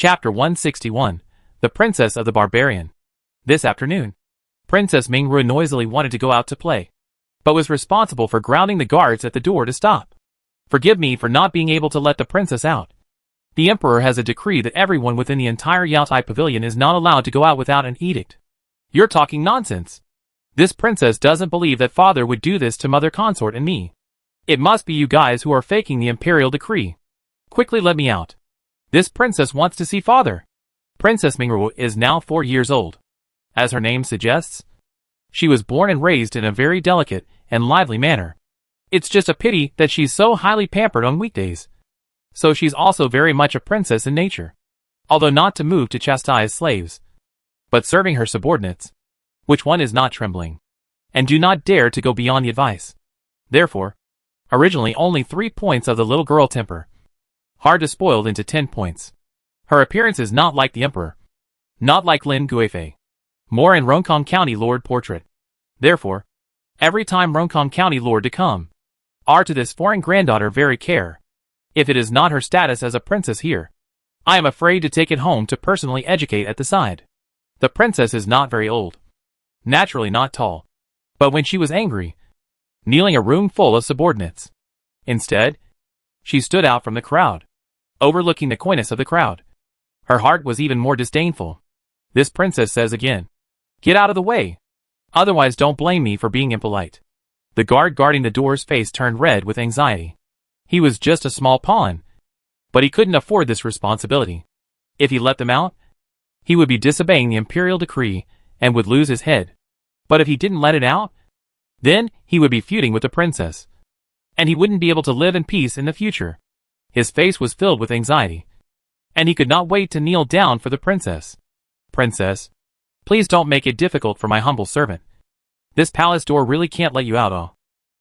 Chapter 161. The Princess of the Barbarian. This afternoon, Princess Mingru noisily wanted to go out to play, but was responsible for grounding the guards at the door to stop. Forgive me for not being able to let the princess out. The Emperor has a decree that everyone within the entire Yaotai Pavilion is not allowed to go out without an edict. You're talking nonsense. This princess doesn't believe that father would do this to mother consort and me. It must be you guys who are faking the Imperial decree. Quickly let me out. This princess wants to see father. Princess Mingru is now 4 years old. As her name suggests, she was born and raised in a very delicate and lively manner. It's just a pity that she's so highly pampered on weekdays. So she's also very much a princess in nature, although not to move to chastise slaves, but serving her subordinates, which one is not trembling, and do not dare to go beyond the advice. Therefore, originally only 3 points of the little girl temper, hard to spoiled into 10 points. Her appearance is not like the Emperor, not like Lin Guifei, more in Ronkong County Lord portrait. Therefore, every time Ronkong County Lord to come, are to this foreign granddaughter very care, if it is not her status as a princess here. I am afraid to take it home to personally educate at the side. The princess is not very old, naturally not tall, but when she was angry, kneeling a room full of subordinates. Instead, she stood out from the crowd, overlooking the coyness of the crowd. Her heart was even more disdainful. This princess says again, "Get out of the way. Otherwise don't blame me for being impolite." The guard guarding the door's face turned red with anxiety. He was just a small pawn, but he couldn't afford this responsibility. If he let them out, he would be disobeying the Imperial decree and would lose his head. But if he didn't let it out, then he would be feuding with the princess, and he wouldn't be able to live in peace in the future. His face was filled with anxiety, and he could not wait to kneel down for the princess. "Princess, please don't make it difficult for my humble servant. This palace door really can't let you out. Oh,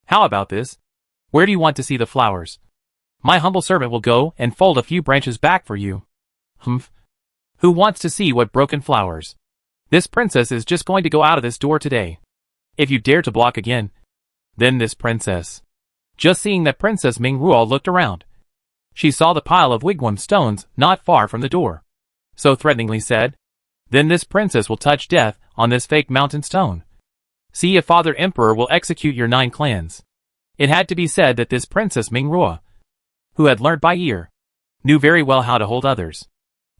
how about this? Where do you want to see the flowers? My humble servant will go and fold a few branches back for you." "Humph. Who wants to see what broken flowers? This princess is just going to go out of this door today. If you dare to block again, then this princess." Just seeing that Princess Mingruo looked around, she saw the pile of wigwam stones not far from the door, so threateningly said, "Then this princess will touch death on this fake mountain stone. See if Father Emperor will execute your 9 clans." It had to be said that this Princess Mingruo, who had learned by ear, knew very well how to hold others.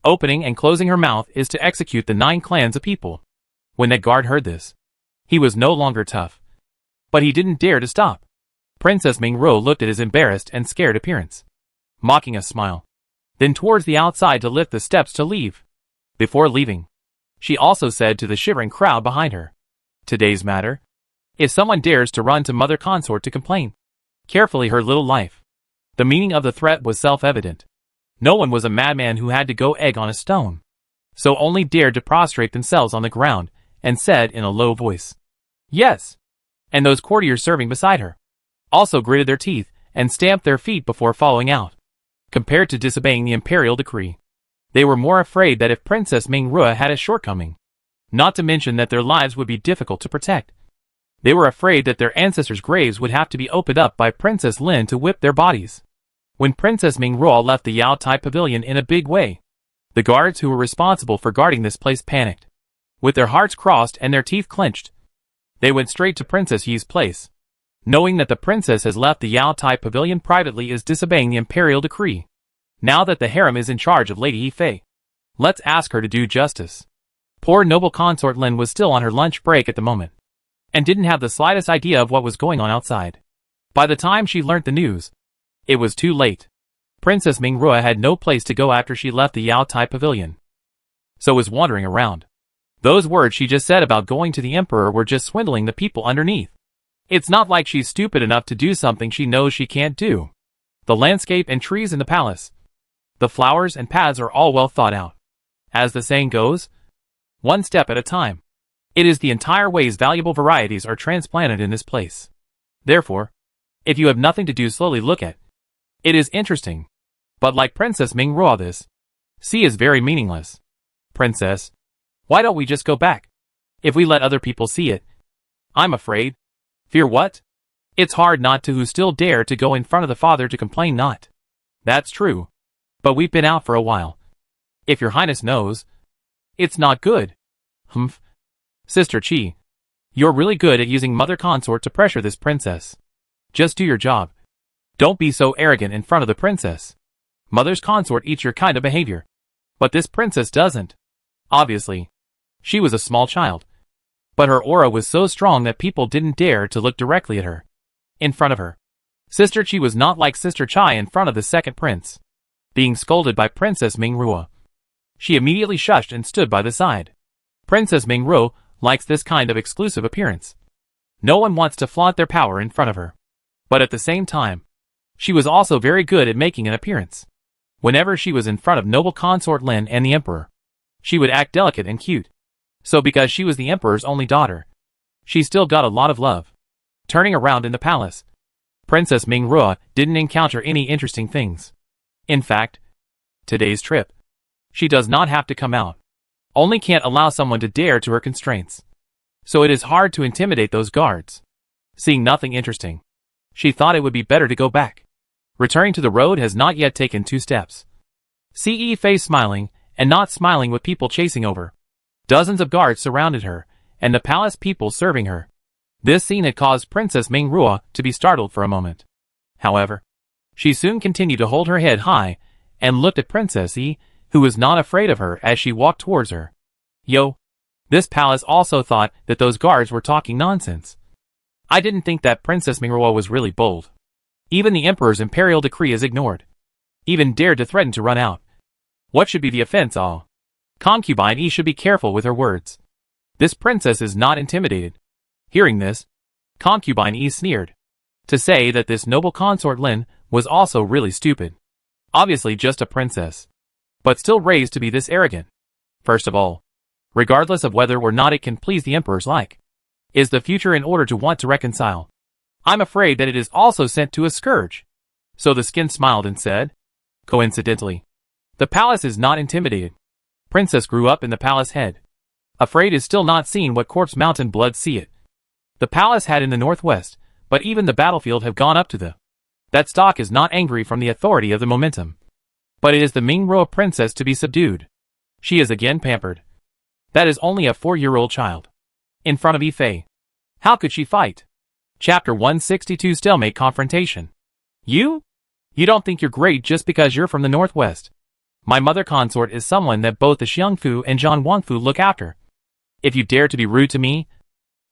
Opening and closing her mouth is to execute the 9 clans of people. When that guard heard this, he was no longer tough, but he didn't dare to stop. Princess Mingruo looked at his embarrassed and scared appearance, mocking a smile, then towards the outside to lift the steps to leave. Before leaving, she also said to the shivering crowd behind her, "Today's matter, if someone dares to run to mother consort to complain, carefully her little life." The meaning of the threat was self-evident. No one was a madman who had to go egg on a stone, so only dared to prostrate themselves on the ground and said in a low voice, "Yes." And those courtiers serving beside her also gritted their teeth and stamped their feet before following out. Compared to disobeying the Imperial decree, they were more afraid that if Princess Mingruo had a shortcoming, not to mention that their lives would be difficult to protect, they were afraid that their ancestors' graves would have to be opened up by Princess Lin to whip their bodies. When Princess Mingruo left the Yaotai Pavilion in a big way, the guards who were responsible for guarding this place panicked. With their hearts crossed and their teeth clenched, they went straight to Princess Yi's place. Knowing that the princess has left the Yaotai Pavilion privately is disobeying the Imperial decree. Now that the harem is in charge of Lady Yifei, let's ask her to do justice. Poor noble consort Lin was still on her lunch break at the moment, and didn't have the slightest idea of what was going on outside. By the time she learnt the news, it was too late. Princess Mingruo had no place to go after she left the Yaotai Pavilion, so was wandering around. Those words she just said about going to the Emperor were just swindling the people underneath. It's not like she's stupid enough to do something she knows she can't do. The landscape and trees in the palace, the flowers and paths are all well thought out. As the saying goes, one step at a time. It is the entire way's valuable varieties are transplanted in this place. Therefore, if you have nothing to do, slowly look at. It is interesting, but like Princess Mingruo, this sea is very meaningless. Princess, why don't we just go back? If we let other people see it, I'm afraid. Fear what? It's hard not to who still dare to go in front of the father to complain not. That's true. But we've been out for a while. If your highness knows, it's not good. Humph. Sister Chi, you're really good at using mother consort to pressure this princess. Just do your job. Don't be so arrogant in front of the princess. Mother's consort eats your kind of behavior. But this princess doesn't. Obviously. She was a small child. But her aura was so strong that people didn't dare to look directly at her. In front of her. Sister Chi was not like Sister Chai in front of the second prince. Being scolded by Princess Mingruo. She immediately shushed and stood by the side. Princess Mingruo likes this kind of exclusive appearance. No one wants to flaunt their power in front of her. But at the same time, she was also very good at making an appearance. Whenever she was in front of noble consort Lin and the emperor, she would act delicate and cute. So because she was the emperor's only daughter, she still got a lot of love. Turning around in the palace, Princess Mingruo didn't encounter any interesting things. In fact, today's trip, she does not have to come out. Only can't allow someone to dare to her constraints. So it is hard to intimidate those guards. Seeing nothing interesting, she thought it would be better to go back. Returning to the road has not yet taken 2 steps. CE face smiling, and not smiling with people chasing over. Dozens of guards surrounded her, and the palace people serving her. This scene had caused Princess Mingruo to be startled for a moment. However, she soon continued to hold her head high, and looked at Princess E, who was not afraid of her as she walked towards her. Yo! This palace also thought that those guards were talking nonsense. I didn't think that Princess Mingruo was really bold. Even the Emperor's Imperial decree is ignored. Even dared to threaten to run out. What should be the offense all? Concubine E should be careful with her words. This princess is not intimidated. Hearing this, Concubine E sneered. To say that this noble consort Lin was also really stupid. Obviously just a princess. But still raised to be this arrogant. First of all, regardless of whether or not it can please the emperor's like, is the future in order to want to reconcile. I'm afraid that it is also sent to a scourge. So the skin smiled and said, coincidentally, the palace is not intimidated. Princess grew up in the palace head. Afraid is still not seen what corpse mountain blood see it. The palace had in the northwest, but even the battlefield have gone up to the. That stock is not angry from the authority of the momentum. But it is the Mingruo princess to be subdued. She is again pampered. That is only a 4-year-old child. In front of Ife. How could she fight? Chapter 162 Stalemate Confrontation. You? You don't think you're great just because you're from the northwest. My mother consort is someone that both the Xiangfu and Zhang Wangfu look after. If you dare to be rude to me,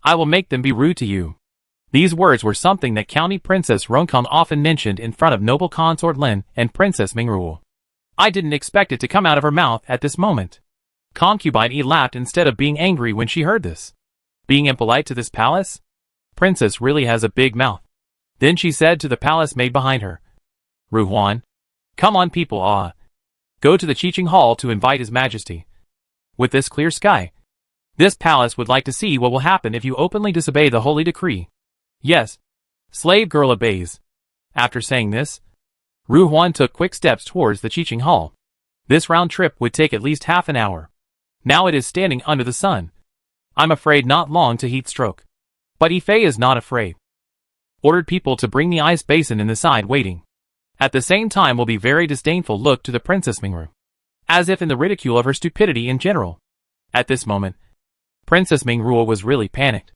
I will make them be rude to you. These words were something that County Princess Ronkong often mentioned in front of noble consort Lin and Princess Mingruo. I didn't expect it to come out of her mouth at this moment. Concubine E laughed instead of being angry when she heard this. Being impolite to this palace? Princess really has a big mouth. Then she said to the palace maid behind her. Ruhuan. Come on people go to the Qiqing Hall to invite His Majesty. With this clear sky, this palace would like to see what will happen if you openly disobey the holy decree. Yes. Slave girl obeys. After saying this, Ruhuan took quick steps towards the Qiqing Hall. This round trip would take at least half an hour. Now it is standing under the sun. I'm afraid not long to heat stroke. But Ife is not afraid. Ordered people to bring the ice basin in the side waiting. At the same time will be very disdainful look to the Princess Mingru. As if in the ridicule of her stupidity in general. At this moment, Princess Mingruo was really panicked.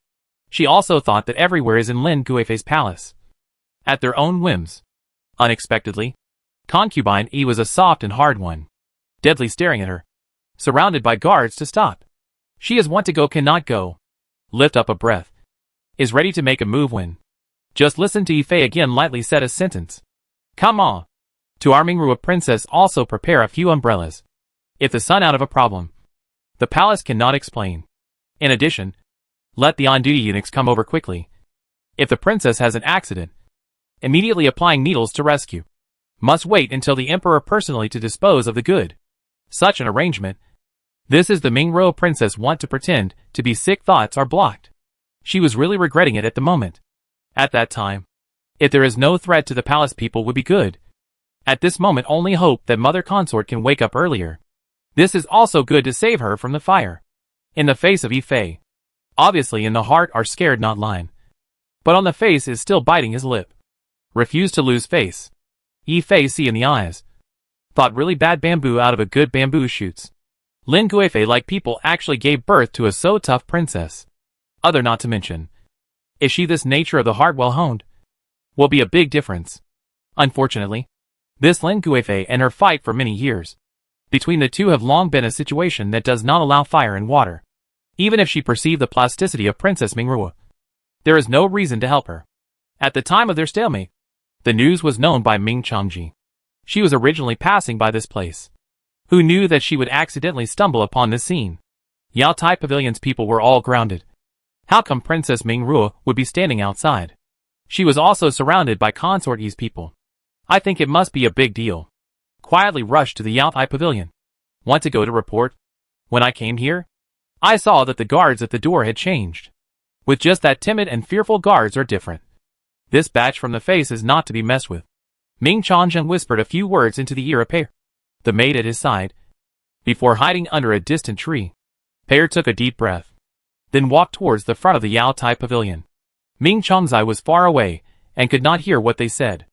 She also thought that everywhere is in Lin Guifei's palace. At their own whims. Unexpectedly, Concubine E was a soft and hard one. Deadly staring at her. Surrounded by guards to stop. She is want to go cannot go. Lift up a breath. Is ready to make a move when. Just listen to Ife again lightly said a sentence. Come on. To our Mingruo princess also prepare a few umbrellas. If the sun out of a problem. The palace cannot explain. In addition, let the on-duty eunuchs come over quickly. If the princess has an accident, immediately applying needles to rescue. Must wait until the emperor personally to dispose of the good. Such an arrangement. This is the Mingruo princess want to pretend to be sick thoughts are blocked. She was really regretting it at the moment. At that time, if there is no threat to the palace people would be good. At this moment only hope that mother consort can wake up earlier. This is also good to save her from the fire. In the face of Ife. Obviously in the heart are scared not lying. But on the face is still biting his lip. Refuse to lose face. Ife see in the eyes. thought really bad bamboo out of a good bamboo shoots. Lin Guifei like people actually gave birth to a so tough princess. Other not to mention. Is she this nature of the heart well honed? Will be a big difference. Unfortunately, this Lin Guifei and her fight for many years. Between the two have long been a situation that does not allow fire and water. Even if she perceived the plasticity of Princess Mingrua, there is no reason to help her. At the time of their stalemate, the news was known by Ming Changji. She was originally passing by this place. Who knew that she would accidentally stumble upon this scene? Yao Tai Pavilion's people were all grounded. How come Princess Mingrua would be standing outside? She was also surrounded by Consort Yi's people. I think it must be a big deal. Quietly rushed to the Yao Tai Pavilion. Want to go to report? When I came here, I saw that the guards at the door had changed. With just that timid and fearful guards are different. This batch from the face is not to be messed with. Ming Changzhen whispered a few words into the ear of Pear, the maid at his side, before hiding under a distant tree. Pear took a deep breath, then walked towards the front of the Yao Tai Pavilion. Ming Changzai was far away and could not hear what they said.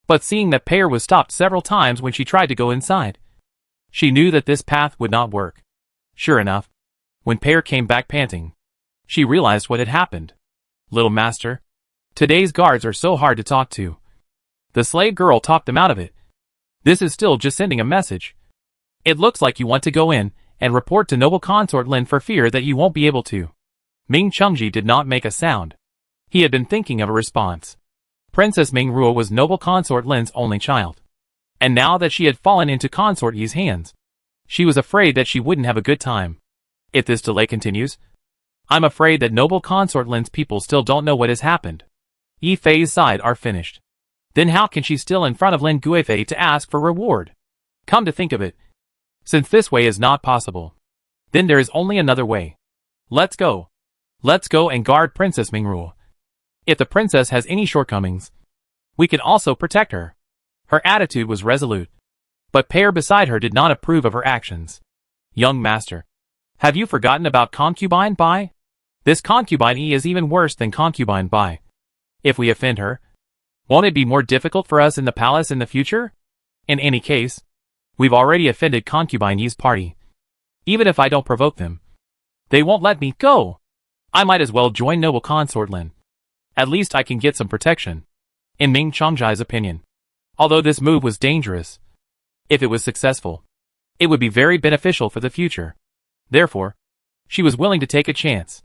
But seeing that Pear was stopped several times when she tried to go inside, she knew that this path would not work. Sure enough, when Pear came back panting, she realized what had happened. Little master, today's guards are so hard to talk to. The slave girl talked them out of it. This is still just sending a message. It looks like you want to go in and report to noble consort Lin for fear that you won't be able to. Ming Chengji did not make a sound. He had been thinking of a response. Princess Mingrua was noble consort Lin's only child. And now that she had fallen into consort Yi's hands, she was afraid that she wouldn't have a good time. If this delay continues, I'm afraid that noble consort Lin's people still don't know what has happened. Yi Fei's side are finished. Then how can she still in front of Lin Guifei to ask for reward? Come to think of it, since this way is not possible, then there is only another way. Let's go. Let's go and guard Princess Mingrua. If the princess has any shortcomings, we can also protect her. Her attitude was resolute, but Pear beside her did not approve of her actions. Young master, have you forgotten about concubine Bai? This concubine E is even worse than concubine Bai. If we offend her, won't it be more difficult for us in the palace in the future? In any case, we've already offended concubine Yi's party. Even if I don't provoke them, they won't let me go. I might as well join noble consort Lin. At least I can get some protection. In Ming Changzai's opinion, although this move was dangerous, if it was successful, it would be very beneficial for the future. Therefore, she was willing to take a chance.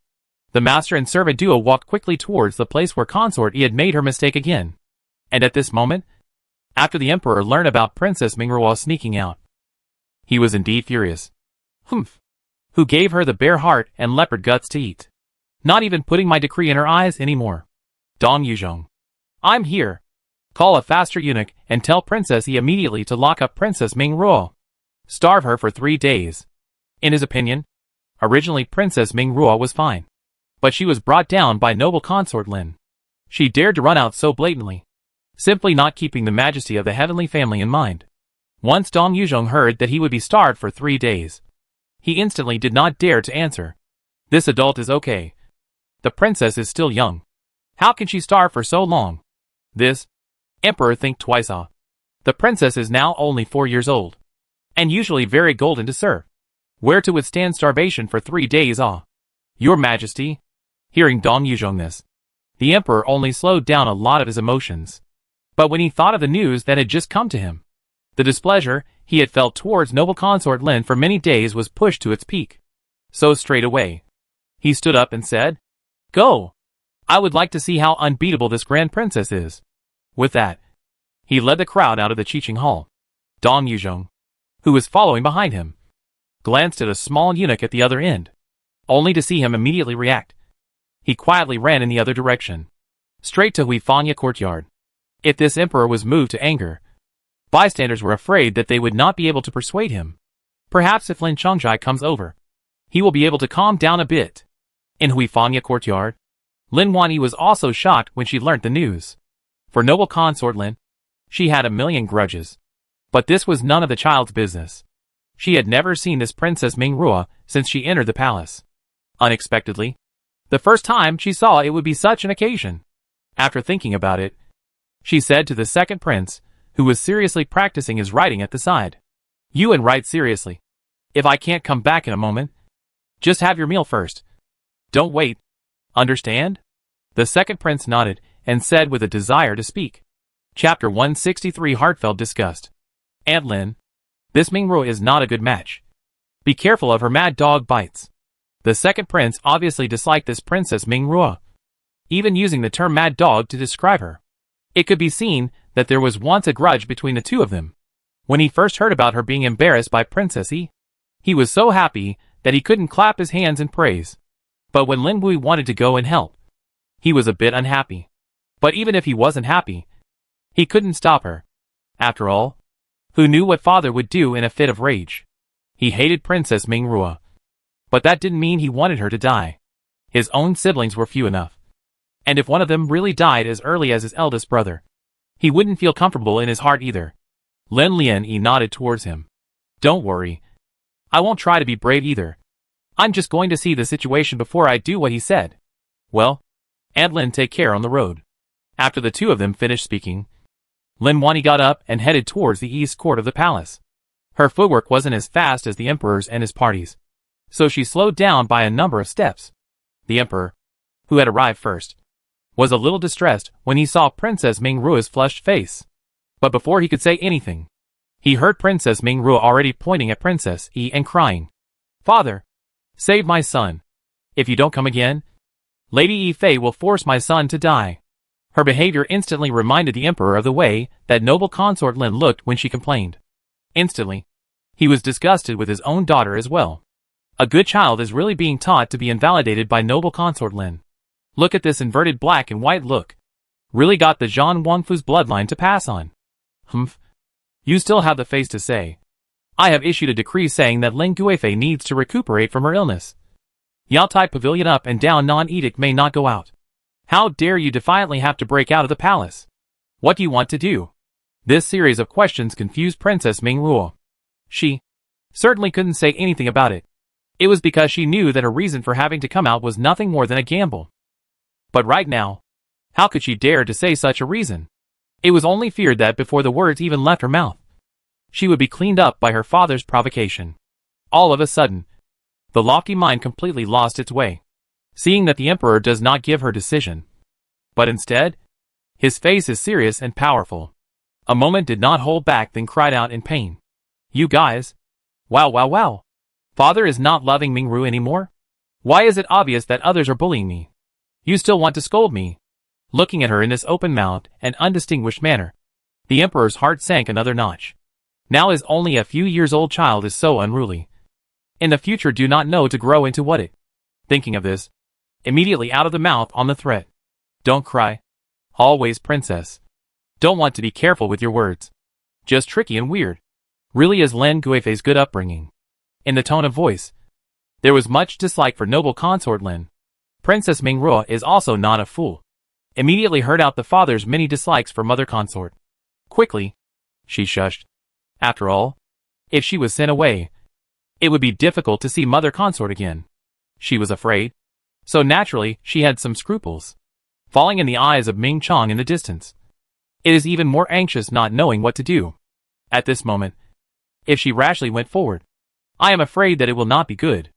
The master and servant duo walked quickly towards the place where Consort Yi had made her mistake again. And at this moment, after the emperor learned about Princess Mingrua sneaking out, he was indeed furious. Humph! Who gave her the bear heart and leopard guts to eat? Not even putting my decree in her eyes anymore. Dong Yuzhong. I'm here. Call a faster eunuch and tell Princess Yi immediately to lock up Princess Mingrua. Starve her for 3 days. In his opinion, originally Princess Mingrua was fine, but she was brought down by noble consort Lin. She dared to run out so blatantly, simply not keeping the majesty of the heavenly family in mind. Once Dong Yuzhong heard that he would be starved for 3 days, he instantly did not dare to answer. This adult is okay. The princess is still young. How can she starve for so long? This emperor think twice. The princess is now only 4 years old, and usually very golden to serve. Where to withstand starvation for 3 days? Your Majesty. Hearing Dong Yuzhong this, the emperor only slowed down a lot of his emotions. But when he thought of the news that had just come to him, the displeasure he had felt towards noble consort Lin for many days was pushed to its peak. So straight away, he stood up and said, "Go! I would like to see how unbeatable this grand princess is." With that, he led the crowd out of the Qiqing hall. Dong Yuzhong, who was following behind him, glanced at a small eunuch at the other end, only to see him immediately react. He quietly ran in the other direction, straight to Huifanya courtyard. If this emperor was moved to anger, bystanders were afraid that they would not be able to persuade him. Perhaps if Lin Changzhai comes over, he will be able to calm down a bit. In Huifanya courtyard, Lin Wanyi was also shocked when she learnt the news. For noble consort Lin, she had a million grudges. But this was none of the child's business. She had never seen this Princess Mingrua since she entered the palace. Unexpectedly, the first time she saw it would be such an occasion. After thinking about it, she said to the second prince, who was seriously practicing his writing at the side, Yuan right seriously. If I can't come back in a moment, just have your meal first. Don't wait. Understand? The second prince nodded and said with a desire to speak. Chapter 163 Heartfelt Disgust. Aunt Lin. This Mingruo is not a good match. Be careful of her mad dog bites. The second prince obviously disliked this Princess Mingruo, even using the term mad dog to describe her. It could be seen that there was once a grudge between the two of them. When he first heard about her being embarrassed by Princess Yi, he was so happy that he couldn't clap his hands in praise. But when Lin Wei wanted to go and help, he was a bit unhappy. But even if he wasn't happy, he couldn't stop her. After all, who knew what father would do in a fit of rage? He hated Princess Mingruo. But that didn't mean he wanted her to die. His own siblings were few enough. And if one of them really died as early as his eldest brother, he wouldn't feel comfortable in his heart either. Lin Lianyi nodded towards him. Don't worry. I won't try to be brave either. I'm just going to see the situation before I do what he said. Well, Aunt Lin, take care on the road. After the two of them finished speaking, Lin Wani got up and headed towards the east court of the palace. Her footwork wasn't as fast as the emperor's and his party's, so she slowed down by a number of steps. The emperor, who had arrived first, was a little distressed when he saw Princess Mingruo's flushed face. But before he could say anything, he heard Princess Mingruo already pointing at Princess Yi and crying, "Father, save my son. If you don't come again, Lady Yi Fei will force my son to die." Her behavior instantly reminded the emperor of the way that noble consort Lin looked when she complained. Instantly, he was disgusted with his own daughter as well. A good child is really being taught to be invalidated by noble consort Lin. Look at this inverted black and white look. Really got the Zhang Wangfu's bloodline to pass on. Humph. You still have the face to say, I have issued a decree saying that Lin Guifei needs to recuperate from her illness. Yaotai Pavilion up and down non-edict may not go out. How dare you defiantly have to break out of the palace? What do you want to do? This series of questions confused Princess Mingruo. She certainly couldn't say anything about it. It was because she knew that her reason for having to come out was nothing more than a gamble. But right now, how could she dare to say such a reason? It was only feared that before the words even left her mouth, she would be cleaned up by her father's provocation. All of a sudden, the lofty mind completely lost its way, seeing that the emperor does not give her decision. But instead, his face is serious and powerful. A moment did not hold back, then cried out in pain. You guys! Wow. Father is not loving Mingru anymore? Why is it obvious that others are bullying me? You still want to scold me? Looking at her in this open-mouthed and undistinguished manner, the emperor's heart sank another notch. Now his only a few years old child is so unruly. In the future do not know to grow into what it. Thinking of this, immediately out of the mouth on the threat. Don't cry. Always princess. Don't want to be careful with your words. Just tricky and weird. Really is Lin Guifei's good upbringing. In the tone of voice, there was much dislike for noble consort Lin. Princess Mingruo is also not a fool. Immediately heard out the father's many dislikes for mother consort. Quickly, she shushed. After all, if she was sent away, it would be difficult to see mother consort again. She was afraid. So naturally, she had some scruples. Falling in the eyes of Ming Chong in the distance. It is even more anxious not knowing what to do. At this moment, if she rashly went forward, I am afraid that it will not be good.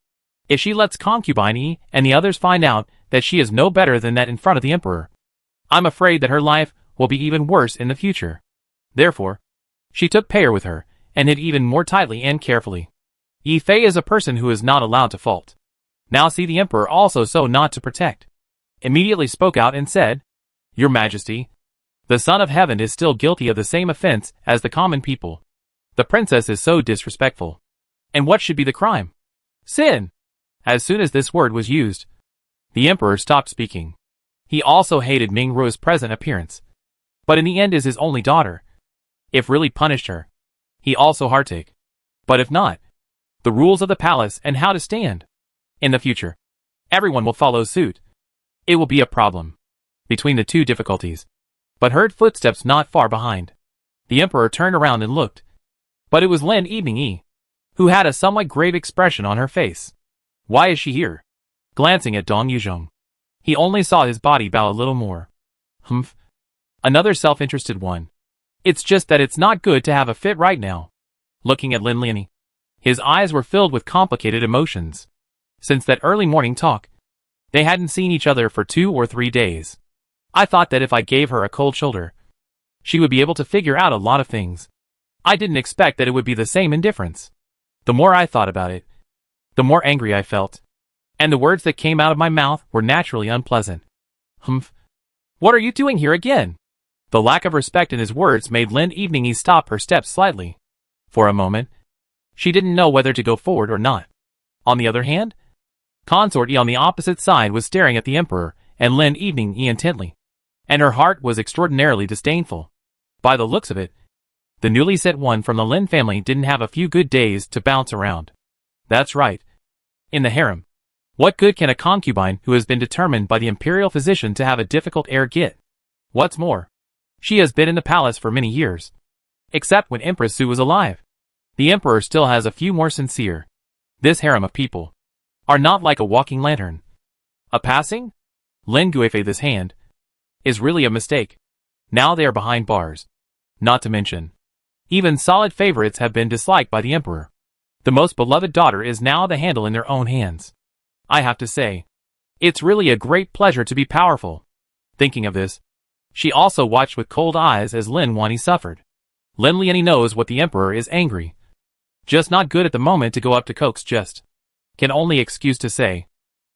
If she lets concubine Yi and the others find out that she is no better than that in front of the emperor, I'm afraid that her life will be even worse in the future. Therefore, she took care with her, and hid even more tightly and carefully. Yi Fei is a person who is not allowed to fault. Now see the emperor also so not to protect. Immediately spoke out and said, Your Majesty, the Son of Heaven is still guilty of the same offense as the common people. The princess is so disrespectful. And what should be the crime? Sin! As soon as this word was used, the emperor stopped speaking. He also hated Mingruo's present appearance. But in the end is his only daughter. If really punished her, he also heartache. But if not, the rules of the palace and how to stand. In the future, everyone will follow suit. It will be a problem. Between the two difficulties. But heard footsteps not far behind. The emperor turned around and looked. But it was Lin Yi, who had a somewhat grave expression on her face. Why is she here? Glancing at Dong Yuzhong, he only saw his body bow a little more. Humph. Another self-interested one. It's just that it's not good to have a fit right now. looking at Lin Lianyi. His eyes were filled with complicated emotions. Since that early morning talk, they hadn't seen each other for 2 or 3 days. I thought that if I gave her a cold shoulder, she would be able to figure out a lot of things. I didn't expect that it would be the same indifference. The more I thought about it, the more angry I felt. And the words that came out of my mouth were naturally unpleasant. Humph. What are you doing here again? The lack of respect in his words made Lin Lianyi stop her steps slightly. For a moment, she didn't know whether to go forward or not. On the other hand, Consort Yi on the opposite side was staring at the Emperor and Lin Lianyi intently, and her heart was extraordinarily disdainful. By the looks of it, the newly set one from the Lin family didn't have a few good days to bounce around. That's right. In the harem, what good can a concubine who has been determined by the Imperial physician to have a difficult heir get? What's more, she has been in the palace for many years. Except when Empress Su was alive. The Emperor still has a few more sincere. This harem of people are not like a walking lantern. A passing? Lin Guifei this hand is really a mistake. Now they are behind bars. Not to mention, even solid favorites have been disliked by the Emperor. The most beloved daughter is now the handle in their own hands. I have to say, it's really a great pleasure to be powerful. Thinking of this, she also watched with cold eyes as Lin Lianyi suffered. Lin Lianyi knows what the Emperor is angry. Just not good at the moment to go up to coax just. Can only excuse to say.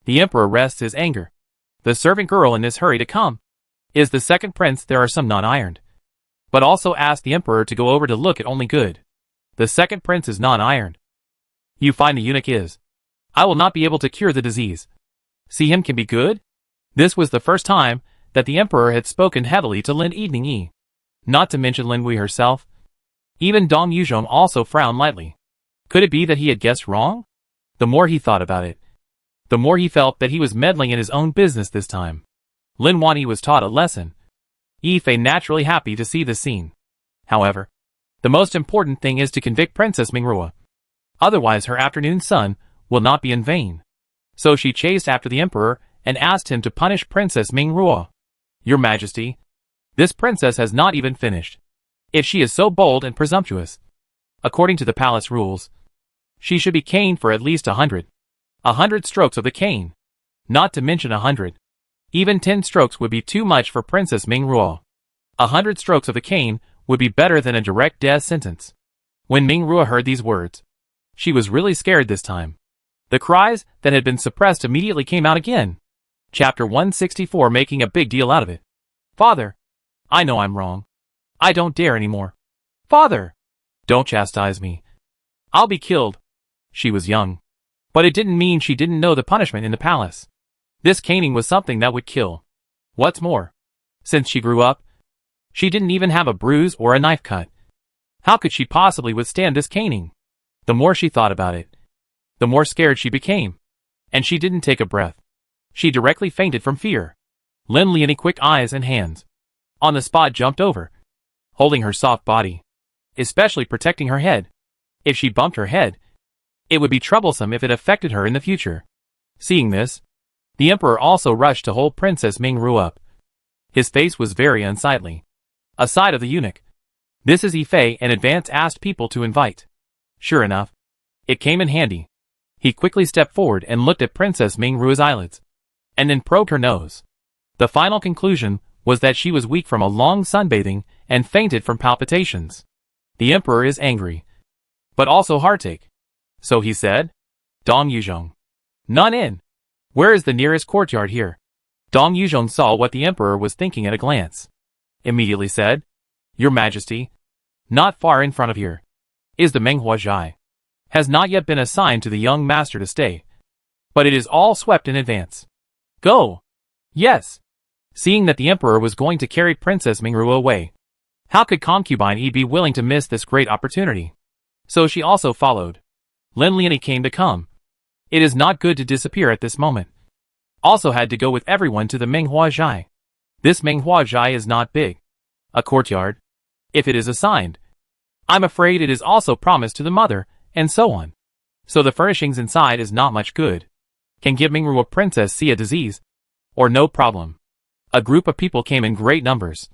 The Emperor rests his anger. The servant girl in this hurry to come. Is the second prince there are some not ironed. But also ask the Emperor to go over to look at only good. The second prince is not ironed. You find the eunuch is. I will not be able to cure the disease. See him can be good? This was the first time that the Emperor had spoken heavily to Lin Lianyi. Not to mention Lin Wei herself. Even Dong Yuzhong also frowned lightly. Could it be that he had guessed wrong? The more he thought about it, the more he felt that he was meddling in his own business this time. Lin Lianyi was taught a lesson. Yi Fei naturally happy to see the scene. However, the most important thing is to convict Princess Mingrua. Otherwise her afternoon sun will not be in vain. So she chased after the Emperor and asked him to punish Princess Mingrua. Your Majesty, this princess has not even finished. If she is so bold and presumptuous, according to the palace rules, she should be caned for at least 100. 100 strokes of the cane. Not to mention 100. Even 10 strokes would be too much for Princess Mingrua. 100 strokes of the cane would be better than a direct death sentence. When Mingrua heard these words, she was really scared this time. The cries that had been suppressed immediately came out again. Chapter 164 making a big deal out of it. Father, I know I'm wrong. I don't dare anymore. Father, don't chastise me. I'll be killed. She was young. But it didn't mean she didn't know the punishment in the palace. This caning was something that would kill. What's more, since she grew up, she didn't even have a bruise or a knife cut. How could she possibly withstand this caning? The more she thought about it, the more scared she became. And she didn't take a breath. She directly fainted from fear. Lin Lianyi quick eyes and hands. On the spot jumped over, holding her soft body, especially protecting her head. If she bumped her head, it would be troublesome if it affected her in the future. Seeing this, the Emperor also rushed to hold Princess Mingrua up. His face was very unsightly. Aside of the eunuch, this is Yi Fei and advance asked people to invite. Sure enough, it came in handy. He quickly stepped forward and looked at Princess Mingrua's eyelids, and then probed her nose. The final conclusion was that she was weak from a long sunbathing and fainted from palpitations. The Emperor is angry, but also heartache. So he said, Dong Yuzhong. None in. Where is the nearest courtyard here? Dong Yuzhong saw what the Emperor was thinking at a glance. Immediately said, Your Majesty, not far in front of here is the Menghua Zhai. Has not yet been assigned to the young master to stay, but it is all swept in advance. Go. Yes. Seeing that the Emperor was going to carry Princess Mingrua away, how could concubine Yi be willing to miss this great opportunity? So she also followed. Lin Lianyi came to come. It is not good to disappear at this moment. Also had to go with everyone to the Menghua Zhai. This Menghua Zhai is not big. A courtyard. If it is assigned, I'm afraid it is also promised to the mother, and so on. So the furnishings inside is not much good. Can give Mingrua Princess see a disease? Or no problem. A group of people came in great numbers,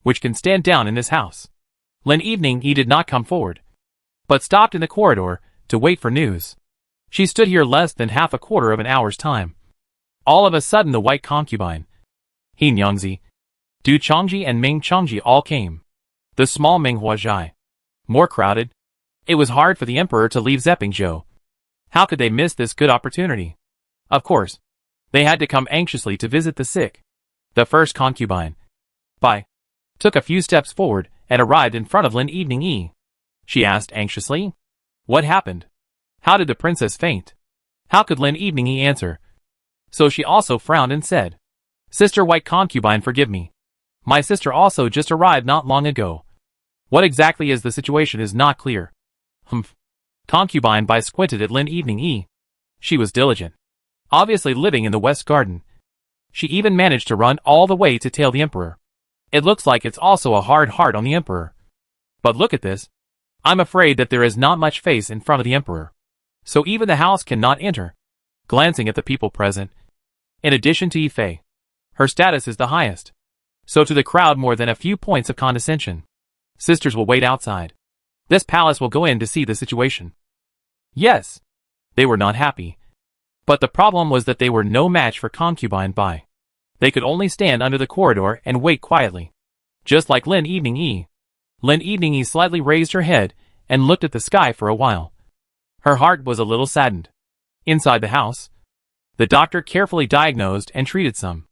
which can stand down in this house. Lin Lianyi did not come forward. but stopped in the corridor to wait for news. She stood here less than half a quarter of an hour's time. All of a sudden the white concubine, He Nyangzi, Du Chongji and Ming Chongji all came. The small Ming Huazhai. More crowded. It was hard for the emperor to leave Zepingzhou. How could they miss this good opportunity? Of course. They had to come anxiously to visit the sick. The first concubine, Bai, took a few steps forward and arrived in front of Lin Evening Yi. She asked anxiously, "What happened? How did the princess faint?" How could Lin Evening Yi answer? So she also frowned and said, "Sister White Concubine, forgive me. My sister also just arrived not long ago. What exactly is the situation is not clear." Humph. Concubine Bai squinted at Lin Evening Yi. She was diligent. Obviously living in the West Garden. She even managed to run all the way to tail the emperor. It looks like it's also a hard heart on the emperor. But look at this. I'm afraid that there is not much face in front of the emperor. So even the house cannot enter. Glancing at the people present. In addition to Yifei, her status is the highest. So to the crowd more than a few points of condescension. Sisters will wait outside. This palace will go in to see the situation. Yes. They were not happy. But the problem was that they were no match for Concubine Bai. They could only stand under the corridor and wait quietly. Just like Lin Evening Yi. Lin Evening Yi slightly raised her head and looked at the sky for a while. Her heart was a little saddened. Inside the house, the doctor carefully diagnosed and treated some.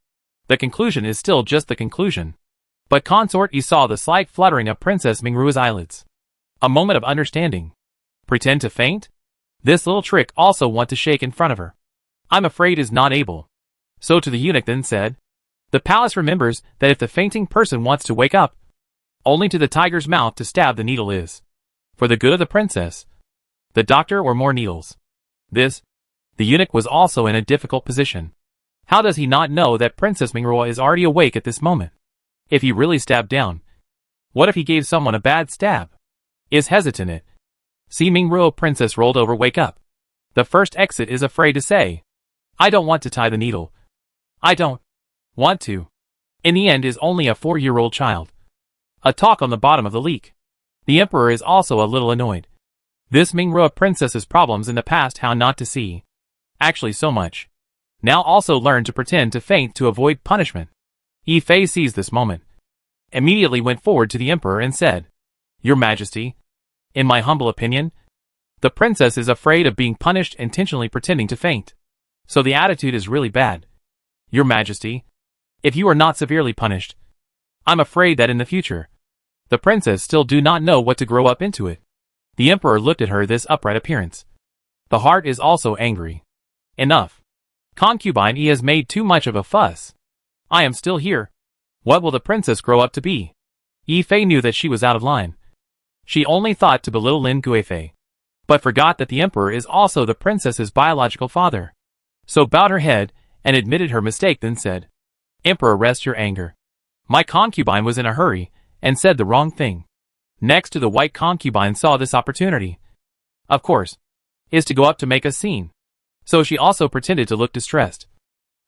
The conclusion is still just the conclusion. But Consort Yi saw the slight fluttering of Princess Mingrua's eyelids. A moment of understanding. Pretend to faint? This little trick also want to shake in front of her. I'm afraid is not able. So to the eunuch then said, the palace remembers that if the fainting person wants to wake up, only to the tiger's mouth to stab the needle is. For the good of the princess. The doctor or more needles. This. The eunuch was also in a difficult position. How does he not know that Princess Mingrua is already awake at this moment? If he really stabbed down. What if he gave someone a bad stab? Is hesitant it. See Mingrua princess rolled over wake up. The first exit is afraid to say. I don't want to tie the needle. I don't want to. In the end is only a 4-year-old child. A talk on the bottom of the leak. The emperor is also a little annoyed. This Mingrua princess's problems in the past how not to see. Actually so much. Now also learn to pretend to faint to avoid punishment. Yifei sees this moment. Immediately went forward to the emperor and said, Your Majesty, in my humble opinion, the princess is afraid of being punished intentionally pretending to faint. So the attitude is really bad. Your Majesty, if you are not severely punished, I'm afraid that in the future, the princess still do not know what to grow up into it. The emperor looked at her this upright appearance. The heart is also angry. Enough. Concubine he has made too much of a fuss. I am still here. What will the princess grow up to be? Yifei knew that she was out of line. She only thought to belittle Lin Guifei, but forgot that the emperor is also the princess's biological father. So bowed her head and admitted her mistake then said, Emperor, rest your anger. My concubine was in a hurry and said the wrong thing. Next to the white concubine saw this opportunity. Of course, is to go up to make a scene. So she also pretended to look distressed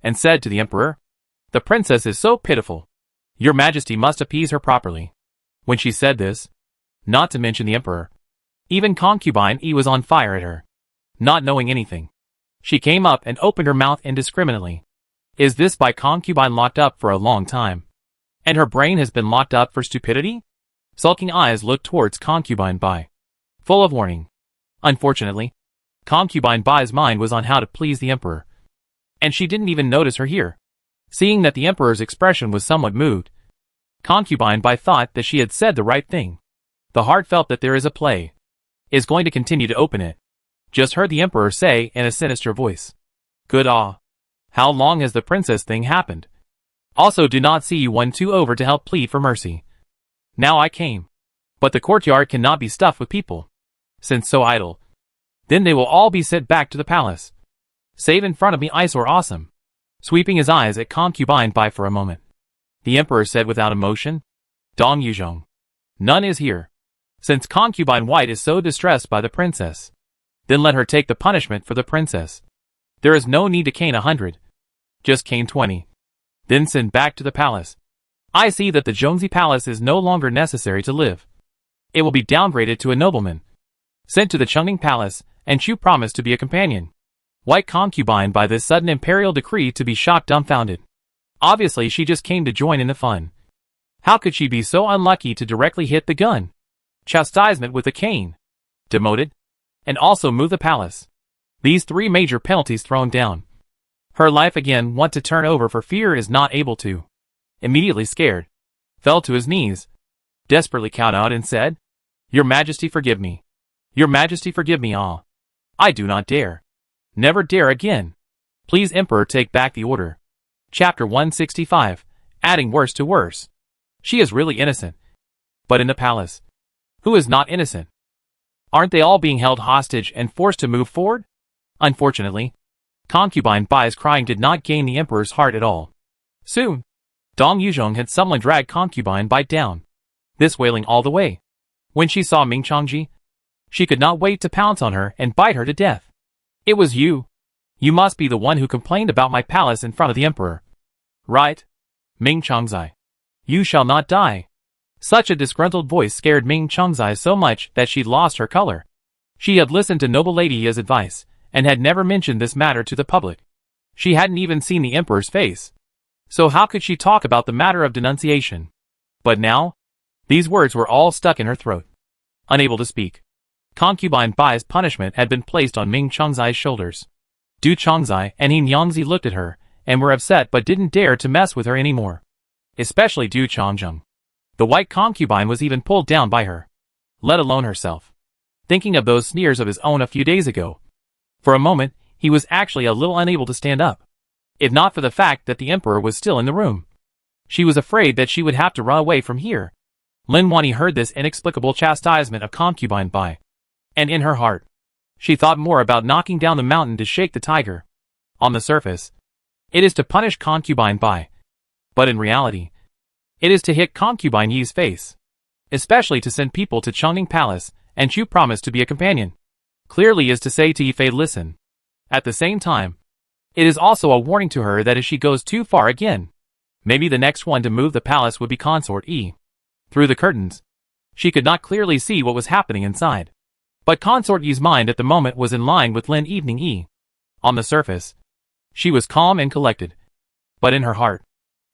and said to the emperor, The princess is so pitiful. Your Majesty must appease her properly. When she said this, not to mention the emperor, even concubine E was on fire at her. Not knowing anything. She came up and opened her mouth indiscriminately. Is this by concubine locked up for a long time? And her brain has been locked up for stupidity? Sulking eyes looked towards concubine Bai, full of warning. Unfortunately, concubine Bai's mind was on how to please the emperor. And she didn't even notice her here. Seeing that the emperor's expression was somewhat moved, concubine Bai thought that she had said the right thing. The heart felt that there is a play. Is going to continue to open it. Just heard the emperor say in a sinister voice. Good ah. How long has the princess thing happened? Also do not see you 1-2 over to help plead for mercy. Now I came. But the courtyard cannot be stuffed with people. Since so idle. Then they will all be sent back to the palace. Save in front of me ice or awesome. Sweeping his eyes at concubine Bai for a moment. The emperor said without emotion. Dong Yuzhong. None is here. Since concubine White is so distressed by the princess, then let her take the punishment for the princess. There is no need to cane 100. Just cane 20. Then send back to the palace. I see that the Zhongzi palace is no longer necessary to live. It will be downgraded to a nobleman. sent to the Chungning Palace, and Chu promised to be a companion. White concubine by this sudden imperial decree to be shocked dumbfounded. Obviously she just came to join in the fun. How could she be so unlucky to directly hit the gun? Chastisement with a cane. Demoted. And also move the palace. These 3 major penalties thrown down. Her life again want to turn over for fear is not able to. Immediately scared. Fell to his knees. Desperately cowed out and said, "Your Majesty forgive me. Your Majesty forgive me all. I do not dare. Never dare again. Please Emperor take back the order." Chapter 165, adding worse to worse. She is really innocent. But in the palace, who is not innocent? Aren't they all being held hostage and forced to move forward? Unfortunately, concubine Bai's crying did not gain the emperor's heart at all. Soon, Dong Yuzhong had someone drag concubine Bai down. This wailing all the way. When she saw Ming Changji, she could not wait to pounce on her and bite her to death. "It was you. You must be the one who complained about my palace in front of the emperor. Right? Ming Changzai. You shall not die." Such a disgruntled voice scared Ming Changzai so much that she lost her color. She had listened to noble lady Yi's advice, and had never mentioned this matter to the public. She hadn't even seen the emperor's face. So how could she talk about the matter of denunciation? But now, these words were all stuck in her throat. Unable to speak, concubine Bai's punishment had been placed on Ming Changzai's shoulders. Du Changzai and He Nyangzi looked at her, and were upset but didn't dare to mess with her anymore. Especially Du Changjung. The white concubine was even pulled down by her. Let alone herself. Thinking of those sneers of his own a few days ago. For a moment, he was actually a little unable to stand up. If not for the fact that the emperor was still in the room. She was afraid that she would have to run away from here. Lin Wani heard this inexplicable chastisement of concubine Bai. And in her heart, she thought more about knocking down the mountain to shake the tiger. On the surface, it is to punish concubine Bai. But in reality, it is to hit concubine Yi's face. Especially to send people to Chungning Palace, and Chu promised to be a companion. Clearly is to say to Yifei listen. At the same time, it is also a warning to her that if she goes too far again, maybe the next one to move the palace would be Consort Yi. Through the curtains, she could not clearly see what was happening inside. But Consort Yi's mind at the moment was in line with Lin Evening Yi. On the surface, she was calm and collected. But in her heart,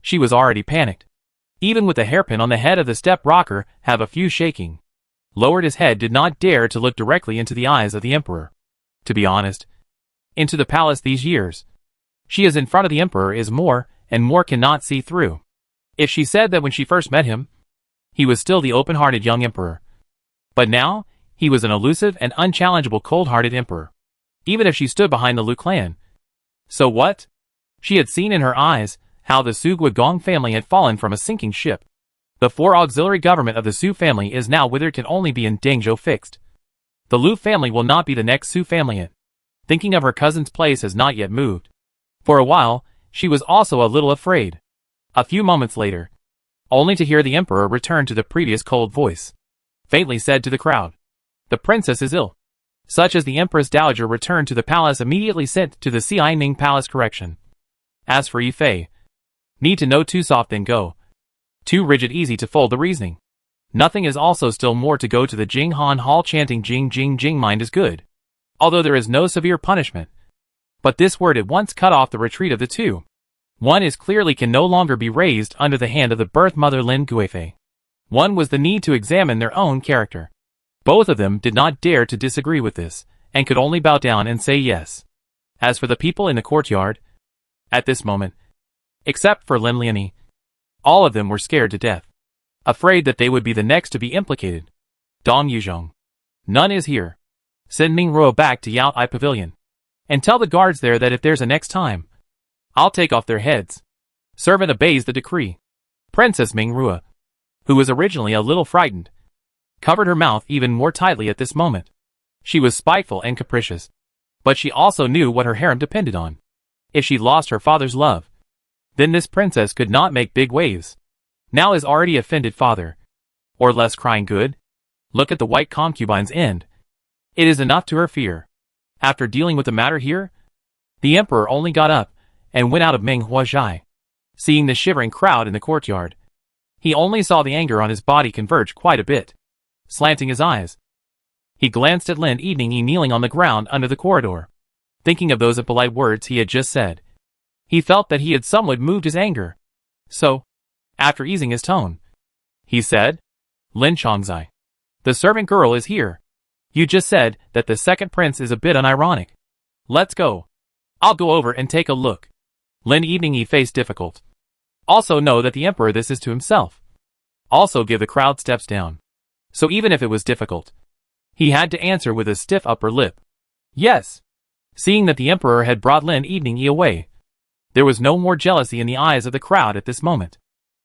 she was already panicked. Even with the hairpin on the head of the step rocker have a few shaking. Lowered his head, did not dare to look directly into the eyes of the emperor. To be honest, into the palace these years, she is in front of the emperor is more, and more cannot see through. If she said that when she first met him, he was still the open-hearted young emperor. But now, he was an elusive and unchallengeable cold-hearted emperor. Even if she stood behind the Lu clan. So what? She had seen in her eyes how the Su Guogong family had fallen from a sinking ship. The 4 auxiliary government of the Su family is now withered, can only be in Dangzhou fixed. The Lu family will not be the next Su family yet. Thinking of her cousin's place has not yet moved. For a while, she was also a little afraid. A few moments later, only to hear the emperor return to the previous cold voice. Faintly said to the crowd, "The princess is ill." Such as the Empress Dowager returned to the palace, immediately sent to the Xianing Palace correction. As for Yifei, need to know too soft then go. Too rigid easy to fold the reasoning. Nothing is also still more to go to the Jing Han Hall chanting Jing Jing Jing mind is good. Although there is no severe punishment. But this word at once cut off the retreat of the two. One is clearly can no longer be raised under the hand of the birth mother Lin Guifei. One was the need to examine their own character. Both of them did not dare to disagree with this, and could only bow down and say yes. As for the people in the courtyard, at this moment, except for Lin Liani, all of them were scared to death. Afraid that they would be the next to be implicated. Dong Yuzhong. None is here. Send Ming Ruo back to Yao Ai Pavilion. And tell the guards there that if there's a next time, I'll take off their heads. Servant obeys the decree. Princess Ming Ruo, who was originally a little frightened, covered her mouth even more tightly at this moment. She was spiteful and capricious. But she also knew what her harem depended on. If she lost her father's love, then this princess could not make big waves. Now his already offended father, or less crying good. Look at the white concubine's end. It is enough to her fear. After dealing with the matter here, the emperor only got up and went out of Ming Huazhai. Seeing the shivering crowd in the courtyard, he only saw the anger on his body converge quite a bit. Slanting his eyes, He glanced at Lin Evening E kneeling on the ground under the corridor. Thinking of those impolite words he had just said, he felt that he had somewhat moved his anger. So, after easing his tone, he said, Lin Chongzai, the servant girl is here. You just said that the second prince is a bit unironic. Let's go. I'll go over and take a look. Lin Evening E faced difficult. Also know that the emperor this is to himself. Also give the crowd steps down. So even if it was difficult, he had to answer with a stiff upper lip. Yes. Seeing that the emperor had brought Lin Evening E away, there was no more jealousy in the eyes of the crowd at this moment.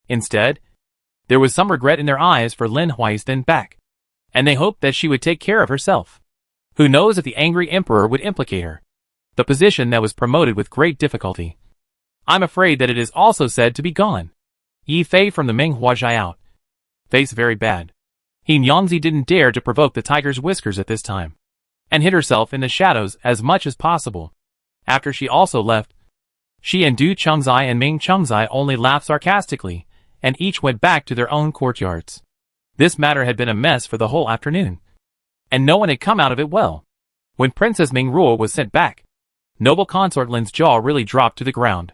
Instead, there was some regret in their eyes for Lin Huai's thin back, and they hoped that she would take care of herself. Who knows if the angry emperor would implicate her? The position that was promoted with great difficulty. I'm afraid that it is also said to be gone. Yi Fei from the Ming Huajai out. Face very bad. He Nyangzi didn't dare to provoke the tiger's whiskers at this time, and hid herself in the shadows as much as possible. After she also left, she and Du Chengzai and Ming Chengzai only laughed sarcastically, and each went back to their own courtyards. This matter had been a mess for the whole afternoon, and no one had come out of it well. When Princess Ming Ruo was sent back, noble consort Lin's jaw really dropped to the ground.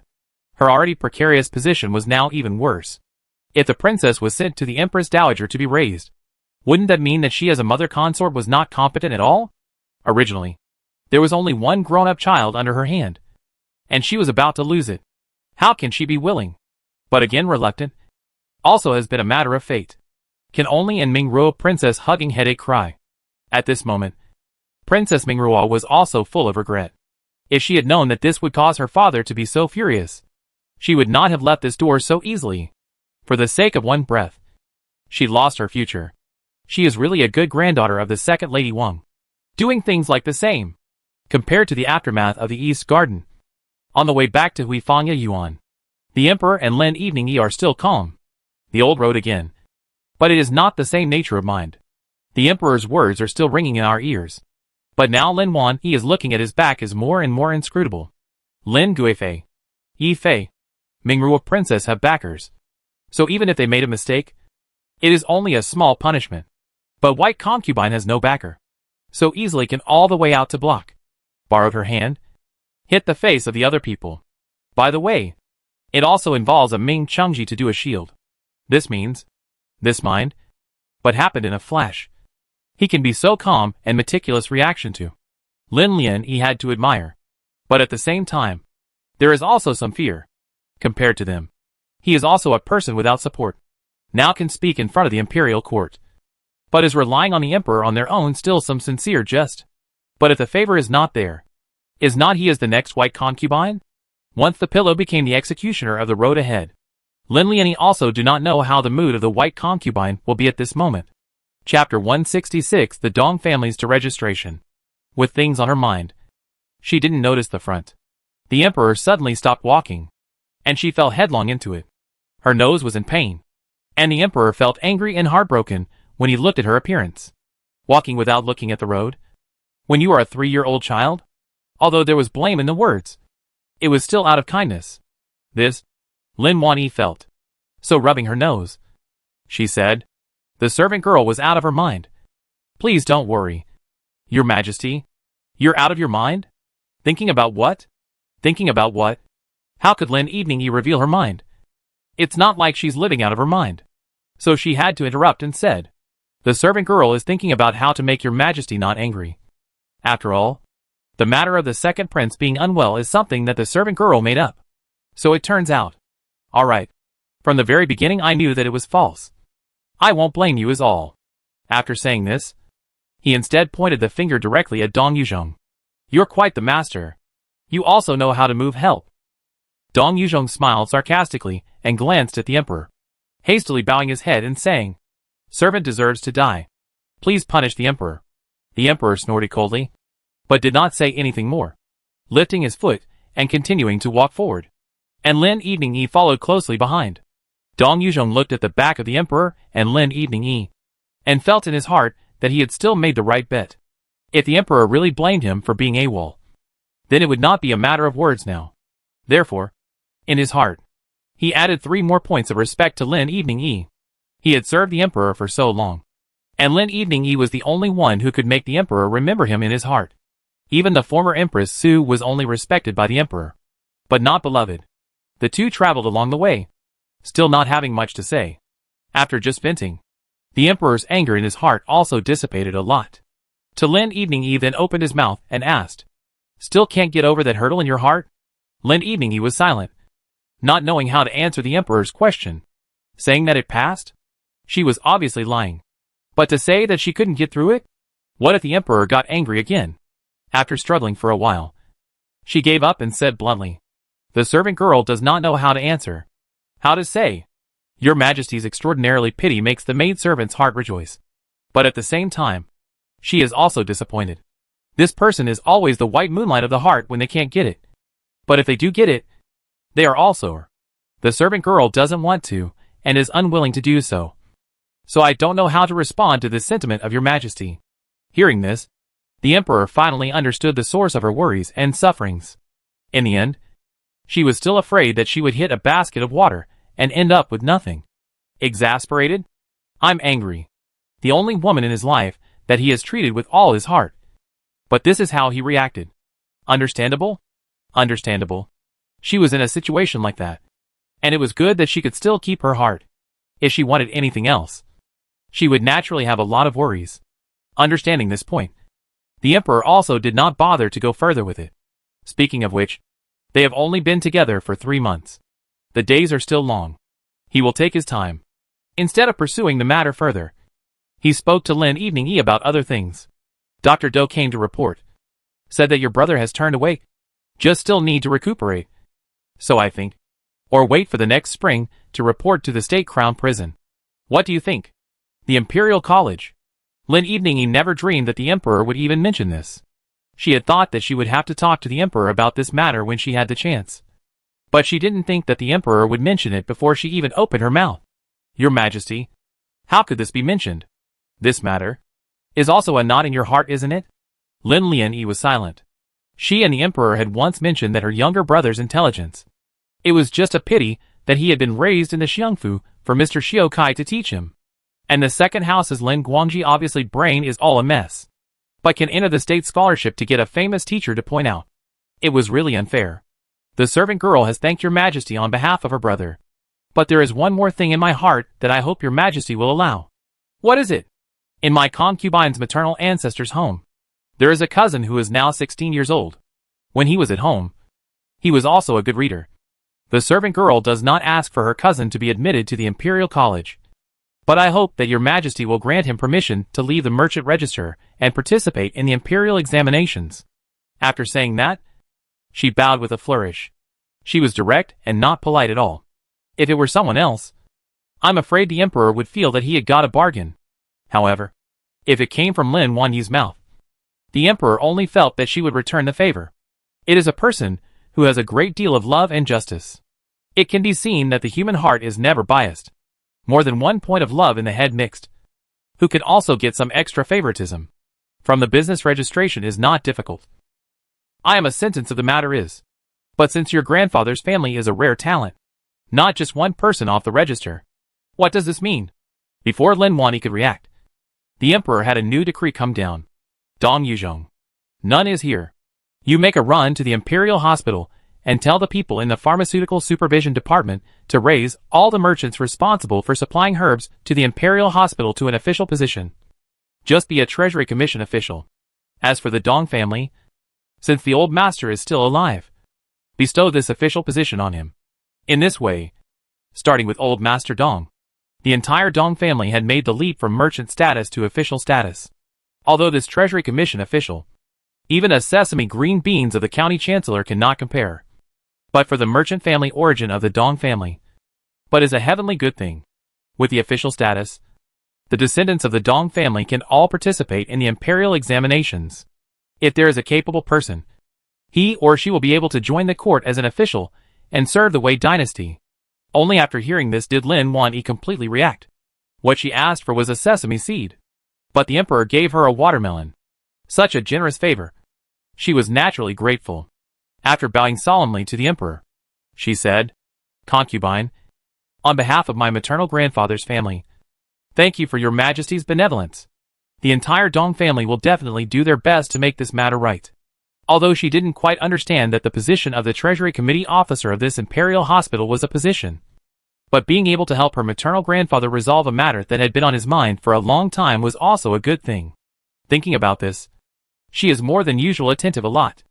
Her already precarious position was now even worse. If the princess was sent to the Empress Dowager to be raised, wouldn't that mean that she as a mother consort was not competent at all? Originally, there was only one grown-up child under her hand, and she was about to lose it. How can she be willing? But again reluctant. Also has been a matter of fate. Can only in Ming Ruo princess hugging headache cry. At this moment, Princess Ming Ruo was also full of regret. If she had known that this would cause her father to be so furious, she would not have left this door so easily. For the sake of one breath, she lost her future. She is really a good granddaughter of the second Lady Wang, doing things like the same. Compared to the aftermath of the East Garden, on the way back to Huifangya Yuan, the Emperor and Lin Evening E are still calm. The old road again. But it is not the same nature of mind. The Emperor's words are still ringing in our ears. But now Lin Wan he is looking at his back is more and more inscrutable. Lin Guifei, Yi Fei, Ming Ruo Princess have backers. So even if they made a mistake, it is only a small punishment. But White Concubine has no backer. So easily can all the way out to block. Borrowed her hand. Hit the face of the other people. By the way, it also involves a Ming Chengji to do a shield. This means, this mind, but happened in a flash. He can be so calm and meticulous reaction to Lin Lian he had to admire. But at the same time, there is also some fear. Compared to them, he is also a person without support. Now can speak in front of the Imperial court. But is relying on the Emperor on their own still some sincere jest. But if the favor is not there, is not he as the next White Concubine? Once the pillow became the executioner of the road ahead. Lin Lian also do not know how the mood of the White Concubine will be at this moment. Chapter 166 The Dong Families to Registration. With things on her mind, she didn't notice the front. The Emperor suddenly stopped walking, and she fell headlong into it. Her nose was in pain, and the Emperor felt angry and heartbroken when he looked at her appearance. Walking without looking at the road? When you are a 3-year-old child? Although there was blame in the words, it was still out of kindness. This, Lin Wanyi felt. So rubbing her nose, she said, the servant girl was out of her mind. Please don't worry. Your Majesty, you're out of your mind? Thinking about what? Thinking about what? How could Lin Evening E reveal her mind? It's not like she's living out of her mind. So she had to interrupt and said, the servant girl is thinking about how to make your Majesty not angry. After all, the matter of the second prince being unwell is something that the servant girl made up. So it turns out. All right. From the very beginning I knew that it was false. I won't blame you is all. After saying this, he instead pointed the finger directly at Dong Yuzhong. You're quite the master. You also know how to move help. Dong Yuzhong smiled sarcastically and glanced at the Emperor, hastily bowing his head and saying, servant deserves to die. Please punish the Emperor. The Emperor snorted coldly, but did not say anything more, lifting his foot and continuing to walk forward. And Lin Evening E followed closely behind. Dong Yuzhong looked at the back of the Emperor and Lin Evening E, and felt in his heart that he had still made the right bet. If the Emperor really blamed him for being AWOL, then it would not be a matter of words now. Therefore, in his heart, he added 3 more points of respect to Lin Evening E. He had served the Emperor for so long, And Lin Evening was the only one who could make the Emperor remember him in his heart. Even the former Empress Su was only respected by the Emperor, but not beloved. The two traveled along the way, still not having much to say. After just venting, the Emperor's anger in his heart also dissipated a lot. To Lin Evening then opened his mouth and asked, "Still can't get over that hurdle in your heart?" Lin Evening was silent, not knowing how to answer the Emperor's question. Saying that it passed? She was obviously lying. But to say that she couldn't get through it? What if the Emperor got angry again? After struggling for a while, she gave up and said bluntly, "The servant girl does not know how to answer. How to say, 'Your Majesty's extraordinarily pity makes the maidservant's heart rejoice.' But at the same time, she is also disappointed. This person is always the white moonlight of the heart when they can't get it. But if they do get it, they are also. The servant girl doesn't want to, and is unwilling to do so. So I don't know how to respond to this sentiment of your Majesty." Hearing this, the Emperor finally understood the source of her worries and sufferings. In the end, she was still afraid that she would hit a basket of water and end up with nothing. Exasperated? "I'm angry. The only woman in his life that he has treated with all his heart." But this is how he reacted. Understandable? Understandable. She was in a situation like that. And it was good that she could still keep her heart. If she wanted anything else, she would naturally have a lot of worries. Understanding this point, the Emperor also did not bother to go further with it. Speaking of which, they have only been together for 3 months. The days are still long. He will take his time. Instead of pursuing the matter further, he spoke to Lin Evening about other things. Dr. Do came to report. Said that your brother has turned awake. Just still need to recuperate. So I think. Or wait for the next spring to report to the State Crown Prison. What do you think? The Imperial College. Lin Evening never dreamed that the Emperor would even mention this. She had thought that she would have to talk to the Emperor about this matter when she had the chance. But she didn't think that the Emperor would mention it before she even opened her mouth. Your Majesty, how could this be mentioned? This matter is also a knot in your heart, isn't it? Lin Lian was silent. She and the Emperor had once mentioned that her younger brother's intelligence. It was just a pity that he had been raised in the Xiangfu for Mr. Xiao Kai to teach him. And the second house's Lin Guangji obviously brain is all a mess. But can enter the state scholarship to get a famous teacher to point out. It was really unfair. The servant girl has thanked your Majesty on behalf of her brother. But there is one more thing in my heart that I hope your Majesty will allow. What is it? In my concubine's maternal ancestor's home, there is a cousin who is now 16 years old. When he was at home, he was also a good reader. The servant girl does not ask for her cousin to be admitted to the Imperial College. But I hope that your Majesty will grant him permission to leave the merchant register and participate in the Imperial examinations. After saying that, she bowed with a flourish. She was direct and not polite at all. If it were someone else, I'm afraid the Emperor would feel that he had got a bargain. However, if it came from Lin Wanyi's mouth, the Emperor only felt that she would return the favor. It is a person who has a great deal of love and justice. It can be seen that the human heart is never biased. More than one point of love in the head mixed. Who can also get some extra favoritism from the business registration is not difficult. I am a sentence of the matter is. But since your grandfather's family is a rare talent, not just one person off the register. What does this mean? Before Lin Wanyi could react, the Emperor had a new decree come down. Dong Yuzhong. None is here. You make a run to the Imperial Hospital and tell the people in the Pharmaceutical Supervision Department to raise all the merchants responsible for supplying herbs to the Imperial Hospital to an official position. Just be a Treasury Commission official. As for the Dong family, since the old master is still alive, bestow this official position on him. In this way, starting with old Master Dong, the entire Dong family had made the leap from merchant status to official status. Although this Treasury Commission official, even a sesame green beans of the county chancellor cannot compare. But for the merchant family origin of the Dong family, but is a heavenly good thing. With the official status, the descendants of the Dong family can all participate in the imperial examinations. If there is a capable person, he or she will be able to join the court as an official and serve the Wei dynasty. Only after hearing this did Lin Wanyi completely react. What she asked for was a sesame seed. But the Emperor gave her a watermelon. Such a generous favor. She was naturally grateful. After bowing solemnly to the Emperor, she said, "Concubine, on behalf of my maternal grandfather's family, thank you for your Majesty's benevolence. The entire Dong family will definitely do their best to make this matter right. Although she didn't quite understand that the position of the Treasury Committee officer of this Imperial hospital was a position. But being able to help her maternal grandfather resolve a matter that had been on his mind for a long time was also a good thing. Thinking about this, she is more than usual attentive a lot.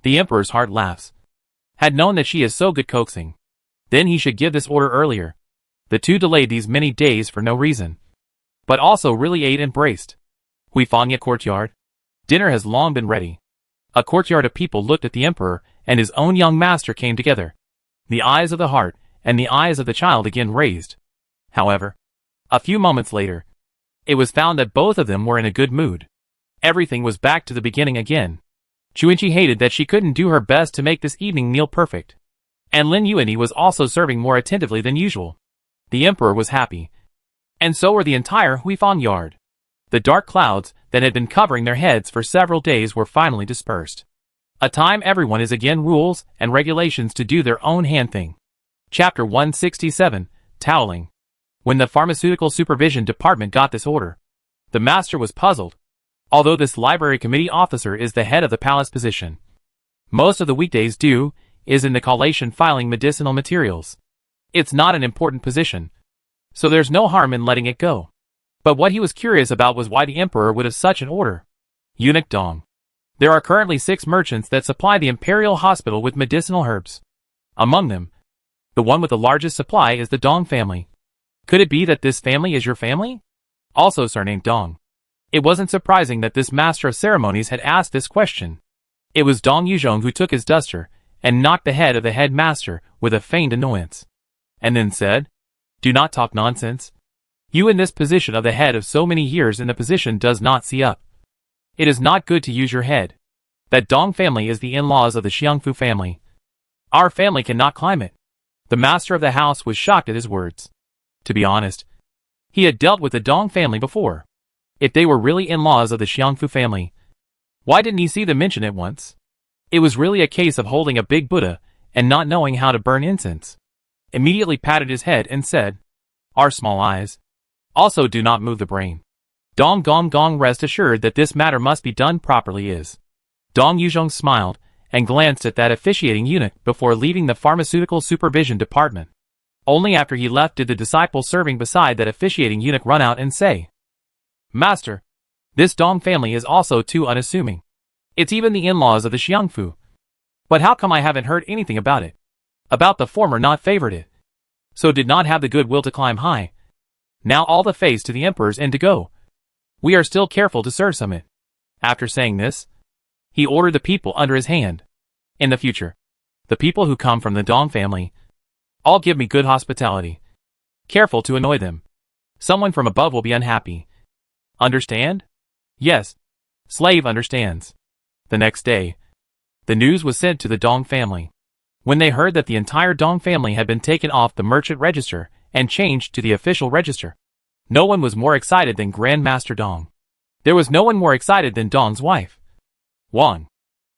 The Emperor's heart laughs. Had known that she is so good coaxing. Then he should give this order earlier. The two delayed these many days for no reason. But also really ate and braced. Huifangya courtyard. Dinner has long been ready. A courtyard of people looked at the Emperor, and his own young master came together. The eyes of the heart, and the eyes of the child again raised. However, a few moments later, it was found that both of them were in a good mood. Everything was back to the beginning again. Chuinchi hated that she couldn't do her best to make this evening meal perfect. And Lin Yuani was also serving more attentively than usual. The Emperor was happy. And so were the entire Huifang yard. The dark clouds that had been covering their heads for several days were finally dispersed. A time everyone is again rules and regulations to do their own hand thing. Chapter 167, Toweling. When the Pharmaceutical Supervision Department got this order, the master was puzzled. Although this library committee officer is the head of the palace position, most of the weekdays due is in the collation filing medicinal materials. It's not an important position, so there's no harm in letting it go. But what he was curious about was why the Emperor would have such an order. Eunuch Dong. There are currently 6 merchants that supply the Imperial hospital with medicinal herbs. Among them, the one with the largest supply is the Dong family. Could it be that this family is your family? Also surnamed Dong. It wasn't surprising that this master of ceremonies had asked this question. It was Dong Yuzhong who took his duster and knocked the head of the headmaster with a feigned annoyance. And then said, "Do not talk nonsense. You in this position of the head of so many years in the position does not see up. It is not good to use your head. That Dong family is the in-laws of the Xiangfu family. Our family cannot climb it." The master of the house was shocked at his words. To be honest, he had dealt with the Dong family before. If they were really in-laws of the Xiangfu family, why didn't he see them mention it once? It was really a case of holding a big Buddha and not knowing how to burn incense. Immediately patted his head and said, "Our small eyes. Also do not move the brain. Dong Gong Gong, rest assured that this matter must be done properly is." Dong Yuzhong smiled and glanced at that officiating eunuch before leaving the Pharmaceutical Supervision Department. Only after he left did the disciple serving beside that officiating eunuch run out and say, "Master, this Dong family is also too unassuming. It's even the in-laws of the Xiangfu. But how come I haven't heard anything about it? About the former not favored it. So did not have the goodwill to climb high. Now all the face to the Emperor's end to go. We are still careful to serve some it." After saying this, he ordered the people under his hand. "In the future, the people who come from the Dong family, all give me good hospitality. Careful to annoy them. Someone from above will be unhappy. Understand?" "Yes." Slave understands. The next day, the news was sent to the Dong family. When they heard that the entire Dong family had been taken off the merchant register and changed to the official register, no one was more excited than Grand Master Dong. There was no one more excited than Dong's wife, Wang.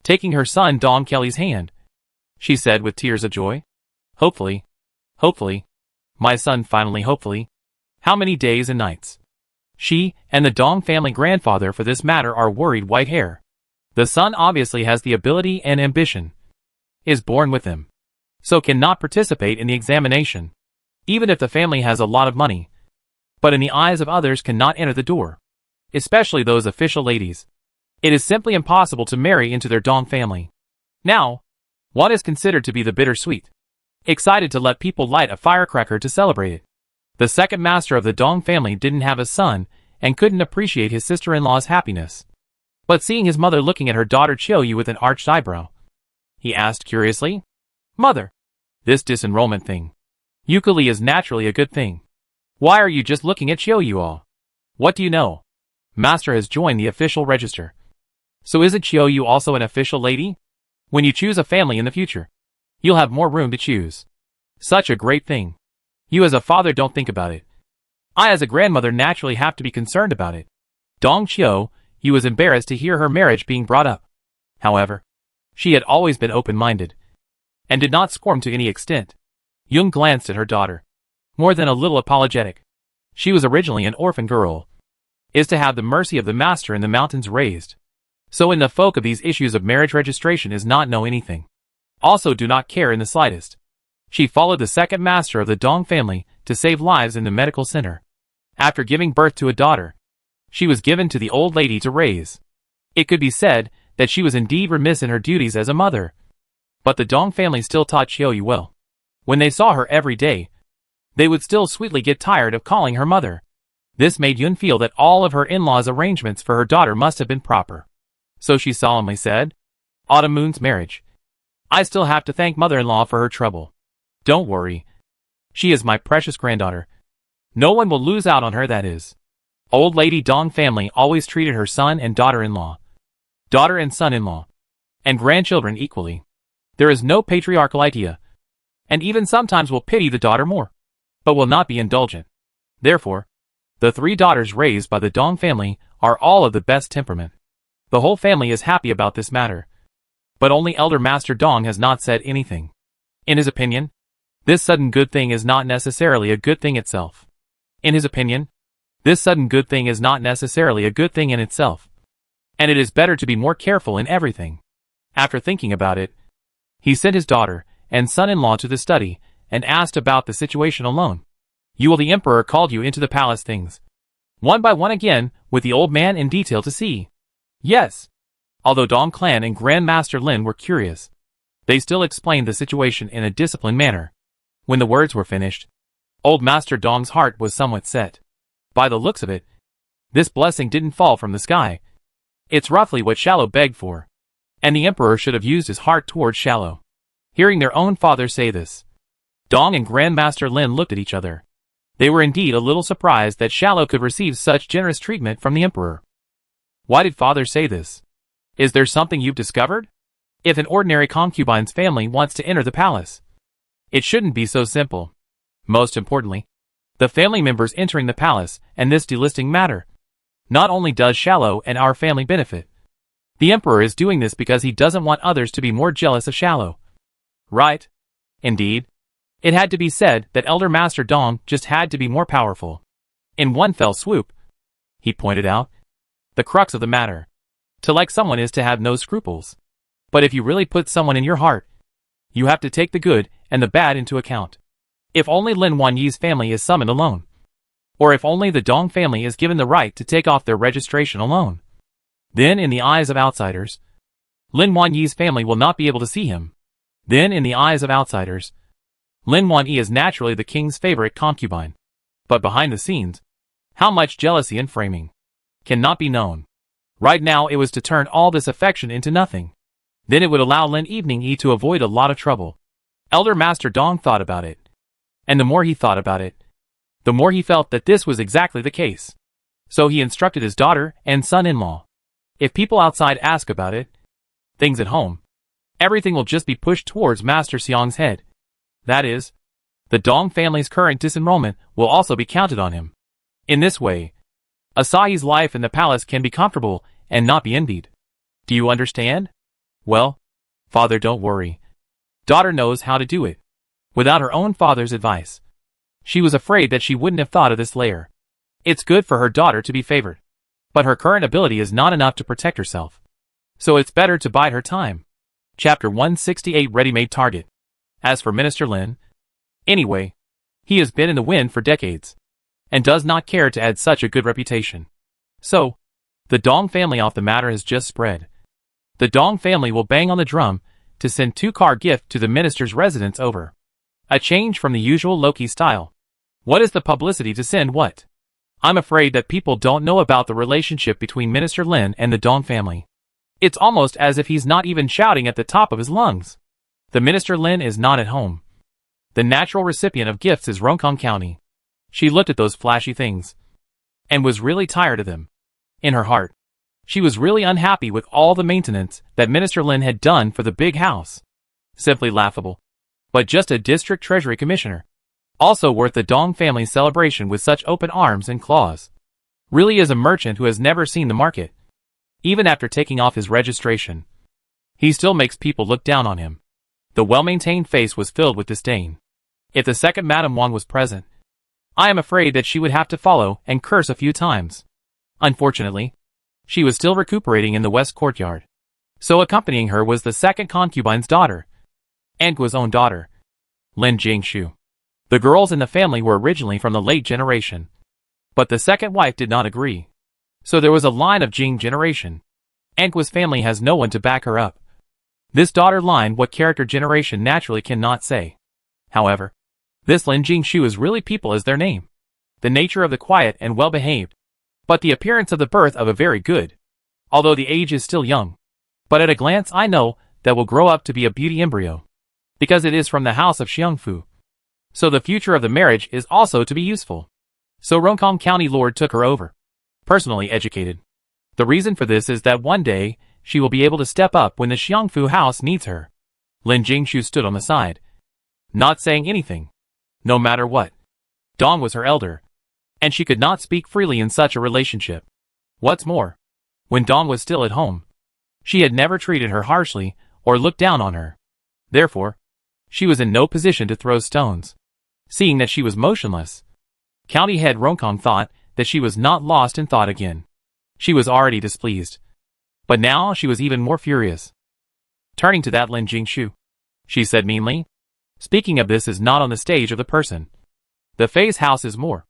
Taking her son Dong Kelly's hand, she said with tears of joy, hopefully, my son finally hopefully. How many days and nights?" She and the Dong family grandfather for this matter are worried white hair. The son obviously has the ability and ambition. Is born with them. So cannot participate in the examination. Even if the family has a lot of money. But in the eyes of others cannot enter the door. Especially those official ladies. It is simply impossible to marry into their Dong family. Now, what is considered to be the bittersweet? Excited to let people light a firecracker to celebrate it. The second master of the Dong family didn't have a son and couldn't appreciate his sister-in-law's happiness. But seeing his mother looking at her daughter Chiou-yu with an arched eyebrow, he asked curiously, "Mother, this disenrollment thing. Yukuli is naturally a good thing. Why are you just looking at Chiou-yu all? What do you know? Master has joined the official register. So isn't Chiou-yu also an official lady? When you choose a family in the future, you'll have more room to choose. Such a great thing. You as a father don't think about it. I as a grandmother naturally have to be concerned about it." Dong Chiou-yu was embarrassed to hear her marriage being brought up. However, she had always been open-minded, and did not squirm to any extent. Yung glanced at her daughter, more than a little apologetic. She was originally an orphan girl. is to have the mercy of the master in the mountains raised. So in the folk of these issues of marriage registration is not know anything. Also do not care in the slightest. She followed the second master of the Dong family to save lives in the medical center. After giving birth to a daughter, she was given to the old lady to raise. It could be said that she was indeed remiss in her duties as a mother. But the Dong family still taught Chiou well. When they saw her every day, they would still sweetly get tired of calling her mother. This made Yun feel that all of her in-laws' arrangements for her daughter must have been proper. So she solemnly said, "Autumn Moon's marriage. I still have to thank mother-in-law for her trouble. Don't worry. She is my precious granddaughter. No one will lose out on her, that is." Old Lady Dong family always treated her son and daughter-in-law, daughter and son-in-law, and grandchildren equally. There is no patriarchal idea, and even sometimes will pity the daughter more, but will not be indulgent. Therefore, the 3 daughters raised by the Dong family are all of the best temperament. The whole family is happy about this matter. But only Elder Master Dong has not said anything. In his opinion, this sudden good thing is not necessarily a good thing itself. In his opinion, this sudden good thing is not necessarily a good thing in itself. And it is better to be more careful in everything. After thinking about it, he sent his daughter and son-in-law to the study and asked about the situation alone. "You will the emperor called you into the palace things, one by one again, with the old man in detail to see?" "Yes." Although Dong Clan and Grandmaster Lin were curious, they still explained the situation in a disciplined manner. When the words were finished, old Master Dong's heart was somewhat set. By the looks of it, this blessing didn't fall from the sky. It's roughly what Shallow begged for. And the emperor should have used his heart towards Shallow. Hearing their own father say this, Dong and Grandmaster Lin looked at each other. They were indeed a little surprised that Shallow could receive such generous treatment from the emperor. "Why did father say this? Is there something you've discovered? If an ordinary concubine's family wants to enter the palace, it shouldn't be so simple. Most importantly, the family members entering the palace and this delisting matter. Not only does Shallow and our family benefit, the emperor is doing this because he doesn't want others to be more jealous of Shallow." Right? Indeed. It had to be said that Elder Master Dong just had to be more powerful. In one fell swoop, he pointed out, the crux of the matter. To like someone is to have no scruples. But if you really put someone in your heart, you have to take the good and the bad into account. If only Lin Wanyi's family is summoned alone, or if only the Dong family is given the right to take off their registration alone, then in the eyes of outsiders, Lin Wanyi's family will not be able to see him. Then in the eyes of outsiders, Lin Wanyi is naturally the king's favorite concubine. But behind the scenes, how much jealousy and framing cannot be known. Right now it was to turn all this affection into nothing. Then it would allow Lin Evening Yi to avoid a lot of trouble. Elder Master Dong thought about it. And the more he thought about it, the more he felt that this was exactly the case. So he instructed his daughter and son-in-law. If people outside ask about it, things at home, everything will just be pushed towards Master Xiang's head. That is, the Dong family's current disenrollment will also be counted on him. In this way, Asahi's life in the palace can be comfortable and not be envied. Do you understand? Well, father, don't worry. Daughter knows how to do it. Without her own father's advice, she was afraid that she wouldn't have thought of this layer. It's good for her daughter to be favored, but her current ability is not enough to protect herself. So it's better to bide her time. Chapter 168 Ready-Made Target. As for Minister Lin, anyway, he has been in the wind for decades, and does not care to add such a good reputation. So, the Dong family off the matter has just spread. The Dong family will bang on the drum to send 2-car gift to the minister's residence over. A change from the usual Loki style. What is the publicity to send what? I'm afraid that people don't know about the relationship between Minister Lin and the Dong family. It's almost as if he's not even shouting at the top of his lungs. The Minister Lin is not at home. The natural recipient of gifts is Ronkong County. She looked at those flashy things, and was really tired of them. In her heart, she was really unhappy with all the maintenance that Minister Lin had done for the big house. Simply laughable. But just a district treasury commissioner. Also worth the Dong family's celebration with such open arms and claws. Really is a merchant who has never seen the market. Even after taking off his registration, he still makes people look down on him. The well-maintained face was filled with disdain. If the second Madame Wang was present, I am afraid that she would have to follow and curse a few times. Unfortunately, she was still recuperating in the west courtyard. So accompanying her was the second concubine's daughter, Angua's own daughter, Lin Jingshu. The girls in the family were originally from the late generation, but the second wife did not agree. So there was a line of Jing generation. Angua's family has no one to back her up. This daughter line, what character generation naturally cannot say. However, this Lin Jingshu is really people as their name. The nature of the quiet and well-behaved, but the appearance of the birth of a very good, although the age is still young. But at a glance I know that will grow up to be a beauty embryo, because it is from the house of Xiangfu. So the future of the marriage is also to be useful. So Ronkong County Lord took her over. Personally educated. The reason for this is that one day, she will be able to step up when the Xiangfu house needs her. Lin Jingshu stood on the side, not saying anything. No matter what. Dong was her elder, and she could not speak freely in such a relationship. What's more, when Dong was still at home, she had never treated her harshly or looked down on her. Therefore, she was in no position to throw stones. Seeing that she was motionless, County Head Ronkong thought that she was not lost in thought again. She was already displeased, but now she was even more furious. Turning to that Lin Jingshu, she said meanly, "Speaking of this is not on the stage of the person. The Fei's house is more.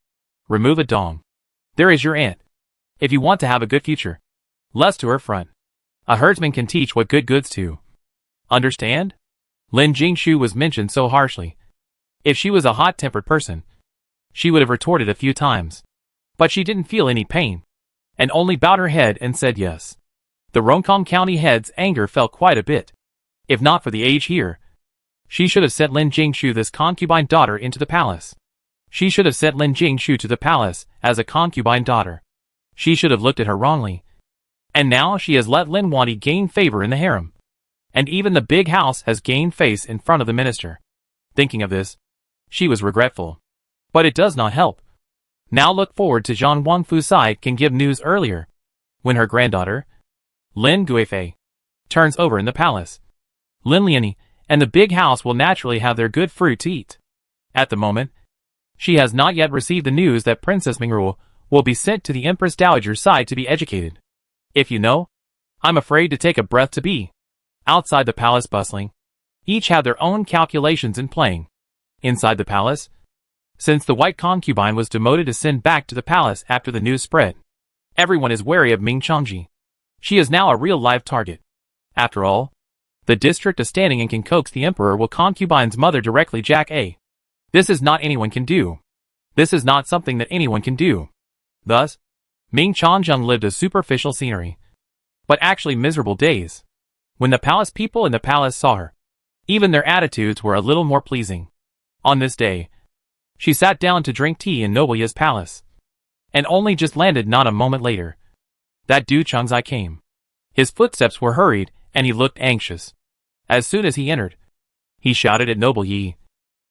Remove a dong. There is your aunt. If you want to have a good future, less to her front. A herdsman can teach what good goods to. Understand?" Lin Jingshu was mentioned so harshly. If she was a hot-tempered person, she would have retorted a few times. But she didn't feel any pain, and only bowed her head and said yes. The Ronkong County head's anger fell quite a bit. If not for the age here, she should have sent Lin Jingshu, this concubine daughter, into the palace. She should have sent Lin Jingshu to the palace as a concubine daughter. She should have looked at her wrongly. And now she has let Lin Wani gain favor in the harem. And even the big house has gained face in front of the minister. Thinking of this, she was regretful. But it does not help. Now look forward to Zhang Wangfu side can give news earlier, when her granddaughter, Lin Guifei, turns over in the palace. Lin Liani and the big house will naturally have their good fruit to eat. At the moment, she has not yet received the news that Princess Mingru will be sent to the Empress Dowager's side to be educated. If you know, I'm afraid to take a breath to be. Outside the palace bustling, each have their own calculations in playing. Inside the palace, since the white concubine was demoted to send back to the palace after the news spread, everyone is wary of Ming Changji. She is now a real live target. After all, the district is standing and can coax the emperor will concubine's mother directly Jack A. This is not anyone can do. This is not something that anyone can do. Thus, Ming Changjung lived a superficial scenery, but actually miserable days. When the palace people in the palace saw her, even their attitudes were a little more pleasing. On this day, she sat down to drink tea in Nobleya's palace, and only just landed not a moment later. That Du Changzai came. His footsteps were hurried, and he looked anxious. As soon as he entered, he shouted at Noble Yi,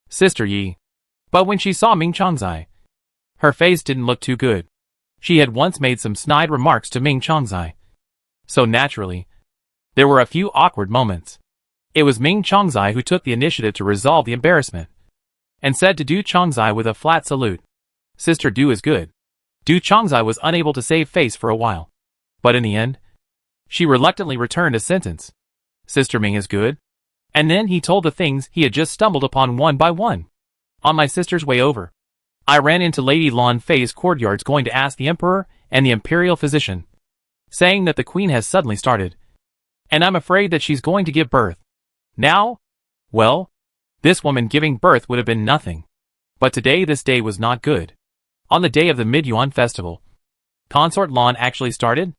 "Sister Yi." But when she saw Ming Changzai, her face didn't look too good. She had once made some snide remarks to Ming Changzai. So naturally, there were a few awkward moments. It was Ming Changzai who took the initiative to resolve the embarrassment, and said to Du Changzai with a flat salute, "Sister Du is good." Du Changzai was unable to save face for a while, but in the end, she reluctantly returned a sentence. "Sister Ming is good." And then he told the things he had just stumbled upon one by one. On my sister's way over, I ran into Lady Lan Fei's courtyards going to ask the emperor and the imperial physician, saying that the queen has suddenly started, and I'm afraid that she's going to give birth. Now, well, this woman giving birth would have been nothing. But today this day was not good. On the day of the Mid-Yuan festival, Consort Lan actually started,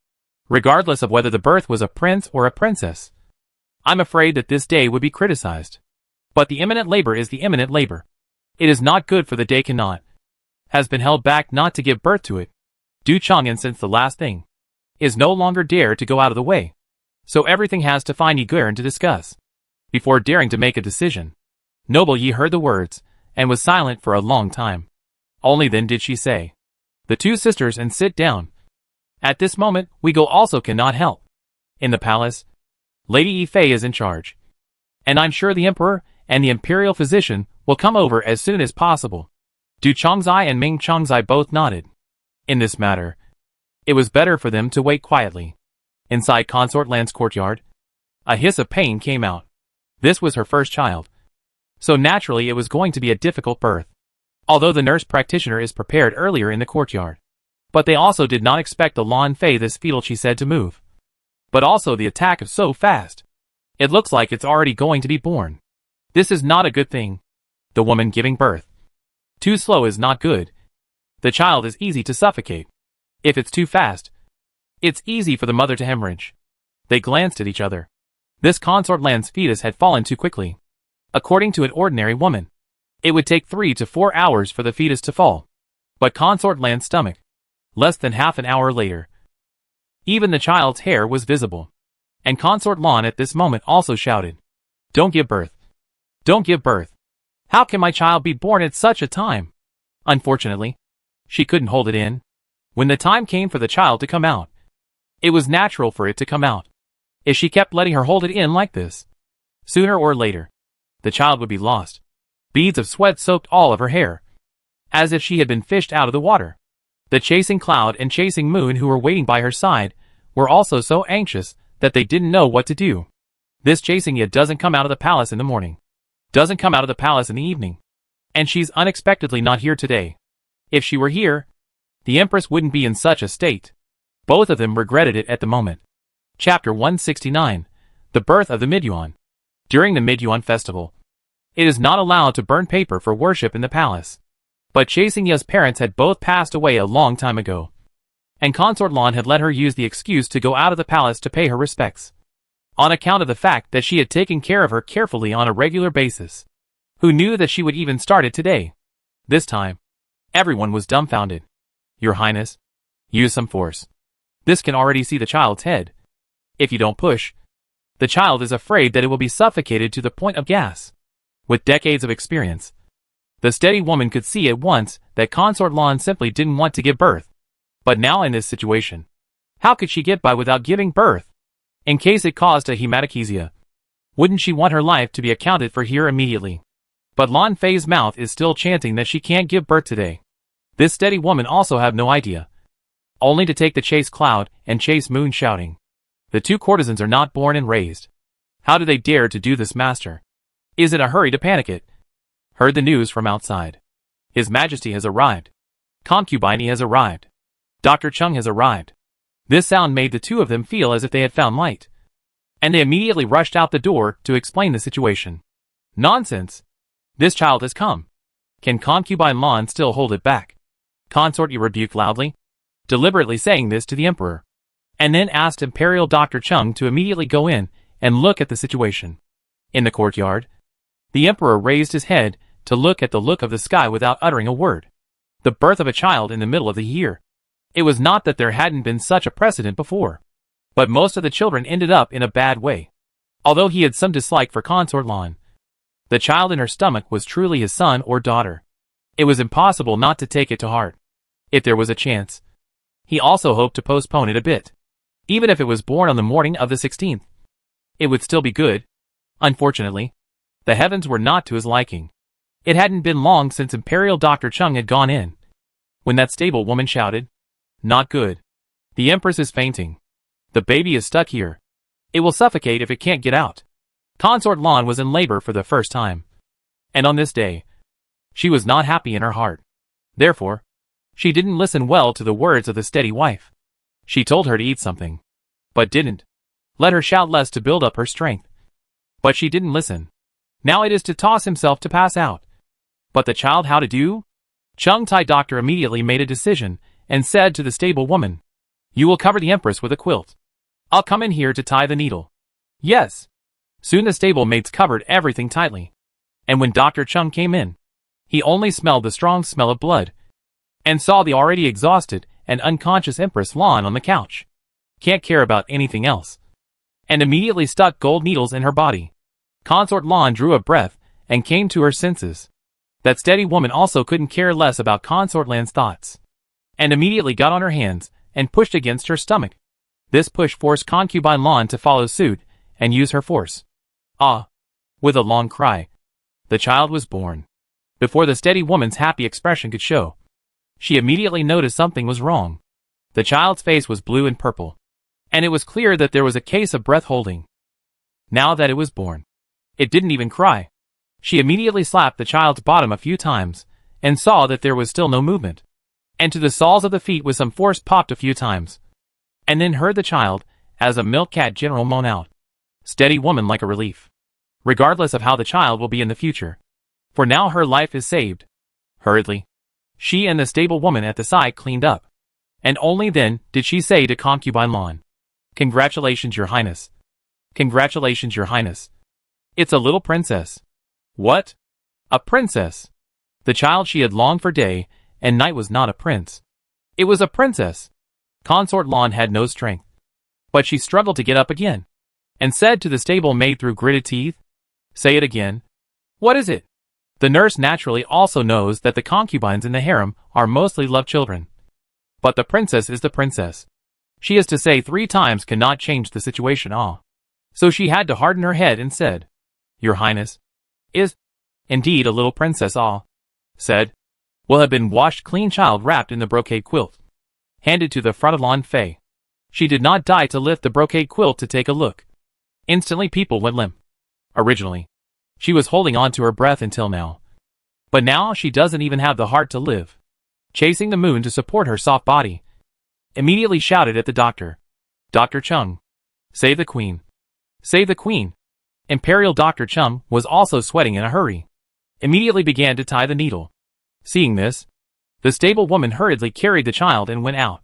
regardless of whether the birth was a prince or a princess. I'm afraid that this day would be criticized. But the imminent labor is the imminent labor. It is not good for the day cannot, has been held back not to give birth to it. Du Chang'an, since the last thing, is no longer dare to go out of the way. So everything has to find Yiguan to discuss, before daring to make a decision. Noble Yi heard the words, and was silent for a long time. Only then did she say, "The two sisters, and sit down. At this moment, we go also cannot help. In the palace, Lady Yi Fei is in charge. And I'm sure the emperor and the imperial physician will come over as soon as possible." Du Changzai and Ming Changzai both nodded. In this matter, It was better for them to wait quietly. Inside Consort Lan's courtyard, a hiss of pain came out. This was her first child. So naturally it was going to be a difficult birth. Although the nurse practitioner is prepared earlier in the courtyard. But they also did not expect the Lan Fei this fetal she said to move. But also the attack of so fast. It looks like it's already going to be born. This is not a good thing. The woman giving birth. Too slow is not good. The child is easy to suffocate. If it's too fast, it's easy for the mother to hemorrhage. They glanced at each other. This Consort Lan's fetus had fallen too quickly. According to an ordinary woman, it would take 3 to 4 hours for the fetus to fall. But Consort Lan's stomach, less than half an hour later. Even the child's hair was visible. And Consort Lan at this moment also shouted, "Don't give birth. Don't give birth. How can my child be born at such a time?" Unfortunately, she couldn't hold it in. When the time came for the child to come out, it was natural for it to come out. If she kept letting her hold it in like this, sooner or later, the child would be lost. Beads of sweat soaked all of her hair, as if she had been fished out of the water. The chasing cloud and chasing moon who were waiting by her side were also so anxious that they didn't know what to do. This chasing ya doesn't come out of the palace in the morning, doesn't come out of the palace in the evening, and she's unexpectedly not here today. If she were here, the Empress wouldn't be in such a state. Both of them regretted it at the moment. Chapter 169. The Birth of the Midyuan. During the Midyuan festival, it is not allowed to burn paper for worship in the palace. But Chasing Ya's parents had both passed away a long time ago, and Consort Lan had let her use the excuse to go out of the palace to pay her respects, on account of the fact that she had taken care of her carefully on a regular basis. Who knew that she would even start it today? This time, everyone was dumbfounded. "Your Highness, use some force. This can already see the child's head. If you don't push, the child is afraid that it will be suffocated to the point of gas." With decades of experience, the steady woman could see at once that Consort Lan simply didn't want to give birth. But now in this situation, how could she get by without giving birth? In case it caused a hematochezia, wouldn't she want her life to be accounted for here immediately? But Lan Fei's mouth is still chanting that she can't give birth today. This steady woman also had no idea. Only to take the chase cloud and chase moon shouting, "The two courtesans are not born and raised. How do they dare to do this, master? Is in a hurry to panic it?" Heard the news from outside. "His Majesty has arrived. Concubine has arrived. Dr. Chung has arrived." This sound made the two of them feel as if they had found light, and they immediately rushed out the door to explain the situation. "Nonsense! This child has come. Can Concubine Lan still hold it back?" Consort Yi rebuked loudly, deliberately saying this to the Emperor, and then asked Imperial Dr. Chung to immediately go in and look at the situation. In the courtyard, the Emperor raised his head to look at the look of the sky without uttering a word. The birth of a child in the middle of the year. It was not that there hadn't been such a precedent before, but most of the children ended up in a bad way. Although he had some dislike for Consort Lan, the child in her stomach was truly his son or daughter. It was impossible not to take it to heart. If there was a chance, he also hoped to postpone it a bit. Even if it was born on the morning of the 16th, it would still be good. Unfortunately, the heavens were not to his liking. It hadn't been long since Imperial Dr. Chung had gone in, when that stable woman shouted, "Not good. The Empress is fainting. The baby is stuck here. It will suffocate if it can't get out." Consort Lan was in labor for the first time, and on this day, she was not happy in her heart. Therefore, she didn't listen well to the words of the steady wife. She told her to eat something, but didn't let her shout less to build up her strength. But she didn't listen. Now it is to toss himself to pass out. But the child how to do? Chung Tai doctor immediately made a decision and said to the stable woman, "You will cover the Empress with a quilt. I'll come in here to tie the needle." "Yes." Soon the stable mates covered everything tightly. And when Dr. Chung came in, he only smelled the strong smell of blood, and saw the already exhausted and unconscious Empress Lan on the couch. Can't care about anything else. And immediately stuck gold needles in her body. Consort Lan drew a breath and came to her senses. That steady woman also couldn't care less about Consort Lan's thoughts, and immediately got on her hands and pushed against her stomach. This push forced Concubine Lan to follow suit and use her force. Ah! With a long cry, the child was born. Before the steady woman's happy expression could show, she immediately noticed something was wrong. The child's face was blue and purple, and it was clear that there was a case of breath holding. Now that it was born, it didn't even cry. She immediately slapped the child's bottom a few times, and saw that there was still no movement. And to the soles of the feet with some force popped a few times. And then heard the child, as a milk cat general, moan out. Steady woman like a relief. Regardless of how the child will be in the future. For now her life is saved. Hurriedly, she and the stable woman at the side cleaned up. And only then did she say to concubine Lon, "Congratulations, your highness. Congratulations, your highness. It's a little princess." What? A princess? The child she had longed for day and night was not a prince. It was a princess. Consort Lon had no strength. But she struggled to get up again, and said to the stable maid through gritted teeth, "Say it again. What is it?" The nurse naturally also knows that the concubines in the harem are mostly love children. But the princess is the princess. She is to say 3 times cannot change the situation all. So she had to harden her head and said, "Your highness is indeed a little princess all," said, will have been washed clean child wrapped in the brocade quilt. Handed to the front of Lon Fei. She did not die to lift the brocade quilt to take a look. Instantly people went limp. Originally, she was holding on to her breath until now. But now she doesn't even have the heart to live. Chasing the moon to support her soft body. Immediately shouted at the doctor. "Dr. Chung. Save the queen. Save the queen." Imperial Dr. Chung was also sweating in a hurry. Immediately began to tie the needle. Seeing this, the stable woman hurriedly carried the child and went out.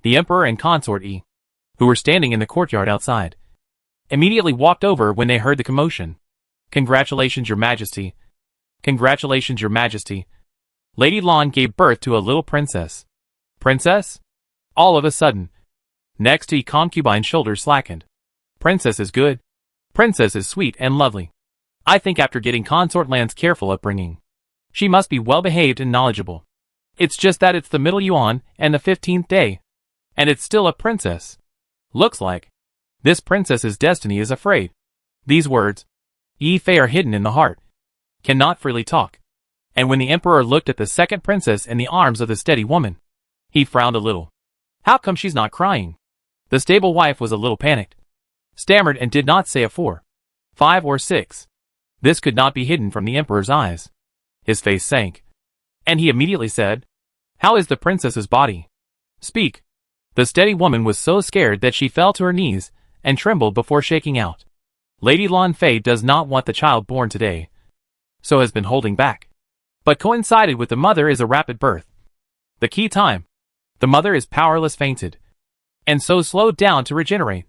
The emperor and consort E, who were standing in the courtyard outside, immediately walked over when they heard the commotion. "Congratulations, your majesty. Congratulations, your majesty. Lady Lon gave birth to a little princess." Princess? All of a sudden. Next to concubine's shoulders slackened. Princess is good. Princess is sweet and lovely. I think after getting consort Lan's careful upbringing, she must be well behaved and knowledgeable. It's just that it's the middle yuan and the 15th day. And it's still a princess. Looks like this princess's destiny is afraid. These words, Yi Fei, are hidden in the heart. Cannot freely talk. And when the emperor looked at the second princess in the arms of the steady woman, he frowned a little. How come she's not crying? The stable wife was a little panicked. Stammered and did not say a 4, 5 or 6. This could not be hidden from the emperor's eyes. His face sank. And he immediately said, "How is the princess's body? Speak." The steady woman was so scared that she fell to her knees and trembled before shaking out. Lady Lon Fei does not want the child born today, so has been holding back. But coincided with the mother is a rapid birth. The key time. The mother is powerless fainted, and so slowed down to regenerate.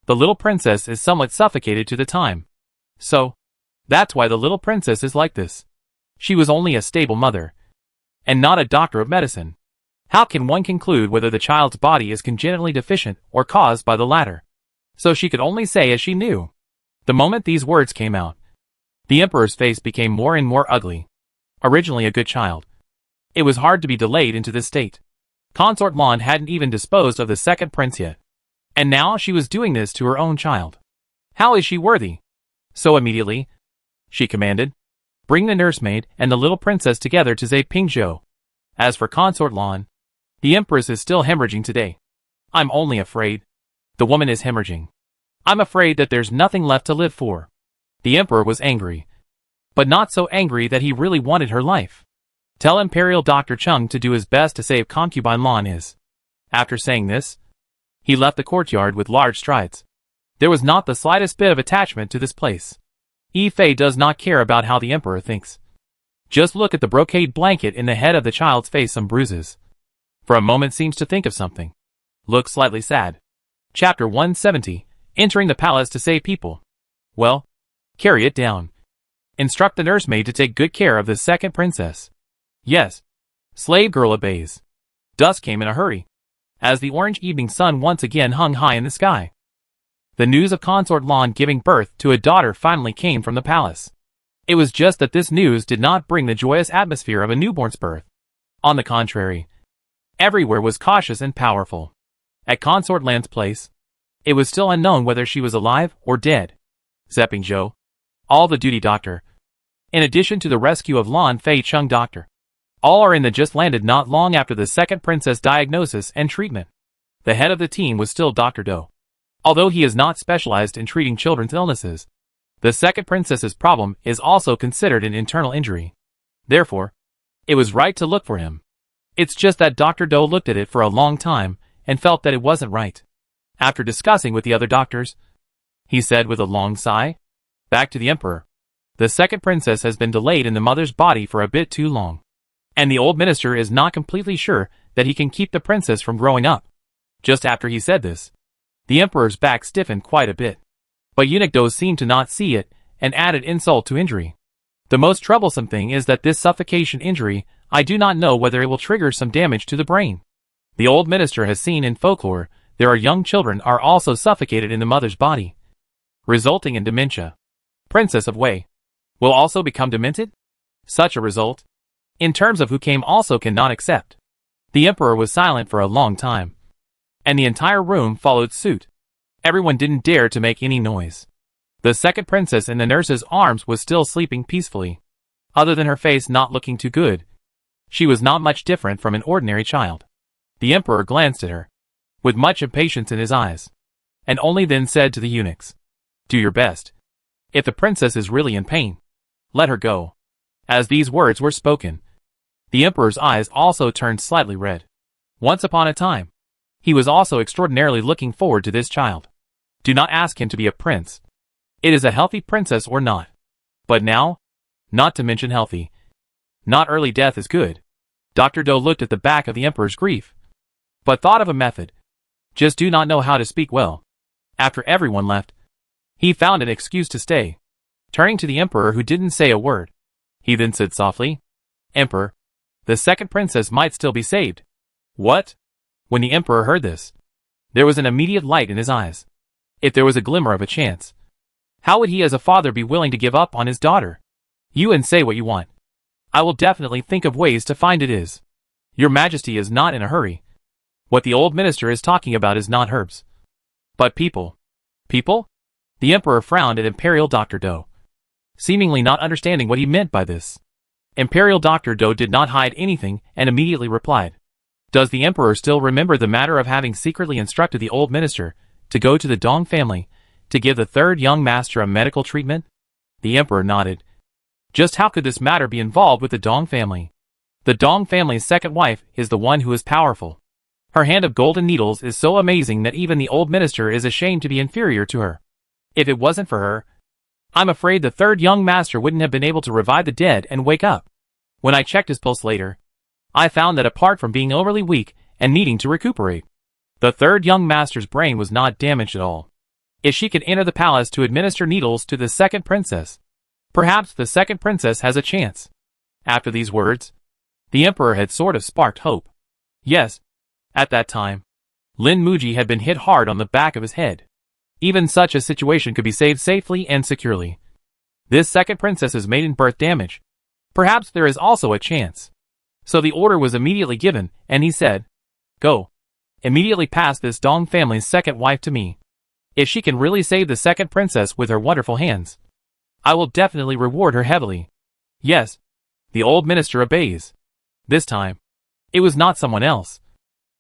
The little princess is somewhat suffocated to the time. So, that's why the little princess is like this. She was only a stable mother, and not a doctor of medicine. How can one conclude whether the child's body is congenitally deficient or caused by the latter? So she could only say as she knew. The moment these words came out, the emperor's face became more and more ugly. Originally a good child, it was hard to be delayed into this state. Consort Lon hadn't even disposed of the second prince yet. And now she was doing this to her own child. How is she worthy? So immediately, she commanded, "Bring the nursemaid and the little princess together to Pingzhou." As for Consort Lon, the Empress is still hemorrhaging today. I'm only afraid. The woman is hemorrhaging. I'm afraid that there's nothing left to live for. The Emperor was angry, but not so angry that he really wanted her life. Tell Imperial Dr. Chung to do his best to save concubine Lon is. After saying this, he left the courtyard with large strides. There was not the slightest bit of attachment to this place. Yi Fei does not care about how the Emperor thinks. Just look at the brocade blanket in the head of the child's face, some bruises. For a moment seems to think of something. Looks slightly sad. Chapter 170, Entering the Palace to Save People. Well, carry it down. Instruct the nursemaid to take good care of the second princess. Yes. Slave girl obeys. Dusk came in a hurry, as the orange evening sun once again hung high in the sky. The news of Consort Lon giving birth to a daughter finally came from the palace. It was just that this news did not bring the joyous atmosphere of a newborn's birth. On the contrary, everywhere was cautious and powerful. At Consort Lan's place, it was still unknown whether she was alive or dead. Pingzhou, all the duty doctor, in addition to the rescue of Lon Fei Chung doctor, all are in the just landed not long after the second princess diagnosis and treatment. The head of the team was still Dr. Do. Although he is not specialized in treating children's illnesses, the second princess's problem is also considered an internal injury. Therefore, it was right to look for him. It's just that Dr. Do looked at it for a long time and felt that it wasn't right. After discussing with the other doctors, he said with a long sigh, "Back to the Emperor. The second princess has been delayed in the mother's body for a bit too long. And the old minister is not completely sure that he can keep the princess from growing up." Just after he said this, the Emperor's back stiffened quite a bit. But Eunuch Do seemed to not see it and added insult to injury. "The most troublesome thing is that this suffocation injury, I do not know whether it will trigger some damage to the brain. The old minister has seen in folklore there are young children are also suffocated in the mother's body, resulting in dementia. Princess of Wei will also become demented? Such a result, in terms of who came also cannot accept." The Emperor was silent for a long time, and the entire room followed suit. Everyone didn't dare to make any noise. The second princess in the nurse's arms was still sleeping peacefully. Other than her face not looking too good, she was not much different from an ordinary child. The Emperor glanced at her, with much impatience in his eyes, and only then said to the eunuchs, "Do your best. If the princess is really in pain, let her go." As these words were spoken, the Emperor's eyes also turned slightly red. Once upon a time, he was also extraordinarily looking forward to this child. Do not ask him to be a prince. It is a healthy princess or not. But now, not to mention healthy, not early death is good. Dr. Do looked at the back of the Emperor's grief, but thought of a method. Just do not know how to speak well. After everyone left, he found an excuse to stay. Turning to the Emperor, who didn't say a word, he then said softly, "Emperor, the second princess might still be saved." "What?" When the Emperor heard this, there was an immediate light in his eyes. If there was a glimmer of a chance, how would he as a father be willing to give up on his daughter? "You and say what you want. I will definitely think of ways to find it is. Your Majesty is not in a hurry. What the old minister is talking about is not herbs, but people." "People?" The Emperor frowned at Imperial Dr. Do, seemingly not understanding what he meant by this. Imperial Dr. Do did not hide anything and immediately replied, "Does the Emperor still remember the matter of having secretly instructed the old minister to go to the Dong family to give the third young master a medical treatment?" The Emperor nodded. Just how could this matter be involved with the Dong family? The Dong family's second wife is the one who is powerful. Her hand of golden needles is so amazing that even the old minister is ashamed to be inferior to her. If it wasn't for her, I'm afraid the third young master wouldn't have been able to revive the dead and wake up. When I checked his pulse later, I found that apart from being overly weak and needing to recuperate, the third young master's brain was not damaged at all. If she could enter the palace to administer needles to the second princess, perhaps the second princess has a chance. After these words, the Emperor had sort of sparked hope. Yes, at that time, Lin Muji had been hit hard on the back of his head. Even such a situation could be saved safely and securely. This second princess's maiden birth damage. Perhaps there is also a chance. So the order was immediately given, and he said, "Go. Immediately pass this Dong family's second wife to me. If she can really save the second princess with her wonderful hands, I will definitely reward her heavily." Yes, the old minister obeys. This time, it was not someone else,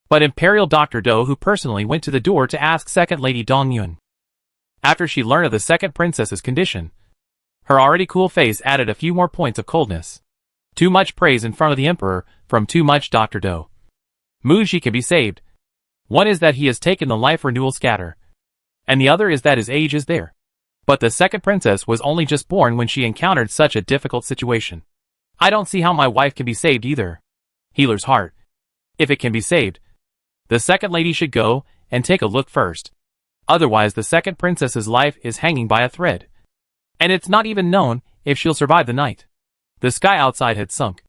but Imperial Dr. Do, who personally went to the door to ask Second Lady Dong Yun. After she learned of the second princess's condition, her already cool face added a few more points of coldness. Too much praise in front of the Emperor from too much Dr. Do. Muji can be saved. One is that he has taken the life renewal scatter, and the other is that his age is there. But the second princess was only just born when she encountered such a difficult situation. I don't see how my wife can be saved either. Healer's heart. If it can be saved, the second lady should go and take a look first. Otherwise the second princess's life is hanging by a thread. And it's not even known if she'll survive the night. The sky outside had sunk,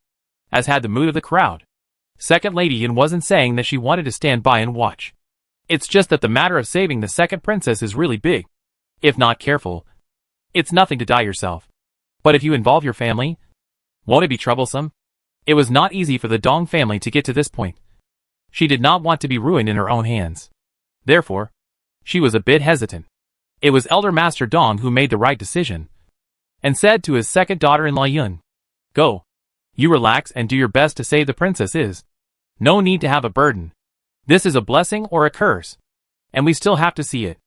as had the mood of the crowd. Second Lady Yin wasn't saying that she wanted to stand by and watch. It's just that the matter of saving the second princess is really big. If not careful, it's nothing to die yourself. But if you involve your family, won't it be troublesome? It was not easy for the Dong family to get to this point. She did not want to be ruined in her own hands. Therefore, she was a bit hesitant. It was Elder Master Dong who made the right decision, and said to his second daughter-in-law Yun, "Go. You relax and do your best to save the princess. Is no need to have a burden. This is a blessing or a curse. And we still have to see it.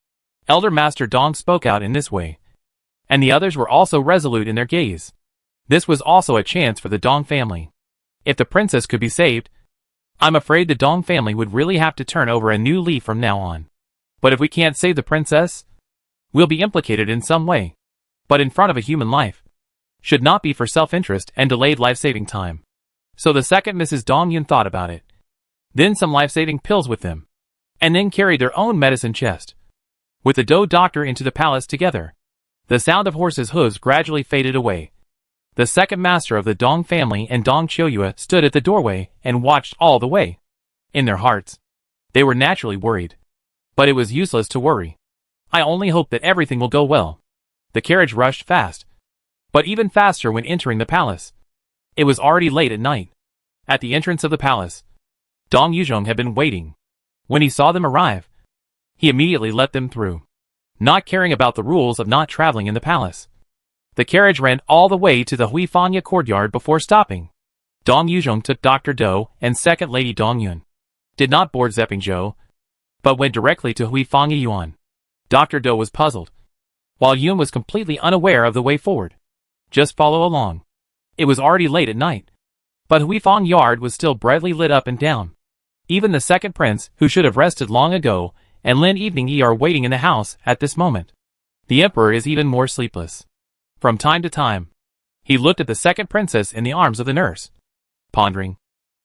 Elder Master Dong spoke out in this way. And the others were also resolute in their gaze. This was also a chance for the Dong family. If the princess could be saved, I'm afraid the Dong family would really have to turn over a new leaf from now on. But if we can't save the princess, we'll be implicated in some way. But in front of a human life, should not be for self-interest and delayed life-saving time. So the second Mrs. Dong Yun thought about it. Then some life-saving pills with them. And then carried their own medicine chest. With the Do doctor into the palace together. The sound of horses' hooves gradually faded away. The second master of the Dong family and Dong Qiuyue stood at the doorway and watched all the way. In their hearts, they were naturally worried. But it was useless to worry. I only hope that everything will go well. The carriage rushed fast. But even faster when entering the palace. It was already late at night. At the entrance of the palace, Dong Yuzhong had been waiting. When he saw them arrive, he immediately let them through, not caring about the rules of not traveling in the palace. The carriage ran all the way to the Huifanya courtyard before stopping. Dong Yuzhong took Dr. Do and second lady Dong Yun. Did not board Zepping Zhou, but went directly to Huifanya Yuan. Dr. Do was puzzled, while Yun was completely unaware of the way forward. Just follow along. It was already late at night. But Huifang Yard was still brightly lit up and down. Even the second prince, who should have rested long ago, and Lin Evening Yi are waiting in the house at this moment. The emperor is even more sleepless. From time to time, he looked at the second princess in the arms of the nurse, pondering.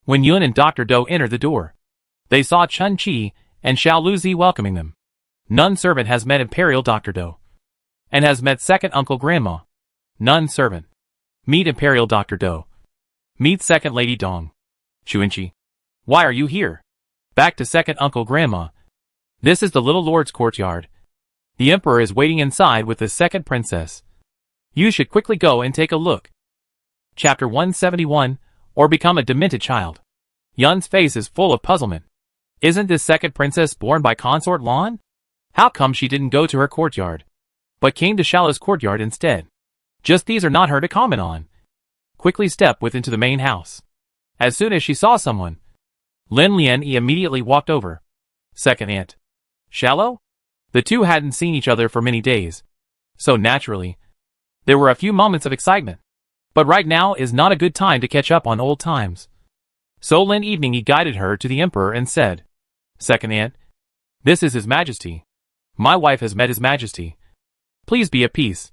When Yun and Dr. Do entered the door, they saw Chun Chi and Xiao Luzi welcoming them. None servant has met Imperial Dr. Do, and has met second uncle grandma. None servant. Meet Imperial Dr. Do. Meet second lady Dong. Chuanchi. Why are you here? Back to second uncle grandma. This is the little lord's courtyard. The emperor is waiting inside with the second princess. You should quickly go and take a look. Chapter 171, or become a demented child. Yun's face is full of puzzlement. Isn't this second princess born by consort Lan? How come she didn't go to her courtyard, but came to Shallow's courtyard instead? Just these are not her to comment on. Quickly step into the main house. As soon as she saw someone, Lin Lian Yi immediately walked over. Second aunt. Shallow? The two hadn't seen each other for many days. So naturally, there were a few moments of excitement. But right now is not a good time to catch up on old times. So Lin Evening Yi guided her to the emperor and said, Second aunt, this is His Majesty. My wife has met His Majesty. Please be at peace.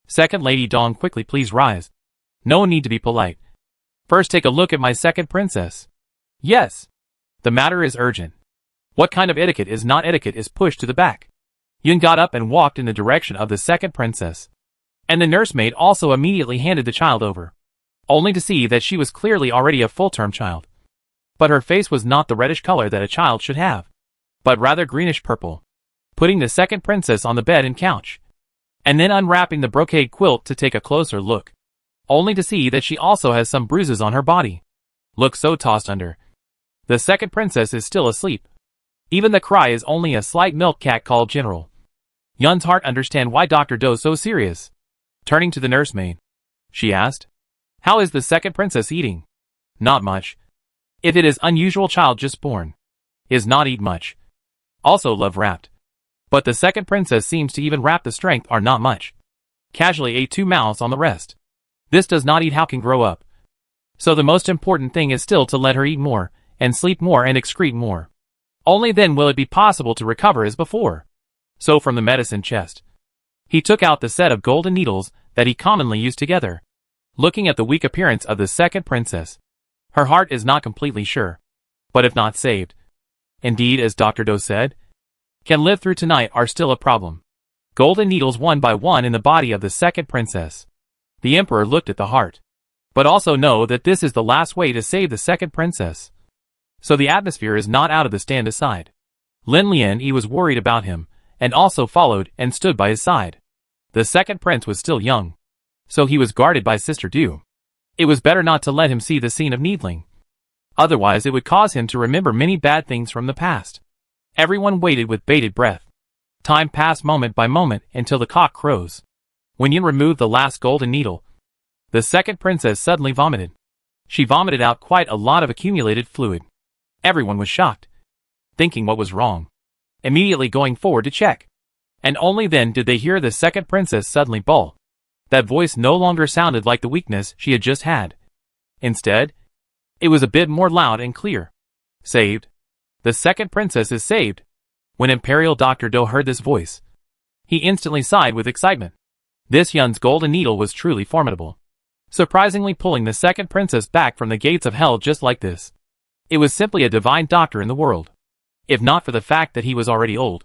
Second lady Dong, quickly please rise. No need to be polite. First take a look at my second princess. Yes. The matter is urgent. What kind of etiquette is not etiquette is pushed to the back. Yun got up and walked in the direction of the second princess. And the nursemaid also immediately handed the child over. Only to see that she was clearly already a full-term child. But her face was not the reddish color that a child should have, but rather greenish-purple. Putting the second princess on the bed and couch, and then unwrapping the brocade quilt to take a closer look. Only to see that she also has some bruises on her body. Looks so tossed under. The second princess is still asleep. Even the cry is only a slight milk cat called General. Yun's heart understand why Dr. Do's so serious. Turning to the nursemaid, she asked, How is the second princess eating? Not much. If it is unusual child just born, is not eat much. Also love wrapped. But the second princess seems to even wrap the strength are not much. Casually ate 2 mouths on the rest. This does not eat how can grow up. So the most important thing is still to let her eat more, and sleep more and excrete more. Only then will it be possible to recover as before. So from the medicine chest, he took out the set of golden needles that he commonly used together. Looking at the weak appearance of the second princess, her heart is not completely sure. But if not saved, indeed as Dr. Do said, can live through tonight are still a problem. Golden needles one by one in the body of the second princess. The emperor looked at the heart, but also know that this is the last way to save the second princess. So the atmosphere is not out of the stand aside. Lin Lian Yi was worried about him, and also followed and stood by his side. The second prince was still young, so he was guarded by Sister Du. It was better not to let him see the scene of needling. Otherwise it would cause him to remember many bad things from the past. Everyone waited with bated breath. Time passed moment by moment until the cock crows. When Yin removed the last golden needle, the second princess suddenly vomited. She vomited out quite a lot of accumulated fluid. Everyone was shocked. thinking what was wrong, immediately going forward to check. And only then did they hear the second princess suddenly bawl. That voice no longer sounded like the weakness she had just had. Instead, it was a bit more loud and clear. Saved. The second princess is saved. When Imperial Dr. Do heard this voice, he instantly sighed with excitement. This Yun's golden needle was truly formidable, surprisingly pulling the second princess back from the gates of hell just like this. It was simply a divine doctor in the world. If not for the fact that he was already old,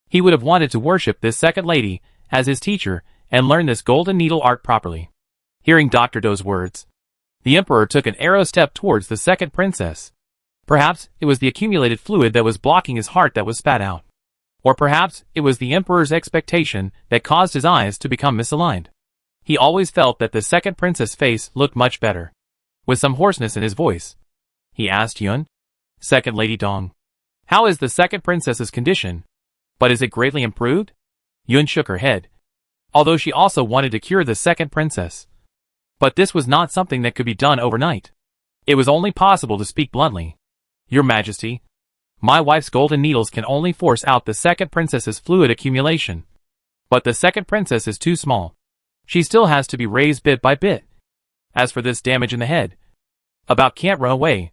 he would have wanted to worship this second lady as his teacher and learn this golden needle art properly. Hearing Dr. Do's words, the emperor took an arrow step towards the second princess. Perhaps it was the accumulated fluid that was blocking his heart that was spat out. Or perhaps it was the emperor's expectation that caused his eyes to become misaligned. He always felt that the second princess' face looked much better. With some hoarseness in his voice, he asked Yun, "Second Lady Dong, how is the second princess's condition? But is it greatly improved?" Yun shook her head, although she also wanted to cure the second princess. But this was not something that could be done overnight. It was only possible to speak bluntly. "Your Majesty, my wife's golden needles can only force out the second princess's fluid accumulation. But the second princess is too small. She still has to be raised bit by bit. As for this damage in the head, about can't run away.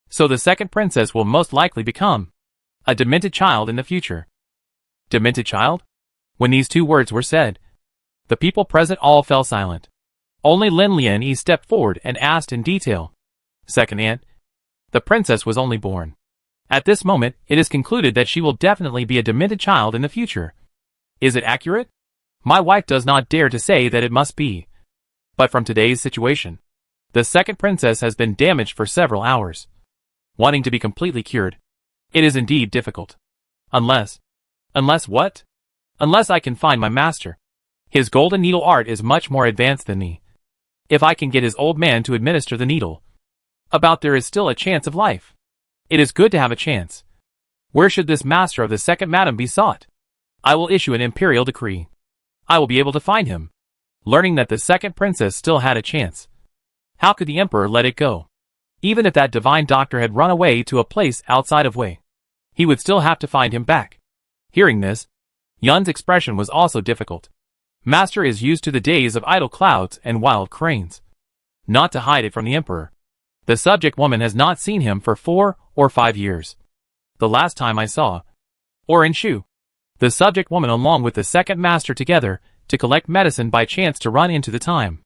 So the second princess will most likely become a demented child in the future." Demented child? When these two words were said, the people present all fell silent. Only Lin Lian stepped forward and asked in detail. "Second aunt, the princess was only born. At this moment, it is concluded that she will definitely be a demented child in the future. Is it accurate? My wife does not dare to say that it must be. But from today's situation, the second princess has been damaged for several hours. Wanting to be completely cured, it is indeed difficult. Unless what? Unless I can find my master. His golden needle art is much more advanced than me. If I can get his old man to administer the needle, about there is still a chance of life. It is good to have a chance. Where should this master of the second madam be sought? I will issue an imperial decree. I will be able to find him." Learning that the second princess still had a chance, how could the emperor let it go? Even if that divine doctor had run away to a place outside of Wei, he would still have to find him back. Hearing this, Yun's expression was also difficult. Master is used to the days of idle clouds and wild cranes. Not to hide it from the emperor, the subject woman has not seen him for 4 or 5 years. The last time I saw, or in Shu, the subject woman along with the second master together to collect medicine by chance to run into the time.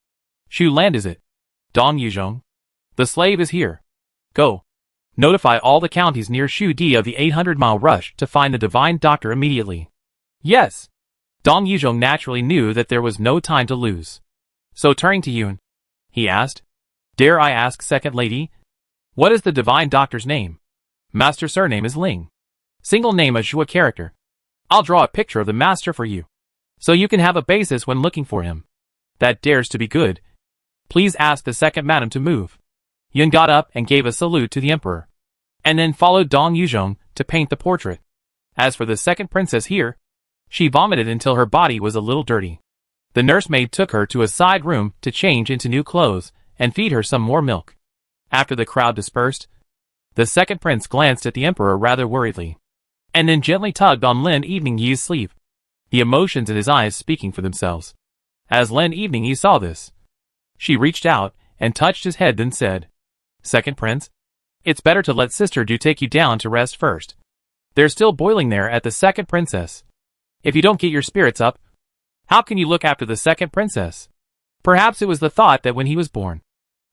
Shu land is it? Dong Yuzhong. The slave is here. Go. Notify all the counties near Shu Di of the 800-mile rush to find the divine doctor immediately. Yes. Dong Yuzhong naturally knew that there was no time to lose. So turning to Yun, he asked, "Dare I ask, second lady, what is the divine doctor's name?" "Master surname is Ling. Single name a Shua character. I'll draw a picture of the master for you, so you can have a basis when looking for him. That dares to be good. Please ask the second madam to move." Yun got up and gave a salute to the emperor, and then followed Dong Yuzhong to paint the portrait. As for the second princess here, she vomited until her body was a little dirty. The nursemaid took her to a side room to change into new clothes and feed her some more milk. After the crowd dispersed, the second prince glanced at the emperor rather worriedly, and then gently tugged on Lin Evening Yi's sleeve, the emotions in his eyes speaking for themselves. As Lin Evening Yi saw this, she reached out and touched his head, then said, "Second prince, it's better to let Sister Do take you down to rest first. They're still boiling there at the second princess. If you don't get your spirits up, how can you look after the second princess?" Perhaps it was the thought that when he was born,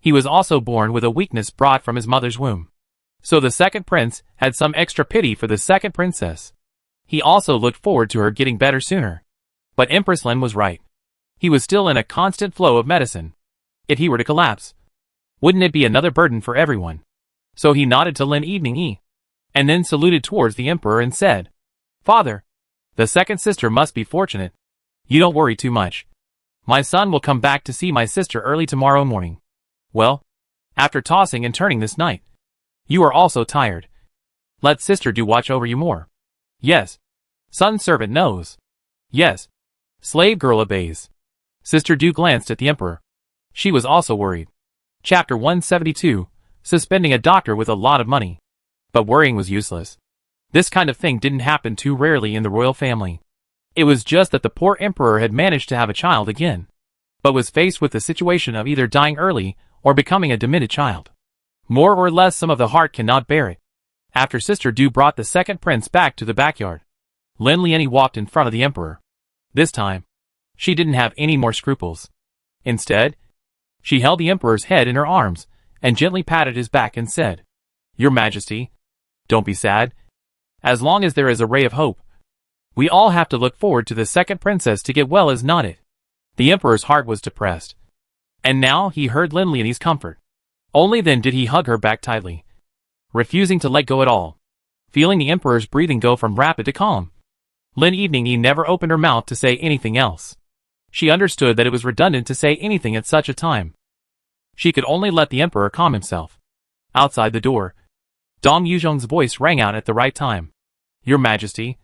he was also born with a weakness brought from his mother's womb. So the second prince had some extra pity for the second princess. He also looked forward to her getting better sooner. But Empress Lin was right. He was still in a constant flow of medicine. If he were to collapse, wouldn't it be another burden for everyone? So he nodded to Lin Evening Yi, and then saluted towards the emperor and said, "Father, the second sister must be fortunate. You don't worry too much. My son will come back to see my sister early tomorrow morning. Well, after tossing and turning this night, you are also tired. Let Sister Do watch over you more." "Yes." Son's servant knows. "Yes." Slave girl obeys. Sister Do glanced at the emperor. She was also worried. Chapter 172, Suspending a doctor with a lot of money. But worrying was useless. This kind of thing didn't happen too rarely in the royal family. It was just that the poor emperor had managed to have a child again, but was faced with the situation of either dying early or becoming a demented child. More or less, some of the heart cannot bear it. After Sister Du brought the second prince back to the backyard, Lin Lianyi walked in front of the emperor. This time, she didn't have any more scruples. Instead, she held the emperor's head in her arms and gently patted his back and said, "Your Majesty, don't be sad. As long as there is a ray of hope, we all have to look forward to the second princess to get well as not it." The emperor's heart was depressed, and now he heard Lin Lianyi's comfort. Only then did he hug her back tightly, refusing to let go at all, feeling the emperor's breathing go from rapid to calm. Lin Eveningyi never opened her mouth to say anything else. She understood that it was redundant to say anything at such a time. She could only let the emperor calm himself. Outside the door, Dong Yuzhong's voice rang out at the right time. "Your Majesty,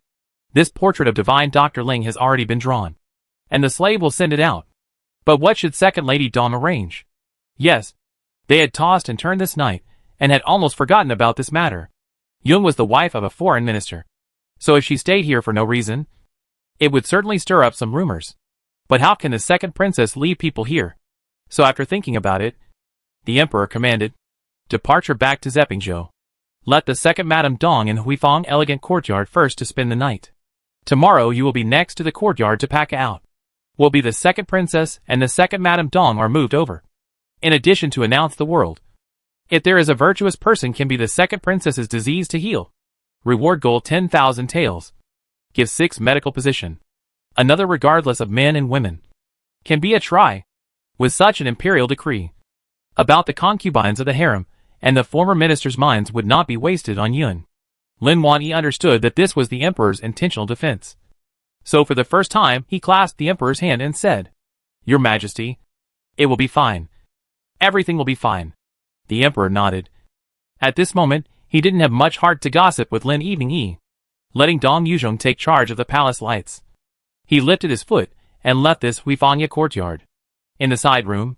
this portrait of Divine Dr. Ling has already been drawn, and the slave will send it out. But what should Second Lady Dong arrange?" Yes, they had tossed and turned this night, and had almost forgotten about this matter. Yun was the wife of a foreign minister, so if she stayed here for no reason, it would certainly stir up some rumors. But how can the second princess leave people here? So after thinking about it, the emperor commanded, "Departure back to Zepingzhou. Let the second Madame Dong in Huifang elegant courtyard first to spend the night. Tomorrow you will be next to the courtyard to pack out. Will be the second princess and the second Madame Dong are moved over. In addition to announce the world, if there is a virtuous person can be the second princess's disease to heal. Reward gold 10,000 taels. Give 6 medical position. Another regardless of men and women. Can be a try. With such an imperial decree about the concubines of the harem, and the former minister's minds would not be wasted on Yun. Lin Wanyi understood that this was the emperor's intentional defense. So for the first time he clasped the emperor's hand and said, "Your Majesty, it will be fine. Everything will be fine." The emperor nodded. At this moment, he didn't have much heart to gossip with Lin Eveningyi, letting Dong Yuzhong take charge of the palace lights. He lifted his foot and left this Huifangya courtyard. In the side room,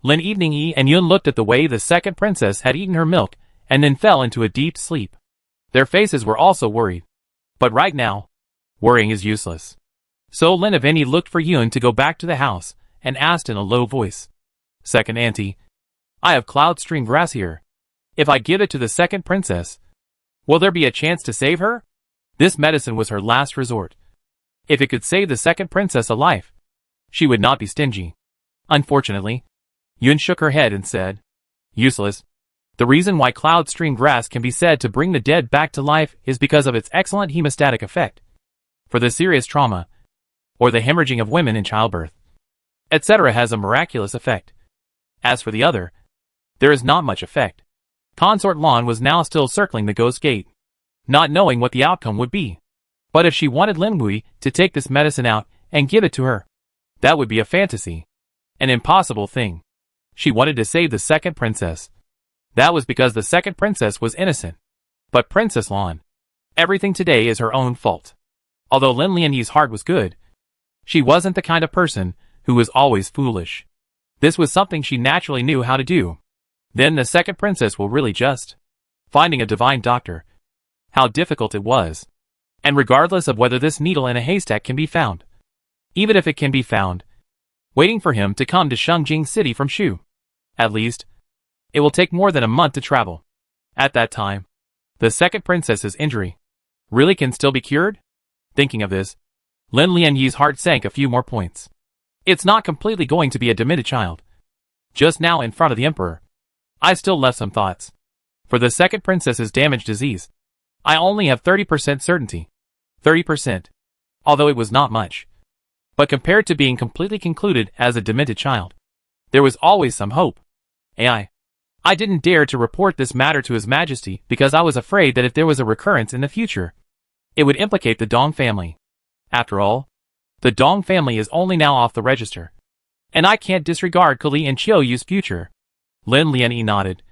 Lin Eveningyi and Yun looked at the way the second princess had eaten her milk and then fell into a deep sleep. Their faces were also worried. But right now, worrying is useless. So Lin Eveningyi looked for Yun to go back to the house and asked in a low voice, "Second auntie, I have cloud stream grass here. If I give it to the second princess, will there be a chance to save her?" This medicine was her last resort. If it could save the second princess a life, she would not be stingy. Unfortunately, Yun shook her head and said, "Useless. The reason why cloud stream grass can be said to bring the dead back to life is because of its excellent hemostatic effect. For the serious trauma, or the hemorrhaging of women in childbirth, etc. has a miraculous effect. As for the other, there is not much effect." Consort Lan was now still circling the ghost gate, not knowing what the outcome would be. But if she wanted Lin Wei to take this medicine out and give it to her, that would be a fantasy. An impossible thing. She wanted to save the second princess. That was because the second princess was innocent. But Princess Lan, everything today is her own fault. Although Lin Lianyi's heart was good, she wasn't the kind of person who was always foolish. This was something she naturally knew how to do. Then the second princess will really just finding a divine doctor. How difficult it was. And regardless of whether this needle in a haystack can be found, even if it can be found, waiting for him to come to Shengjing City from Shu. At least, it will take more than a month to travel. At that time, the second princess's injury really can still be cured? Thinking of this, Lin Lianyi's heart sank a few more points. It's not completely going to be a demented child. Just now in front of the emperor, I still left some thoughts. For the second princess's damaged disease, I only have 30% certainty. 30%. Although it was not much. But compared to being completely concluded as a demented child, there was always some hope. I didn't dare to report this matter to His Majesty because I was afraid that if there was a recurrence in the future, it would implicate the Dong family. After all, the Dong family is only now off the register, and I can't disregard Kali and Qiuyu's future. Lin Lianyi nodded,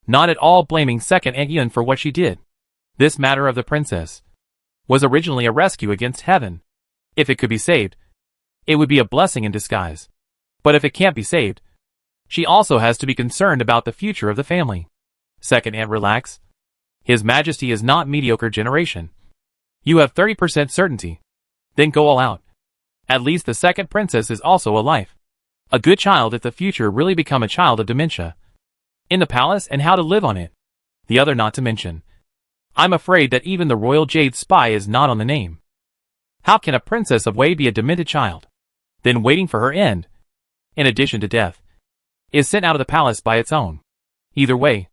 not at all blaming second Aunt Yun for what she did. This matter of the princess was originally a rescue against heaven. If it could be saved, it would be a blessing in disguise. But if it can't be saved, she also has to be concerned about the future of the family. Second Aunt, relax. His Majesty is not mediocre generation. You have 30% certainty. Then go all out. At least the second princess is also a life. A good child if the future really become a child of dementia. In the palace and how to live on it. The other not to mention. I'm afraid that even the royal jade spy is not on the name. How can a princess of Wei be a demented child? Then waiting for her end, in addition to death, is sent out of the palace by its own. Either way,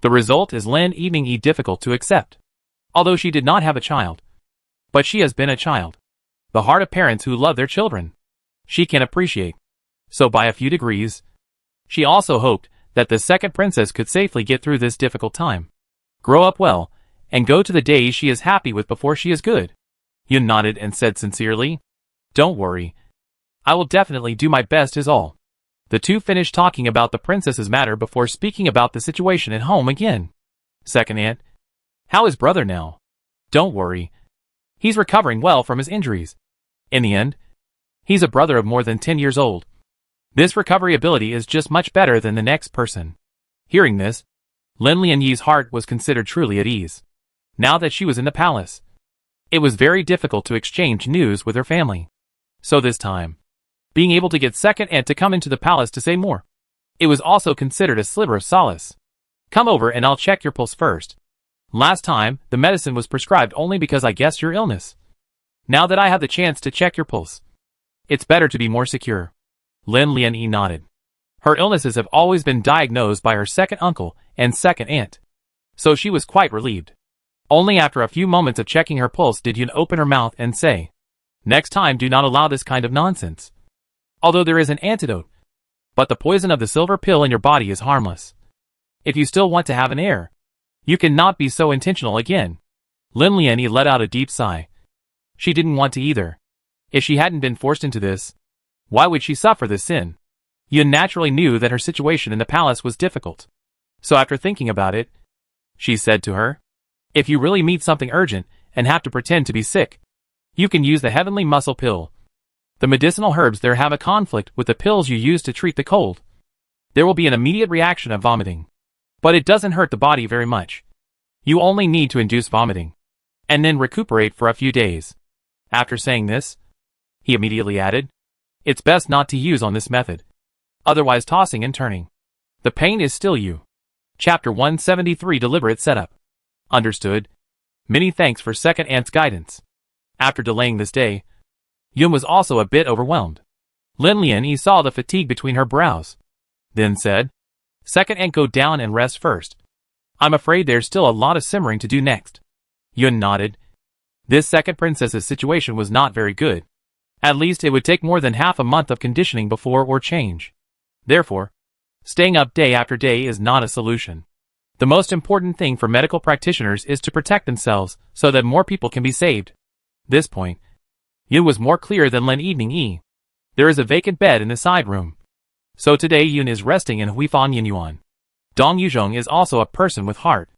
the result is Lin Evening E difficult to accept. Although she did not have a child. But she has been a child. The heart of parents who love their children. She can appreciate. So by a few degrees, she also hoped that the second princess could safely get through this difficult time. Grow up well, and go to the days she is happy with before she is good. Yun nodded and said sincerely, "Don't worry. I will definitely do my best is all." The two finished talking about the princess's matter before speaking about the situation at home again. Second aunt, how is brother now? Don't worry. He's recovering well from his injuries. In the end, he's a brother of more than 10 years old. This recovery ability is just much better than the next person. Hearing this, Lin Lianyi's heart was considered truly at ease. Now that she was in the palace, it was very difficult to exchange news with her family. So this time, being able to get second aunt to come into the palace to say more, it was also considered a sliver of solace. Come over and I'll check your pulse first. Last time, the medicine was prescribed only because I guessed your illness. Now that I have the chance to check your pulse, it's better to be more secure. Lin Lianyi nodded. Her illnesses have always been diagnosed by her second uncle and second aunt. So she was quite relieved. Only after a few moments of checking her pulse did Yun open her mouth and say, "Next time do not allow this kind of nonsense. Although there is an antidote, but the poison of the silver pill in your body is harmless. If you still want to have an heir, you cannot be so intentional again." Lin Lianyi let out a deep sigh. She didn't want to either. If she hadn't been forced into this, why would she suffer this sin? Yun naturally knew that her situation in the palace was difficult. So after thinking about it, she said to her, "If you really meet something urgent and have to pretend to be sick, you can use the heavenly muscle pill. The medicinal herbs there have a conflict with the pills you use to treat the cold. There will be an immediate reaction of vomiting. But it doesn't hurt the body very much. You only need to induce vomiting, and then recuperate for a few days." After saying this, he immediately added, "It's best not to use on this method. Otherwise tossing and turning. The pain is still you." Chapter 173 Deliberate Setup. Understood. Many thanks for second aunt's guidance. After delaying this day, Yun was also a bit overwhelmed. Lin Lianyi saw the fatigue between her brows. Then said, "Second aunt, go down and rest first. I'm afraid there's still a lot of simmering to do next." Yun nodded. This second princess's situation was not very good. At least it would take more than half a month of conditioning before or change. Therefore, staying up day after day is not a solution. The most important thing for medical practitioners is to protect themselves so that more people can be saved. This point, Yun was more clear than Lin Evening E. There is a vacant bed in the side room. So today Yun is resting in Huifan Yinyuan. Dong Yuzhong is also a person with heart.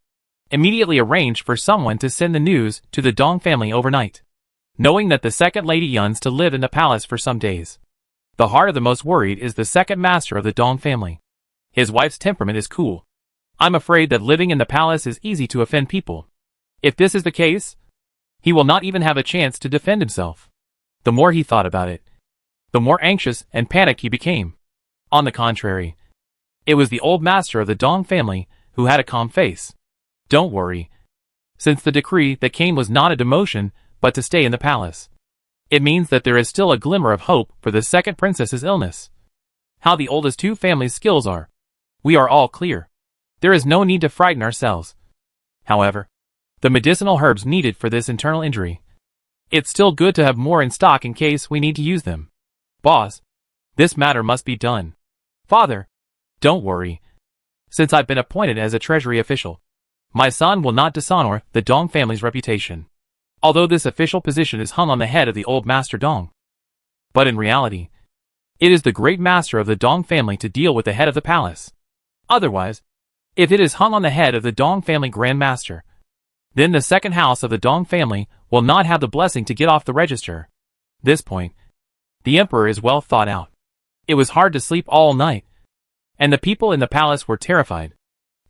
Immediately arranged for someone to send the news to the Dong family overnight, knowing that the second lady Yun's to live in the palace for some days. The heart of the most worried is the second master of the Dong family. His wife's temperament is cool. I'm afraid that living in the palace is easy to offend people. If this is the case, he will not even have a chance to defend himself. The more he thought about it, the more anxious and panicked he became. On the contrary, it was the old master of the Dong family who had a calm face. Don't worry. Since the decree that came was not a demotion, but to stay in the palace, it means that there is still a glimmer of hope for the second princess's illness. How the oldest two families' skills are, we are all clear. There is no need to frighten ourselves. However, the medicinal herbs needed for this internal injury, it's still good to have more in stock in case we need to use them. Boss, this matter must be done. Father, don't worry. Since I've been appointed as a treasury official, my son will not dishonor the Dong family's reputation. Although this official position is hung on the head of the old master Dong. But in reality, it is the great master of the Dong family to deal with the head of the palace. Otherwise, if it is hung on the head of the Dong family grand master, then the second house of the Dong family will not have the blessing to get off the register. This point, the emperor is well thought out. It was hard to sleep all night, and the people in the palace were terrified.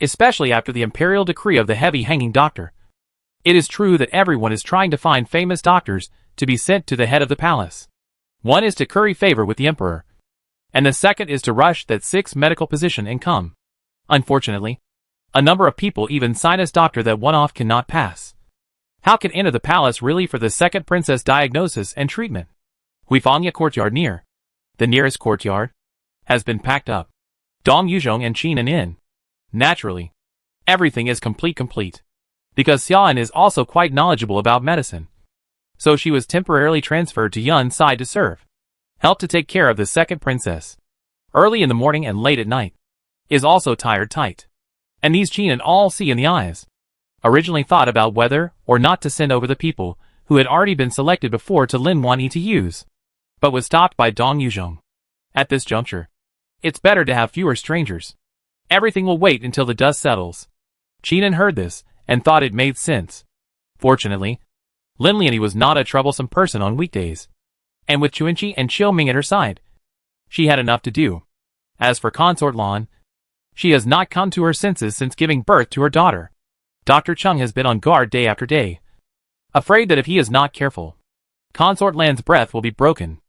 especially after the imperial decree of the heavy-hanging doctor. It is true that everyone is trying to find famous doctors to be sent to the head of the palace. One is to curry favor with the emperor, and the second is to rush that 6th medical position and come. Unfortunately, a number of people even sign as doctor that one-off cannot pass. How can enter the palace really for the second princess diagnosis and treatment? Huifangya courtyard near. The nearest courtyard has been packed up. Dong Yuzhong and Qin and in. Naturally, everything is complete. Because Xiaoan is also quite knowledgeable about medicine. So she was temporarily transferred to Yun's side to serve. Help to take care of the second princess. Early in the morning and late at night. Is also tired tight. And these Qin and all see in the eyes. Originally thought about whether or not to send over the people who had already been selected before to Lin Wanyi to use. But was stopped by Dong Yuzhong. At this juncture, it's better to have fewer strangers. Everything will wait until the dust settles. Qin heard this and thought it made sense. Fortunately, Lin Lianyi was not a troublesome person on weekdays. And with Chuanqi and Qiu Ming at her side, she had enough to do. As for Consort Lan, she has not come to her senses since giving birth to her daughter. Dr. Chung has been on guard day after day, afraid that if he is not careful, Consort Lan's breath will be broken,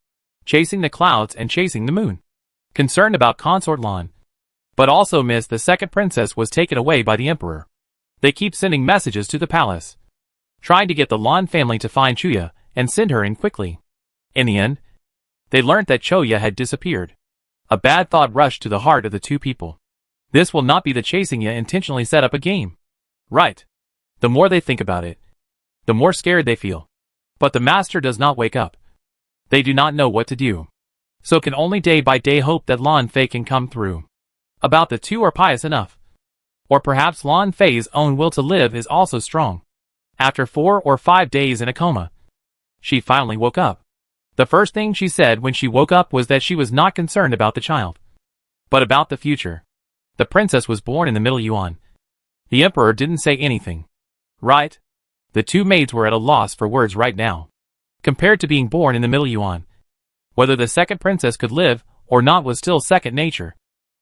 chasing the clouds and chasing the moon. Concerned about Consort Lan, but also miss the second princess was taken away by the emperor. They keep sending messages to the palace, trying to get the Lan family to find Chuya and send her in quickly. In the end, they learnt that Chuya had disappeared. A bad thought rushed to the heart of the two people. This will not be the chasing ya intentionally set up a game. Right. The more they think about it, the more scared they feel. But the master does not wake up. They do not know what to do. So can only day by day hope that Lan Fei can come through. About the two are pious enough. Or perhaps Lan Fei's own will to live is also strong. After 4 or 5 days in a coma, she finally woke up. The first thing she said when she woke up was that she was not concerned about the child, but about the future. The princess was born in the Middle Yuan. The emperor didn't say anything. Right? The two maids were at a loss for words right now. Compared to being born in the Middle Yuan, whether the second princess could live or not was still second nature.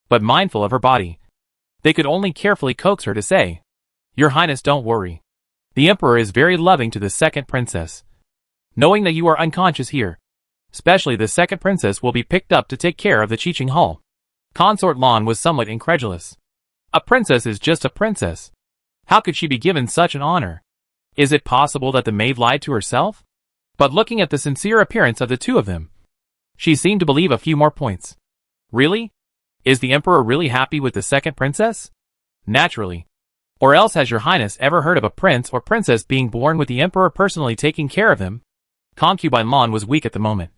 But mindful of her body, they could only carefully coax her to say, "Your Highness, don't worry. The emperor is very loving to the second princess. Knowing that you are unconscious here, especially the second princess will be picked up to take care of the Qiqing Hall." Consort Lan was somewhat incredulous. A princess is just a princess. How could she be given such an honor? Is it possible that the maid lied to herself? But looking at the sincere appearance of the two of them, she seemed to believe a few more points. Really? Is the emperor really happy with the second princess? Naturally. Or else has your highness ever heard of a prince or princess being born with the emperor personally taking care of them? Concubine Lan was weak at the moment.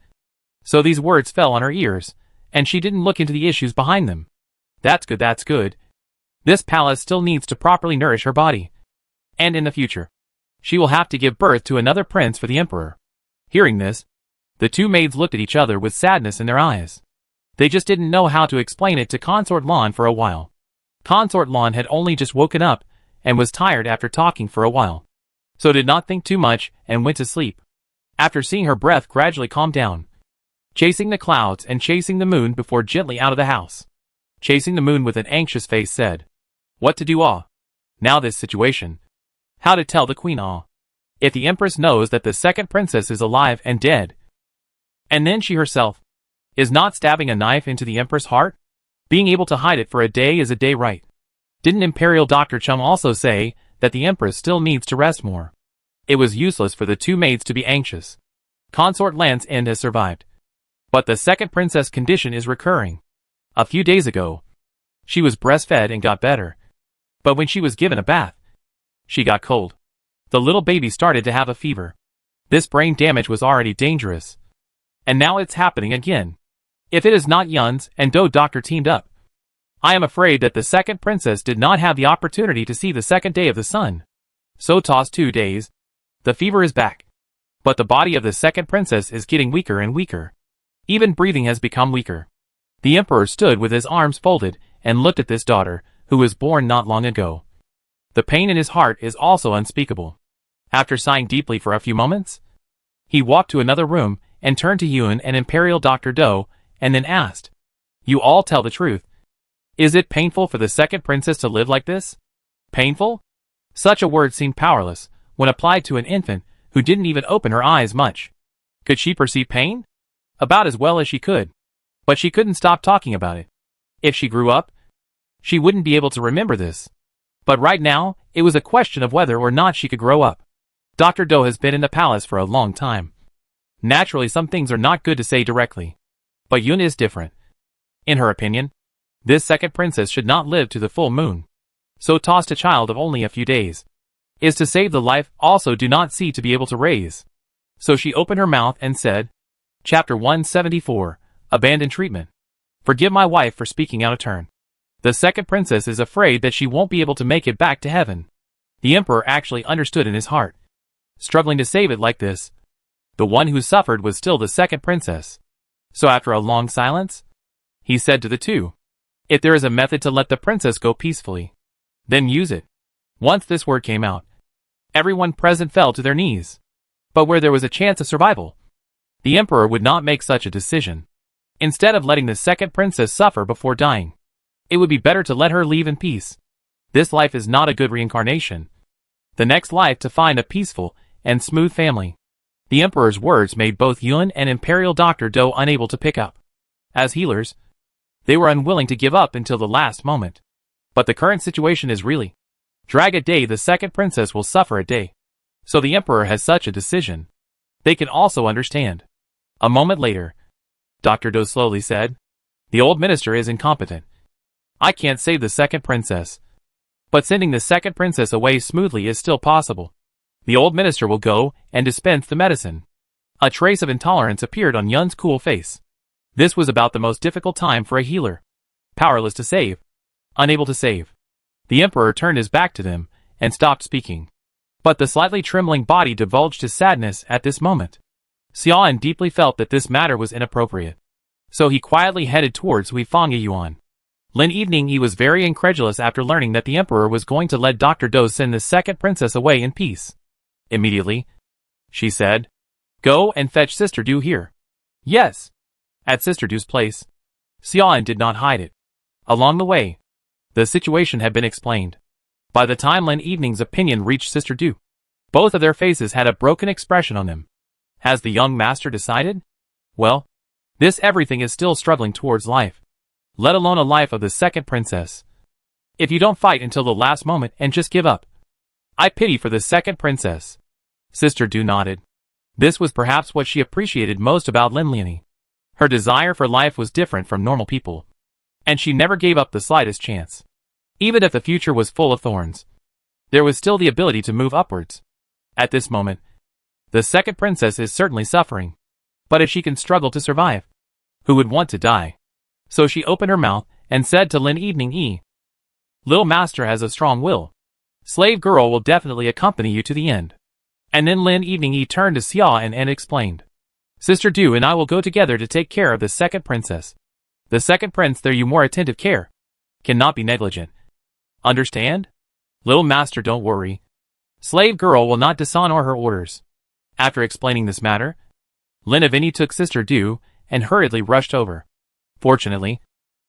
So these words fell on her ears, and she didn't look into the issues behind them. That's good, that's good. This palace still needs to properly nourish her body. And in the future, she will have to give birth to another prince for the emperor. Hearing this, the two maids looked at each other with sadness in their eyes. They just didn't know how to explain it to Consort Lan for a while. Consort Lan had only just woken up and was tired after talking for a while, so did not think too much and went to sleep. After seeing her breath gradually calm down, chasing the clouds and chasing the moon before gently out of the house. Chasing the moon with an anxious face said, "What to do now this situation. How to tell the queen if the empress knows that the second princess is alive and dead, and then she herself is not stabbing a knife into the empress' heart? Being able to hide it for a day is a day right. Didn't Imperial Dr. Chung also say that the empress still needs to rest more?" It was useless for the two maids to be anxious. Consort Lan's end has survived, but the second princess' condition is recurring. A few days ago, she was breastfed and got better, but when she was given a bath, she got cold. The little baby started to have a fever. This brain damage was already dangerous, and now it's happening again. If it is not Yun's and Do doctor teamed up, I am afraid that the second princess did not have the opportunity to see the second day of the sun. So tossed 2 days, the fever is back. But the body of the second princess is getting weaker and weaker. Even breathing has become weaker. The emperor stood with his arms folded and looked at this daughter, who was born not long ago. The pain in his heart is also unspeakable. After sighing deeply for a few moments, he walked to another room and turned to Yun and Imperial Dr. Do, and then asked, "You all tell the truth. Is it painful for the second princess to live like this? Painful? Such a word seemed powerless when applied to an infant who didn't even open her eyes much. Could she perceive pain? About as well as she could. But she couldn't stop talking about it. If she grew up, she wouldn't be able to remember this. But right now, it was a question of whether or not she could grow up. Dr. Do has been in the palace for a long time. Naturally, some things are not good to say directly. But Yun is different. In her opinion, this second princess should not live to the full moon. So tossed a child of only a few days is to save the life also do not see to be able to raise. So she opened her mouth and said, Chapter 174, Abandoned Treatment. Forgive my wife for speaking out of turn. The second princess is afraid that she won't be able to make it back to heaven. The emperor actually understood in his heart. Struggling to save it like this. The one who suffered was still the second princess. So after a long silence, he said to the two, if there is a method to let the princess go peacefully, then use it. Once this word came out, everyone present fell to their knees. But where there was a chance of survival, the emperor would not make such a decision. Instead of letting the second princess suffer before dying, it would be better to let her leave in peace. This life is not a good reincarnation. The next life to find a peaceful and smooth family. The emperor's words made both Yun and Imperial Dr. Do unable to pick up. As healers, they were unwilling to give up until the last moment. But the current situation is really, drag a day the second princess will suffer a day. So the emperor has such a decision. They can also understand. A moment later, Dr. Do slowly said, the old minister is incompetent. I can't save the second princess. But sending the second princess away smoothly is still possible. The old minister will go and dispense the medicine. A trace of intolerance appeared on Yun's cool face. This was about the most difficult time for a healer. Powerless to save. Unable to save. The emperor turned his back to them and stopped speaking. But the slightly trembling body divulged his sadness at this moment. Xiaoan deeply felt that this matter was inappropriate. So he quietly headed towards Huifang Yuan. Lin Evening Yi was very incredulous after learning that the emperor was going to let Dr. Do send the second princess away in peace. Immediately, she said, go and fetch Sister Du here. Yes. At Sister Du's place. Xiaoan did not hide it. Along the way, the situation had been explained. By the time Lin Evening's opinion reached Sister Du, both of their faces had a broken expression on them. Has the young master decided? Well, this everything is still struggling towards life. Let alone a life of the second princess. If you don't fight until the last moment and just give up. I pity for the second princess. Sister Du nodded. This was perhaps what she appreciated most about Lin Liani. Her desire for life was different from normal people. And she never gave up the slightest chance. Even if the future was full of thorns, there was still the ability to move upwards. At this moment, the second princess is certainly suffering. But if she can struggle to survive, who would want to die? So she opened her mouth and said to Lin Evening Yi, Little Master has a strong will. Slave girl will definitely accompany you to the end. And then Lin Evening Yi turned to Xia and explained, Sister Du and I will go together to take care of the second princess. The second prince there you more attentive care. Cannot be negligent. Understand? Little Master don't worry. Slave girl will not dishonor her orders. After explaining this matter, Lin Avini took Sister Du and hurriedly rushed over. Fortunately,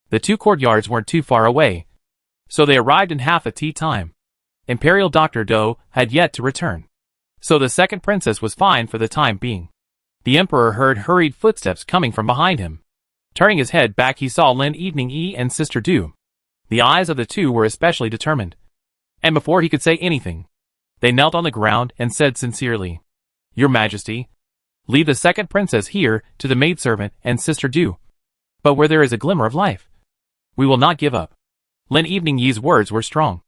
the two courtyards weren't too far away, so they arrived in half a tea time. Imperial Dr. Do had yet to return, so the second princess was fine for the time being. The emperor heard hurried footsteps coming from behind him. Turning his head back he saw Lin Evening Yi and Sister Du. The eyes of the two were especially determined. And before he could say anything, they knelt on the ground and said sincerely, Your Majesty, leave the second princess here to the maidservant and Sister Du. But where there is a glimmer of life, we will not give up. Lin Evening Yi's words were strong.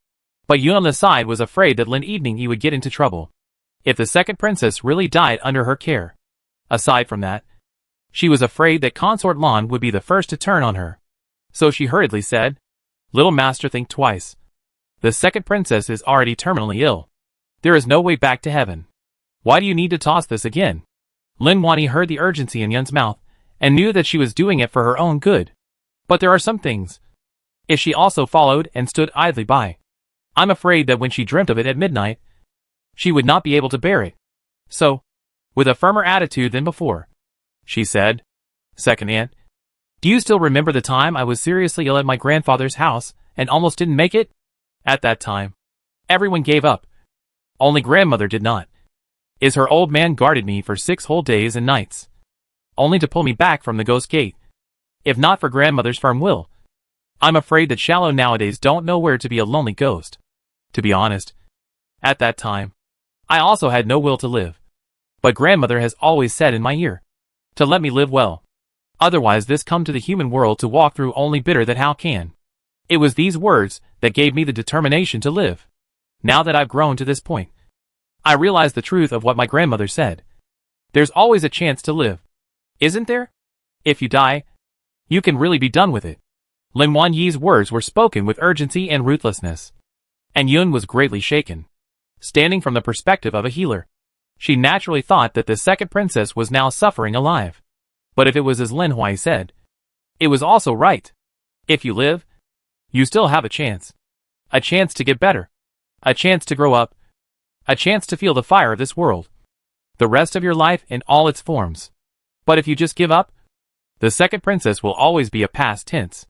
But Yun on the side was afraid that Lin Evening Yi would get into trouble if the second princess really died under her care. Aside from that, she was afraid that Consort Lan would be the first to turn on her. So she hurriedly said, Little Master, think twice. The second princess is already terminally ill. There is no way back to heaven. Why do you need to toss this again? Lin Wani heard the urgency in Yun's mouth and knew that she was doing it for her own good. But there are some things. If she also followed and stood idly by, I'm afraid that when she dreamt of it at midnight, she would not be able to bear it. So, with a firmer attitude than before, she said, Second Aunt, Do you still remember the time I was seriously ill at my grandfather's house and almost didn't make it? At that time, everyone gave up. Only grandmother did not. Her old man guarded me for 6 whole days and nights, only to pull me back from the ghost gate. If not for grandmother's firm will, I'm afraid that shallow nowadays don't know where to be a lonely ghost. To be honest, at that time, I also had no will to live. But grandmother has always said in my ear, to let me live well. Otherwise this come to the human world to walk through only bitter that how can. It was these words that gave me the determination to live. Now that I've grown to this point, I realize the truth of what my grandmother said. There's always a chance to live. Isn't there? If you die, you can really be done with it. Lin Wan Yi's words were spoken with urgency and ruthlessness. And Yun was greatly shaken. Standing from the perspective of a healer, she naturally thought that the second princess was now suffering alive. But if it was as Lin Huai said, it was also right. If you live, you still have a chance. A chance to get better. A chance to grow up. A chance to feel the fire of this world. The rest of your life in all its forms. But if you just give up, the second princess will always be a past tense.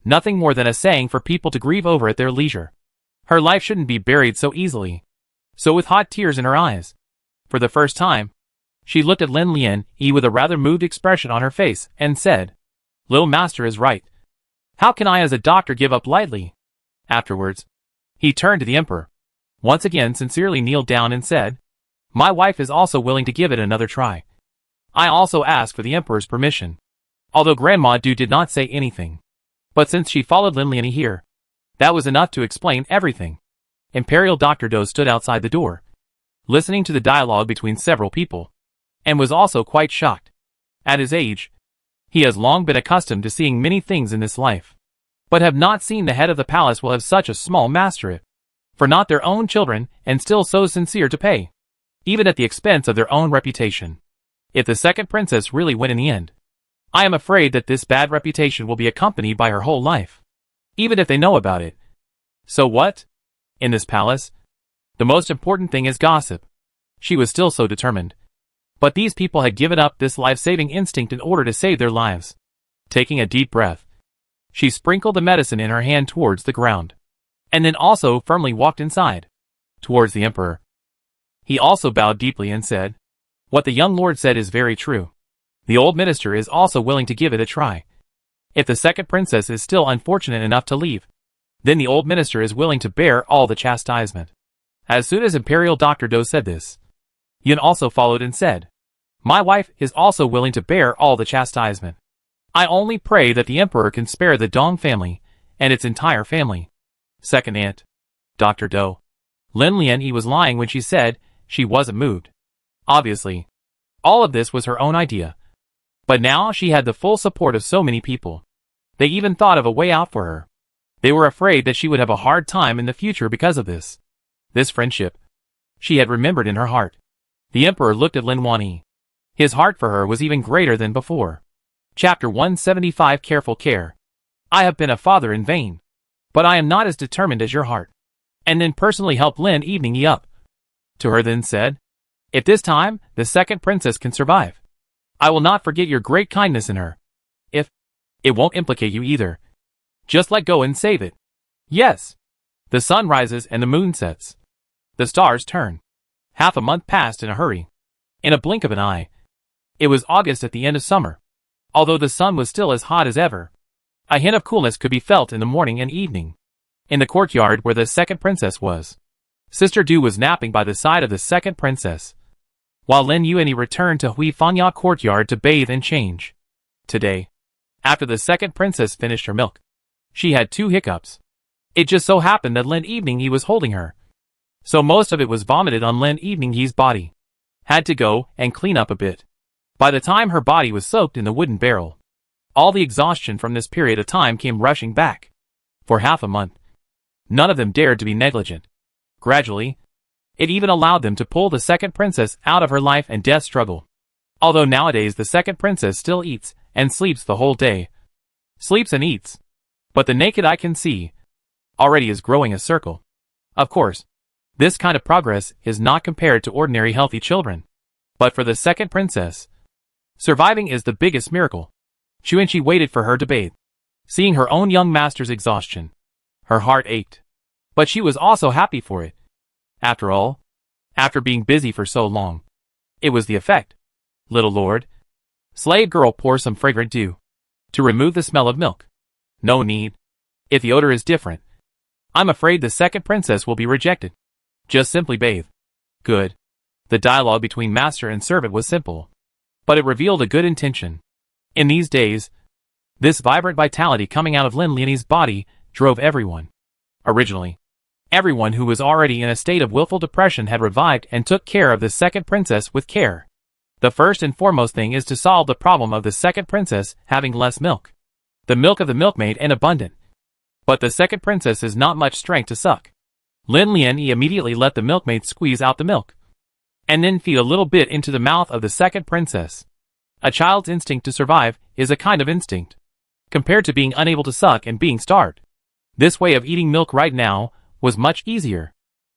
Nothing more than a saying for people to grieve over at their leisure. Her life shouldn't be buried so easily. So with hot tears in her eyes, for the first time, she looked at Lin Lian Yi with a rather moved expression on her face and said, "Little master is right. How can I as a doctor give up lightly?" Afterwards, he turned to the emperor, once again sincerely kneeled down and said, "My wife is also willing to give it another try. I also ask for the emperor's permission." Although Grandma Du did not say anything, but since she followed Lin Lian Yi here, that was enough to explain everything. Imperial Dr. Do stood outside the door, listening to the dialogue between several people, and was also quite shocked. At his age, he has long been accustomed to seeing many things in this life, but have not seen the head of the palace will have such a small master it, for not their own children and still so sincere to pay, even at the expense of their own reputation. If the second princess really win in the end, I am afraid that this bad reputation will be accompanied by her whole life, even if they know about it. So what? In this palace, the most important thing is gossip. She was still so determined. But these people had given up this life-saving instinct in order to save their lives. Taking a deep breath, she sprinkled the medicine in her hand towards the ground, and then also firmly walked inside, towards the emperor. He also bowed deeply and said, "What the young lord said is very true. The old minister is also willing to give it a try. If the second princess is still unfortunate enough to leave, then the old minister is willing to bear all the chastisement." As soon as Imperial Dr. Do said this, Yun also followed and said, "My wife is also willing to bear all the chastisement. I only pray that the emperor can spare the Dong family and its entire family." Second aunt, Dr. Do. Lin Lian Yi was lying when she said she wasn't moved. Obviously, all of this was her own idea. But now she had the full support of so many people. They even thought of a way out for her. They were afraid that she would have a hard time in the future because of this. This friendship, she had remembered in her heart. The emperor looked at Lin Wan Yi. His heart for her was even greater than before. Chapter 175 Careful Care. I have been a father in vain, but I am not as determined as your heart. And then personally helped Lin Evening Yi up. To her then said, "If this time the second princess can survive, I will not forget your great kindness in her. If it won't implicate you either, just let go and save it." Yes. The sun rises and the moon sets. The stars turn. Half a month passed in a hurry. In a blink of an eye. It was August at the end of summer. Although the sun was still as hot as ever, a hint of coolness could be felt in the morning and evening. In the courtyard where the second princess was, Sister Du was napping by the side of the second princess, while Lin Yuan Yi returned to Hui Fangya courtyard to bathe and change. Today, after the second princess finished her milk, she had 2 hiccups. It just so happened that Lin Evening Yi was holding her, so most of it was vomited on Lin Evening Yi's body. Had to go and clean up a bit. By the time her body was soaked in the wooden barrel, all the exhaustion from this period of time came rushing back. For half a month, none of them dared to be negligent. Gradually, it even allowed them to pull the second princess out of her life and death struggle. Although nowadays the second princess still eats and sleeps the whole day. Sleeps and eats. But the naked eye can see already is growing a circle. Of course, this kind of progress is not compared to ordinary healthy children. But for the second princess, surviving is the biggest miracle. Chuanchi waited for her to bathe. Seeing her own young master's exhaustion, her heart ached. But she was also happy for it. After all, after being busy for so long, it was the effect. Little lord. Slave girl, pour some fragrant dew. To remove the smell of milk. No need. If the odor is different, I'm afraid the second princess will be rejected. Just simply bathe. Good. The dialogue between master and servant was simple, but it revealed a good intention. In these days, this vibrant vitality coming out of Lin Lian's body drove everyone. Originally, everyone who was already in a state of willful depression had revived and took care of the second princess with care. The first and foremost thing is to solve the problem of the second princess having less milk. The milk of the milkmaid is abundant, but the second princess has not much strength to suck. Lin Lian immediately let the milkmaid squeeze out the milk, and then feed a little bit into the mouth of the second princess. A child's instinct to survive is a kind of instinct, compared to being unable to suck and being starved. This way of eating milk right now was much easier.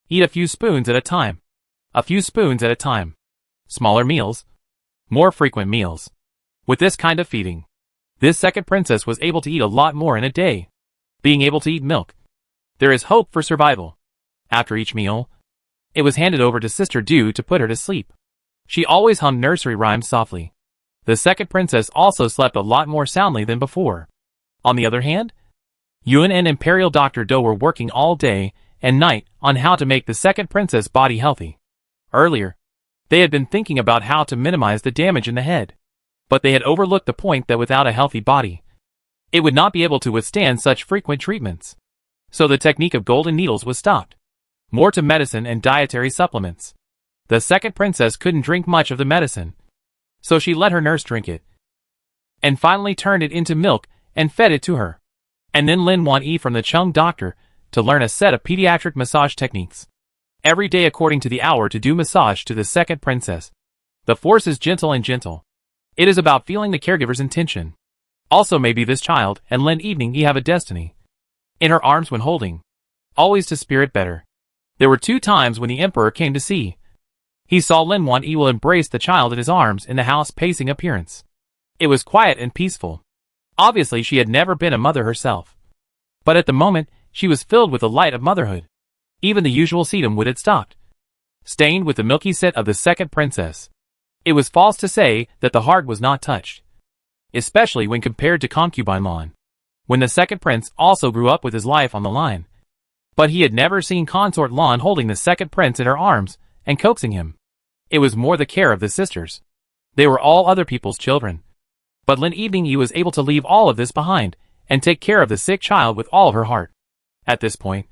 Eat a few spoons at a time. A few spoons at a time. Smaller meals. More frequent meals. With this kind of feeding, this second princess was able to eat a lot more in a day. Being able to eat milk, there is hope for survival. After each meal, it was handed over to Sister Du to put her to sleep. She always hummed nursery rhymes softly. The second princess also slept a lot more soundly than before. On the other hand, Yun and Imperial Dr. Do were working all day and night on how to make the second princess' body healthy. Earlier, they had been thinking about how to minimize the damage in the head, but they had overlooked the point that without a healthy body, it would not be able to withstand such frequent treatments. So the technique of golden needles was stopped. More to medicine and dietary supplements. The second princess couldn't drink much of the medicine, so she let her nurse drink it, and finally turned it into milk and fed it to her. And then Lin Wan from the Chung doctor to learn a set of pediatric massage techniques. Every day according to the hour to do massage to the second princess. The force is gentle and gentle. It is about feeling the caregiver's intention. Also maybe this child and Lin Evening have a destiny. In her arms when holding. Always to spirit better. There were 2 times when the emperor came to see. He saw Lin Wan will embrace the child in his arms in the house pacing appearance. It was quiet and peaceful. Obviously she had never been a mother herself. But at the moment, she was filled with the light of motherhood. Even the usual sedum wood had stopped. Stained with the milky scent of the second princess. It was false to say that the heart was not touched. Especially when compared to concubine Lan. When the second prince also grew up with his life on the line. But he had never seen consort Lan holding the second prince in her arms and coaxing him. It was more the care of the sisters. They were all other people's children. But Lin Evening was able to leave all of this behind and take care of the sick child with all her heart. At this point,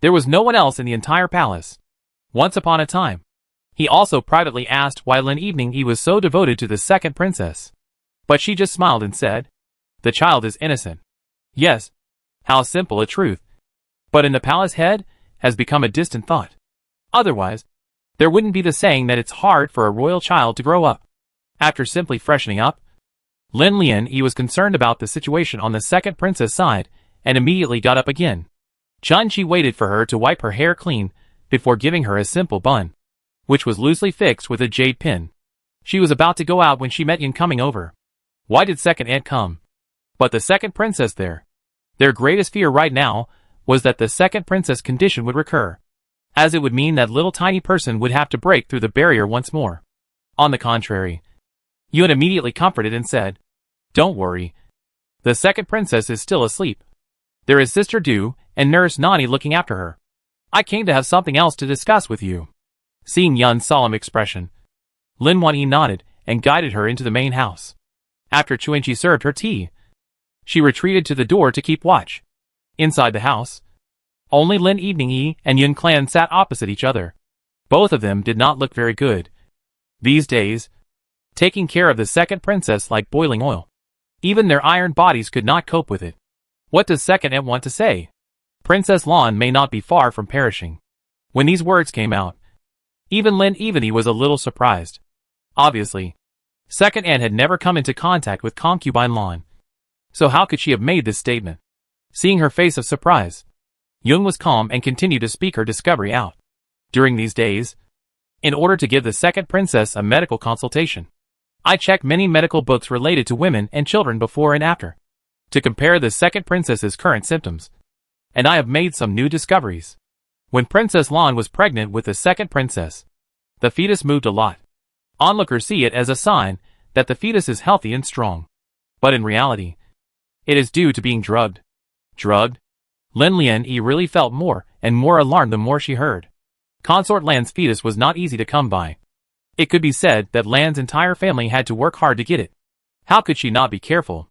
there was no one else in the entire palace. Once upon a time, he also privately asked why Lin Evening was so devoted to the second princess. But she just smiled and said, "The child is innocent." Yes, how simple a truth. But in the palace head, has become a distant thought. Otherwise, there wouldn't be the saying that it's hard for a royal child to grow up. After simply freshening up, Lin Lian was concerned about the situation on the second princess side, and immediately got up again. Chun Chi waited for her to wipe her hair clean, before giving her a simple bun, which was loosely fixed with a jade pin. She was about to go out when she met Yin coming over. Why did second aunt come? But the second princess there. Their greatest fear right now, was that the second princess condition would recur, as it would mean that little tiny person would have to break through the barrier once more. On the contrary, Yun immediately comforted and said, "Don't worry. The second princess is still asleep. There is Sister Du and Nurse Nani looking after her. I came to have something else to discuss with you." Seeing Yun's solemn expression, Lin Wan nodded and guided her into the main house. After Chuanchi served her tea, she retreated to the door to keep watch. Inside the house, only Lin Evening and Yun Clan sat opposite each other. Both of them did not look very good. These days, taking care of the second princess like boiling oil. Even their iron bodies could not cope with it. What does second aunt want to say? Princess Lan may not be far from perishing. When these words came out, even Lin Evening was a little surprised. Obviously, second aunt had never come into contact with concubine Lan. So how could she have made this statement? Seeing her face of surprise, Yun was calm and continued to speak her discovery out. During these days, in order to give the second princess a medical consultation, I checked many medical books related to women and children before and after, to compare the second princess's current symptoms. And I have made some new discoveries. When Princess Lan was pregnant with the second princess, the fetus moved a lot. Onlookers see it as a sign that the fetus is healthy and strong. But in reality, it is due to being drugged. Drugged? Lin Lian-yi really felt more and more alarmed the more she heard. Consort Lan's fetus was not easy to come by. It could be said that Lan's entire family had to work hard to get it. How could she not be careful?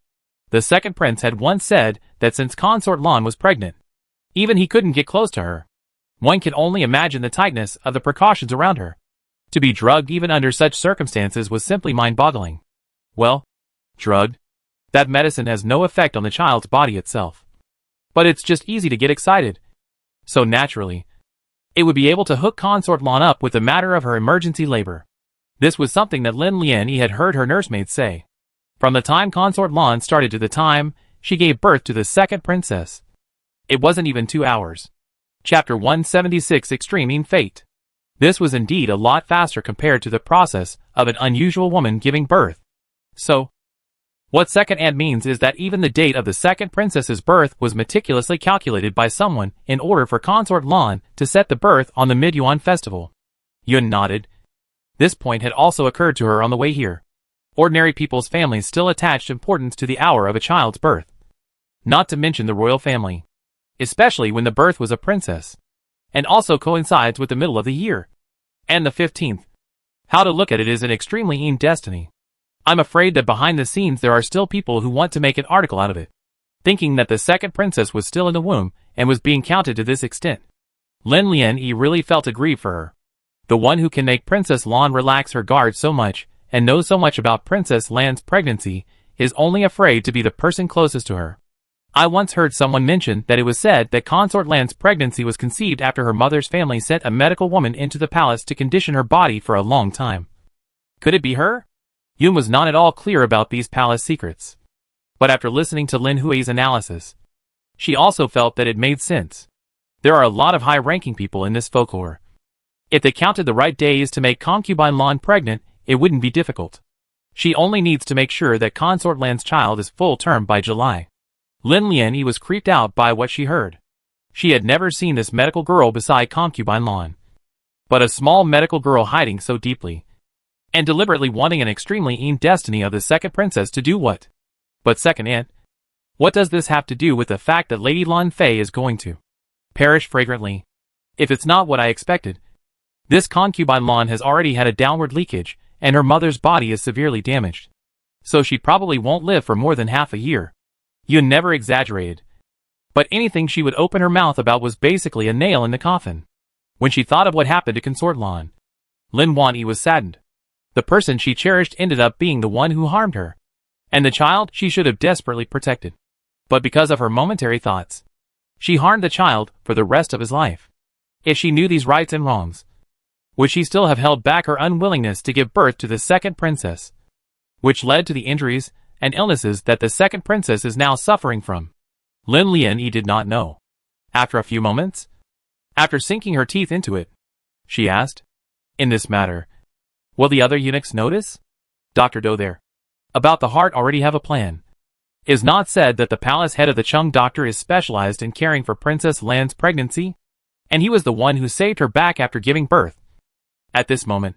The second prince had once said that since Consort Lan was pregnant, even he couldn't get close to her. One can only imagine the tightness of the precautions around her. To be drugged even under such circumstances was simply mind-boggling. Well, drugged? That medicine has no effect on the child's body itself. But it's just easy to get excited. So naturally, it would be able to hook Consort Lan up with the matter of her emergency labor. This was something that Lin Lian-yi had heard her nursemaids say. From the time Consort Lan started to the time she gave birth to the second princess, it wasn't even 2 hours. Chapter 176 Extreme Fate. This was indeed a lot faster compared to the process of an unusual woman giving birth. So, what second and means is that even the date of the second princess's birth was meticulously calculated by someone in order for Consort Lan to set the birth on the Mid-Yuan festival. Yun nodded. This point had also occurred to her on the way here. Ordinary people's families still attached importance to the hour of a child's birth. Not to mention the royal family. Especially when the birth was a princess. And also coincides with the middle of the year. And the 15th. How to look at it is an extremely in destiny. I'm afraid that behind the scenes there are still people who want to make an article out of it, thinking that the second princess was still in the womb and was being counted to this extent. Lin Lian-yi really felt aggrieved for her. The one who can make Princess Lan relax her guard so much and knows so much about Princess Lan's pregnancy is only afraid to be the person closest to her. I once heard someone mention that it was said that Consort Lan's pregnancy was conceived after her mother's family sent a medical woman into the palace to condition her body for a long time. Could it be her? Yun was not at all clear about these palace secrets. But after listening to Lin Hui's analysis, she also felt that it made sense. There are a lot of high-ranking people in this folklore. If they counted the right days to make concubine Lan pregnant, it wouldn't be difficult. She only needs to make sure that Consort Lan's child is full term by July. Lin Lian-yi was creeped out by what she heard. She had never seen this medical girl beside concubine Lan. But a small medical girl hiding so deeply, and deliberately wanting an extremely in destiny of the second princess to do what? But second aunt? What does this have to do with the fact that Lady Lan Fei is going to perish fragrantly? If it's not what I expected. This concubine Lan has already had a downward leakage, and her mother's body is severely damaged. So she probably won't live for more than half a year. Yun never exaggerated. But anything she would open her mouth about was basically a nail in the coffin. When she thought of what happened to Consort Lan, Lin Lian-yi was saddened. The person she cherished ended up being the one who harmed her. And the child she should have desperately protected. But because of her momentary thoughts, she harmed the child for the rest of his life. If she knew these rights and wrongs, would she still have held back her unwillingness to give birth to the second princess? Which led to the injuries and illnesses that the second princess is now suffering from. Lin Lian-yi did not know. After a few moments, after sinking her teeth into it, she asked, "In this matter, will the other eunuchs notice?" Dr. Do there. About the heart already have a plan. It is not said that the palace head of the Chung doctor is specialized in caring for Princess Lan's pregnancy, and he was the one who saved her back after giving birth. At this moment,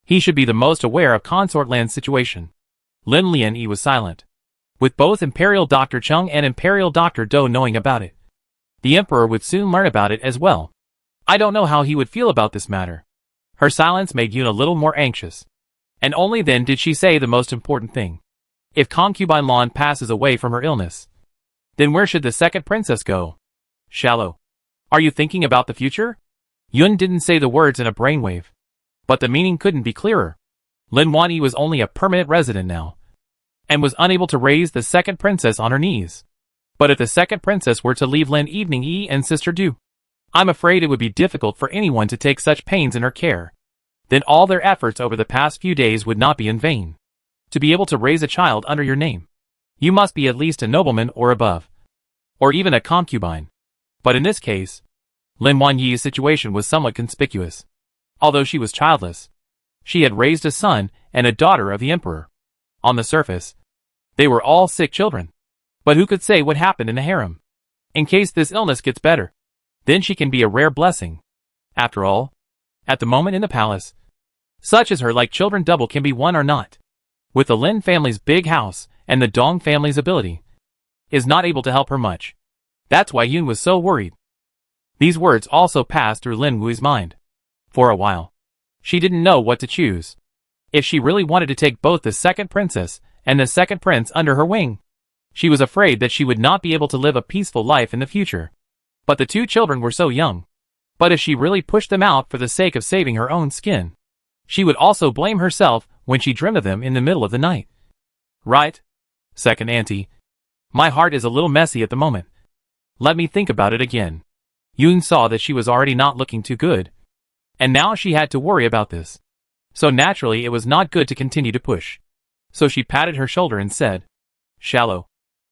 he should be the most aware of Consort Lan's situation. Lin Lian-yi was silent, with both Imperial Dr. Chung and Imperial Dr. Do knowing about it. The Emperor would soon learn about it as well. I don't know how he would feel about this matter. Her silence made Yun a little more anxious. And only then did she say the most important thing. If concubine Lan passes away from her illness, then where should the second princess go? Shallow. Are you thinking about the future? Yun didn't say the words in a brainwave. But the meaning couldn't be clearer. Lin Lian-yi was only a permanent resident now, and was unable to raise the second princess on her knees. But if the second princess were to leave Lin Evening and Sister Du, I'm afraid it would be difficult for anyone to take such pains in her care. Then all their efforts over the past few days would not be in vain. To be able to raise a child under your name, you must be at least a nobleman or above, or even a concubine. But in this case, Lin Lian-yi's situation was somewhat conspicuous. Although she was childless, she had raised a son and a daughter of the emperor. On the surface, they were all sick children. But who could say what happened in the harem? In case this illness gets better, then she can be a rare blessing. After all, at the moment in the palace, such as her like children double can be won or not. With the Lin family's big house and the Dong family's ability, is not able to help her much. That's why Yun was so worried. These words also passed through Lin Wu's mind. For a while, she didn't know what to choose. If she really wanted to take both the second princess and the second prince under her wing, she was afraid that she would not be able to live a peaceful life in the future. But the two children were so young. But if she really pushed them out for the sake of saving her own skin, she would also blame herself when she dreamed of them in the middle of the night. Right? Second auntie. My heart is a little messy at the moment. Let me think about it again. Yun saw that she was already not looking too good. And now she had to worry about this. So naturally it was not good to continue to push. So she patted her shoulder and said, Shallow.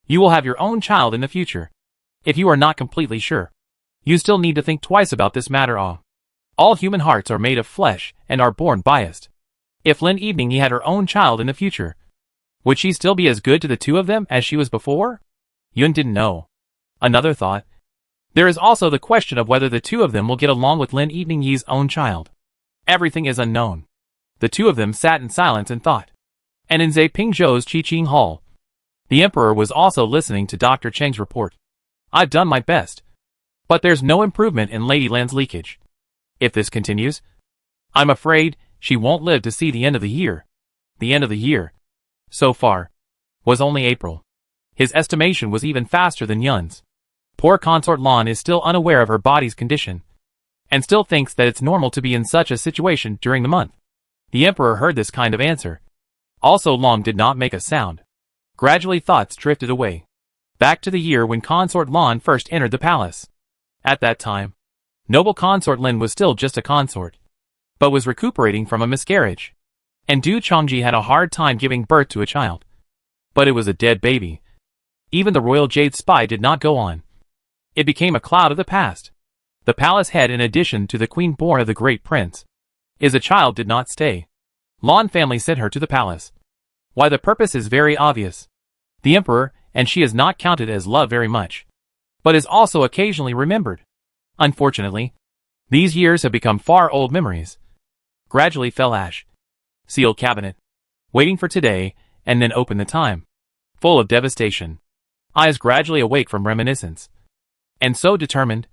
You will have your own child in the future. If you are not completely sure, you still need to think twice about this matter. All human hearts are made of flesh and are born biased. If Lin Evening had her own child in the future, would she still be as good to the two of them as she was before? Yun didn't know. Another thought. There is also the question of whether the two of them will get along with Lin Evening Yi's own child. Everything is unknown. The two of them sat in silence and thought. And in Zeping Zhou's Qiqing Hall, the emperor was also listening to Dr. Cheng's report. I've done my best. But there's no improvement in Lady Lan's leakage. If this continues, I'm afraid she won't live to see the end of the year. The end of the year, so far, was only April. His estimation was even faster than Yun's. Poor Consort Lan is still unaware of her body's condition, and still thinks that it's normal to be in such a situation during the month. The emperor heard this kind of answer. Also Long did not make a sound. Gradually thoughts drifted away. Back to the year when Consort Lan first entered the palace. At that time, noble Consort Lin was still just a consort, but was recuperating from a miscarriage. And Du Chongji had a hard time giving birth to a child. But it was a dead baby. Even the royal jade spy did not go on. It became a cloud of the past. The palace head, in addition to the queen born of the great prince, is a child did not stay. Lan family sent her to the palace. Why, the purpose is very obvious. The emperor, and she is not counted as love very much, but is also occasionally remembered. Unfortunately, these years have become far old memories. Gradually fell ash. Sealed cabinet. Waiting for today, and then open the time. Full of devastation. Eyes gradually awake from reminiscence. And so determined.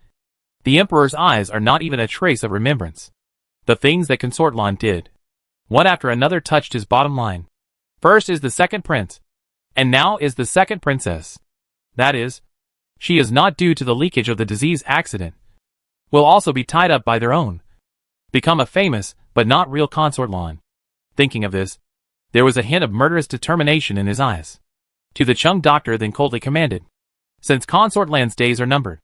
The emperor's eyes are not even a trace of remembrance. The things that Consort Lan did, one after another, touched his bottom line. First is the second prince, and now is the second princess. That is, she is not due to the leakage of the disease accident. Will also be tied up by their own. Become a famous, but not real Consort Lan. Thinking of this, there was a hint of murderous determination in his eyes. To the Chung doctor then coldly commanded. Since Consort Lan's days are numbered,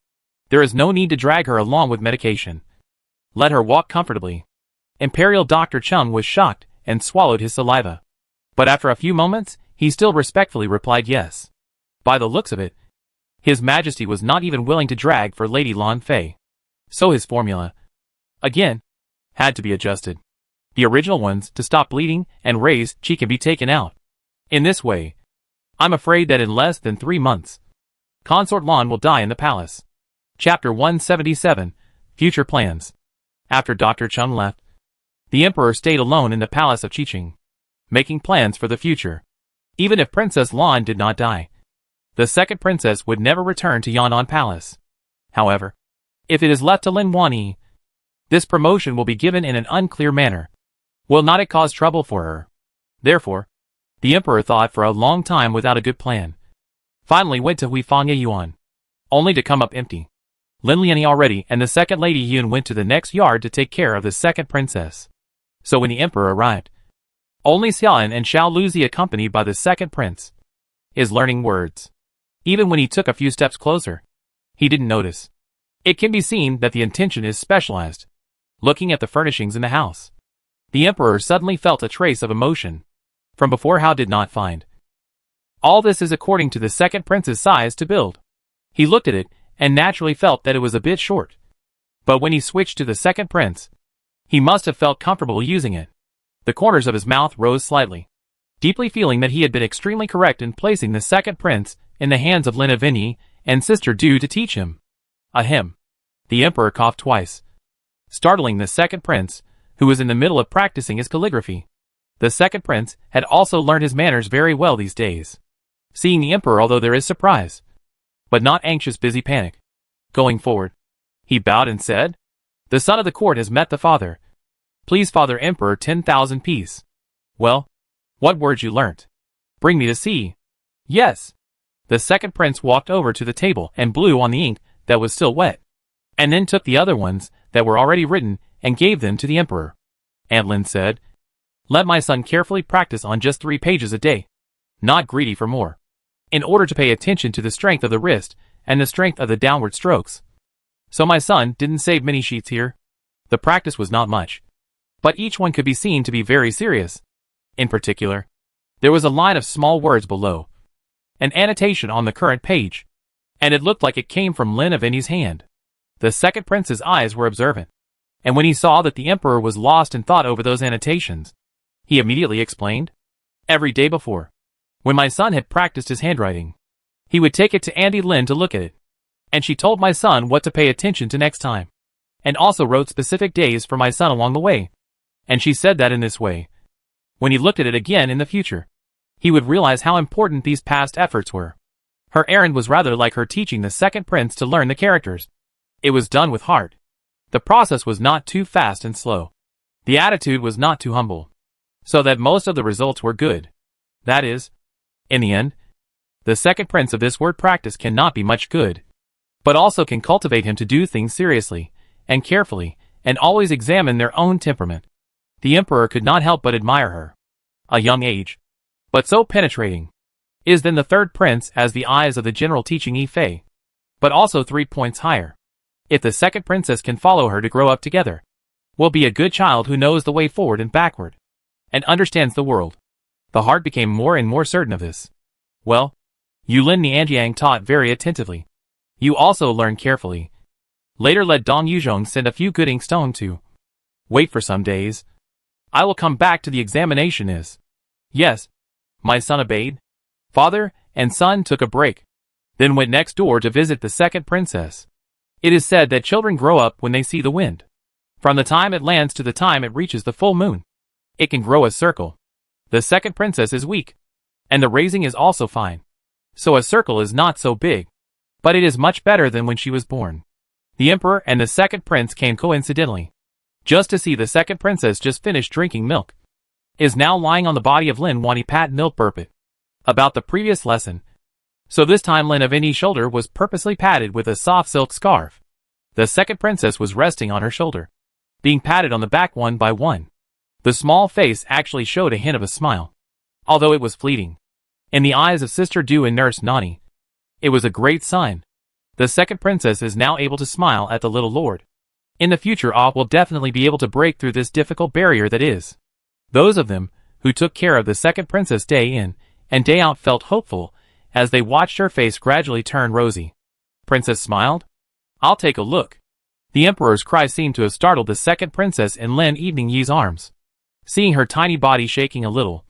there is no need to drag her along with medication. Let her walk comfortably. Imperial Dr. Chung was shocked and swallowed his saliva. But after a few moments, he still respectfully replied yes. By the looks of it, His Majesty was not even willing to drag for Lady Lan Fei. So his formula, again, had to be adjusted. The original ones to stop bleeding and raise chi can be taken out. In this way, I'm afraid that in less than 3 months, Consort Lan will die in the palace. Chapter 177, Future Plans. After Dr. Chung left, the emperor stayed alone in the palace of Qiqing, making plans for the future. Even if Princess Lan did not die, the second princess would never return to Yan'an Palace. However, if it is left to Lin Wanyi, this promotion will be given in an unclear manner. Will not it cause trouble for her? Therefore, the emperor thought for a long time without a good plan. Finally went to Huifangya Yuan, only to come up empty. Lin Lianyi already and the second Lady Yun went to the next yard to take care of the second princess. So when the emperor arrived, only Xiaoan and Xiao Luzi, accompanied by the second prince, is learning words. Even when he took a few steps closer, he didn't notice. It can be seen that the intention is specialized. Looking at the furnishings in the house, the emperor suddenly felt a trace of emotion. From before, how did not find. All this is according to the second prince's size to build. He looked at it and naturally felt that it was a bit short. But when he switched to the second prince, he must have felt comfortable using it. The corners of his mouth rose slightly, deeply feeling that he had been extremely correct in placing the second prince in the hands of Lin Avini and Sister Du to teach him. Ahem. The emperor coughed twice, startling the second prince, who was in the middle of practicing his calligraphy. The second prince had also learned his manners very well these days. Seeing the emperor, although there is surprise, but not anxious busy panic. Going forward, he bowed and said, "The son of the court has met the father. Please, Father Emperor, 10,000 peace." "Well, what words you learnt? Bring me to see." "Yes." The second prince walked over to the table and blew on the ink that was still wet, and then took the other ones that were already written and gave them to the emperor. And Lin said, "Let my son carefully practice on just 3 pages a day, not greedy for more, in order to pay attention to the strength of the wrist and the strength of the downward strokes." So my son didn't save many sheets here. The practice was not much, but each one could be seen to be very serious. In particular, there was a line of small words below, an annotation on the current page, and it looked like it came from Lin Avini's hand. The second prince's eyes were observant, and when he saw that the emperor was lost in thought over those annotations, he immediately explained, "Every day before, when my son had practiced his handwriting, he would take it to Auntie Lin to look at it, and she told my son what to pay attention to next time, and also wrote specific days for my son along the way, and she said that in this way, when he looked at it again in the future, he would realize how important these past efforts were." Her errand was rather like her teaching the second prince to learn the characters. It was done with heart. The process was not too fast and slow. The attitude was not too humble, so that most of the results were good. That is, in the end, the second prince of this word practice cannot be much good, but also can cultivate him to do things seriously and carefully and always examine their own temperament. The emperor could not help but admire her. A young age, but so penetrating, is then the third prince as the eyes of the general teaching Yi-Fei, but also 3 points higher. If the second princess can follow her to grow up together, will be a good child who knows the way forward and backward, and understands the world. The heart became more and more certain of this. Well, Yulin Nianjiang taught very attentively. You also learn carefully. Later let Dong Yuzhong send a few good inkstone to. Wait for some days. I will come back to the examination is. Yes. My son obeyed. Father and son took a break, then went next door to visit the second princess. It is said that children grow up when they see the wind. From the time it lands to the time it reaches the full moon, it can grow a circle. The second princess is weak, and the raising is also fine. So a circle is not so big, but it is much better than when she was born. The emperor and the second prince came coincidentally, just to see the second princess just finished drinking milk. Is now lying on the body of Lin Wani Pat milk burpit. About the previous lesson. So this time Lin Avini's shoulder was purposely padded with a soft silk scarf. The second princess was resting on her shoulder, being patted on the back one by one. The small face actually showed a hint of a smile, although it was fleeting. In the eyes of Sister Du and Nurse Nani, it was a great sign. The second princess is now able to smile at the little lord. In the future Ah will definitely be able to break through this difficult barrier that is. Those of them who took care of the second princess day in and day out felt hopeful as they watched her face gradually turn rosy. Princess smiled. I'll take a look. The emperor's cry seemed to have startled the second princess in Lin Evening Yi's arms. Seeing her tiny body shaking a little,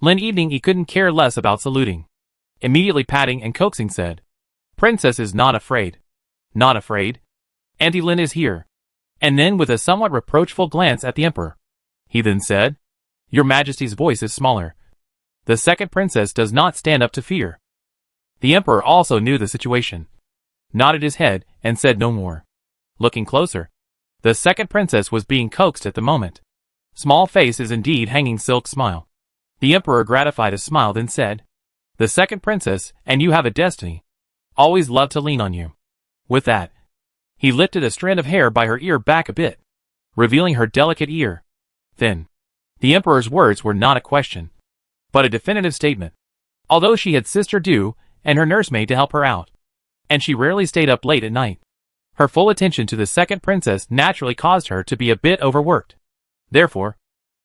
Lin Evening Yi couldn't care less about saluting. Immediately patting and coaxing said, "Princess is not afraid." "Not afraid? Auntie Lin is here." And then with a somewhat reproachful glance at the emperor, he then said, "Your Majesty's voice is smaller. The second princess does not stand up to fear." The emperor also knew the situation, nodded his head, and said no more. Looking closer, the second princess was being coaxed at the moment. Small face is indeed hanging silk smile. The emperor gratified a smile then said, "The second princess and you have a destiny. Always love to lean on you." With that, he lifted a strand of hair by her ear back a bit, revealing her delicate ear. Then, the emperor's words were not a question, but a definitive statement. Although she had Sister Du and her nursemaid to help her out, and she rarely stayed up late at night, her full attention to the second princess naturally caused her to be a bit overworked. Therefore,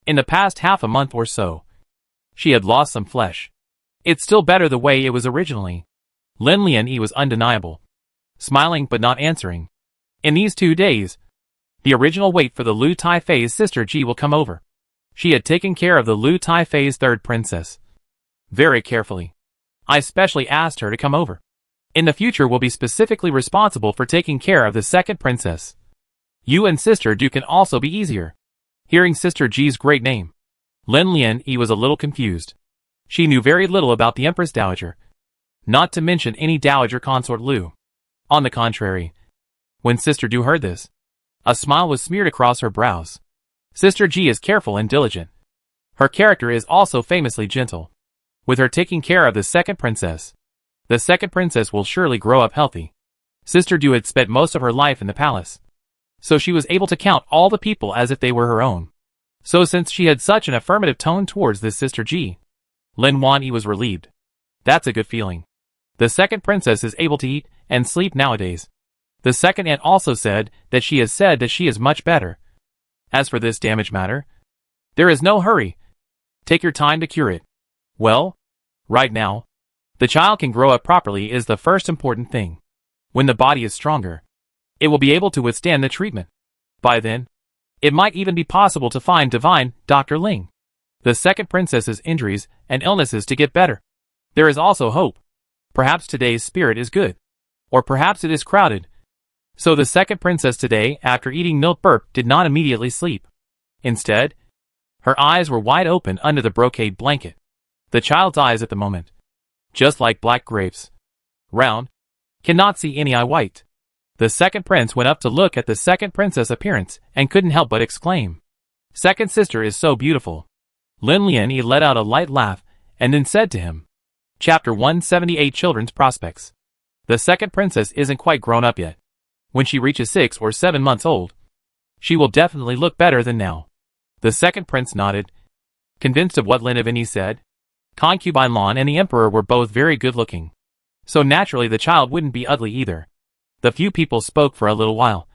in the past half a month or so, she had lost some flesh. It's still better the way it was originally. Lin Lian Yi was undeniable, smiling but not answering. In these 2 days, the original weight for the Lu Tai Fei's sister Ji will come over. She had taken care of the Lu Taifei's third princess very carefully. I specially asked her to come over. In the future will be specifically responsible for taking care of the second princess. You and Sister Du can also be easier. Hearing Sister Ji's great name, Lin Lian was a little confused. She knew very little about the Empress Dowager, not to mention any Dowager consort Lu. On the contrary, when Sister Du heard this, a smile was smeared across her brows. Sister Ji is careful and diligent. Her character is also famously gentle. With her taking care of the second princess, the second princess will surely grow up healthy. Sister Du had spent most of her life in the palace, so she was able to count all the people as if they were her own. So since she had such an affirmative tone towards this Sister Ji, Lin Wanyi was relieved. That's a good feeling. The second princess is able to eat and sleep nowadays. The second aunt also said that she is much better. As for this damage matter, there is no hurry. Take your time to cure it. Well, right now, the child can grow up properly is the first important thing. When the body is stronger, it will be able to withstand the treatment. By then, it might even be possible to find divine Dr. Ling, the second princess's injuries and illnesses to get better. There is also hope. Perhaps today's spirit is good. Or perhaps it is crowded. So the second princess today, after eating milk burp, did not immediately sleep. Instead, her eyes were wide open under the brocade blanket. The child's eyes at the moment, just like black grapes, round, cannot see any eye white. The second prince went up to look at the second princess' appearance and couldn't help but exclaim, "Second sister is so beautiful." Lin Lian let out a light laugh and then said to him, Chapter 178 Children's Prospects. The second princess isn't quite grown up yet. When she reaches 6 or 7 months old, she will definitely look better than now. The second prince nodded, convinced of what Lin Lian said. Concubine Lan and the emperor were both very good looking, so naturally the child wouldn't be ugly either. The few people spoke for a little while,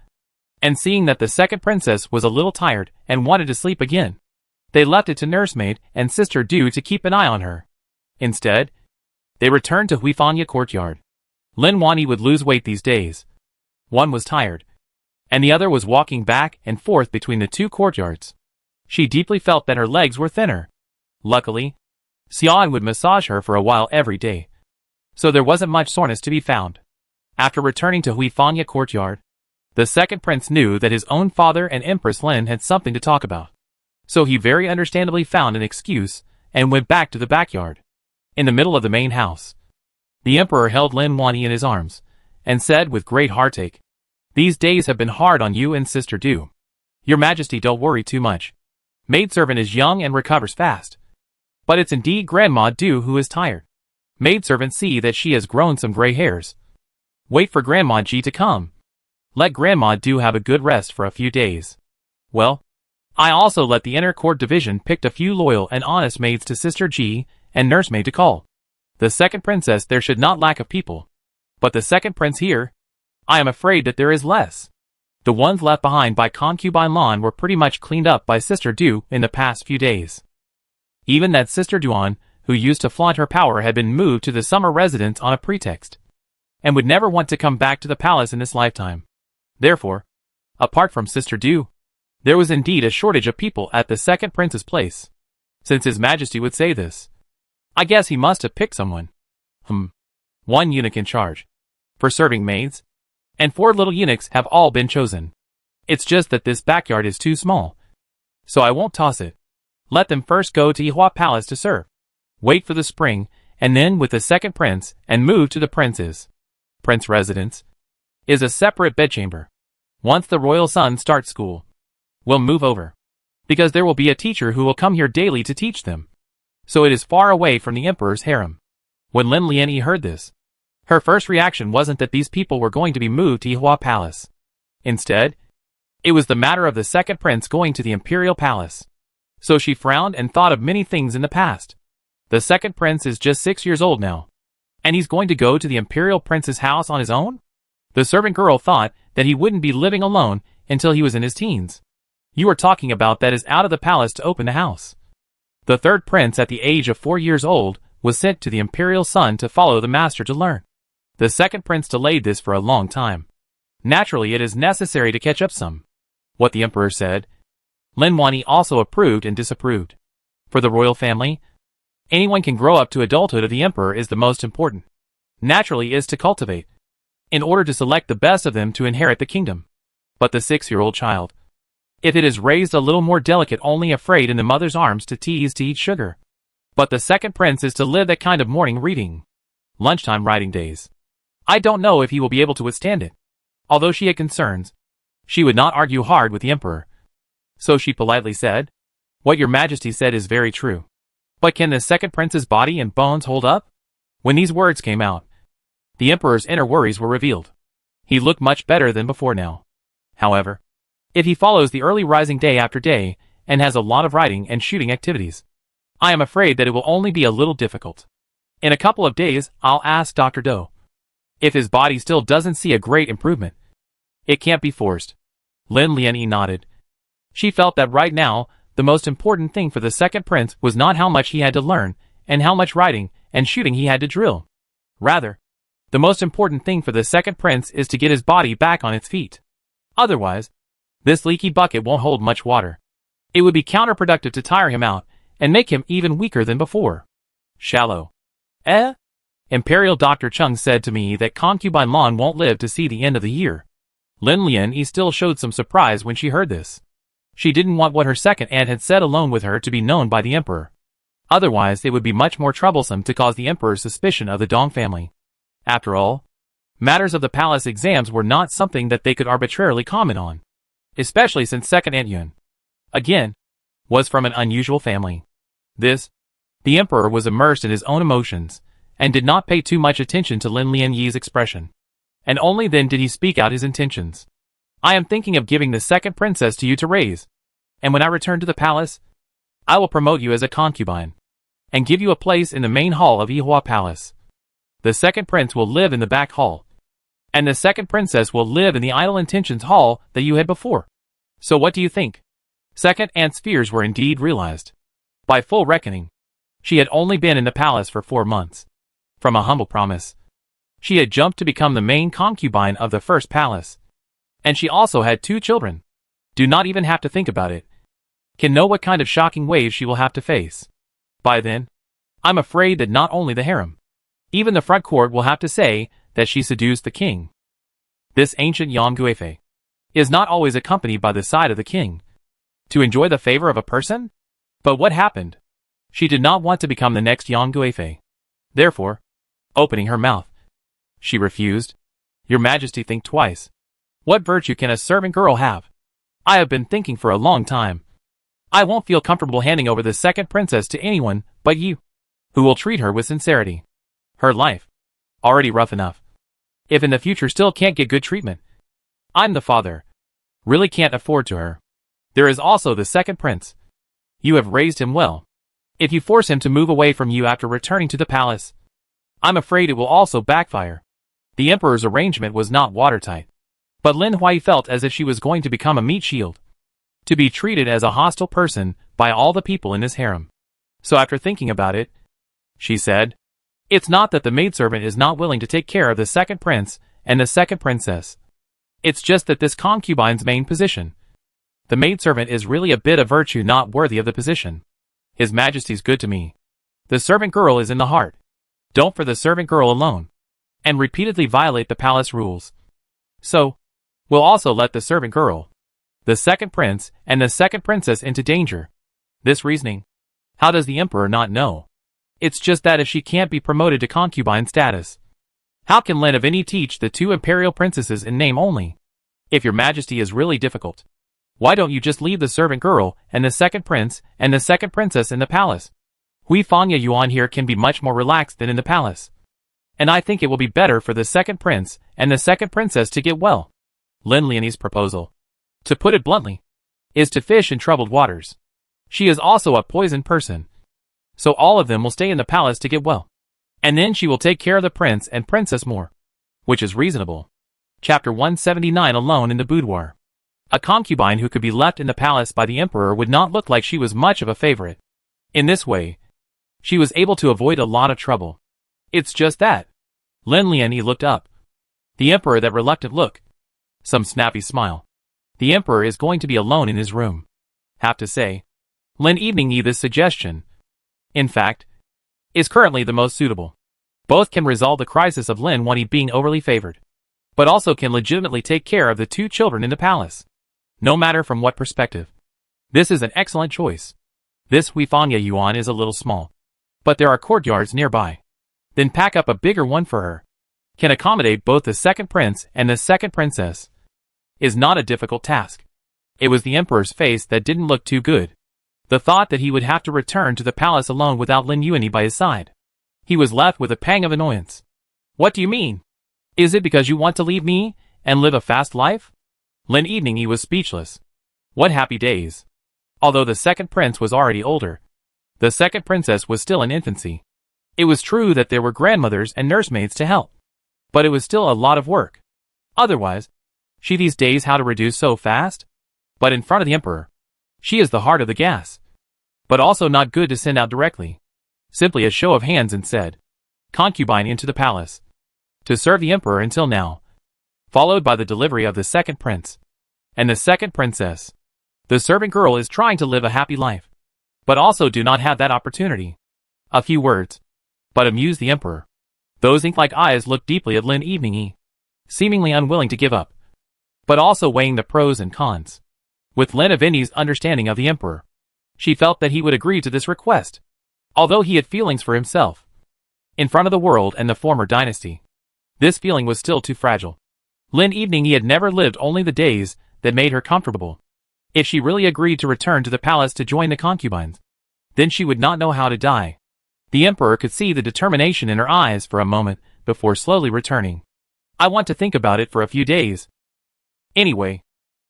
and seeing that the second princess was a little tired and wanted to sleep again, they left it to nursemaid and Sister Du to keep an eye on her. Instead, they returned to Huifanya courtyard. Lin Wanyi would lose weight these days. One was tired, and the other was walking back and forth between the two courtyards. She deeply felt that her legs were thinner. Luckily, Xian would massage her for a while every day, so there wasn't much soreness to be found. After returning to Huifanya courtyard, the second prince knew that his own father and Empress Lin had something to talk about. So he very understandably found an excuse and went back to the backyard. In the middle of the main house, the emperor held Lin Wanyi in his arms and said with great heartache, "These days have been hard on you and Sister Du. Your Majesty, don't worry too much. Maidservant is young and recovers fast. But it's indeed Grandma Du who is tired. Maidservant see that she has grown some gray hairs. Wait for Grandma Ji to come. Let Grandma Du have a good rest for a few days." Well, I also let the inner court division pick a few loyal and honest maids to Sister Ji and nursemaid to call. The second princess there should not lack of people. But the second prince here, I am afraid that there is less. The ones left behind by Concubine Lan were pretty much cleaned up by Sister Du in the past few days. Even that Sister Duan, who used to flaunt her power, had been moved to the summer residence on a pretext, and would never want to come back to the palace in this lifetime. Therefore, apart from Sister Du, there was indeed a shortage of people at the second prince's place. Since His Majesty would say this, I guess he must have picked someone. One eunuch in charge, for serving maids, and 4 little eunuchs have all been chosen. It's just that this backyard is too small, so I won't toss it. Let them first go to Yihua Palace to serve. Wait for the spring, and then with the second prince, and move to the prince's prince residence. Is a separate bedchamber. Once the royal son starts school, we'll move over, because there will be a teacher who will come here daily to teach them. So it is far away from the emperor's harem. When Lin Lian heard this, her first reaction wasn't that these people were going to be moved to Yihua Palace. Instead, it was the matter of the second prince going to the Imperial Palace. So she frowned and thought of many things in the past. The second prince is just 6 years old now, and he's going to go to the Imperial Prince's house on his own? The servant girl thought that he wouldn't be living alone until he was in his teens. You are talking about that is out of the palace to open the house. The third prince at the age of 4 years old was sent to the Imperial son to follow the master to learn. The second prince delayed this for a long time. Naturally, it is necessary to catch up some. What the emperor said, Lin Wanyi also approved and disapproved. For the royal family, anyone can grow up to adulthood of the emperor is the most important. Naturally is to cultivate, in order to select the best of them to inherit the kingdom. But the 6-year-old child, if it is raised a little more delicate, only afraid in the mother's arms to tease to eat sugar. But the second prince is to live that kind of morning reading, lunchtime writing days. I don't know if he will be able to withstand it. Although she had concerns, she would not argue hard with the emperor. So she politely said, "What your majesty said is very true. But can the second prince's body and bones hold up?" When these words came out, the emperor's inner worries were revealed. He looked much better than before now. However, if he follows the early rising day after day, and has a lot of riding and shooting activities, I am afraid that it will only be a little difficult. In a couple of days, I'll ask Dr. Do. If his body still doesn't see a great improvement, it can't be forced. Lin Lianyi nodded. She felt that right now, the most important thing for the second prince was not how much he had to learn, and how much riding and shooting he had to drill. Rather, the most important thing for the second prince is to get his body back on its feet. Otherwise, this leaky bucket won't hold much water. It would be counterproductive to tire him out, and make him even weaker than before. Shallow. Imperial Dr. Chung said to me that concubine Lan won't live to see the end of the year. Lin Lianyi still showed some surprise when she heard this. She didn't want what her second aunt had said alone with her to be known by the emperor. Otherwise it would be much more troublesome to cause the emperor's suspicion of the Dong family. After all, matters of the palace exams were not something that they could arbitrarily comment on. Especially since second aunt Yun, again, was from an unusual family. The emperor was immersed in his own emotions, and did not pay too much attention to Lin Lianyi's expression. And only then did he speak out his intentions. "I am thinking of giving the second princess to you to raise. And when I return to the palace, I will promote you as a concubine, and give you a place in the main hall of Yihua Palace. The second prince will live in the back hall, and the second princess will live in the idle intentions hall that you had before. So what do you think?" Second aunt's fears were indeed realized. By full reckoning, she had only been in the palace for 4 months. From a humble promise, she had jumped to become the main concubine of the first palace. And she also had 2 children. Do not even have to think about it. Can know what kind of shocking waves she will have to face. By then, I'm afraid that not only the harem, even the front court will have to say that she seduced the king. This ancient Yang Guifei is not always accompanied by the side of the king to enjoy the favor of a person? But what happened? She did not want to become the next Yang Guifei. Therefore, opening her mouth, she refused. "Your Majesty, think twice. What virtue can a servant girl have? I have been thinking for a long time. I won't feel comfortable handing over the second princess to anyone but you, who will treat her with sincerity. Her life, already rough enough, if in the future still can't get good treatment, I'm the father, really can't afford to her. There is also the second prince. You have raised him well. If you force him to move away from you after returning to the palace, I'm afraid it will also backfire." The emperor's arrangement was not watertight. But Lin Huai felt as if she was going to become a meat shield, to be treated as a hostile person by all the people in this harem. So after thinking about it, she said, "It's not that the maidservant is not willing to take care of the second prince and the second princess. It's just that this concubine's main position, the maidservant, is really a bit of virtue not worthy of the position. His Majesty's good to me. The servant girl is in the heart. Don't for the servant girl alone, and repeatedly violate the palace rules. So, we'll also let the servant girl, the second prince, and the second princess into danger." This reasoning, how does the emperor not know? It's just that if she can't be promoted to concubine status, how can Lin of any teach the 2 imperial princesses in name only? If your Majesty is really difficult, why don't you just leave the servant girl and the second prince and the second princess in the palace? Hui Fangya Yuan here can be much more relaxed than in the palace. And I think it will be better for the second prince and the second princess to get well. Lin Lianyi's proposal, to put it bluntly, is to fish in troubled waters. She is also a poisoned person. So all of them will stay in the palace to get well. And then she will take care of the prince and princess more. Which is reasonable. Chapter 179. Alone in the boudoir. A concubine who could be left in the palace by the emperor would not look like she was much of a favorite. In this way, she was able to avoid a lot of trouble. It's just that. Lin Lianyi looked up. The emperor, that reluctant look. Some snappy smile. The emperor is going to be alone in his room. Have to say, Lin Evening Yi this suggestion, in fact, is currently the most suitable. Both can resolve the crisis of Lin Wanyi being overly favored, but also can legitimately take care of the two children in the palace. No matter from what perspective. This is an excellent choice. This Huifanya Yuan is a little small, but there are courtyards nearby. Then pack up a bigger one for her. Can accommodate both the second prince and the second princess. Is not a difficult task. It was the emperor's face that didn't look too good. The thought that he would have to return to the palace alone without Lin Yuanyi by his side. He was left with a pang of annoyance. What do you mean? Is it because you want to leave me and live a fast life? Lin Evening Yi was speechless. What happy days. Although the second prince was already older, the second princess was still in infancy. It was true that there were grandmothers and nursemaids to help, but it was still a lot of work. Otherwise, she these days how to reduce so fast? But in front of the emperor, she is the heart of the gas. But also not good to send out directly. Simply a show of hands and said, concubine into the palace. To serve the emperor until now. Followed by the delivery of the second prince. And the second princess. The servant girl is trying to live a happy life. But also do not have that opportunity. A few words. But amuse the emperor. Those ink-like eyes looked deeply at Lin Evening Yi, seemingly unwilling to give up. But also weighing the pros and cons. With Lin Evenyi's understanding of the emperor, she felt that he would agree to this request, although he had feelings for himself. In front of the world and the former dynasty, this feeling was still too fragile. Lin Evening Yi had never lived only the days that made her comfortable. If she really agreed to return to the palace to join the concubines, then she would not know how to die. The emperor could see the determination in her eyes for a moment before slowly returning. I want to think about it for a few days. Anyway,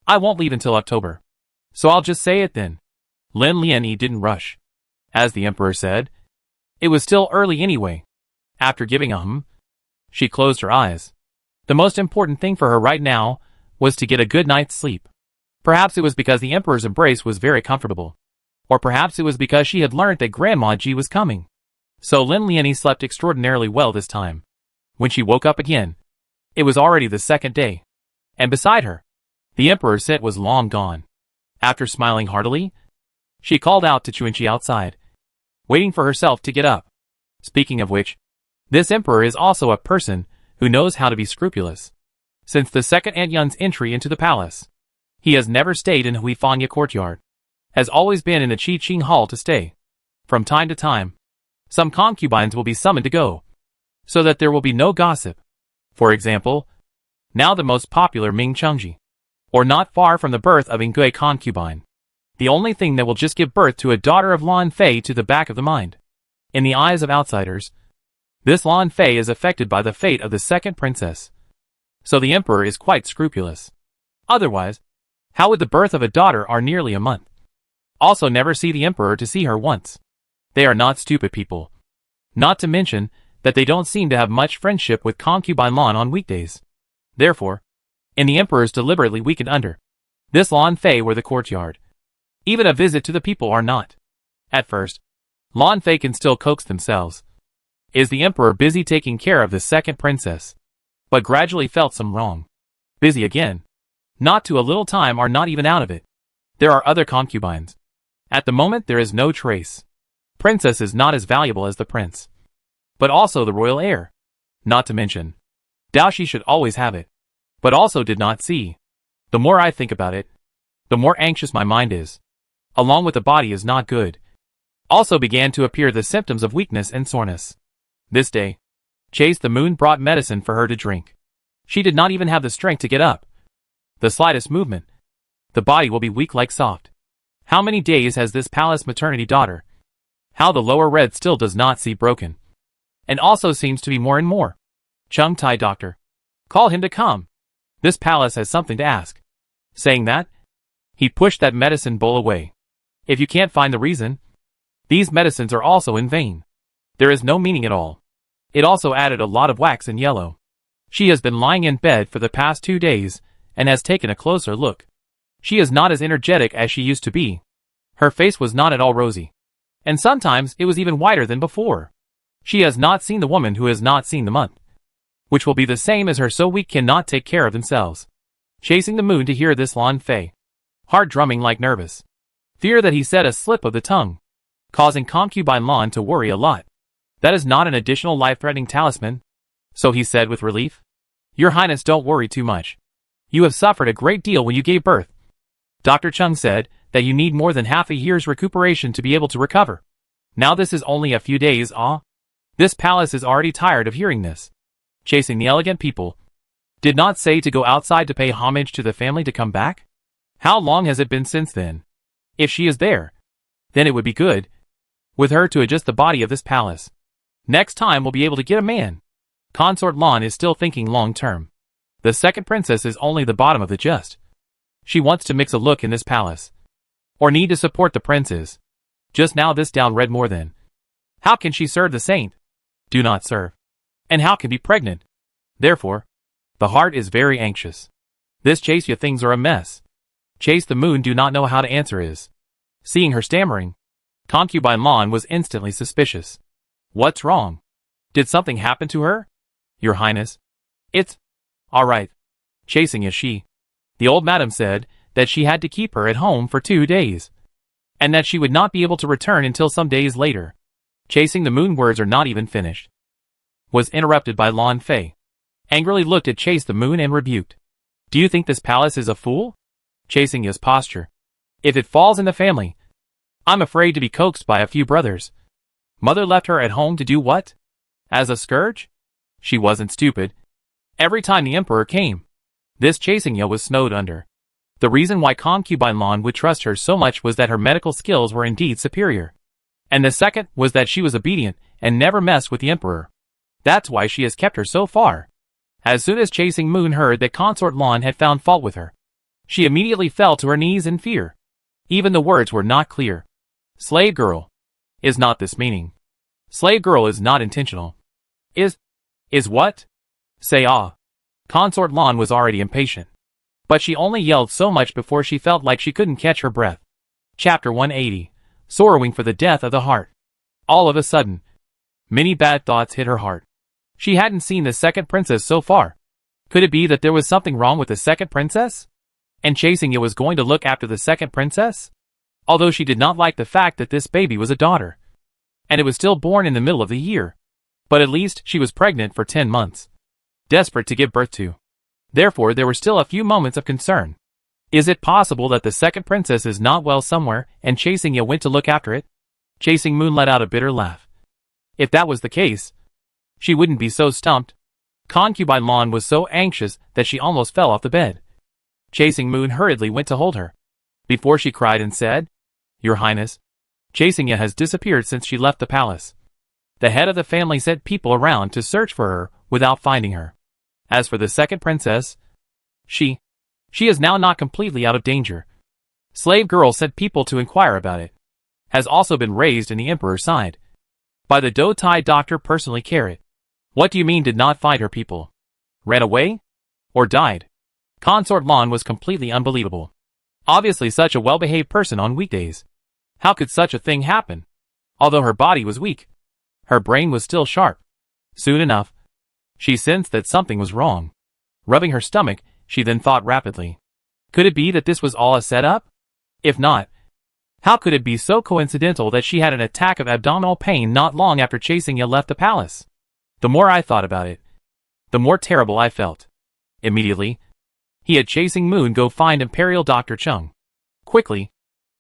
I won't leave until October. So I'll just say it then. Lin Lianyi didn't rush. As the emperor said, it was still early anyway. After giving a she closed her eyes. The most important thing for her right now was to get a good night's sleep. Perhaps it was because the emperor's embrace was very comfortable. Or perhaps it was because she had learned that Grandma Ji was coming. So Lin Lianyi slept extraordinarily well this time. When she woke up again, it was already the second day. And beside her, the emperor's sit was long gone. After smiling heartily, she called out to Chuanqi outside, waiting for herself to get up. Speaking of which, this emperor is also a person who knows how to be scrupulous. Since the second Aunt Yun's entry into the palace, he has never stayed in Huifanya courtyard, has always been in the Qi Hall to stay. From time to time, some concubines will be summoned to go, so that there will be no gossip. For example, now the most popular Ming Chengji, or not far from the birth of Ingui concubine. The only thing that will just give birth to a daughter of Lan Fei to the back of the mind. In the eyes of outsiders, this Lan Fei is affected by the fate of the second princess. So the emperor is quite scrupulous. Otherwise, how would the birth of a daughter are nearly a month? Also never see the emperor to see her once. They are not stupid people. Not to mention that they don't seem to have much friendship with concubine Lan on weekdays. Therefore, in the emperor's deliberately weakened under, this Lan Fei were the courtyard. Even a visit to the people are not. At first, Lan Fei can still coax themselves. Is the emperor busy taking care of the second princess? But gradually felt some wrong. Busy again. Not to a little time are not even out of it. There are other concubines. At the moment there is no trace. Princess is not as valuable as the prince. But also the royal heir. Not to mention, Daoshi should always have it. But also did not see. The more I think about it, the more anxious my mind is. Along with the body is not good. Also began to appear the symptoms of weakness and soreness. This day, Chase the moon brought medicine for her to drink. She did not even have the strength to get up. The slightest movement, the body will be weak like soft. How many days has this palace maternity daughter? How the lower red still does not see broken. And also seems to be more and more. Chung Tai doctor. Call him to come. This palace has something to ask. Saying that, he pushed that medicine bowl away. If you can't find the reason, these medicines are also in vain. There is no meaning at all. It also added a lot of wax and yellow. She has been lying in bed for the past 2 days and has taken a closer look. She is not as energetic as she used to be. Her face was not at all rosy. And sometimes it was even whiter than before. She has not seen the woman who has not seen the month. Which will be the same as her so weak cannot take care of themselves. Chasing the moon to hear this Lan Fei. Heart drumming like nervous. Fear that he said a slip of the tongue, causing concubine Lan to worry a lot. That is not an additional life-threatening talisman, so he said with relief. Your Highness, don't worry too much. You have suffered a great deal when you gave birth. Dr. Chung said that you need more than half a year's recuperation to be able to recover. Now this is only a few days, This palace is already tired of hearing this. Chasing the elegant people. Did not say to go outside to pay homage to the family to come back? How long has it been since then? If she is there, then it would be good with her to adjust the body of this palace. Next time we'll be able to get a man. Consort Lan is still thinking long term. The second princess is only the bottom of the just. She wants to mix a look in this palace. Or need to support the princes. Just now this down read more than. How can she serve the saint? Do not serve. And how can be pregnant? Therefore, the heart is very anxious. This Chase ya things are a mess. Chase the moon do not know how to answer is. Seeing her stammering, concubine Lan was instantly suspicious. What's wrong? Did something happen to her? Your Highness. It's alright. Chasing is she. The old madam said that she had to keep her at home for 2 days. And that she would not be able to return until some days later. Chasing the moon words are not even finished. Was interrupted by Lan Fei. Angrily looked at Chase the moon and rebuked. Do you think this palace is a fool? Chasing his posture. If it falls in the family, I'm afraid to be coaxed by a few brothers. Mother left her at home to do what? As a scourge? She wasn't stupid. Every time the emperor came, this chasing ya was snowed under. The reason why concubine Lan would trust her so much was that her medical skills were indeed superior. And the second was that she was obedient and never messed with the emperor. That's why she has kept her so far. As soon as Chasing Moon heard that Consort Lan had found fault with her, she immediately fell to her knees in fear. Even the words were not clear. Slave girl. Is not this meaning? Slave girl is not intentional. Is what? Say ah. Consort Lan was already impatient. But she only yelled so much before she felt like she couldn't catch her breath. Chapter 180. Sorrowing for the death of the heart. All of a sudden, many bad thoughts hit her heart. She hadn't seen the second princess so far. Could it be that there was something wrong with the second princess? And Chasing It was going to look after the second princess? Although she did not like the fact that this baby was a daughter. And it was still born in the middle of the year. But at least she was pregnant for 10 months. Desperate to give birth to. Therefore there were still a few moments of concern. Is it possible that the second princess is not well somewhere and Chasing It went to look after it? Chasing Moon let out a bitter laugh. If that was the case, she wouldn't be so stumped. Concubine Lan was so anxious that she almost fell off the bed. Chasing Moon hurriedly went to hold her. Before she cried and said, Your Highness, Chasing It has disappeared since she left the palace. The head of the family sent people around to search for her without finding her. As for the second princess, she is now not completely out of danger. Slave girl sent people to inquire about it. Has also been raised in the emperor's side. By the Do Tai doctor personally carried. What do you mean did not find her people? Ran away? Or died? Consort Lan was completely unbelievable. Obviously such a well-behaved person on weekdays. How could such a thing happen? Although her body was weak, her brain was still sharp. Soon enough, she sensed that something was wrong. Rubbing her stomach, she then thought rapidly. Could it be that this was all a setup? If not, how could it be so coincidental that she had an attack of abdominal pain not long after Chasing It left the palace? The more I thought about it, the more terrible I felt. Immediately, he had Chasing Moon go find Imperial Dr. Chung. Quickly,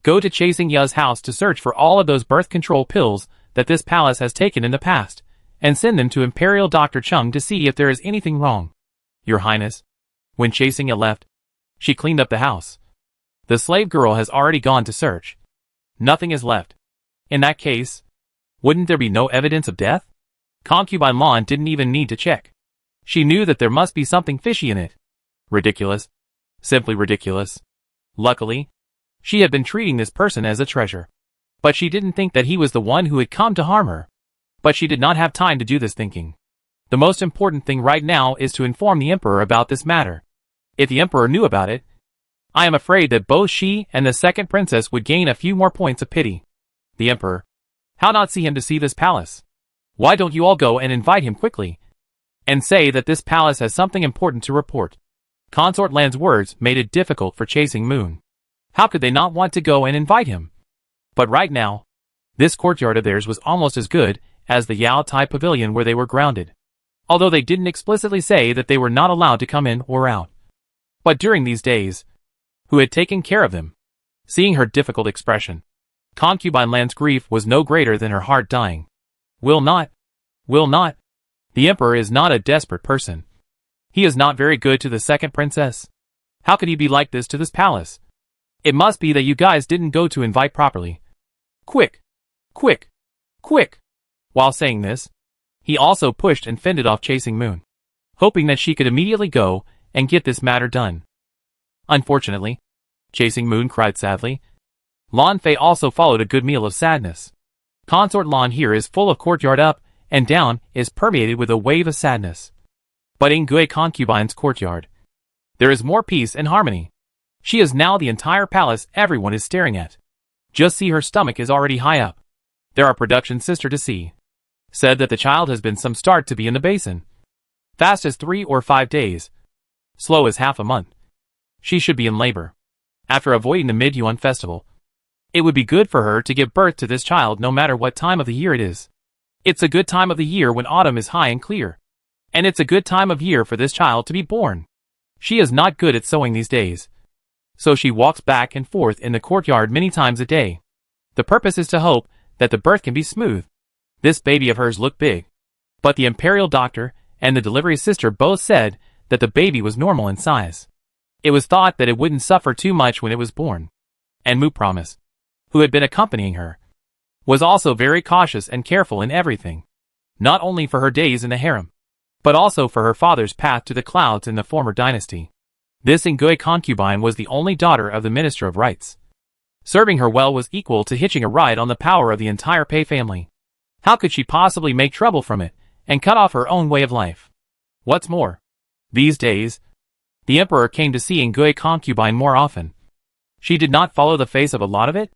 go to Chasing Ya's house to search for all of those birth control pills that this palace has taken in the past, and send them to Imperial Dr. Chung to see if there is anything wrong. Your Highness. When Chasing It left, she cleaned up the house. The slave girl has already gone to search. Nothing is left. In that case, wouldn't there be no evidence of death? Concubine Lan didn't even need to check. She knew that there must be something fishy in it. Ridiculous. Simply ridiculous. Luckily, she had been treating this person as a treasure. But she didn't think that he was the one who had come to harm her. But she did not have time to do this thinking. The most important thing right now is to inform the emperor about this matter. If the emperor knew about it, I am afraid that both she and the second princess would gain a few more points of pity. The emperor. How not see him to see this palace? Why don't you all go and invite him quickly? And say that this palace has something important to report. Consort Lan's words made it difficult for Chasing Moon. How could they not want to go and invite him? But right now, this courtyard of theirs was almost as good as the Yao Tai pavilion where they were grounded, although they didn't explicitly say that they were not allowed to come in or out. But during these days, who had taken care of them? Seeing her difficult expression, Concubine Lan's grief was no greater than her heart dying. Will not. The Emperor is not a desperate person. He is not very good to the second princess. How could he be like this to this palace? It must be that you guys didn't go to invite properly. Quick! While saying this, he also pushed and fended off Chasing Moon, hoping that she could immediately go and get this matter done. Unfortunately, Chasing Moon cried sadly. Lan Fei also followed a good meal of sadness. Consort Lan here is full of courtyard up and down is permeated with a wave of sadness. But in Gui Concubine's courtyard, there is more peace and harmony. She is now the entire palace everyone is staring at. Just see, her stomach is already high up. There are production sister to see. Said that the child has been some start to be in the basin. Fast as 3 or 5 days. Slow as half a month. She should be in labor. After avoiding the Mid-Yuan festival, it would be good for her to give birth to this child no matter what time of the year it is. It's a good time of the year when autumn is high and clear. And it's a good time of year for this child to be born. She is not good at sewing these days, so she walks back and forth in the courtyard many times a day. The purpose is to hope that the birth can be smooth. This baby of hers looked big, but the Imperial doctor and the delivery sister both said that the baby was normal in size. It was thought that it wouldn't suffer too much when it was born. And Mu Promise, who had been accompanying her, was also very cautious and careful in everything, not only for her days in the harem, but also for her father's path to the clouds in the former dynasty. This Ngui concubine was the only daughter of the Minister of Rights. Serving her well was equal to hitching a ride on the power of the entire Pei family. How could she possibly make trouble from it and cut off her own way of life? What's more, these days, the Emperor came to see Ngui concubine more often. She did not follow the face of a lot of it.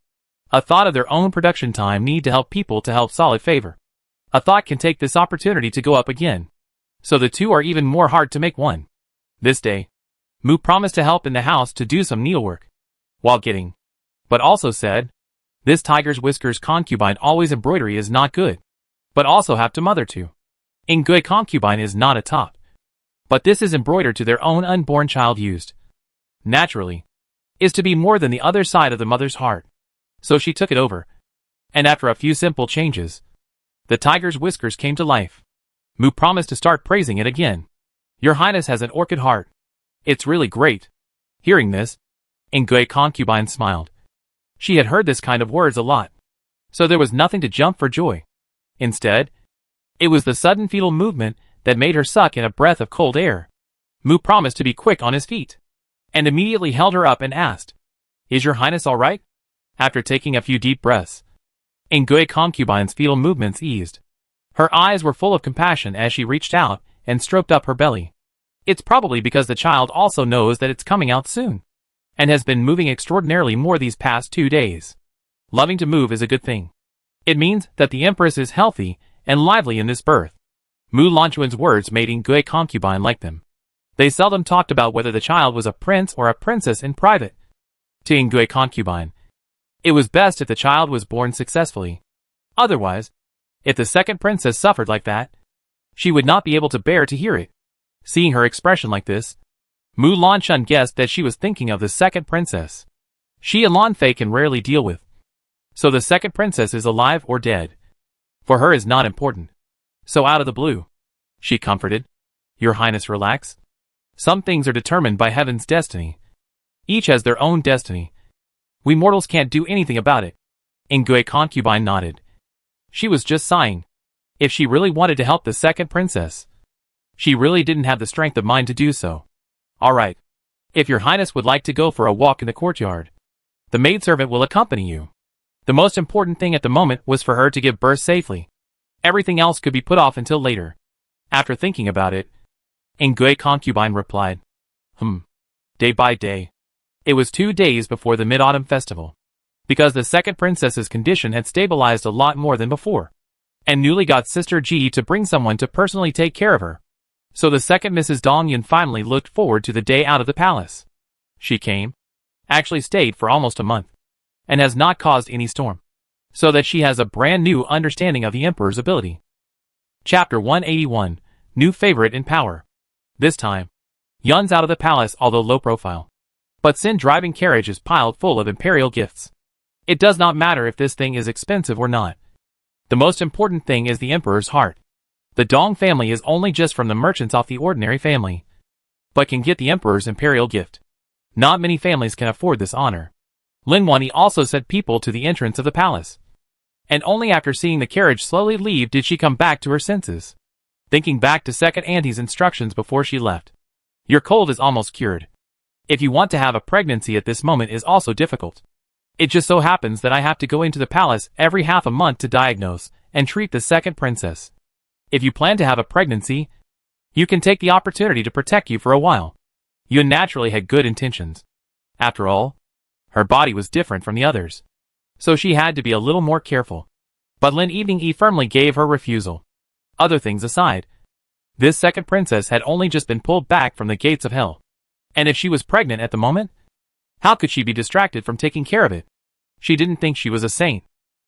A thought of their own production time need to help people to help solid favor. A thought can take this opportunity to go up again. So the two are even more hard to make one. This day, Mu promised to help in the house to do some needlework. While getting, but also said, this tiger's whiskers concubine always embroidery is not good, but also have to mother to. Ngui concubine is not a top. But this is embroidered to their own unborn child used. Naturally, is to be more than the other side of the mother's heart. So she took it over. And after a few simple changes, the tiger's whiskers came to life. Mu promised to start praising it again. Your Highness has an orchid heart. It's really great. Hearing this, Ngui concubine smiled. She had heard this kind of words a lot, so there was nothing to jump for joy. Instead, it was the sudden fetal movement that made her suck in a breath of cold air. Mu promised to be quick on his feet, and immediately held her up and asked, "Is your Highness all right?" After taking a few deep breaths, Ngui concubine's fetal movements eased. Her eyes were full of compassion as she reached out and stroked up her belly. It's probably because the child also knows that it's coming out soon, and has been moving extraordinarily more these past 2 days. Loving to move is a good thing. It means that the Empress is healthy and lively in this birth. Mu Lanchuan's words made Ngui concubine like them. They seldom talked about whether the child was a prince or a princess in private. To Ngui concubine, it was best if the child was born successfully. Otherwise, if the second princess suffered like that, she would not be able to bear to hear it. Seeing her expression like this, Mu Lanchun guessed that she was thinking of the second princess. She and Lan Fei can rarely deal with. So the second princess is alive or dead. For her is not important. So out of the blue, she comforted, "Your Highness, relax. Some things are determined by heaven's destiny. Each has their own destiny. We mortals can't do anything about it." Ngui concubine nodded. She was just sighing. If she really wanted to help the second princess, she really didn't have the strength of mind to do so. "All right. If your Highness would like to go for a walk in the courtyard, the maidservant will accompany you." The most important thing at the moment was for her to give birth safely. Everything else could be put off until later. After thinking about it, Ngui concubine replied, Day by day. It was 2 days before the Mid-Autumn Festival, because the second princess's condition had stabilized a lot more than before, and newly got Sister Ji to bring someone to personally take care of her. So the second Mrs. Dongyun finally looked forward to the day out of the palace. She came, actually stayed for almost a month, and has not caused any storm, so that she has a brand new understanding of the Emperor's ability. Chapter 181, New Favorite in Power. This time, Yun's out of the palace, although low profile. But Sin driving carriage is piled full of Imperial gifts. It does not matter if this thing is expensive or not. The most important thing is the Emperor's heart. The Dong family is only just from the merchants off the ordinary family, but can get the Emperor's Imperial gift. Not many families can afford this honor. Lin Wanyi also sent people to the entrance of the palace, and only after seeing the carriage slowly leave did she come back to her senses. Thinking back to second auntie's instructions before she left. Your cold is almost cured. If you want to have a pregnancy at this moment is also difficult. It just so happens that I have to go into the palace every half a month to diagnose and treat the second princess. If you plan to have a pregnancy, you can take the opportunity to protect you for a while. Yun naturally had good intentions. After all, her body was different from the others, so she had to be a little more careful. But Lin Evening firmly gave her refusal. Other things aside, this second princess had only just been pulled back from the gates of hell. And if she was pregnant at the moment, how could she be distracted from taking care of it? She didn't think she was a saint.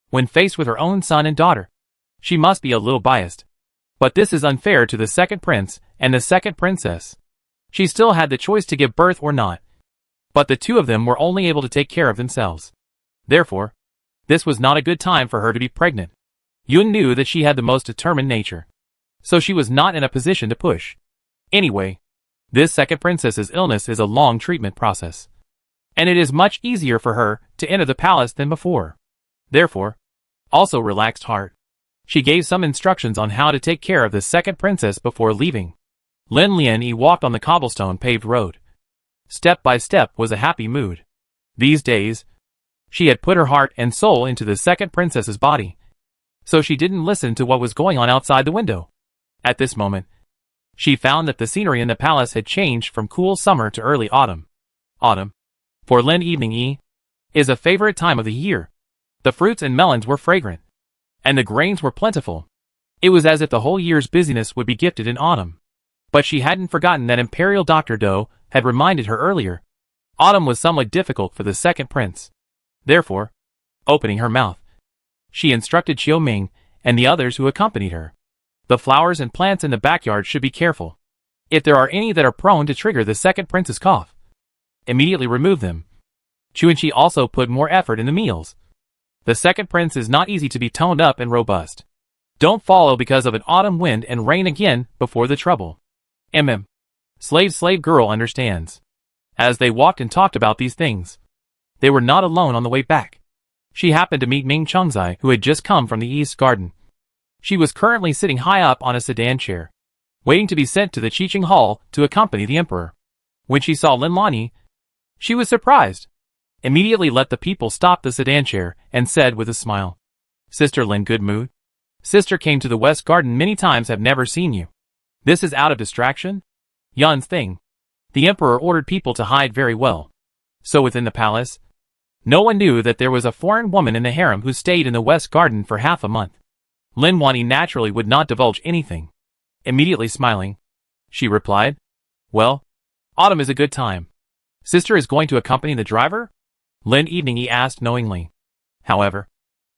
When faced with her own son and daughter, she must be a little biased. But this is unfair to the second prince and the second princess. She still had the choice to give birth or not. But the two of them were only able to take care of themselves. Therefore, this was not a good time for her to be pregnant. Yun knew that she had the most determined nature, so she was not in a position to push. Anyway, this second princess's illness is a long treatment process, and it is much easier for her to enter the palace than before. Therefore, also relaxed heart. She gave some instructions on how to take care of the second princess before leaving. Lin Lianyi walked on the cobblestone paved road. Step by step was a happy mood. These days, she had put her heart and soul into the second princess's body, so she didn't listen to what was going on outside the window. At this moment, she found that the scenery in the palace had changed from cool summer to early autumn. Autumn, for Lin Evening, is a favorite time of the year. The fruits and melons were fragrant, and the grains were plentiful. It was as if the whole year's busyness would be gifted in autumn. But she hadn't forgotten that Imperial Dr. Do had reminded her earlier. Autumn was somewhat difficult for the second prince. Therefore, opening her mouth, she instructed Xiao Ming and the others who accompanied her. The flowers and plants in the backyard should be careful. If there are any that are prone to trigger the second prince's cough, immediately remove them. Chuanxi also put more effort in the meals. The second prince is not easy to be toned up and robust. Don't follow because of an autumn wind and rain again before the trouble. Slave girl understands. As they walked and talked about these things, they were not alone on the way back. She happened to meet Ming Chengzai, who had just come from the East Garden. She was currently sitting high up on a sedan chair, waiting to be sent to the Qiqing Hall to accompany the emperor. When she saw Lin Lanyi, she was surprised. Immediately let the people stop the sedan chair and said with a smile, "Sister Lin, good mood? Sister came to the West Garden many times, have never seen you. This is out of distraction? Yun's thing." The emperor ordered people to hide very well. So within the palace, no one knew that there was a foreign woman in the harem who stayed in the West Garden for half a month. Lin Wanyi naturally would not divulge anything. Immediately smiling, she replied, "Well, autumn is a good time. Sister is going to accompany the driver?" Lin Evening asked knowingly. However,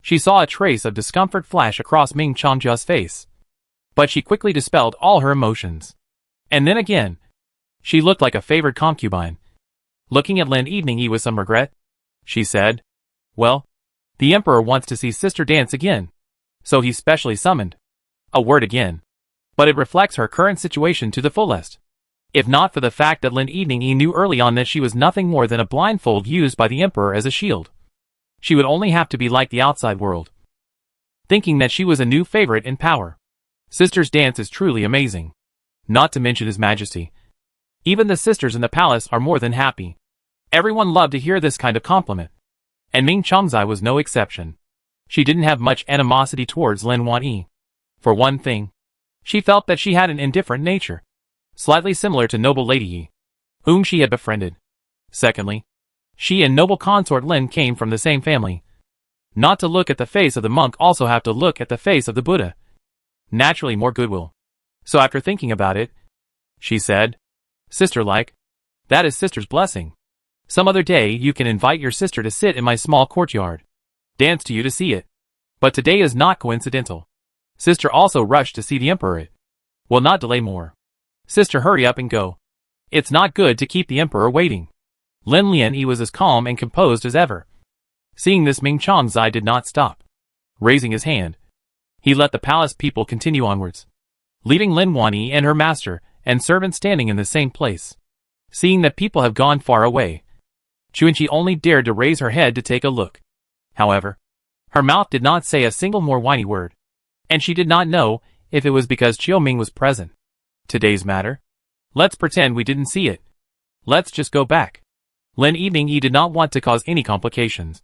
she saw a trace of discomfort flash across Ming Changjia's face. But she quickly dispelled all her emotions. And then again, she looked like a favored concubine. Looking at Lin Evening with some regret, she said, "Well, the emperor wants to see sister dance again, so he specially summoned." A word again. But it reflects her current situation to the fullest. If not for the fact that Lin Evening knew early on that she was nothing more than a blindfold used by the emperor as a shield, she would only have to be like the outside world, thinking that she was a new favorite in power. Sister's dance is truly amazing. Not to mention His Majesty. Even the sisters in the palace are more than happy. Everyone loved to hear this kind of compliment. And Ming Chengzai was no exception. She didn't have much animosity towards Lin Wanyi. For one thing, she felt that she had an indifferent nature, slightly similar to noble Lady Yi, whom she had befriended. Secondly, she and noble consort Lin came from the same family. Not to look at the face of the monk, also have to look at the face of the Buddha. Naturally more goodwill. So after thinking about it, she said, "Sister-like, that is sister's blessing. Some other day you can invite your sister to sit in my small courtyard. Dance to you to see it. But today is not coincidental. Sister also rushed to see the emperor. It will not delay more. Sister, hurry up and go. It's not good to keep the emperor waiting. Lin Lian was as calm and composed as ever. Seeing this, Ming Chongzai did not stop. Raising his hand, he let the palace people continue onwards, leaving Lin Wanyi and her master and servant standing in the same place. Seeing that people have gone far away, Chuanqi only dared to raise her head to take a look. However, her mouth did not say a single more whiny word, and she did not know if it was because Chiu Ming was present. Today's matter? Let's pretend we didn't see it. Let's just go back. Lin Yiming did not want to cause any complications,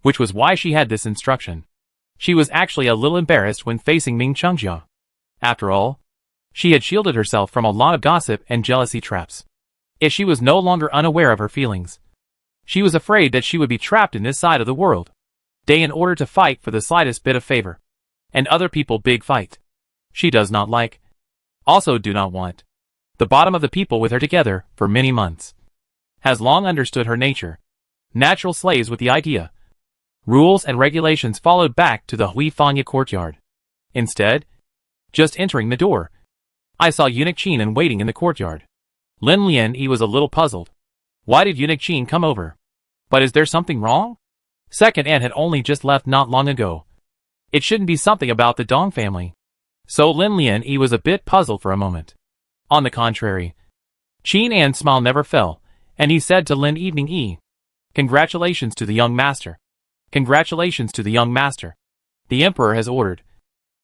which was why she had this instruction. She was actually a little embarrassed when facing Ming Chongjia. After all, she had shielded herself from a lot of gossip and jealousy traps. If she was no longer unaware of her feelings, she was afraid that she would be trapped in this side of the world, day in order to fight for the slightest bit of favor, and other people big fight. She does not like, also do not want, the bottom of the people with her together for many months. Has long understood her nature. Natural slaves with the idea. Rules and regulations followed back to the Huifangya courtyard. Instead, just entering the door, I saw eunuch Qin waiting in the courtyard. Lin Lian was a little puzzled. Why did eunuch Qin come over? But is there something wrong? Second aunt had only just left not long ago. It shouldn't be something about the Dong family. So Lin Lian was a bit puzzled for a moment. On the contrary, Qin An's smile never fell, and he said to Lin Yiming, "Congratulations to the young master. Congratulations to the young master. The emperor has ordered.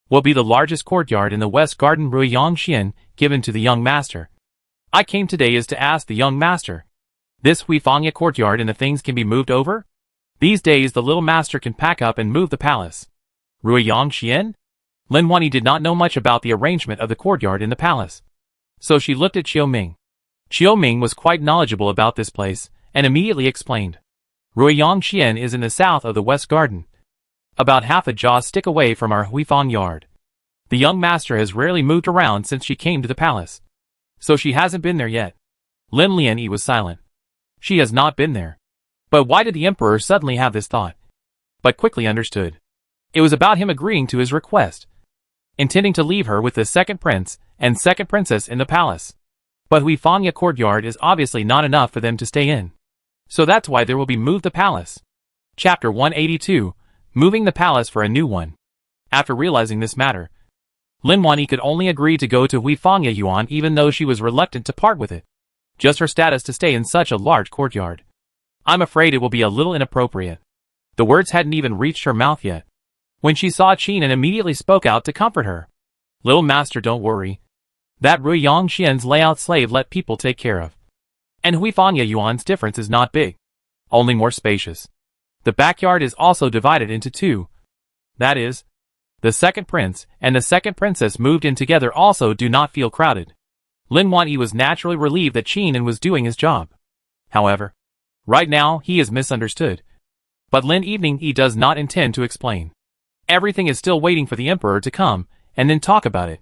Will be the largest courtyard in the West Garden Ruiyang Xian given to the young master. I came today is to ask the young master. This Huifangya courtyard and the things can be moved over? These days the little master can pack up and move the palace." Ruiyang Xian? Lin Wanyi did not know much about the arrangement of the courtyard in the palace. So she looked at Chiu Ming. Chiu Ming was quite knowledgeable about this place, and immediately explained. Ruiyang Xian is in the south of the West Garden, about half a jaw stick away from our Huifang yard. The young master has rarely moved around since she came to the palace, so she hasn't been there yet. Lin Lian was silent. She has not been there. But why did the emperor suddenly have this thought? But quickly understood. It was about him agreeing to his request, intending to leave her with the second prince and second princess in the palace. But Huifangya courtyard is obviously not enough for them to stay in. So that's why there will be moved the palace. Chapter 182, Moving the Palace for a New One. After realizing this matter, Lin Wanyi could only agree to go to Huifangya Yuan even though she was reluctant to part with it. Just her status to stay in such a large courtyard. I'm afraid it will be a little inappropriate. The words hadn't even reached her mouth yet, when she saw Qin and immediately spoke out to comfort her. "Little master, don't worry. That Ruiyang Xian's layout slave let people take care of. And Huifangya Yuan's difference is not big, only more spacious. The backyard is also divided into two. That is, the second prince and the second princess moved in together also do not feel crowded." Lin Wanyi was naturally relieved that Qin was doing his job. However, right now he is misunderstood. But Lin Yiming does not intend to explain. Everything is still waiting for the emperor to come and then talk about it.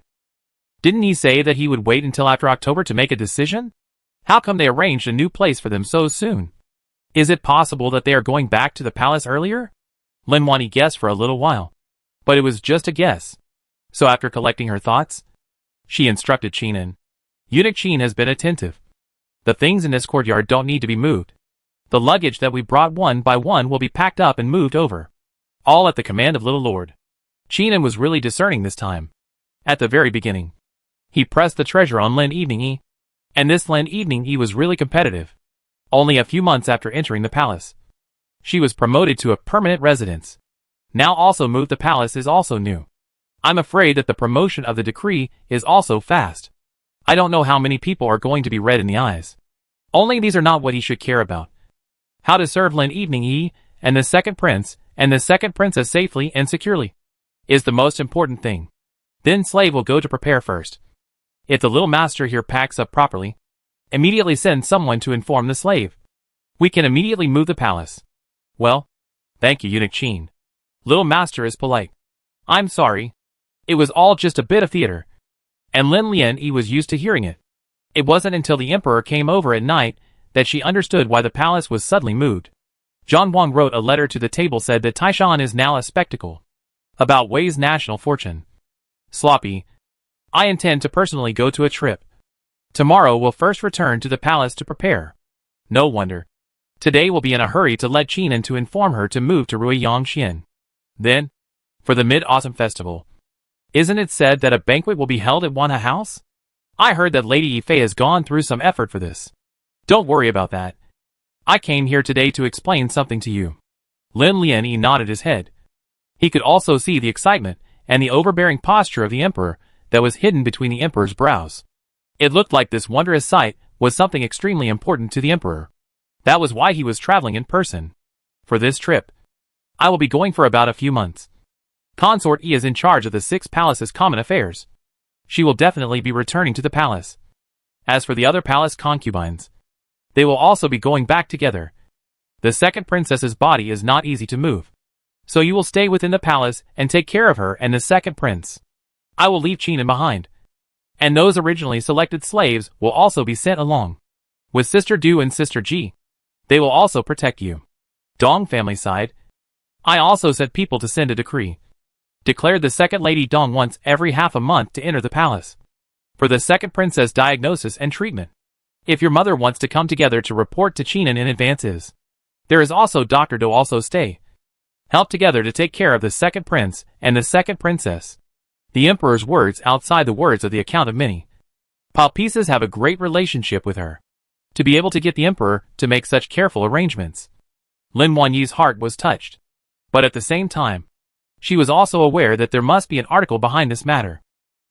Didn't he say that he would wait until after October to make a decision? How come they arranged a new place for them so soon? Is it possible that they are going back to the palace earlier? Lin Wanyi guessed for a little while, but it was just a guess. So after collecting her thoughts, she instructed Qin. Eunuch Qin has been attentive. The things in this courtyard don't need to be moved. The luggage that we brought one by one will be packed up and moved over. All at the command of little lord. Qin was really discerning this time. At the very beginning, he pressed the treasure on Lin Yiming, and this Lin Yiming was really competitive. Only a few months after entering the palace, she was promoted to a permanent residence. Now also moved the palace is also new. I'm afraid that the promotion of the decree is also fast. I don't know how many people are going to be red in the eyes. Only these are not what he should care about. How to serve Lin Yiming and the second prince and the second princess safely and securely is the most important thing. Then slave will go to prepare first. If the little master here packs up properly, immediately send someone to inform the slave. We can immediately move the palace. Well, thank you, eunuch Qin. Little master is polite. I'm sorry. It was all just a bit of theater. And Lin Lian was used to hearing it. It wasn't until the emperor came over at night that she understood why the palace was suddenly moved. John Wang wrote a letter to the table said that Taishan is now a spectacle. About Wei's national fortune. Sloppy. I intend to personally go to a trip. Tomorrow we'll first return to the palace to prepare. No wonder. Today we'll be in a hurry to let Qinan to inform her to move to Ruiyangxian. Then, for the Mid-Autumn Festival. Isn't it said that a banquet will be held at Wanha House? I heard that Lady Yifei has gone through some effort for this. Don't worry about that. I came here today to explain something to you. Lin Lianyi nodded his head. He could also see the excitement and the overbearing posture of the emperor that was hidden between the emperor's brows. It looked like this wondrous sight was something extremely important to the emperor. That was why he was traveling in person. For this trip, I will be going for about a few months. Consort Yi is in charge of the 6 palaces' common affairs. She will definitely be returning to the palace. As for the other palace concubines, they will also be going back together. The second princess's body is not easy to move. So you will stay within the palace and take care of her and the second prince. I will leave Qinan behind. And those originally selected slaves will also be sent along. With Sister Du and Sister Ji. They will also protect you. Dong family side. I also set people to send a decree. Declared the second Lady Dong once every half a month to enter the palace. For the second princess diagnosis and treatment. If your mother wants to come together to report to Qinan in advance. There is also Dr. Do also stay. Help together to take care of the second prince and the second princess. The emperor's words outside the words of the account of many. Palpices have a great relationship with her. To be able to get the emperor to make such careful arrangements. Lin Wanyi's heart was touched. But at the same time, she was also aware that there must be an article behind this matter.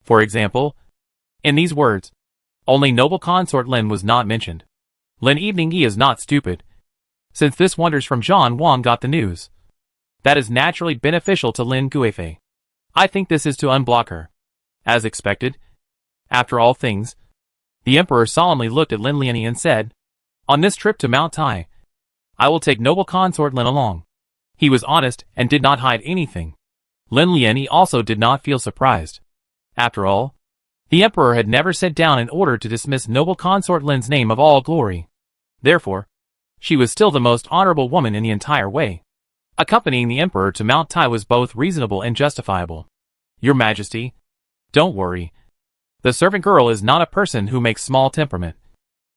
For example, in these words, only noble consort Lin was not mentioned. Lin Evening Yi is not stupid. Since this wonders from John Wang got the news. That is naturally beneficial to Lin Guifei. I think this is to unblock her. As expected. After all things, the emperor solemnly looked at Lin Lianyi and said, on this trip to Mount Tai, I will take noble consort Lin along. He was honest and did not hide anything. Lin Lianyi also did not feel surprised. After all, the emperor had never sent down an order to dismiss noble consort Lin's name of all glory. Therefore, she was still the most honorable woman in the entire way. Accompanying the emperor to Mount Tai was both reasonable and justifiable. Your Majesty, don't worry. The servant girl is not a person who makes small temperament.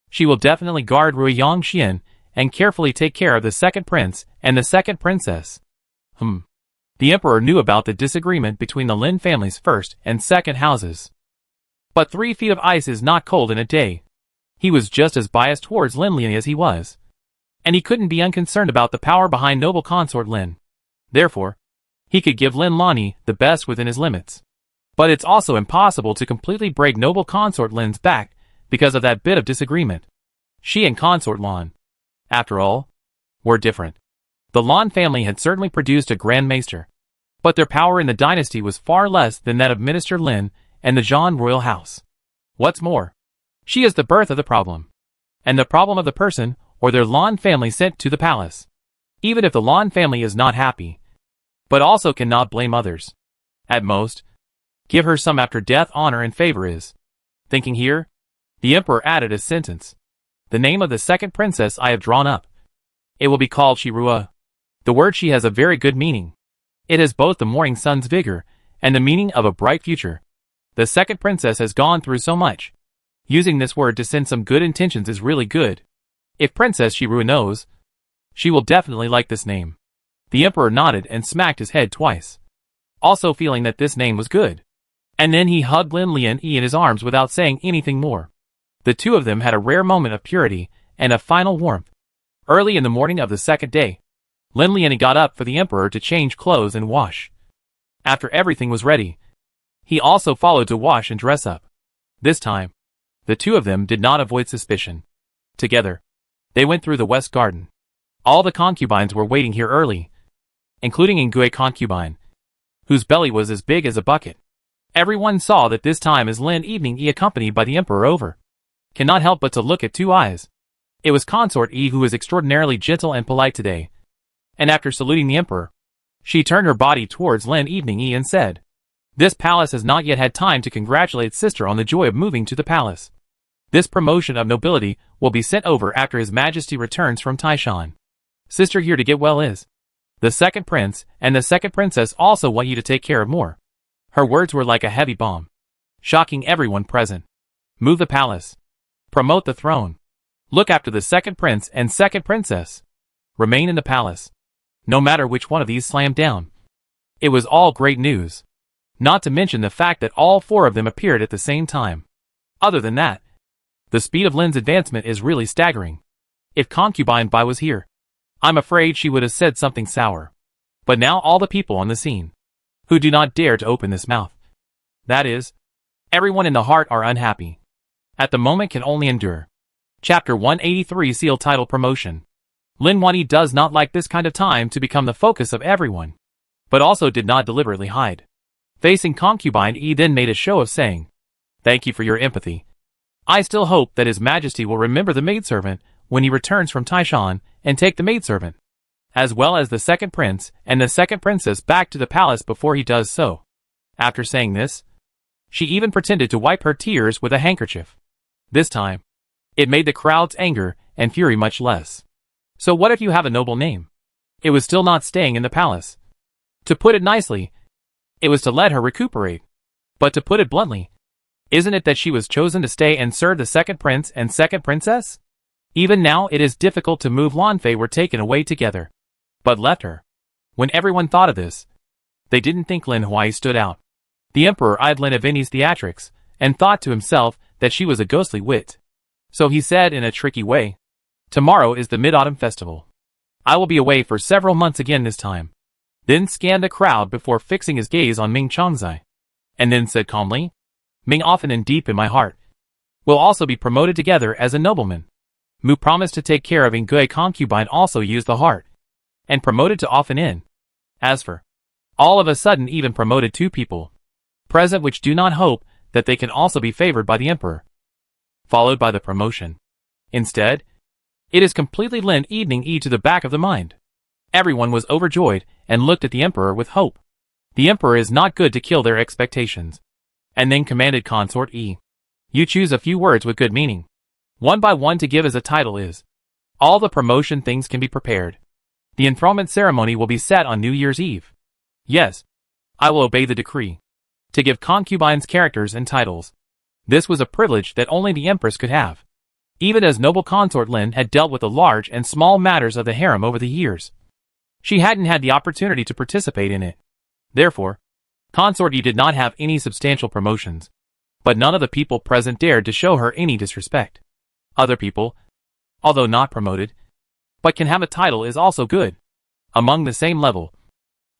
She will definitely guard Ruiyangxian and carefully take care of the second prince and the second princess. The emperor knew about the disagreement between the Lin family's first and second houses. But 3 feet of ice is not cold in a day. He was just as biased towards Lin Lianyi as he was. And he couldn't be unconcerned about the power behind noble consort Lin. Therefore, he could give Lin Lianyi the best within his limits. But it's also impossible to completely break noble consort Lin's back because of that bit of disagreement. She and consort Lan, after all, were different. The Lan family had certainly produced a Grand Maester, but their power in the dynasty was far less than that of Minister Lin and the Zhan royal house. What's more, she is the birth of the problem, and the problem of the person or their Lan family sent to the palace. Even if the Lan family is not happy, but also cannot blame others. At most, give her some after death honor and favor is. Thinking here, the emperor added a sentence. The name of the second princess I have drawn up. It will be called Shirua. The word she has a very good meaning. It has both the morning sun's vigor and the meaning of a bright future. The second princess has gone through so much. Using this word to send some good intentions is really good. If Princess Shirua knows, she will definitely like this name. The emperor nodded and smacked his head twice. Also feeling that this name was good. And then he hugged Lin Lianyi in his arms without saying anything more. The two of them had a rare moment of purity and a final warmth. Early in the morning of the second day, Lin Lianyi got up for the emperor to change clothes and wash. After everything was ready, he also followed to wash and dress up. This time, the two of them did not avoid suspicion. Together, they went through the west garden. All the concubines were waiting here early, including Ngui concubine, whose belly was as big as a bucket. Everyone saw that this time as Lin Evening Yi accompanied by the emperor over. Cannot help but to look at 2 eyes. It was consort Yi who was extraordinarily gentle and polite today. And after saluting the emperor, she turned her body towards Lin Evening Yi and said, "This palace has not yet had time to congratulate sister on the joy of moving to the palace. This promotion of nobility will be sent over after His Majesty returns from Taishan. Sister here to get well is. The second prince and the second princess also want you to take care of more. Her words were like a heavy bomb, shocking everyone present. Move the palace. Promote the throne. Look after the second prince and second princess. Remain in the palace. No matter which one of these slammed down. It was all great news. Not to mention the fact that all four of them appeared at the same time. Other than that, the speed of Lin's advancement is really staggering. If Concubine Bai was here, I'm afraid she would have said something sour. But now all the people on the scene, who do not dare to open this mouth, that is, everyone in the heart are unhappy. At the moment can only endure. Chapter 183 Seal Title Promotion. Lin Wanyi does not like this kind of time to become the focus of everyone, but also did not deliberately hide. Facing Concubine Yi then made a show of saying, "Thank you for your empathy. I still hope that His Majesty will remember the maidservant when he returns from Taishan and take the maidservant, as well as the second prince and the second princess back to the palace before he does so." After saying this, she even pretended to wipe her tears with a handkerchief. This time, it made the crowd's anger and fury much less. So what if you have a noble name? It was still not staying in the palace. To put it nicely, it was to let her recuperate. But to put it bluntly, isn't it that she was chosen to stay and serve the second prince and second princess? Even now it is difficult to move. Lanfei were taken away together, but left her. When everyone thought of this, they didn't think Lin Huai stood out. The emperor eyed Lin Aveni's theatrics, and thought to himself that she was a ghostly wit. So he said in a tricky way, "Tomorrow is the Mid-Autumn Festival. I will be away for several months again this time." Then scanned the crowd before fixing his gaze on Ming Chongzai, and then said calmly, "Ming often and deep in my heart will also be promoted together as a nobleman." Mu promised to take care of Ingui. Concubine also used the heart, and promoted to often in. As for, all of a sudden even promoted two people present which do not hope that they can also be favored by the emperor, followed by the promotion. Instead, it is completely Lin evening E to the back of the mind. Everyone was overjoyed and looked at the emperor with hope. The emperor is not good to kill their expectations. And then commanded Consort E, "You choose a few words with good meaning, one by one to give as a title is. All the promotion things can be prepared. The enthronement ceremony will be set on New Year's Eve. Yes, I will obey the decree. To give concubines characters and titles. This was a privilege that only the Empress could have. Even as noble consort Lin had dealt with the large and small matters of the harem over the years, she hadn't had the opportunity to participate in it. Therefore, Consort Yi did not have any substantial promotions, but none of the people present dared to show her any disrespect. Other people, although not promoted, but can have a title is also good. Among the same level,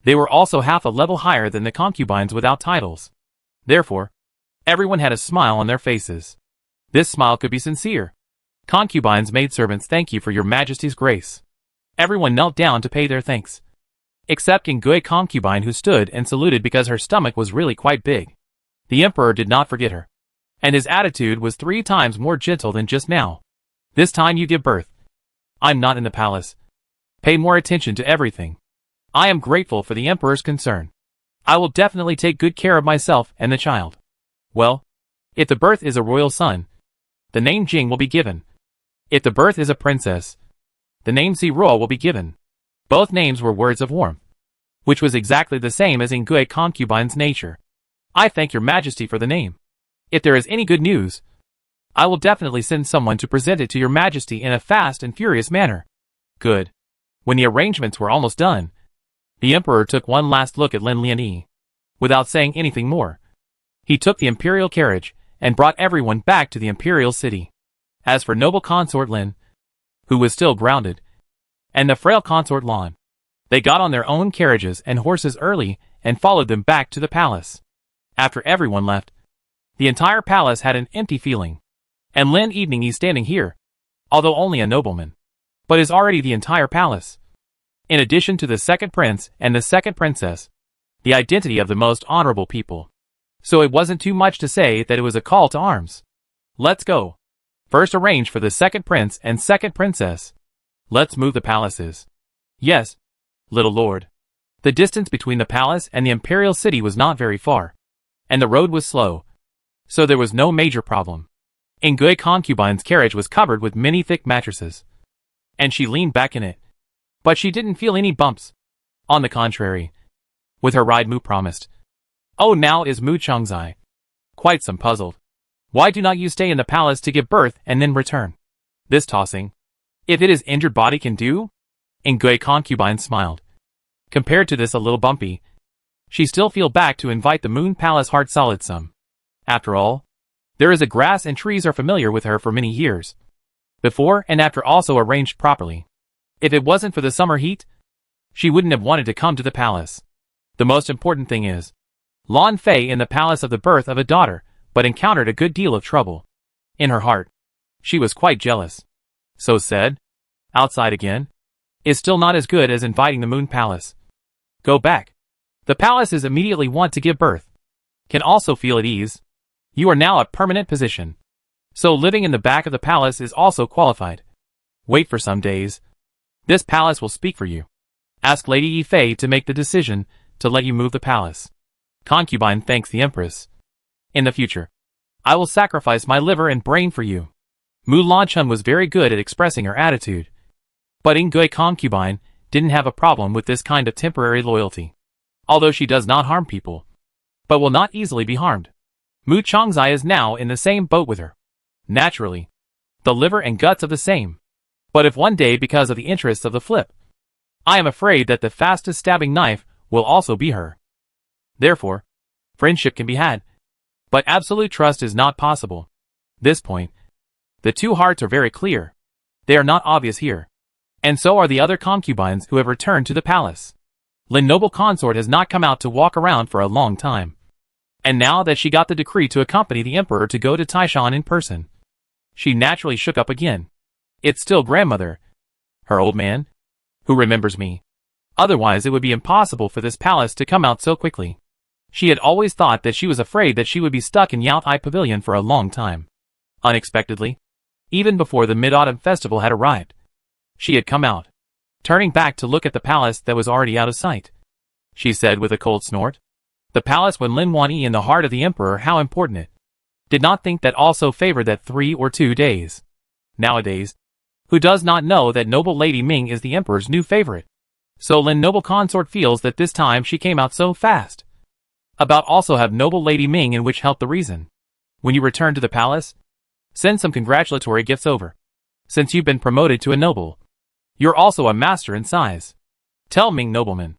they were also half a level higher than the concubines without titles. Therefore, everyone had a smile on their faces. This smile could be sincere. Concubines, maidservants, thank you for your majesty's grace. Everyone knelt down to pay their thanks, except Ingui concubine, who stood and saluted because her stomach was really quite big. The emperor did not forget her, and his attitude was 3 times more gentle than just now. This time you give birth. I'm not in the palace. Pay more attention to everything. I am grateful for the emperor's concern. I will definitely take good care of myself and the child. Well, if the birth is a royal son, the name Jing will be given. If the birth is a princess, the name Ziruo will be given. Both names were words of warmth, which was exactly the same as Ingui concubine's nature. I thank your majesty for the name. If there is any good news, I will definitely send someone to present it to your majesty in a fast and furious manner. Good. When the arrangements were almost done, the emperor took one last look at Lin Lianyi. Without saying anything more, he took the imperial carriage and brought everyone back to the imperial city. As for noble consort Lin, who was still grounded, and the frail consort Lan, they got on their own carriages and horses early and followed them back to the palace. After everyone left, the entire palace had an empty feeling. And Lin Evening is standing here, although only a nobleman, but is already the entire palace. In addition to the second prince and the second princess, the identity of the most honorable people. So it wasn't too much to say that it was a call to arms. Let's go. First arrange for the second prince and second princess. Let's move the palaces. Yes, little lord. The distance between the palace and the imperial city was not very far, and the road was slow, so there was no major problem. Ingui concubine's carriage was covered with many thick mattresses, and she leaned back in it. But she didn't feel any bumps. On the contrary, with her ride Mu promised. Oh, now is Mu Changzai quite some puzzled. Why do not you stay in the palace to give birth and then return? This tossing, if it is injured body can do? Ingui concubine smiled. Compared to this a little bumpy, she still feel back to invite the Moon Palace heart solid some. After all, there is a grass and trees are familiar with her for many years. Before and after also arranged properly. If it wasn't for the summer heat, she wouldn't have wanted to come to the palace. The most important thing is, Lan Fei in the palace of the birth of a daughter, but encountered a good deal of trouble. In her heart, she was quite jealous. So said, outside again, is still not as good as inviting the Moon Palace. Go back. The palaces immediately want to give birth. Can also feel at ease. You are now a permanent position. So living in the back of the palace is also qualified. Wait for some days. This palace will speak for you. Ask Lady Yi Fei to make the decision to let you move the palace. Concubine thanks the Empress. In the future, I will sacrifice my liver and brain for you. Mu Lanchun was very good at expressing her attitude. But Ingui concubine didn't have a problem with this kind of temporary loyalty. Although she does not harm people, but will not easily be harmed. Mu Changzai is now in the same boat with her. Naturally, the liver and guts of the same. But if one day because of the interests of the flip, I am afraid that the fastest stabbing knife will also be her. Therefore, friendship can be had, but absolute trust is not possible. This point, the two hearts are very clear. They are not obvious here. And so are the other concubines who have returned to the palace. Lin noble consort has not come out to walk around for a long time. And now that she got the decree to accompany the emperor to go to Taishan in person, she naturally shook up again. It's still grandmother, her old man, who remembers me. Otherwise it would be impossible for this palace to come out so quickly. She had always thought that she was afraid that she would be stuck in Yao Tai Pavilion for a long time. Unexpectedly, even before the Mid-Autumn Festival had arrived, she had come out, turning back to look at the palace that was already out of sight. She said with a cold snort, the palace when Lin Wanyi in the heart of the emperor, how important it. Did not think that also favored that 3 or 2 days. Nowadays, who does not know that noble Lady Ming is the emperor's new favorite? So Lin noble consort feels that this time she came out so fast. About also have noble Lady Ming in which helped the reason. When you return to the palace, send some congratulatory gifts over. Since you've been promoted to a noble, you're also a master in size. Tell Ming nobleman,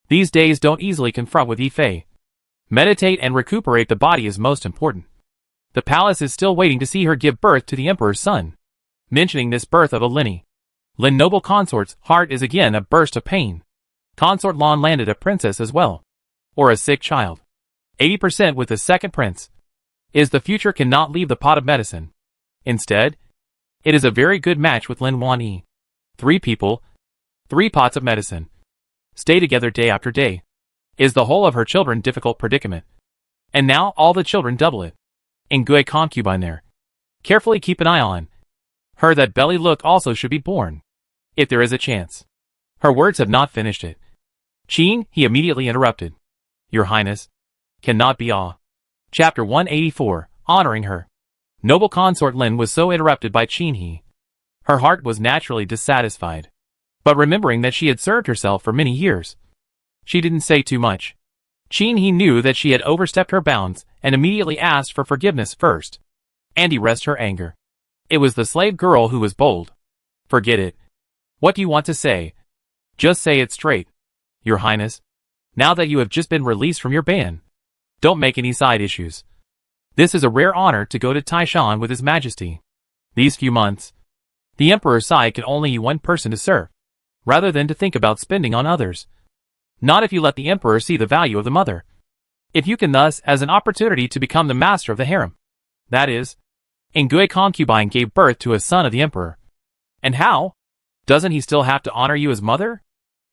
these days don't easily confront with Yi Fei. Meditate and recuperate the body is most important. The palace is still waiting to see her give birth to the emperor's son. Mentioning this birth of a Lin noble consort's heart is again a burst of pain. Consort Lan landed a princess as well. Or a sick child. 80% with the second prince. Is the future cannot leave the pot of medicine. Instead, it is a very good match with Lin Wanyi. 3 people, 3 pots of medicine. Stay together day after day. Is the whole of her children difficult predicament. And now all the children double it. Ingui concubine there. Carefully keep an eye on her that belly look also should be born. If there is a chance. Her words have not finished it. Qin, he immediately interrupted. Your Highness, cannot be awe. Chapter 184, Honoring Her. Noble consort Lin was so interrupted by Qin he. Her heart was naturally dissatisfied. But remembering that she had served herself for many years, she didn't say too much. Qin he knew that she had overstepped her bounds and immediately asked for forgiveness first. And erased her anger. It was the slave girl who was bold. Forget it. What do you want to say? Just say it straight. Your Highness, now that you have just been released from your ban, don't make any side issues. This is a rare honor to go to Taishan with His Majesty. These few months, the Emperor's side can only use one person to serve, rather than to think about spending on others. Not if you let the Emperor see the value of the mother. If you can thus as an opportunity to become the master of the harem. That is, Ingui concubine gave birth to a son of the Emperor. And how? Doesn't he still have to honor you as mother?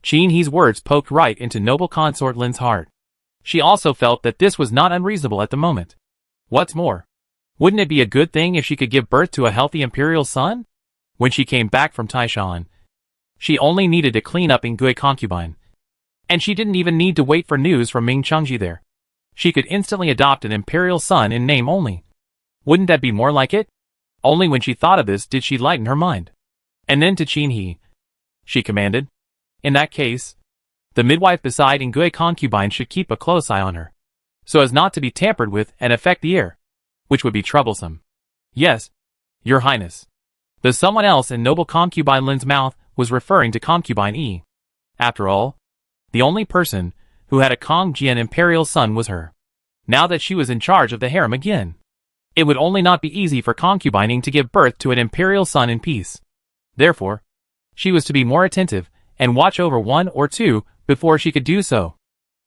Qin He's words poked right into noble consort Lin's heart. She also felt that this was not unreasonable at the moment. What's more, wouldn't it be a good thing if she could give birth to a healthy imperial son? When she came back from Taishan, she only needed to clean up Ingui concubine. And she didn't even need to wait for news from Ming Chengji there. She could instantly adopt an imperial son in name only. Wouldn't that be more like it? Only when she thought of this did she lighten her mind. And then to Qin he, she commanded. In that case, the midwife beside Ingui concubine should keep a close eye on her, so as not to be tampered with and affect the heir, which would be troublesome. Yes, your highness. The someone else in noble concubine Lin's mouth was referring to concubine E. After all, the only person who had a Kongjian imperial son was her. Now that she was in charge of the harem again, it would only not be easy for concubining to give birth to an imperial son in peace. Therefore, she was to be more attentive and watch over one or two before she could do so.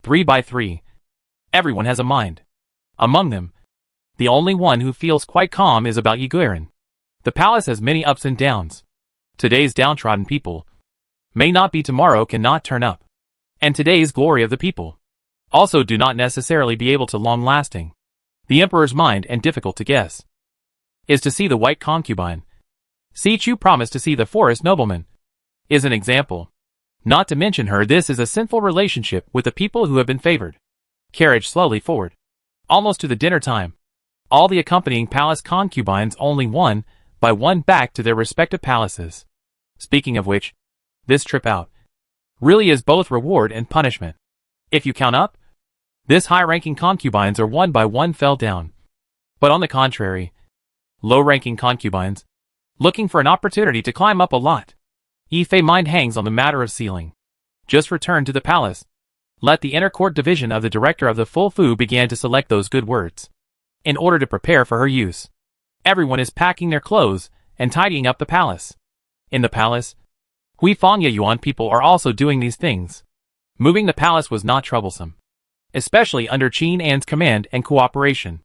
3 by 3. Everyone has a mind. Among them, the only one who feels quite calm is about Yiguiren. The palace has many ups and downs. Today's downtrodden people may not be tomorrow cannot turn up. And today's glory of the people also do not necessarily be able to long-lasting. The emperor's mind, and difficult to guess, is to see the white concubine. Si Chu promised to see the forest nobleman, is an example. Not to mention her, this is a sinful relationship with the people who have been favored. Carriage slowly forward, almost to the dinner time. All the accompanying palace concubines only one by one back to their respective palaces. Speaking of which, this trip out really is both reward and punishment. If you count up, this high-ranking concubines are one by one fell down. But on the contrary, low-ranking concubines, looking for an opportunity to climb up a lot. Yifei mind hangs on the matter of ceiling. Just returned to the palace. Let the inner court division of the director of the Full Fu began to select those good words, in order to prepare for her use. Everyone is packing their clothes and tidying up the palace. In the palace, Huifangya Yuan people are also doing these things. Moving the palace was not troublesome, especially under Qin An's command and cooperation.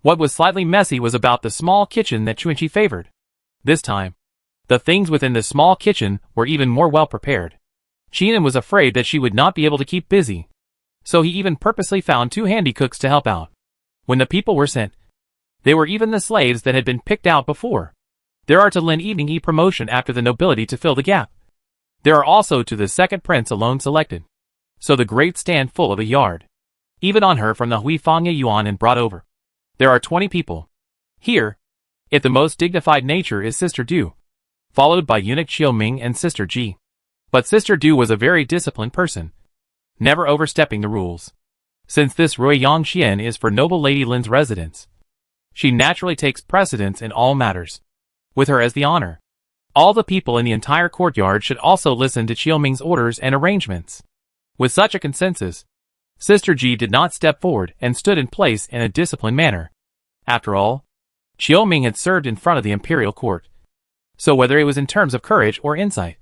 What was slightly messy was about the small kitchen that Chuanqi favored. This time, the things within the small kitchen were even more well prepared. Qin An was afraid that she would not be able to keep busy, so he even purposely found 2 handy cooks to help out. When the people were sent, they were even the slaves that had been picked out before. There are to Lin Evening E promotion after the nobility to fill the gap. There are also to the second prince alone selected. So the great stand full of a yard. Even on her from the Huifangya Yuan and brought over. There are 20 people. Here, if the most dignified nature is Sister Du, followed by eunuch Qiu Ming and Sister Ji. But Sister Du was a very disciplined person, never overstepping the rules. Since this Rui Yongxian is for noble Lady Lin's residence, she naturally takes precedence in all matters, with her as the honor. All the people in the entire courtyard should also listen to Qiu Ming's orders and arrangements. With such a consensus, Sister Ji did not step forward and stood in place in a disciplined manner. After all, Qiu Ming had served in front of the Imperial court, so whether it was in terms of courage or insight,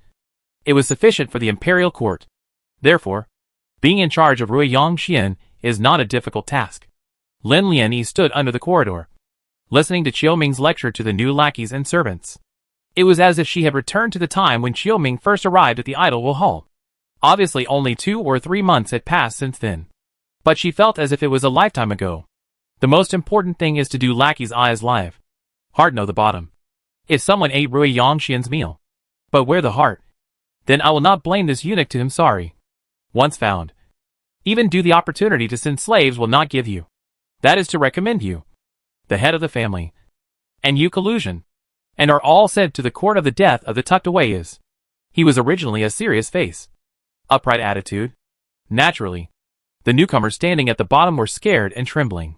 it was sufficient for the Imperial court. Therefore, being in charge of Rui Yongxian is not a difficult task. Lin Lianyi stood under the corridor, listening to Qiu Ming's lecture to the new lackeys and servants. It was as if she had returned to the time when Qiu Ming first arrived at the Idlewill Hall. Obviously only 2 or 3 months had passed since then, but she felt as if it was a lifetime ago. The most important thing is to do lackey's eyes live. Heart know the bottom. If someone ate Rui Yongxian's meal, but where the heart, then I will not blame this eunuch to him. Sorry. Once found, even do the opportunity to send slaves will not give you. That is to recommend you, the head of the family, and you collusion, and are all sent to the court of the death of the tucked away is. He was originally a serious face, upright attitude. Naturally, the newcomers standing at the bottom were scared and trembling.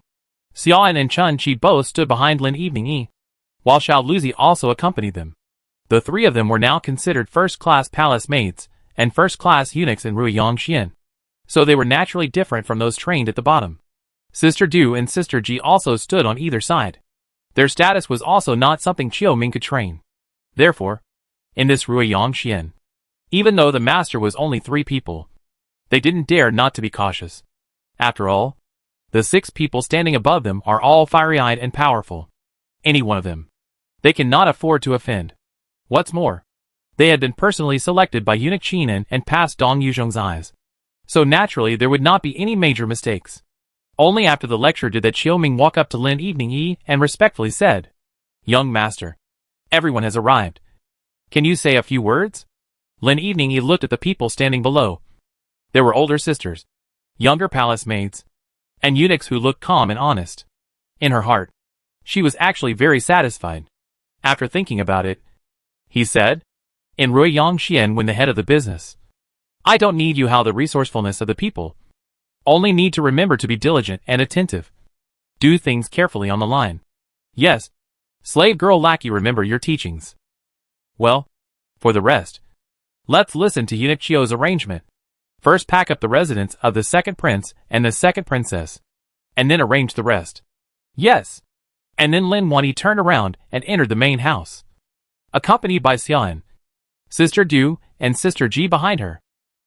Xiaoan and Chun Chi both stood behind Lin Evening E, while Xiao Luzi also accompanied them. The 3 of them were now considered first-class palace maids and first-class eunuchs in Rui Yongxian, so they were naturally different from those trained at the bottom. Sister Du and Sister Ji also stood on either side. Their status was also not something Qiu Ming could train. Therefore, in this Rui Yongxian, even though the master was only 3 people, they didn't dare not to be cautious. After all, the 6 people standing above them are all fiery-eyed and powerful. Any one of them, they cannot afford to offend. What's more, they had been personally selected by eunuch Qinan and passed Dong Yuzhong's eyes. So naturally there would not be any major mistakes. Only after the lecture did that Qiu Ming walk up to Lin Evening E and respectfully said, "Young master, everyone has arrived. Can you say a few words?" Lin Evening E looked at the people standing below. There were older sisters, younger palace maids, and eunuchs who looked calm and honest. In her heart, she was actually very satisfied. After thinking about it, he said, in Rui Yongxian when the head of the business. I don't need you how the resourcefulness of the people. Only need to remember to be diligent and attentive. Do things carefully on the line. Yes. Slave girl lackey, remember your teachings. Well, for the rest, let's listen to Eunuch Chio's arrangement. First pack up the residence of the second prince and the second princess, and then arrange the rest. Yes. And then Lin Wanyi turned around and entered the main house, accompanied by Xian, Sister Du, and Sister Ji behind her.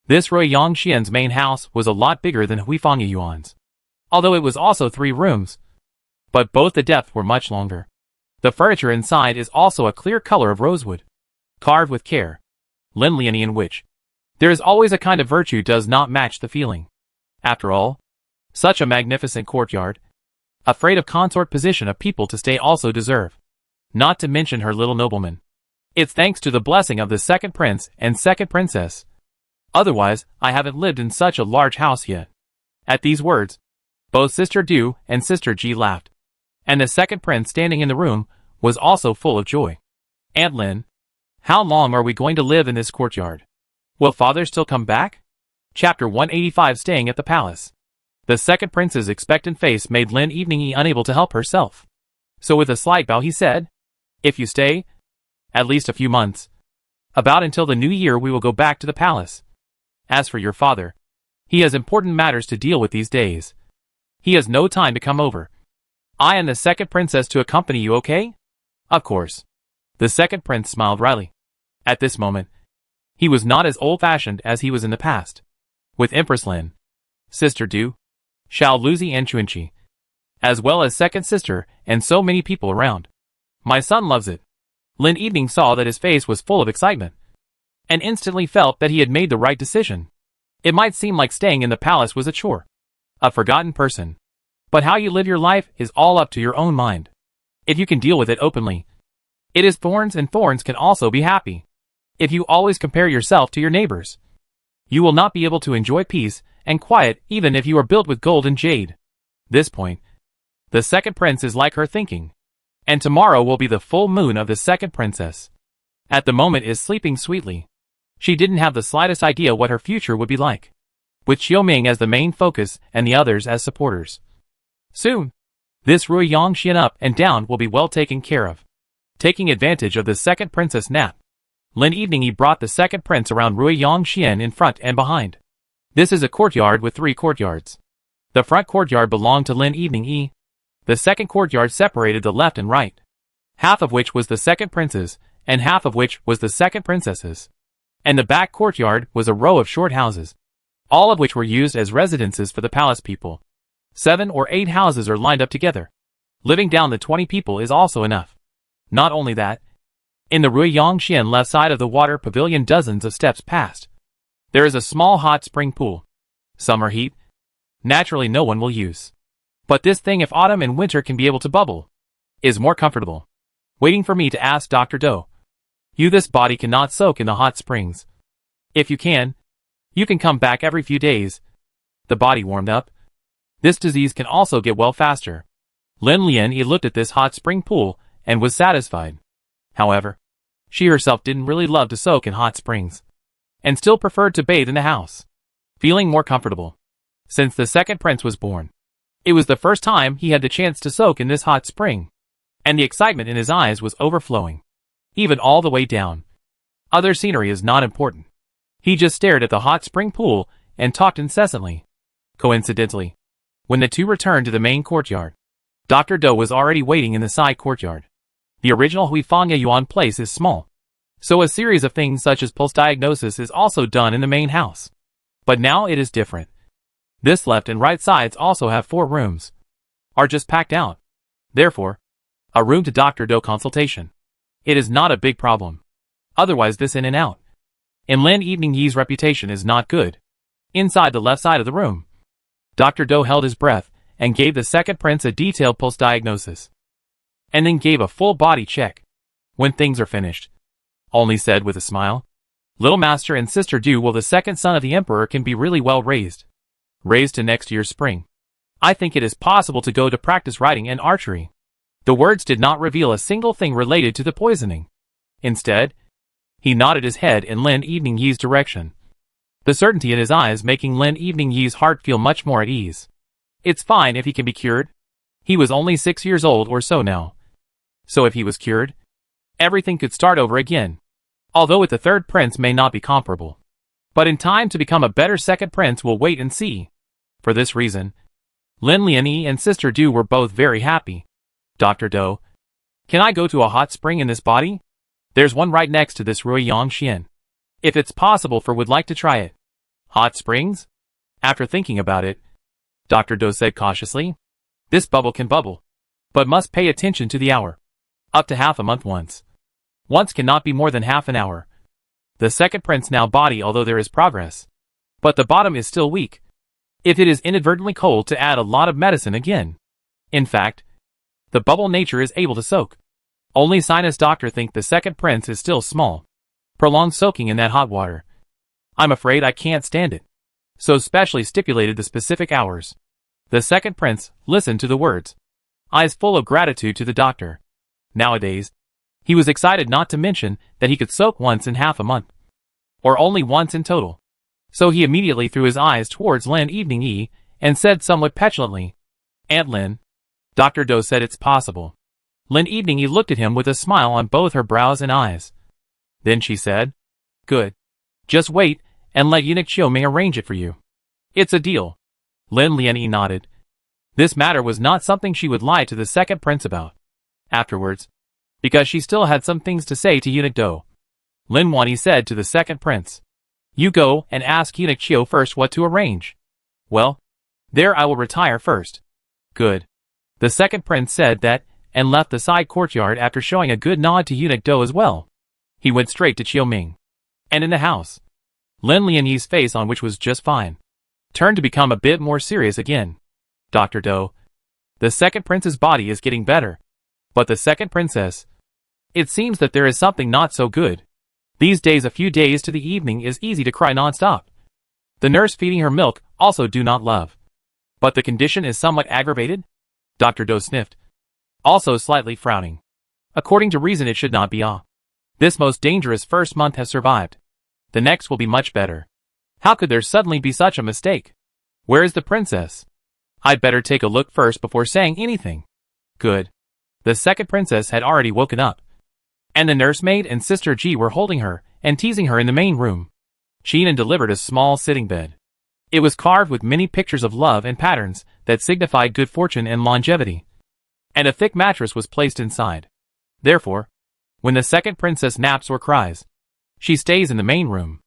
This Rui Yongxian's main house was a lot bigger than Huifang Yuan's, although it was also 3 rooms, but both the depth were much longer. The furniture inside is also a clear color of rosewood, carved with care. Lin Lian, in which there is always a kind of virtue does not match the feeling. After all, such a magnificent courtyard, afraid of consort position of people to stay also deserve. Not to mention her little nobleman. It's thanks to the blessing of the second prince and second princess. Otherwise, I haven't lived in such a large house yet. At these words, both Sister Du and Sister Ji laughed. And the second prince standing in the room was also full of joy. Aunt Lin, how long are we going to live in this courtyard? Will father still come back? Chapter 185, Staying at the Palace. The second prince's expectant face made Lin Evening unable to help herself. So with a slight bow he said, if you stay, at least a few months, about until the new year we will go back to the palace. As for your father, he has important matters to deal with these days. He has no time to come over. I and the second princess to accompany you, okay? Of course. The second prince smiled wryly. At this moment, he was not as old-fashioned as he was in the past. With Empress Lin, Sister Du, Xiao Luzi and Chuanqi, as well as second sister and so many people around. My son loves it. Lin Evening saw that his face was full of excitement, and instantly felt that he had made the right decision. It might seem like staying in the palace was a chore, a forgotten person. But how you live your life is all up to your own mind. If you can deal with it openly, it is thorns, and thorns can also be happy. If you always compare yourself to your neighbors, you will not be able to enjoy peace and quiet even if you are built with gold and jade. This point, the second prince is like her thinking. And tomorrow will be the full moon of the second princess. At the moment is sleeping sweetly. She didn't have the slightest idea what her future would be like, with Xiaoming as the main focus and the others as supporters. Soon, this Rui Yongxian up and down will be well taken care of. Taking advantage of the second princess nap, Lin Evening he brought the second prince around Rui Yongxian in front and behind. This is a courtyard with 3 courtyards. The front courtyard belonged to Lin Evening E. The second courtyard separated the left and right, half of which was the second prince's, and half of which was the second princess's. And the back courtyard was a row of short houses, all of which were used as residences for the palace people. 7 or 8 houses are lined up together. Living down the 20 people is also enough. Not only that, in the Rui Yongxian left side of the water pavilion dozens of steps past, there is a small hot spring pool. Summer heat, naturally no one will use. But this thing, if autumn and winter can be able to bubble, is more comfortable. Waiting for me to ask Dr. Do. You, this body cannot soak in the hot springs. If you can come back every few days. The body warmed up. This disease can also get well faster. Lin Lian he looked at this hot spring pool and was satisfied. However, she herself didn't really love to soak in hot springs, and still preferred to bathe in the house, feeling more comfortable. Since the second prince was born, it was the first time he had the chance to soak in this hot spring, and the excitement in his eyes was overflowing, even all the way down. Other scenery is not important. He just stared at the hot spring pool and talked incessantly. Coincidentally, when the two returned to the main courtyard, Dr. Do was already waiting in the side courtyard. The original Huifang Yuan place is small, so a series of things such as pulse diagnosis is also done in the main house. But now it is different. This left and right sides also have 4 rooms, are just packed out. Therefore, a room to Dr. Do consultation. It is not a big problem. Otherwise this in and out. And Lin Evening Yi's reputation is not good. Inside the left side of the room, Dr. Do held his breath and gave the second prince a detailed pulse diagnosis, and then gave a full body check. When things are finished, only said with a smile, little master and sister Du will the second son of the emperor can be really well raised to next year's spring. I think it is possible to go to practice riding and archery. The words did not reveal a single thing related to the poisoning. Instead, he nodded his head in Lin Evening Yi's direction, the certainty in his eyes making Lin Evening Yi's heart feel much more at ease. It's fine if he can be cured. He was only 6 years old or so now. So if he was cured, everything could start over again. Although with the third prince may not be comparable. But in time to become a better second prince, we'll wait and see. For this reason, Lin Lianyi and Sister Du were both very happy. Dr. Do, can I go to a hot spring in this body? There's one right next to this Ruiyang Xian. If it's possible, would like to try it. Hot springs? After thinking about it, Dr. Do said cautiously, this bubble can bubble, but must pay attention to the hour. Up to half a month once. Once cannot be more than half an hour. The second prince now body, although there is progress. But the bottom is still weak. If it is inadvertently cold, to add a lot of medicine again. In fact, the bubble nature is able to soak. Only sinus doctor think the second prince is still small. Prolonged soaking in that hot water. I'm afraid I can't stand it. So specially stipulated the specific hours. The second prince listened to the words, eyes full of gratitude to the doctor. Nowadays, he was excited, not to mention that he could soak once in half a month. Or only once in total. So he immediately threw his eyes towards Lin Evening Yi and said somewhat petulantly, Aunt Lin. Dr. Do said it's possible. Lin Evening Yi looked at him with a smile on both her brows and eyes. Then she said, good. Just wait and let Eunuch Xiaoming arrange it for you. It's a deal. Lin Lianyi nodded. This matter was not something she would lie to the second prince about. Afterwards, because she still had some things to say to Eunuch Do. Lin Wanyi said to the second prince, you go and ask Eunuch Xiao first what to arrange. Well, there I will retire first. Good. The second prince said that and left the side courtyard after showing a good nod to Eunuch Do as well. He went straight to Xiaoming. And in the house, Lin Lianyi's face, on which was just fine, turned to become a bit more serious again. Dr. Do, the second prince's body is getting better. But the second princess, it seems that there is something not so good. These days, a few days to the evening is easy to cry non-stop. The nurse feeding her milk also do not love. But the condition is somewhat aggravated? Dr. Do sniffed, also slightly frowning. According to reason, it should not be this most dangerous first month has survived. The next will be much better. How could there suddenly be such a mistake? Where is the princess? I'd better take a look first before saying anything. Good. The second princess had already woken up. And the nursemaid and Sister Ji were holding her and teasing her in the main room. Xinan delivered a small sitting bed. It was carved with many pictures of love and patterns that signified good fortune and longevity. And a thick mattress was placed inside. Therefore, when the second princess naps or cries, she stays in the main room.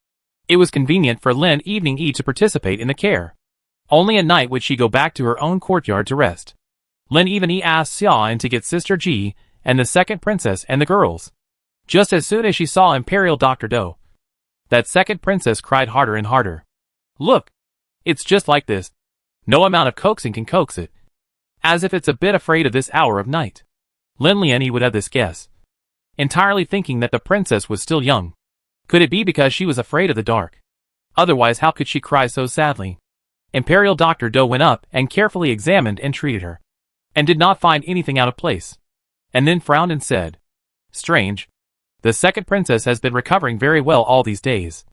It was convenient for Lin Evening Yi to participate in the care. Only at night would she go back to her own courtyard to rest. Lin Evening Yi asked Xia to get Sister Ji and the second princess and the girls. Just as soon as she saw Imperial Dr. Do, that second princess cried harder and harder. Look, it's just like this. No amount of coaxing can coax it. As if it's a bit afraid of this hour of night. Lin Lianyi would have this guess, entirely thinking that the princess was still young. Could it be because she was afraid of the dark? Otherwise, how could she cry so sadly? Imperial Dr. Do went up and carefully examined and treated her, and did not find anything out of place, and then frowned and said, strange. The second princess has been recovering very well all these days.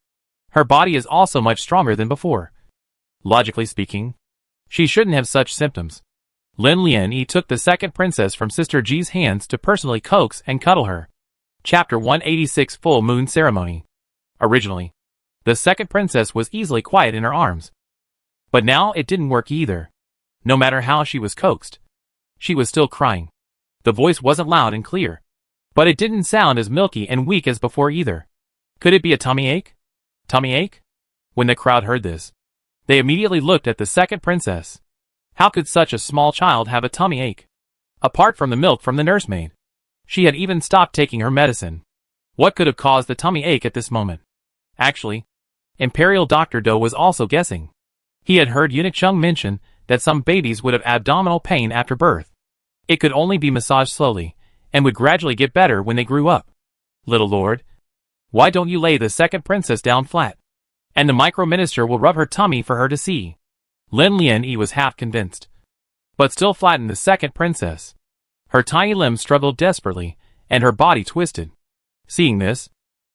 Her body is also much stronger than before. Logically speaking, she shouldn't have such symptoms. Lin Lianyi took the second princess from Sister Ji's hands to personally coax and cuddle her. Chapter 186 Full Moon Ceremony. Originally, the second princess was easily quiet in her arms. But now it didn't work either. No matter how she was coaxed, she was still crying. The voice wasn't loud and clear, but it didn't sound as milky and weak as before either. Could it be a tummy ache? Tummy ache? When the crowd heard this, they immediately looked at the second princess. How could such a small child have a tummy ache? Apart from the milk from the nursemaid, she had even stopped taking her medicine. What could have caused the tummy ache at this moment? Actually, Imperial Dr. Do was also guessing. He had heard Eunuch Chung mention that some babies would have abdominal pain after birth. It could only be massaged slowly, and would gradually get better when they grew up. Little lord, why don't you lay the second princess down flat? And the micro-minister will rub her tummy for her to see. Lin Lianyi was half convinced, but still flattened the second princess. Her tiny limbs struggled desperately, and her body twisted. Seeing this,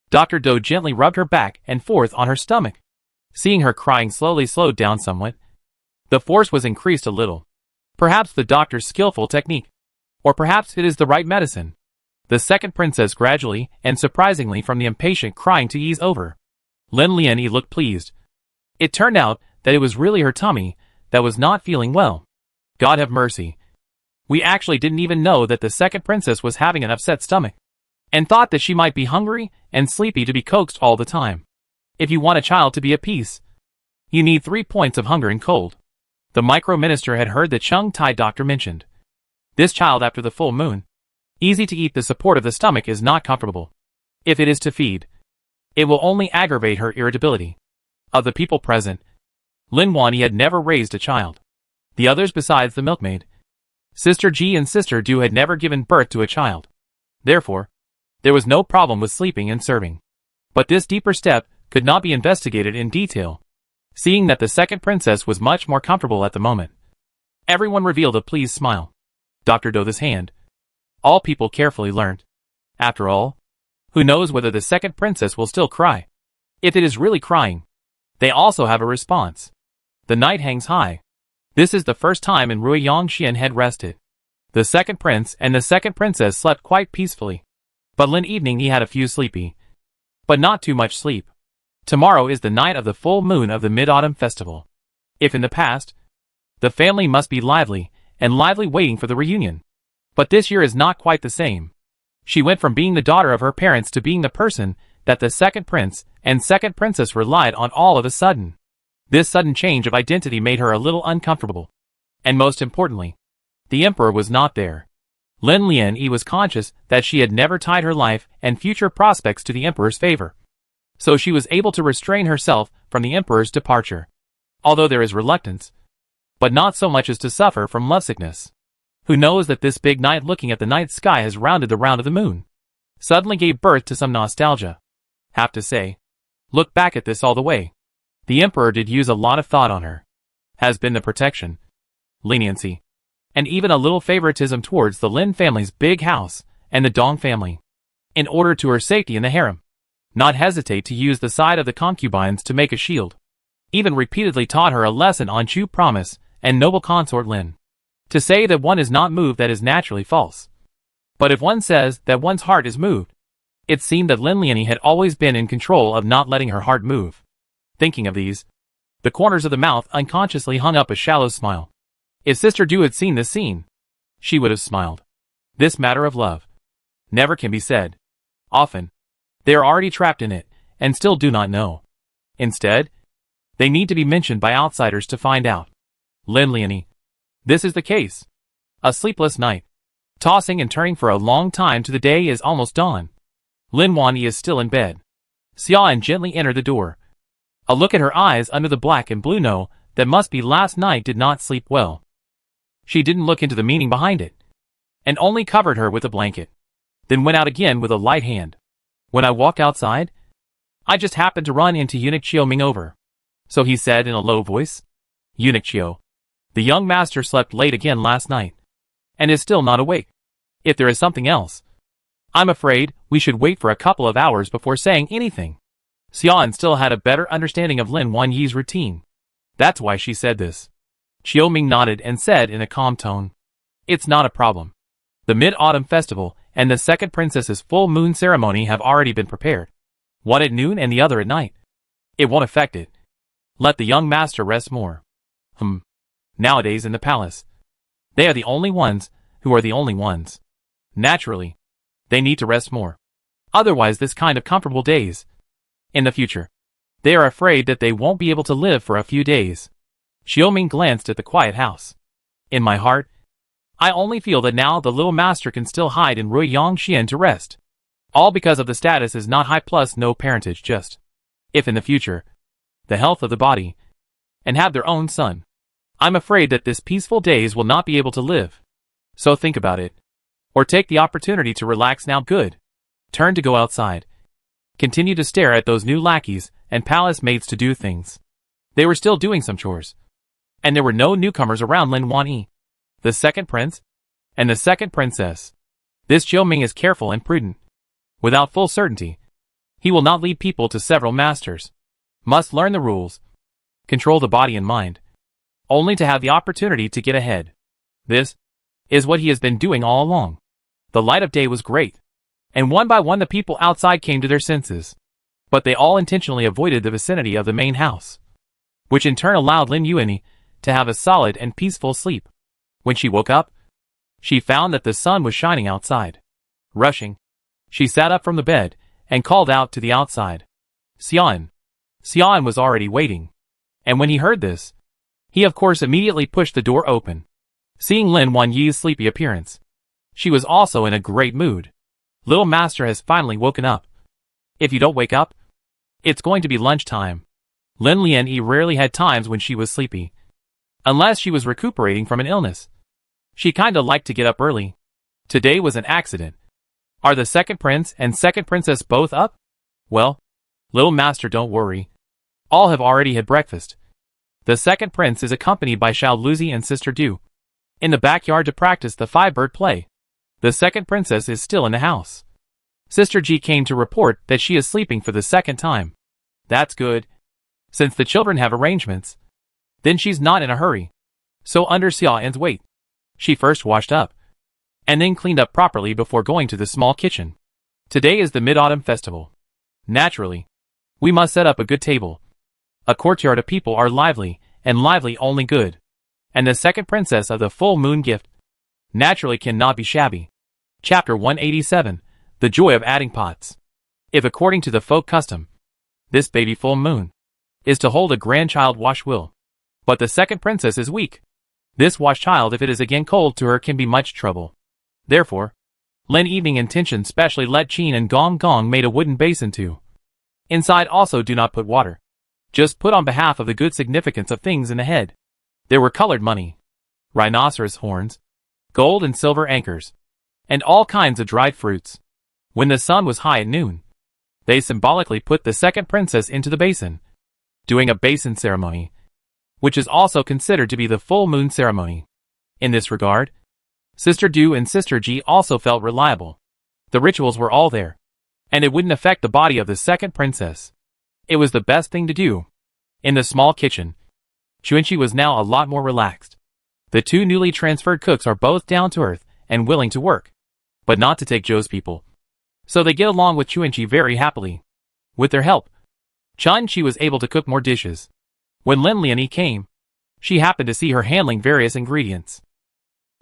Dr. Do gently rubbed her back and forth on her stomach. Seeing her crying slowly slowed down somewhat. The force was increased a little. Perhaps the doctor's skillful technique. Or perhaps it is the right medicine. The second princess gradually and surprisingly from the impatient crying to ease over. Lin Lianyi looked pleased. It turned out that it was really her tummy that was not feeling well. God have mercy. We actually didn't even know that the second princess was having an upset stomach, and thought that she might be hungry and sleepy to be coaxed all the time. If you want a child to be at peace, you need 3 points of hunger and cold. The micro-minister had heard the Chung-Tai doctor mentioned. This child after the full moon. Easy to eat, the support of the stomach is not comfortable. If it is to feed, it will only aggravate her irritability. Of the people present, Lin Wanyi had never raised a child. The others besides the milkmaid, Sister Ji and Sister Du had never given birth to a child. Therefore, there was no problem with sleeping and serving. But this deeper step could not be investigated in detail. Seeing that the second princess was much more comfortable at the moment, everyone revealed a pleased smile. Dr. Do's hand. All people carefully learned. After all, who knows whether the second princess will still cry? If it is really crying, they also have a response. The night hangs high. This is the first time in Rui Yongxian had rested. The second prince and the second princess slept quite peacefully. But Lin evening he had a few sleepy. But not too much sleep. Tomorrow is the night of the full moon of the Mid-Autumn Festival. If in the past, the family must be lively and lively waiting for the reunion. But this year is not quite the same. She went from being the daughter of her parents to being the person that the second prince and second princess relied on all of a sudden. This sudden change of identity made her a little uncomfortable. And most importantly, the emperor was not there. Lin Lianyi was conscious that she had never tied her life and future prospects to the emperor's favor. So she was able to restrain herself from the emperor's departure. Although there is reluctance, but not so much as to suffer from lovesickness. Who knows that this big night looking at the night sky has rounded the round of the moon. Suddenly gave birth to some nostalgia. Have to say, look back at this all the way. The emperor did use a lot of thought on her. Has been the protection, leniency, and even a little favoritism towards the Lin family's big house and the Dong family. In order to her safety in the harem. Not hesitate to use the side of the concubines to make a shield. Even repeatedly taught her a lesson on true promise and noble consort Lin. To say that one is not moved, that is naturally false. But if one says that one's heart is moved, it seemed that Lin Lianyi had always been in control of not letting her heart move. Thinking of these, the corners of the mouth unconsciously hung up a shallow smile. If Sister Du had seen this scene, she would have smiled. This matter of love never can be said. Often, they are already trapped in it, and still do not know. Instead, they need to be mentioned by outsiders to find out. Lin Lianyi. This is the case. A sleepless night. Tossing and turning for a long time to the day is almost dawn. Lin Wanyi is still in bed. Xiaoan gently entered the door. A look at her eyes under the black and blue know that must be last night did not sleep well. She didn't look into the meaning behind it, and only covered her with a blanket. Then went out again with a light hand. When I walked outside, I just happened to run into Eunuch Chiu Ming over. So he said in a low voice. Eunuch Chiu. The young master slept late again last night, and is still not awake. If there is something else, I'm afraid we should wait for a couple of hours before saying anything. Xiaoan still had a better understanding of Lin Wanyi's routine. That's why she said this. Chiu Ming nodded and said in a calm tone. It's not a problem. The Mid-Autumn Festival and the second princess's full moon ceremony have already been prepared. One at noon and the other at night. It won't affect it. Let the young master rest more. Nowadays in the palace, they are the only ones who are the only ones. Naturally, they need to rest more. Otherwise this kind of comfortable days. In the future, they are afraid that they won't be able to live for a few days. Chiu Ming glanced at the quiet house. In my heart, I only feel that now the little master can still hide in Rui Yongxian to rest. All because of the status is not high plus no parentage just. If in the future, the health of the body, and have their own son, I'm afraid that this peaceful days will not be able to live. So think about it. Or take the opportunity to relax now. Good. Turn to go outside. Continue to stare at those new lackeys and palace maids to do things. They were still doing some chores. And there were no newcomers around Lin Wanyi. The second prince And the second princess. This Chiu Ming is careful and prudent. Without full certainty, he will not lead people to several masters. Must learn the rules. Control the body and mind. Only to have the opportunity to get ahead. This is what he has been doing all along. The light of day was great. And one by one the people outside came to their senses. But they all intentionally avoided the vicinity of the main house, which in turn allowed Lin Yuani to have a solid and peaceful sleep. When she woke up, she found that the sun was shining outside. Rushing, she sat up from the bed and called out to the outside. Xian. Xian was already waiting. And when he heard this, he of course immediately pushed the door open. Seeing Lin Wanyi's sleepy appearance, she was also in a great mood. Little master has finally woken up. If you don't wake up, it's going to be lunchtime. Lin Lianyi rarely had times when she was sleepy. Unless she was recuperating from an illness. She kinda liked to get up early. Today was an accident. Are the second prince and second princess both up? Well, little master, don't worry. All have already had breakfast. The second prince is accompanied by Xiao Luzi and Sister Du in the backyard to practice the five-bird play. The second princess is still in the house. Sister Ji came to report that she is sleeping for the second time. That's good. Since the children have arrangements, then she's not in a hurry. So under Xiaoyan's weight, she first washed up, and then cleaned up properly before going to the small kitchen. Today is the Mid-Autumn Festival. Naturally, we must set up a good table. A courtyard of people are lively, and lively only good. And the second princess of the full moon gift naturally cannot be shabby. Chapter 187, The Joy of Adding Pots. If according to the folk custom, this baby full moon is to hold a grandchild wash will. But the second princess is weak. This wash child, if it is again cold to her, can be much trouble. Therefore, Lin evening intention specially let Qin and Gong Gong made a wooden basin too. Inside also do not put water. Just put on behalf of the good significance of things in the head. There were colored money, rhinoceros horns, gold and silver anchors, and all kinds of dried fruits. When the sun was high at noon, they symbolically put the second princess into the basin, doing a basin ceremony, which is also considered to be the full moon ceremony. In this regard, Sister Du and Sister Ji also felt reliable. The rituals were all there, and it wouldn't affect the body of the second princess. It was the best thing to do. In the small kitchen, Xuanqi was now a lot more relaxed. The two newly transferred cooks are both down to earth and willing to work, but not to take Zhou's people. So they get along with Xuanqi very happily. With their help, Chun-Chi was able to cook more dishes. When Lin Lianyi came, she happened to see her handling various ingredients.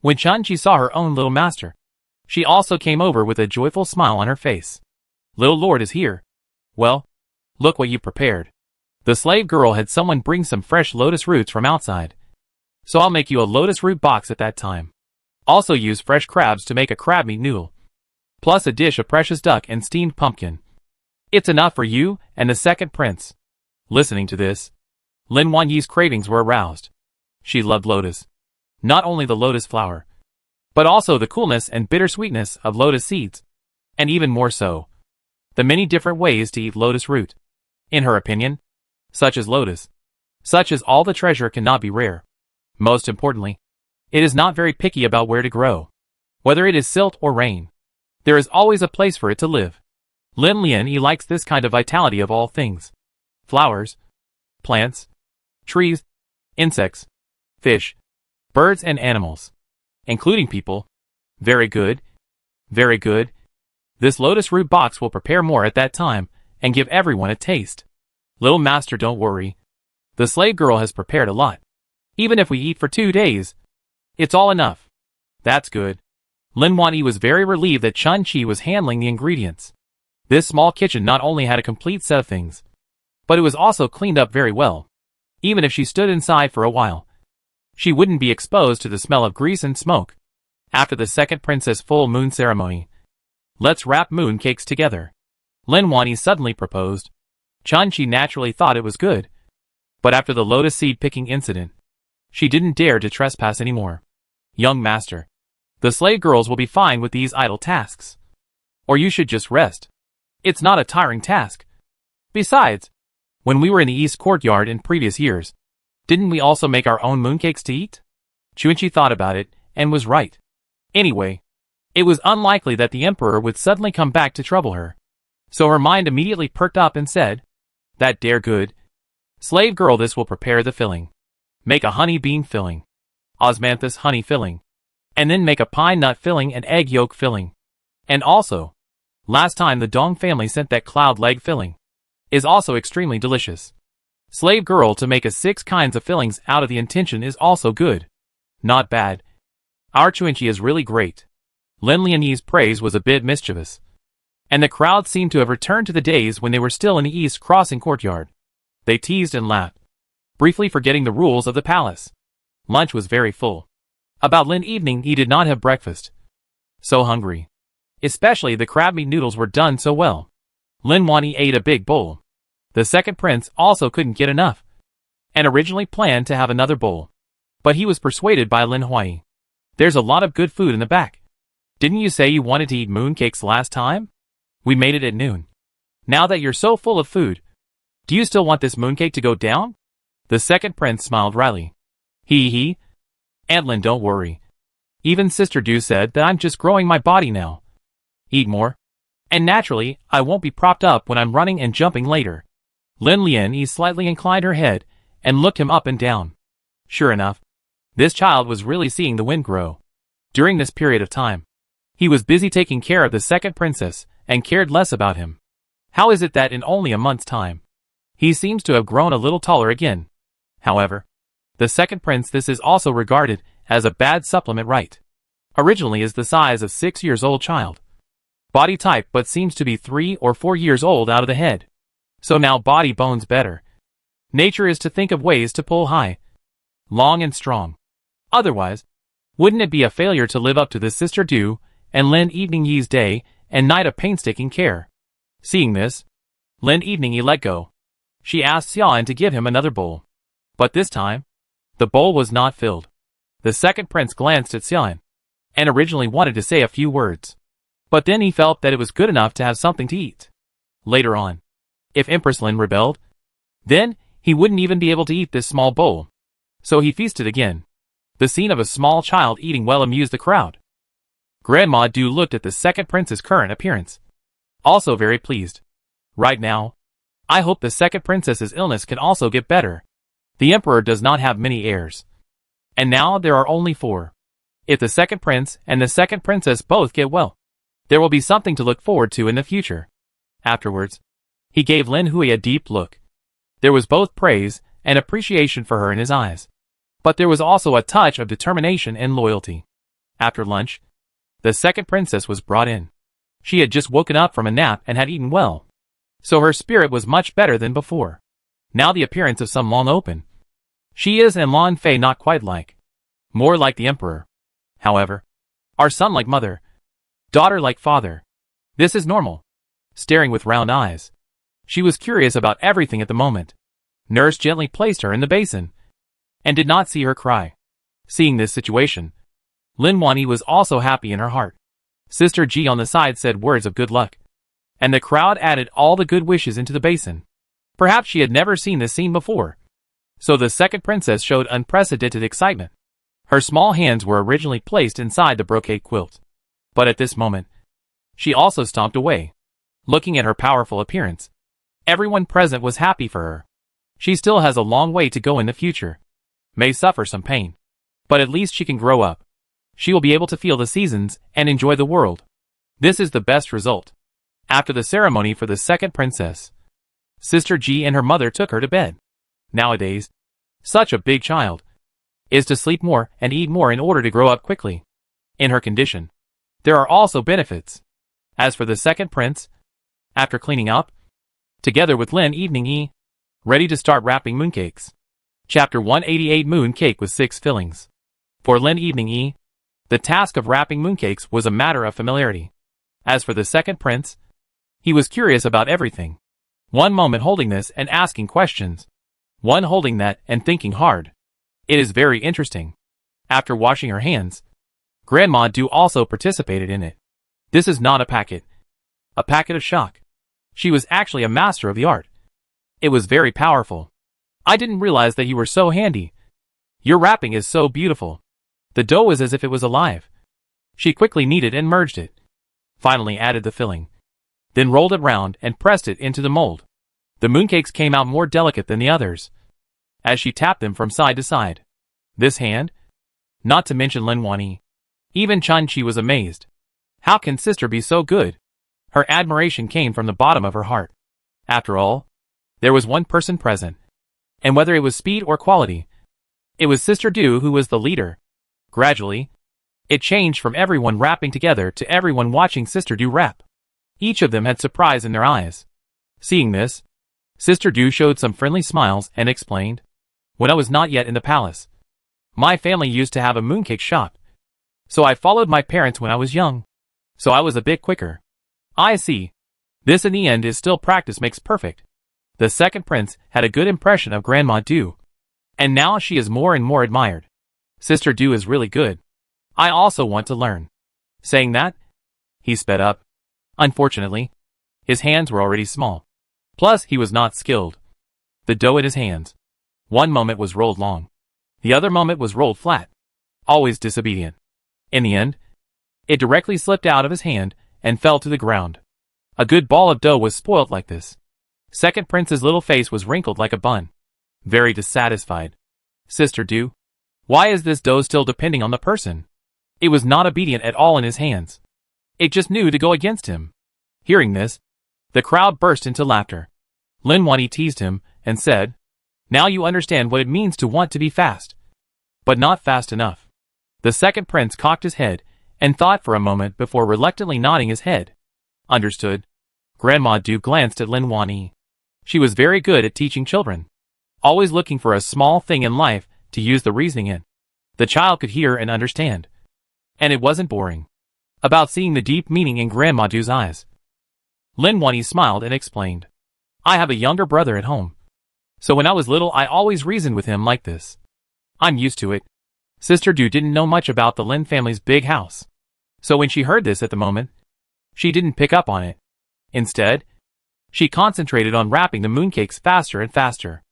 When Chun-Chi saw her own little master, she also came over with a joyful smile on her face. Little lord is here. Well, look what you prepared. The slave girl had someone bring some fresh lotus roots from outside. So I'll make you a lotus root box at that time. Also use fresh crabs to make a crab meat noodle. Plus a dish of precious duck and steamed pumpkin. It's enough for you and the second prince. Listening to this, Lin Wanyi's cravings were aroused. She loved lotus. Not only the lotus flower, but also the coolness and bittersweetness of lotus seeds. And even more so, the many different ways to eat lotus root. In her opinion, such as lotus, such as all the treasure cannot be rare. Most importantly, it is not very picky about where to grow. Whether it is silt or rain, there is always a place for it to live. Lin Lianyi likes this kind of vitality of all things. Flowers, plants, trees, insects, fish, birds and animals, including people. Very good. Very good. This lotus root box will prepare more at that time and give everyone a taste. Little master, don't worry. The slave girl has prepared a lot. Even if we eat for 2 days, it's all enough. That's good. Lin Wanyi was very relieved that Chun-Chi was handling the ingredients. This small kitchen not only had a complete set of things, but it was also cleaned up very well. Even if she stood inside for a while, she wouldn't be exposed to the smell of grease and smoke. After the second princess full moon ceremony, let's wrap moon cakes together. Lin Wanyi suddenly proposed. Chun-Chi naturally thought it was good, but after the lotus seed picking incident, she didn't dare to trespass anymore. Young master, the slave girls will be fine with these idle tasks. Or you should just rest. It's not a tiring task. Besides, when we were in the East Courtyard in previous years, didn't we also make our own mooncakes to eat? Xuanqi thought about it, and was right. Anyway, it was unlikely that the Emperor would suddenly come back to trouble her. So her mind immediately perked up and said, "That dare good. Slave girl, this will prepare the filling. Make a honey bean filling. Osmanthus honey filling. And then make a pine nut filling and egg yolk filling. And also, last time the Dong family sent that cloud leg filling. Is also extremely delicious. Slave girl, to make 6 kinds of fillings out of the intention is also good. Not bad. Our Chuinchi is really great." Lin Lianyi's praise was a bit mischievous. And the crowd seemed to have returned to the days when they were still in the East Crossing courtyard. They teased and laughed, briefly forgetting the rules of the palace. Lunch was very full. About Lin evening he did not have breakfast. So hungry. Especially the crab meat noodles were done so well. Lin Wani ate a big bowl. The second prince also couldn't get enough, and originally planned to have another bowl. But he was persuaded by Lin Huai. "There's a lot of good food in the back. Didn't you say you wanted to eat mooncakes last time? We made it at noon. Now that you're so full of food, do you still want this mooncake to go down?" The second prince smiled wryly. He. "Aunt Lin, don't worry. Even Sister Du said that I'm just growing my body now. Eat more. And naturally, I won't be propped up when I'm running and jumping later." Lin Lianyi slightly inclined her head and looked him up and down. Sure enough, this child was really seeing the wind grow. During this period of time, he was busy taking care of the second princess and cared less about him. How is it that in only a month's time, he seems to have grown a little taller again? However, the second prince, this is also regarded as a bad supplement, right? Originally is the size of 6-year-old child. Body type, but seems to be 3 or 4 years old out of the head. So now body bones better. Nature is to think of ways to pull high, long and strong. Otherwise, wouldn't it be a failure to live up to the Sister Du and Lin Eveningyi's day and night of painstaking care? Seeing this, Lin Eveningyi let go. She asked Xian to give him another bowl. But this time, the bowl was not filled. The second prince glanced at Xian, and originally wanted to say a few words. But then he felt that it was good enough to have something to eat. Later on, if Empress Lin rebelled, then he wouldn't even be able to eat this small bowl. So he feasted again. The scene of a small child eating well amused the crowd. Grandma Du looked at the second prince's current appearance, also very pleased. Right now, I hope the second princess's illness can also get better. The emperor does not have many heirs. And now there are only 4. If the second prince and the second princess both get well, there will be something to look forward to in the future. Afterwards, he gave Lin Hui a deep look. There was both praise and appreciation for her in his eyes. But there was also a touch of determination and loyalty. After lunch, the second princess was brought in. She had just woken up from a nap and had eaten well, so her spirit was much better than before. Now the appearance of some long open. She is and Lan Fei not quite like. More like the emperor. However, our son like mother. Daughter like father. This is normal. Staring with round eyes. She was curious about everything at the moment. Nurse gently placed her in the basin, and did not see her cry. Seeing this situation, Lin Wani was also happy in her heart. Sister Ji on the side said words of good luck, and the crowd added all the good wishes into the basin. Perhaps she had never seen this scene before. So the second princess showed unprecedented excitement. Her small hands were originally placed inside the brocade quilt. But at this moment, she also stomped away. Looking at her powerful appearance, everyone present was happy for her. She still has a long way to go in the future. May suffer some pain, but at least she can grow up. She will be able to feel the seasons and enjoy the world. This is the best result. After the ceremony for the second princess, Sister Ji and her mother took her to bed. Nowadays, such a big child is to sleep more and eat more in order to grow up quickly. In her condition, there are also benefits. As for the second prince, after cleaning up, together with Lin Eveningyi, ready to start wrapping mooncakes. Chapter 188 Moon Cake with 6 fillings. For Lin Eveningyi, the task of wrapping mooncakes was a matter of familiarity. As for the second prince, he was curious about everything. One moment holding this and asking questions. One holding that and thinking hard. It is very interesting. After washing her hands, Grandma Du also participated in it. This is not a packet. A packet of shock. She was actually a master of the art. It was very powerful. I didn't realize that you were so handy. Your wrapping is so beautiful. The dough is as if it was alive. She quickly kneaded and merged it. Finally added the filling. Then rolled it round and pressed it into the mold. The mooncakes came out more delicate than the others, as she tapped them from side to side. This hand? Not to mention Lin Wanyi. Even Chun-Chi was amazed. How can sister be so good? Her admiration came from the bottom of her heart. After all, there was one person present. And whether it was speed or quality, it was Sister Du who was the leader. Gradually, it changed from everyone rapping together to everyone watching Sister Du rap. Each of them had surprise in their eyes. Seeing this, Sister Du showed some friendly smiles and explained, "When I was not yet in the palace, my family used to have a mooncake shop. So I followed my parents when I was young. So I was a bit quicker." "I see. This in the end is still practice makes perfect." The second prince had a good impression of Grandma Du. And now she is more and more admired. Sister Du is really good. I also want to learn. Saying that, he sped up. Unfortunately, his hands were already small. Plus, he was not skilled. The dough in his hands. One moment was rolled long. The other moment was rolled flat. Always disobedient. In the end, it directly slipped out of his hand and fell to the ground. A good ball of dough was spoilt like this. Second prince's little face was wrinkled like a bun. Very dissatisfied. "Sister Du, why is this dough still depending on the person? It was not obedient at all in his hands. It just knew to go against him." Hearing this, the crowd burst into laughter. Lin Wanyi teased him and said, "Now you understand what it means to want to be fast. But not fast enough." The second prince cocked his head and thought for a moment before reluctantly nodding his head. Understood. Grandma Du glanced at Lin Wanyi. She was very good at teaching children. Always looking for a small thing in life to use the reasoning in. The child could hear and understand. And it wasn't boring. About seeing the deep meaning in Grandma Du's eyes. Lin Wanyi smiled and explained, "I have a younger brother at home. So when I was little I always reasoned with him like this. I'm used to it." Sister Du didn't know much about the Lin family's big house. So when she heard this at the moment, she didn't pick up on it. Instead, she concentrated on wrapping the mooncakes faster and faster.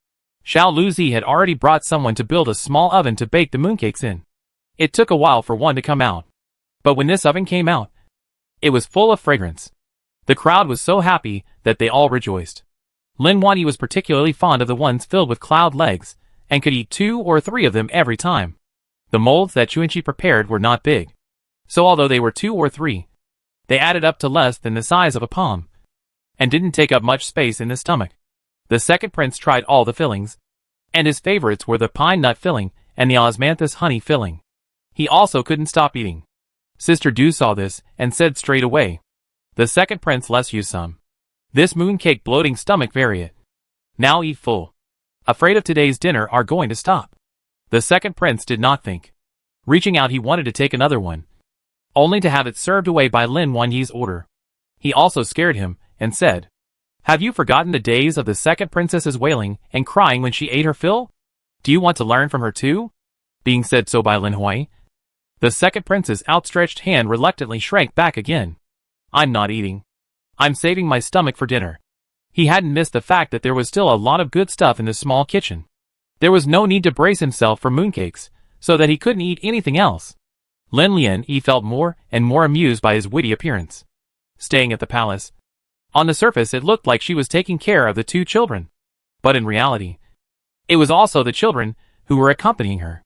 Xiao Luzi had already brought someone to build a small oven to bake the mooncakes in. It took a while for one to come out. But when this oven came out, it was full of fragrance. The crowd was so happy that they all rejoiced. Lin Wanyi was particularly fond of the ones filled with cloud legs, and could eat 2 or 3 of them every time. The molds that Chun-Chi prepared were not big. So although they were 2 or 3, they added up to less than the size of a palm, and didn't take up much space in the stomach. The second prince tried all the fillings, and his favorites were the pine nut filling and the osmanthus honey filling. He also couldn't stop eating. Sister Du saw this and said straight away, "The second prince lets you some. This mooncake bloating stomach vary it. Now eat full. Afraid of today's dinner are going to stop." The second prince did not think. Reaching out he wanted to take another one, only to have it served away by Lin Wanyi's order. He also scared him and said, "Have you forgotten the days of the second princess's wailing and crying when she ate her fill? Do you want to learn from her too?" Being said so by Lin Hui, the second prince's outstretched hand reluctantly shrank back again. "I'm not eating. I'm saving my stomach for dinner." He hadn't missed the fact that there was still a lot of good stuff in the small kitchen. There was no need to brace himself for mooncakes, so that he couldn't eat anything else. Lin Lian felt more and more amused by his witty appearance. Staying at the palace, on the surface it looked like she was taking care of the 2 children. But in reality, it was also the children who were accompanying her.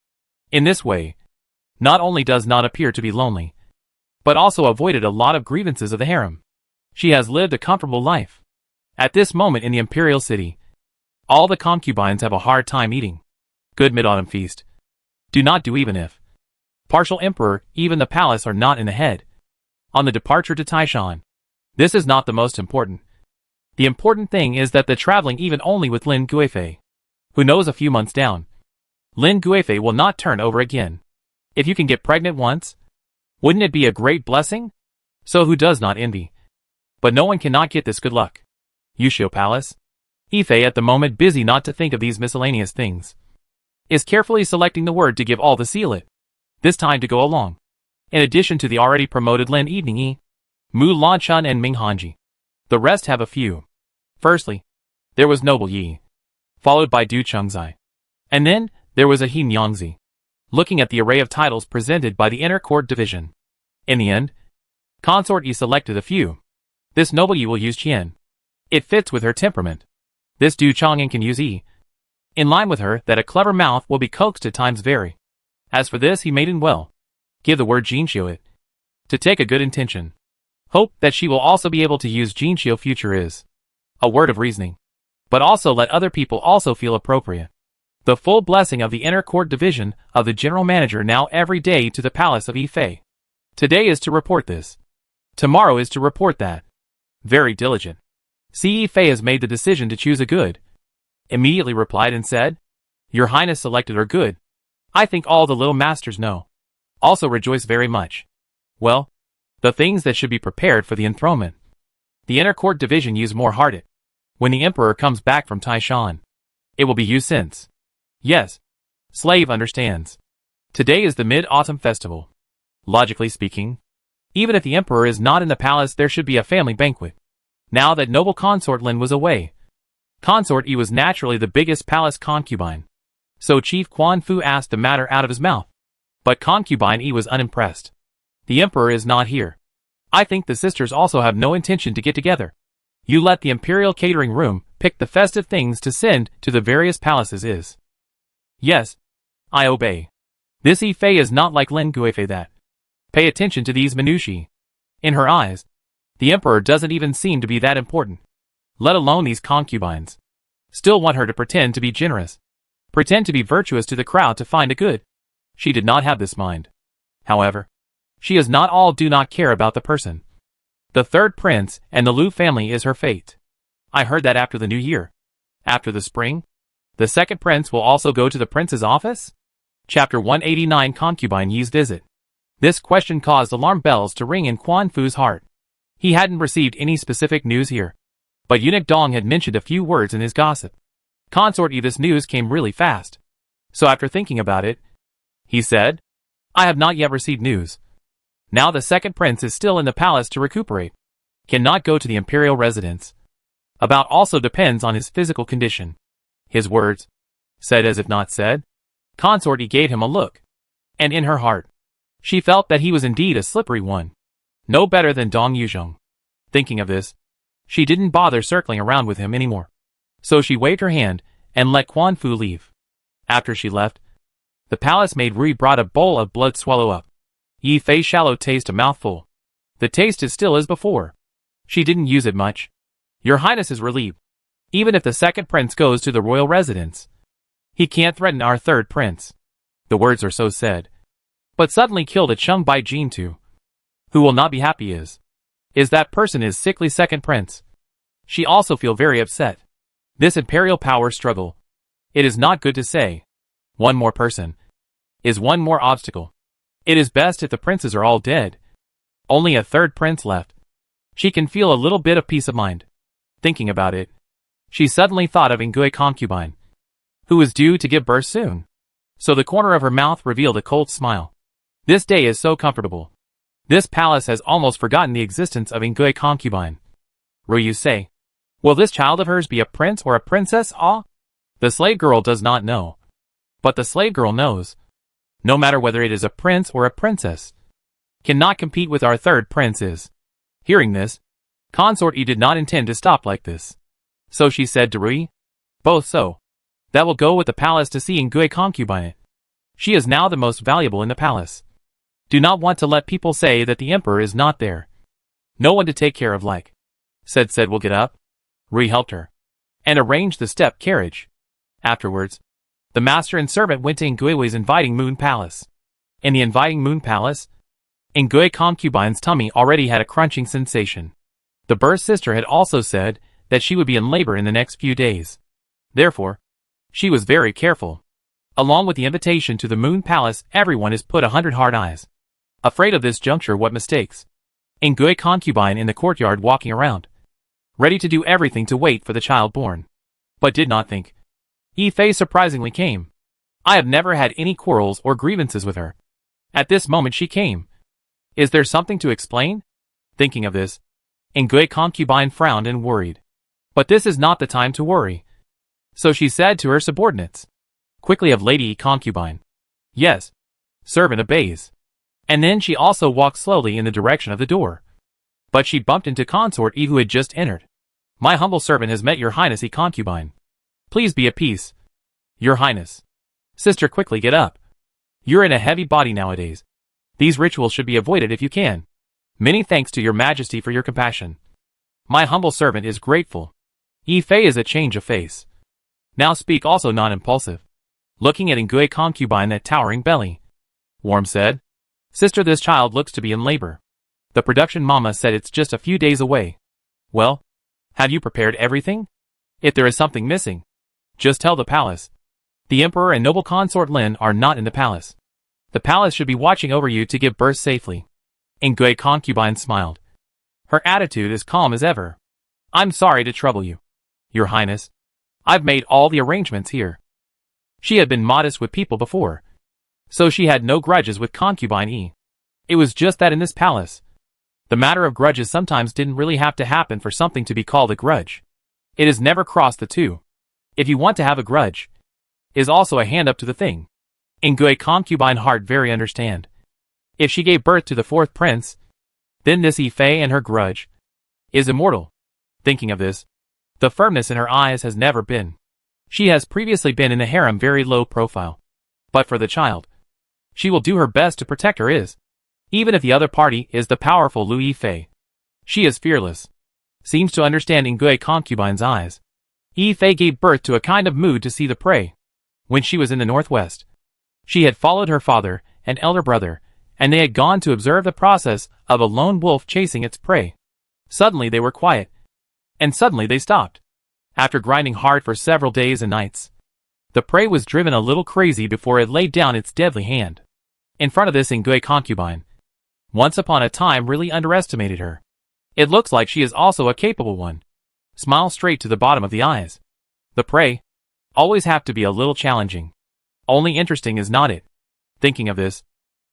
In this way, not only does not appear to be lonely, but also avoided a lot of grievances of the harem. She has lived a comfortable life. At this moment in the Imperial city, all the concubines have a hard time eating. Good mid-autumn feast. Do not do even if. Partial emperor, even the palace are not in the head. On the departure to Taishan. This is not the most important. The important thing is that the traveling even only with Lin Guifei. Who knows a few months down, Lin Guifei will not turn over again. If you can get pregnant once, wouldn't it be a great blessing? So who does not envy? But no one cannot get this good luck. Yushio Palace. Ife at the moment busy not to think of these miscellaneous things. Is carefully selecting the word to give all the sealit. This time to go along. In addition to the already promoted Lin Evening Yi, Mu Lanchun and Ming Hanji. The rest have a few. Firstly, there was Noble Yi, followed by Du Chengzai. And then, there was a He Nyangzi. Looking at the array of titles presented by the Inner Court Division, In the end, Consort Yi selected a few. This noble Yi will use Qian. It fits with her temperament. This Du Chang'an can use Yi. In line with her, that a clever mouth will be coaxed at times vary. As for this, he made in well. Give the word Jinxiu it. To take a good intention. Hope that she will also be able to use Jinxiu future is. A word of reasoning. But also let other people also feel appropriate. The full blessing of the inner court division of the general manager now every day to the palace of Yifei. Today is to report this. Tomorrow is to report that. Very diligent. See, Yifei has made the decision to choose a good. Immediately replied and said, Your Highness selected are good. I think all the little masters know. Also rejoice very much. Well, the things that should be prepared for the enthronement. The inner court division use more hearted. When the emperor comes back from Taishan, it will be used since. Yes. Slave understands. Today is the Mid-Autumn Festival. Logically speaking, even if the emperor is not in the palace, there should be a family banquet. Now that noble consort Lin was away, Consort Yi was naturally the biggest palace concubine. So Chief Quan Fu asked the matter out of his mouth. But concubine Yi was unimpressed. The emperor is not here. I think the sisters also have no intention to get together. You let the Imperial catering room pick the festive things to send to the various palaces is. Yes. I obey. This Yifei is not like Lin Guifei that. Pay attention to these minutiae. In her eyes, the emperor doesn't even seem to be that important. Let alone these concubines. Still want her to pretend to be generous. Pretend to be virtuous to the crowd to find a good. She did not have this mind. However, she is not all do not care about the person. The third prince and the Lu family is her fate. I heard that after the new year. After the spring, the second prince will also go to the prince's office? Chapter 189 Concubine Yi's Visit. This question caused alarm bells to ring in Quan Fu's heart. He hadn't received any specific news here. But Eunuch Dong had mentioned a few words in his gossip. Consort Yi, this news came really fast. So after thinking about it, he said, I have not yet received news. Now the second prince is still in the palace to recuperate. Cannot go to the imperial residence. About also depends on his physical condition. His words, said as if not said. Consort Yi gave him a look. And in her heart, she felt that he was indeed a slippery one. No better than Dong Yuzhong. Thinking of this, she didn't bother circling around with him anymore. So she waved her hand and let Quan Fu leave. After she left, the palace maid Rui brought a bowl of blood swallow up. Yifei shallow taste a mouthful. The taste is still as before. She didn't use it much. Your Highness is relieved. Even if the second prince goes to the royal residence, he can't threaten our third prince. The words are so said. But suddenly killed a Chung Bai Jin too. Who will not be happy is that person is sickly second prince. She also feel very upset. This imperial power struggle. It is not good to say. One more person. Is one more obstacle. It is best if the princes are all dead. Only a third prince left. She can feel a little bit of peace of mind. Thinking about it, she suddenly thought of Ngui concubine, who is due to give birth soon. So the corner of her mouth revealed a cold smile. This day is so comfortable. This palace has almost forgotten the existence of Ngui concubine. Ryu say, will this child of hers be a prince or a princess? Ah? The slave girl does not know. But the slave girl knows. No matter whether it is a prince or a princess, cannot compete with our third prince is. Hearing this, Consort Yi did not intend to stop like this. So she said to Rui, both so. That will go with the palace to see Ngui concubine. She is now the most valuable in the palace. Do not want to let people say that the emperor is not there. No one to take care of like. Said will get up. Rui helped her. And arranged the step carriage. Afterwards, the master and servant went to Ngui's inviting moon palace. In the inviting moon palace, Ngui concubine's tummy already had a crunching sensation. The birth sister had also said that she would be in labor in the next few days. Therefore, she was very careful. Along with the invitation to the moon palace, everyone is put 100 hard eyes. Afraid of this juncture, what mistakes? Ngui concubine in the courtyard walking around, ready to do everything to wait for the child born. But did not think. Yifei surprisingly came. I have never had any quarrels or grievances with her. At this moment she came. Is there something to explain? Thinking of this, Ngui concubine frowned and worried. But this is not the time to worry. So she said to her subordinates. Quickly of Lady concubine. Yes. Servant obeys. And then she also walked slowly in the direction of the door. But she bumped into Consort E, who had just entered. "My humble servant has met your highness, E concubine. Please be at peace." "Your highness." "Sister, quickly get up. You're in a heavy body nowadays. These rituals should be avoided if you can. Many thanks to your majesty for your compassion. My humble servant is grateful." Yi Fei is a change of face. Now speak, also non-impulsive. Looking at Ngui concubine, that towering belly. Warm said, "Sister, this child looks to be in labor. The production mama said it's just a few days away. Well, have you prepared everything? If there is something missing, just tell the palace. The emperor and noble consort Lin are not in the palace. The palace should be watching over you to give birth safely." Ngui concubine smiled. Her attitude is calm as ever. "I'm sorry to trouble you, your highness. I've made all the arrangements here." She had been modest with people before, so she had no grudges with concubine E. It was just that in this palace, the matter of grudges sometimes didn't really have to happen for something to be called a grudge. It has never crossed the two. If you want to have a grudge, is also a hand up to the thing. Ngui concubine heart very understand. If she gave birth to the fourth prince, then this Yi Fei and her grudge is immortal. Thinking of this, the firmness in her eyes has never been. She has previously been in the harem very low profile. But for the child, she will do her best to protect her even if the other party is the powerful Lu Yi Fei. She is fearless. Seems to understand Ngui concubine's eyes. Yi Fei gave birth to a kind of mood to see the prey. When she was in the northwest, she had followed her father and elder brother, and they had gone to observe the process of a lone wolf chasing its prey. Suddenly they were quiet, and suddenly they stopped. After grinding hard for several days and nights, the prey was driven a little crazy before it laid down its deadly hand. In front of this Ngui concubine, once upon a time, really underestimated her. It looks like she is also a capable one. Smile straight to the bottom of the eyes. The prey always have to be a little challenging. Only interesting is not it. Thinking of this,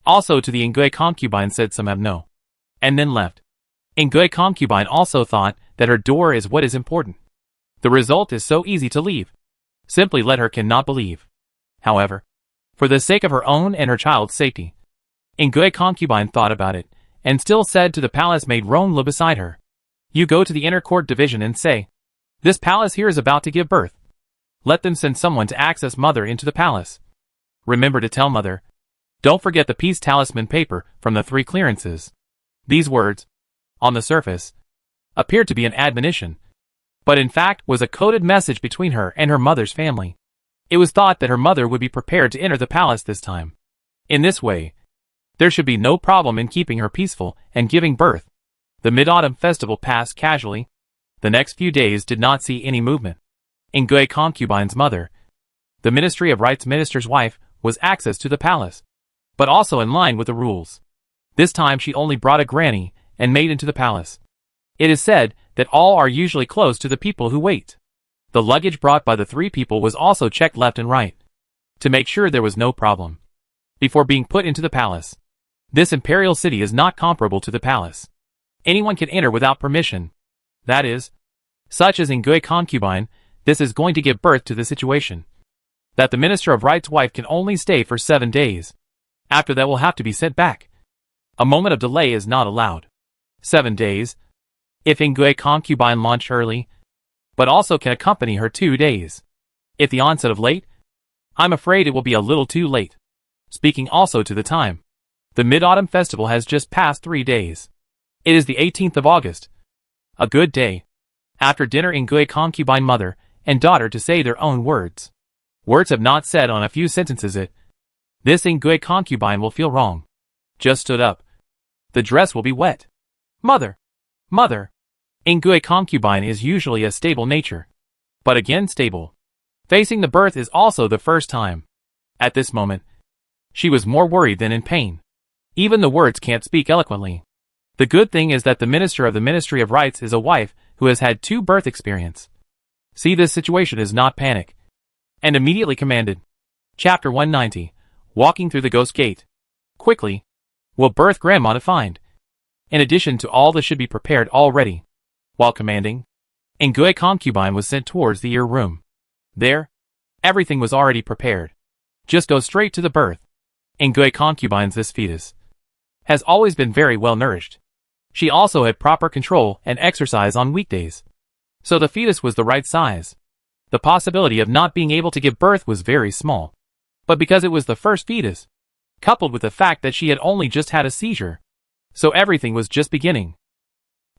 also to the Ngui concubine said some have no, and then left. Ngui concubine also thought that her door is what is important. The result is so easy to leave. Simply let her cannot believe. However, for the sake of her own and her child's safety, Ngui concubine thought about it, and still said to the palace maid Ronla beside her, "You go to the inner court division and say, this palace here is about to give birth. Let them send someone to access mother into the palace. Remember to tell mother, don't forget the peace talisman paper from the 3 clearances." These words, on the surface, appeared to be an admonition, but in fact was a coded message between her and her mother's family. It was thought that her mother would be prepared to enter the palace this time. In this way, there should be no problem in keeping her peaceful and giving birth. The Mid-Autumn festival passed casually. The next few days did not see any movement. Ngui concubine's mother, the Ministry of Rights minister's wife, was access to the palace, but also in line with the rules. This time she only brought a granny and maid into the palace. It is said that all are usually close to the people who wait. The luggage brought by the 3 people was also checked left and right, to make sure there was no problem, before being put into the palace. This imperial city is not comparable to the palace. Anyone can enter without permission. That is, such as Ngui concubine, this is going to give birth to the situation that the Minister of Right's wife can only stay for 7 days. After that will have to be sent back. A moment of delay is not allowed. 7 days. If Ngui concubine launched early, but also can accompany her 2 days. If the onset of late, I'm afraid it will be a little too late. Speaking also to the time, the Mid-Autumn festival has just passed 3 days. It is the 18th of August. A good day. After dinner Ngui concubine mother and daughter to say their own words. Words have not said on a few sentences this Ngui concubine will feel wrong. Just stood up. The dress will be wet. Mother! Mother! Ngui concubine is usually a stable nature. But again stable. Facing the birth is also the first time. At this moment, she was more worried than in pain. Even the words can't speak eloquently. The good thing is that the minister of the Ministry of Rights is a wife who has had 2 birth experience. See, this situation is not panic. And immediately commanded. Chapter 190. Walking through the Ghost Gate. Quickly. Will birth grandma to find. In addition to all that should be prepared already. While commanding, Ngui concubine was sent towards the ear room. There, everything was already prepared. Just go straight to the birth. Ngui concubine's this fetus has always been very well nourished. She also had proper control and exercise on weekdays. So the fetus was the right size. The possibility of not being able to give birth was very small. But because it was the first fetus, coupled with the fact that she had only just had a seizure, so everything was just beginning.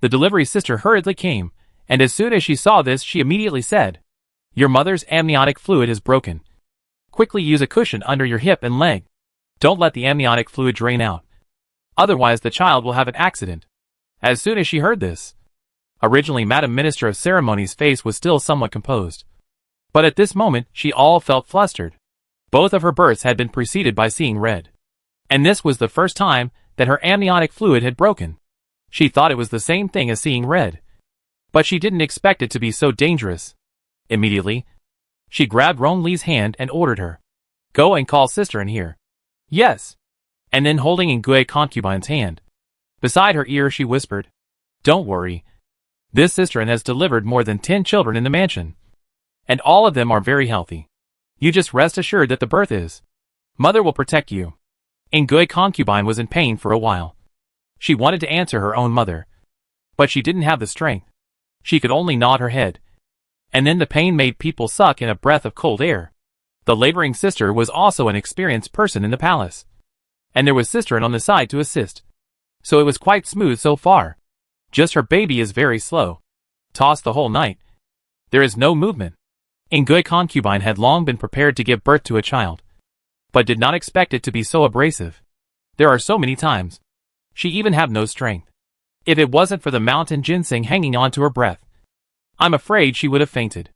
The delivery sister hurriedly came, and as soon as she saw this she immediately said, "Your mother's amniotic fluid is broken. Quickly use a cushion under your hip and leg. Don't let the amniotic fluid drain out. Otherwise the child will have an accident." As soon as she heard this, originally Madam Minister of Ceremonies' face was still somewhat composed. But at this moment she all felt flustered. Both of her births had been preceded by seeing red. And this was the first time that her amniotic fluid had broken. She thought it was the same thing as seeing red. But she didn't expect it to be so dangerous. Immediately, she grabbed Ron Li's hand and ordered her, "Go and call sister in here." "Yes." And then holding Ingui concubine's hand beside her ear she whispered, "Don't worry. This sister has delivered more than 10 children in the mansion. And all of them are very healthy. You just rest assured that the birth is. Mother will protect you." Ingui concubine was in pain for a while. She wanted to answer her own mother, but she didn't have the strength. She could only nod her head. And then the pain made people suck in a breath of cold air. The laboring sister was also an experienced person in the palace. And there was sister on the side to assist. So it was quite smooth so far. Just her baby is very slow. Tossed the whole night. There is no movement. Ingui concubine had long been prepared to give birth to a child, but did not expect it to be so abrasive. There are so many times. She even have no strength. If it wasn't for the mountain ginseng hanging on to her breath, I'm afraid she would have fainted.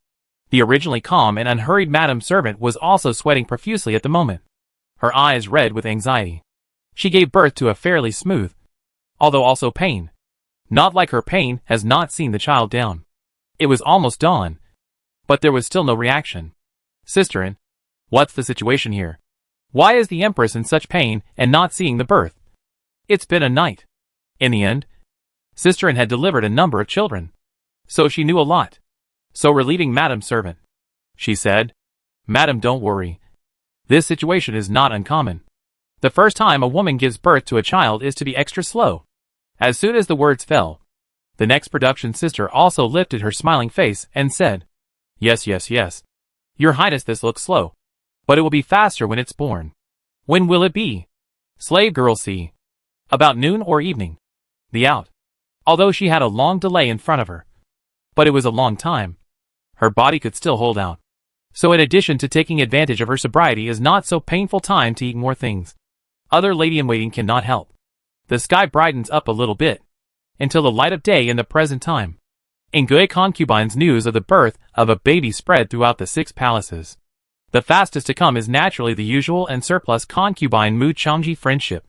The originally calm and unhurried madam servant was also sweating profusely at the moment, her eyes red with anxiety. She gave birth to a fairly smooth, although also pain. Not like her pain has not seen the child down. It was almost dawn, but there was still no reaction. "Sisterin, what's the situation here? Why is the Empress in such pain and not seeing the birth? It's been a night." In the end, Sisterin had delivered a number of children, so she knew a lot. So relieving Madam Servant, she said, "Madam, don't worry. This situation is not uncommon. The first time a woman gives birth to a child is to be extra slow." As soon as the words fell, the next production sister also lifted her smiling face and said, Yes. Your Highness, this looks slow, but it will be faster when it's born." "When will it be?" Slave girl C. "About noon or evening." The out. Although she had a long delay in front of her, but it was a long time, her body could still hold out. So in addition to taking advantage of her sobriety is not so painful time to eat more things. Other lady-in-waiting cannot help. The sky brightens up a little bit, until the light of day in the present time. Ingui concubine's news of the birth of a baby spread throughout the 6 palaces. The fastest to come is naturally the usual and surplus concubine Mu Changji friendship.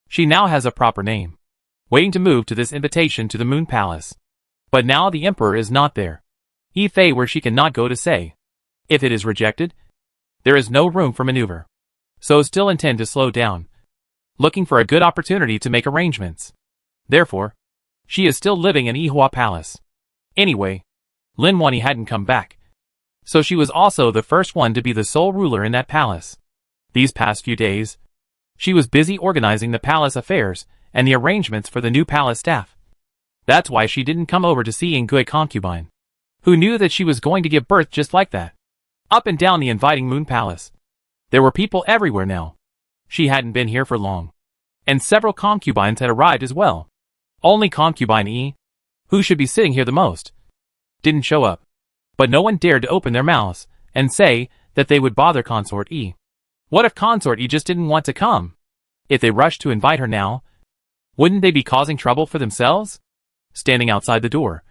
She now has a proper name, waiting to move to this invitation to the Moon Palace. But now the Emperor is not there. Ifei where she cannot go to say. If it is rejected, there is no room for maneuver. So still intend to slow down, looking for a good opportunity to make arrangements. Therefore, she is still living in Ihua Palace. Anyway, Lin Wani hadn't come back, so she was also the first one to be the sole ruler in that palace. These past few days, she was busy organizing the palace affairs and the arrangements for the new palace staff. That's why she didn't come over to see Ingui concubine, who knew that she was going to give birth just like that. Up and down the inviting Moon Palace, there were people everywhere now. She hadn't been here for long, and several concubines had arrived as well. Only concubine E, who should be sitting here the most, didn't show up. But no one dared to open their mouths and say that they would bother consort E. What if consort E just didn't want to come? If they rushed to invite her now, wouldn't they be causing trouble for themselves? Standing outside the door,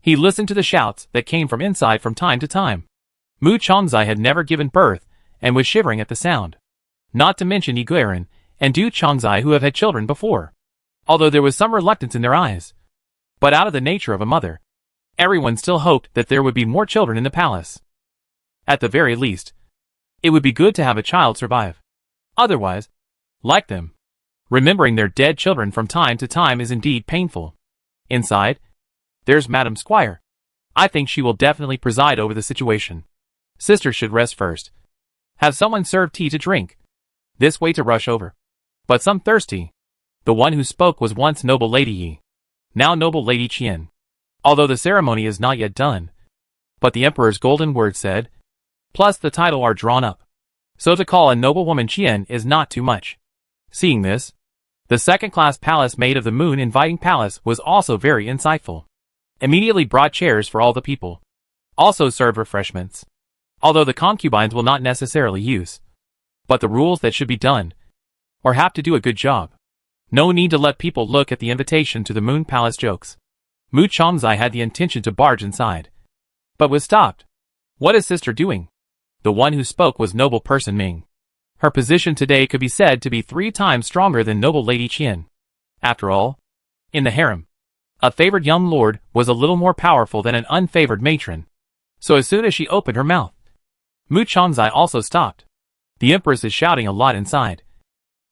he listened to the shouts that came from inside from time to time. Mu Chongzai had never given birth and was shivering at the sound. Not to mention Iguiren and Du Chongzai who have had children before, although there was some reluctance in their eyes. But out of the nature of a mother, everyone still hoped that there would be more children in the palace. At the very least, it would be good to have a child survive. Otherwise, like them, remembering their dead children from time to time is indeed painful. Inside, there's Madam Squire. I think she will definitely preside over the situation. Sister should rest first. Have someone serve tea to drink. This way to rush over. But some thirsty. The one who spoke was once noble Lady Yi, now noble Lady Qian. Although the ceremony is not yet done, but the emperor's golden word said, plus the title are drawn up. So to call a noble woman Qian is not too much. Seeing this, the second-class palace maid of the moon inviting palace was also very insightful. Immediately brought chairs for all the people. Also served refreshments. Although the concubines will not necessarily use, but the rules that should be done, or have to do a good job. No need to let people look at the invitation to the moon palace jokes. Mu Chongzai had the intention to barge inside, but was stopped. What is sister doing? The one who spoke was noble person Ming. Her position today could be said to be 3 times stronger than noble Lady Qian. After all, in the harem, a favored young lord was a little more powerful than an unfavored matron. So as soon as she opened her mouth, Mu Chongzai also stopped. The Empress is shouting a lot inside.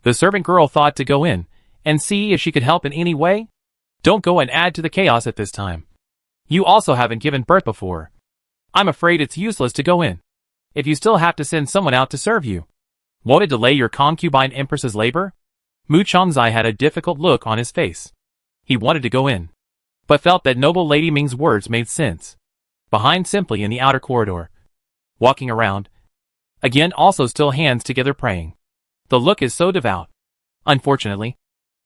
The servant girl thought to go in and see if she could help in any way. Don't go and add to the chaos at this time. You also haven't given birth before. I'm afraid it's useless to go in, if you still have to send someone out to serve you. Won't it delay your concubine Empress's labor? Mu Chongzai had a difficult look on his face. He wanted to go in, but felt that noble Lady Ming's words made sense. Behind simply in the outer corridor, walking around, again also still hands together praying. The look is so devout. Unfortunately,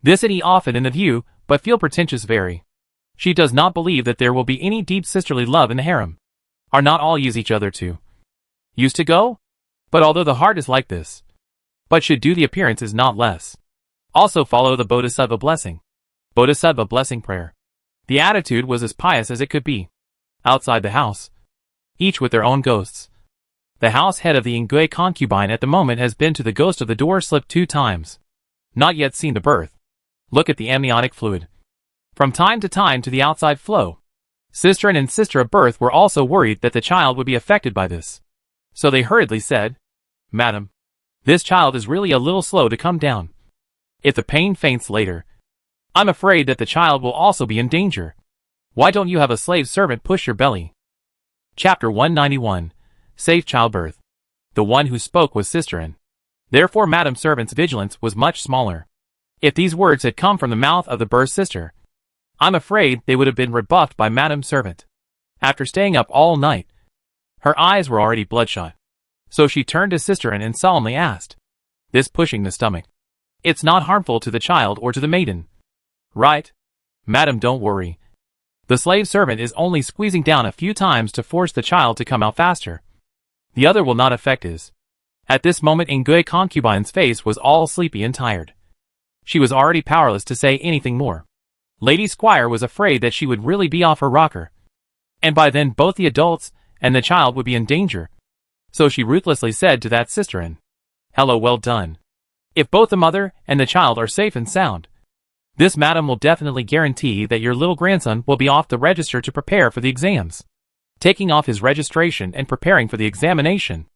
this isn't often in the view, but feel pretentious very. She does not believe that there will be any deep sisterly love in the harem. Are not all use each other to used to go? But although the heart is like this, but should do the appearance is not less. Also follow the Bodhisattva blessing. Bodhisattva blessing prayer. The attitude was as pious as it could be. Outside the house, each with their own ghosts. The house head of the Ingui concubine at the moment has been to the ghost of the door slip 2 times. Not yet seen the birth. Look at the amniotic fluid. From time to the outside flow. Sister and sister of birth were also worried that the child would be affected by this. So they hurriedly said, Madam, this child is really a little slow to come down. If the pain faints later, I'm afraid that the child will also be in danger. Why don't you have a slave servant push your belly? Chapter 191. Safe Childbirth. The one who spoke was Sisterin. Therefore Madam Servant's vigilance was much smaller. If these words had come from the mouth of the birth sister, I'm afraid they would have been rebuffed by Madam Servant. After staying up all night, her eyes were already bloodshot. So she turned to Sisterin and solemnly asked, this pushing the stomach, it's not harmful to the child or to the maiden, right? Madam, don't worry. The slave servant is only squeezing down a few times to force the child to come out faster. The other will not affect his. At this moment Ingui concubine's face was all sleepy and tired. She was already powerless to say anything more. Lady Squire was afraid that she would really be off her rocker. And by then both the adults and the child would be in danger. So she ruthlessly said to that Sisterin, hello, well done. If both the mother and the child are safe and sound, this madam will definitely guarantee that your little grandson will be off the register to prepare for the exams. Taking off his registration and preparing for the examination.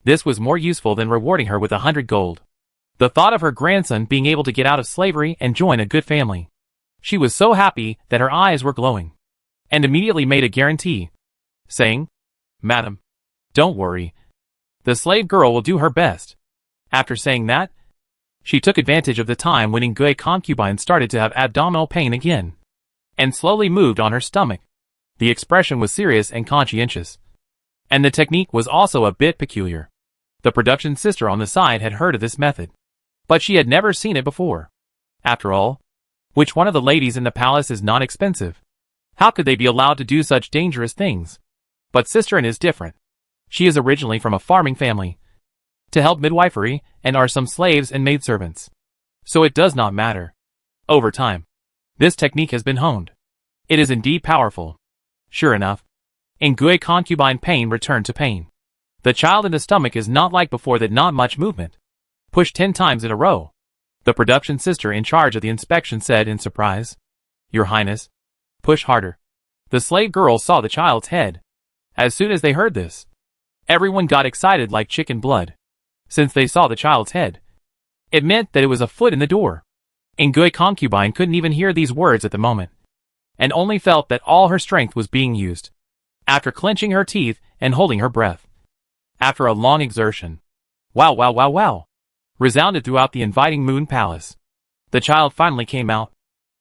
This was more useful than rewarding her with 100 gold. The thought of her grandson being able to get out of slavery and join a good family. She was so happy that her eyes were glowing. And immediately made a guarantee, saying, Madam, don't worry. The slave girl will do her best. After saying that, she took advantage of the time when Ingui concubine started to have abdominal pain again, and slowly moved on her stomach. The expression was serious and conscientious. And the technique was also a bit peculiar. The production sister on the side had heard of this method, but she had never seen it before. After all, which one of the ladies in the palace is not expensive? How could they be allowed to do such dangerous things? But Sisterin is different. She is originally from a farming family, to help midwifery, and are some slaves and maidservants. So it does not matter. Over time, this technique has been honed. It is indeed powerful. Sure enough, Ingui concubine pain returned to pain. The child in the stomach is not like before, that not much movement. Push 10 times in a row. The production sister in charge of the inspection said in surprise, Your Highness, push harder. The slave girl saw the child's head. As soon as they heard this, everyone got excited like chicken blood. Since they saw the child's head, it meant that it was a foot in the door. Ingui concubine couldn't even hear these words at the moment, and only felt that all her strength was being used. After clenching her teeth and holding her breath, after a long exertion, wow, wow, wow, wow, resounded throughout the inviting moon palace. The child finally came out,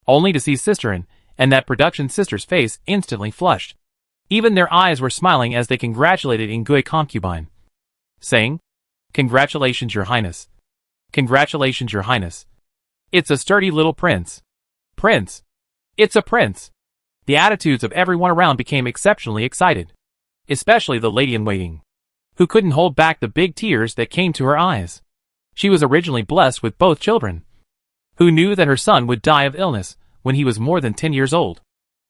only to see Sisterin and that production sister's face instantly flushed. Even their eyes were smiling as they congratulated Ingui concubine, saying, "Congratulations, Your Highness. Congratulations, Your Highness. It's a sturdy little prince. Prince! It's a prince!" The attitudes of everyone around became exceptionally excited, especially the lady-in-waiting, who couldn't hold back the big tears that came to her eyes. She was originally blessed with both children, who knew that her son would die of illness when he was more than 10 years old.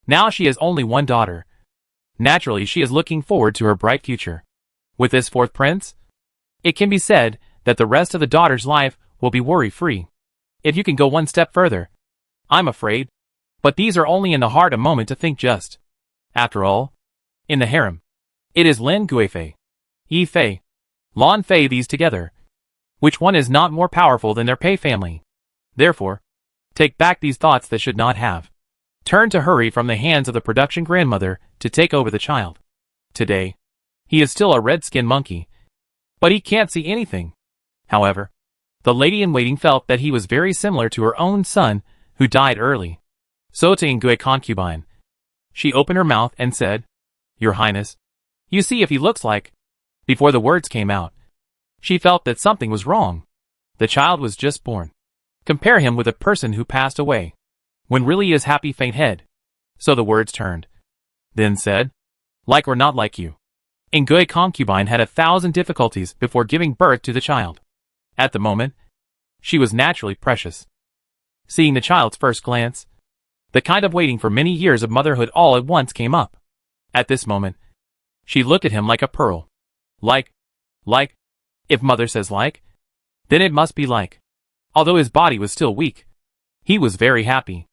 Now she has only one daughter. Naturally, she is looking forward to her bright future. With this fourth prince, it can be said that the rest of the daughter's life will be worry-free. If you can go one step further, I'm afraid, but these are only in the heart a moment to think just. After all, in the harem, it is Lin Guifei, Yi Fei, Lan Fei, these together. Which one is not more powerful than their Pei family? Therefore, take back these thoughts that should not have turned to hurry from the hands of the production grandmother to take over the child. Today, he is still a red-skinned monkey, but he can't see anything. However, the lady-in-waiting felt that he was very similar to her own son, who died early. So to Ingui concubine, she opened her mouth and said, "Your Highness, you see if he looks like..." Before the words came out, she felt that something was wrong. The child was just born. Compare him with a person who passed away, when really is happy faint head. So the words turned. Then said, "Like or not like you." Ingui concubine had 1,000 difficulties before giving birth to the child. At the moment, she was naturally precious. Seeing the child's first glance, the kind of waiting for many years of motherhood all at once came up. At this moment, she looked at him like a pearl. Like. If mother says like, then it must be like. Although his body was still weak, he was very happy.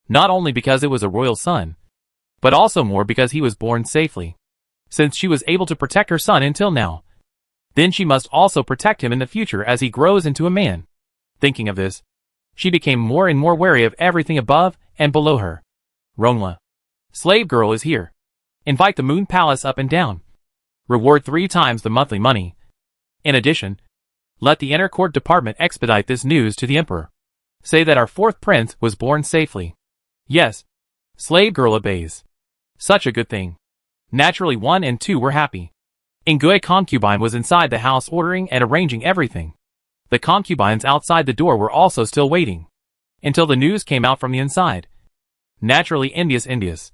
Not only because it was a royal son, but also more because he was born safely. Since she was able to protect her son until now, then she must also protect him in the future as he grows into a man. Thinking of this, she became more and more wary of everything above and below her. Rongla, slave girl, is here. Invite the Moon Palace up and down. Reward 3 times the monthly money. In addition, let the inner court department expedite this news to the emperor. Say that our fourth prince was born safely. Yes, slave girl obeys. Such a good thing. Naturally 1 and 2 were happy. Ingui concubine was inside the house ordering and arranging everything. The concubines outside the door were also still waiting, until the news came out from the inside. Naturally envious.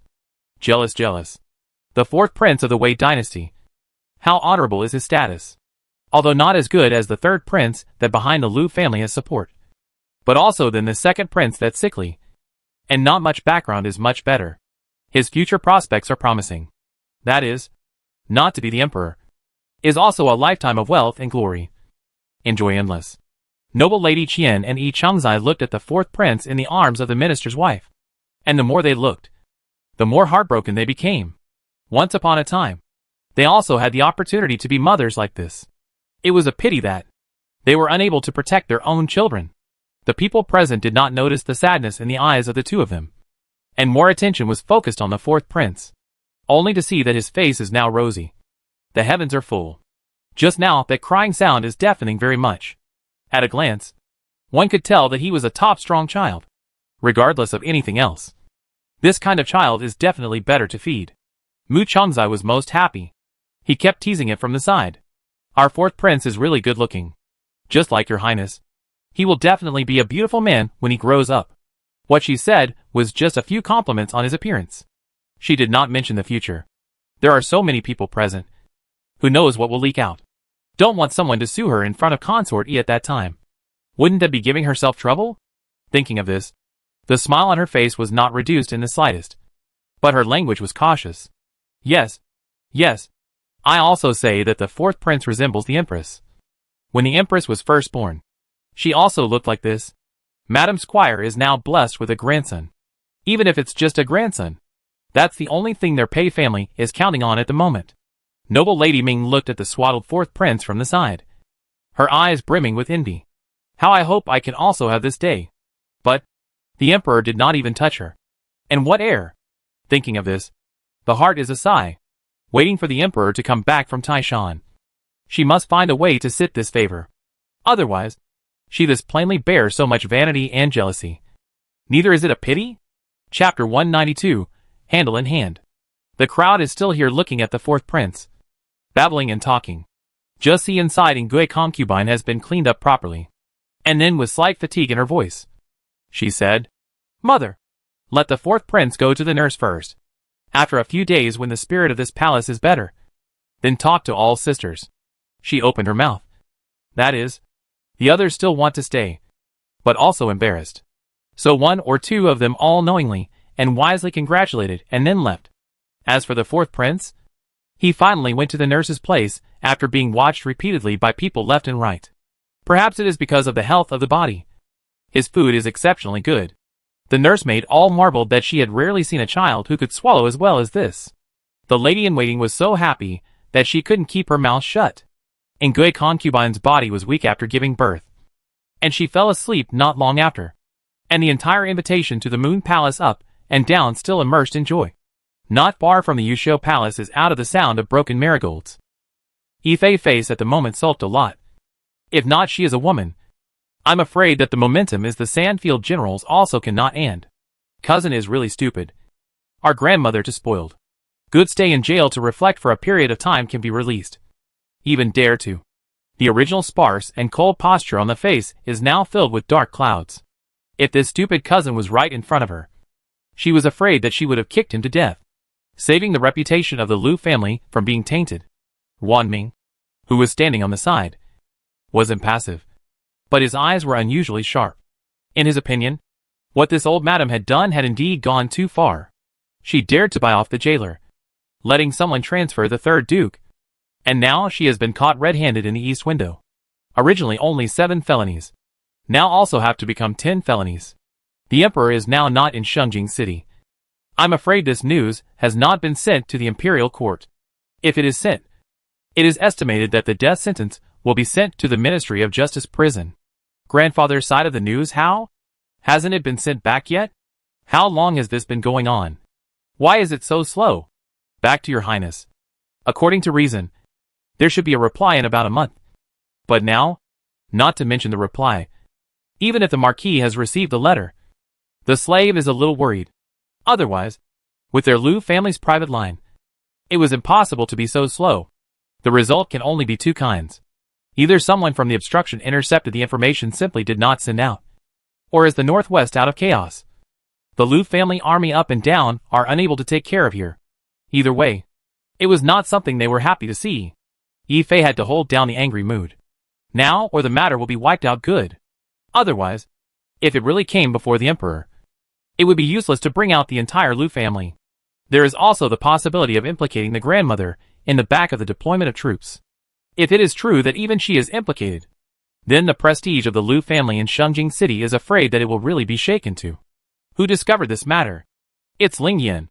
Jealous. The fourth prince of the Wei dynasty. How honorable is his status. Although not as good as the third prince that behind the Liu family has support, but also than the second prince that's sickly, and not much background, is much better. His future prospects are promising. That is, not to be the emperor, is also a lifetime of wealth and glory. Enjoy endless. Noble Lady Qian and Yi Changzai looked at the fourth prince in the arms of the minister's wife. And the more they looked, the more heartbroken they became. Once upon a time, they also had the opportunity to be mothers like this. It was a pity that they were unable to protect their own children. The people present did not notice the sadness in the eyes of the two of them, and more attention was focused on the fourth prince, only to see that his face is now rosy. The heavens are full. Just now, that crying sound is deafening very much. At a glance, one could tell that he was a top-strong child, regardless of anything else. This kind of child is definitely better to feed. Mu Changzai was most happy. He kept teasing it from the side. Our fourth prince is really good-looking. Just like your highness. He will definitely be a beautiful man when he grows up. What she said was just a few compliments on his appearance. She did not mention the future. There are so many people present. Who knows what will leak out? Don't want someone to sue her in front of Consort E at that time. Wouldn't that be giving herself trouble? Thinking of this, the smile on her face was not reduced in the slightest. But her language was cautious. Yes. I also say that the fourth prince resembles the Empress. When the Empress was first born, she also looked like this. Madame Squire is now blessed with a grandson. Even if it's just a grandson, that's the only thing their Pei family is counting on at the moment. Noble Lady Ming looked at the swaddled fourth prince from the side, her eyes brimming with envy. How I hope I can also have this day. But the emperor did not even touch her. And what heir? Thinking of this, the heart is a sigh, waiting for the emperor to come back from Taishan. She must find a way to sit this favor. Otherwise, She thus plainly bears so much vanity and jealousy. Neither is it a pity? Chapter 192, Handle in Hand. The crowd is still here looking at the fourth prince, babbling and talking. Just see inside Ingui concubine has been cleaned up properly. And then with slight fatigue in her voice, she said, Mother, let the fourth prince go to the nurse first. After a few days when the spirit of this palace is better, then talk to all sisters. She opened her mouth. That is, the others still want to stay, but also embarrassed. So one or two of them all knowingly and wisely congratulated and then left. As for the fourth prince, he finally went to the nurse's place after being watched repeatedly by people left and right. Perhaps it is because of the health of the body. His food is exceptionally good. The nursemaid all marveled that she had rarely seen a child who could swallow as well as this. The lady-in-waiting was so happy that she couldn't keep her mouth shut. Ingui concubine's body was weak after giving birth, and she fell asleep not long after. And the entire invitation to the Moon Palace up and down still immersed in joy. Not far from the Yushio Palace is out of the sound of broken marigolds. Ifei's face at the moment sulked a lot. If not she is a woman, I'm afraid that the momentum is the Sandfield generals also cannot and. Cousin is really stupid. Our grandmother too spoiled. Good stay in jail to reflect for a period of time can be released. Even dare to. The original sparse and cold posture on the face is now filled with dark clouds. If this stupid cousin was right in front of her, she was afraid that she would have kicked him to death, saving the reputation of the Liu family from being tainted. Wan Ming, who was standing on the side, was impassive, but his eyes were unusually sharp. In his opinion, what this old madam had done had indeed gone too far. She dared to buy off the jailer, letting someone transfer the third duke, and now she has been caught red-handed in the east window. Originally only 7 felonies, now also have to become 10 felonies. The emperor is now not in Shengjing City. I'm afraid this news has not been sent to the Imperial court. If it is sent, it is estimated that the death sentence will be sent to the Ministry of Justice prison. Grandfather's side of the news, how? Hasn't it been sent back yet? How long has this been going on? Why is it so slow? Back to your highness. According to reason, there should be a reply in about a month. But now, not to mention the reply, even if the Marquis has received the letter, the slave is a little worried. Otherwise, with their Liu family's private line, it was impossible to be so slow. The result can only be two kinds. Either someone from the obstruction intercepted the information simply did not send out, or is the Northwest out of chaos. The Liu family army up and down are unable to take care of here. Either way, it was not something they were happy to see. Ifei had to hold down the angry mood. Now or the matter will be wiped out good. Otherwise, if it really came before the emperor, it would be useless to bring out the entire Liu family. There is also the possibility of implicating the grandmother in the back of the deployment of troops. If it is true that even she is implicated, then the prestige of the Liu family in Shengjing City is afraid that it will really be shaken too. Who discovered this matter? It's Ling Yan,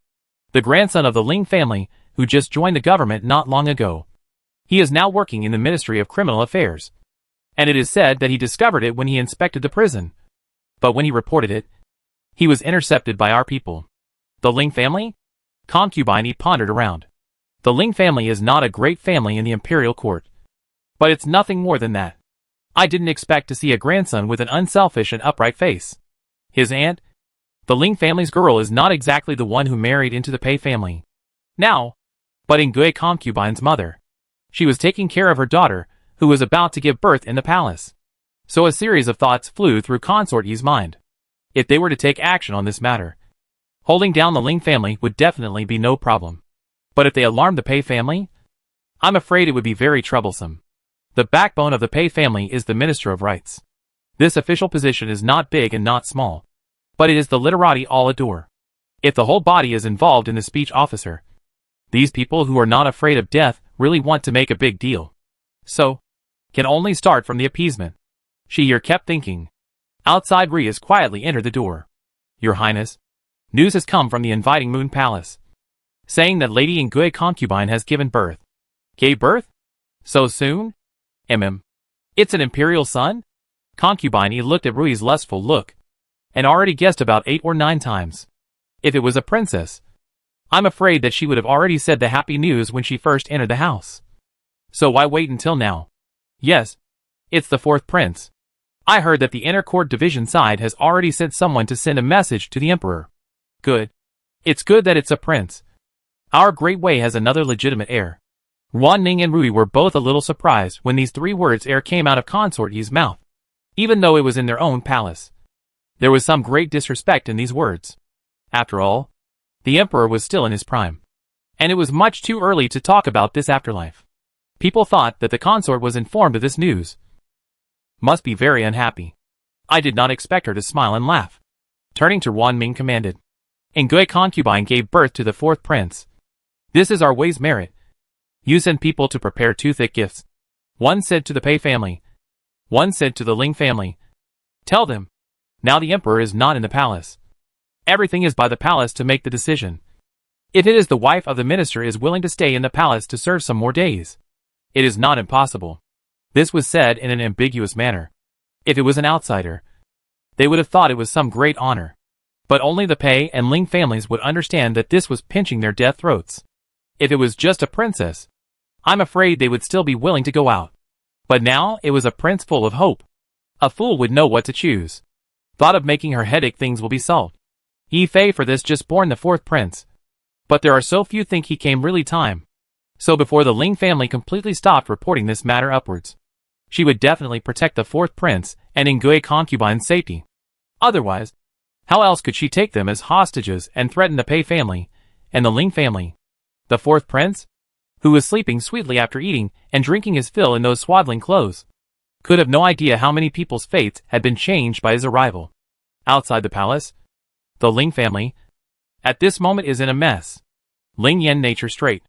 the grandson of the Ling family, who just joined the government not long ago. He is now working in the Ministry of Criminal Affairs, and it is said that he discovered it when he inspected the prison. But when he reported it, he was intercepted by our people. The Ling family? Concubine he pondered around. The Ling family is not a great family in the Imperial court, but it's nothing more than that. I didn't expect to see a grandson with an unselfish and upright face. His aunt, the Ling family's girl, is not exactly the one who married into the Pei family now, but Ingui concubine's mother. She was taking care of her daughter, who was about to give birth in the palace. So a series of thoughts flew through Consort Yi's mind. If they were to take action on this matter, holding down the Ling family would definitely be no problem. But if they alarmed the Pei family, I'm afraid it would be very troublesome. The backbone of the Pei family is the Minister of Rights. This official position is not big and not small, but it is the literati all adore. If the whole body is involved in the speech officer, these people who are not afraid of death really want to make a big deal. So, can only start from the appeasement. She here kept thinking. Outside Rias quietly entered the door. Your Highness, news has come from the inviting Moon Palace, saying that Lady Ingui concubine has given birth. Gave birth? So soon? It's an imperial son? Concubine he looked at Rui's lustful look, and already guessed about 8 or 9 times. If it was a princess, I'm afraid that she would have already said the happy news when she first entered the house. So why wait until now? Yes, it's the fourth prince. I heard that the inner court division side has already sent someone to send a message to the emperor. Good. It's good that it's a prince. Our great way has another legitimate heir. Wan Ning and Rui were both a little surprised when these 3 words heir came out of Consort Yi's mouth. Even though it was in their own palace, there was some great disrespect in these words. After all, the emperor was still in his prime, and it was much too early to talk about this afterlife. People thought that the consort was informed of this news. Must be very unhappy. I did not expect her to smile and laugh. Turning to Wan Ming commanded. Ngui concubine gave birth to the 4th prince. This is our way's merit. You send people to prepare 2 thick gifts. One said to the Pei family. One said to the Ling family. Tell them, now the emperor is not in the palace. Everything is by the palace to make the decision. If it is the wife of the minister is willing to stay in the palace to serve some more days, it is not impossible. This was said in an ambiguous manner. If it was an outsider, they would have thought it was some great honor. But only the Pei and Ling families would understand that this was pinching their death throats. If it was just a princess, I'm afraid they would still be willing to go out. But now it was a prince full of hope. A fool would know what to choose. Thought of making her headache things will be solved. Yi Fei for this just born the 4th prince. But there are so few think he came really time. So before the Ling family completely stopped reporting this matter upwards, she would definitely protect the 4th prince and Ngui concubine's safety. Otherwise, how else could she take them as hostages and threaten the Pei family and the Ling family? The 4th prince, who was sleeping sweetly after eating and drinking his fill in those swaddling clothes, could have no idea how many people's fates had been changed by his arrival. Outside the palace, the Ling family, at this moment is in a mess. Ling Yan nature straight.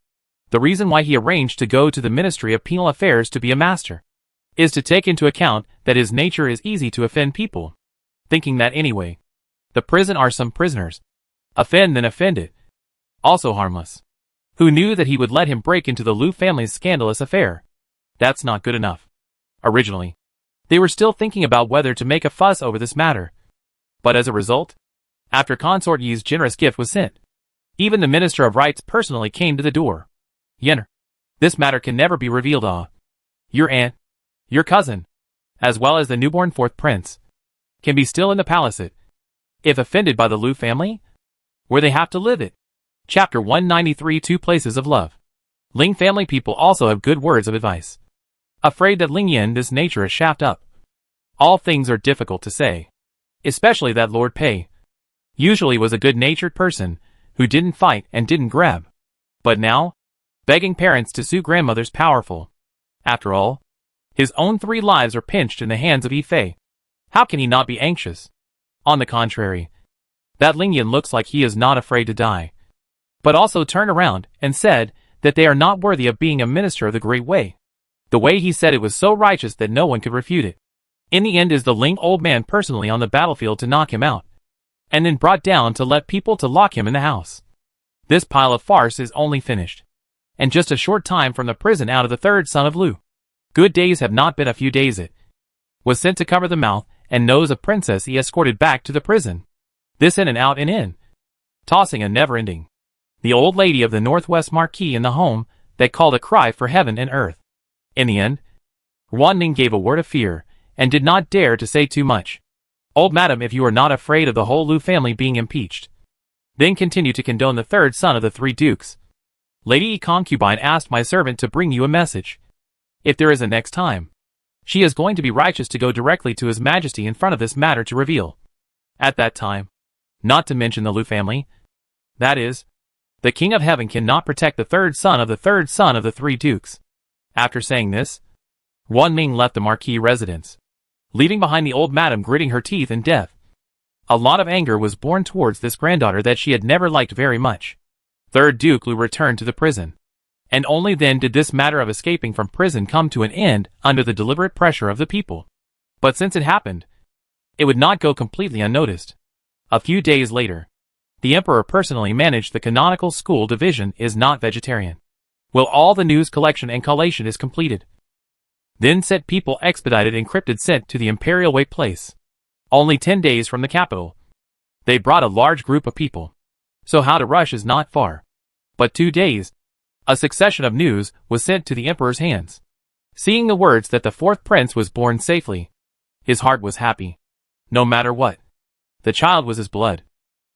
The reason why he arranged to go to the Ministry of Penal Affairs to be a master is to take into account that his nature is easy to offend people. Thinking that anyway, the prison are some prisoners. Offend then offended. Also harmless. Who knew that he would let him break into the Liu family's scandalous affair? That's not good enough. Originally, they were still thinking about whether to make a fuss over this matter. But as a result, after Consort Yi's generous gift was sent, even the Minister of Rights personally came to the door. Yenner, this matter can never be revealed. Your aunt, your cousin, as well as the newborn 4th prince, can be still in the palace if offended by the Liu family, where they have to live it. Chapter 193 2 Places of Love. Ling family people also have good words of advice. Afraid that Ling Yan this nature is shaft up. All things are difficult to say. Especially that Lord Pei usually was a good-natured person who didn't fight and didn't grab. But now, begging parents to sue grandmother's powerful. After all, his own 3 lives are pinched in the hands of Yi Fei. How can he not be anxious? On the contrary, that Ling Yan looks like he is not afraid to die. But also turned around and said that they are not worthy of being a minister of the Great Way. The way he said it was so righteous that no one could refute it. In the end is the Ling old man personally on the battlefield to knock him out, and then brought down to let people to lock him in the house. This pile of farce is only finished, and just a short time from the prison out of the 3rd son of Liu. Good days have not been a few days it was sent to cover the mouth and nose of Princess he escorted back to the prison. This in and out and in, tossing a never-ending. The old lady of the Northwest Marquis in the home that called a cry for heaven and earth. In the end, Wan Ning gave a word of fear and did not dare to say too much. Old madam, if you are not afraid of the whole Liu family being impeached, then continue to condone the 3rd son of the 3 dukes. Lady Yi concubine asked my servant to bring you a message. If there is a next time, she is going to be righteous to go directly to His Majesty in front of this matter to reveal. At that time, not to mention the Liu family, that is, the King of Heaven cannot protect the 3rd son of the 3rd son of the 3 dukes. After saying this, Wan Ning left the Marquis residence, leaving behind the old madam gritting her teeth in death. A lot of anger was born towards this granddaughter that she had never liked very much. 3rd Duke Liu returned to the prison, and only then did this matter of escaping from prison come to an end under the deliberate pressure of the people. But since it happened, it would not go completely unnoticed. A few days later, the Emperor personally managed the canonical school division is not vegetarian. Will all the news collection and collation is completed. Then set people expedited encrypted sent to the Imperial Way place. Only 10 days from the capital. They brought a large group of people. So how to rush is not far. But 2 days, a succession of news was sent to the Emperor's hands. Seeing the words that the 4th prince was born safely, His heart was happy. No matter what. The child was his blood.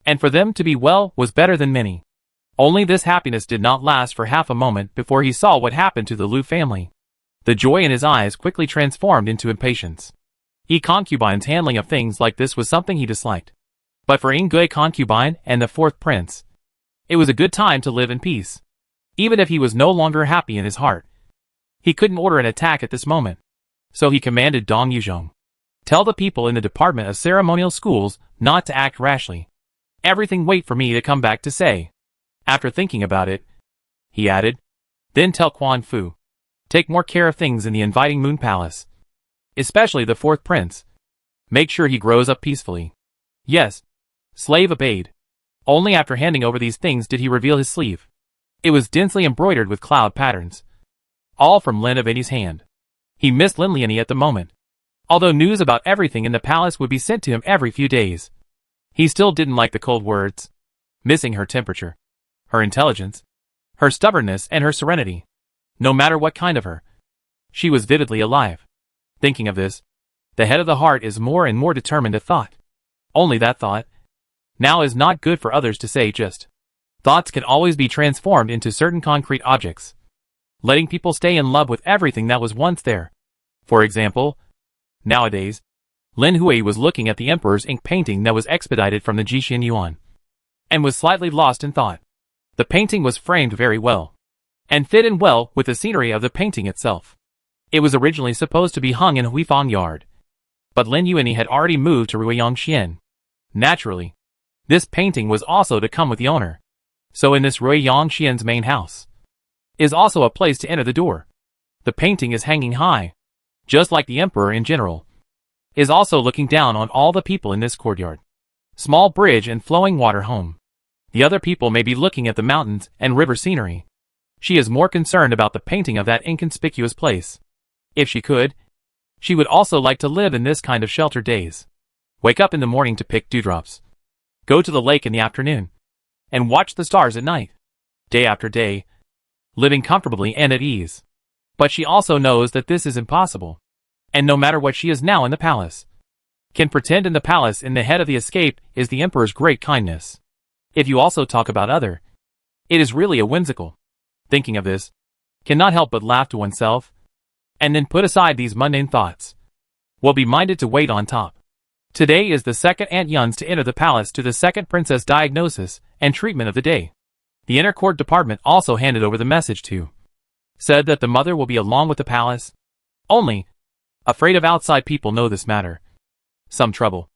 And for them to be well was better than many. Only this happiness did not last for half a moment before he saw what happened to the Liu family. The joy in his eyes quickly transformed into impatience. Concubine's handling of things like this was something he disliked. But for Ingui concubine and the fourth prince, it was a good time to live in peace. Even if he was no longer happy in his heart, he couldn't order an attack at this moment. So he commanded Dong Yuzhong, "Tell the people in the Department of Ceremonial Schools not to act rashly. Everything wait for me to come back to say." After thinking about it, he added, "Then tell Quan Fu, take more care of things in the inviting Moon Palace. Especially the fourth prince. Make sure he grows up peacefully." Yes. Slave obeyed. Only after handing over these things did he reveal his sleeve. It was densely embroidered with cloud patterns. All from Lin Aveni's hand. He missed Lin Lianyi at the moment. Although news about everything in the palace would be sent to him every few days, he still didn't like the cold words. Missing her temperature, her intelligence, her stubbornness and her serenity. No matter what kind of her. She was vividly alive. Thinking of this, the head of the heart is more and more determined at thought. Only that thought now is not good for others to say just. Thoughts can always be transformed into certain concrete objects, letting people stay in love with everything that was once there. For example, nowadays, Lin Hui was looking at the Emperor's ink painting that was expedited from the Jixin Yuan, and was slightly lost in thought. The painting was framed very well, and fit in well with the scenery of the painting itself. It was originally supposed to be hung in Huifang Yard, but Lin Yuanyi had already moved to Ruiyangxian. Naturally, this painting was also to come with the owner. So in this Ruiyangxian's main house is also a place to enter the door. The painting is hanging high, just like the Emperor in general is also looking down on all the people in this courtyard. Small bridge and flowing water home. The other people may be looking at the mountains and river scenery. She is more concerned about the painting of that inconspicuous place. If she could, she would also like to live in this kind of sheltered days. Wake up in the morning to pick dewdrops. Go to the lake in the afternoon. And watch the stars at night. Day after day. Living comfortably and at ease. But she also knows that this is impossible. And no matter what, she is now in the palace. Can pretend in the palace in the head of the escape is the Emperor's great kindness. If you also talk about other, it is really a whimsical. Thinking of this, cannot help but laugh to oneself. And then put aside these mundane thoughts. Will be minded to wait on top. Today is the second Aunt Yuns to enter the palace to the second princess diagnosis and treatment of the day. The inner court department also handed over the message to. Said that the mother will be along with the palace. Only, afraid of outside people know this matter. Some trouble.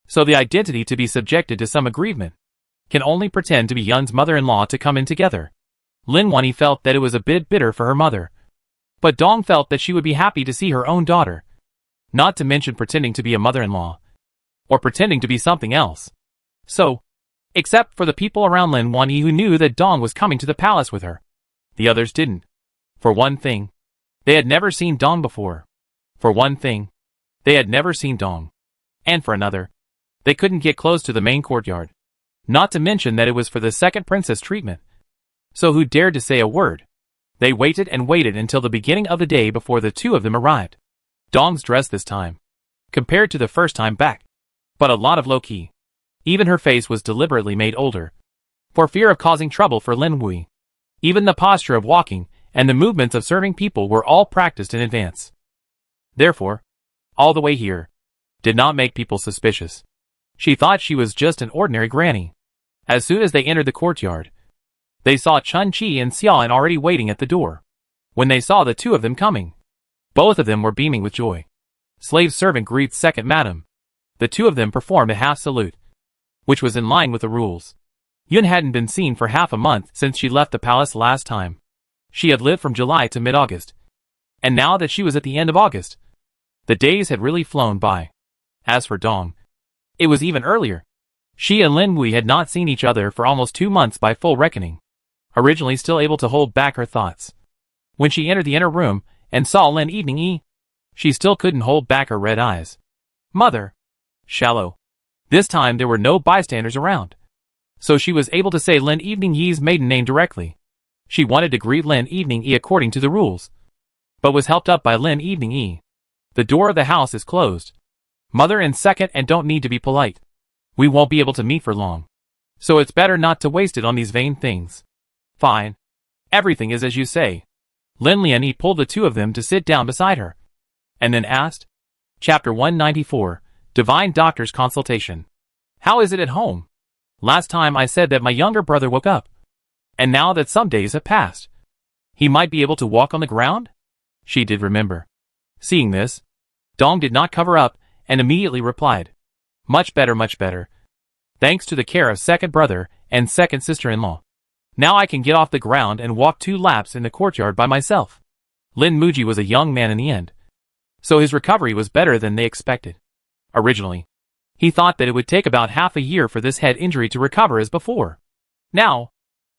So the identity to be subjected to some aggrievement. Can only pretend to be Yun's mother-in-law to come in together. Lin Wanyi felt that it was a bit bitter for her mother. But Dong felt that she would be happy to see her own daughter. Not to mention pretending to be a mother-in-law. Or pretending to be something else. So, except for the people around Lin Wanyi who knew that Dong was coming to the palace with her. The others didn't. For one thing, they had never seen Dong before. For one thing, they had never seen Dong. And for another, they couldn't get close to the main courtyard. Not to mention that it was for the second princess treatment. So who dared to say a word? They waited and waited until the beginning of the day before the two of them arrived. Dong's dress this time, compared to the first time back, but a lot of low-key. Even her face was deliberately made older, for fear of causing trouble for Lin Hui. Even the posture of walking and the movements of serving people were all practiced in advance. Therefore, all the way here, did not make people suspicious. She thought she was just an ordinary granny. As soon as they entered the courtyard, they saw Chun Chi and Xiaoan already waiting at the door. When they saw the two of them coming, both of them were beaming with joy. Slave servant greets second madam. The two of them performed a half salute, which was in line with the rules. Yun hadn't been seen for half a month since she left the palace last time. She had lived from July to mid-August. And now that she was at the end of August, the days had really flown by. As for Dong, it was even earlier. She and Lin Hui had not seen each other for almost 2 months by full reckoning. Originally still able to hold back her thoughts. When she entered the inner room and saw Lin Evening, she still couldn't hold back her red eyes. Mother. Shallow. This time there were no bystanders around. So she was able to say Lin Evening Yi's maiden name directly. She wanted to greet Lin Evening Yi according to the rules, but was helped up by Lin Evening Yi. The door of the house is closed. Mother in second and don't need to be polite. We won't be able to meet for long. So it's better not to waste it on these vain things. Fine. Everything is as you say. Lin Lian pulled the two of them to sit down beside her. And then asked. Chapter 194, Divine Doctor's Consultation. How is it at home? Last time I said that my younger brother woke up. And now that some days have passed, he might be able to walk on the ground? She did remember. Seeing this, Dong did not cover up and immediately replied. Much better, much better. Thanks to the care of second brother and second sister-in-law. Now I can get off the ground and walk 2 laps in the courtyard by myself. Lin Muji was a young man in the end, so his recovery was better than they expected. Originally, he thought that it would take about half a year for this head injury to recover as before. Now,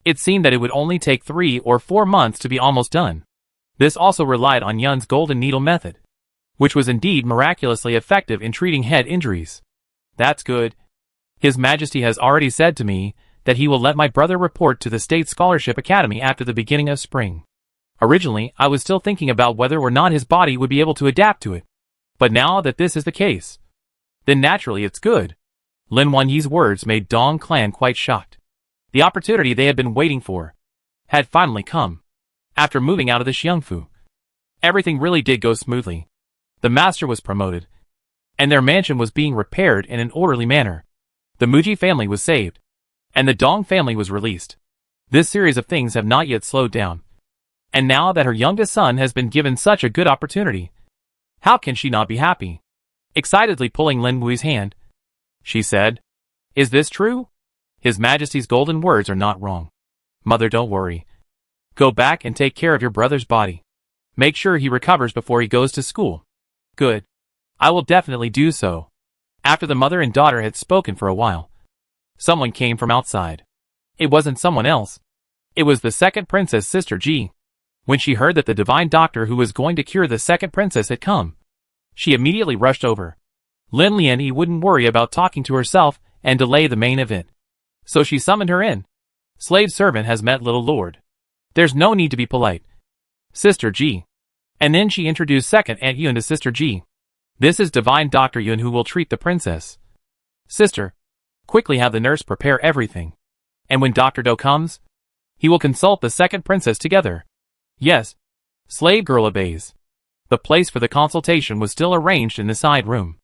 it seemed that it would only take 3 or 4 months to be almost done. This also relied on Yun's golden needle method, which was indeed miraculously effective in treating head injuries. That's good. His Majesty has already said to me that he will let my brother report to the State Scholarship Academy after the beginning of spring. Originally, I was still thinking about whether or not his body would be able to adapt to it. But now that this is the case, then naturally it's good. Lin Wanyi's words made Dong Clan quite shocked. The opportunity they had been waiting for had finally come. After moving out of the Xiangfu, everything really did go smoothly. The master was promoted, and their mansion was being repaired in an orderly manner. The Muji family was saved, and the Dong family was released. This series of things have not yet slowed down. And now that her youngest son has been given such a good opportunity, how can she not be happy? Excitedly pulling Lin Wui's hand, she said, Is this true? His Majesty's golden words are not wrong. Mother, don't worry. Go back and take care of your brother's body. Make sure he recovers before he goes to school. Good. I will definitely do so. After the mother and daughter had spoken for a while, someone came from outside. It wasn't someone else. It was the second princess, Sister Ji. When she heard that the divine doctor who was going to cure the second princess had come, she immediately rushed over. Lin Lian wouldn't worry about talking to herself and delay the main event, so she summoned her in. Slave servant has met little lord. There's no need to be polite. Sister Ji. And then she introduced second Aunt Yun to Sister Ji. This is divine Dr. Yun who will treat the princess. Sister, quickly have the nurse prepare everything. And when Dr. Do comes, he will consult the second princess together. Yes. Slave girl obeys. The place for the consultation was still arranged in the side room.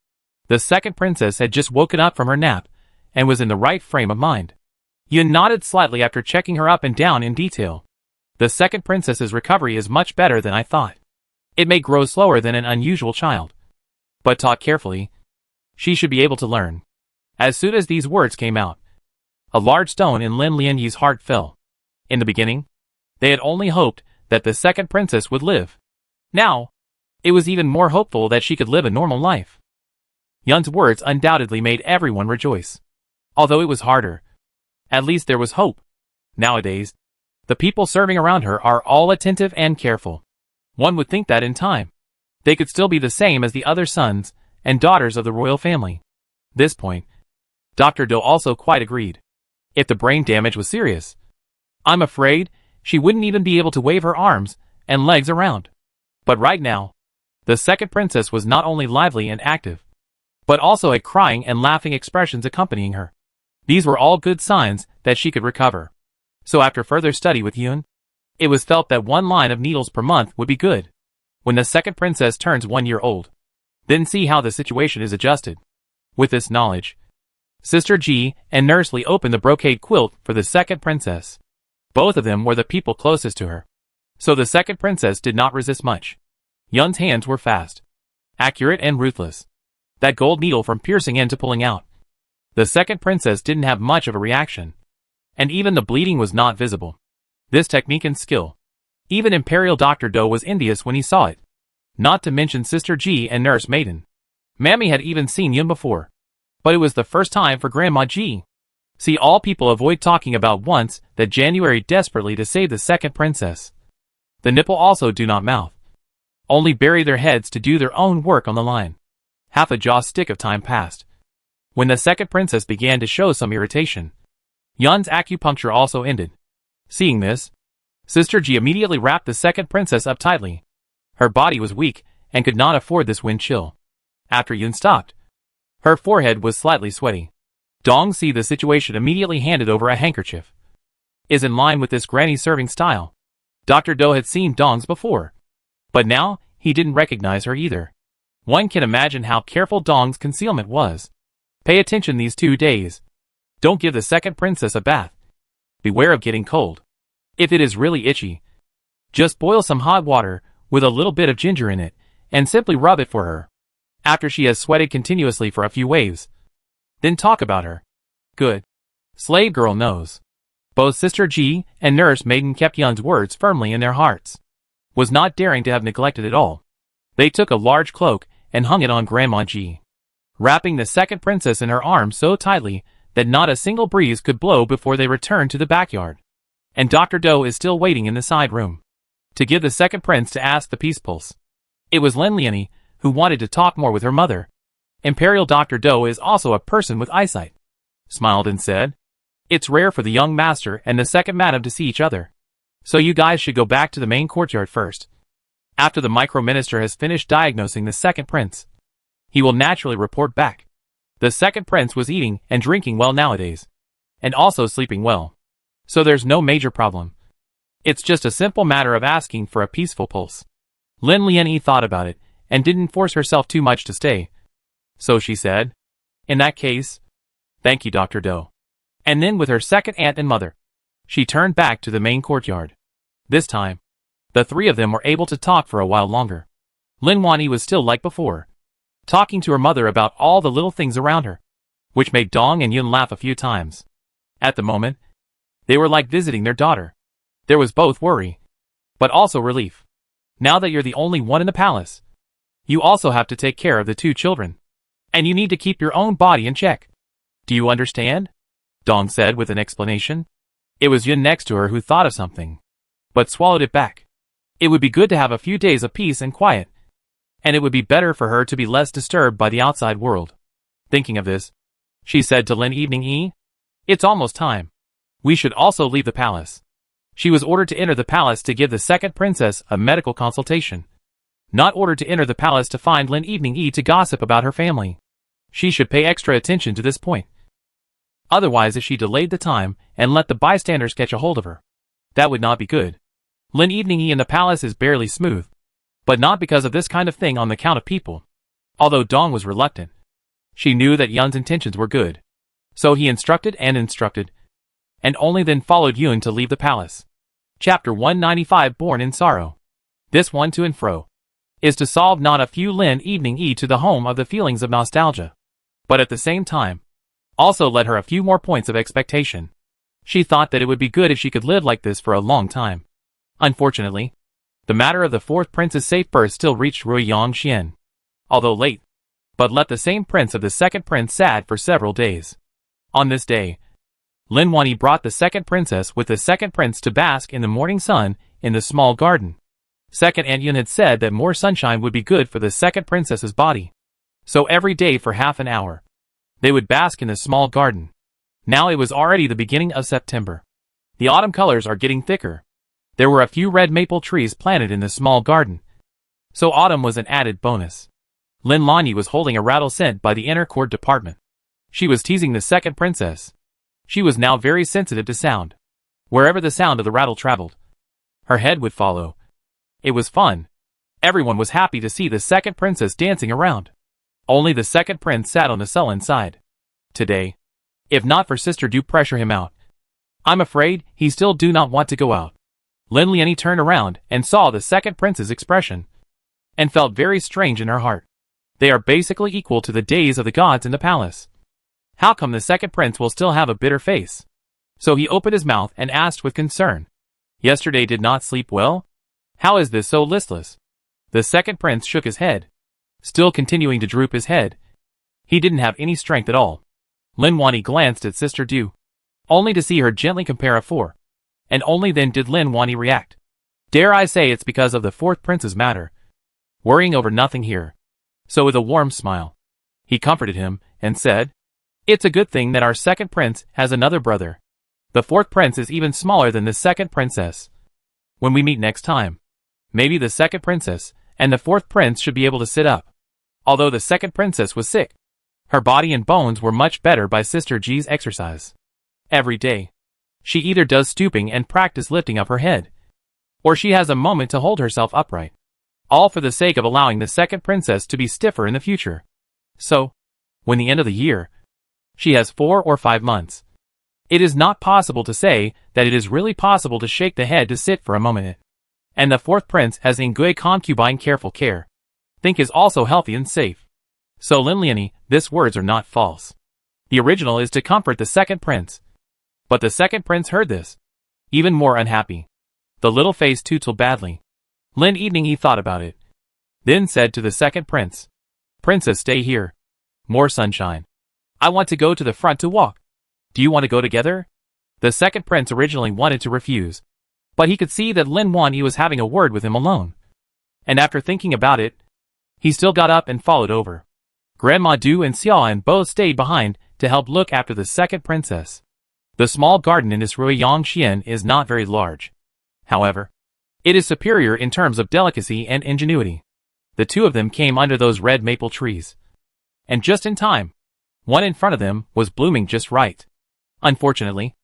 The second princess had just woken up from her nap and was in the right frame of mind. Yun nodded slightly after checking her up and down in detail. The second princess's recovery is much better than I thought. It may grow slower than an unusual child, but taught carefully, she should be able to learn. As soon as these words came out, a large stone in Lin Lianyi's heart fell. In the beginning, they had only hoped that the second princess would live. Now, it was even more hopeful that she could live a normal life. Yun's words undoubtedly made everyone rejoice. Although it was harder, at least there was hope. Nowadays, the people serving around her are all attentive and careful. One would think that in time, they could still be the same as the other sons and daughters of the royal family. This point, Dr. Do also quite agreed. If the brain damage was serious, I'm afraid she wouldn't even be able to wave her arms and legs around. But right now, the second princess was not only lively and active, but also had crying and laughing expressions accompanying her. These were all good signs that she could recover. So after further study with Yun, it was felt that 1 line of needles per month would be good. When the second princess turns 1 year old, then see how the situation is adjusted. With this knowledge, Sister Ji and Nurse Li opened the brocade quilt for the second princess. Both of them were the people closest to her, so the second princess did not resist much. Yun's hands were fast, accurate and ruthless. That gold needle from piercing in to pulling out. The second princess didn't have much of a reaction, and even the bleeding was not visible. This technique and skill, even Imperial Dr. Do was envious when he saw it. Not to mention Sister Ji and Nurse Maiden. Mammy had even seen Yun before, but it was the first time for Grandma Ji. See, all people avoid talking about once that January desperately to save the second princess. The nipple also do not mouth. Only bury their heads to do their own work on the line. Half a jaw stick of time passed, when the second princess began to show some irritation. Yun's acupuncture also ended. Seeing this, Sister Ji immediately wrapped the second princess up tightly. Her body was weak and could not afford this wind chill. After Yun stopped, Her forehead was slightly sweaty. Dong see the situation immediately handed over a handkerchief. Is in line with this granny serving style. Dr. Do had seen Dongs before. But now, he didn't recognize her either. One can imagine how careful Dong's concealment was. Pay attention these 2 days. Don't give the second princess a bath. Beware of getting cold. If it is really itchy, just boil some hot water with a little bit of ginger in it, and simply rub it for her. After she has sweated continuously for a few waves, then talk about her. Good. Slave girl knows. Both Sister Ji and Nurse Maiden kept Yun's words firmly in their hearts. Was not daring to have neglected it all. They took a large cloak and hung it on Grandma Ji, wrapping the second princess in her arms so tightly that not a single breeze could blow before they returned to the backyard. And Dr. Do is still waiting in the side room to give the second prince to ask the peace pulse. It was Lin Lianyi who wanted to talk more with her mother. Imperial Dr. Do is also a person with eyesight. Smiled and said, "It's rare for the young master and the second madam to see each other. So you guys should go back to the main courtyard first. After the micro-minister has finished diagnosing the second prince, he will naturally report back." The second prince was eating and drinking well nowadays, and also sleeping well. So there's no major problem. It's just a simple matter of asking for a peaceful pulse. Lin Lianyi thought about it, and didn't force herself too much to stay. So she said, "In that case, thank you, Dr. Do." And then with her second aunt and mother, she turned back to the main courtyard. This time, the three of them were able to talk for a while longer. Lin Lianyi was still like before, talking to her mother about all the little things around her, which made Dong and Yun laugh a few times. At the moment, they were like visiting their daughter. There was both worry, but also relief. Now that you're the only one in the palace, you also have to take care of the 2 children. And you need to keep your own body in check. Do you understand? Dong said with an explanation. It was Yun next to her who thought of something, but swallowed it back. It would be good to have a few days of peace and quiet, and it would be better for her to be less disturbed by the outside world. Thinking of this, she said to Lin Evening, "It's almost time. We should also leave the palace." She was ordered to enter the palace to give the second princess a medical consultation, not ordered to enter the palace to find Lin Evening to gossip about her family. She should pay extra attention to this point. Otherwise, if she delayed the time and let the bystanders catch a hold of her, that would not be good. Lin Evening in the palace is barely smooth, but not because of this kind of thing on the count of people. Although Dong was reluctant, she knew that Yun's intentions were good. So he instructed, and only then followed Yun to leave the palace. Chapter 195 Born in Sorrow. This one to and fro is to solve not a few Lin Evening to the home of the feelings of nostalgia, but at the same time, also led her a few more points of expectation. She thought that it would be good if she could live like this for a long time. Unfortunately, the matter of the fourth prince's safe birth still reached Ruiyang Xian, although late, but left the same prince of the second prince sad for several days. On this day, Lin Lianyi brought the second princess with the second prince to bask in the morning sun in the small garden. Second Aunt Yun had said that more sunshine would be good for the second princess's body. So every day for half an hour, they would bask in the small garden. Now it was already the beginning of September. The autumn colors are getting thicker. There were a few red maple trees planted in the small garden, so autumn was an added bonus. Lin Lianyi was holding a rattle sent by the inner court department. She was teasing the second princess. She was now very sensitive to sound. Wherever the sound of the rattle traveled, her head would follow. It was fun. Everyone was happy to see the second princess dancing around. Only the second prince sat on the sullen side. Today, if not for Sister Do pressure him out, I'm afraid he still do not want to go out. Lin Lianyi turned around and saw the second prince's expression, and felt very strange in her heart. They are basically equal to the days of the gods in the palace. How come the second prince will still have a bitter face? So he opened his mouth and asked with concern, "Yesterday did not sleep well? How is this so listless?" The second prince shook his head, still continuing to droop his head. He didn't have any strength at all. Lin Lianyi glanced at Sister Du, only to see her gently compare a 4. And only then did Lin Lianyi react. "Dare I say it's because of the fourth prince's matter. Worrying over nothing here." So with a warm smile, he comforted him, and said, "It's a good thing that our second prince has another brother. The fourth prince is even smaller than the second princess. When we meet next time, maybe the second princess and the fourth prince should be able to sit up." Although the second princess was sick, Her body and bones were much better by Sister G's exercise. Every day, she either does stooping and practice lifting up her head, or she has a moment to hold herself upright, all for the sake of allowing the second princess to be stiffer in the future. So, when the end of the year, she has 4 or 5 months. It is not possible to say that it is really possible to shake the head to sit for a moment. And the fourth prince has in good concubine careful care. Think is also healthy and safe. So Lin Lianyi, these words are not false. The original is to comfort the second prince. But the second prince heard this, even more unhappy. The little face tootled badly. Lin Evening thought about it. Then said to the second prince, "Princess, stay here. More sunshine. I want to go to the front to walk. Do you want to go together?" The second prince originally wanted to refuse, but he could see that Lin Wanyi was having a word with him alone. And after thinking about it, he still got up and followed over. Grandma Du and Xiaoan both stayed behind to help look after the second princess. The small garden in this Ruiyangxian is not very large. However, it is superior in terms of delicacy and ingenuity. The two of them came under those red maple trees. And just in time, one in front of them was blooming just right. Unfortunately,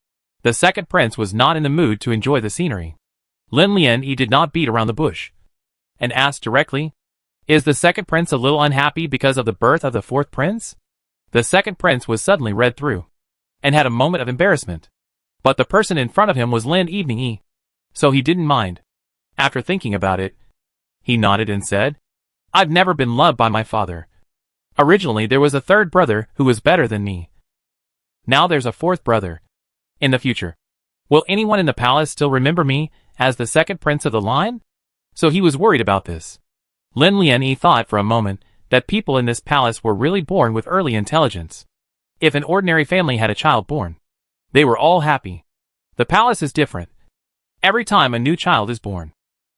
the second prince was not in the mood to enjoy the scenery. Lin Lianyi did not beat around the bush, and asked directly, "Is the second prince a little unhappy because of the birth of the fourth prince?" The second prince was suddenly read through, and had a moment of embarrassment. But the person in front of him was Lin Evening, so he didn't mind. After thinking about it, he nodded and said, "I've never been loved by my father. Originally there was a third brother who was better than me. Now there's a fourth brother. In the future, will anyone in the palace still remember me as the second prince of the line?" So he was worried about this. Lin Lianyi thought for a moment that people in this palace were really born with early intelligence. If an ordinary family had a child born, they were all happy. The palace is different. Every time a new child is born,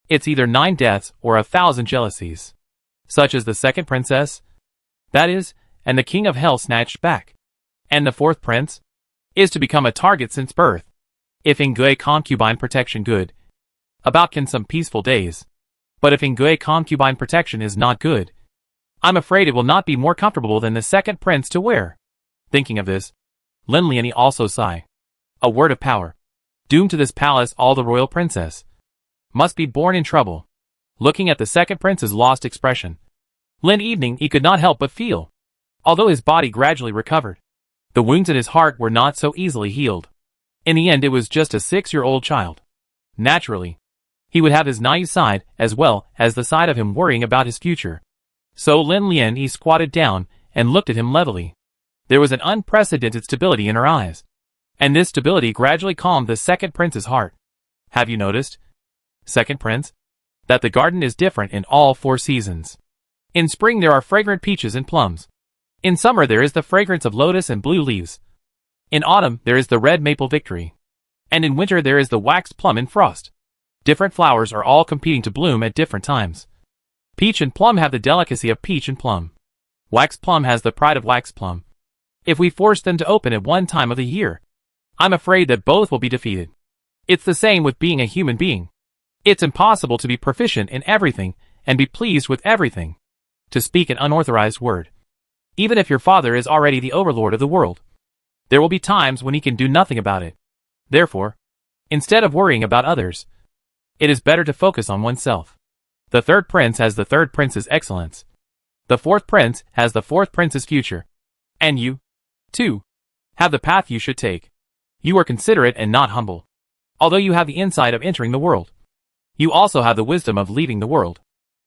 it's either 9 deaths or 1,000 jealousies. Such as the second princess, that is, and the king of hell snatched back. And the fourth prince is to become a target since birth. If in good concubine protection good, about can some peaceful days. But if in good concubine protection is not good, I'm afraid it will not be more comfortable than the second prince to wear. Thinking of this, Lin Lianyi also sighed. A word of power. Doomed to this palace all the royal princess must be born in trouble. Looking at the second prince's lost expression, Lin Evening could not help but feel, although his body gradually recovered, the wounds in his heart were not so easily healed. In the end it was just a 6-year-old child. Naturally, he would have his naive side as well as the side of him worrying about his future. So Lin Lianyi squatted down and looked at him levelly. There was an unprecedented stability in her eyes, and this stability gradually calmed the second prince's heart. Have you noticed, second prince, that the garden is different in all 4 seasons? In spring there are fragrant peaches and plums. In summer there is the fragrance of lotus and blue leaves. In autumn there is the red maple victory. And in winter there is the waxed plum and frost. Different flowers are all competing to bloom at different times. Peach and plum have the delicacy of peach and plum. Wax plum has the pride of wax plum. If we force them to open at one time of the year, I'm afraid that both will be defeated. It's the same with being a human being. It's impossible to be proficient in everything and be pleased with everything. To speak an unauthorized word, even if your father is already the overlord of the world, there will be times when he can do nothing about it. Therefore, instead of worrying about others, it is better to focus on oneself. The third prince has the third prince's excellence. The fourth prince has the fourth prince's future. And you, too, have the path you should take. You are considerate and not humble. Although you have the insight of entering the world, you also have the wisdom of leaving the world.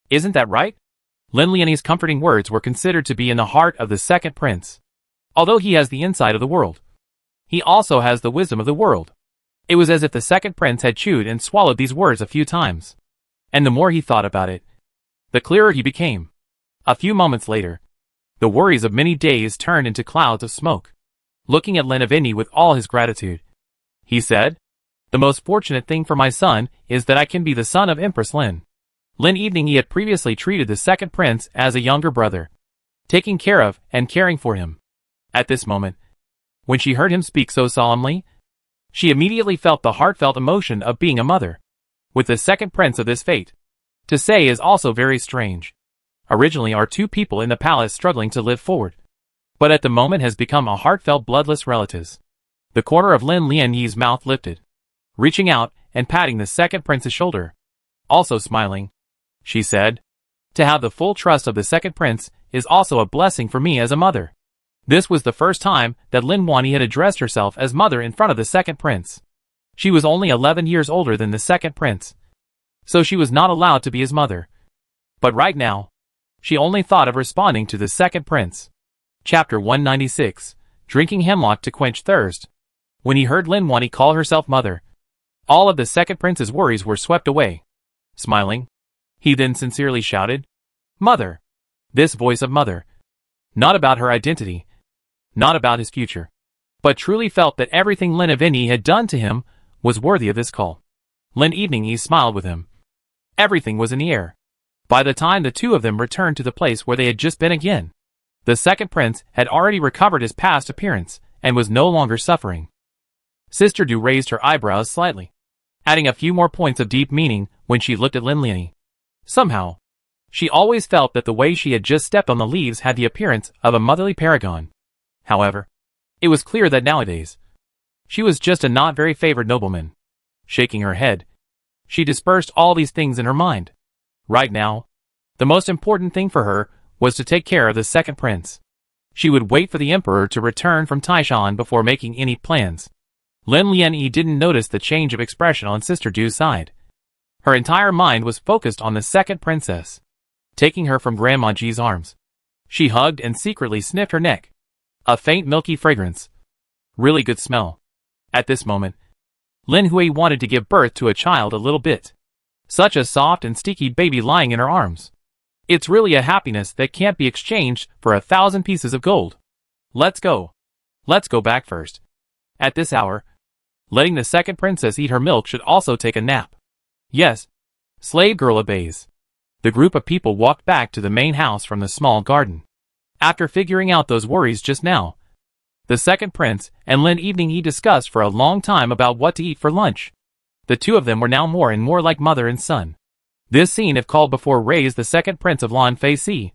Isn't that right? Lin Lianyi's comforting words were considered to be in the heart of the second prince. Although he has the insight of the world, he also has the wisdom of the world. It was as if the second prince had chewed and swallowed these words a few times. And the more he thought about it, the clearer he became. A few moments later, the worries of many days turned into clouds of smoke. Looking at Lin Lianyi with all his gratitude, he said, "The most fortunate thing for my son is that I can be the son of Empress Lin." Lin Evening had previously treated the second prince as a younger brother, taking care of and caring for him. At this moment, when she heard him speak so solemnly, she immediately felt the heartfelt emotion of being a mother. With the second prince of this fate, to say is also very strange. Originally are 2 people in the palace struggling to live forward. but at the moment has become a heartfelt bloodless relative. The corner of Lin Lianyi's mouth lifted, reaching out and patting the second prince's shoulder. Also smiling, she said, "To have the full trust of the second prince is also a blessing for me as a mother." This was the first time that Lin Wanyi had addressed herself as mother in front of the second prince. She was only 11 years older than the second prince, so she was not allowed to be his mother. But right now, she only thought of responding to the second prince. Chapter 196, Drinking Hemlock to Quench Thirst. When he heard Lin Wanyi call herself mother, all of the second prince's worries were swept away. Smiling, he then sincerely shouted, "Mother!" This voice of mother, not about her identity, not about his future, but truly felt that everything Lin Evenyi had done to him was worthy of this call. Lin Evenyi smiled with him. Everything was in the air. By the time the two of them returned to the place where they had just been again, the second prince had already recovered his past appearance and was no longer suffering. Sister Du raised her eyebrows slightly, adding a few more points of deep meaning when she looked at Lin Lianyi. Somehow, she always felt that the way she had just stepped on the leaves had the appearance of a motherly paragon. However, it was clear that nowadays, she was just a not very favored nobleman. Shaking her head, she dispersed all these things in her mind. Right now, the most important thing for her was to take care of the second prince. She would wait for the emperor to return from Taishan before making any plans. Lin Lianyi didn't notice the change of expression on Sister Du's side. Her entire mind was focused on the second princess. Taking her from Grandma Ji's arms, she hugged and secretly sniffed her neck. A faint milky fragrance. Really good smell. At this moment, Lin Hui wanted to give birth to a child a little bit. Such a soft and sticky baby lying in her arms. It's really a happiness that can't be exchanged for 1,000 pieces of gold. Let's go. Let's go back first. At this hour, letting the second princess eat her milk should also take a nap. Yes. Slave girl obeys. The group of people walked back to the main house from the small garden. After figuring out those worries just now, the second prince and Lin Evenyi discussed for a long time about what to eat for lunch. The two of them were now more and more like mother and son. This scene, if called before, raised the second prince of Lan Fei Si.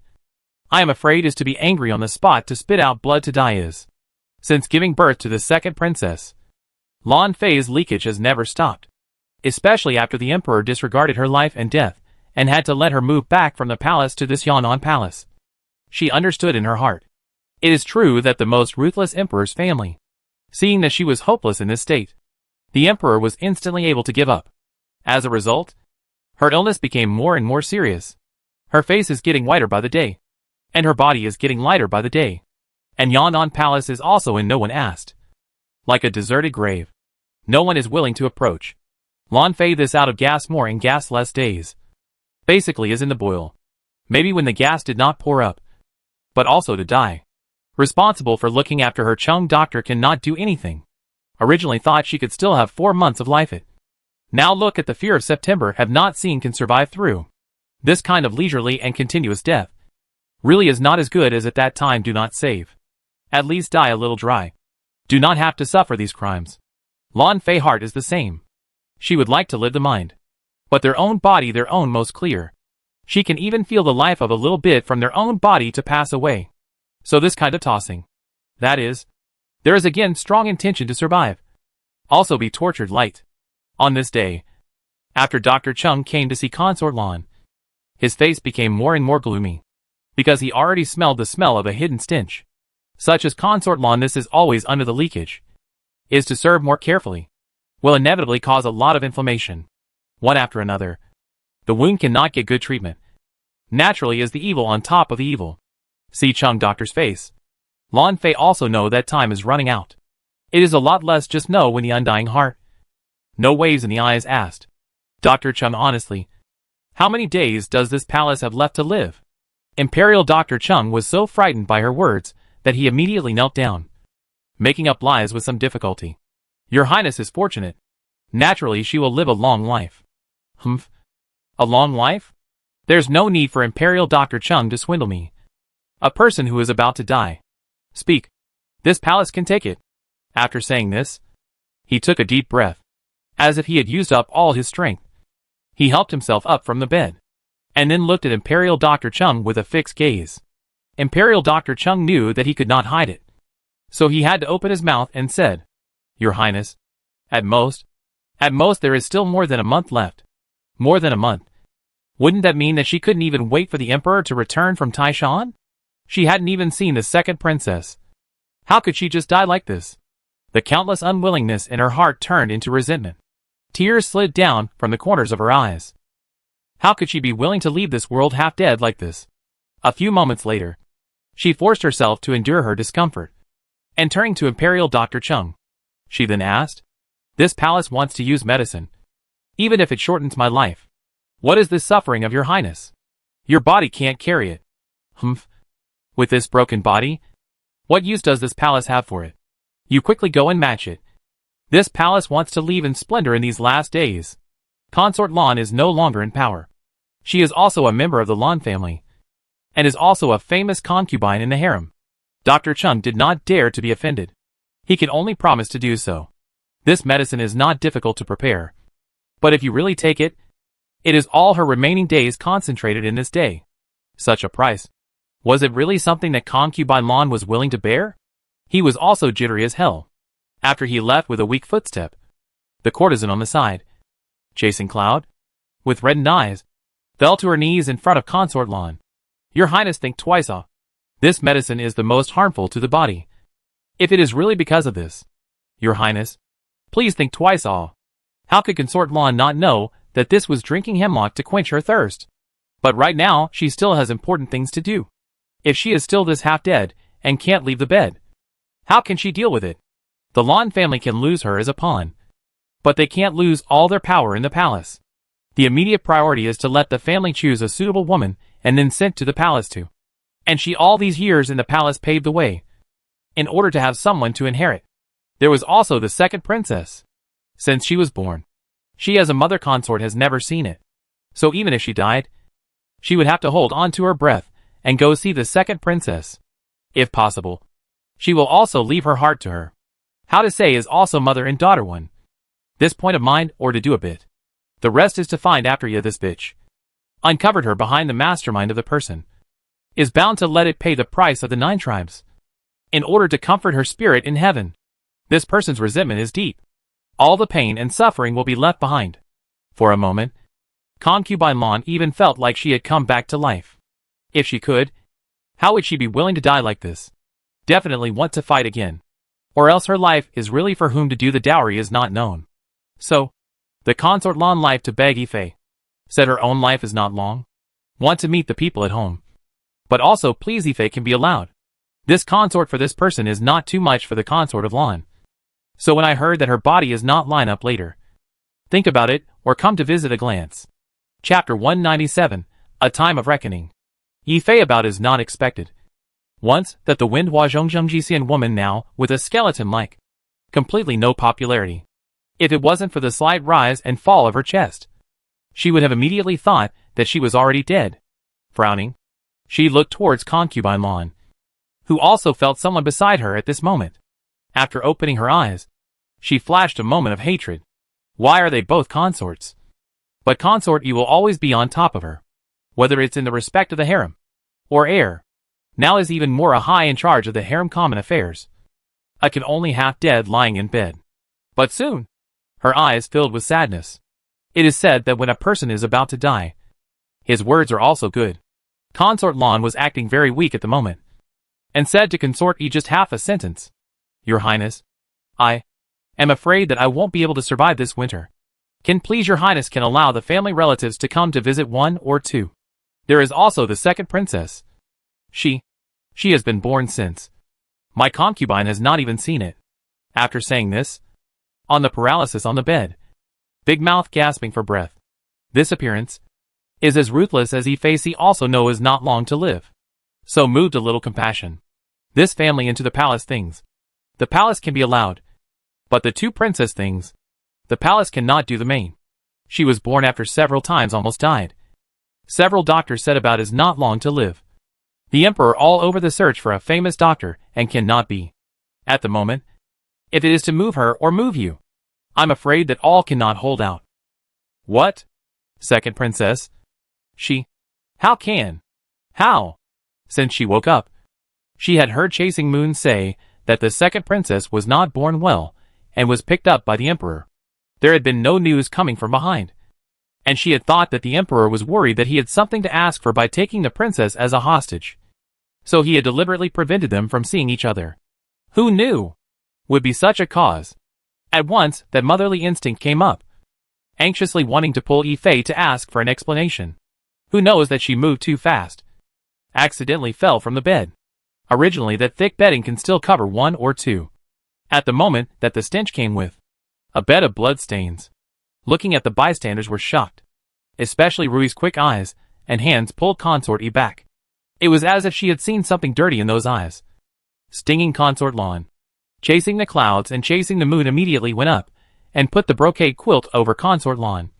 I am afraid is to be angry on the spot to spit out blood to die is. Since giving birth to the second princess, Lan Fei's leakage has never stopped. Especially after the emperor disregarded her life and death, and had to let her move back from the palace to this Yan'an palace. She understood in her heart. It is true that the most ruthless emperor's family, seeing that she was hopeless in this state, the emperor was instantly able to give up. As a result, her illness became more and more serious. Her face is getting whiter by the day, and her body is getting lighter by the day. And Yan'an Palace is also in no one asked. Like a deserted grave. No one is willing to approach. Lan Fei this out of gas more and gas less days. Basically is in the boil. Maybe when the gas did not pour up. But also to die. Responsible for looking after her Chung doctor cannot do anything. Originally thought she could still have 4 months of life it. Now look at the fear of September have not seen can survive through. This kind of leisurely and continuous death really is not as good as at that time do not save. At least die a little dry. Do not have to suffer these crimes. Lan Fei heart is the same. She would like to live the mind. But their own body their own most clear. She can even feel the life of a little bit from their own body to pass away. So this kind of tossing. That is, there is again strong intention to survive. Also be tortured light. On this day, after Dr. Chung came to see Consort Lan, his face became more and more gloomy. Because he already smelled the smell of a hidden stench. Such as Consort Lan this is always under the leakage. Is to serve more carefully. Will inevitably cause a lot of inflammation. One after another. The wound cannot get good treatment. Naturally is the evil on top of the evil. See Chung doctor's face. Lan Fei also know that time is running out. It is a lot less just know when the undying heart. No waves in the eyes asked. Dr. Chung honestly. How many days does this palace have left to live? Imperial Dr. Chung was so frightened by her words that he immediately knelt down. Making up lies with some difficulty. Your Highness is fortunate. Naturally she will live a long life. Humph. A long life? There's no need for Imperial Dr. Chung to swindle me. A person who is about to die. Speak. This palace can take it. After saying this, he took a deep breath. As if he had used up all his strength. He helped himself up from the bed. And then looked at Imperial Dr. Chung with a fixed gaze. Imperial Dr. Chung knew that he could not hide it. So he had to open his mouth and said, "Your Highness, at most there is still more than a month left." More than a month. Wouldn't that mean that she couldn't even wait for the Emperor to return from Taishan? She hadn't even seen the second princess. How could she just die like this? The countless unwillingness in her heart turned into resentment. Tears slid down from the corners of her eyes. How could she be willing to leave this world half dead like this? A few moments later, she forced herself to endure her discomfort. And turning to Imperial Dr. Chung, she then asked, "This palace wants to use medicine, even if it shortens my life. What is this suffering of your Highness? Your body can't carry it." "Humph. With this broken body? What use does this palace have for it? You quickly go and match it. This palace wants to leave in splendor in these last days. Consort Lan is no longer in power. She is also a member of the Lan family, and is also a famous concubine in the harem." Dr. Chung did not dare to be offended. He could only promise to do so. This medicine is not difficult to prepare. But if you really take it, it is all her remaining days concentrated in this day. Such a price. Was it really something that concubine Lan was willing to bear? He was also jittery as hell. After he left with a weak footstep, the courtesan on the side, Jason Cloud, with reddened eyes, fell to her knees in front of Consort Lan. "Your Highness, think twice. This medicine is the most harmful to the body. If it is really because of this, Your Highness, please think twice. How could Consort Lan not know that this was drinking hemlock to quench her thirst? But right now she still has important things to do. If she is still this half dead and can't leave the bed, how can she deal with it? The Lan family can lose her as a pawn, but they can't lose all their power in the palace. The immediate priority is to let the family choose a suitable woman and then sent to the palace to. And she all these years in the palace paved the way, in order to have someone to inherit. There was also the second princess. Since she was born, she as a mother consort has never seen it. So even if she died, she would have to hold on to her breath and go see the second princess. If possible, she will also leave her heart to her. How to say is also mother and daughter one. This point of mind or to do a bit. The rest is to find after ya this bitch. Uncovered her behind the mastermind of the person. Is bound to let it pay the price of the 9 tribes. In order to comfort her spirit in heaven. This person's resentment is deep. All the pain and suffering will be left behind. For a moment, concubine Lan even felt like she had come back to life. If she could, how would she be willing to die like this? Definitely want to fight again. Or else her life is really for whom to do the dowry is not known. So, the consort Lan life to beg Ife. Said her own life is not long. Want to meet the people at home. But also please Ife can be allowed. This consort for this person is not too much for the consort of Lan. So when I heard that her body is not line up later. Think about it, or come to visit a glance. Chapter 197, A Time of Reckoning. Yifei about is not expected. Once, that the Wind Huazhongzhongjixian woman now, with a skeleton like. Completely no popularity. If it wasn't for the slight rise and fall of her chest, she would have immediately thought that she was already dead. Frowning, she looked towards concubine Lan, who also felt someone beside her at this moment. After opening her eyes, she flashed a moment of hatred. Why are they both consorts? But consort you will always be on top of her. Whether it's in the respect of the harem, or heir. Now is even more a high in charge of the harem common affairs. I can only half dead lying in bed. But soon, her eyes filled with sadness. It is said that when a person is about to die, his words are also good. Consort Lan was acting very weak at the moment, and said to consort E just half a sentence. Your Highness, I am afraid that I won't be able to survive this winter. Can please Your Highness can allow the family relatives to come to visit 1 or 2. There is also the second princess. She has been born since. My concubine has not even seen it. After saying this, on the paralysis on the bed, big mouth gasping for breath. This appearance is as ruthless as Ifeisi also know is not long to live. So moved a little compassion. This family into the palace things. The palace can be allowed. But the 2 princess things, the palace cannot do the main. She was born after several times almost died. Several doctors said about is not long to live. The emperor all over the search for a famous doctor and cannot be. At the moment, if it is to move her or move you, I'm afraid that all cannot hold out. What? Second princess? She? How can? How? Since she woke up, she had heard Chasing Moon say that the second princess was not born well and was picked up by the emperor. There had been no news coming from behind, and she had thought that the emperor was worried that he had something to ask for by taking the princess as a hostage. So he had deliberately prevented them from seeing each other. Who knew? Would be such a cause. At once, that motherly instinct came up, anxiously wanting to pull Yifei to ask for an explanation. Who knows that she moved too fast? Accidentally fell from the bed. Originally that thick bedding can still cover one or two. At the moment that the stench came with a bed of blood stains. Looking at the bystanders were shocked. Especially Rui's quick eyes and hands pulled Consort Yi back. It was as if she had seen something dirty in those eyes. Stinging Consort Lan. Chasing the clouds and chasing the moon immediately went up and put the brocade quilt over Consort Lan,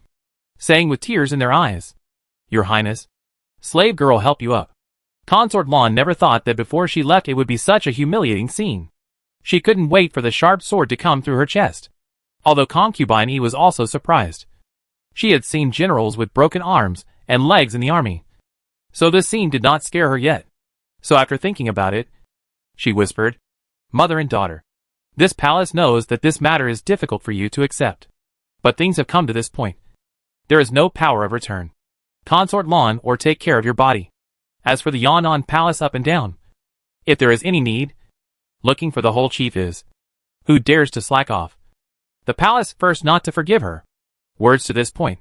saying with tears in their eyes, "Your Highness, slave girl help you up." Consort Lan never thought that before she left it would be such a humiliating scene. She couldn't wait for the sharp sword to come through her chest. Although concubine Yi was also surprised. She had seen generals with broken arms and legs in the army. So this scene did not scare her yet. So after thinking about it, she whispered, "Mother and daughter, this palace knows that this matter is difficult for you to accept. But things have come to this point. There is no power of return. Consort Lan or take care of your body. As for the Yan'an Palace up and down, if there is any need, looking for the whole chief is, who dares to slack off. The palace first not to forgive her." Words to this point,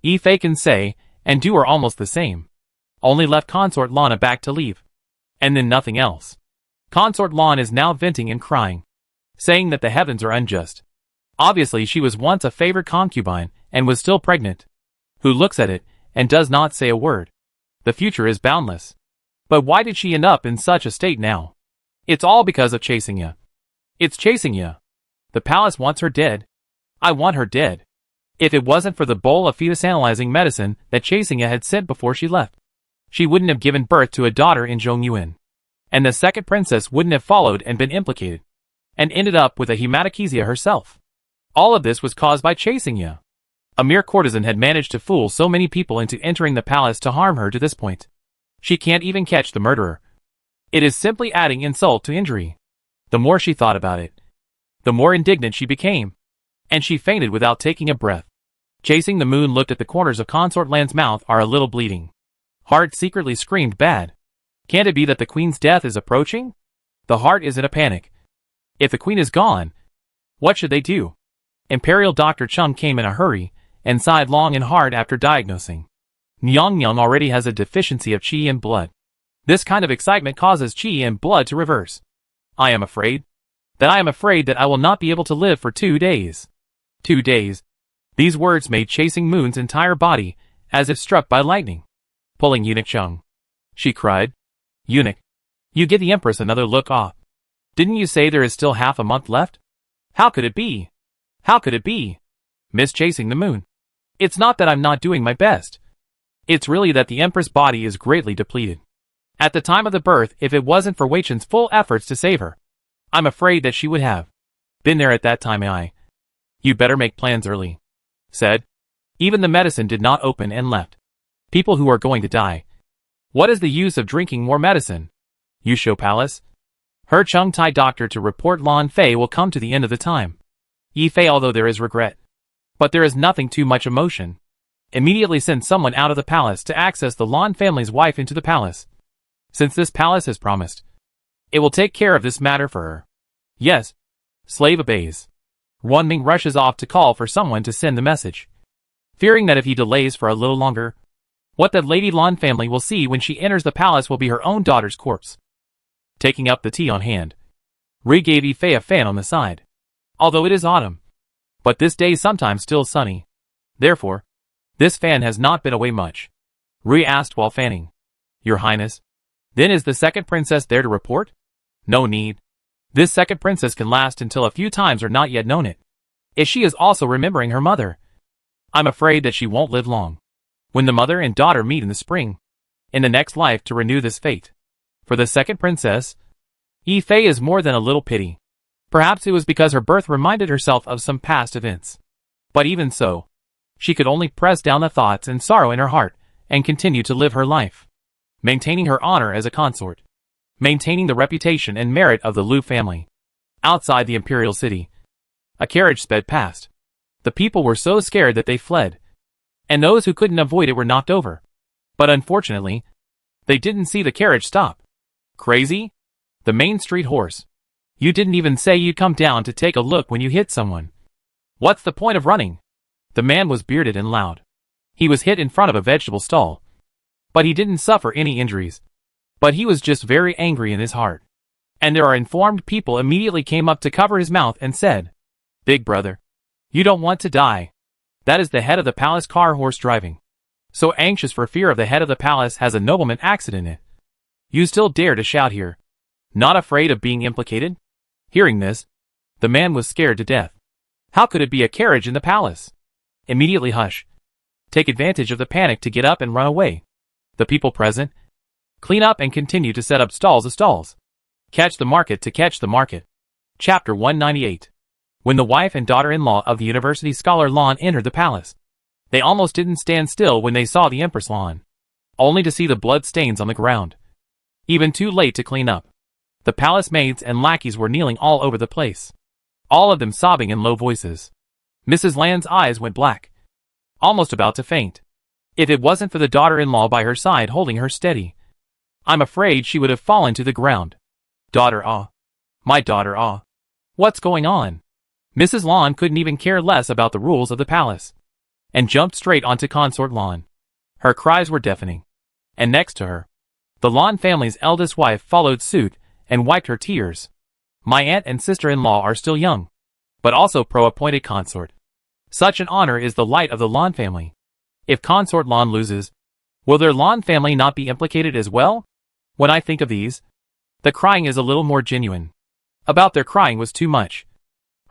Yifei can say and do are almost the same. Only left Consort Lan back to leave. And then nothing else. Consort Lan is now venting and crying, saying that the heavens are unjust. Obviously she was once a favored concubine and was still pregnant. Who looks at it and does not say a word. The future is boundless. But why did she end up in such a state now? It's all because of Chasing Ya. It's Chasing Ya. The palace wants her dead. I want her dead. If it wasn't for the bowl of fetus-analyzing medicine that Chasing Ya had sent before she left, she wouldn't have given birth to a daughter in Zhongyuan. And the second princess wouldn't have followed and been implicated, and ended up with a hematochezia herself. All of this was caused by Chasing Ya. A mere courtesan had managed to fool so many people into entering the palace to harm her to this point. She can't even catch the murderer. It is simply adding insult to injury. The more she thought about it, the more indignant she became, and she fainted without taking a breath. Chasing the Moon looked at the corners of Consort Lan's mouth are a little bleeding. Heart secretly screamed bad. Can't it be that the queen's death is approaching? The heart is in a panic. If the queen is gone, what should they do? Imperial Dr. Chung came in a hurry and sighed long and hard after diagnosing. Nyang already has a deficiency of qi and blood. This kind of excitement causes qi and blood to reverse. I am afraid that I will not be able to live for 2 days. 2 days. These words made Chasing Moon's entire body as if struck by lightning. Pulling Eunuch Chung, she cried. "Eunuch, you give the Empress another look off. Didn't you say there is still half a month left? How could it be? How could it be? Miss Chasing the Moon. It's not that I'm not doing my best. It's really that the Empress' body is greatly depleted. At the time of the birth, if it wasn't for Wei Chen's full efforts to save her, I'm afraid that she would have been there at that time. You'd better make plans early," said. Even the medicine did not open and left. People who are going to die. What is the use of drinking more medicine? Yusho Palace. Her Chung Tai doctor to report Lan Fei will come to the end of the time. Yifei, although there is regret, but there is nothing too much emotion. Immediately send someone out of the palace to access the Lan family's wife into the palace. Since this palace has promised, it will take care of this matter for her. Yes. Slave obeys. Runming rushes off to call for someone to send the message, fearing that if he delays for a little longer, what the Lady Lan family will see when she enters the palace will be her own daughter's corpse. Taking up the tea on hand, Ri gave Yifei a fan on the side. Although it is autumn, but this day sometimes still sunny. Therefore, this fan has not been away much. Ri asked while fanning. Your Highness, then is the second princess there to report? No need. This second princess can last until a few times are not yet known it. If she is also remembering her mother, I'm afraid that she won't live long. When the mother and daughter meet in the spring, in the next life to renew this fate. For the second princess, Yifei is more than a little pity. Perhaps it was because her birth reminded herself of some past events. But even so, she could only press down the thoughts and sorrow in her heart and continue to live her life. maintaining her honor as a consort, maintaining the reputation and merit of the Liu family. Outside the Imperial city, a carriage sped past. The people were so scared that they fled, and those who couldn't avoid it were knocked over. But unfortunately, they didn't see the carriage stop. Crazy? The main street horse. You didn't even say you'd come down to take a look when you hit someone. What's the point of running? The man was bearded and loud. He was hit in front of a vegetable stall, but he didn't suffer any injuries. But he was just very angry in his heart. And there are informed people immediately came up to cover his mouth and said, "Big brother, you don't want to die. That is the head of the palace car horse driving. So anxious for fear of the head of the palace has a nobleman accident in it. You still dare to shout here? Not afraid of being implicated?" Hearing this, the man was scared to death. How could it be a carriage in the palace? Immediately hush. Take advantage of the panic to get up and run away. The people present, clean up and continue to set up stalls of stalls. Catch the market to catch the market. Chapter 198. When the wife and daughter-in-law of the university scholar Lan entered the palace, they almost didn't stand still when they saw the Empress Lan, only to see the blood stains on the ground. Even too late to clean up. The palace maids and lackeys were kneeling all over the place, all of them sobbing in low voices. Mrs. Lan's eyes went black, almost about to faint. If it wasn't for the daughter-in-law by her side holding her steady, I'm afraid she would have fallen to the ground. Daughter, ah. My daughter, ah. What's going on? Mrs. Lan couldn't even care less about the rules of the palace, and jumped straight onto Consort Lan. Her cries were deafening. And next to her, the Lan family's eldest wife followed suit and wiped her tears. My aunt and sister-in-law are still young, but also pro-appointed consort. Such an honor is the light of the Lan family. If Consort Lan loses, will their Lan family not be implicated as well? When I think of these, the crying is a little more genuine. About their crying was too much.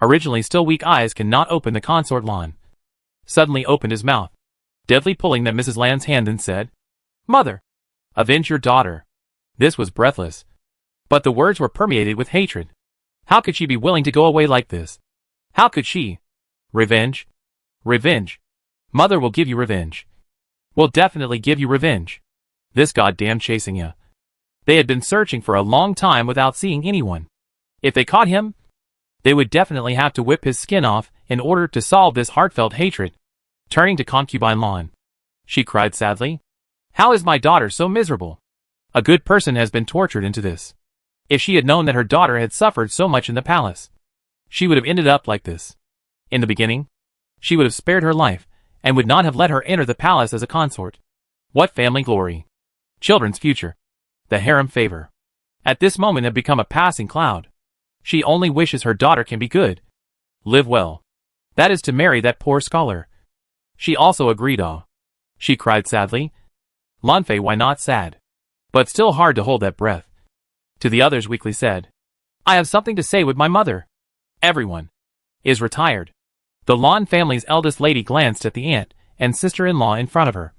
Originally still weak eyes cannot open the Consort Lan. Suddenly opened his mouth, deadly pulling at Mrs. Lan's hand and said, "Mother, avenge your daughter." This was breathless, but the words were permeated with hatred. How could she be willing to go away like this? How could she? Revenge? Revenge. Mother will give you revenge. Will definitely give you revenge. This goddamn chasing ya. They had been searching for a long time without seeing anyone. If they caught him, they would definitely have to whip his skin off in order to solve this heartfelt hatred. Turning to concubine Lan, she cried sadly, "How is my daughter so miserable? A good person has been tortured into this. If she had known that her daughter had suffered so much in the palace, she would have ended up like this. In the beginning, she would have spared her life, and would not have let her enter the palace as a consort. What family glory! Children's future! The harem favor. At this moment have become a passing cloud. She only wishes her daughter can be good, live well. That is to marry that poor scholar." She also agreed. "Ah," she cried sadly. Lanfei, why not sad? But still hard to hold that breath. To the others weakly said, "I have something to say with my mother." Everyone is retired. The Lan family's eldest lady glanced at the aunt and sister-in-law in front of her,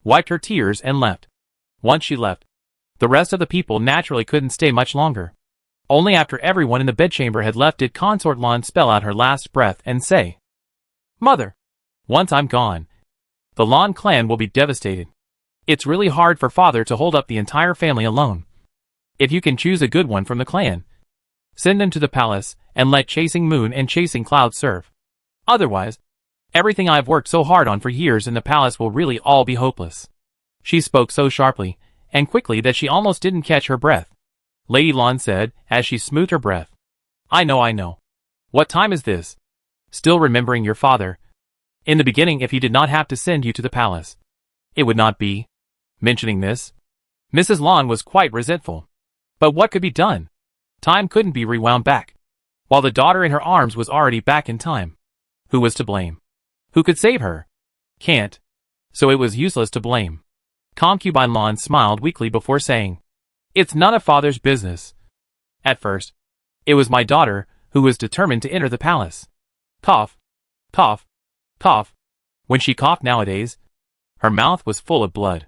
wiped her tears and left. Once she left, the rest of the people naturally couldn't stay much longer. Only after everyone in the bedchamber had left did Consort Lan spell out her last breath and say, "Mother, once I'm gone, the Lan clan will be devastated. It's really hard for father to hold up the entire family alone. If you can choose a good one from the clan, send them to the palace and let Chasing Moon and Chasing Cloud serve. Otherwise, everything I've worked so hard on for years in the palace will really all be hopeless." She spoke so sharply and quickly that she almost didn't catch her breath. Lady Lan said as she smoothed her breath, I know. What time is this? Still remembering your father. In the beginning, if he did not have to send you to the palace, it would not be." Mentioning this, Mrs. Lan was quite resentful. But what could be done? Time couldn't be rewound back. While the daughter in her arms was already back in time. Who was to blame? Who could save her? Can't. So it was useless to blame. Concubine Lan smiled weakly before saying, "It's none of father's business. At first, it was my daughter who was determined to enter the palace." Cough, cough, cough. When she coughed nowadays, her mouth was full of blood.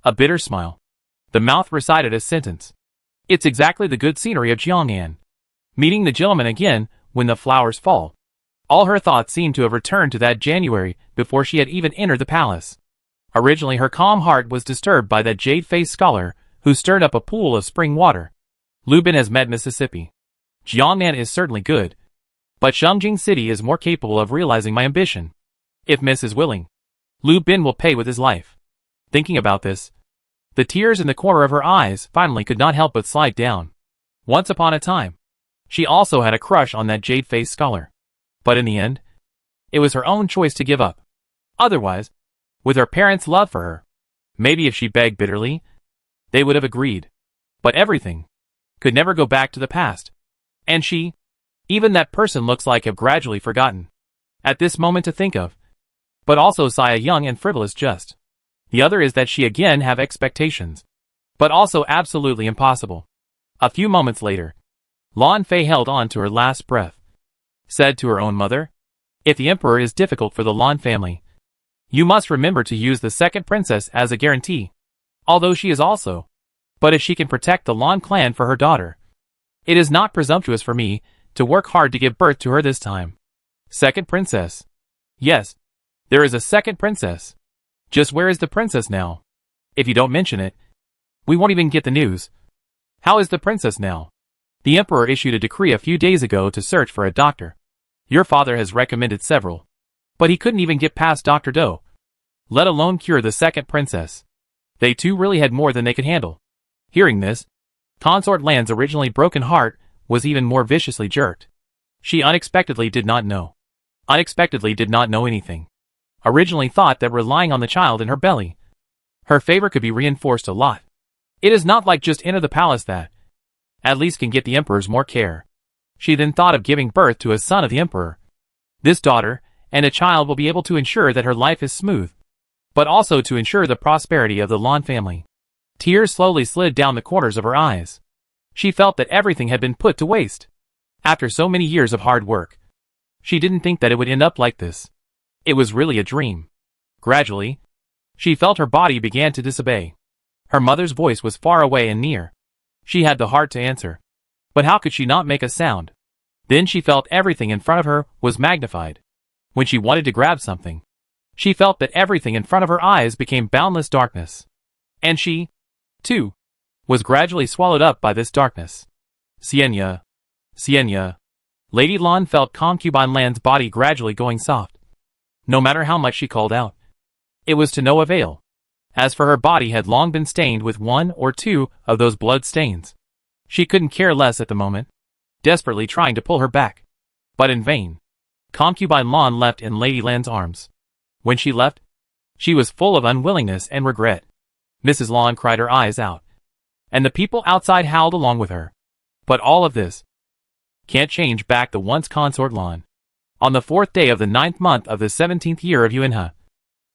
A bitter smile. The mouth recited a sentence. It's exactly the good scenery of Jiangnan. Meeting the gentleman again when the flowers fall. All her thoughts seemed to have returned to that January before she had even entered the palace. Originally her calm heart was disturbed by that jade-faced scholar who stirred up a pool of spring water. Lu Bin has met Mississippi. Jiangnan is certainly good, but Shengjing City is more capable of realizing my ambition. If Miss is willing, Lu Bin will pay with his life. Thinking about this, the tears in the corner of her eyes finally could not help but slide down. Once upon a time, she also had a crush on that jade-faced scholar. But in the end, it was her own choice to give up. Otherwise, with her parents' love for her, maybe if she begged bitterly, they would have agreed. But everything could never go back to the past. And she, even that person looks like have gradually forgotten. At this moment to think of. But also sigh a young and frivolous just. The other is that she again have expectations. But also absolutely impossible. A few moments later, Lan Fei held on to her last breath. Said to her own mother, if the emperor is difficult for the Lan family, you must remember to use the second princess as a guarantee. Although she is also. But if she can protect the Lan clan for her daughter, it is not presumptuous for me to work hard to give birth to her this time. Second princess. Yes, there is a second princess. Just where is the princess now? If you don't mention it, we won't even get the news. How is the princess now? The emperor issued a decree a few days ago to search for a doctor. Your father has recommended several, but he couldn't even get past Dr. Do, let alone cure the second princess. They too really had more than they could handle. Hearing this, Consort Lan's originally broken heart was even more viciously jerked. She unexpectedly did not know anything. Originally thought that relying on the child in her belly, her favor could be reinforced a lot. It is not like just enter the palace that, at least can get the emperor's more care. She then thought of giving birth to a son of the emperor. This daughter and a child will be able to ensure that her life is smooth, but also to ensure the prosperity of the Lan family. Tears slowly slid down the corners of her eyes. She felt that everything had been put to waste. After so many years of hard work, she didn't think that it would end up like this. It was really a dream. Gradually, she felt her body began to disobey. Her mother's voice was far away and near. She had the heart to answer, but how could she not make a sound? Then she felt everything in front of her was magnified. When she wanted to grab something, she felt that everything in front of her eyes became boundless darkness. And she, too, was gradually swallowed up by this darkness. Sienya. Sienya. Lady Lan felt Concubine Lan's body gradually going soft. No matter how much she called out, it was to no avail. As for her body had long been stained with one or two of those blood stains. She couldn't care less at the moment, desperately trying to pull her back. But in vain. Concubine Lan left in Lady Lan's arms. When she left, she was full of unwillingness and regret. Mrs. Lan cried her eyes out, and the people outside howled along with her. But all of this can't change back the once consort Lan. On the 4th day of the 9th month of the 17th year of Yuanhe,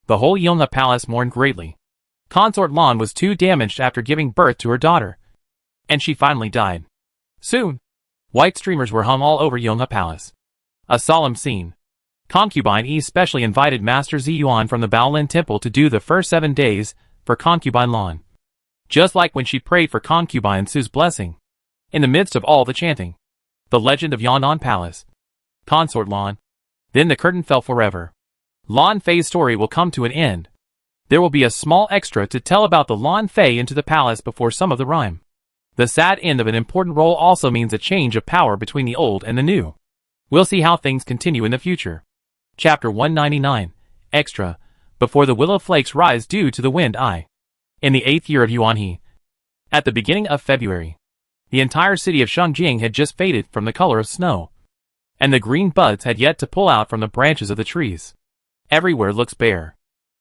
the whole Yonghe palace mourned greatly. Consort Lan was too damaged after giving birth to her daughter, and she finally died. Soon, white streamers were hung all over Yonghe palace. A solemn scene. Concubine E specially invited Master Ziyuan from the Baolin temple to do the first 7 days for Concubine Lan. Just like when she prayed for Concubine Su's blessing. In the midst of all the chanting. The legend of Yan'an Palace. Consort Lan. Then the curtain fell forever. Lan Fei's story will come to an end. There will be a small extra to tell about the Lan Fei into the palace before some of the rhyme. The sad end of an important role also means a change of power between the old and the new. We'll see how things continue in the future. Chapter 199. Extra. Before the willow flakes rise due to the wind eye. In the 8th year of Yuanhe. At the beginning of February. The entire city of Shengjing had just faded from the color of snow. And the green buds had yet to pull out from the branches of the trees. Everywhere looks bare.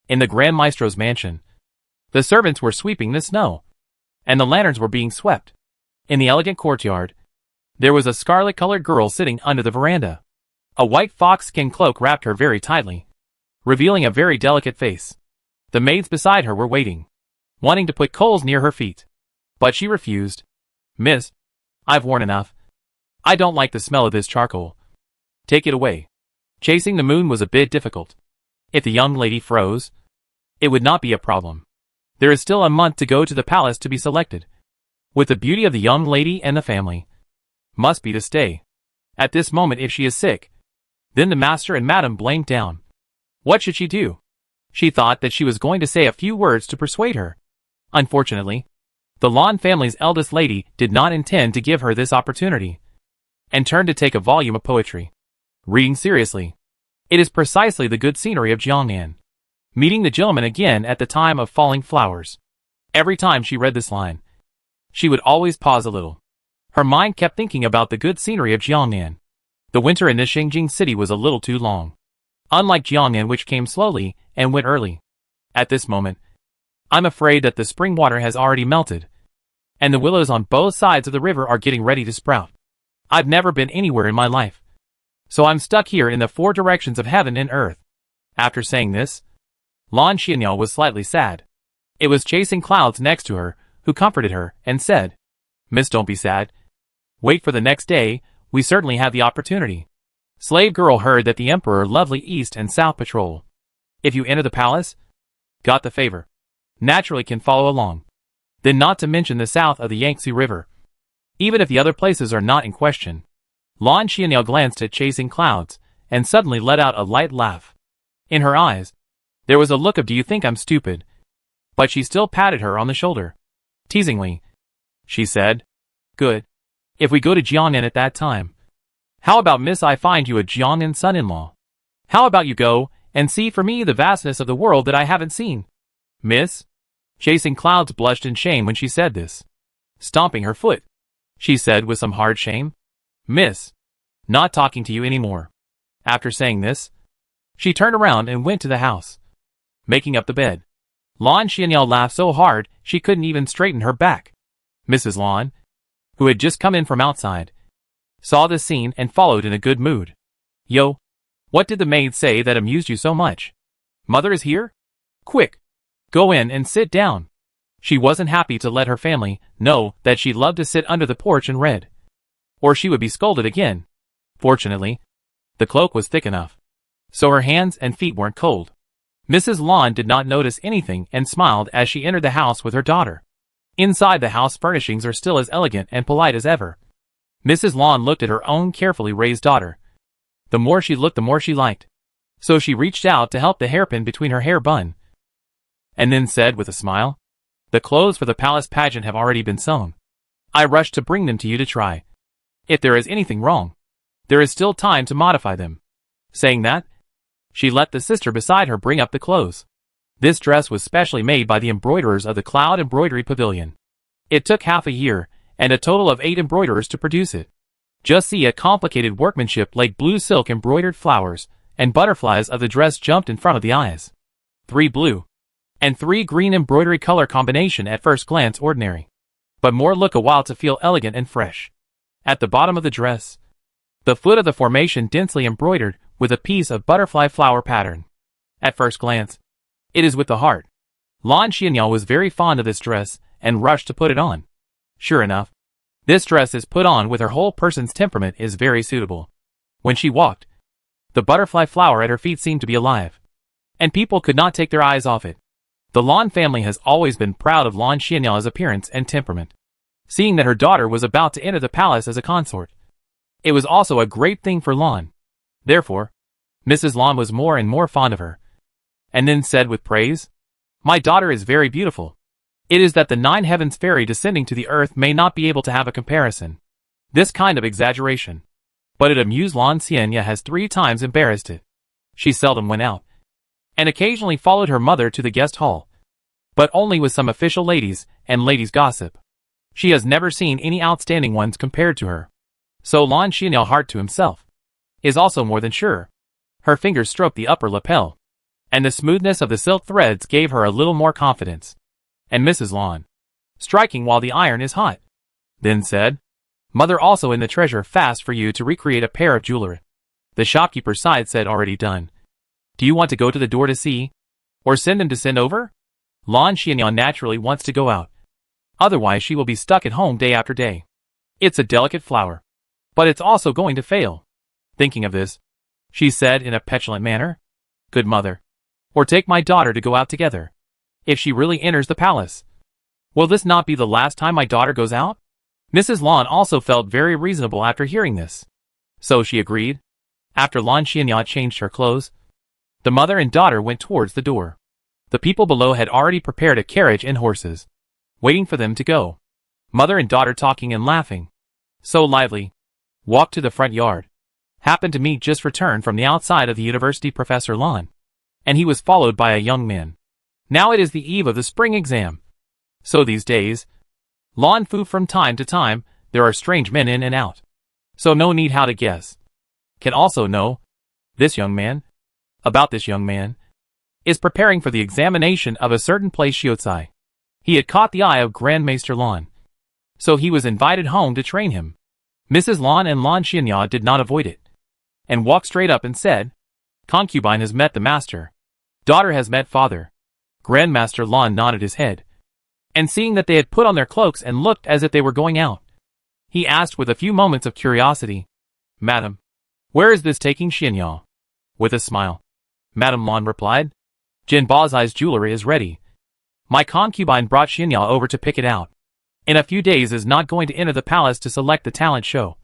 In the Grand Maestro's mansion, the servants were sweeping the snow, and the lanterns were being swept. In the elegant courtyard, there was a scarlet-colored girl sitting under the veranda. A white fox-skin cloak wrapped her very tightly, revealing a very delicate face. The maids beside her were waiting, wanting to put coals near her feet. But she refused. Miss, I've worn enough. I don't like the smell of this charcoal. Take it away. Chasing the moon was a bit difficult. If the young lady froze, it would not be a problem. There is still a month to go to the palace to be selected. With the beauty of the young lady and the family, must be to stay. At this moment if she is sick, then the master and madam blamed down. What should she do? She thought that she was going to say a few words to persuade her. Unfortunately, the Lan family's eldest lady did not intend to give her this opportunity, and turned to take a volume of poetry. Reading seriously. It is precisely the good scenery of Jiangnan. Meeting the gentleman again at the time of falling flowers. Every time she read this line, she would always pause a little. Her mind kept thinking about the good scenery of Jiangnan. The winter in the Shengjing city was a little too long. Unlike Jiangnan, which came slowly and went early. At this moment, I'm afraid that the spring water has already melted, and the willows on both sides of the river are getting ready to sprout. I've never been anywhere in my life, so I'm stuck here in the four directions of heaven and earth. After saying this, Lan Xianyao was slightly sad. It was Chasing Clouds next to her, who comforted her and said, "Miss, don't be sad. Wait for the next day, we certainly have the opportunity." Slave girl heard that the emperor loved the east and south patrol. If you enter the palace, got the favor, naturally can follow along. Then not to mention the south of the Yangtze River. Even if the other places are not in question. Lan Xianyao glanced at Chasing Clouds, and suddenly let out a light laugh. In her eyes, there was a look of "Do you think I'm stupid?" But she still patted her on the shoulder. Teasingly, she said, "Good. If we go to Jiangnan at that time. How about, miss, I find you a Jiangnan son-in-law? How about you go and see for me the vastness of the world that I haven't seen?" "Miss?" Chasing Clouds blushed in shame when she said this. Stomping her foot, she said with some hard shame, "Miss, not talking to you anymore." After saying this, she turned around and went to the house, making up the bed. Lan Xianyao laughed so hard she couldn't even straighten her back. Mrs. Lan, who had just come in from outside, saw this scene and followed in a good mood. "Yo, what did the maid say that amused you so much? Mother is here? Quick, go in and sit down." She wasn't happy to let her family know that she loved to sit under the porch and read, or she would be scolded again. Fortunately, the cloak was thick enough, so her hands and feet weren't cold. Mrs. Lan did not notice anything and smiled as she entered the house with her daughter. Inside, the house furnishings are still as elegant and polite as ever. Mrs. Lan looked at her own carefully raised daughter. The more she looked, the more she liked. So she reached out to help the hairpin between her hair bun, and then said with a smile, "The clothes for the palace pageant have already been sewn. I rushed to bring them to you to try. If there is anything wrong, there is still time to modify them." Saying that, she let the sister beside her bring up the clothes. This dress was specially made by the embroiderers of the Cloud Embroidery Pavilion. It took half a year, and a total of 8 embroiderers to produce it. Just see a complicated workmanship like blue silk embroidered flowers, and butterflies of the dress jumped in front of the eyes. 3 blue and 3 green embroidery color combination at first glance ordinary, but more look a while to feel elegant and fresh. At the bottom of the dress, the foot of the formation densely embroidered with a piece of butterfly flower pattern. At first glance, it is with the heart. Lan Xianyao was very fond of this dress and rushed to put it on. Sure enough, this dress is put on with her whole person's temperament is very suitable. When she walked, the butterfly flower at her feet seemed to be alive, and people could not take their eyes off it. The Lan family has always been proud of Lan Xianyao's appearance and temperament. Seeing that her daughter was about to enter the palace as a consort, it was also a great thing for Lan. Therefore, Mrs. Lan was more and more fond of her, and then said with praise, "My daughter is very beautiful. It is that the 9 heavens fairy descending to the earth may not be able to have a comparison." This kind of exaggeration, but it amused Lan Xianya, has 3 times embarrassed it. She seldom went out, and occasionally followed her mother to the guest hall, but only with some official ladies and ladies' gossip. She has never seen any outstanding ones compared to her. So Lan Xianyao, heart to himself, is also more than sure. Her fingers stroked the upper lapel, and the smoothness of the silk threads gave her a little more confidence. And Mrs. Lan, striking while the iron is hot, then said, "Mother also in the treasure fast for you to recreate a pair of jewelry." The shopkeeper sighed, said, "Already done. Do you want to go to the door to see, or send them to send over?" Lan Xianyao naturally wants to go out. Otherwise she will be stuck at home day after day. It's a delicate flower, but it's also going to fail. Thinking of this, she said in a petulant manner, "Good mother, or take my daughter to go out together. If she really enters the palace, will this not be the last time my daughter goes out?" Mrs. Lan also felt very reasonable after hearing this, so she agreed. After Lan Xianyao changed her clothes, the mother and daughter went towards the door. The people below had already prepared a carriage and horses, waiting for them to go. Mother and daughter talking and laughing. So lively. Walked to the front yard. Happened to meet just returned from the outside of the university Professor Lon. And he was followed by a young man. Now it is the eve of the spring exam. So these days, Lon Fu from time to time, there are strange men in and out. So no need how to guess. Can also know, this young man, about this young man, is preparing for the examination of a certain place Shiozai. He had caught the eye of Grandmaster Lon. So he was invited home to train him. Mrs. Lon and Lon Xianya did not avoid it, and walked straight up and said, Concubine has met the master. Daughter has met father. Grandmaster Lon nodded his head, and seeing that they had put on their cloaks and looked as if they were going out, he asked with a few moments of curiosity, Madam, where is this taking Xianya? With a smile. Madam Lon replied, Jin Bazai's jewelry is ready. My concubine brought Xianya over to pick it out. In a few days is not going to enter the palace to select the talent show.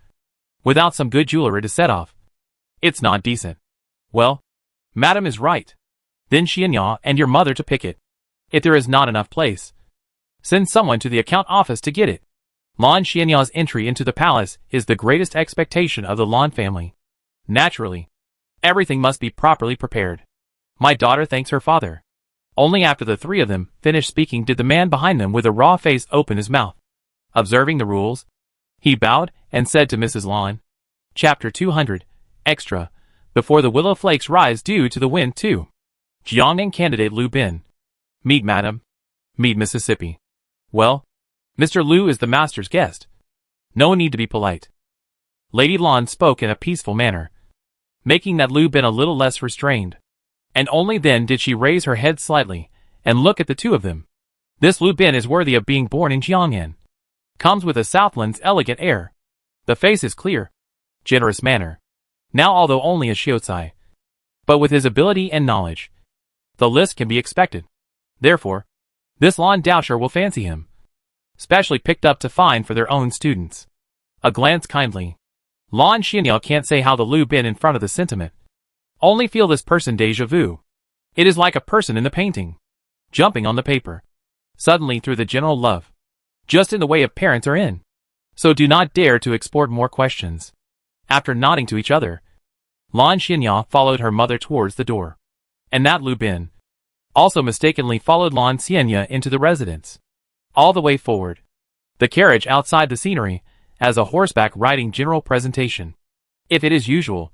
Without some good jewelry to set off. It's not decent. Well, Madam is right. Then Xianya and your mother to pick it. If there is not enough place, send someone to the account office to get it. Lon Xianya's entry into the palace is the greatest expectation of the Lon family. Naturally, everything must be properly prepared. My daughter thanks her father. Only after the three of them finished speaking did the man behind them with a raw face open his mouth. Observing the rules, he bowed and said to Mrs. Lon, Chapter 200, Extra, before the willow flakes rise due to the wind too. Jiangnan candidate Lu Bin. Meet Madam. Meet Mississippi. Well, Mr. Lu is the master's guest. No need to be polite. Lady Lon spoke in a peaceful manner, making that Lu Bin a little less restrained. And only then did she raise her head slightly, and look at the two of them. This Lu Bin is worthy of being born in Jiangnan. Comes with a Southland's elegant air. The face is clear, generous manner. Now although only a Shiozai, but with his ability and knowledge, the list can be expected. Therefore, this Lon Dowager will fancy him. Specially picked up to find for their own students. A glance kindly. Lon Xianya can't say how the Lu Bin in front of the sentiment. Only feel this person déjà vu. It is like a person in the painting. Jumping on the paper. Suddenly through the general love. Just in the way of parents are in. So do not dare to export more questions. After nodding to each other, Lon Xianya followed her mother towards the door. And that Lu Bin also mistakenly followed Lon Xianya into the residence. All the way forward. The carriage outside the scenery, as a horseback riding general presentation. If it is usual,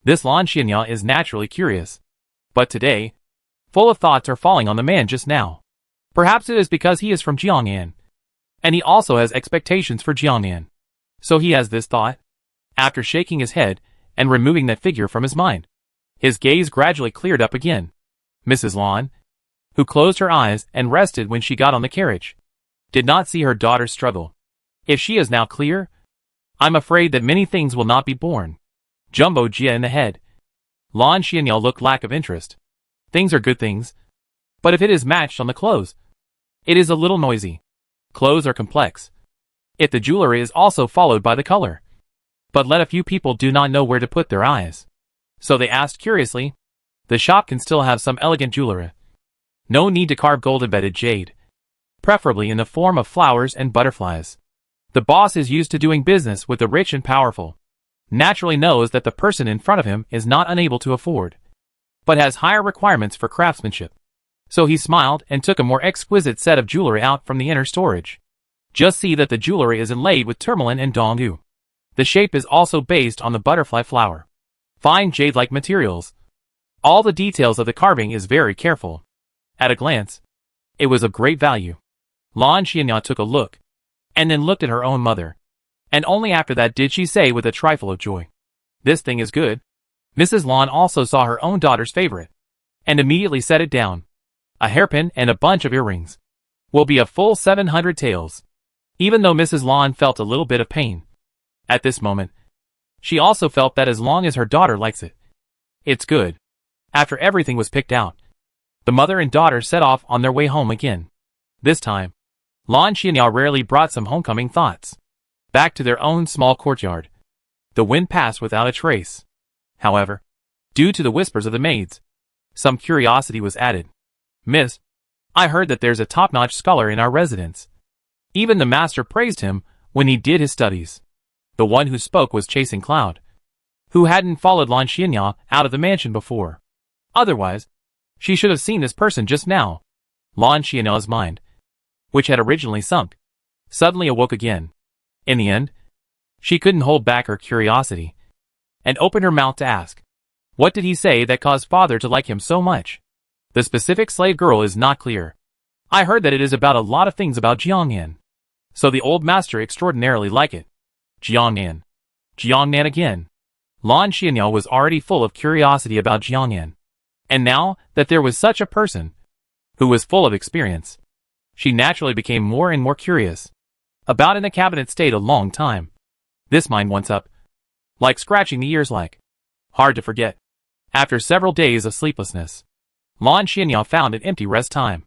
this Lon Xianya is naturally curious. But today, full of thoughts are falling on the man just now. Perhaps it is because he is from Jiangnan. And he also has expectations for Jiangnan. So he has this thought. After shaking his head and removing that figure from his mind, his gaze gradually cleared up again. Mrs. Lon, who closed her eyes and rested when she got on the carriage, did not see her daughter struggle. If she is now clear, I'm afraid that many things will not be born. Jumbo Jia in the head. Lon Xianya looked lack of interest. Things are good things. But if it is matched on the clothes, it is a little noisy. Clothes are complex. If the jewelry is also followed by the color. But let a few people do not know where to put their eyes. So they asked curiously, the shop can still have some elegant jewelry. No need to carve gold-embedded jade. Preferably in the form of flowers and butterflies. The boss is used to doing business with the rich and powerful. Naturally knows that the person in front of him is not unable to afford, but has higher requirements for craftsmanship. So he smiled and took a more exquisite set of jewelry out from the inner storage. Just see that the jewelry is inlaid with tourmaline and dongyu. The shape is also based on the butterfly flower. Fine jade-like materials. All the details of the carving is very careful. At a glance, it was of great value. Lon Xianya took a look, and then looked at her own mother. And only after that did she say with a trifle of joy, this thing is good. Mrs. Lon also saw her own daughter's favorite, and immediately set it down. A hairpin and a bunch of earrings. Will be a full 700 taels. Even though Mrs. Lon felt a little bit of pain. At this moment, she also felt that as long as her daughter likes it, it's good. After everything was picked out, the mother and daughter set off on their way home again. This time, Lon Xianya rarely brought some homecoming thoughts. Back to their own small courtyard. The wind passed without a trace. However, due to the whispers of the maids, some curiosity was added. Miss, I heard that there's a top-notch scholar in our residence. Even the master praised him when he did his studies. The one who spoke was Chasing Cloud, who hadn't followed Lan Xianya out of the mansion before. Otherwise, she should have seen this person just now. Lan Xianya's mind, which had originally sunk, suddenly awoke again. In the end, she couldn't hold back her curiosity, and opened her mouth to ask, what did he say that caused father to like him so much? The specific slave girl is not clear. I heard that it is about a lot of things about Jiangnan. So the old master extraordinarily like it. Jiangnan. Jiangnan again. Lan Xianya was already full of curiosity about Jiangnan. And now that there was such a person, who was full of experience, she naturally became more and more curious. About in the cabinet stayed a long time. This mind once up. Like scratching the ears like. Hard to forget. After several days of sleeplessness, Lan Xianya found an empty rest time.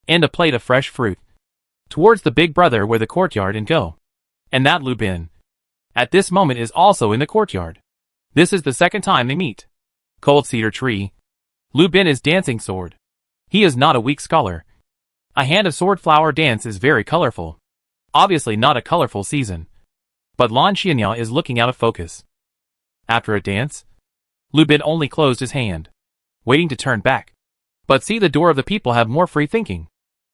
And a plate of fresh fruit. Towards the big brother where the courtyard and go. And that Lu Bin, at this moment, is also in the courtyard. This is the second time they meet. Cold cedar tree. Lu Bin is dancing sword. He is not a weak scholar. A hand of sword flower dance is very colorful. Obviously not a colorful season. But Lan Xianya is looking out of focus. After a dance, Lu Bin only closed his hand, waiting to turn back. But see the door of the people have more free thinking.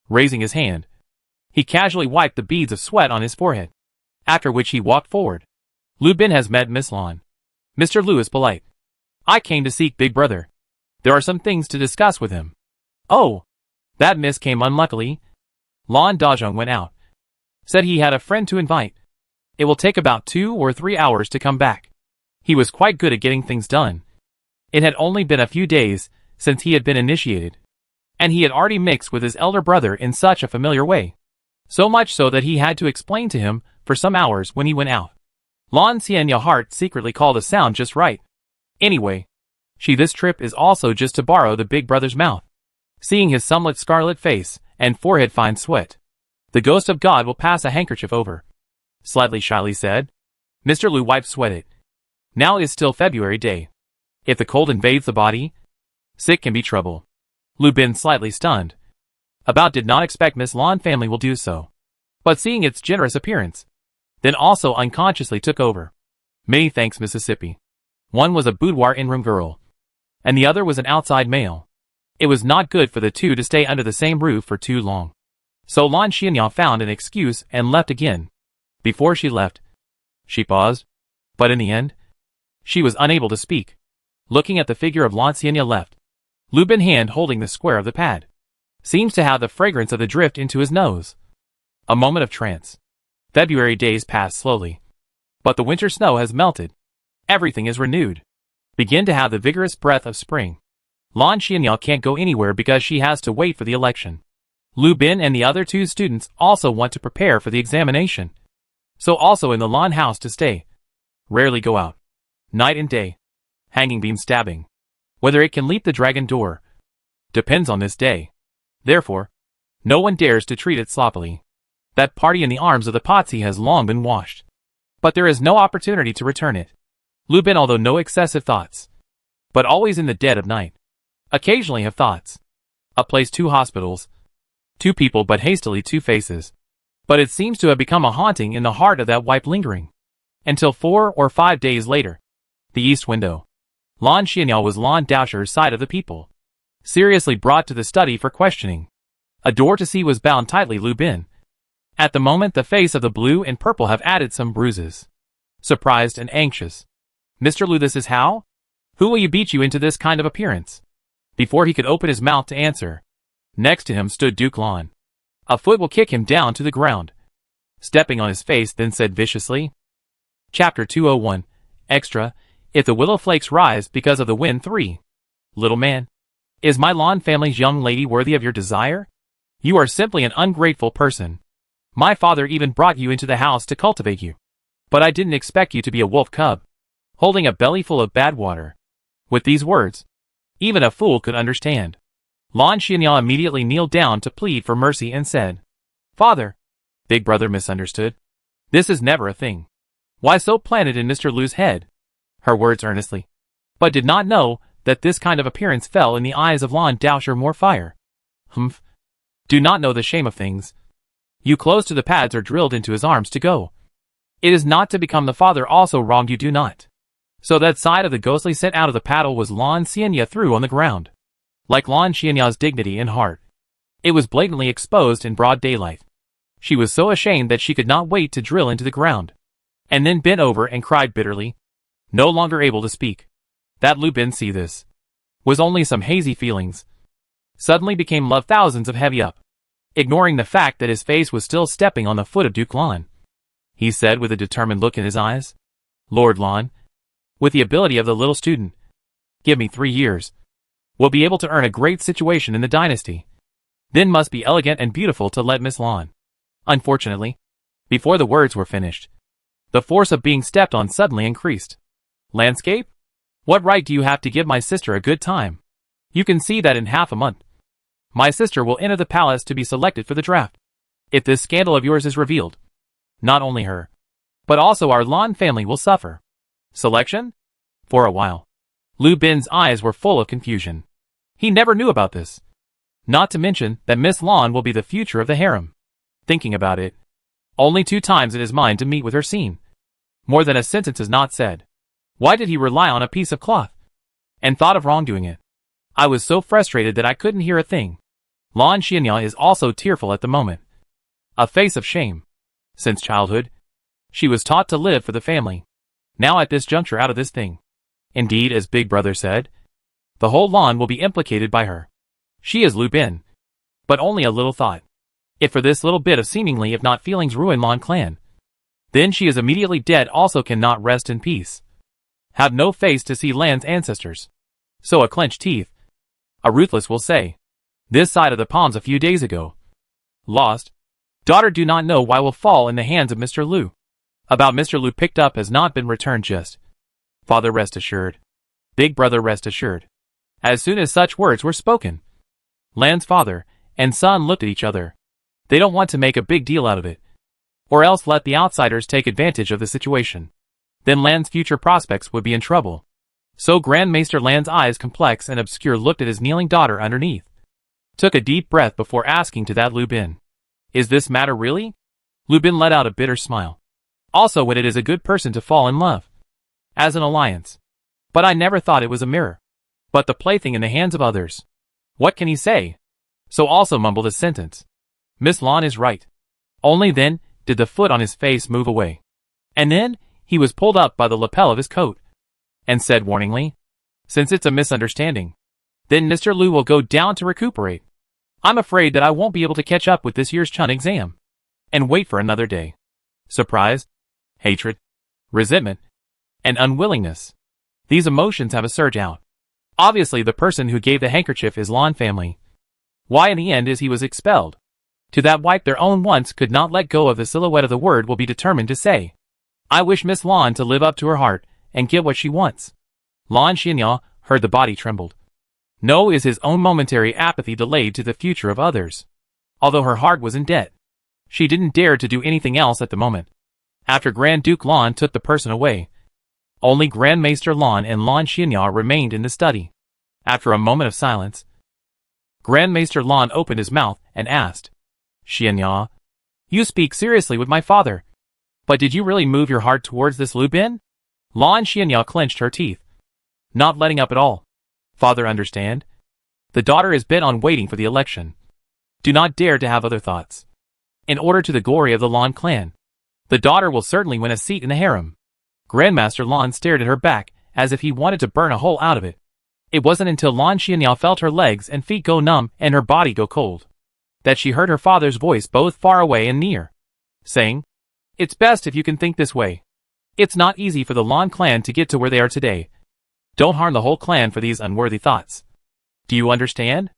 Raising his hand, he casually wiped the beads of sweat on his forehead. After which he walked forward. Lu Bin has met Miss Lan. Mr. Lu is polite. I came to seek big brother. There are some things to discuss with him. Oh, that miss came unluckily. Lan Dazhong went out. Said he had a friend to invite. It will take about 2 or 3 hours to come back. He was quite good at getting things done. It had only been a few days since he had been initiated. And he had already mixed with his elder brother in such a familiar way. So much so that he had to explain to him for some hours when he went out. Lan Xianya's heart secretly called the sound just right. Anyway, this trip is also just to borrow the big brother's mouth. Seeing his somewhat scarlet face and forehead fine sweat, the ghost of God will pass a handkerchief over. Slightly shyly said. Mr. Lu wiped sweated. Now is still February day. If the cold invades the body, sick can be trouble. Lu Bin slightly stunned. About did not expect Miss Lan family will do so. But seeing its generous appearance, then also unconsciously took over. Many thanks, Mississippi. One was a boudoir in-room girl, and the other was an outside male. It was not good for the two to stay under the same roof for too long. So Lan Xianya found an excuse and left again. Before she left, she paused, but in the end, she was unable to speak. Looking at the figure of Lan Xianya left, Lu Bin hand holding the square of the pad, seems to have the fragrance of the drift into his nose. A moment of trance. February days pass slowly. But the winter snow has melted. Everything is renewed. Begin to have the vigorous breath of spring. Lan Xianya can't go anywhere because she has to wait for the election. Lu Bin and the other 2 students also want to prepare for the examination. So also in the Lan house to stay. Rarely go out. Night and day. Hanging beam stabbing. Whether it can leap the dragon door depends on this day. Therefore, no one dares to treat it sloppily. That party in the arms of the Potsi has long been washed. But there is no opportunity to return it. Lu Bin, although no excessive thoughts, but always in the dead of night, occasionally have thoughts. A place, 2 hospitals, 2 people, but hastily 2 faces. But it seems to have become a haunting in the heart of that wife lingering. Until 4 or 5 days later, the east window. Lan Xianya was Lan Daosher's side of the people, seriously brought to the study for questioning. A door to see was bound tightly Lu Bin. At the moment the face of the blue and purple have added some bruises. Surprised and anxious. Mr. Lu, this is how? Who will you beat you into this kind of appearance? Before he could open his mouth to answer, next to him stood Duke Lan. A foot will kick him down to the ground. Stepping on his face, then said viciously. Chapter 201, Extra, If the willow flakes rise because of the wind 3. Little man, is my Lan family's young lady worthy of your desire? You are simply an ungrateful person. My father even brought you into the house to cultivate you. But I didn't expect you to be a wolf cub, holding a belly full of bad water. With these words, even a fool could understand. Lan Xianya immediately kneeled down to plead for mercy and said, Father, big brother misunderstood. This is never a thing. Why so planted in Mr. Lu's head? Her words earnestly, but did not know that this kind of appearance fell in the eyes of Lan Daosher more fire. Humph. Do not know the shame of things. You close to the pads are drilled into his arms to go. It is not to become the father also wronged you do not. So that side of the ghostly sent out of the paddle was Lan Xianya threw on the ground. Like Lan Xianya's dignity and heart. It was blatantly exposed in broad daylight. She was so ashamed that she could not wait to drill into the ground. And then bent over and cried bitterly. No longer able to speak. That Lu Bin see this. Was only some hazy feelings. Suddenly became love thousands of heavy up. Ignoring the fact that his face was still stepping on the foot of Duke Lan. He said with a determined look in his eyes. Lord Lan. With the ability of the little student. Give me 3 years. We'll be able to earn a great situation in the dynasty. Then must be elegant and beautiful to let Miss Lan. Unfortunately, before the words were finished, the force of being stepped on suddenly increased. Landscape? What right do you have to give my sister a good time? You can see that in half a month. My sister will enter the palace to be selected for the draft. If this scandal of yours is revealed, not only her, but also our Lan family will suffer. Selection? For a while, Lu Bin's eyes were full of confusion. He never knew about this. Not to mention that Miss Lan will be the future of the harem. Thinking about it, only 2 times in his mind to meet with her scene. More than a sentence is not said. Why did he rely on a piece of cloth? And thought of wrongdoing it. I was so frustrated that I couldn't hear a thing. Lan Xianya is also tearful at the moment. A face of shame. Since childhood, she was taught to live for the family. Now at this juncture out of this thing. Indeed, as Big Brother said, the whole Lan will be implicated by her. She is Lu Bin. But only a little thought. If for this little bit of seemingly if not feelings ruin Lan clan, then she is immediately dead also cannot rest in peace. Have no face to see Lan's ancestors. So a clenched teeth. A ruthless will say. This side of the palms a few days ago. Lost. Daughter do not know why will fall in the hands of Mr. Lu. About Mr. Lu picked up has not been returned just. Father rest assured. Big Brother rest assured. As soon as such words were spoken, Lan's father and son looked at each other. They don't want to make a big deal out of it. Or else let the outsiders take advantage of the situation. Then Lan's future prospects would be in trouble. So Grand Maester Lan's eyes complex and obscure looked at his kneeling daughter underneath. Took a deep breath before asking to that Lu Bin. Is this matter really? Lu Bin let out a bitter smile. Also when it is a good person to fall in love. As an alliance. But I never thought it was a mirror. But the plaything in the hands of others. What can he say? So also mumbled a sentence. Miss Lan is right. Only then did the foot on his face move away. And then he was pulled up by the lapel of his coat. And said warningly, since it's a misunderstanding, then Mr. Lu will go down to recuperate. I'm afraid that I won't be able to catch up with this year's Chun exam. And wait for another day. Surprise, hatred, resentment, and unwillingness. These emotions have a surge out. Obviously the person who gave the handkerchief is Lan family. Why in the end is he was expelled? To that wipe their own once could not let go of the silhouette of the word will be determined to say. I wish Miss Lan to live up to her heart and get what she wants. Lan Xianya heard the body trembled. No is his own momentary apathy delayed to the future of others. Although her heart was in debt, she didn't dare to do anything else at the moment. After Grand Duke Lan took the person away, only Grand Maester Lan and Lan Xianya remained in the study. After a moment of silence, Grand Maester Lan opened his mouth and asked, Xianya, you speak seriously with my father. But did you really move your heart towards this Lu Bin? Lan Xianya clenched her teeth. Not letting up at all. Father, understand? The daughter is bent on waiting for the election. Do not dare to have other thoughts. In order to the glory of the Lan clan, the daughter will certainly win a seat in the harem. Grandmaster Lan stared at her back as if he wanted to burn a hole out of it. It wasn't until Lan Xianya felt her legs and feet go numb and her body go cold that she heard her father's voice both far away and near, saying, It's best if you can think this way. It's not easy for the Lan clan to get to where they are today. Don't harm the whole clan for these unworthy thoughts. Do you understand?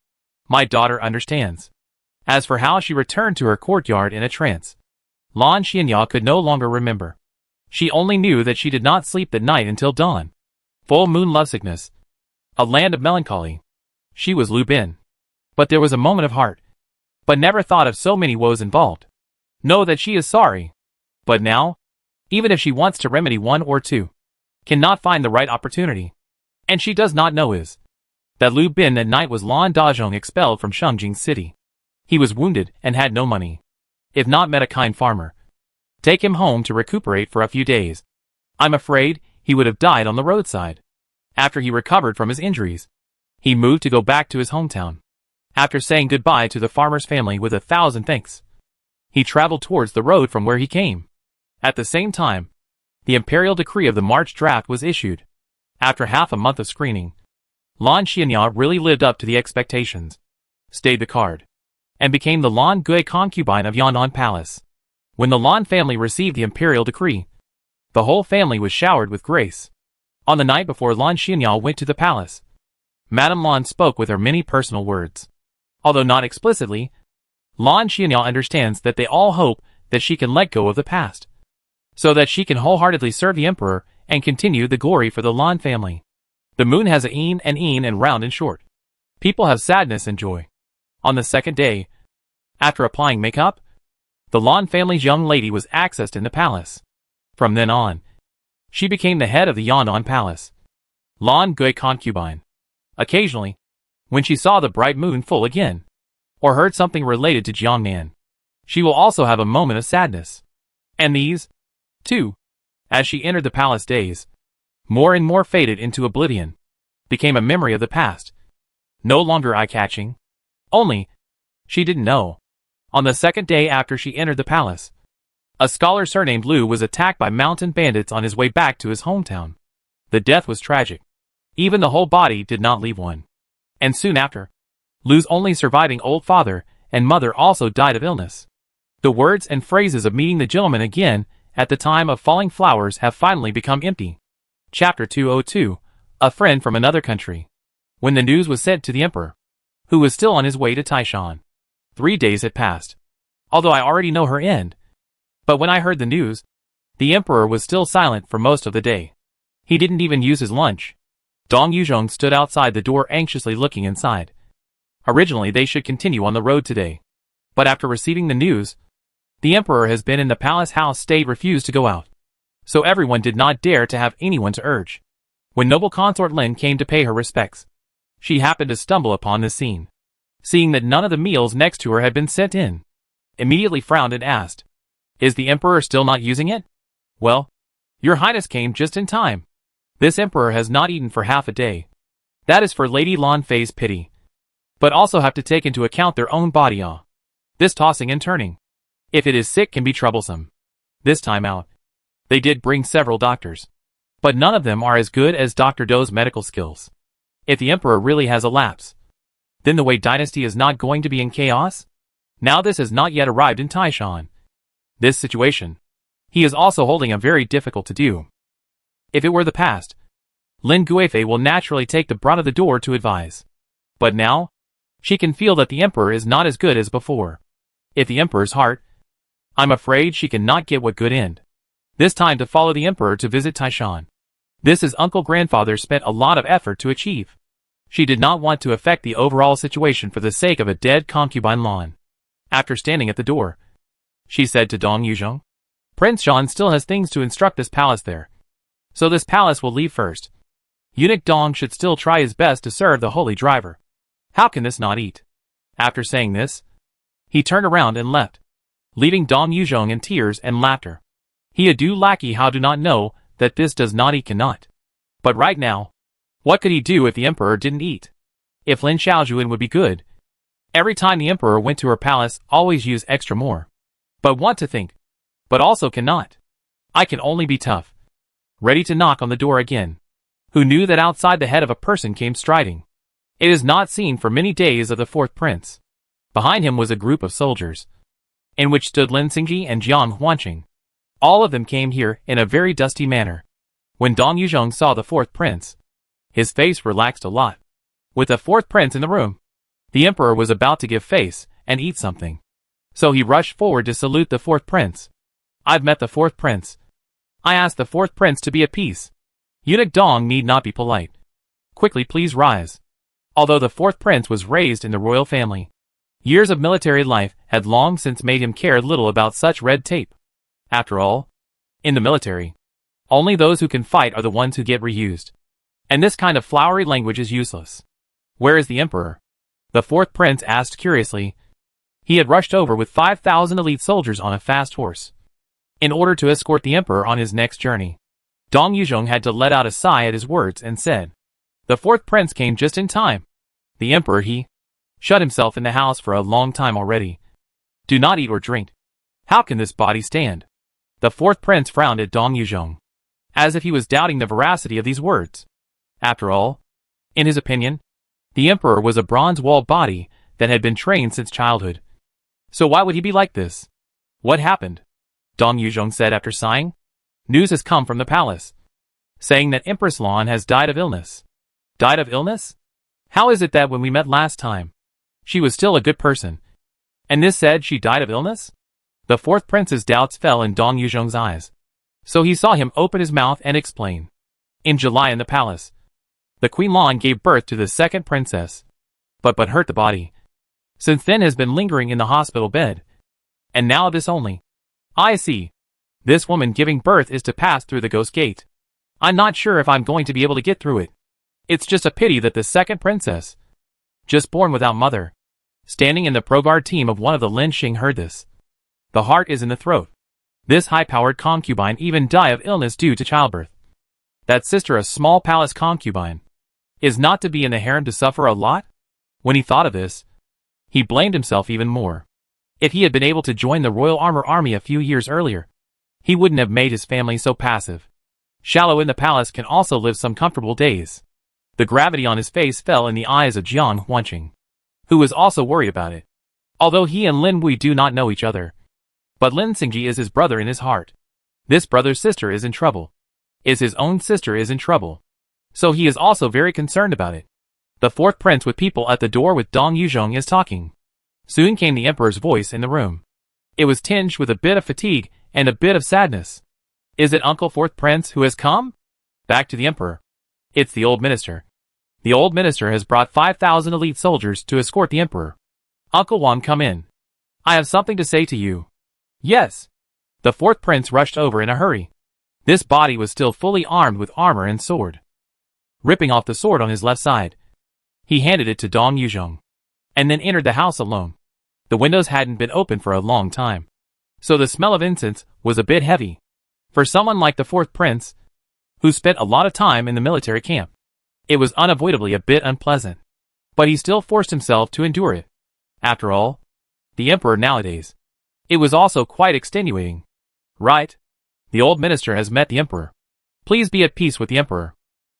My daughter understands. As for how she returned to her courtyard in a trance, Lan Xianya could no longer remember. She only knew that she did not sleep that night until dawn. Full moon lovesickness. A land of melancholy. She was Lu Bin. But there was a moment of heart. But never thought of so many woes involved. Know that she is sorry. But now, even if she wants to remedy one or two, cannot find the right opportunity. And she does not know is. That Lu Bin at night was Lan Dazhong expelled from Shengjing City. He was wounded and had no money. If not met a kind farmer, take him home to recuperate for a few days. I'm afraid he would have died on the roadside. After he recovered from his injuries, he moved to go back to his hometown. After saying goodbye to the farmer's family with 1,000 thanks, he traveled towards the road from where he came. At the same time, the Imperial decree of the March draft was issued. After half a month of screening, Lan Xianya really lived up to the expectations, stayed the card, and became the Lan Gui concubine of Yan'an Palace. When the Lan family received the Imperial decree, the whole family was showered with grace. On the night before Lan Xianya went to the palace, Madame Lan spoke with her many personal words. Although not explicitly, Lan Xianya understands that they all hope that she can let go of the past, so that she can wholeheartedly serve the emperor and continue the glory for the Lan family. The moon has a een and round and short. People have sadness and joy. On the second day, after applying makeup, the Lan family's young lady was accessed in the palace. From then on, she became the head of the Yan'an Palace, Lan Gui concubine. Occasionally, when she saw the bright moon full again, or heard something related to Jiangnan, she will also have a moment of sadness. And these, too, as she entered the palace days, more and more faded into oblivion, became a memory of the past, no longer eye-catching. Only, she didn't know. On the second day after she entered the palace, a scholar surnamed Lu was attacked by mountain bandits on his way back to his hometown. The death was tragic. Even the whole body did not leave one. And soon after, Lu's only surviving old father and mother also died of illness. The words and phrases of meeting the gentleman again at the time of falling flowers have finally become empty. Chapter 202, A Friend from Another Country. When the news was sent to the emperor, who was still on his way to Taishan, 3 days had passed. Although I already know her end, but when I heard the news, the emperor was still silent for most of the day. He didn't even use his lunch. Dong Yuzhong stood outside the door anxiously looking inside. Originally they should continue on the road today, but after receiving the news, the emperor has been in the palace house state refused to go out. So everyone did not dare to have anyone to urge. When noble consort Lin came to pay her respects, she happened to stumble upon this scene. Seeing that none of the meals next to her had been sent in, immediately frowned and asked, "Is the emperor still not using it?" "Well, your highness came just in time. This emperor has not eaten for half a day. That is for Lady Lan Fei's pity. But also have to take into account their own body. This tossing and turning, if it is sick, can be troublesome. This time out, they did bring several doctors, but none of them are as good as Dr. Dou's medical skills. If the emperor really has a lapse, then the Wei dynasty is not going to be in chaos? Now this has not yet arrived in Taishan. This situation, he is also holding a very difficult to do. If it were the past, Lin Guifei will naturally take the brunt of the door to advise. But now, she can feel that the emperor is not as good as before. If the emperor's heart, I'm afraid she cannot get what good end. This time to follow the emperor to visit Taishan. This his uncle-grandfather spent a lot of effort to achieve. She did not want to affect the overall situation for the sake of a dead concubine Lan. After standing at the door, she said to Dong Yuzhong, "Prince Shan still has things to instruct this palace there. So this palace will leave first. Eunuch Dong should still try his best to serve the holy driver. How can this not eat?" After saying this, he turned around and left, leaving Dong Yuzhong in tears and laughter. He a do lackey how do not know that this does not eat cannot. But right now, what could he do if the emperor didn't eat? If Lin Xiaojuan would be good. Every time the emperor went to her palace, always use extra more. But want to think, but also cannot. I can only be tough. Ready to knock on the door again. Who knew that outside the head of a person came striding? It is not seen for many days of the fourth prince. Behind him was a group of soldiers, in which stood Lin Xingji and Jiang Huanqing. All of them came here in a very dusty manner. When Dong Yuzhong saw the fourth prince, his face relaxed a lot. With the fourth prince in the room, the emperor was about to give face and eat something. So he rushed forward to salute the fourth prince. "I've met the fourth prince. I asked the fourth prince to be at peace. Eunuch Dong need not be polite. Quickly please rise." Although the fourth prince was raised in the royal family, years of military life had long since made him care little about such red tape. After all, in the military, only those who can fight are the ones who get reused. And this kind of flowery language is useless. Where is the emperor? The fourth prince asked curiously. He had rushed over with 5,000 elite soldiers on a fast horse, in order to escort the emperor on his next journey. Dong Yuzhong had to let out a sigh at his words and said, "The fourth prince came just in time. The emperor, he shut himself in the house for a long time already. Do not eat or drink. How can this body stand?" The fourth prince frowned at Dong Yuzhong, as if he was doubting the veracity of these words. After all, in his opinion, the emperor was a bronze-walled body that had been trained since childhood. So why would he be like this? "What happened?" Dong Yuzhong said after sighing. "News has come from the palace, saying that Empress Lan has died of illness." "Died of illness? How is it that when we met last time, she was still a good person, and this said she died of illness?" The fourth prince's doubts fell in Dong Yuzhong's eyes, so he saw him open his mouth and explain. "In July in the palace, the Queen Lan gave birth to the second princess, but hurt the body. Since then has been lingering in the hospital bed. And now this only." "I see. This woman giving birth is to pass through the ghost gate. I'm not sure if I'm going to be able to get through it. It's just a pity that the second princess, just born without mother." Standing in the pro-guard team of one of the Lin Xing heard this. "The heart is in the throat. This high-powered concubine even die of illness due to childbirth. That sister, a small palace concubine, is not to be in the harem to suffer a lot?" When he thought of this, he blamed himself even more. If he had been able to join the Royal Armor Army a few years earlier, he wouldn't have made his family so passive. Shallow in the palace can also live some comfortable days. The gravity on his face fell in the eyes of Jiang Huanqing, who was also worried about it. Although he and Lin Wei do not know each other, but Lin Xingji is his brother in his heart. This brother's sister is in trouble. His own sister is in trouble. So he is also very concerned about it. The fourth prince with people at the door with Dong Yuzhong is talking. Soon came the emperor's voice in the room. It was tinged with a bit of fatigue and a bit of sadness. "Is it Uncle Fourth Prince who has come?" Back to the emperor. "It's the old minister. The old minister has brought 5,000 elite soldiers to escort the emperor. Uncle Wan, come in. I have something to say to you." "Yes." The fourth prince rushed over in a hurry. This body was still fully armed with armor and sword. Ripping off the sword on his left side, he handed it to Dong Yuzhong, and then entered the house alone. The windows hadn't been open for a long time, so the smell of incense was a bit heavy. For someone like the fourth prince, who spent a lot of time in the military camp, it was unavoidably a bit unpleasant. But he still forced himself to endure it. After all, the emperor nowadays. It was also quite extenuating. "Right. The old minister has met the emperor. Please be at peace with the emperor.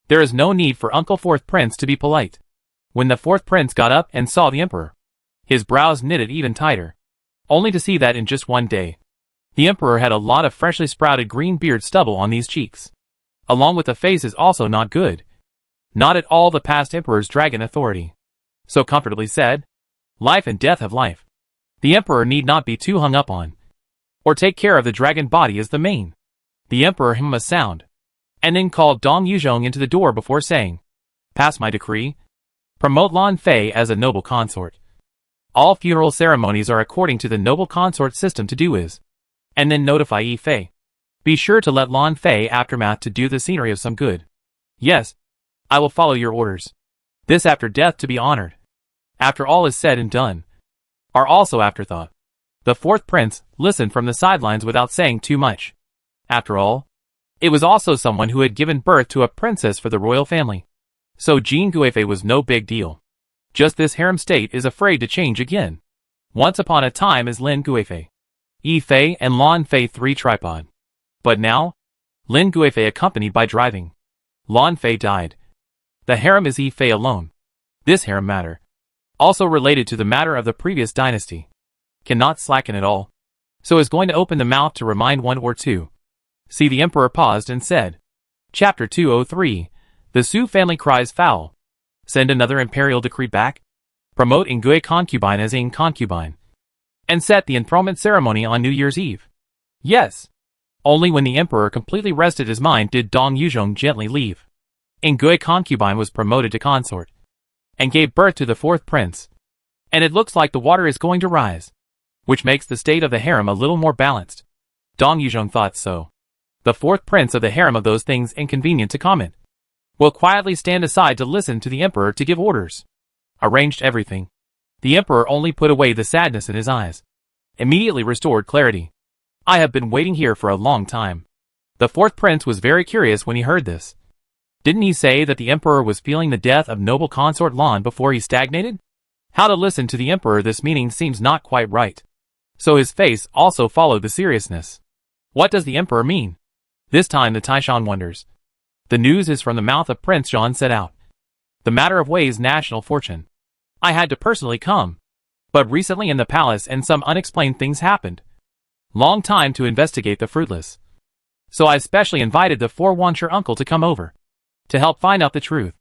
There is no need for Uncle Fourth Prince to be polite." When the fourth prince got up and saw the emperor, his brows knitted even tighter, only to see that in just one day, the emperor had a lot of freshly sprouted green beard stubble on these cheeks. Along with the face is also not good. Not at all the past emperor's dragon authority. So comfortably said, "Life and death have life. The emperor need not be too hung up on, or take care of the dragon body as the main." The emperor hummed a sound, and then called Dong Yuzhong into the door before saying, "Pass my decree. Promote Lan Fei as a noble consort. All funeral ceremonies are according to the noble consort system to do is, and then notify Yi Fei. Be sure to let Lan Fei aftermath to do the scenery of some good." "Yes, I will follow your orders. This after death to be honored. After all is said and done, are also afterthought." The fourth prince listened from the sidelines without saying too much. After all, it was also someone who had given birth to a princess for the royal family. So Jin Guifei was no big deal. Just this harem state is afraid to change again. Once upon a time is Lin Guifei, Yi Fei and Lan Fei three tripod. But now, Lin Guifei accompanied by driving. Lan Fei died. The harem is Yi Fei alone. This harem matter, also related to the matter of the previous dynasty, cannot slacken at all. So is going to open the mouth to remind one or two. See, the emperor paused and said, Chapter 203, The Su family cries foul. Send another imperial decree back. Promote Ngui concubine as Ing concubine. And set the enthronement ceremony on New Year's Eve. Yes. Only when the emperor completely rested his mind did Dong Yuzhong gently leave. Ngui concubine was promoted to consort, and gave birth to the fourth prince. And it looks like the water is going to rise, which makes the state of the harem a little more balanced. Dong Yuzhong thought so. The fourth prince of the harem of those things inconvenient to comment will quietly stand aside to listen to the emperor to give orders. arranged everything. The emperor only put away the sadness in his eyes. Immediately restored clarity. I have been waiting here for a long time. The fourth prince was very curious when he heard this. Didn't he say that the emperor was feeling the death of noble consort Lan before he stagnated? How to listen to the emperor this meaning seems not quite right. So his face also followed the seriousness. What does the emperor mean? This time the Taishan wonders. The news is from the mouth of Prince John set out. The matter of Wei's national fortune. I had to personally come. But recently in the palace and some unexplained things happened. Long time to investigate the fruitless. So I specially invited the forewancher uncle to come over. To help find out the truth.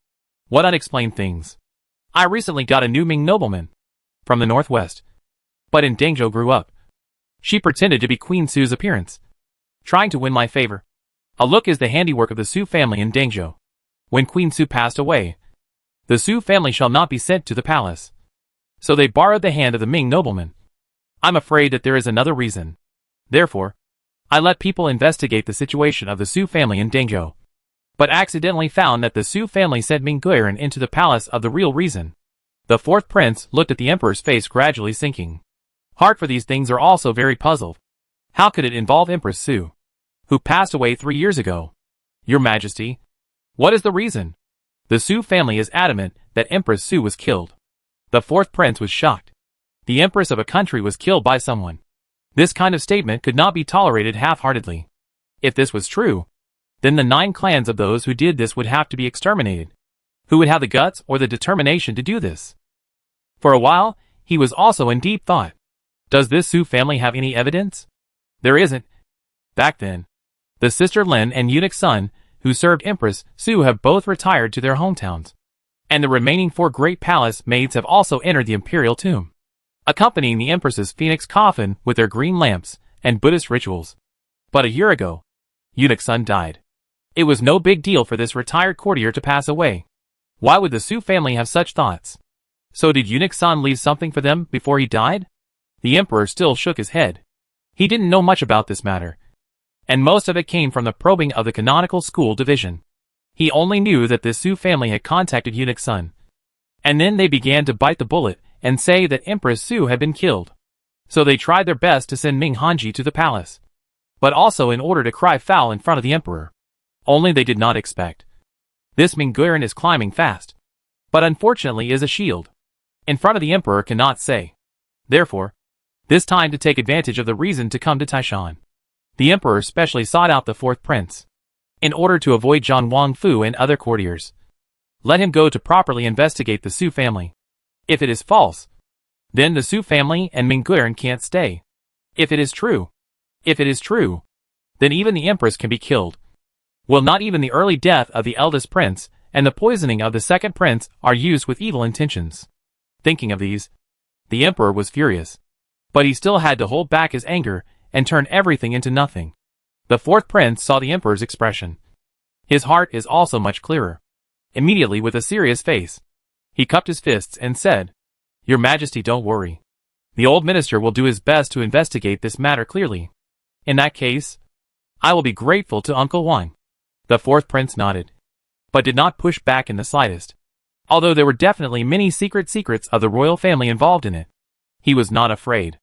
What unexplained things? I recently got a new Ming nobleman. From the northwest. But in Dangzhou grew up. She pretended to be Queen Su's appearance. Trying to win my favor. A look is the handiwork of the Su family in Dangzhou. When Queen Su passed away, the Su family shall not be sent to the palace. So they borrowed the hand of the Ming nobleman. I'm afraid that there is another reason. Therefore, I let people investigate the situation of the Su family in Dangzhou. But accidentally found that the Su family sent Ming Guiran into the palace of the real reason. The fourth prince looked at the emperor's face gradually sinking. Heart for these things are also very puzzled. How could it involve Empress Su, who passed away 3 years ago? Your Majesty, what is the reason? The Su family is adamant that Empress Su was killed. The fourth prince was shocked. The empress of a country was killed by someone. This kind of statement could not be tolerated half-heartedly. If this was true, then the 9 clans of those who did this would have to be exterminated. Who would have the guts or the determination to do this? For a while, he was also in deep thought. Does this Su family have any evidence? There isn't. Back then, the sister Lin and eunuch son, who served Empress Su, have both retired to their hometowns. And the remaining 4 great palace maids have also entered the Imperial tomb, accompanying the Empress's phoenix coffin with their green lamps and Buddhist rituals. But a year ago, eunuch son died. It was no big deal for this retired courtier to pass away. Why would the Su family have such thoughts? So did eunuch son leave something for them before he died? The emperor still shook his head. He didn't know much about this matter. And most of it came from the probing of the canonical school division. He only knew that the Su family had contacted eunuch son. And then they began to bite the bullet and say that Empress Su had been killed. So they tried their best to send Ming Hanji to the palace. But also in order to cry foul in front of the emperor. Only they did not expect. This Ming Guiran is climbing fast. But unfortunately is a shield. In front of the emperor cannot say. Therefore, this time to take advantage of the reason to come to Taishan. The emperor specially sought out the fourth prince. In order to avoid Zhang Wangfu and other courtiers. Let him go to properly investigate the Su family. If it is false, then the Su family and Ming Guiran can't stay. If it is true, then even the empress can be killed. Will not even the early death of the eldest prince and the poisoning of the second prince are used with evil intentions? Thinking of these, the emperor was furious. But he still had to hold back his anger and turn everything into nothing. The fourth prince saw the emperor's expression. His heart is also much clearer. Immediately with a serious face, he cupped his fists and said, Your Majesty, don't worry. The old minister will do his best to investigate this matter clearly. In that case, I will be grateful to Uncle Wang. The fourth prince nodded, but did not push back in the slightest. Although there were definitely many secrets of the royal family involved in it. He was not afraid.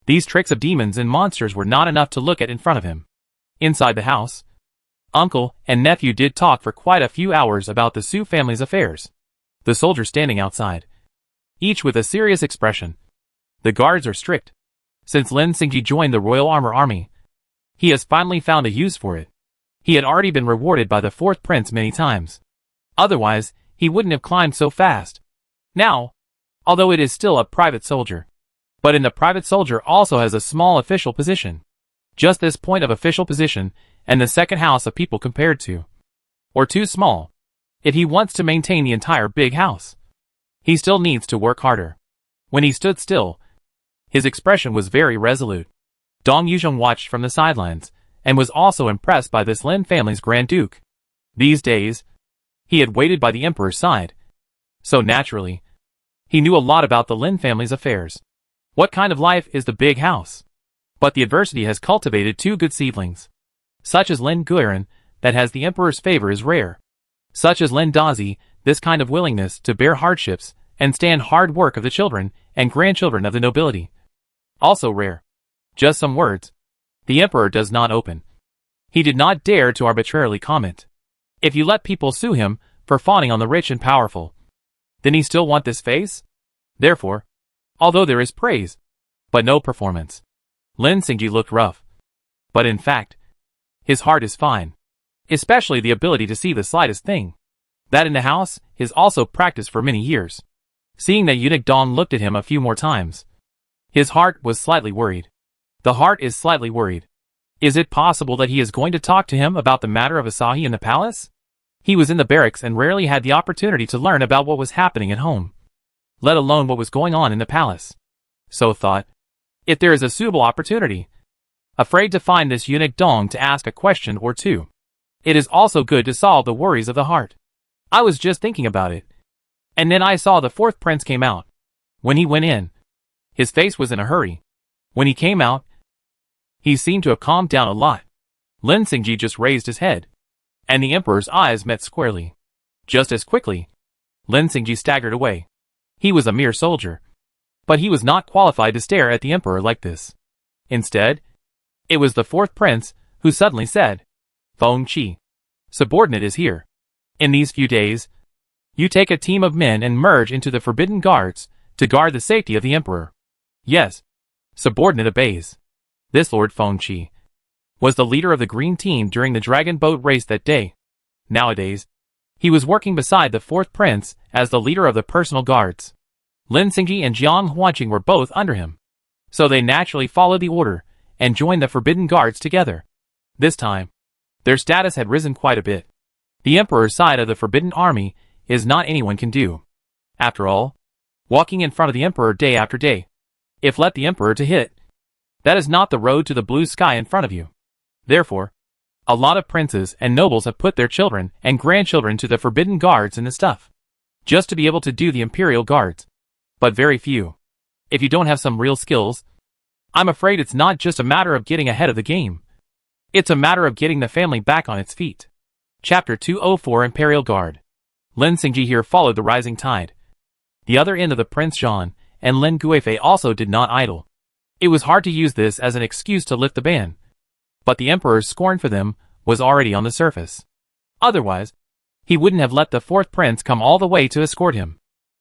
These tricks of demons and monsters were not enough to look at in front of him. Inside the house, uncle and nephew did talk for quite a few hours about the Su family's affairs. The soldiers standing outside, each with a serious expression. The guards are strict. Since Lin Xingji joined the Royal Armor Army, he has finally found a use for it. He had already been rewarded by the fourth prince many times. Otherwise, he wouldn't have climbed so fast. Now, although it is still a private soldier, but in the private soldier also has a small official position. Just this point of official position, and the second house of people compared to. Or too small. If he wants to maintain the entire big house, he still needs to work harder. When he stood still, his expression was very resolute. Dong Yuzhong watched from the sidelines, and was also impressed by this Lin family's Grand Duke. These days, he had waited by the emperor's side. So naturally, he knew a lot about the Lin family's affairs. What kind of life is the big house? But the adversity has cultivated 2 good seedlings. Such as Lin Guiran, that has the emperor's favor is rare. Such as Lin Dazi, this kind of willingness to bear hardships and stand hard work of the children and grandchildren of the nobility. Also rare. Just some words. The emperor does not open. He did not dare to arbitrarily comment. If you let people sue him for fawning on the rich and powerful, then he still want this face? Therefore, although there is praise, but no performance. Lin Xingji looked rough. But in fact, his heart is fine. Especially the ability to see the slightest thing. That in the house is also practiced for many years. Seeing that eunuch Dong looked at him a few more times. His heart was slightly worried. The heart is slightly worried. Is it possible that he is going to talk to him about the matter of Asahi in the palace? He was in the barracks and rarely had the opportunity to learn about what was happening at home, let alone what was going on in the palace. So thought, if there is a suitable opportunity, afraid to find this eunuch Dong to ask a question or two. It is also good to solve the worries of the heart. I was just thinking about it. And then I saw the fourth prince came out. When he went in, his face was in a hurry. When he came out, he seemed to have calmed down a lot. Lin Xingji just raised his head, and the emperor's eyes met squarely. Just as quickly, Lin Xingji staggered away. He was a mere soldier, but he was not qualified to stare at the emperor like this. Instead, it was the fourth prince who suddenly said, "Feng Qi, subordinate is here. In these few days, you take a team of men and merge into the Forbidden Guards to guard the safety of the emperor." Yes, subordinate obeys. This Lord Feng Qi was the leader of the green team during the dragon boat race that day. Nowadays, he was working beside the fourth prince as the leader of the personal guards. Lin Xingji and Jiang Huanqing were both under him, so they naturally followed the order and joined the Forbidden Guards together. This time, their status had risen quite a bit. The emperor's side of the Forbidden Army is not anyone can do. After all, walking in front of the emperor day after day, if let the emperor to hit, that is not the road to the blue sky in front of you. Therefore, a lot of princes and nobles have put their children and grandchildren to the Forbidden Guards and the stuff, just to be able to do the Imperial Guards. But very few. If you don't have some real skills, I'm afraid it's not just a matter of getting ahead of the game. It's a matter of getting the family back on its feet. Chapter 204 Imperial Guard. Lin Xingji here followed the rising tide. The other end of the Prince Zhan and Lin Guifei also did not idle. It was hard to use this as an excuse to lift the ban, but the emperor's scorn for them was already on the surface. Otherwise, he wouldn't have let the fourth prince come all the way to escort him.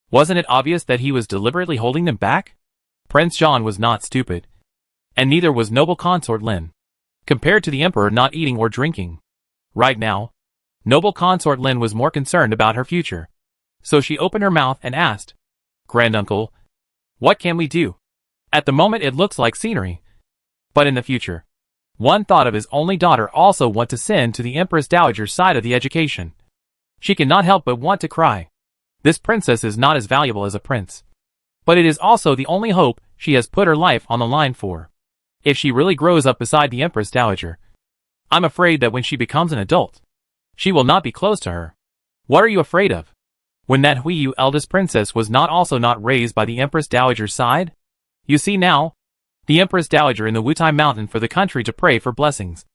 Wasn't it obvious that he was deliberately holding them back? Prince Zhan was not stupid, and neither was noble consort Lin. Compared to the emperor not eating or drinking, right now, noble consort Lin was more concerned about her future. So she opened her mouth and asked, "Granduncle, what can we do? At the moment it looks like scenery. But in the future, one thought of his only daughter also want to send to the Empress Dowager's side of the education. She cannot help but want to cry. This princess is not as valuable as a prince. But it is also the only hope she has put her life on the line for. If she really grows up beside the Empress Dowager, I'm afraid that when she becomes an adult, she will not be close to her. What are you afraid of? When that Huiyu eldest princess was not raised by the Empress Dowager's side? You see now, the Empress Dowager in the Wutai Mountain for the country to pray for blessings.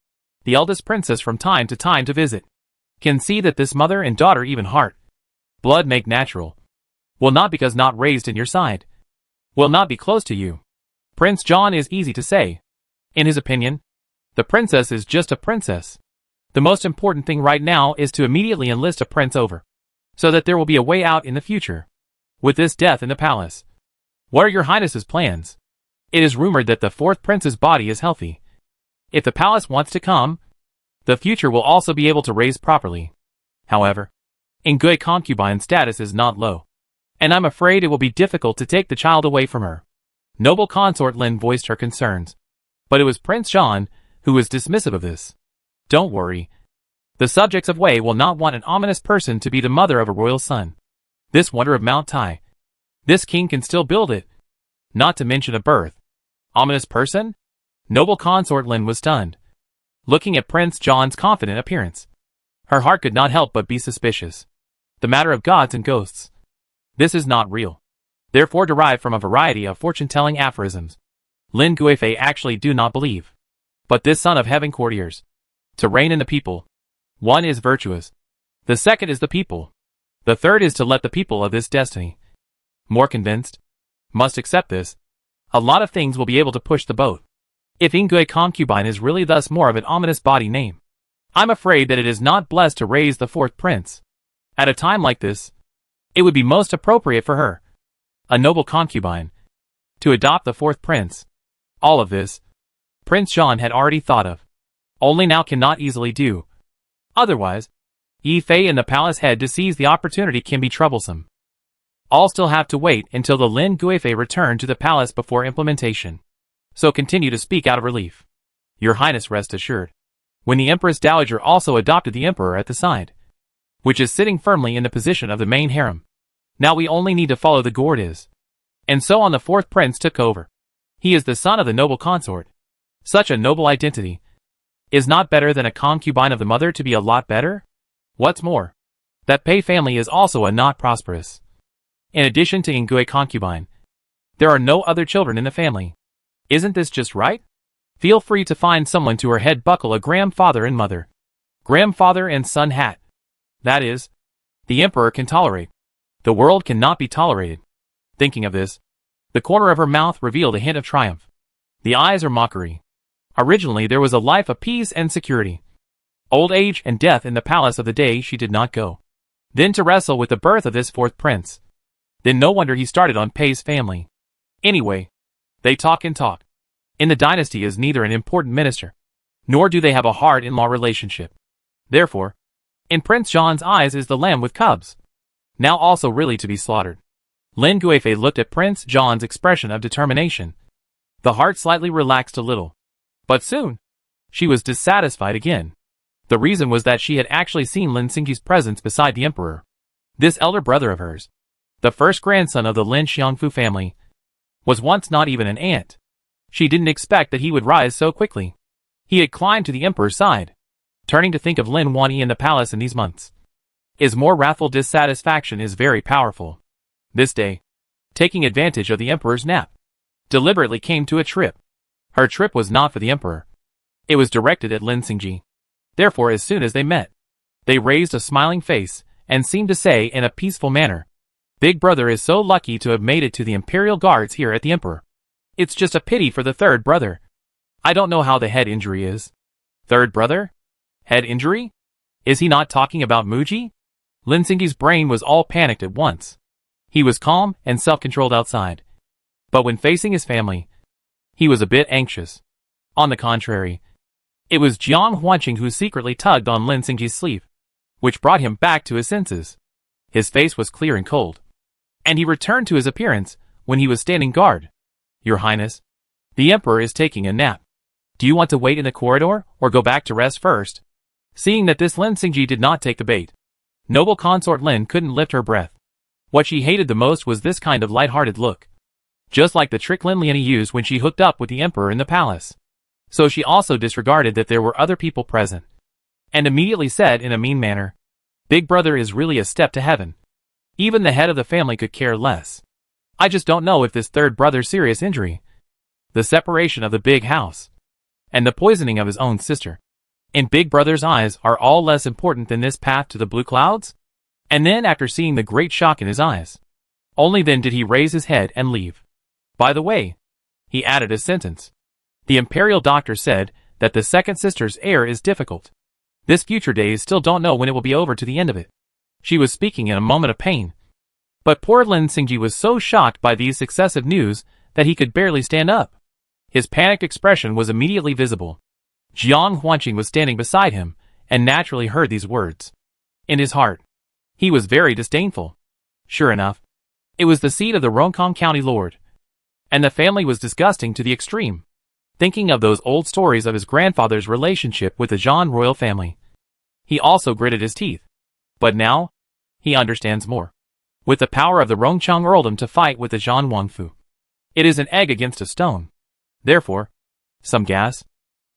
The eldest princess from time to visit. Can see that this mother and daughter even heart. Blood make natural. Will not because not raised in your side. Will not be close to you. Prince Zhan is easy to say. In his opinion, the princess is just a princess. The most important thing right now is to immediately enlist a prince over, so that there will be a way out in the future. With this death in the palace. What are your highness's plans? It is rumored that the fourth prince's body is healthy. If the palace wants to come, the future will also be able to raise properly. However, Ingui concubine status is not low, and I'm afraid it will be difficult to take the child away from her. Noble consort Lin voiced her concerns, but it was Prince Zhan who was dismissive of this. Don't worry. The subjects of Wei will not want an ominous person to be the mother of a royal son. This wonder of Mount Tai. This king can still build it. Not to mention a birth. Ominous person? Noble consort Lin was stunned, looking at Prince Zhan's confident appearance. Her heart could not help but be suspicious. The matter of gods and ghosts. This is not real. Therefore derived from a variety of fortune-telling aphorisms. Lin Guifei actually do not believe. But this son of heaven courtiers, to reign in the people. One is virtuous. The second is the people. The third is to let the people of this destiny More convinced? Must accept this. A lot of things will be able to push the boat. If Ingui concubine is really thus more of an ominous body name, I'm afraid that it is not blessed to raise the fourth prince. At a time like this, it would be most appropriate for her, a noble concubine, to adopt the fourth prince. All of this, Prince Jean had already thought of. Only now cannot easily do. Otherwise, Yi Fei in the palace head to seize the opportunity can be troublesome. All still have to wait until the Lin Guifei return to the palace before implementation. So continue to speak out of relief. Your Highness, rest assured. When the Empress Dowager also adopted the Emperor at the side, which is sitting firmly in the position of the main harem. Now we only need to follow the Gordes. And so on the fourth prince took over. He is the son of the noble consort. Such a noble identity. Is not better than a concubine of the mother to be a lot better? What's more, that Pei family is also a not prosperous. In addition to Ingui concubine, there are no other children in the family. Isn't this just right? Feel free to find someone to her head buckle a grandfather and mother. Grandfather and son hat. That is, the emperor can tolerate. The world cannot be tolerated. Thinking of this, the corner of her mouth revealed a hint of triumph. The eyes are mockery. Originally there was a life of peace and security. Old age and death in the palace of the day she did not go. Then to wrestle with the birth of this fourth prince. Then no wonder he started on Pei's family. Anyway, they talk and talk. In the dynasty is neither an important minister, nor do they have a hard-in-law relationship. Therefore, in Prince Jean's eyes is the lamb with cubs, now also really to be slaughtered. Lin Guifei looked at Prince Jean's expression of determination. The heart slightly relaxed a little. But soon, she was dissatisfied again. The reason was that she had actually seen Lin Xingji's presence beside the emperor. This elder brother of hers, the first grandson of the Lin Xiangfu family, was once not even an ant. She didn't expect that he would rise so quickly. He had climbed to the emperor's side, turning to think of Lin Wanyi in the palace in these months. His more wrathful dissatisfaction is very powerful. This day, taking advantage of the emperor's nap, deliberately came to a trip. Her trip was not for the emperor. It was directed at Lin Xingji. Therefore, as soon as they met, they raised a smiling face and seemed to say in a peaceful manner, "Big brother is so lucky to have made it to the Imperial Guards here at the emperor. It's just a pity for the third brother. I don't know how the head injury is." Third brother? Head injury? Is he not talking about Muji? Lin Xingji's brain was all panicked at once. He was calm and self-controlled outside. But when facing his family, he was a bit anxious. On the contrary, it was Jiang Huanqing who secretly tugged on Lin Xingji's sleeve, which brought him back to his senses. His face was clear and cold, and he returned to his appearance when he was standing guard. "Your Highness, the Emperor is taking a nap. Do you want to wait in the corridor or go back to rest first?" Seeing that this Lin Xingji did not take the bait, noble consort Lin couldn't lift her breath. What she hated the most was this kind of light-hearted look. Just like the trick Lin Lianyi used when she hooked up with the Emperor in the palace. So she also disregarded that there were other people present, and immediately said in a mean manner, "Big brother is really a step to heaven. Even the head of the family could care less. I just don't know if this third brother's serious injury, the separation of the big house, and the poisoning of his own sister, in Big brother's eyes are all less important than this path to the blue clouds?" And then after seeing the great shock in his eyes, only then did he raise his head and leave. By the way, he added a sentence. The Imperial doctor said that the second sister's heir is difficult. This future days still don't know when it will be over to the end of it. She was speaking in a moment of pain. But poor Lin Xingji was so shocked by these successive news that he could barely stand up. His panicked expression was immediately visible. Jiang Huanqing was standing beside him and naturally heard these words. In his heart, he was very disdainful. Sure enough, it was the seat of the Roncong County Lord, and the family was disgusting to the extreme. Thinking of those old stories of his grandfather's relationship with the Zhan royal family, he also gritted his teeth. But now, he understands more. With the power of the Rongcheng earldom to fight with the Zhan Wangfu, it is an egg against a stone. Therefore, some gas,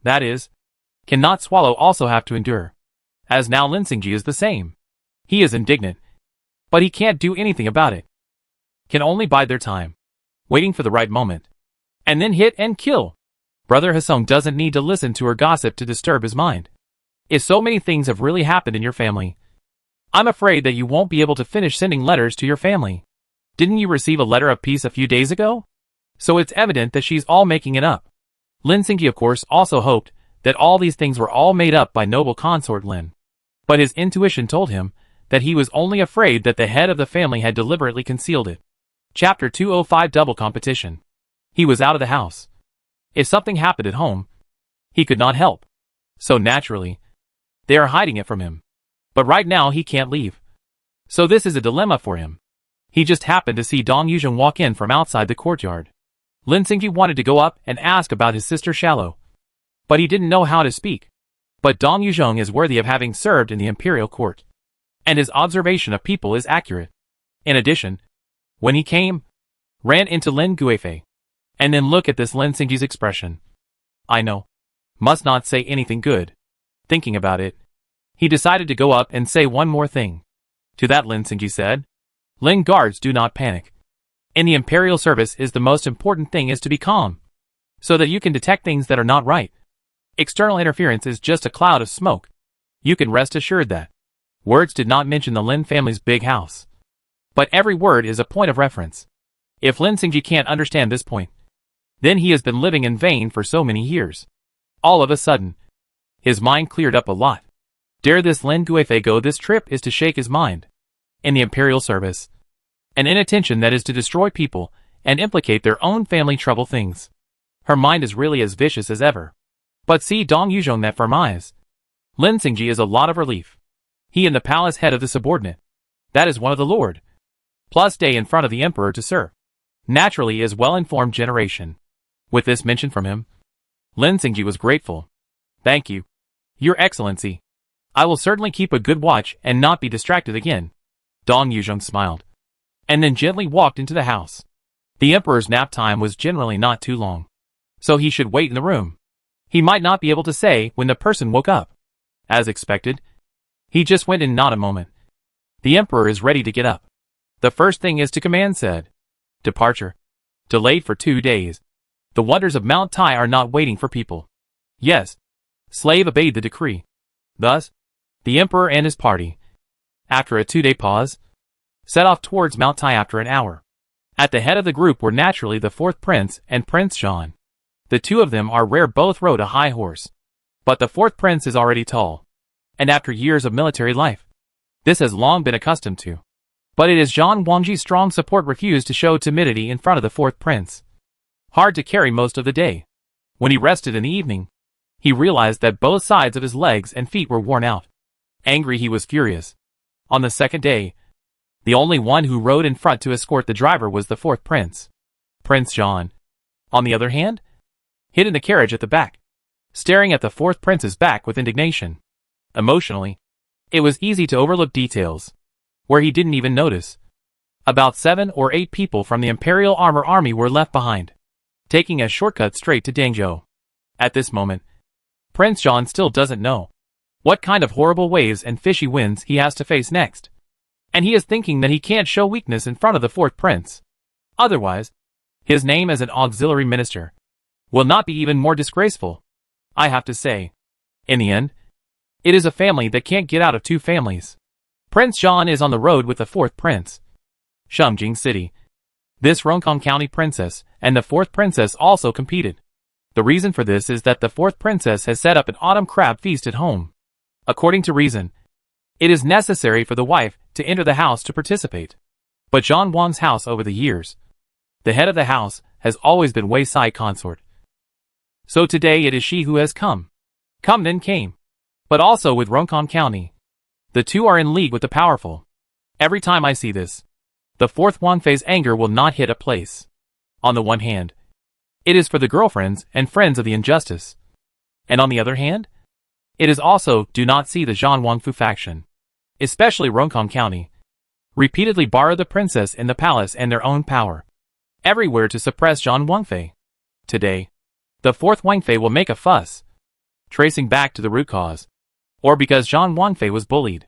that is, cannot swallow also have to endure. As now Lin Xingji is the same. He is indignant, but he can't do anything about it. Can only bide their time, waiting for the right moment, and then hit and kill. Brother Hasong doesn't need to listen to her gossip to disturb his mind. If so many things have really happened in your family, I'm afraid that you won't be able to finish sending letters to your family. Didn't you receive a letter of peace a few days ago? So it's evident that she's all making it up. Lin Xingji of course also hoped that all these things were all made up by noble consort Lin. But his intuition told him that he was only afraid that the head of the family had deliberately concealed it. Chapter 205 Double Competition. He was out of the house. If something happened at home, he could not help. So naturally, they are hiding it from him. But right now he can't leave. So this is a dilemma for him. He just happened to see Dong Yuzhong walk in from outside the courtyard. Lin Xingji wanted to go up and ask about his sister Shallow. But he didn't know how to speak. But Dong Yuzhong is worthy of having served in the Imperial court. And his observation of people is accurate. In addition, when he ran into Lin Guifei. And then look at this Lin Xingji's expression. I know. Must not say anything good. Thinking about it, he decided to go up and say one more thing. To that Lin Xingji said, Lin guards do not panic. In the Imperial service is the most important thing is to be calm. So that you can detect things that are not right. External interference is just a cloud of smoke. You can rest assured that. Words did not mention the Lin family's big house. But every word is a point of reference. If Lin Xingji can't understand this point, then he has been living in vain for so many years. All of a sudden, his mind cleared up a lot. Dare this Lin Guifei go this trip is to shake his mind. In the Imperial service, an inattention that is to destroy people and implicate their own family trouble things. Her mind is really as vicious as ever. But see Dong Yuzhong that firm eyes. Lin Xingji is a lot of relief. He in the palace head of the subordinate. That is one of the lord. Plus day in front of the emperor to serve. Naturally is well-informed generation. With this mention from him, Lin Xingji was grateful. Thank you, Your Excellency. I will certainly keep a good watch and not be distracted again. Dong Yuzhong smiled. And then gently walked into the house. The emperor's nap time was generally not too long. So he should wait in the room. He might not be able to say when the person woke up. As expected, he just went in not a moment. The emperor is ready to get up. The first thing is to command said. Departure. Delayed for 2 days. The wonders of Mount Tai are not waiting for people. Yes. Slave obeyed the decree. Thus, the emperor and his party, after a 2-day pause, set off towards Mount Tai after an hour. At the head of the group were naturally the 4th prince and Prince Jean. The two of them are rare, both rode a high horse. But the 4th prince is already tall. And after years of military life, this has long been accustomed to. But it is Zhang Wangji's strong support refused to show timidity in front of the 4th prince. Hard to carry most of the day. When he rested in the evening, he realized that both sides of his legs and feet were worn out. Angry, he was furious. On the second day, the only one who rode in front to escort the driver was the 4th prince. Prince Jean, on the other hand, hid in the carriage at the back, staring at the 4th prince's back with indignation. Emotionally, it was easy to overlook details, where he didn't even notice. About 7 or 8 people from the Imperial army were left behind, taking a shortcut straight to Dangzhou. At this moment, Prince Jean still doesn't know what kind of horrible waves and fishy winds he has to face next. And he is thinking that he can't show weakness in front of the 4th prince. Otherwise, his name as an auxiliary minister will not be even more disgraceful. I have to say, in the end, it is a family that can't get out of 2 families. Prince Jean is on the road with the 4th prince. Shengjing City. This Rongkong County princess and the 4th princess also competed. The reason for this is that the 4th princess has set up an autumn crab feast at home. According to reason, it is necessary for the wife to enter the house to participate. But Zhang Wang's house over the years, the head of the house has always been wayside consort. So today it is she who has come. Come then came. But also with Rongkong County. The two are in league with the powerful. Every time I see this, the 4th Wangfei's anger will not hit a place. On the one hand, it is for the girlfriends and friends of the injustice. And on the other hand, it is also do not see the Zhang Wangfu faction, especially Rongkong County, repeatedly borrow the princess in the palace and their own power, everywhere to suppress Zhang Wangfei. Today, the 4th Wangfei will make a fuss, tracing back to the root cause, or because Zhang Wangfei was bullied.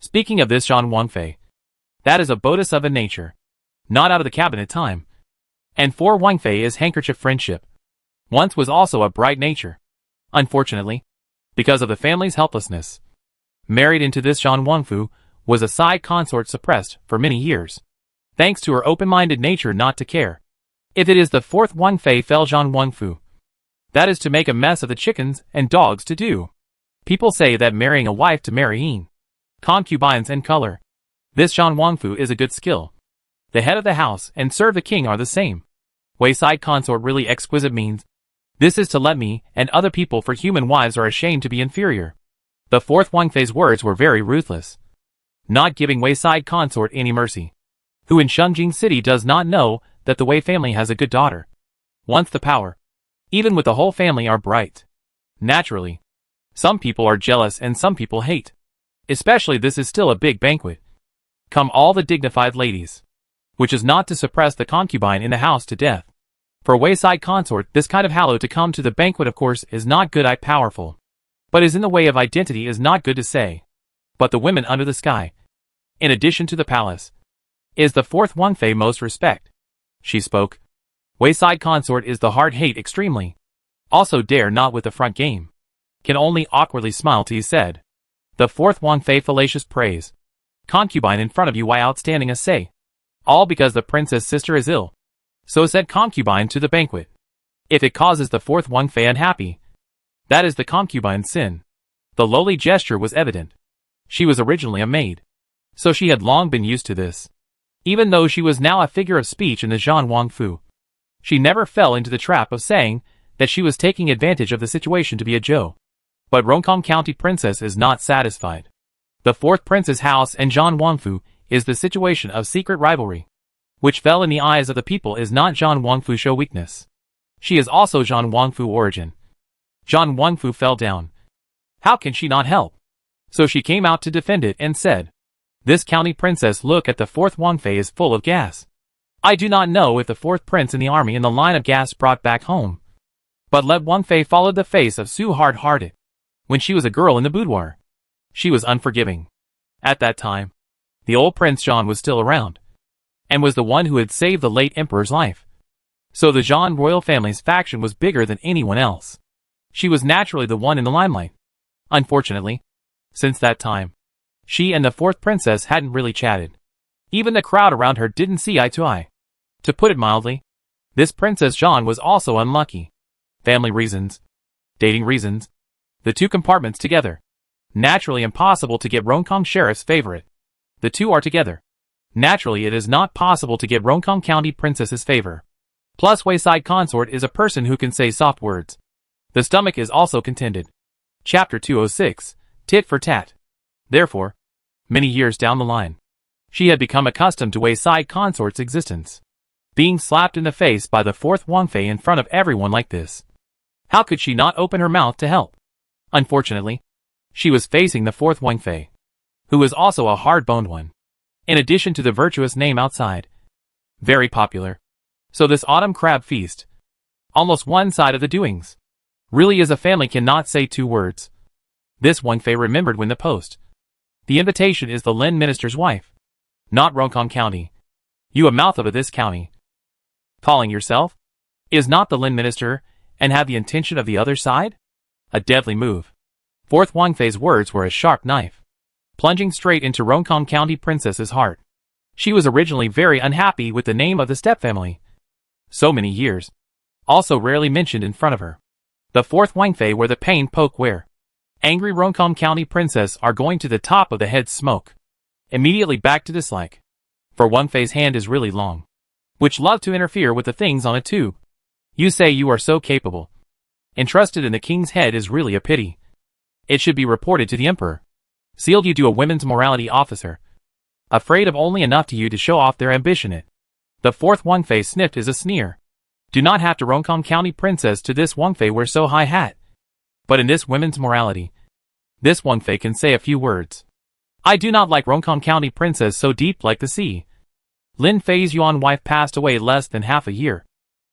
Speaking of this Zhang Wangfei, that is a bodhisattva nature, not out of the cabinet time. And 4 Wangfei is handkerchief friendship. Once was also a bright nature. Unfortunately, because of the family's helplessness, married into this Zhang Wangfu was a side consort suppressed for many years. thanks to her open-minded nature not to care if it is the fourth Wang Fei fell Zhang Wangfu. That is to make a mess of the chickens and dogs to do. People say that marrying a wife to marrying concubines and color. This Zhang Wangfu is a good skill. The head of the house and serve the king are the same. Wayside consort really exquisite means. This is to let me and other people for human wives are ashamed to be inferior. The fourth Wang Fei's words were very ruthless, not giving wayside consort any mercy. Who in Shengjing City does not know that the Wei family has a good daughter? Once the power, even with the whole family, are bright. Naturally, some people are jealous and some people hate. Especially this is still a big banquet. Come all the dignified ladies. Which is not to suppress the concubine in the house to death. For a wayside consort, this kind of hallow to come to the banquet of course is not good powerful. But is in the way of identity is not good to say. But the women under the sky, in addition to the palace, is the fourth Wang Fei most respect. She spoke. Wayside consort is the hard hate extremely. Also dare not with the front game. Can only awkwardly smile till you said. The fourth Wang Fei fallacious praise. Concubine in front of you why outstanding a say. All because the princess sister is ill. So said concubine to the banquet. If it causes the fourth Wang Fei unhappy, that is the concubine's sin. The lowly gesture was evident. She was originally a maid. So she had long been used to this. Even though she was now a figure of speech in the Zhang Wangfu, she never fell into the trap of saying that she was taking advantage of the situation to be a Zhou. But Rongkong County princess is not satisfied. The fourth prince's house and Zhang Wangfu is the situation of secret rivalry, which fell in the eyes of the people is not Zhang Wangfu show weakness. She is also Zhang Wangfu origin. Zhang Wangfu fell down. How can she not help? So she came out to defend it and said, this county princess look at the fourth Wang Fei is full of gas. I do not know if the fourth prince in the army in the line of gas brought back home. But let Wang Fei followed the face of Su hard-hearted. When she was a girl in the boudoir, she was unforgiving. At that time, the old Prince Zhang was still around, and was the one who had saved the late emperor's life. So the Zhang royal family's faction was bigger than anyone else. She was naturally the one in the limelight. Unfortunately, since that time, she and the fourth princess hadn't really chatted. Even the crowd around her didn't see eye to eye. To put it mildly, this Princess Zhang was also unlucky. Family reasons, dating reasons, the two compartments together. Naturally impossible to get Rongkong Sheriff's favorite. The two are together. Naturally it is not possible to get Rongkong County Princess's favor. Plus Wayside Consort is a person who can say soft words. The stomach is also contended. Chapter 206, Tit for Tat. Therefore, many years down the line, she had become accustomed to Wayside Consort's existence. Being slapped in the face by the fourth Wang Fei in front of everyone like this. How could she not open her mouth to help? Unfortunately, she was facing the fourth Wang Fei, who was also a hard-boned one. In addition to the virtuous name outside. Very popular. So this autumn crab feast, almost one side of the doings, really is a family cannot say two words. This Wang Fei remembered when the post. The invitation is the Lin minister's wife. Not Rongkong County. You a mouth of this county. Calling yourself? Is not the Lin minister, and have the intention of the other side? A deadly move. Fourth Wang Fei's words were a sharp knife, plunging straight into Rongkong County princess's heart. She was originally very unhappy with the name of the stepfamily. So many years. Also rarely mentioned in front of her. The fourth Wang Fei where the pain poke where. Angry Rongkong County princess are going to the top of the head smoke. Immediately back to dislike. For Wang Fei's hand is really long. Which love to interfere with the things on a tube. You say you are so capable. Entrusted in the king's head is really a pity. It should be reported to the emperor. Sealed you to a women's morality officer. Afraid of only enough to you to show off their ambition it. The fourth Wang Fei sniffed as a sneer. Do not have to Rongkong County princess to this Wang Fei wear so high hat. But in this women's morality, this Wang Fei can say a few words. I do not like Rongkong County princess so deep like the sea. Lin Fei's Yuan wife passed away less than half a year.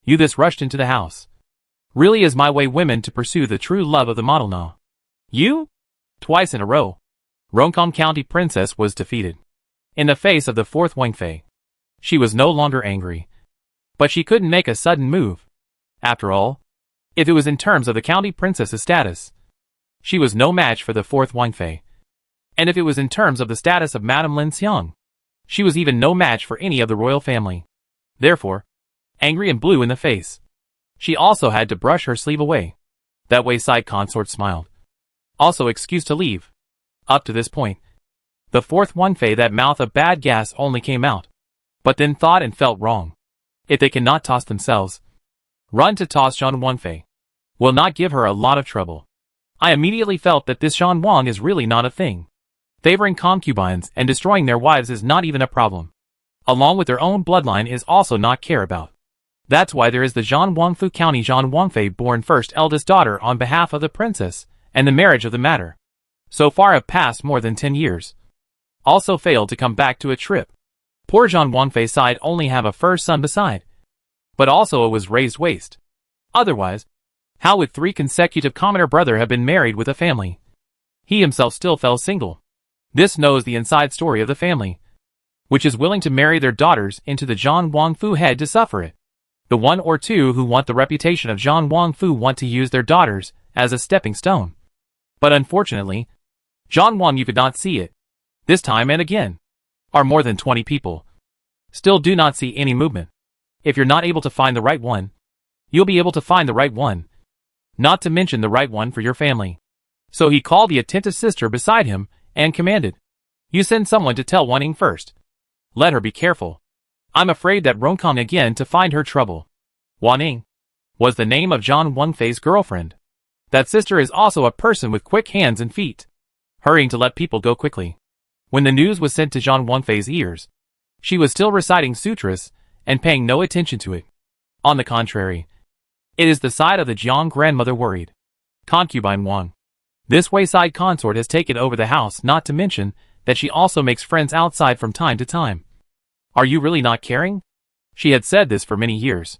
You this rushed into the house. Really is my way women to pursue the true love of the model now. You? Twice in a row. Rongkong County princess was defeated. In the face of the fourth Wang Fei. She was no longer angry. But she couldn't make a sudden move. After all, if it was in terms of the county princess's status, she was no match for the fourth Wang Fei. And if it was in terms of the status of Madame Lin Xiang, She was even no match for any of the royal family. Therefore, angry and blue in the face, she also had to brush her sleeve away. That wayside consort smiled. Also excused to leave. Up to this point, the fourth Wenfei that mouth of bad gas only came out. But then thought and felt wrong. If they cannot toss themselves, run to toss Zhang Wenfei will not give her a lot of trouble. I immediately felt that this Zhang Wang is really not a thing. Favoring concubines and destroying their wives is not even a problem. Along with their own bloodline is also not care about. That's why there is the Zhang Wangfu County Zhang Wenfei born first eldest daughter on behalf of the princess, and the marriage of the matter. So far have passed more than 10 years. Also failed to come back to a trip. Poor Zhang Wenfei's side only have a first son beside. But also it was raised waste. Otherwise, how would 3 consecutive commoner brother have been married with a family? He himself still fell single. This knows the inside story of the family, which is willing to marry their daughters into the Zhang Wangfu head to suffer it. The 1 or 2 who want the reputation of Zhang Wangfu want to use their daughters as a stepping stone. But unfortunately, Zhang Wang you could not see it. This time and again. Are more than 20 people. Still do not see any movement. If you're not able to find the right one, you'll be able to find the right one. Not to mention the right one for your family. So he called the attentive sister beside him and commanded, "You send someone to tell Wan Ying first. Let her be careful. I'm afraid that Ronkong again to find her trouble." Wan Ying was the name of Zhang Wenfei's girlfriend. That sister is also a person with quick hands and feet, hurrying to let people go quickly. When the news was sent to Zhang Wenfei's ears, she was still reciting sutras and paying no attention to it. On the contrary, it is the side of the Jiang grandmother worried. Concubine Wang. This wayside consort has taken over the house, not to mention that she also makes friends outside from time to time. Are you really not caring? She had said this for many years.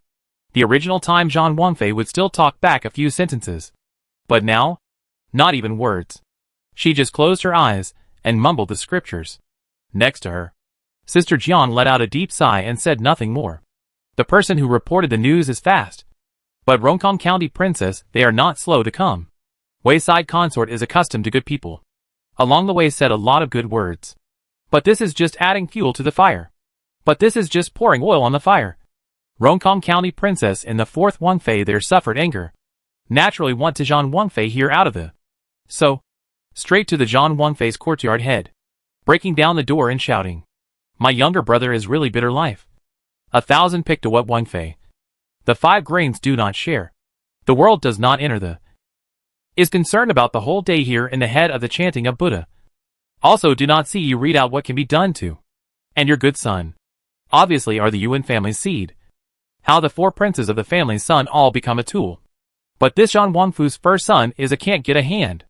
The original time Zhang Wenfei would still talk back a few sentences. But now, not even words. She just closed her eyes and mumbled the scriptures. Next to her, Sister Jiang let out a deep sigh and said nothing more. The person who reported the news is fast. But Ronkong County Princess, they are not slow to come. Wayside consort is accustomed to good people. Along the way said a lot of good words. But this is just adding fuel to the fire. But this is just pouring oil on the fire. Ronkong County Princess and the fourth Wenfei there suffered anger. Naturally want to Zhang Wenfei here out of the. So, straight to the Zhang Wenfei's courtyard head, breaking down the door and shouting, "My younger brother is really bitter life. 1,000 picked to what Wenfei. The 5 grains do not share. The world does not enter the. Is concerned about the whole day here in the head of the chanting of Buddha. Also do not see you read out what can be done to. And your good son. Obviously are the Yuan family's seed. How the 4 princes of the family's son all become a tool. But this Zhang Wangfu's first son is a can't get a hand.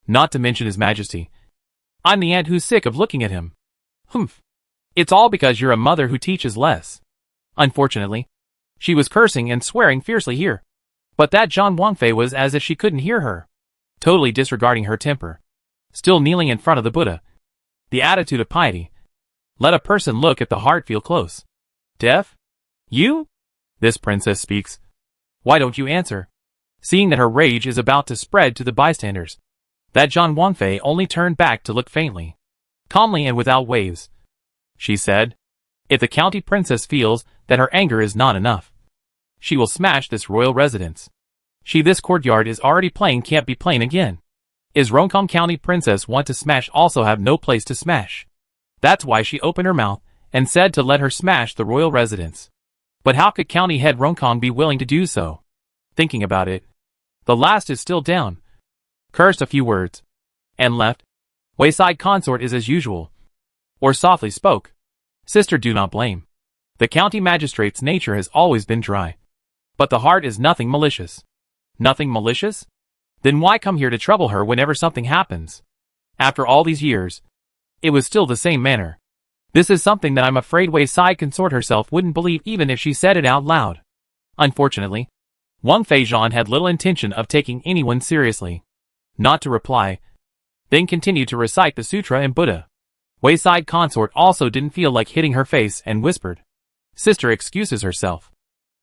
Not to mention his majesty. I'm the aunt who's sick of looking at him. Humph. It's all because you're a mother who teaches less." Unfortunately, she was cursing and swearing fiercely here. But that Zhang Wenfei was as if she couldn't hear her. Totally disregarding her temper. Still kneeling in front of the Buddha. The attitude of piety. Let a person look at the heart feel close. Deaf? You? This princess speaks. Why don't you answer? Seeing that her rage is about to spread to the bystanders. That Zhang Wenfei only turned back to look faintly. Calmly and without waves. She said, if the county princess feels that her anger is not enough, she will smash this royal residence. This courtyard is already plain can't be plain again. Is Ronkong County princess want to smash also have no place to smash. That's why she opened her mouth and said to let her smash the royal residence. But how could county head Ronkong be willing to do so? Thinking about it, the last is still down. Cursed a few words. And left. Wayside consort is as usual. Or softly spoke. Sister do not blame. The county magistrate's nature has always been dry. But the heart is nothing malicious. Nothing malicious? Then why come here to trouble her whenever something happens? After all these years, it was still the same manner. This is something that I'm afraid Wayside consort herself wouldn't believe even if she said it out loud. Unfortunately, Wang Feijian had little intention of taking anyone seriously. Not to reply, then continued to recite the sutra and Buddha. Wayside consort also didn't feel like hitting her face and whispered, Sister excuses herself.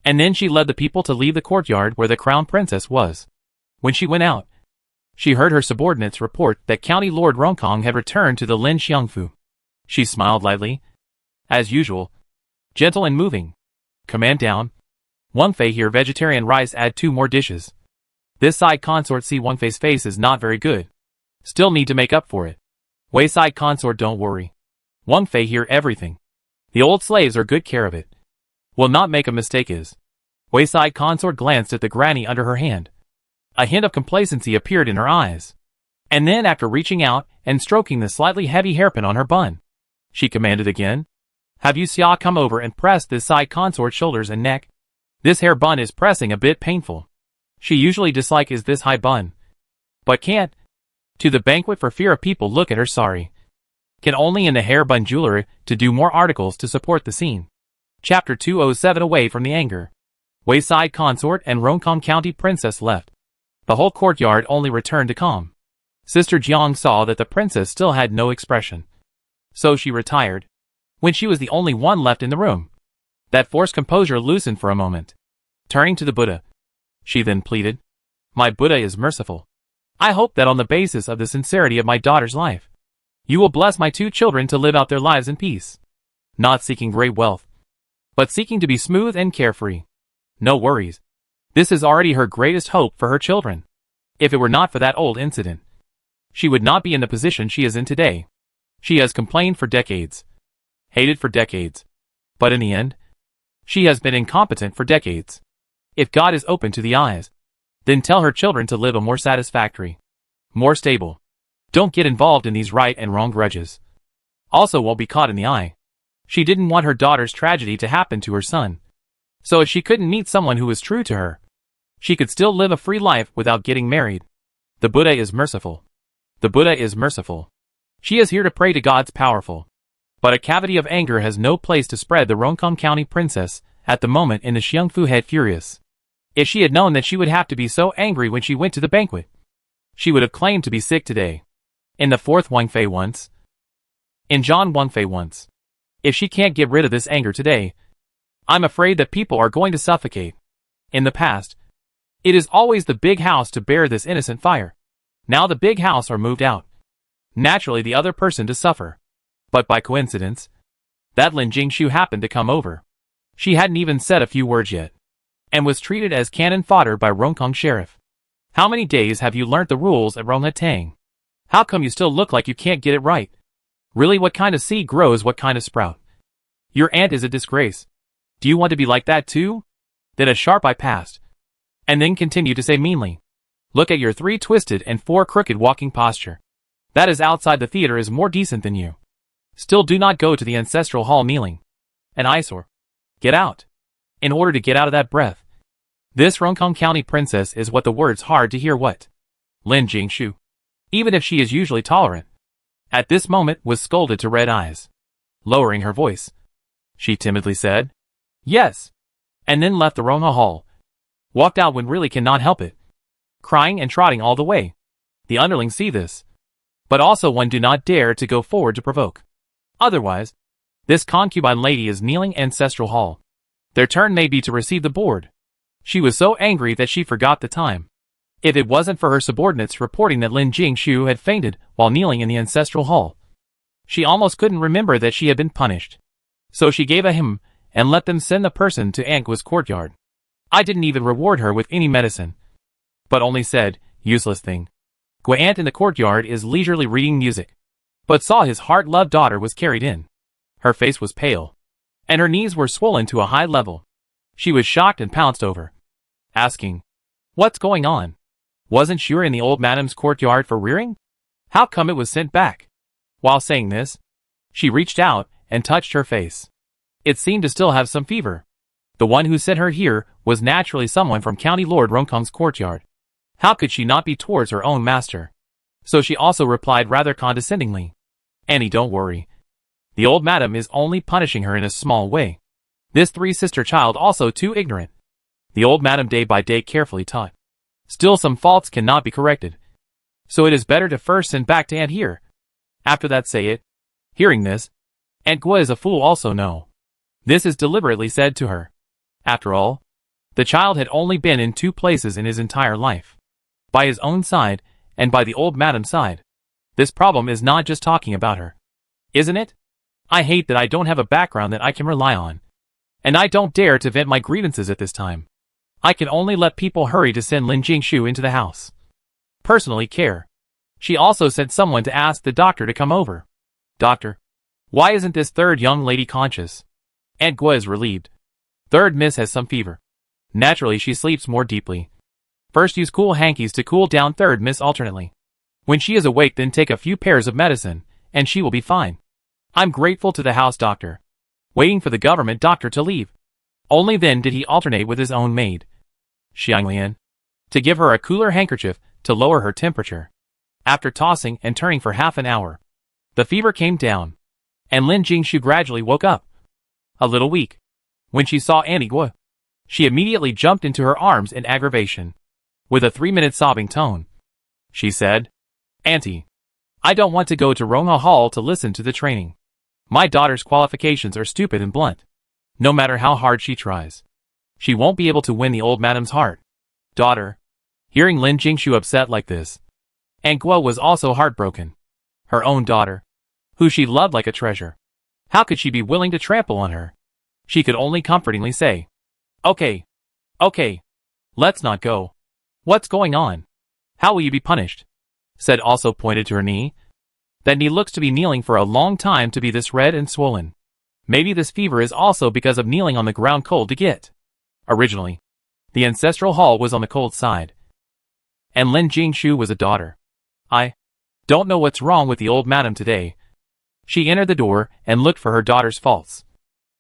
And then she led the people to leave the courtyard where the crown princess was. When she went out, she heard her subordinates report that County Lord Ronkong had returned to the Lin Xiangfu. She smiled lightly, As usual. Gentle and moving. Command down. Wang Fei here vegetarian rice add 2 more dishes. This side consort see Wang Fei's face is not very good. Still need to make up for it. Wayside consort don't worry. Wang Fei hear everything. The old slaves are good care of it. Will not make a mistake is. Wayside consort glanced at the granny under her hand. A hint of complacency appeared in her eyes. And then after reaching out and stroking the slightly heavy hairpin on her bun, she commanded again. Have you Xia come over and press this side consort's shoulders and neck? This hair bun is pressing a bit painful. She usually dislikes this high bun. But can't. To the banquet for fear of people look at her sorry. Can only in the hair bun jewelry to do more articles to support the scene. Chapter 207 Away from the anger. Wayside consort and Roncong County princess left. The whole courtyard only returned to calm. Sister Jiang saw that the princess still had no expression. So she retired. When she was the only one left in the room, that forced composure loosened for a moment. Turning to the Buddha, she then pleaded, My Buddha is merciful. I hope that on the basis of the sincerity of my daughter's life, you will bless my 2 children to live out their lives in peace. Not seeking great wealth, but seeking to be smooth and carefree. No worries. This is already her greatest hope for her children. If it were not for that old incident, she would not be in the position she is in today. She has complained for decades. Hated for decades. But in the end, she has been incompetent for decades. If God is open to the eyes, then tell her children to live a more satisfactory, more stable. Don't get involved in these right and wrong grudges. Also won't be caught in the eye. She didn't want her daughter's tragedy to happen to her son. So if she couldn't meet someone who was true to her, she could still live a free life without getting married. The Buddha is merciful. The Buddha is merciful. She is here to pray to God's powerful. But a cavity of anger has no place to spread. The Roncong County princess, at the moment in the Xiangfu head furious. If she had known that she would have to be so angry when she went to the banquet, she would have claimed to be sick today. In the 4th Wang Fei once. In John Wang Fei once. If she can't get rid of this anger today, I'm afraid that people are going to suffocate. In the past, it is always the big house to bear this innocent fire. Now the big house are moved out. Naturally the other person to suffer. But by coincidence, that Lin Jingshu happened to come over. She hadn't even said a few words yet, and was treated as cannon fodder by Roncong Sheriff. How many days have you learnt the rules at Ronghatang? How come you still look like you can't get it right? Really, what kind of seed grows what kind of sprout? Your aunt is a disgrace. Do you want to be like that too? Then a sharp eye passed, and then continued to say meanly, Look at your 3 twisted and 4 crooked walking posture. That is outside the theater is more decent than you. Still do not go to the ancestral hall kneeling. An eyesore. Get out. In order to get out of that breath. This Roncong County princess is what the words hard to hear what? Lin Jingshu, even if she is usually tolerant, at this moment was scolded to red eyes. Lowering her voice, she timidly said, Yes. And then left the Rongha hall. Walked out when really cannot help it. Crying and trotting all the way. The underlings see this. But also one do not dare to go forward to provoke. Otherwise, this concubine lady is kneeling ancestral hall. Their turn may be to receive the board. She was so angry that she forgot the time. If it wasn't for her subordinates reporting that Lin Jingshu had fainted while kneeling in the ancestral hall, she almost couldn't remember that she had been punished. So she gave a hymn and let them send the person to Anggua's courtyard. I didn't even reward her with any medicine, but only said, Useless thing. Gua Aunt in the courtyard is leisurely reading music, but saw his heart-loved daughter was carried in. Her face was pale, and her knees were swollen to a high level. She was shocked and pounced over, asking, What's going on? Wasn't sure in the old madam's courtyard for rearing? How come it was sent back? While saying this, she reached out and touched her face. It seemed to still have some fever. The one who sent her here was naturally someone from County Lord Roncong's courtyard. How could she not be towards her own master? So she also replied rather condescendingly, Annie, don't worry. The old madam is only punishing her in a small way. This 3-sister child also too ignorant. The old madam day by day carefully taught. Still some faults cannot be corrected. So it is better to first send back to Aunt here. After that say it. Hearing this, Aunt Gua is a fool also no. This is deliberately said to her. After all, the child had only been in 2 places in his entire life. By his own side, and by the old madam's side. This problem is not just talking about her. Isn't it? I hate that I don't have a background that I can rely on. And I don't dare to vent my grievances at this time. I can only let people hurry to send Lin Jingshu into the house. Personally care. She also sent someone to ask the doctor to come over. Doctor, why isn't this third young lady conscious? Aunt Gua is relieved. Third miss has some fever. Naturally she sleeps more deeply. First use cool hankies to cool down third miss alternately. When she is awake then take a few pairs of medicine, and she will be fine. I'm grateful to the house doctor. Waiting for the government doctor to leave. Only then did he alternate with his own maid, Xianglian, to give her a cooler handkerchief to lower her temperature. After tossing and turning for half an hour, the fever came down, and Lin Jingshu gradually woke up. A little weak. When she saw Auntie Gua, she immediately jumped into her arms in aggravation. With a 3-minute sobbing tone, she said, Auntie, I don't want to go to Rongha Hall to listen to the training. My daughter's qualifications are stupid and blunt. No matter how hard she tries, she won't be able to win the old madam's heart. Daughter. Hearing Lin Jingshu upset like this, Aunt Gua was also heartbroken. Her own daughter, who she loved like a treasure. How could she be willing to trample on her? She could only comfortingly say, Okay. Let's not go. What's going on? How will you be punished? Said also pointed to her knee. That knee looks to be kneeling for a long time to be this red and swollen. Maybe this fever is also because of kneeling on the ground cold to get. Originally, the ancestral hall was on the cold side. And Lin Jingshu was a daughter. I don't know what's wrong with the old madam today. She entered the door and looked for her daughter's faults,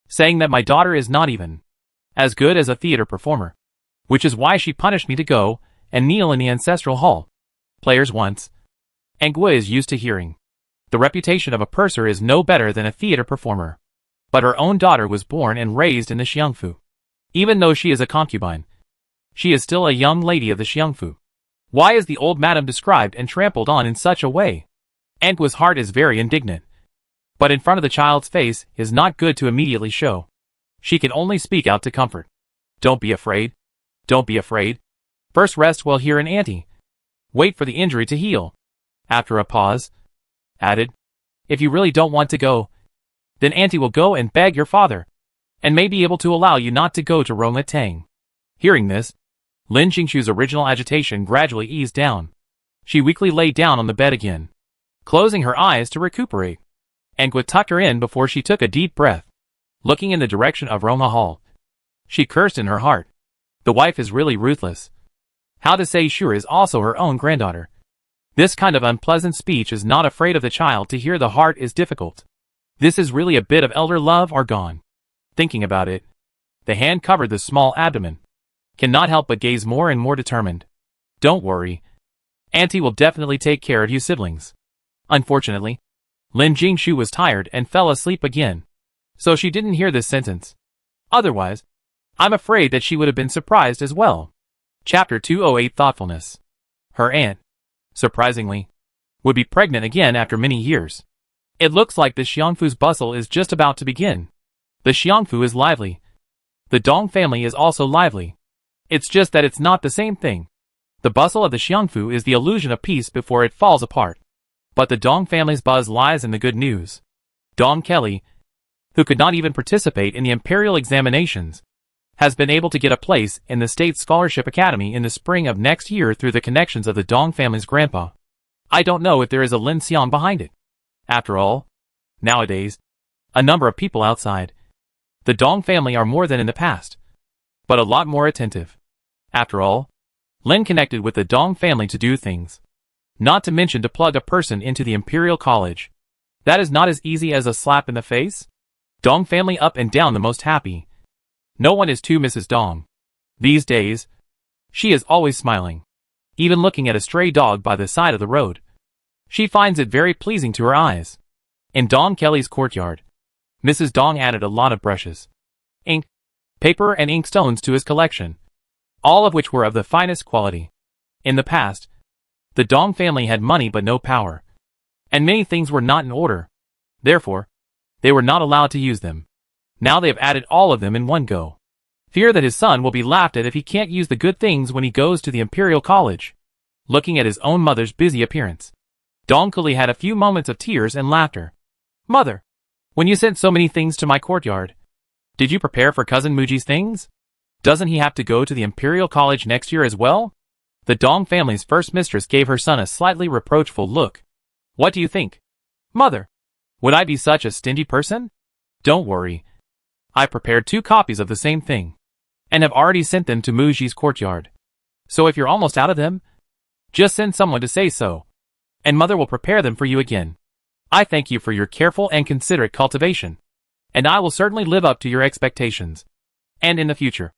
saying that my daughter is not even as good as a theater performer, which is why she punished me to go and kneel in the ancestral hall. Players once. Aunt Gua is used to hearing. The reputation of a purser is no better than a theater performer. But her own daughter was born and raised in the Xiangfu. Even though she is a concubine, she is still a young lady of the Xiangfu. Why is the old madam described and trampled on in such a way? Aunt Gua's heart is very indignant. But in front of the child's face is not good to immediately show. She can only speak out to comfort. Don't be afraid. Don't be afraid. First rest well here in Auntie. Wait for the injury to heal. After a pause, added, if you really don't want to go, then Auntie will go and beg your father, and may be able to allow you not to go to Rongha Tang. Hearing this, Lin Jingshu's original agitation gradually eased down. She weakly lay down on the bed again, closing her eyes to recuperate. Aunt Gua tucked her in before she took a deep breath. Looking in the direction of Rongha Hall, she cursed in her heart. The wife is really ruthless. How to say sure is also her own granddaughter. This kind of unpleasant speech is not afraid of the child to hear the heart is difficult. This is really a bit of elder love or gone. Thinking about it, the hand covered the small abdomen. Cannot help but gaze more and more determined. Don't worry. Auntie will definitely take care of you siblings. Unfortunately, Lin Jingshu was tired and fell asleep again, so she didn't hear this sentence. Otherwise, I'm afraid that she would have been surprised as well. Chapter 208 Thoughtfulness. Her aunt, surprisingly, would be pregnant again after many years. It looks like the Xiangfu's bustle is just about to begin. The Xiangfu is lively. The Dong family is also lively. It's just that it's not the same thing. The bustle of the Xiangfu is the illusion of peace before it falls apart. But the Dong family's buzz lies in the good news. Dong Kelly, who could not even participate in the Imperial examinations, has been able to get a place in the State Scholarship Academy in the spring of next year through the connections of the Dong family's grandpa. I don't know if there is a Lin Xiang behind it. After all, nowadays, a number of people outside the Dong family are more than in the past, but a lot more attentive. After all, Lin connected with the Dong family to do things. Not to mention to plug a person into the Imperial College. That is not as easy as a slap in the face. Dong family up and down the most happy. No one is too Mrs. Dong. These days, she is always smiling. Even looking at a stray dog by the side of the road, she finds it very pleasing to her eyes. In Dong Kelly's courtyard, Mrs. Dong added a lot of brushes, ink, paper and ink stones to his collection, all of which were of the finest quality. In the past, the Dong family had money but no power, and many things were not in order. Therefore, they were not allowed to use them. Now they have added all of them in one go. Fear that his son will be laughed at if he can't use the good things when he goes to the Imperial College. Looking at his own mother's busy appearance, Dong Kelly had a few moments of tears and laughter. Mother, When you sent so many things to my courtyard, did you prepare for Cousin Muji's things? Doesn't he have to go to the Imperial College next year as well? The Dong family's first mistress gave her son a slightly reproachful look. What do you think? Mother, would I be such a stingy person? Don't worry. I prepared 2 copies of the same thing, and have already sent them to Muji's courtyard. So if you're almost out of them, just send someone to say so, and Mother will prepare them for you again. I thank you for your careful and considerate cultivation, and I will certainly live up to your expectations. And in the future,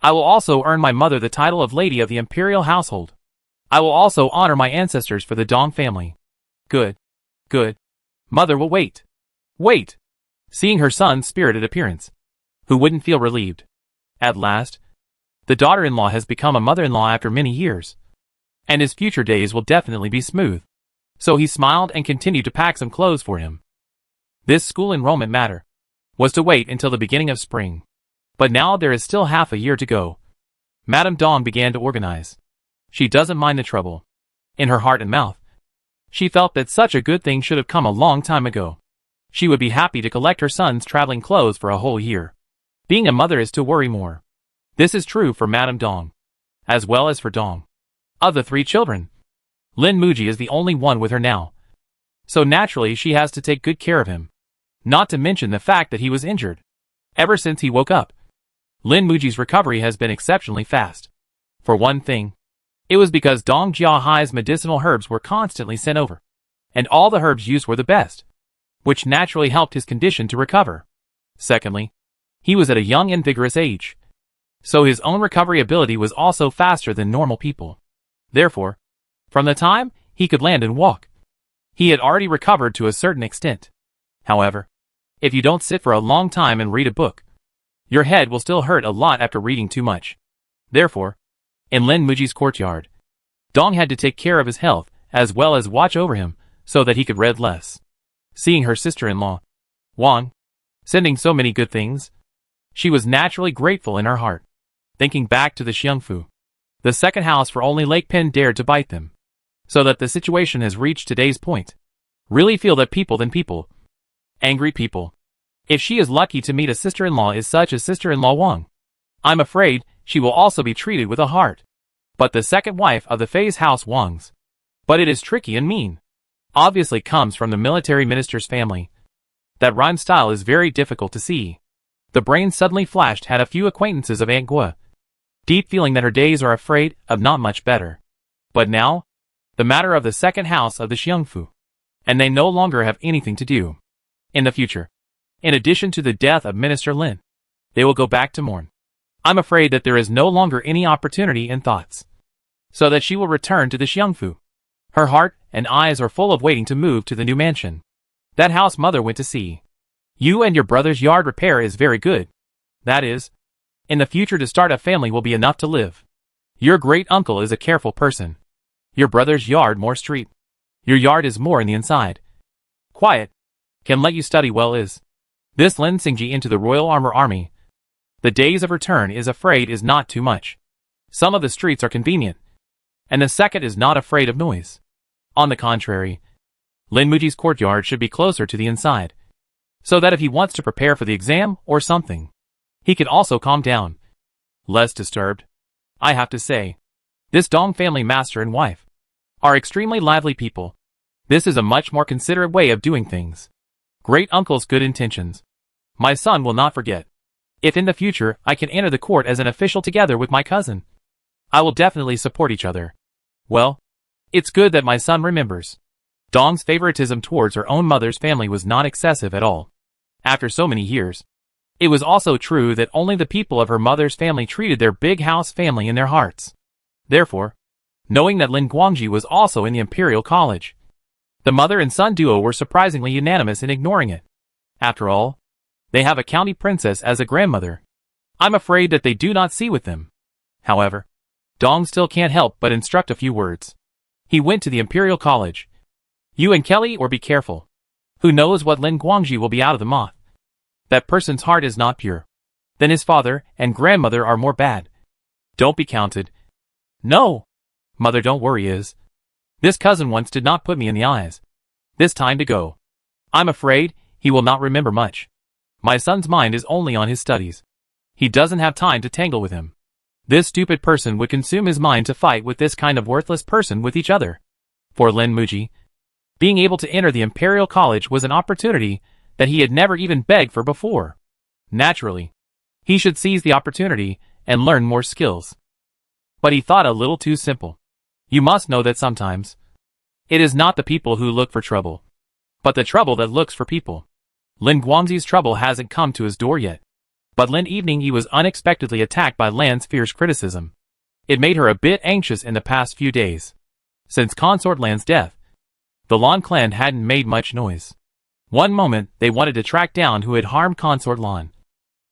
I will also earn my mother the title of Lady of the Imperial Household. I will also honor my ancestors for the Dong family. Good. Good. Mother will wait. Wait. Seeing her son's spirited appearance, who wouldn't feel relieved? At last, the daughter-in-law has become a mother-in-law after many years, and his future days will definitely be smooth. So he smiled and continued to pack some clothes for him. This school enrollment matter was to wait until the beginning of spring. But now there is still half a year to go. Madame Dong began to organize. She doesn't mind the trouble. In her heart and mouth, she felt that such a good thing should have come a long time ago. She would be happy to collect her son's traveling clothes for a whole year. Being a mother is to worry more. This is true for Madame Dong, as well as for Dong. Of the 3 children, Lin Muji is the only one with her now. So naturally she has to take good care of him. Not to mention the fact that he was injured ever since he woke up. Lin Muji's recovery has been exceptionally fast. For one thing, it was because Dong Jiahai's medicinal herbs were constantly sent over, and all the herbs used were the best, which naturally helped his condition to recover. Secondly, he was at a young and vigorous age, so his own recovery ability was also faster than normal people. Therefore, from the time he could land and walk, he had already recovered to a certain extent. However, if you don't sit for a long time and read a book, your head will still hurt a lot after reading too much. Therefore, in Lin Muji's courtyard, Dong had to take care of his health as well as watch over him so that he could read less. Seeing her sister-in-law, Wang, sending so many good things, she was naturally grateful in her heart. Thinking back to the Xiangfu, the second house for only Lake Pen dared to bite them, so that the situation has reached today's point. Really feel that people than people. Angry people. If she is lucky to meet a sister-in-law is such as sister-in-law Wang, I'm afraid she will also be treated with a heart. But the second wife of the Fei's house Wang's, but it is tricky and mean, obviously comes from the military minister's family. That rhyme style is very difficult to see. The brain suddenly flashed had a few acquaintances of Aunt Gua. Deep feeling that her days are afraid of not much better. But now, the matter of the second house of the Xiangfu, and they no longer have anything to do. In the future, in addition to the death of Minister Lin, they will go back to mourn. I'm afraid that there is no longer any opportunity in thoughts, so that she will return to the Xiangfu. Her heart and eyes are full of waiting to move to the new mansion. That house Mother went to see. You and your brother's yard repair is very good. That is, in the future to start a family will be enough to live. Your great uncle is a careful person. Your brother's yard more street. Your yard is more in the inside. Quiet. Can let you study well is. This Lin Xingji into the Royal Armor Army. The days of return is afraid is not too much. Some of the streets are convenient, and the second is not afraid of noise. On the contrary, Lin Muji's courtyard should be closer to the inside, so that if he wants to prepare for the exam or something, he can also calm down. Less disturbed. I have to say, this Dong family master and wife are extremely lively people. This is a much more considerate way of doing things. Great uncle's good intentions. My son will not forget. If in the future I can enter the court as an official together with my cousin, I will definitely support each other. Well, it's good that my son remembers. Dong's favoritism towards her own mother's family was not excessive at all. After so many years, it was also true that only the people of her mother's family treated their big house family in their hearts. Therefore, knowing that Lin Guangji was also in the Imperial College, the mother and son duo were surprisingly unanimous in ignoring it. After all, they have a county princess as a grandmother. I'm afraid that they do not see with them. However, Dong still can't help but instruct a few words. He went to the Imperial College. You and Kelly or be careful. Who knows what Lin Guangji will be out of the moth. That person's heart is not pure. Then his father and grandmother are more bad. Don't be counted. No. Mother, don't worry is. This cousin once did not put me in the eyes. This time to go. I'm afraid he will not remember much. My son's mind is only on his studies. He doesn't have time to tangle with him. This stupid person would consume his mind to fight with this kind of worthless person with each other. For Lin Muji, being able to enter the Imperial College was an opportunity that he had never even begged for before. Naturally, he should seize the opportunity and learn more skills. But he thought a little too simple. You must know that sometimes it is not the people who look for trouble, but the trouble that looks for people. Lin Guangzi's trouble hasn't come to his door yet. But Lin Evening was unexpectedly attacked by Lan's fierce criticism. It made her a bit anxious in the past few days. Since Consort Lan's death, the Lan clan hadn't made much noise. One moment, they wanted to track down who had harmed Consort Lan.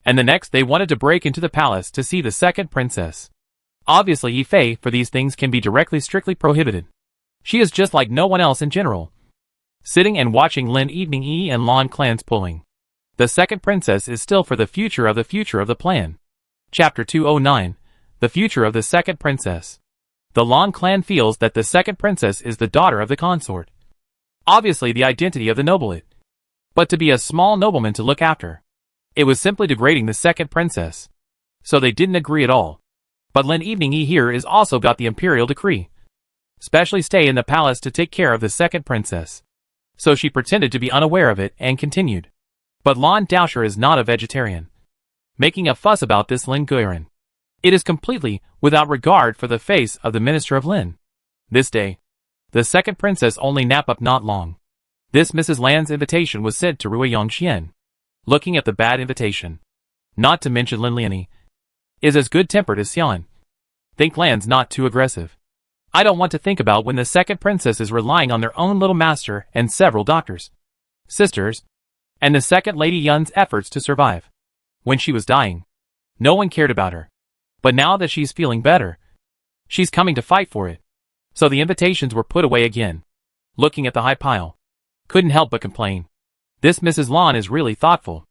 And the next they wanted to break into the palace to see the second princess. Obviously Yifei for these things can be strictly prohibited. She is just like no one else in general. Sitting and watching Lin Evening and Lan clans pulling. The second princess is still for the future of the plan. Chapter 209, The Future of the Second Princess. The Lan clan feels that the second princess is the daughter of the consort. Obviously the identity of the nobilate. But to be a small nobleman to look after. It was simply degrading the second princess. So they didn't agree at all. But Lin Evening here is also got the imperial decree. Specially stay in the palace to take care of the second princess. So she pretended to be unaware of it and continued. But Lan Dowager is not a vegetarian. Making a fuss about this Lin Guiran. It is completely without regard for the face of the minister of Lin. This day, the second princess only nap up not long. This Mrs. Lan's invitation was sent to Rui Yongxian. Looking at the bad invitation, not to mention Lin Liani, is as good-tempered as Xian. Think Lan's not too aggressive. I don't want to think about when the second princess is relying on their own little master and several doctors, sisters, and the second Lady Yun's efforts to survive. When she was dying, no one cared about her. But now that she's feeling better, she's coming to fight for it. So the invitations were put away again. Looking at the high pile, couldn't help but complain. This Mrs. Lan is really thoughtful.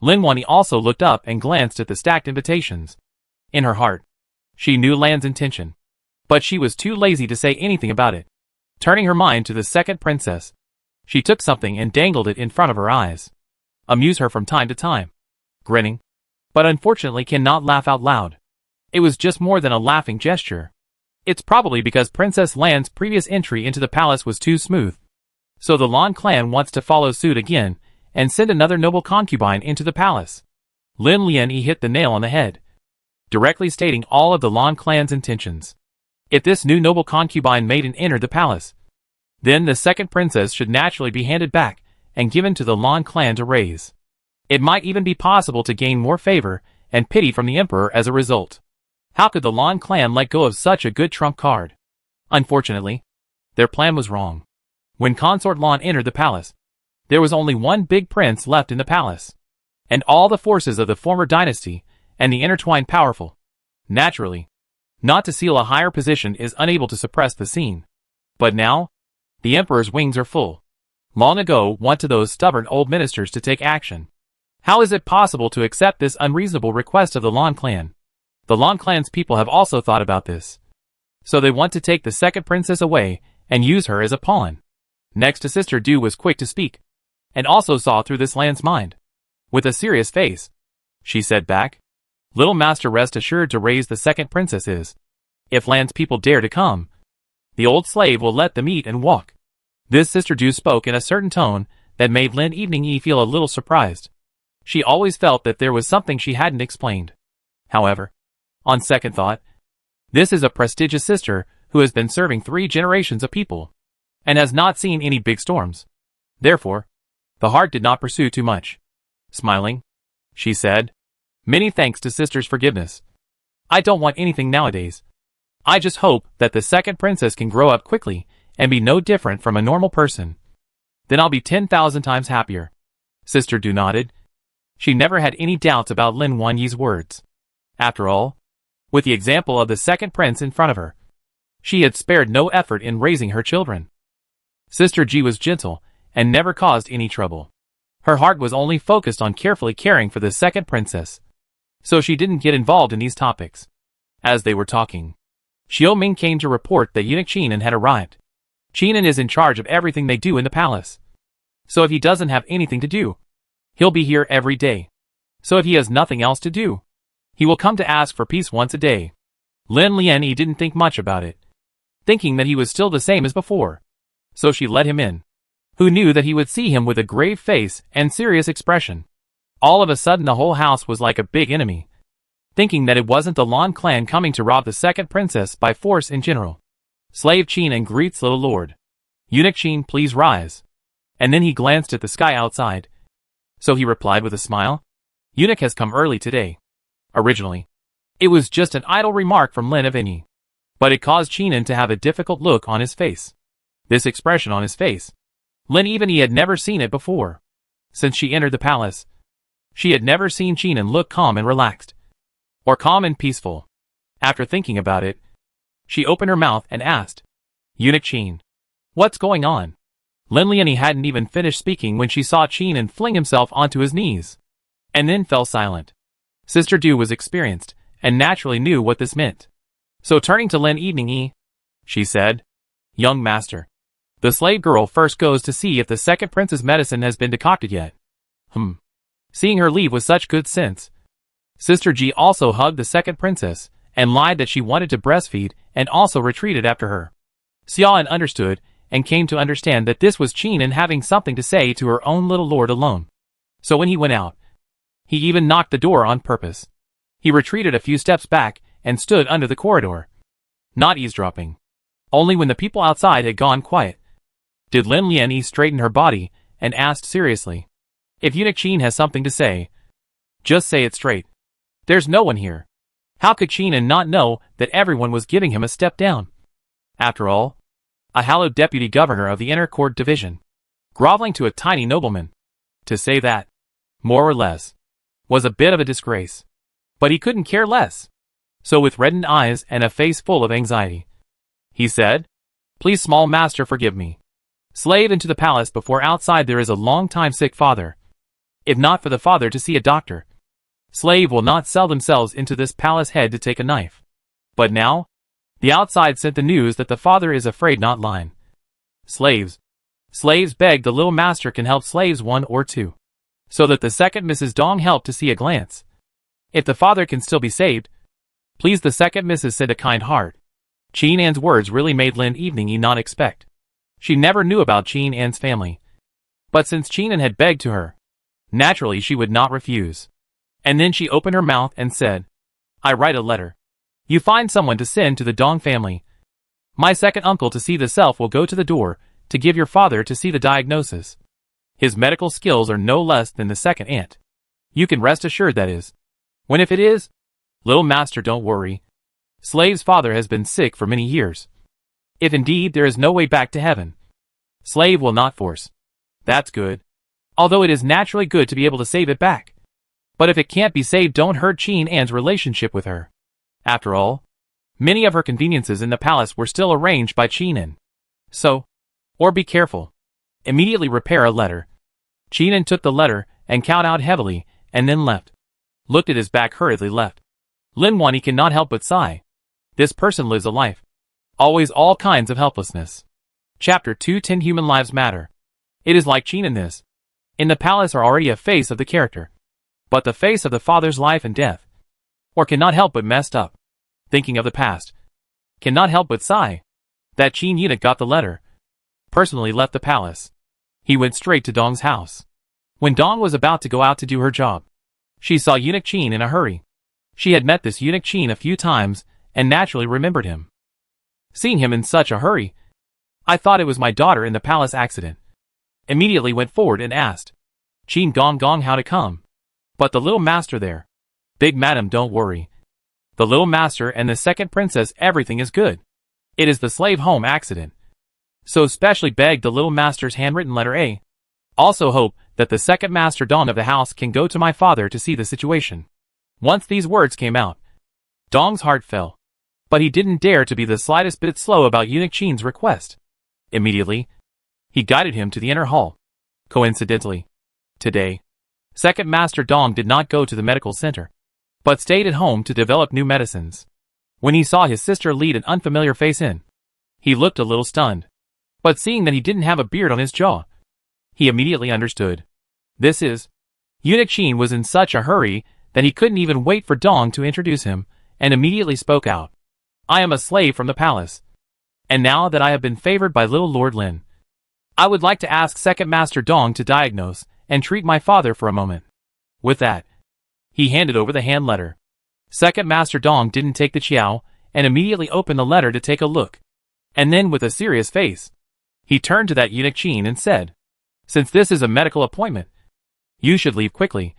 Lin Wani also looked up and glanced at the stacked invitations. In her heart, she knew Lan's intention. But she was too lazy to say anything about it. Turning her mind to the second princess, she took something and dangled it in front of her eyes. Amuse her from time to time. Grinning. But unfortunately cannot laugh out loud. It was just more than a laughing gesture. It's probably because Princess Lan's previous entry into the palace was too smooth. So the Lan clan wants to follow suit again, and send another noble concubine into the palace. Lin Lian hit the nail on the head. Directly stating all of the Lan clan's intentions. If this new noble concubine maiden entered the palace, then the second princess should naturally be handed back and given to the Lan clan to raise. It might even be possible to gain more favor and pity from the emperor as a result. How could the Lan clan let go of such a good trump card? Unfortunately, their plan was wrong. When Consort Lan entered the palace, there was only one big prince left in the palace. And all the forces of the former dynasty and the intertwined powerful. Naturally, not to seal a higher position is unable to suppress the scene. But now, the emperor's wings are full. Long ago wanted those stubborn old ministers to take action. How is it possible to accept this unreasonable request of the Lan clan? The Lan clan's people have also thought about this. So they want to take the second princess away and use her as a pawn. Next to Sister Du was quick to speak, and also saw through this Lan's mind. With a serious face, she said back, "Little master, rest assured to raise the second princess is. If Lan's people dare to come, the old slave will let them eat and walk." This Sister Du spoke in a certain tone that made Lin Evening feel a little surprised. She always felt that there was something she hadn't explained. However, on second thought, this is a prestigious sister who has been serving 3 generations of people, and has not seen any big storms. Therefore, the heart did not pursue too much. Smiling, she said, "Many thanks to sister's forgiveness. I don't want anything nowadays. I just hope that the second princess can grow up quickly and be no different from a normal person. Then I'll be 10,000 times happier." Sister Du nodded. She never had any doubts about Lin Wanyi's words. After all, with the example of the second prince in front of her, she had spared no effort in raising her children. Sister Ji was gentle and never caused any trouble. Her heart was only focused on carefully caring for the second princess, so she didn't get involved in these topics. As they were talking, Xiao Ming came to report that eunuch Qinan had arrived. Qinan is in charge of everything they do in the palace. So if he doesn't have anything to do, he'll be here every day. So if he has nothing else to do, he will come to ask for peace once a day. Lin Lianyi didn't think much about it, thinking that he was still the same as before. So she let him in. Who knew that he would see him with a grave face and serious expression? All of a sudden the whole house was like a big enemy, thinking that it wasn't the Lan clan coming to rob the second princess by force in general. Slave Qin and greets little lord. Eunuch Qin, please rise. And then he glanced at the sky outside. So he replied with a smile. Eunuch has come early today. Originally, it was just an idle remark from Lin Lianyi, but it caused Qin to have a difficult look on his face. This expression on his face, Lin Lianyi had never seen it before. Since she entered the palace, she had never seen Qin look calm and relaxed, or calm and peaceful. After thinking about it, she opened her mouth and asked, Eunuch Qin, what's going on? Lin Lianyi hadn't even finished speaking when she saw Qin fling himself onto his knees, and then fell silent. Sister Du was experienced, and naturally knew what this meant. So turning to Lin Lianyi, she said, Young master, the slave girl first goes to see if the second prince's medicine has been decocted yet. Seeing her leave with such good sense, Sister Ji also hugged the second princess, and lied that she wanted to breastfeed, and also retreated after her. Xiaoan understood, and came to understand that this was Qin having something to say to her own little lord alone. So when he went out, he even knocked the door on purpose. He retreated a few steps back, and stood under the corridor. Not eavesdropping. Only when the people outside had gone quiet, did Lin Lianyi straighten her body, and asked seriously, if Eunuch Qin has something to say, just say it straight. There's no one here. How could Qin not know that everyone was giving him a step down? After all, a hallowed deputy governor of the inner court division, groveling to a tiny nobleman. To say that, more or less, was a bit of a disgrace. But he couldn't care less. So with reddened eyes and a face full of anxiety, he said, Please small master forgive me. Slave into the palace before outside there is a long time sick father. If not for the father to see a doctor, slave will not sell themselves into this palace head to take a knife. But now, the outside sent the news that the father is afraid not lying. Slaves beg the little master can help slaves 1 or 2. So that the second Mrs. Dong help to see a glance. If the father can still be saved, please the second Mrs. said a kind heart. Qin words really made Lin Lianyi not expect. She never knew about Qin's family. But since Qin had begged to her, naturally she would not refuse. And then she opened her mouth and said, I write a letter. You find someone to send to the Dong family. My second uncle to see the self will go to the door, to give your father to see the diagnosis. His medical skills are no less than the second aunt. You can rest assured that is. When if it is, little master don't worry. Slave's father has been sick for many years. If indeed there is no way back to heaven, slave will not force. That's good. Although it is naturally good to be able to save it back. But if it can't be saved, don't hurt Qin's relationship with her. After all, many of her conveniences in the palace were still arranged by Qin. So, or be careful. Immediately repair a letter. Qin took the letter and cowed out heavily, and then left. Looked at his back, hurriedly left. Lin Lianyi cannot help but sigh. This person lives a life. Always all kinds of helplessness. Chapter 210 Human Lives Matter. It is like Qin in this. In the palace are already a face of the character. But the face of the father's life and death. Or cannot help but messed up. Thinking of the past. Cannot help but sigh. That Qin eunuch got the letter. Personally left the palace. He went straight to Dong's house. When Dong was about to go out to do her job, she saw eunuch Qin in a hurry. She had met this eunuch Qin a few times, and naturally remembered him. Seeing him in such a hurry, I thought it was my daughter in the palace accident. Immediately went forward and asked, Qin Gong how to come. But the little master there. Big madam, don't worry. The little master and the second princess, everything is good. It is the slave home accident. So specially begged the little master's handwritten letter A. Also hope that the second master Dong of the house can go to my father to see the situation. Once these words came out, Dong's heart fell. But he didn't dare to be the slightest bit slow about eunuch Qin's request. Immediately, he guided him to the inner hall. Coincidentally, today, second master Dong did not go to the medical center, but stayed at home to develop new medicines. When he saw his sister lead an unfamiliar face in, he looked a little stunned. But seeing that he didn't have a beard on his jaw, He immediately understood. This is... Eunuch Qin was in such a hurry that he couldn't even wait for Dong to introduce him, and immediately spoke out. I am a slave from the palace. And now that I have been favored by little Lord Lin, I would like to ask Second Master Dong to diagnose and treat my father for a moment. With that, he handed over the hand letter. Second Master Dong didn't take the chiao, and immediately opened the letter to take a look. And then with a serious face, he turned to that Eunuch Qin and said, since this is a medical appointment, you should leave quickly,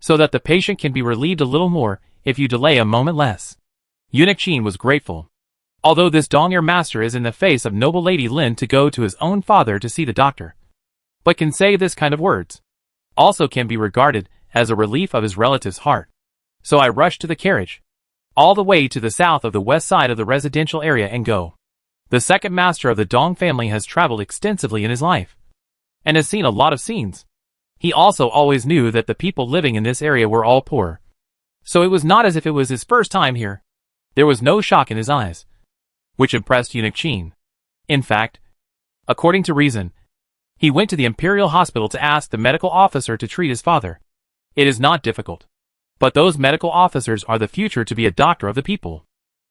so that the patient can be relieved a little more if you delay a moment less. Eunuch Qin was grateful. Although this Dowager master is in the face of noble Lady Lin to go to his own father to see the doctor, but can say this kind of words, also can be regarded as a relief of his relative's heart. So I rushed to the carriage, all the way to the south of the west side of the residential area and go. The second master of the Dong family has traveled extensively in his life, and has seen a lot of scenes. He also always knew that the people living in this area were all poor. So it was not as if it was his first time here. There was no shock in his eyes, which impressed Eunuch Qin. In fact, according to reason, he went to the Imperial hospital to ask the medical officer to treat his father. It is not difficult. But those medical officers are the future to be a doctor of the people.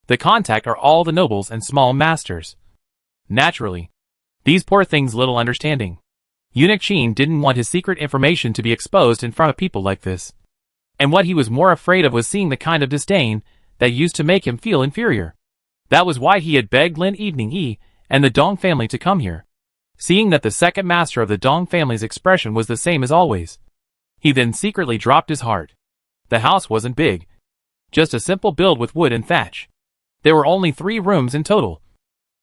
The contact are all the nobles and small masters. Naturally, these poor things little understanding. Eunuch Qin didn't want his secret information to be exposed in front of people like this. And what he was more afraid of was seeing the kind of disdain that used to make him feel inferior. That was why he had begged Lin Evening Yi and the Dong family to come here. Seeing that the second master of the Dong family's expression was the same as always, he then secretly dropped his heart. The house wasn't big. Just a simple build with wood and thatch. There were only 3 rooms in total.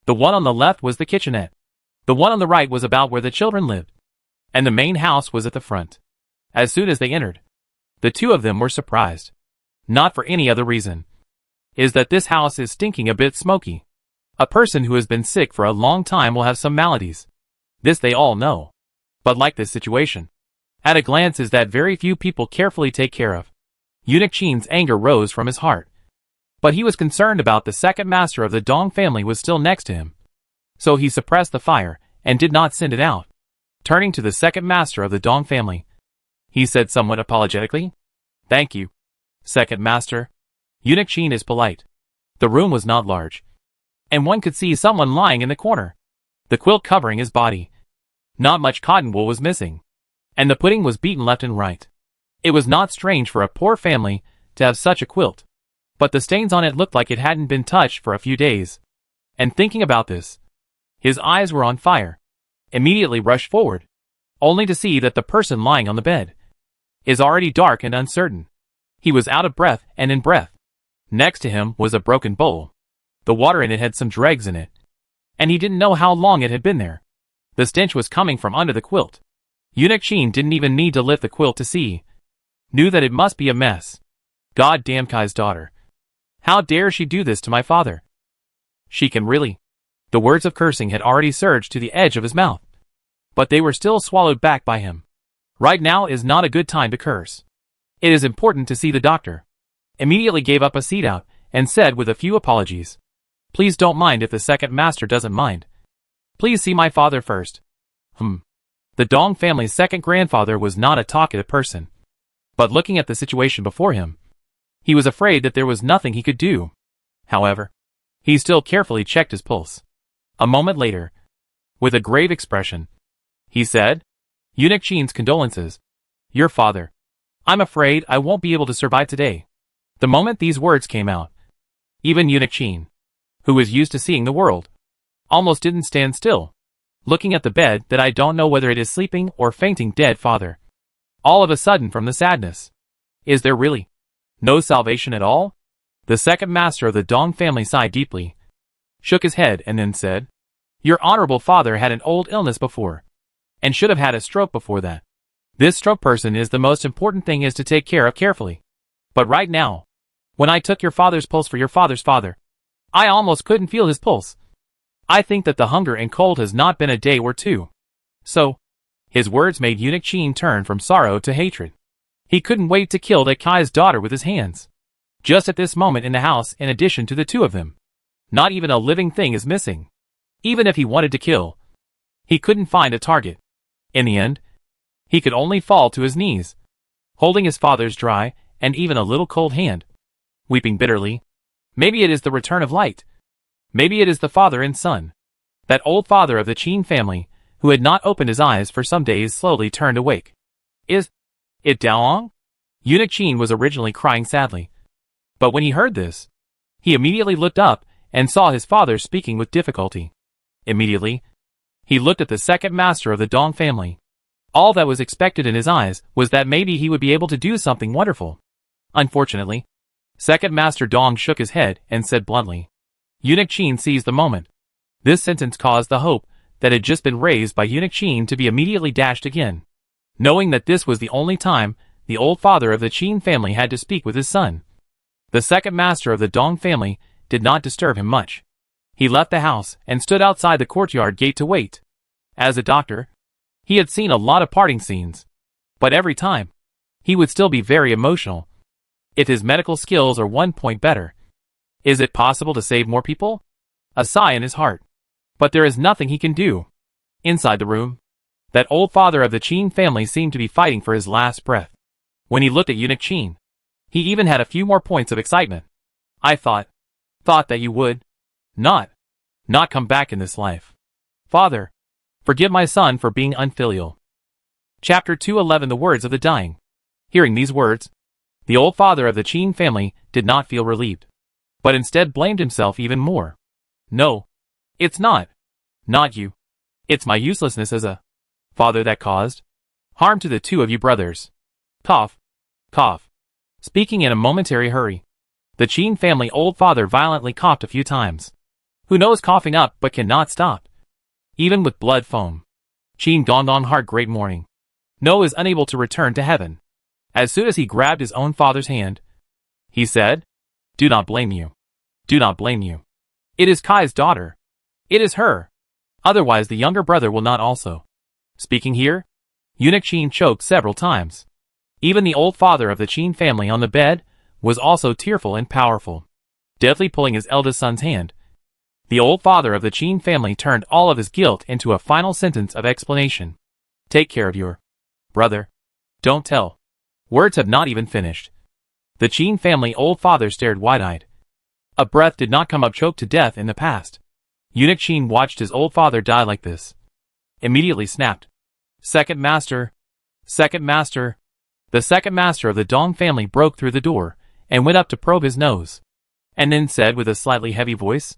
The one on the left was the kitchenette. The one on the right was about where the children lived. And the main house was at the front. As soon as they entered, the two of them were surprised. Not for any other reason. Is that this house is stinking a bit smoky. A person who has been sick for a long time will have some maladies. This they all know. But like this situation, at a glance is that very few people carefully take care of. Eunuch Qin's anger rose from his heart. But he was concerned about the second master of the Dong family was still next to him. So he suppressed the fire, and did not send it out. Turning to the second master of the Dong family, he said somewhat apologetically, thank you, second master. Eunuch Qin is polite. The room was not large, and one could see someone lying in the corner, the quilt covering his body. Not much cotton wool was missing, and the pudding was beaten left and right. It was not strange for a poor family to have such a quilt, but the stains on it looked like it hadn't been touched for a few days. And thinking about this, his eyes were on fire. Immediately rushed forward, only to see that the person lying on the bed is already dark and uncertain. He was out of breath and in breath. Next to him was a broken bowl. The water in it had some dregs in it, and he didn't know how long it had been there. The stench was coming from under the quilt. Eunuch Qin didn't even need to lift the quilt to see. Knew that it must be a mess. God damn Kai's daughter. How dare she do this to my father? She can really... The words of cursing had already surged to the edge of his mouth, but they were still swallowed back by him. Right now is not a good time to curse. It is important to see the doctor. Immediately gave up a seat out, and said with a few apologies, please don't mind if the second master doesn't mind. Please see my father first. The Dong family's second grandfather was not a talkative person. But looking at the situation before him, he was afraid that there was nothing he could do. However, he still carefully checked his pulse. A moment later, with a grave expression, he said, Eunuch Qin's condolences. Your father. I'm afraid I won't be able to survive today. The moment these words came out, even Eunuch Qin, who was used to seeing the world, almost didn't stand still, looking at the bed that I don't know whether it is sleeping or fainting dead father. All of a sudden from the sadness. Is there really no salvation at all? The second master of the Dong family sighed deeply, shook his head and then said, your honorable father had an old illness before, and should have had a stroke before that. This stroke person is the most important thing is to take care of carefully. But right now, when I took your father's pulse for your father's father, I almost couldn't feel his pulse. I think that the hunger and cold has not been a day or two. So, his words made Eunuch Qin turn from sorrow to hatred. He couldn't wait to kill that Kai's daughter with his hands. Just at this moment in the house, in addition to the two of them, not even a living thing is missing. Even if he wanted to kill, he couldn't find a target. In the end, he could only fall to his knees, holding his father's dry and even a little cold hand, weeping bitterly. Maybe it is the return of light. Maybe it is the father and son. That old father of the Qin family, who had not opened his eyes for some days, slowly turned awake. Is it Daoang? Eunuch Qin was originally crying sadly. But when he heard this, he immediately looked up and saw his father speaking with difficulty. Immediately, he looked at the second master of the Dong family. All that was expected in his eyes was that maybe he would be able to do something wonderful. Unfortunately, second master Dong shook his head and said bluntly. Eunuch Qin seized the moment. This sentence caused the hope that had just been raised by Eunuch Qin to be immediately dashed again. Knowing that this was the only time the old father of the Qin family had to speak with his son. The second master of the Dong family did not disturb him much. He left the house and stood outside the courtyard gate to wait. As a doctor, he had seen a lot of parting scenes. But every time, he would still be very emotional. If his medical skills are 1 point better, is it possible to save more people? A sigh in his heart. But there is nothing he can do. Inside the room, that old father of the Qin family seemed to be fighting for his last breath. When he looked at Eunuch Qin, he even had a few more points of excitement. I thought that you would not come back in this life. Father, forgive my son for being unfilial. Chapter 211. The words of the dying. Hearing these words, the old father of the Qin family did not feel relieved, but instead blamed himself even more. No, it's not you. It's my uselessness as a father that caused harm to the two of you brothers. Cough, cough. Speaking in a momentary hurry, the Qin family old father violently coughed a few times. Who knows coughing up but cannot stop, even with blood foam. Qin Gongong heart great mourning. No is unable to return to heaven. As soon as he grabbed his own father's hand, he said, Do not blame you. Do not blame you. It is Kai's daughter. It is her. Otherwise the younger brother will not also. Speaking here, Eunuch Qin choked several times. Even the old father of the Qin family on the bed was also tearful and powerful, deftly pulling his eldest son's hand. The old father of the Qin family turned all of his guilt into a final sentence of explanation. Take care of your brother. Don't tell. Words have not even finished. The Qin family old father stared wide-eyed. A breath did not come up, choked to death in the past. Eunuch Qin watched his old father die like this. Immediately snapped. Second master. Second master. The second master of the Dong family broke through the door and went up to probe his nose, and then said with a slightly heavy voice,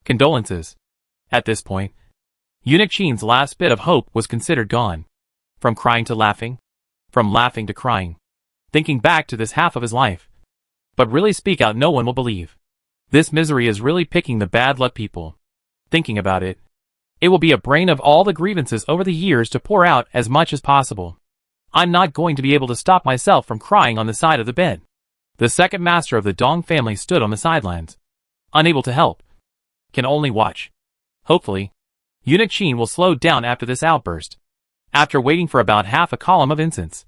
Condolences. At this point, Eunuch Qin's last bit of hope was considered gone. From crying to laughing. From laughing to crying. Thinking back to this half of his life. But really speak out, no one will believe. This misery is really picking the bad luck people. Thinking about it, it will be a brain of all the grievances over the years to pour out as much as possible. I'm not going to be able to stop myself from crying on the side of the bed. The second master of the Dong family stood on the sidelines, unable to help. Can only watch. Hopefully, Eunuch Qin will slow down after this outburst. After waiting for about half a column of incense,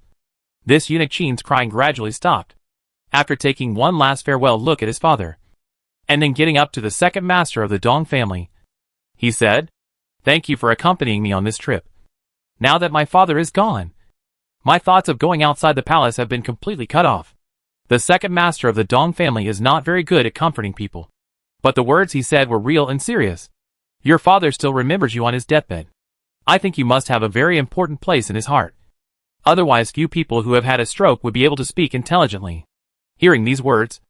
this Eunuch Qin's crying gradually stopped. After taking one last farewell look at his father, and then getting up to the second master of the Dong family, he said, Thank you for accompanying me on this trip. Now that my father is gone, my thoughts of going outside the palace have been completely cut off. The second master of the Dong family is not very good at comforting people. But the words he said were real and serious. Your father still remembers you on his deathbed. I think you must have a very important place in his heart. Otherwise few people who have had a stroke would be able to speak intelligently. Hearing these words,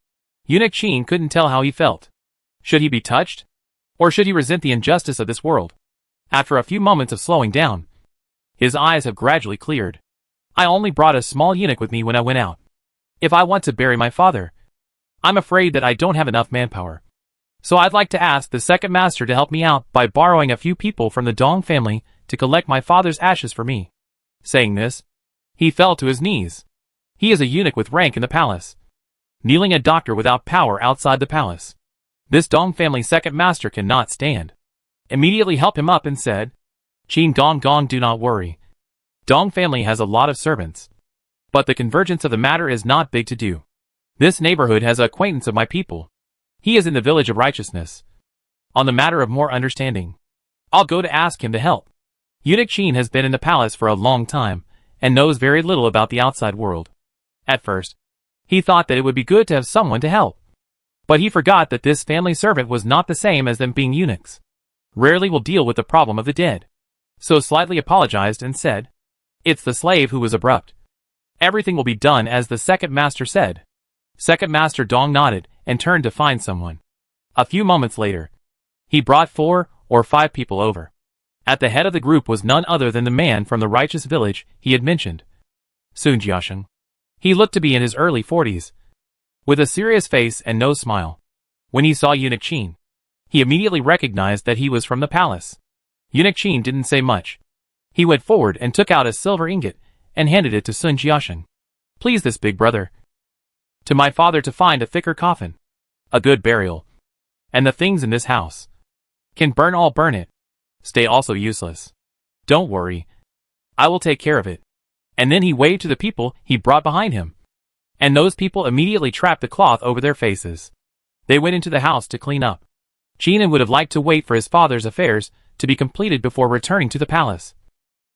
Eunuch Qin couldn't tell how he felt. Should he be touched? Or should he resent the injustice of this world? After a few moments of slowing down, his eyes have gradually cleared. I only brought a small eunuch with me when I went out. If I want to bury my father, I'm afraid that I don't have enough manpower. So I'd like to ask the second master to help me out by borrowing a few people from the Dong family to collect my father's ashes for me. Saying this, he fell to his knees. He is a eunuch with rank in the palace, kneeling a doctor without power outside the palace. This Dong family second master cannot stand. Immediately helped him up and said, Qin Dong Gong, do not worry. Dong family has a lot of servants. But the convergence of the matter is not big to do. This neighborhood has an acquaintance of my people. He is in the village of righteousness. On the matter of more understanding, I'll go to ask him to help. Eunuch Qin has been in the palace for a long time, and knows very little about the outside world. At first, he thought that it would be good to have someone to help. But he forgot that this family servant was not the same as them being eunuchs. Rarely will deal with the problem of the dead. So slightly apologized and said, "It's the slave who was abrupt. Everything will be done as the second master said." Second master Dong nodded and turned to find someone. A few moments later, he brought 4 or 5 people over. At the head of the group was none other than the man from the righteous village he had mentioned, Sun Jiasheng. He looked to be in his early 40s, with a serious face and no smile. When he saw Eunuch Qin, he immediately recognized that he was from the palace. Eunuch Qin didn't say much. He went forward and took out a silver ingot and handed it to Sun Jiasheng. "Please this big brother. To my father to find a thicker coffin, a good burial, and the things in this house. Can burn it. Stay also useless. Don't worry. I will take care of it." And then he waved to the people he brought behind him. And those people immediately trapped the cloth over their faces. They went into the house to clean up. Qin would have liked to wait for his father's affairs to be completed before returning to the palace.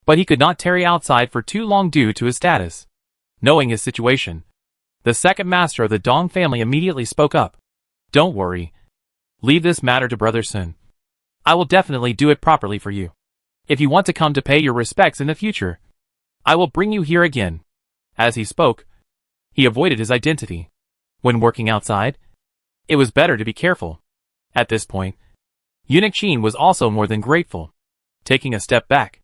But he could not tarry outside for too long due to his status. Knowing his situation, the second master of the Dong family immediately spoke up. "Don't worry. Leave this matter to Brother Sun. I will definitely do it properly for you. If you want to come to pay your respects in the future, I will bring you here again." As he spoke, he avoided his identity. When working outside, it was better to be careful. At this point, Eunuch Qin was also more than grateful. Taking a step back,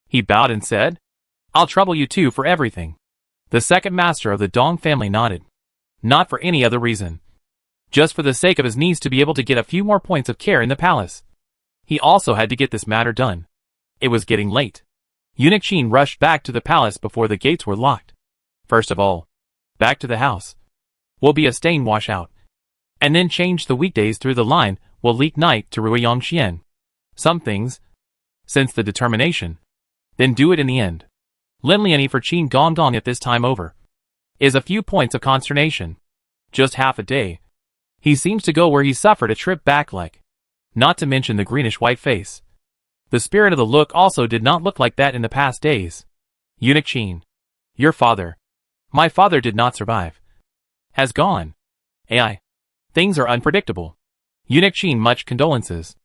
he bowed and said, "I'll trouble you too for everything." The second master of the Dong family nodded. Not for any other reason. Just for the sake of his niece to be able to get a few more points of care in the palace. He also had to get this matter done. It was getting late. Eunuch Qin rushed back to the palace before the gates were locked. First of all, back to the house. Will be a stain washout. And then change the weekdays through the line will leak night to Ruiyangxian. Some things, since the determination, then do it in the end. Lin Lianyi for Qin Gongdong at this time over. Is a few points of consternation. Just half a day. He seems to go where he suffered a trip back like. Not to mention the greenish-white face. The spirit of the look also did not look like that in the past days. Eunuch Qin. Your father. My father did not survive. Has gone. AI. Things are unpredictable. Eunuch Qin much condolences.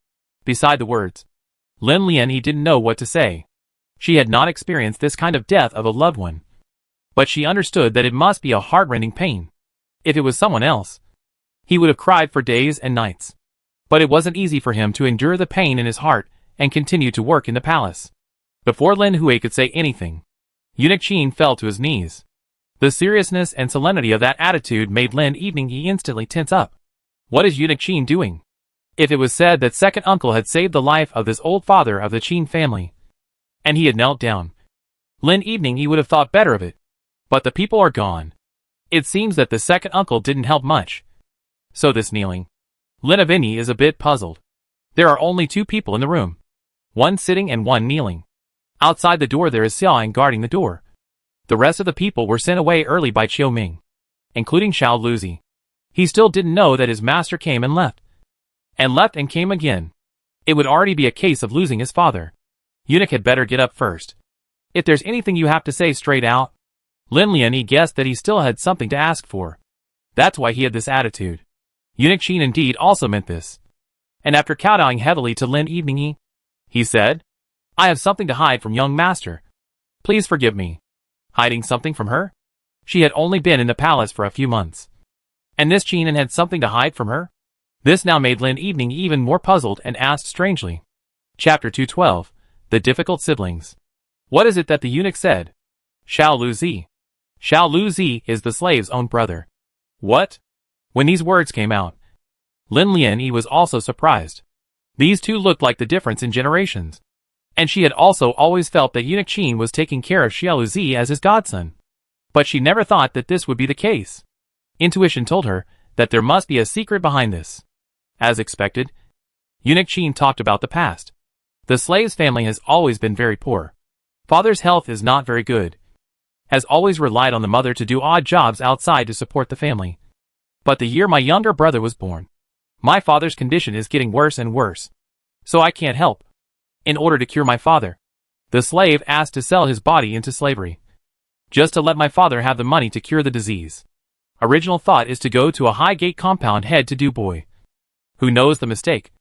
Beside the words, Lin Lianyi didn't know what to say. She had not experienced this kind of death of a loved one. But she understood that it must be a heart-rending pain. If it was someone else, he would have cried for days and nights. But it wasn't easy for him to endure the pain in his heart and continue to work in the palace. Before Lin Hui could say anything, Eunuch Qin fell to his knees. The seriousness and solemnity of that attitude made Lin Evening instantly tense up. What is Eunuch Qin doing? If it was said that second uncle had saved the life of this old father of the Qin family, and he had knelt down, Lin Evening would have thought better of it. But the people are gone. It seems that the second uncle didn't help much. So this kneeling. Lin Evening is a bit puzzled. There are only 2 people in the room. One sitting and one kneeling. Outside the door there is Xiaoying guarding the door. The rest of the people were sent away early by Qiu Ming, including Xiao Luzi. He still didn't know that his master came and left. And left and came again. It would already be a case of losing his father. Eunuch had better get up first. If there's anything you have to say straight out. Lin Lianyi guessed that he still had something to ask for. That's why he had this attitude. Eunuch Qin indeed also meant this. And after kowtowing heavily to Lin Evening, he said, I have something to hide from young master. Please forgive me. Hiding something from her? She had only been in the palace for a few months. And this Qin had something to hide from her? This now made Lin Evening even more puzzled and asked strangely. Chapter 212. The Difficult Siblings. What is it that the eunuch said? Xiao Luzi. Xiao Luzi is the slave's own brother. What? When these words came out, Lin Lianyi was also surprised. These two looked like the difference in generations. And she had also always felt that Eunuch Qin was taking care of Xiao Luzi as his godson. But she never thought that this would be the case. Intuition told her that there must be a secret behind this. As expected, Eunuch Qin talked about the past. The slave's family has always been very poor. Father's health is not very good. Has always relied on the mother to do odd jobs outside to support the family. But the year my younger brother was born, my father's condition is getting worse and worse. So I can't help. In order to cure my father, The slave asked to sell his body into slavery, just to let my father have the money to cure the disease. Original thought is to go to a high-gate compound head to do boy. Who knows the mistake?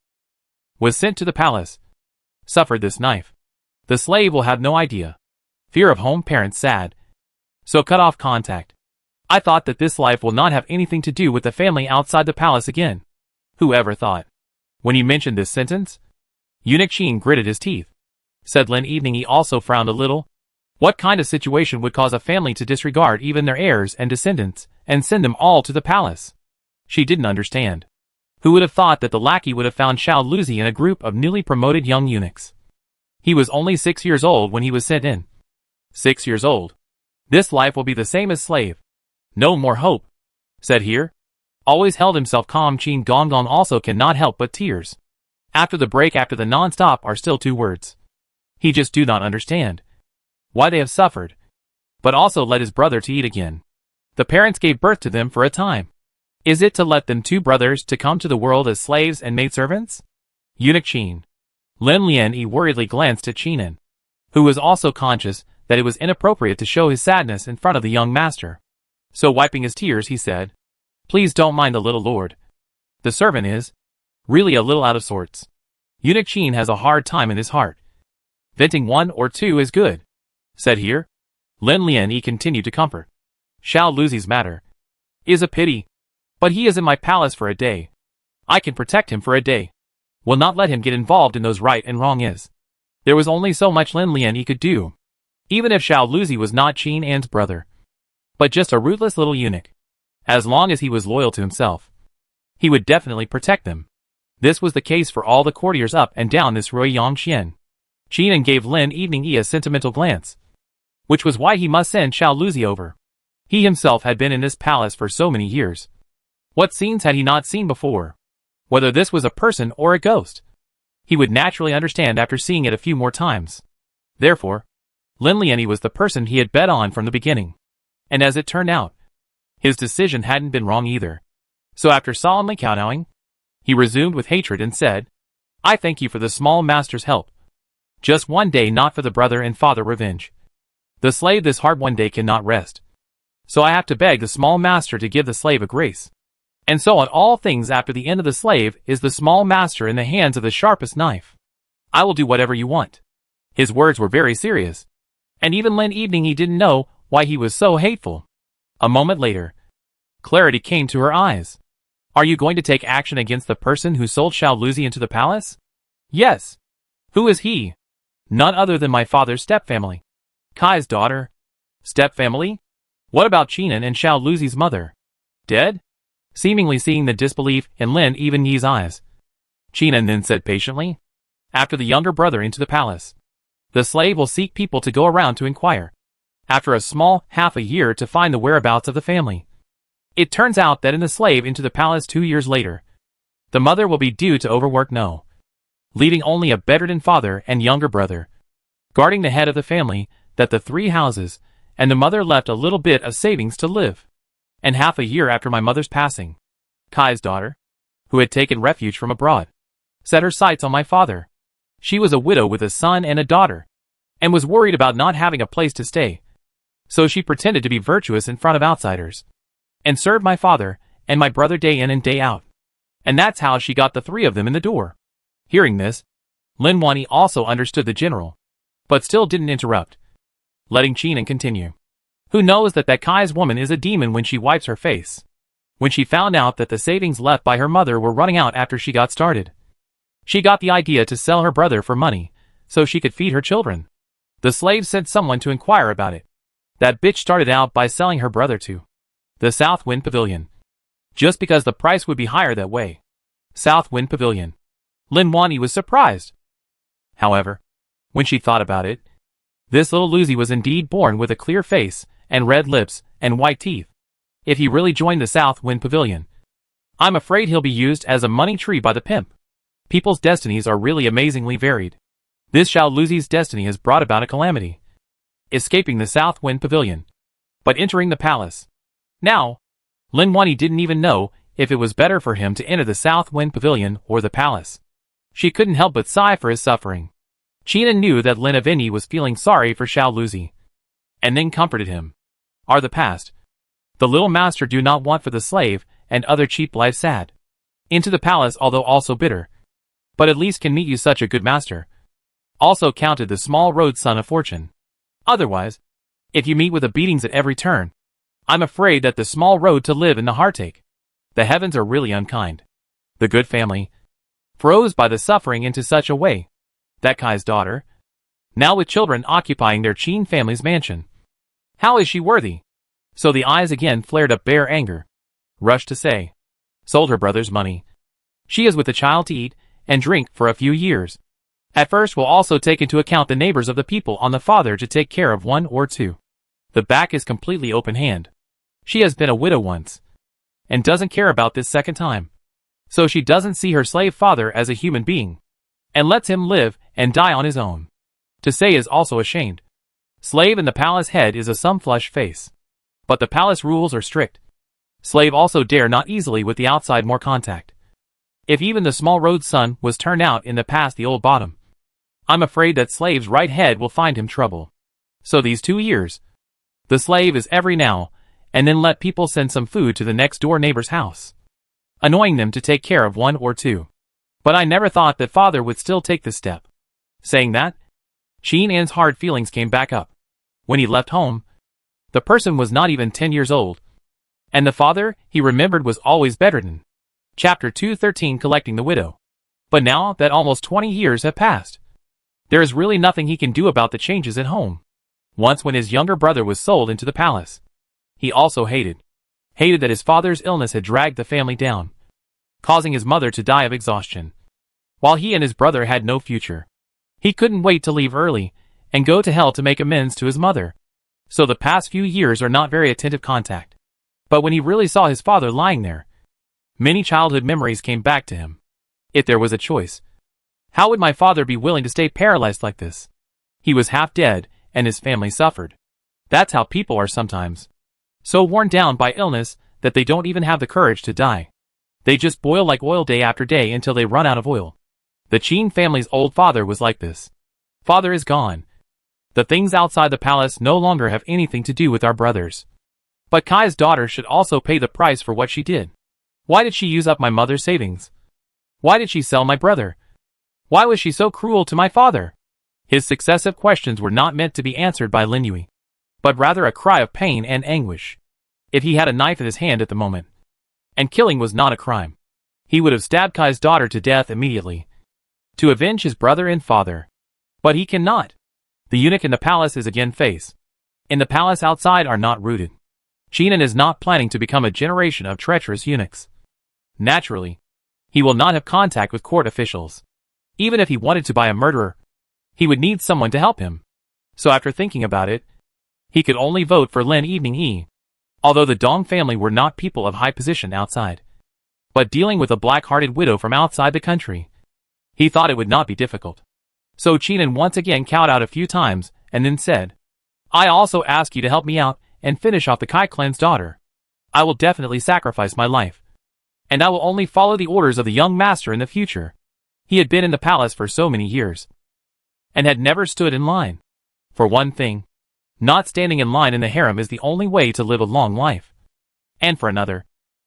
Was sent to the palace. Suffered this knife. The slave will have no idea. Fear of home parents sad. So cut off contact. I thought that this life will not have anything to do with the family outside the palace again. Who ever thought? When he mentioned this sentence, Eunuch Sheen gritted his teeth. Said Lin Evening he also frowned a little. What kind of situation would cause a family to disregard even their heirs and descendants, and send them all to the palace? She didn't understand. Who would have thought that the lackey would have found Xiao Luzi in a group of newly promoted young eunuchs? He was only 6 years old when he was sent in. 6 years old. This life will be the same as slave. No more hope. Said here. Always held himself calm. Qin Gongong also cannot help but tears. After the break, after the non-stop, are still 2 words. He just do not understand why they have suffered, but also let his brother to eat again. The parents gave birth to them for a time. Is it to let them 2 brothers to come to the world as slaves and maidservants? Eunuch Qin. Lin Lian worriedly glanced at Qinan, who was also conscious that it was inappropriate to show his sadness in front of the young master. So wiping his tears he said, "Please don't mind the little lord. The servant is really a little out of sorts. Eunuch Qin has a hard time in his heart. Venting 1 or 2 is good." Said here. Lin Lian continued to comfort. Xiao Luzi's matter is a pity, but he is in my palace for a day. I can protect him for a day. Will not let him get involved in those right and wrong is. There was only so much Lin Lian could do. Even if Xiao Luzi was not Qin An's brother, but just a rootless little eunuch. As long as he was loyal to himself, he would definitely protect them. This was the case for all the courtiers up and down this Rui Yongxian. Qinan gave Lin Evening a sentimental glance, which was why he must send Xiao Luzi over. He himself had been in this palace for so many years. What scenes had he not seen before? Whether this was a person or a ghost, he would naturally understand after seeing it a few more times. Therefore, Lin Lian was the person he had bet on from the beginning. And as it turned out, his decision hadn't been wrong either. So after solemnly kowtowing, he resumed with hatred and said, "I thank you for the small master's help. Just one day, not for the brother and father revenge. The slave this hard one day cannot rest. So I have to beg the small master to give the slave a grace. And so on all things after the end of the slave is the small master in the hands of the sharpest knife. I will do whatever you want." His words were very serious. And even Lin Evening didn't know why he was so hateful. A moment later, clarity came to her eyes. "Are you going to take action against the person who sold Xiao Luzi into the palace?" "Yes." "Who is he?" "None other than my father's stepfamily. Kai's daughter." "Stepfamily? What about Qinan and Xiao Luzi's mother? Dead?" Seemingly seeing the disbelief in Lin Evening's eyes, Qinan then said patiently, "After the younger brother into the palace, the slave will seek people to go around to inquire. After a small half a year to find the whereabouts of the family. It turns out that in the slave into the palace 2 years later, the mother will be due to overwork leaving only a bedridden father and younger brother, guarding the head of the family, that the 3 houses, and the mother left a little bit of savings to live. And half a year after my mother's passing, Kai's daughter, who had taken refuge from abroad, set her sights on my father. She was a widow with a son and a daughter, and was worried about not having a place to stay. So she pretended to be virtuous in front of outsiders, and served my father and my brother day in and day out. And that's how she got the 3 of them in the door." Hearing this, Lin Wani also understood the general, but still didn't interrupt, letting Qinan continue. "Who knows that Kai's woman is a demon when she wipes her face. When she found out that the savings left by her mother were running out after she got started, she got the idea to sell her brother for money, so she could feed her children. The slave sent someone to inquire about it. That bitch started out by selling her brother to the South Wind Pavilion, just because the price would be higher that way." South Wind Pavilion. Lin Wani was surprised. However, when she thought about it, this little Luzi was indeed born with a clear face, and red lips, and white teeth. If he really joined the South Wind Pavilion, I'm afraid he'll be used as a money tree by the pimp. People's destinies are really amazingly varied. This Xiao Luzi's destiny has brought about a calamity. Escaping the South Wind Pavilion, but entering the palace. Now, Lin Wani didn't even know if it was better for him to enter the South Wind Pavilion or the palace. She couldn't help but sigh for his suffering. Qin knew that Lin Aveni was feeling sorry for Xiao Luzi, and then comforted him. Are the past. The little master do not want for the slave and other cheap life sad. Into the palace although also bitter. But at least can meet you such a good master. Also counted the small road son of fortune. Otherwise, if you meet with the beatings at every turn, I'm afraid that the small road to live in the heartache. The heavens are really unkind. The good family froze by the suffering into such a way that Kai's daughter, now with children occupying their Qin family's mansion. How is she worthy? So the eyes again flared up bare anger. Rushed to say. Sold her brother's money. She is with the child to eat and drink for a few years. At first we'll also take into account the neighbors of the people on the father to take care of 1 or 2. The back is completely open hand. She has been a widow once, and doesn't care about this second time. So she doesn't see her slave father as a human being, and lets him live and die on his own. To say is also ashamed. Slave in the palace head is a some flush face. But the palace rules are strict. Slave also dare not easily with the outside more contact. If even the small road son was turned out in the past the old bottom, I'm afraid that slave's right head will find him trouble. So these 2 years, the slave is every now and then let people send some food to the next door neighbor's house, annoying them to take care of 1 or 2. But I never thought that father would still take this step. Saying that, Qin An's hard feelings came back up. When he left home, the person was not even 10 years old, and the father he remembered was always bedridden. Chapter 213 Collecting the Widow. But now that almost 20 years have passed, there is really nothing he can do about the changes at home. Once when his younger brother was sold into the palace, he also hated that his father's illness had dragged the family down, causing his mother to die of exhaustion, while he and his brother had no future. He couldn't wait to leave early and go to hell to make amends to his mother. So the past few years are not very attentive contact. But when he really saw his father lying there, many childhood memories came back to him. If there was a choice, how would my father be willing to stay paralyzed like this? He was half dead, and his family suffered. That's how people are sometimes. So worn down by illness that they don't even have the courage to die. They just boil like oil day after day until they run out of oil. The Qin family's old father was like this. Father is gone. The things outside the palace no longer have anything to do with our brothers. But Kai's daughter should also pay the price for what she did. Why did she use up my mother's savings? Why did she sell my brother? Why was she so cruel to my father? His successive questions were not meant to be answered by Lin Yue, but rather a cry of pain and anguish. If he had a knife in his hand at the moment, and killing was not a crime, he would have stabbed Kai's daughter to death immediately, to avenge his brother and father. But he cannot. The eunuch in the palace is again face. In the palace outside are not rooted. Qin is not planning to become a generation of treacherous eunuchs. Naturally, he will not have contact with court officials. Even if he wanted to buy a murderer, he would need someone to help him. So after thinking about it, he could only vote for Lin Evening Yi. Although the Dong family were not people of high position outside, but dealing with a black-hearted widow from outside the country, he thought it would not be difficult. So Qin once again cowed out a few times, and then said, I also ask you to help me out and finish off the Kai clan's daughter. I will definitely sacrifice my life, and I will only follow the orders of the young master in the future. He had been in the palace for so many years, and had never stood in line. For one thing, not standing in line in the harem is the only way to live a long life. And for another,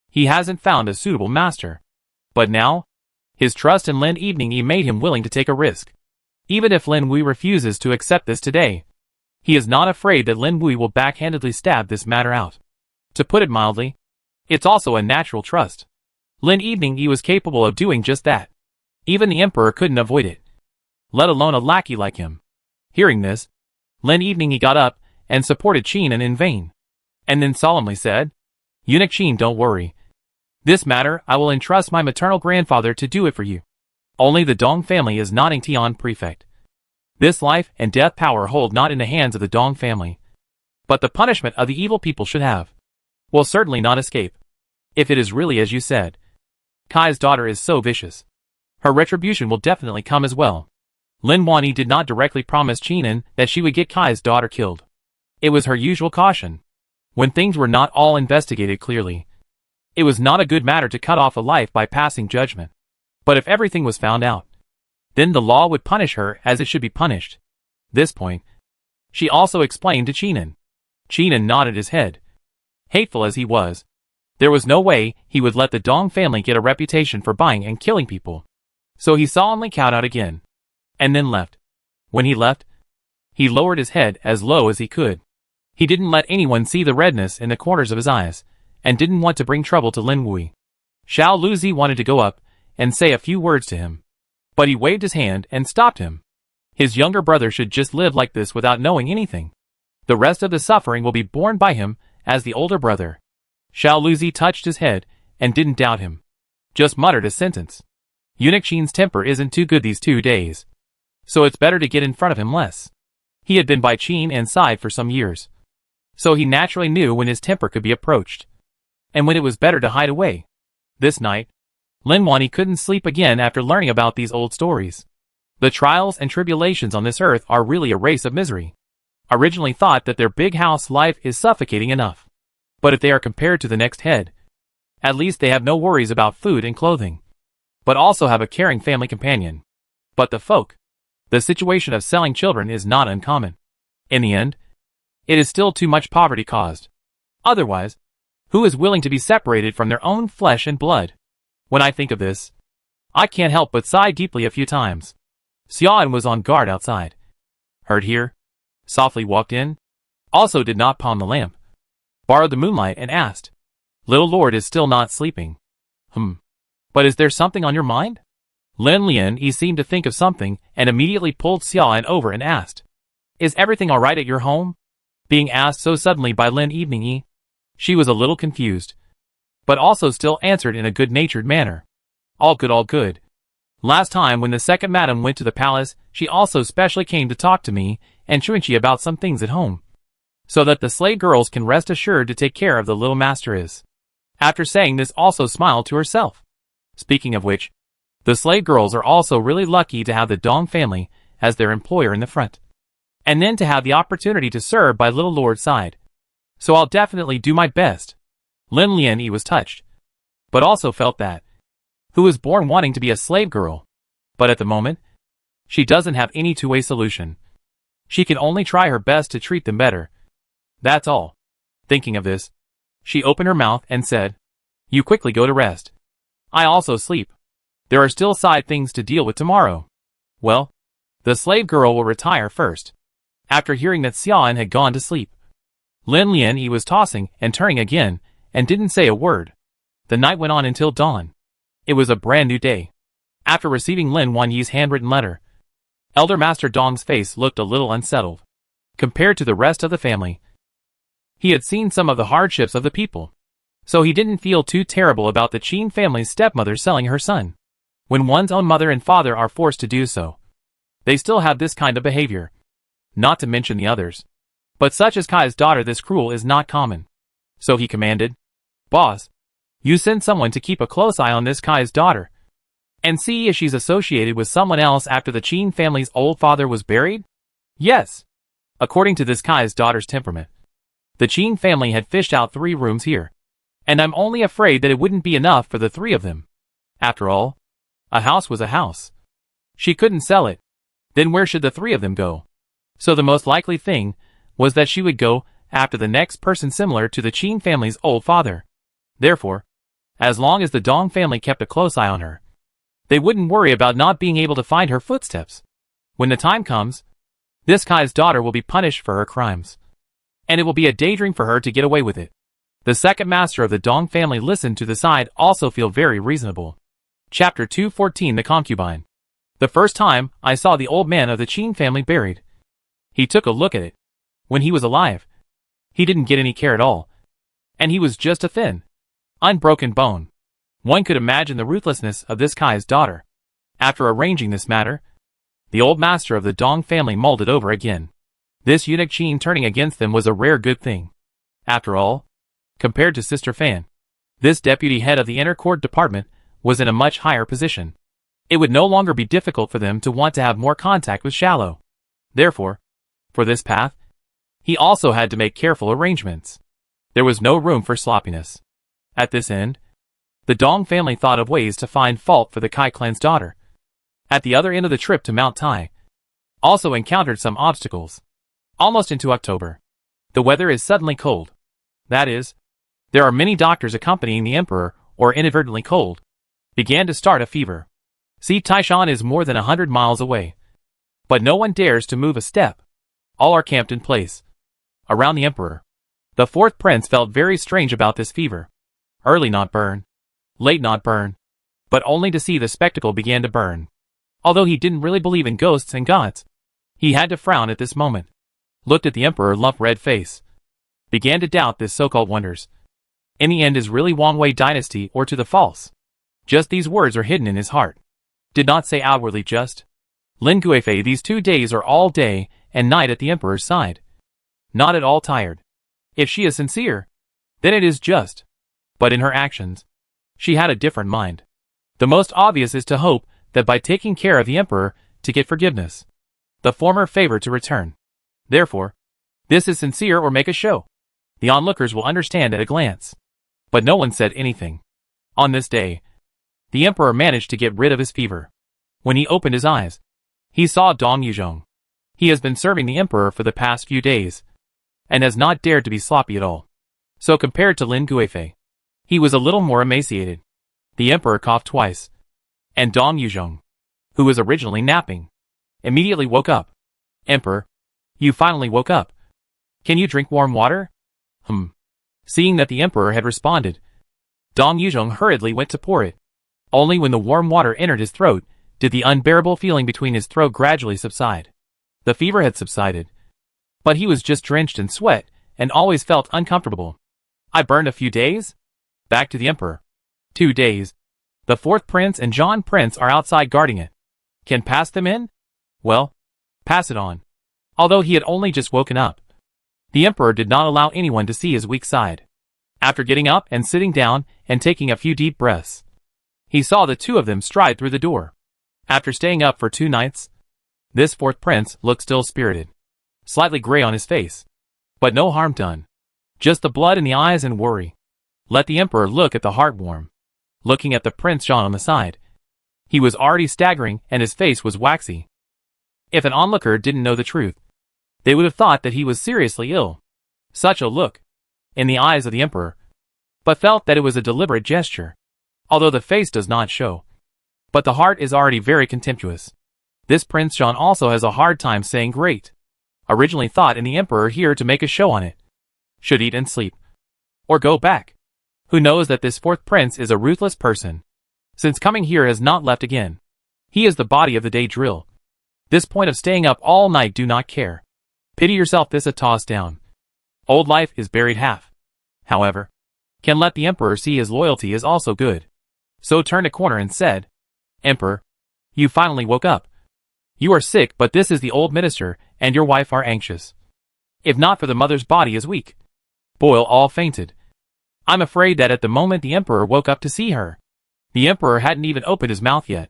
he hasn't found a suitable master. But now, his trust in Lin Evening Yi made him willing to take a risk. Even if Lin Wei refuses to accept this today, he is not afraid that Lin Wei will backhandedly stab this matter out. To put it mildly, it's also a natural trust. Lin Evening Yi was capable of doing just that. Even the emperor couldn't avoid it, let alone a lackey like him. Hearing this, Lin Evening Yi got up and supported Qin in vain, and then solemnly said, Eunuch Qin, don't worry. This matter I will entrust my maternal grandfather to do it for you. Only the Dong family is not Tian prefect. This life and death power hold not in the hands of the Dong family. But the punishment of the evil people should have, will certainly not escape. If it is really as you said, Kai's daughter is so vicious, her retribution will definitely come as well. Lin Wanyi did not directly promise Qin that she would get Kai's daughter killed. It was her usual caution. When things were not all investigated clearly, it was not a good matter to cut off a life by passing judgment. But if everything was found out, Then the law would punish her as it should be punished. This point, she also explained to Chinan. Chinan nodded his head. Hateful as he was, there was no way he would let the Dong family get a reputation for buying and killing people. So he solemnly kowed out again, and then left. When he left, he lowered his head as low as he could. He didn't let anyone see the redness in the corners of his eyes, and didn't want to bring trouble to Lin Wui. Xiao Luzi wanted to go up and say a few words to him, but he waved his hand and stopped him. His younger brother should just live like this without knowing anything. The rest of the suffering will be borne by him as the older brother. Xiao Luzi touched his head and didn't doubt him. Just muttered a sentence. Eunuch Qin's temper isn't too good these 2 days, so it's better to get in front of him less. He had been by Qin and side for some years, so he naturally knew when his temper could be approached, and when it was better to hide away. This night, Lin Wani couldn't sleep again after learning about these old stories. The trials and tribulations on this earth are really a race of misery. Originally thought that their big house life is suffocating enough. But if they are compared to the next head, at least they have no worries about food and clothing, but also have a caring family companion. But the situation of selling children is not uncommon. In the end, it is still too much poverty caused. Otherwise, who is willing to be separated from their own flesh and blood? When I think of this, I can't help but sigh deeply a few times. Xiaoan was on guard outside. Heard here, softly walked in, also did not palm the lamp, borrowed the moonlight and asked, "Little Lord is still not sleeping." But is there something on your mind? Lin Lian he seemed to think of something and immediately pulled Xiaoan over and asked, "Is everything alright at your home?" Being asked so suddenly by Lin Evening Yi, she was a little confused, but also still answered in a good-natured manner. All good, all good. Last time when the second madam went to the palace, she also specially came to talk to me and Chuanqi about some things at home, so that the slave girls can rest assured to take care of the little master is. After saying this also smiled to herself. Speaking of which, the slave girls are also really lucky to have the Dong family as their employer in the front, and then to have the opportunity to serve by little Lord's side. So I'll definitely do my best. Lin Lian Yi was touched, but also felt that, who was born wanting to be a slave girl, but at the moment, she doesn't have any two-way solution. She can only try her best to treat them better. That's all. Thinking of this, she opened her mouth and said, "You quickly go to rest. I also sleep. There are still side things to deal with tomorrow." Well, the slave girl will retire first. After hearing that Xiaoan had gone to sleep, Lin Lian Yi was tossing and turning again and didn't say a word. The night went on until dawn. It was a brand new day. After receiving Lin Wan Yi's handwritten letter, Elder Master Dong's face looked a little unsettled. Compared to the rest of the family, he had seen some of the hardships of the people, so he didn't feel too terrible about the Qin family's stepmother selling her son. When one's own mother and father are forced to do so, they still have this kind of behavior. Not to mention the others. But such as Kai's daughter, this cruel is not common. So he commanded, "Boss, you send someone to keep a close eye on this Kai's daughter, and see if she's associated with someone else after the Qin family's old father was buried?" Yes. According to this Kai's daughter's temperament, the Qin family had fished out 3 rooms here, and I'm only afraid that it wouldn't be enough for the 3 of them. After all, a house was a house. She couldn't sell it. Then where should the 3 of them go? So the most likely thing was that she would go after the next person similar to the Qin family's old father. Therefore, as long as the Dong family kept a close eye on her, they wouldn't worry about not being able to find her footsteps. When the time comes, this Kai's daughter will be punished for her crimes, and it will be a daydream for her to get away with it. The second master of the Dong family listened to the side also feel very reasonable. Chapter 214 The Concubine. The first time I saw the old man of the Qin family buried, he took a look at it. When he was alive, he didn't get any care at all, and he was just a thin, unbroken bone. One could imagine the ruthlessness of this Kai's daughter. After arranging this matter, the old master of the Dong family mulled it over again. This eunuch Qin turning against them was a rare good thing. After all, compared to Sister Fan, this deputy head of the inner court department was in a much higher position. It would no longer be difficult for them to want to have more contact with Shallow. Therefore, for this path, he also had to make careful arrangements. There was no room for sloppiness. At this end, the Dong family thought of ways to find fault for the Kai clan's daughter. At the other end of the trip to Mount Tai, also encountered some obstacles. Almost into October, the weather is suddenly cold. That is, there are many doctors accompanying the emperor, or inadvertently cold, began to start a fever. See, Taishan is more than 100 miles away. But no one dares to move a step. All are camped in place around the emperor. The fourth prince felt very strange about this fever. Early not burn, late not burn, but only to see the spectacle began to burn. Although he didn't really believe in ghosts and gods, he had to frown at this moment. Looked at the emperor lump red face. Began to doubt this so-called wonders. In the end is really Wang Wei dynasty or to the false. Just these words are hidden in his heart. Did not say outwardly just. Lin Guifei these 2 days are all day and night at the emperor's side. Not at all tired. If she is sincere, then it is just. But in her actions, she had a different mind. The most obvious is to hope that by taking care of the emperor to get forgiveness, the former favor to return. Therefore, this is sincere or make a show. The onlookers will understand at a glance. But no one said anything. On this day, the emperor managed to get rid of his fever. When he opened his eyes, he saw Dong Yuzhong. He has been serving the emperor for the past few days, and has not dared to be sloppy at all. So compared to Lin Guifei, he was a little more emaciated. The emperor coughed twice, and Dong Yuzhong, who was originally napping, immediately woke up. Emperor, you finally woke up. Can you drink warm water? Seeing that the emperor had responded, Dong Yuzhong hurriedly went to pour it. Only when the warm water entered his throat did the unbearable feeling between his throat gradually subside. The fever had subsided, but he was just drenched in sweat and always felt uncomfortable. I burned a few days? Back to the emperor. 2 days. The fourth prince and John Prince are outside guarding it. Can pass them in? Well, pass it on. Although he had only just woken up, the emperor did not allow anyone to see his weak side. After getting up and sitting down and taking a few deep breaths, he saw the two of them stride through the door. After staying up for 2 nights, this fourth prince looked still spirited, slightly gray on his face, but no harm done. Just the blood in the eyes and worry. Let the emperor look at the heart warm. Looking at the Prince John on the side, he was already staggering and his face was waxy. If an onlooker didn't know the truth, they would have thought that he was seriously ill. Such a look, in the eyes of the emperor, but felt that it was a deliberate gesture, although the face does not show. But the heart is already very contemptuous. This Prince John also has a hard time saying great. Originally thought in the emperor here to make a show on it. Should eat and sleep. Or go back. Who knows that this fourth prince is a ruthless person. Since coming here has not left again. He is the body of the day drill. This point of staying up all night do not care. Pity yourself this a toss down. Old life is buried half. However, can let the emperor see his loyalty is also good. So turned a corner and said, Emperor, you finally woke up. You are sick, but this is the old minister and your wife are anxious. If not for the mother's body is weak. Boyle all fainted. I'm afraid that at the moment the emperor woke up to see her, the emperor hadn't even opened his mouth yet.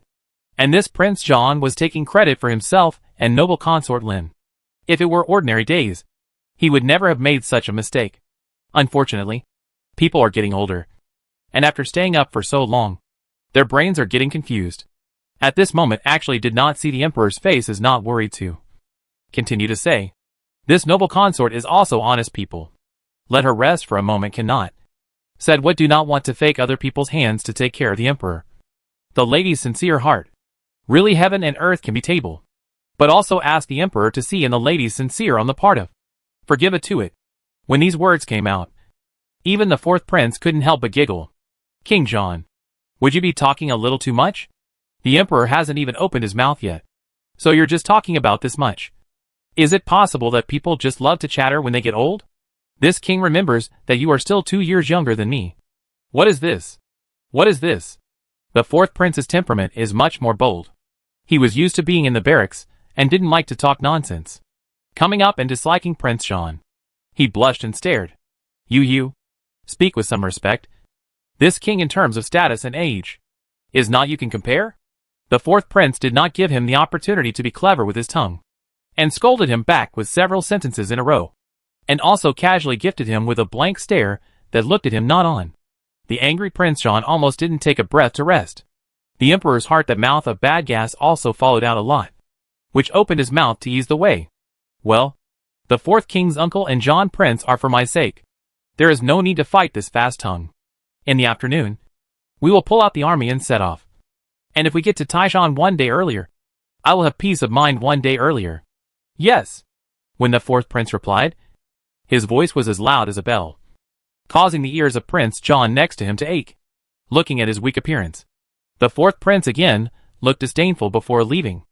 And this Prince John was taking credit for himself and noble consort Lin. If it were ordinary days, he would never have made such a mistake. Unfortunately, people are getting older. And after staying up for so long, their brains are getting confused. At this moment actually did not see the emperor's face is not worried to. Continue to say, this noble consort is also honest people. Let her rest for a moment cannot. Said what do not want to fake other people's hands to take care of the emperor. The lady's sincere heart. Really heaven and earth can be table. But also ask the emperor to see in the lady's sincere on the part of. Forgive it to it. When these words came out, even the fourth prince couldn't help but giggle. King John, would you be talking a little too much? The emperor hasn't even opened his mouth yet. So you're just talking about this much. Is it possible that people just love to chatter when they get old? This king remembers that you are still 2 years younger than me. What is this? What is this? The fourth prince's temperament is much more bold. He was used to being in the barracks and didn't like to talk nonsense. Coming up and disliking Prince John, he blushed and stared. You. Speak with some respect. This king in terms of status and age. Is not you can compare? The fourth prince did not give him the opportunity to be clever with his tongue, and scolded him back with several sentences in a row, and also casually gifted him with a blank stare that looked at him not on. The angry Prince John almost didn't take a breath to rest. The emperor's heart, that mouth of bad gas, also followed out a lot, which opened his mouth to ease the way. Well, the fourth king's uncle and John Prince are for my sake. There is no need to fight this fast tongue. In the afternoon, we will pull out the army and set off. And if we get to Taishan 1 day earlier, I will have peace of mind 1 day earlier. Yes. When the fourth prince replied, his voice was as loud as a bell, causing the ears of Prince John next to him to ache. Looking at his weak appearance, the fourth prince again looked disdainful before leaving.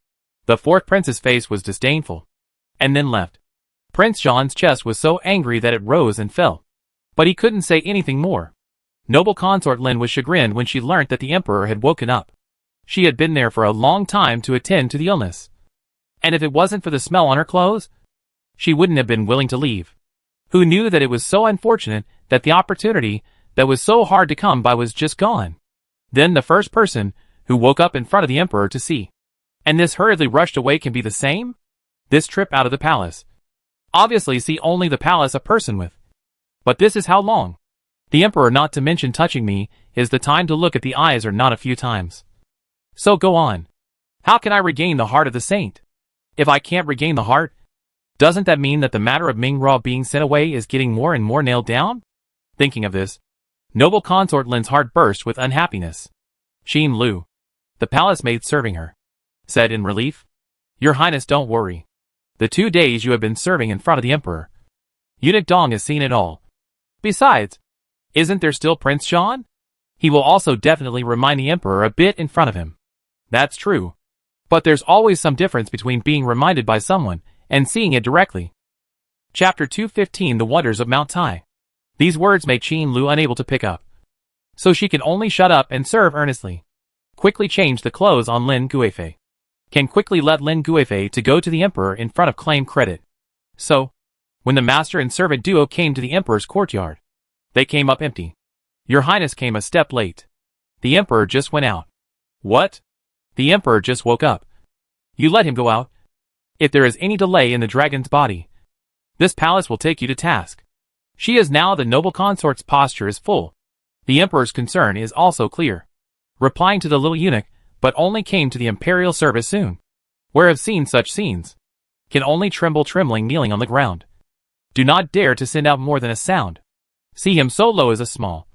The fourth prince's face was disdainful, and then left. Prince John's chest was so angry that it rose and fell, but he couldn't say anything more. Noble consort Lin was chagrined when she learnt that the emperor had woken up. She had been there for a long time to attend to the illness, and if it wasn't for the smell on her clothes, she wouldn't have been willing to leave. Who knew that it was so unfortunate that the opportunity that was so hard to come by was just gone? Then the first person who woke up in front of the emperor to see, and this hurriedly rushed away, can be the same? This trip out of the palace. Obviously see only the palace a person with. But this is how long? The emperor, not to mention touching me, is the time to look at the eyes, or not a few times. So go on. How can I regain the heart of the saint? If I can't regain the heart, doesn't that mean that the matter of Ming Ra being sent away is getting more and more nailed down? Thinking of this, noble consort Lin's heart burst with unhappiness. Xin Lu, the palace maid serving her, said in relief, Your Highness, don't worry. The 2 days you have been serving in front of the emperor, Eunuch Dong has seen it all. Besides, isn't there still Prince John? He will also definitely remind the emperor a bit in front of him. That's true. But there's always some difference between being reminded by someone and seeing it directly. Chapter 215, The Wonders of Mount Tai. These words made Xin Lu unable to pick up, so she can only shut up and serve earnestly. Quickly change the clothes on Lin Guifei. Can quickly let Lin Guifei to go to the emperor in front of claim credit. So, when the master and servant duo came to the emperor's courtyard, they came up empty. Your Highness came a step late. The emperor just went out. What? The emperor just woke up. You let him go out? If there is any delay in the dragon's body, this palace will take you to task. She is now the noble consort's posture is full. The emperor's concern is also clear. Replying to the little eunuch, but only came to the imperial service soon. Where have seen such scenes? Can only trembling kneeling on the ground. Do not dare to send out more than a sound. See him so low as a small.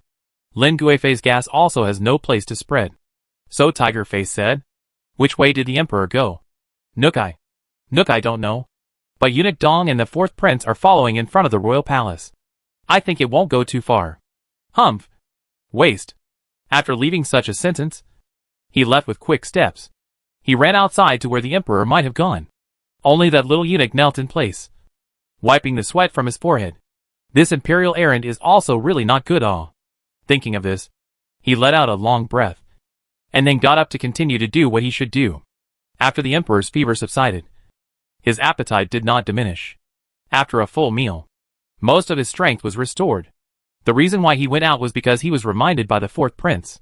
Lin Guifei's gas also has no place to spread. So Tiger Face said. Which way did the emperor go? Nook, I don't know. But Eunuch Dong and the fourth prince are following in front of the royal palace. I think it won't go too far. Humph. Waste. After leaving such a sentence, he left with quick steps. He ran outside to where the emperor might have gone. Only that little eunuch knelt in place, wiping the sweat from his forehead. This imperial errand is also really not good all. Thinking of this, he let out a long breath, and then got up to continue to do what he should do. After the emperor's fever subsided, his appetite did not diminish. After a full meal, most of his strength was restored. The reason why he went out was because he was reminded by the fourth prince.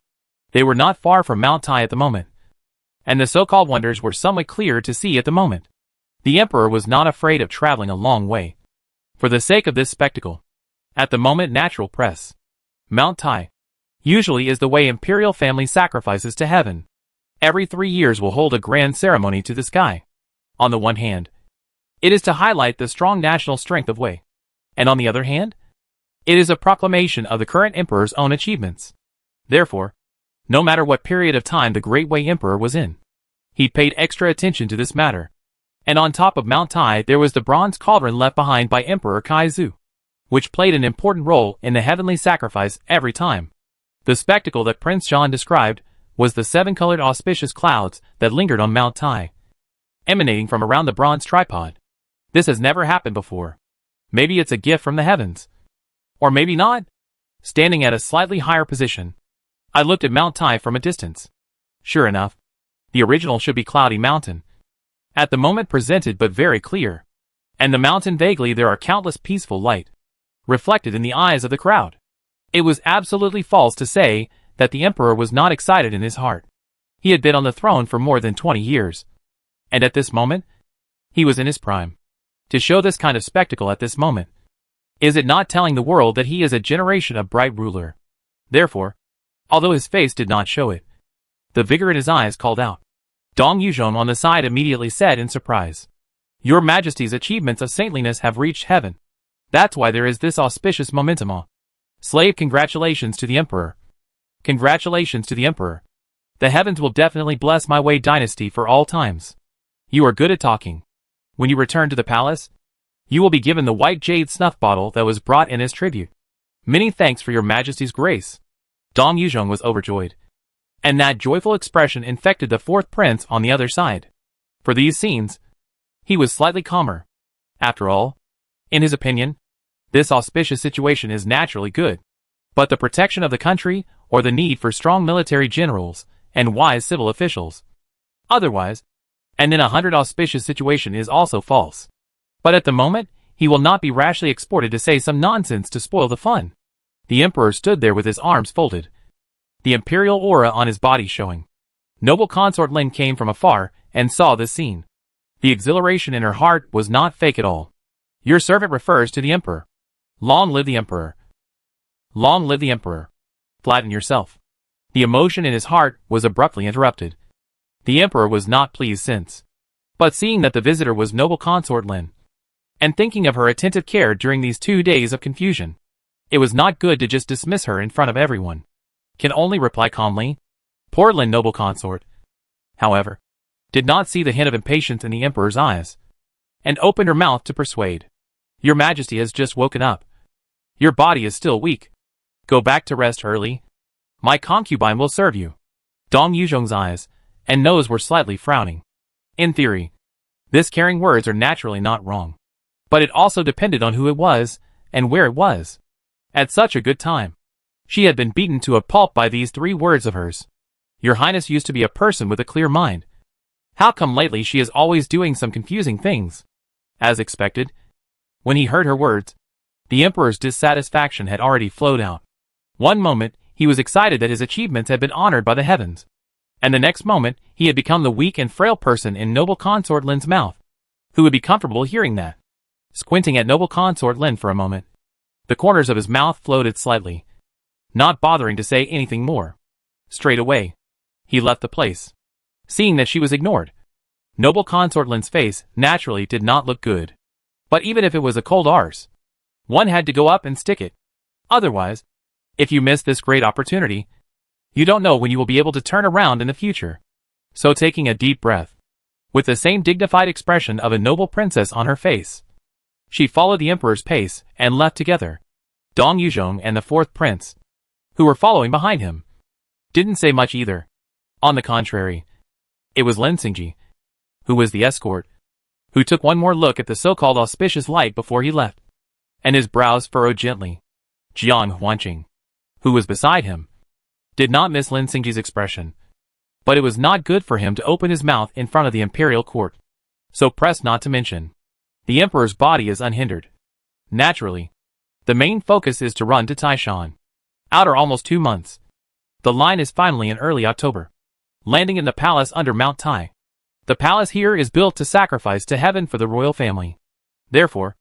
They were not far from Mount Tai at the moment, and the so-called wonders were somewhat clearer to see at the moment. The emperor was not afraid of traveling a long way for the sake of this spectacle. At the moment, natural press. Mount Tai usually is the way imperial family sacrifices to heaven. Every 3 years will hold a grand ceremony to the sky. On the one hand, it is to highlight the strong national strength of Wei, and on the other hand, it is a proclamation of the current emperor's own achievements. Therefore, no matter what period of time the great Wei emperor was in, he paid extra attention to this matter. And on top of Mount Tai there was the bronze cauldron left behind by Emperor Kaizu, which played an important role in the heavenly sacrifice every time. The spectacle that Prince John described was the 7-colored auspicious clouds that lingered on Mount Tai, emanating from around the bronze tripod. This has never happened before. Maybe it's a gift from the heavens. Or maybe not. Standing at a slightly higher position, I looked at Mount Tai from a distance. Sure enough, the original should be Cloudy Mountain, at the moment presented but very clear. And the mountain vaguely there are countless peaceful light, reflected in the eyes of the crowd. It was absolutely false to say that the emperor was not excited in his heart. He had been on the throne for more than 20 years. And at this moment, he was in his prime. To show this kind of spectacle at this moment, is it not telling the world that he is a generation of bright ruler? Therefore, although his face did not show it, The vigor in his eyes called out. Dong Yuzhong on the side immediately said in surprise. Your Majesty's achievements of saintliness have reached heaven. That's why there is this auspicious momentum. Slave, congratulations to the Emperor. Congratulations to the Emperor. The heavens will definitely bless my Wei dynasty for all times. You are good at talking. When you return to the palace, you will be given the white jade snuff bottle that was brought in as tribute. Many thanks for your Majesty's grace. Dong Yuzhong was overjoyed. And that joyful expression infected the fourth prince on the other side. For these scenes, he was slightly calmer. After all, in his opinion, this auspicious situation is naturally good. But the protection of the country, or the need for strong military generals, and wise civil officials. Otherwise, and in 100 auspicious situation is also false. But at the moment, he will not be rashly exported to say some nonsense to spoil the fun. The Emperor stood there with his arms folded, the imperial aura on his body showing. Noble consort Lin came from afar and saw this scene. The exhilaration in her heart was not fake at all. Your servant refers to the Emperor. Long live the Emperor. Long live the Emperor. Flatten yourself. The emotion in his heart was abruptly interrupted. The Emperor was not pleased since. But seeing that the visitor was noble consort Lin, and thinking of her attentive care during these 2 days of confusion, it was not good to just dismiss her in front of everyone. Can only reply calmly. Poor Lin, noble consort, however, did not see the hint of impatience in the Emperor's eyes, and opened her mouth to persuade. Your Majesty has just woken up. Your body is still weak. Go back to rest early. My concubine will serve you. Dong Yuzhong's eyes and nose were slightly frowning. In theory, this caring words are naturally not wrong. But it also depended on who it was, and where it was. At such a good time, she had been beaten to a pulp by these 3 words of hers. Your Highness used to be a person with a clear mind. How come lately she is always doing some confusing things? As expected, when he heard her words, the Emperor's dissatisfaction had already flowed out. One moment, he was excited that his achievements had been honored by the heavens. And the next moment, he had become the weak and frail person in noble consort Lin's mouth. Who would be comfortable hearing that? Squinting at noble consort Lin for a moment, the corners of his mouth floated slightly, not bothering to say anything more. Straight away, he left the place. Seeing that she was ignored, noble consort Lin's face naturally did not look good. But even if it was a cold arse, one had to go up and stick it. Otherwise, if you miss this great opportunity, you don't know when you will be able to turn around in the future. So taking a deep breath, with the same dignified expression of a noble princess on her face, she followed the Emperor's pace and left together. Dong Yuzhong and the fourth prince, who were following behind him, didn't say much either. On the contrary, it was Lin Xingji, who was the escort, who took one more look at the so-called auspicious light before he left, and his brows furrowed gently. Jiang Huanqing, who was beside him, did not miss Lin Xingji's expression, but it was not good for him to open his mouth in front of the imperial court. So pressed not to mention, the Emperor's body is unhindered. Naturally, the main focus is to run to Taishan. Outer almost 2 months. The line is finally in early October, landing in the palace under Mount Tai. The palace here is built to sacrifice to heaven for the royal family. Therefore,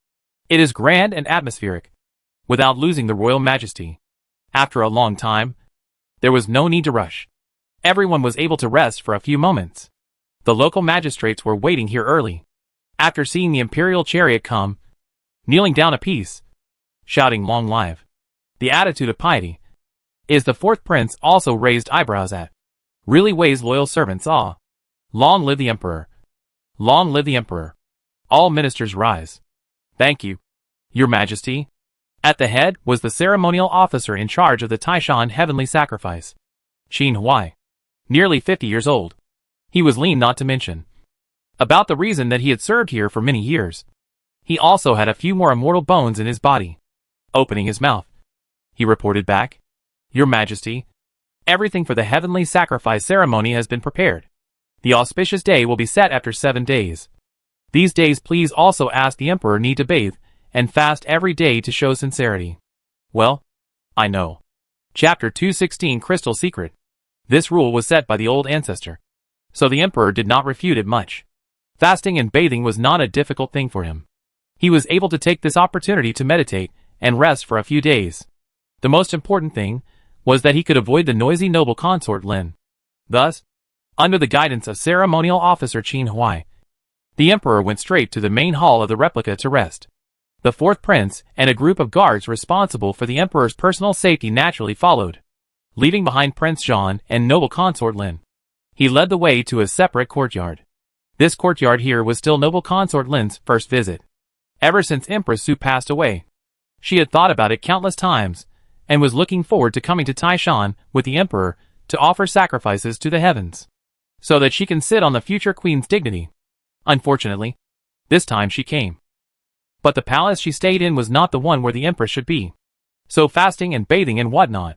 it is grand and atmospheric, without losing the royal majesty. After a long time, there was no need to rush. Everyone was able to rest for a few moments. The local magistrates were waiting here early. After seeing the imperial chariot come, kneeling down a piece, shouting long live. The attitude of piety is the fourth prince also raised eyebrows at. Really Wei's loyal servants awe. Long live the Emperor. Long live the Emperor. All ministers rise. Thank you, Your Majesty. At the head was the ceremonial officer in charge of the Taishan heavenly sacrifice, Qin Huai, nearly 50 years old. He was lean not to mention about the reason that he had served here for many years. He also had a few more immortal bones in his body. Opening his mouth, he reported back, Your Majesty, everything for the heavenly sacrifice ceremony has been prepared. The auspicious day will be set after 7 days. These days please also ask the Emperor need to bathe and fast every day to show sincerity. Well, I know. Chapter 216 Crystal Secret. This rule was set by the old ancestor, so the Emperor did not refute it much. Fasting and bathing was not a difficult thing for him. He was able to take this opportunity to meditate and rest for a few days. The most important thing was that he could avoid the noisy noble consort Lin. Thus, under the guidance of ceremonial officer Qin Huai, the emperor went straight to the main hall of the replica to rest. The fourth prince and a group of guards responsible for the emperor's personal safety naturally followed, leaving behind Prince Jean and noble consort Lin. He led the way to a separate courtyard. This courtyard here was still noble consort Lin's first visit. Ever since Empress Su passed away, she had thought about it countless times, and was looking forward to coming to Taishan with the emperor to offer sacrifices to the heavens, so that she can sit on the future queen's dignity. Unfortunately, this time she came. But the palace she stayed in was not the one where the empress should be. So fasting and bathing and whatnot,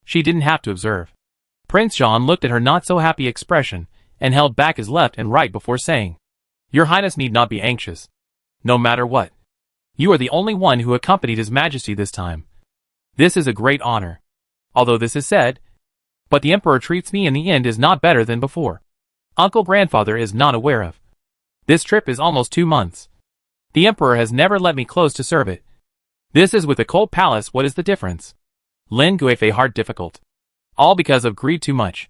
she didn't have to observe. Prince Jean looked at her not-so-happy expression and held back his left and right before saying, "Your Highness need not be anxious. No matter what, you are the only one who accompanied His Majesty this time. This is a great honor. Although this is said, but the Emperor treats me in the end is not better than before. Uncle Grandfather is not aware of. This trip is almost 2 months. The Emperor has never let me close to serve it. This is with the cold palace. What is the difference?" Lin Guifei hard difficult. All because of greed too much.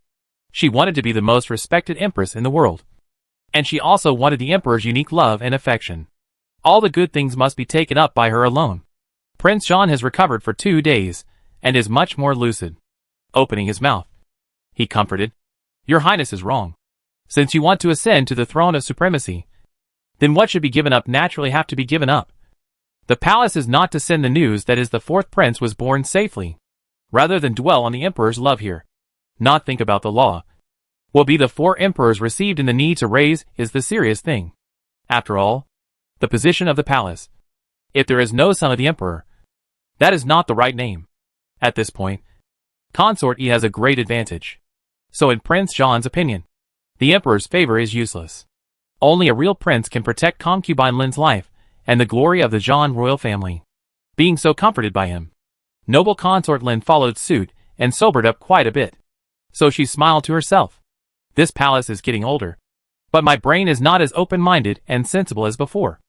She wanted to be the most respected empress in the world. And she also wanted the emperor's unique love and affection. All the good things must be taken up by her alone. Prince Jean has recovered for 2 days, and is much more lucid. Opening his mouth, he comforted, "Your Highness is wrong. Since you want to ascend to the throne of supremacy, then what should be given up naturally have to be given up. The palace is not to send the news that the fourth prince was born safely, rather than dwell on the emperor's love here. Not think about the law. Will be the 4 emperors received in the need to raise is the serious thing. After all, the position of the palace. If there is no son of the emperor, that is not the right name. At this point, Consort E has a great advantage. So in Prince Jean's opinion, the emperor's favor is useless. Only a real prince can protect concubine Lin's life, and the glory of the Jean royal family. Being so comforted by him, noble consort Lin followed suit, and sobered up quite a bit. So she smiled to herself. This palace is getting older. But my brain is not as open-minded and sensible as before.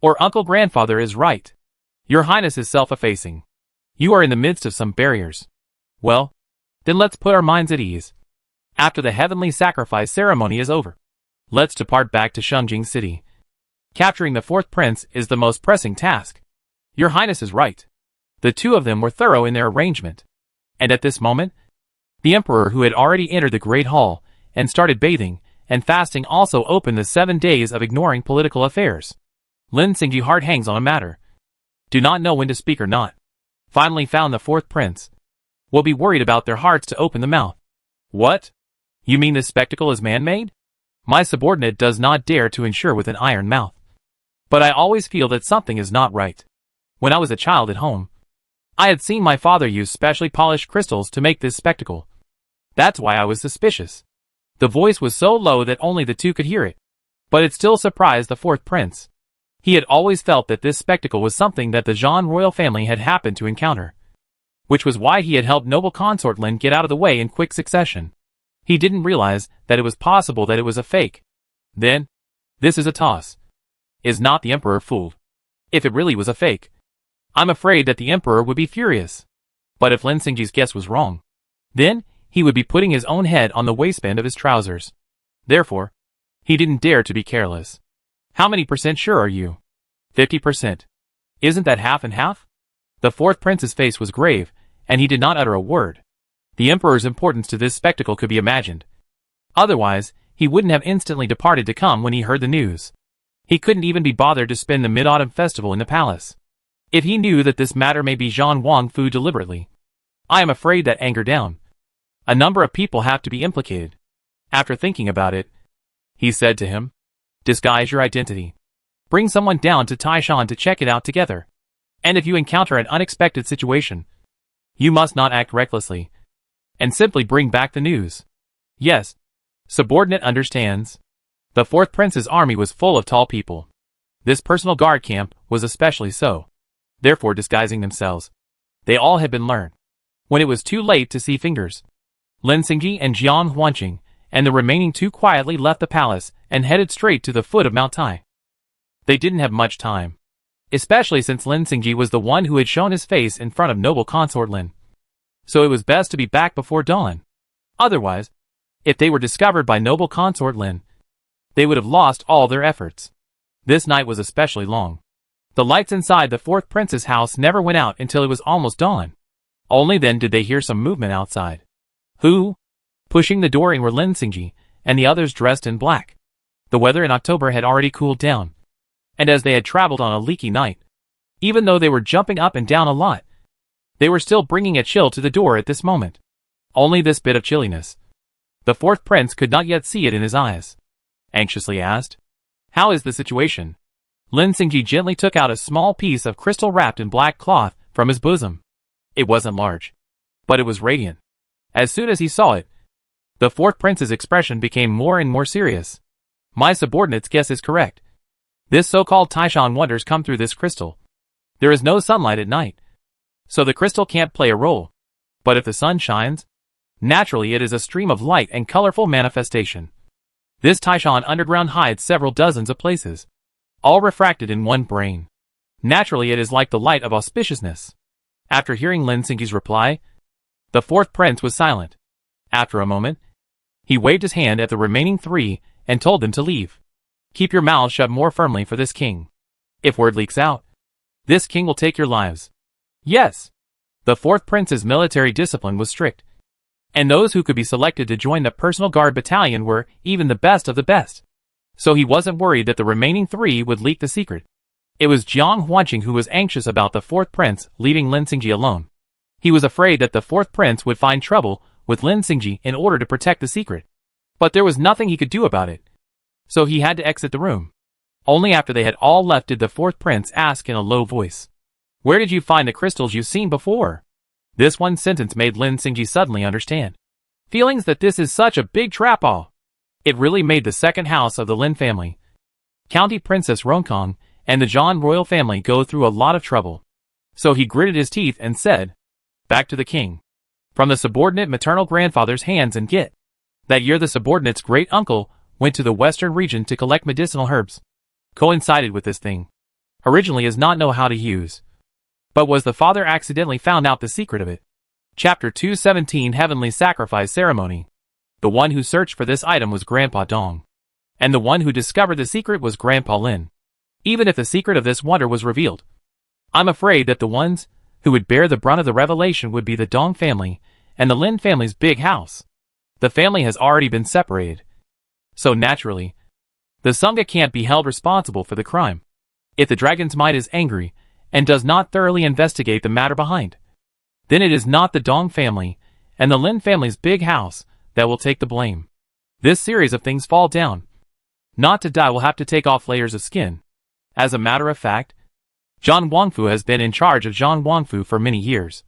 Or Uncle Grandfather is right. Your Highness is self-effacing. You are in the midst of some barriers. Well, then let's put our minds at ease. After the heavenly sacrifice ceremony is over, let's depart back to Shengjing City. Capturing the fourth prince is the most pressing task. Your Highness is right. The 2 of them were thorough in their arrangement. And at this moment, the Emperor, who had already entered the Great Hall and started bathing and fasting, also opened the 7 days of ignoring political affairs. Lin Xingji heart hangs on a matter. Do not know when to speak or not. Finally found the fourth prince. Will be worried about their hearts to open the mouth. What? You mean this spectacle is man-made? My subordinate does not dare to ensure with an iron mouth. But I always feel that something is not right. When I was a child at home, I had seen my father use specially polished crystals to make this spectacle. That's why I was suspicious. The voice was so low that only the 2 could hear it. But it still surprised the fourth prince. He had always felt that this spectacle was something that the Jean royal family had happened to encounter. Which was why he had helped noble consort Lin get out of the way in quick succession. He didn't realize that it was possible that it was a fake. Then, this is a toss. Is not the Emperor fooled? If it really was a fake, I'm afraid that the Emperor would be furious. But if Lin Xingji's guess was wrong, then he would be putting his own head on the waistband of his trousers. Therefore, he didn't dare to be careless. How many % sure are you? 50%. Isn't that half and half? The fourth prince's face was grave, and he did not utter a word. The Emperor's importance to this spectacle could be imagined. Otherwise, he wouldn't have instantly departed to come when he heard the news. He couldn't even be bothered to spend the Mid-Autumn Festival in the palace. If he knew that this matter may be Zhang Wang Fu deliberately, I am afraid that anger down. A number of people have to be implicated. After thinking about it, he said to him, disguise your identity. Bring someone down to Taishan to check it out together. And if you encounter an unexpected situation, you must not act recklessly, and simply bring back the news. Yes, subordinate understands. The fourth prince's army was full of tall people. This personal guard camp was especially so. Therefore disguising themselves, they all had been learned. When it was too late to see fingers, Lin Xingji and Jiang Huanqing and the remaining 2 quietly left the palace and headed straight to the foot of Mount Tai. They didn't have much time, especially since Lin Xingji was the one who had shown his face in front of noble consort Lin. So it was best to be back before dawn. Otherwise, If they were discovered by noble consort Lin, they would have lost all their efforts. This night was especially long. The lights inside the fourth prince's house never went out until it was almost dawn. Only then did they hear some movement outside. Who? Pushing the door in were Lin Xingji and the others dressed in black. The weather in October had already cooled down, and as they had traveled on a leaky night, even though they were jumping up and down a lot, they were still bringing a chill to the door at this moment. Only this bit of chilliness. The fourth prince could not yet see it in his eyes. Anxiously asked, "How is the situation?" Lin Xingji gently took out a small piece of crystal wrapped in black cloth from his bosom. It wasn't large, but it was radiant. As soon as he saw it, the fourth prince's expression became more and more serious. "My subordinate's guess is correct. This so-called Taishan wonders come through this crystal. There is no sunlight at night, so the crystal can't play a role. But if the sun shines, naturally it is a stream of light and colorful manifestation. This Taishan underground hides several dozens of places, all refracted in one brain. Naturally it is like the light of auspiciousness." After hearing Lin Xingji's reply, the fourth prince was silent. After a moment, he waved his hand at the remaining three and told them to leave. "Keep your mouths shut more firmly for this king. If word leaks out, this king will take your lives." Yes, the fourth prince's military discipline was strict, and those who could be selected to join the personal guard battalion were even the best of the best. So he wasn't worried that the remaining three would leak the secret. It was Jiang Huanqing who was anxious about the fourth prince leaving Lin Xingji alone. He was afraid that the fourth prince would find trouble with Lin Xingji in order to protect the secret. But there was nothing he could do about it, so he had to exit the room. Only after they had all left did the fourth prince ask in a low voice, "Where did you find the crystals you've seen before?" This one sentence made Lin Xingji suddenly understand feelings that this is such a big trap-all. It really made the second house of the Lin family, County Princess Ronkong, and the Zhan royal family go through a lot of trouble. So he gritted his teeth and said, "Back to the king. From the subordinate maternal grandfather's hands and get." That year the subordinate's great uncle went to the western region to collect medicinal herbs. Coincided with this thing. Originally is not know how to use, but was the father accidentally found out the secret of it. Chapter 217 Heavenly Sacrifice Ceremony. The one who searched for this item was Grandpa Dong, and the one who discovered the secret was Grandpa Lin. Even if the secret of this wonder was revealed, I'm afraid that the ones who would bear the brunt of the revelation would be the Dong family and the Lin family's big house. The family has already been separated, so naturally, the Sangha can't be held responsible for the crime. If the dragon's might is angry and does not thoroughly investigate the matter behind, then it is not the Dong family and the Lin family's big house that will take the blame. This series of things fall down. Not to die will have to take off layers of skin. As a matter of fact, Zhang Wangfu has been in charge of Zhang Wangfu for many years,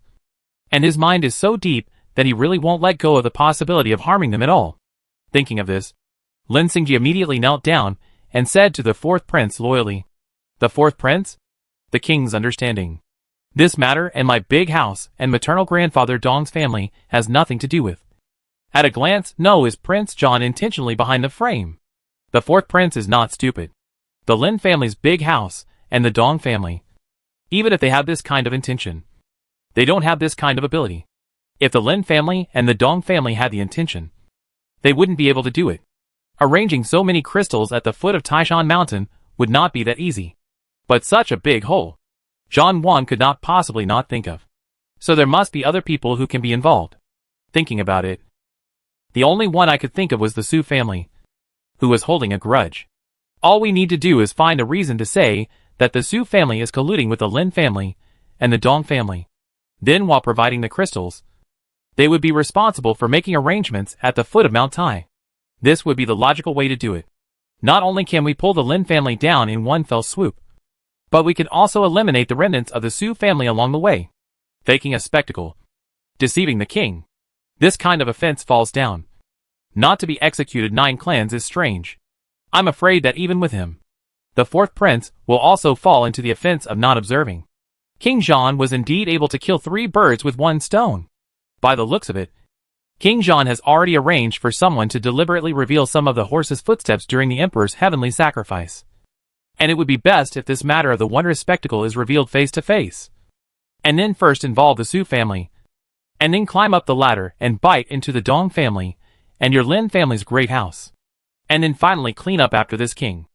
and his mind is so deep that he really won't let go of the possibility of harming them at all. Thinking of this, Lin Xingji immediately knelt down and said to the fourth prince loyally, "The fourth prince? The king's understanding. This matter and my big house and maternal grandfather Dong's family has nothing to do with." At a glance, no, is Prince Zhang intentionally behind the frame. The fourth prince is not stupid. The Lin family's big house and the Dong family, even if they have this kind of intention, they don't have this kind of ability. If the Lin family and the Dong family had the intention, they wouldn't be able to do it. Arranging so many crystals at the foot of Taishan Mountain would not be that easy. But such a big hole, Zhan Wan could not possibly not think of. So there must be other people who can be involved. Thinking about it, the only one I could think of was the Su family, who was holding a grudge. All we need to do is find a reason to say that the Su family is colluding with the Lin family and the Dong family. Then while providing the crystals, they would be responsible for making arrangements at the foot of Mount Tai. This would be the logical way to do it. Not only can we pull the Lin family down in one fell swoop, but we can also eliminate the remnants of the Su family along the way. Faking a spectacle, deceiving the king. This kind of offense falls down. Not to be executed 9 clans is strange. I'm afraid that even with him, the fourth prince will also fall into the offense of not observing. King Zhan was indeed able to kill 3 birds with 1 stone. By the looks of it, King Zhan has already arranged for someone to deliberately reveal some of the horse's footsteps during the emperor's heavenly sacrifice. And it would be best if this matter of the wondrous spectacle is revealed face to face. And then first involve the Su family, and then climb up the ladder and bite into the Dong family, and your Lin family's great house. And then finally clean up after this king.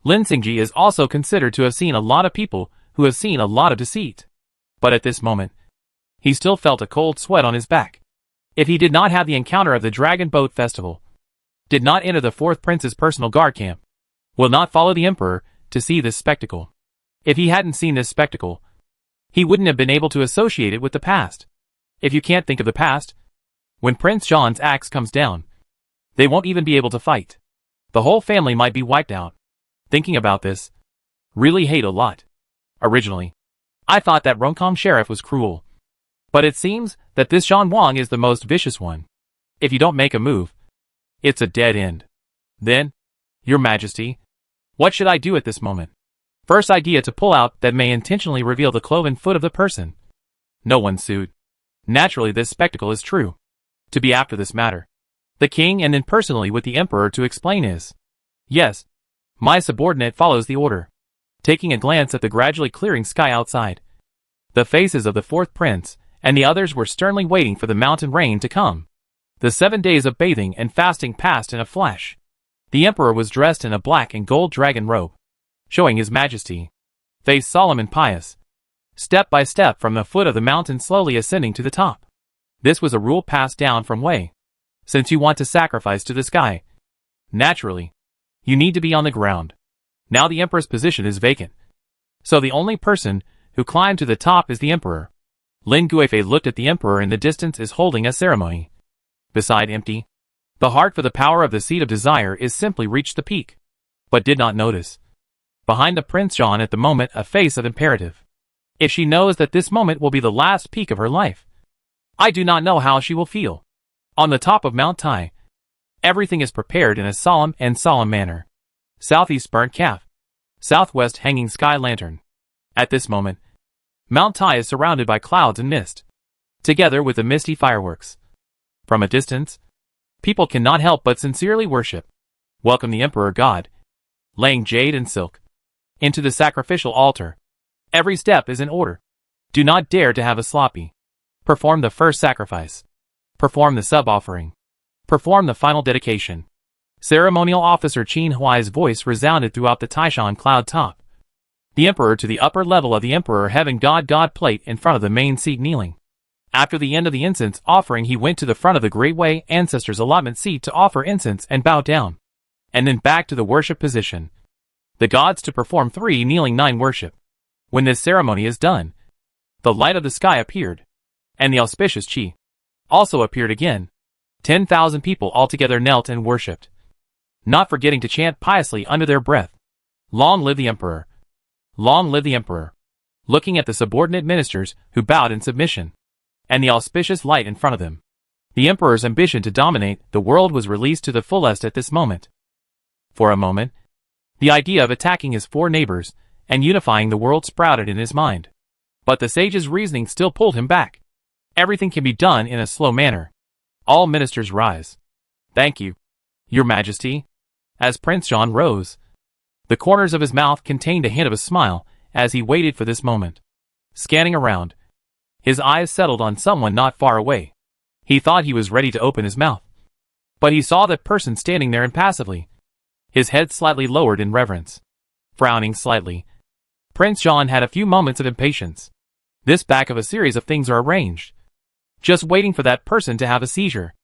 Lin Xingji is also considered to have seen a lot of people who have seen a lot of deceit. But at this moment, he still felt a cold sweat on his back. If he did not have the encounter of the Dragon Boat Festival, did not enter the fourth prince's personal guard camp, will not follow the emperor to see this spectacle. If he hadn't seen this spectacle, he wouldn't have been able to associate it with the past. If you can't think of the past, when Prince John's axe comes down, they won't even be able to fight. The whole family might be wiped out. Thinking about this, really hate a lot. Originally, I thought that Rongkong sheriff was cruel. But it seems that this Zhan Wang is the most vicious one. If you don't make a move, it's a dead end. Then, Your Majesty, what should I do at this moment? First idea to pull out that may intentionally reveal the cloven foot of the person. No one sued. Naturally this spectacle is true. To be after this matter. The king and then personally with the emperor to explain is. Yes. My subordinate follows the order. Taking a glance at the gradually clearing sky outside. The faces of the fourth prince and the others were sternly waiting for the mountain rain to come. The 7 days of bathing and fasting passed in a flash. The emperor was dressed in a black and gold dragon robe, showing his majesty, face solemn and pious, step by step from the foot of the mountain slowly ascending to the top. This was a rule passed down from Wei. Since you want to sacrifice to the sky, naturally, you need to be on the ground. Now the emperor's position is vacant. So the only person who climbed to the top is the emperor. Lin Guifei looked at the emperor in the distance is holding a ceremony. Beside empty. The heart for the power of the seed of desire is simply reached the peak. But did not notice. Behind the Prince Zhan at the moment a face of imperative. If she knows that this moment will be the last peak of her life, I do not know how she will feel. On the top of Mount Tai, everything is prepared in a solemn manner. Southeast burnt calf. Southwest hanging sky lantern. At this moment, Mount Tai is surrounded by clouds and mist, together with the misty fireworks. From a distance, people cannot help but sincerely worship. Welcome the Emperor God, laying jade and silk into the sacrificial altar. Every step is in order. Do not dare to have a sloppy. Perform the first sacrifice. Perform the sub-offering. Perform the final dedication. Ceremonial officer Qin Huai's voice resounded throughout the Taishan cloud top. The emperor to the upper level of the emperor having God plate in front of the main seat kneeling. After the end of the incense offering he went to the front of the Great Wei ancestors' allotment seat to offer incense and bow down. And then back to the worship position. The gods to perform 3 kneeling 9 worship. When this ceremony is done, the light of the sky appeared. And the auspicious Qi also appeared again. 10,000 people altogether knelt and worshipped, not forgetting to chant piously under their breath. Long live the emperor! Long live the emperor! Looking at the subordinate ministers who bowed in submission, and the auspicious light in front of them. The emperor's ambition to dominate the world was released to the fullest at this moment. For a moment, the idea of attacking his 4 neighbors and unifying the world sprouted in his mind. But the sage's reasoning still pulled him back. Everything can be done in a slow manner. All ministers rise. Thank you, Your Majesty. As Prince Zhan rose, the corners of his mouth contained a hint of a smile as he waited for this moment. Scanning around, his eyes settled on someone not far away. He thought he was ready to open his mouth, but he saw that person standing there impassively, his head slightly lowered in reverence. Frowning slightly, Prince Zhan had a few moments of impatience. This back of a series of things are arranged. Just waiting for that person to have a seizure.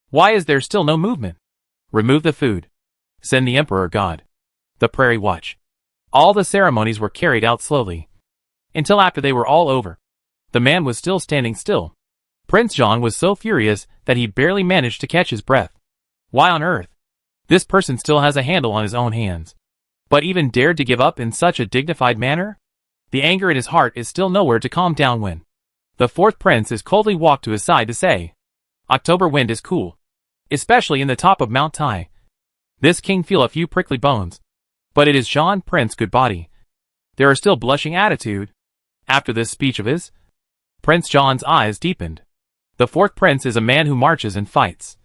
Why is there still no movement? Remove the food. Send the Emperor God. The Prairie Watch. All the ceremonies were carried out slowly. Until after they were all over, the man was still standing still. Prince Zhan was so furious that he barely managed to catch his breath. Why on earth? This person still has a handle on his own hands, but even dared to give up in such a dignified manner? The anger in his heart is still nowhere to calm down when the 4th prince is coldly walked to his side to say, October wind is cool, especially in the top of Mount Tai. This king feel a few prickly bones, but it is Zhan Prince good body. There are still blushing attitude. After this speech of his, Prince Zhan's eyes deepened. The 4th prince is a man who marches and fights.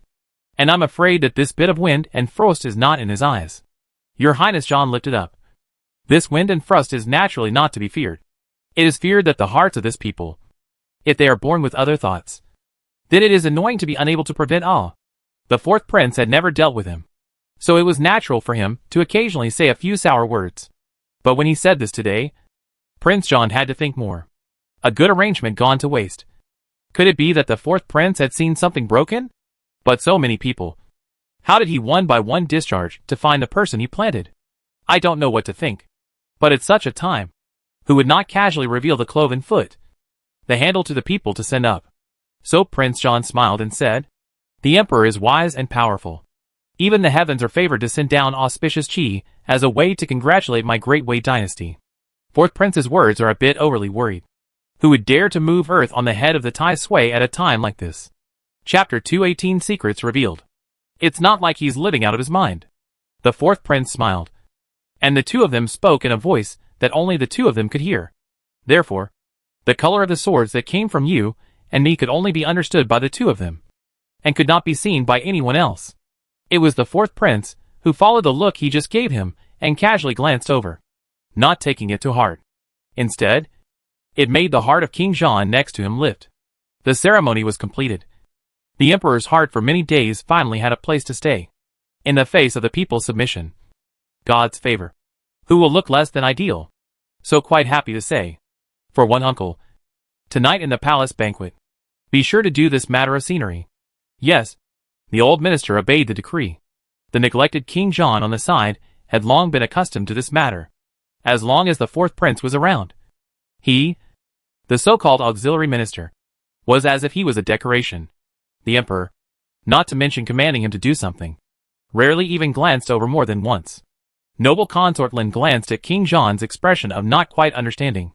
And I'm afraid that this bit of wind and frost is not in his eyes. Your Highness, Zhan lifted up. This wind and frost is naturally not to be feared. It is feared that the hearts of this people, if they are born with other thoughts, then it is annoying to be unable to prevent awe. The fourth prince had never dealt with him, so it was natural for him to occasionally say a few sour words. But when he said this today, Prince John had to think more. A good arrangement gone to waste. Could it be that the fourth prince had seen something broken? But so many people. How did he one by one discharge to find the person he planted? I don't know what to think. But at such a time, who would not casually reveal the cloven foot, the handle to the people to send up? So Prince John smiled and said, "The emperor is wise and powerful. Even the heavens are favored to send down auspicious chi as a way to congratulate my great Wei dynasty." Fourth prince's words are a bit overly worried. Who would dare to move earth on the head of the Tai Sui at a time like this? Chapter 218 Secrets Revealed. It's not like he's living out of his mind. The fourth prince smiled. And the two of them spoke in a voice that only the two of them could hear. Therefore, the color of the swords that came from you and me could only be understood by the two of them, and could not be seen by anyone else. It was the fourth prince who followed the look he just gave him and casually glanced over, not taking it to heart. Instead, it made the heart of King John next to him lift. The ceremony was completed. The emperor's heart for many days finally had a place to stay. In the face of the people's submission. God's favor. Who will look less than ideal? So quite happy to say. For one uncle. Tonight in the palace banquet. Be sure to do this matter of scenery. Yes. The old minister obeyed the decree. The neglected King John on the side had long been accustomed to this matter. As long as the fourth prince was around. He, the so-called auxiliary minister, was as if he was a decoration. The emperor, not to mention commanding him to do something, rarely even glanced over more than once. Noble consort Lin glanced at King John's expression of not quite understanding.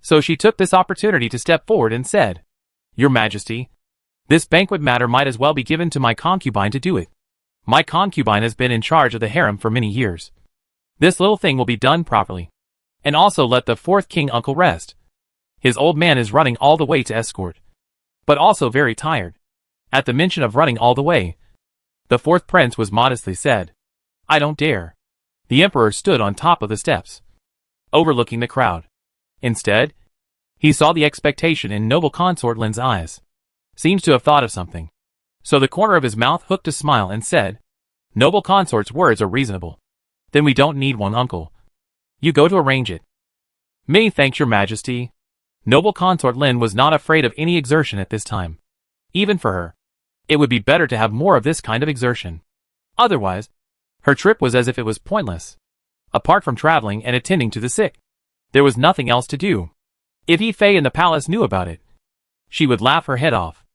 So she took this opportunity to step forward and said, "Your Majesty, this banquet matter might as well be given to my concubine to do it. My concubine has been in charge of the harem for many years. This little thing will be done properly. And also let the fourth king uncle rest. His old man is running all the way to escort. But also very tired." At the mention of running all the way, the fourth prince was modestly said, "I don't dare." The emperor stood on top of the steps, overlooking the crowd. Instead, he saw the expectation in noble consort Lin's eyes. Seems to have thought of something. So the corner of his mouth hooked a smile and said, "Noble consort's words are reasonable. Then we don't need one uncle. You go to arrange it." "Many thanks, Your Majesty." Noble consort Lin was not afraid of any exertion at this time. Even for her, it would be better to have more of this kind of exertion. Otherwise, her trip was as if it was pointless. Apart from traveling and attending to the sick, there was nothing else to do. If Yi Fei in the palace knew about it, she would laugh her head off.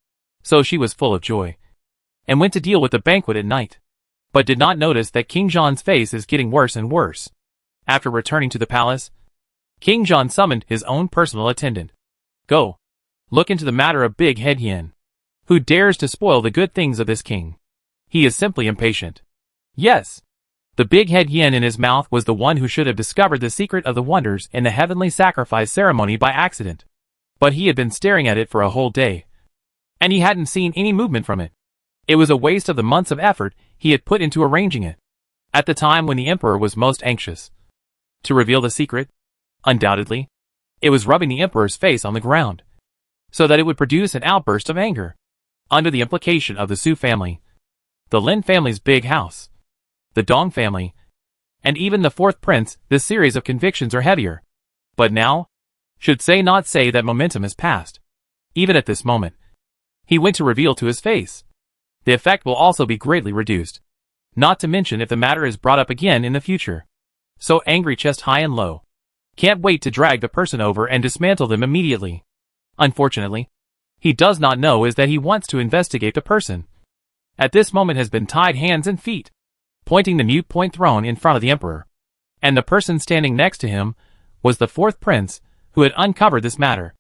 So she was full of joy, and went to deal with the banquet at night, but did not notice that King John's face is getting worse and worse. After returning to the palace, King John summoned his own personal attendant. "Go, look into the matter of Big Head Yin. Who dares to spoil the good things of this king? He is simply impatient." Yes, the big head yin in his mouth was the one who should have discovered the secret of the wonders in the heavenly sacrifice ceremony by accident. But he had been staring at it for a whole day, and he hadn't seen any movement from it. It was a waste of the months of effort he had put into arranging it. At the time when the emperor was most anxious to reveal the secret, undoubtedly, it was rubbing the emperor's face on the ground, so that it would produce an outburst of anger. Under the implication of the Su family, the Lin family's big house, the Dong family, and even the fourth prince, this series of convictions are heavier. But now, should say not say that momentum has passed. Even at this moment, he went to reveal to his face. The effect will also be greatly reduced. Not to mention if the matter is brought up again in the future. So angry chest high and low. Can't wait to drag the person over and dismantle them immediately. Unfortunately, he does not know is that he wants to investigate the person. At this moment has been tied hands and feet, pointing the mute point throne in front of the emperor. And the person standing next to him was the fourth prince who had uncovered this matter.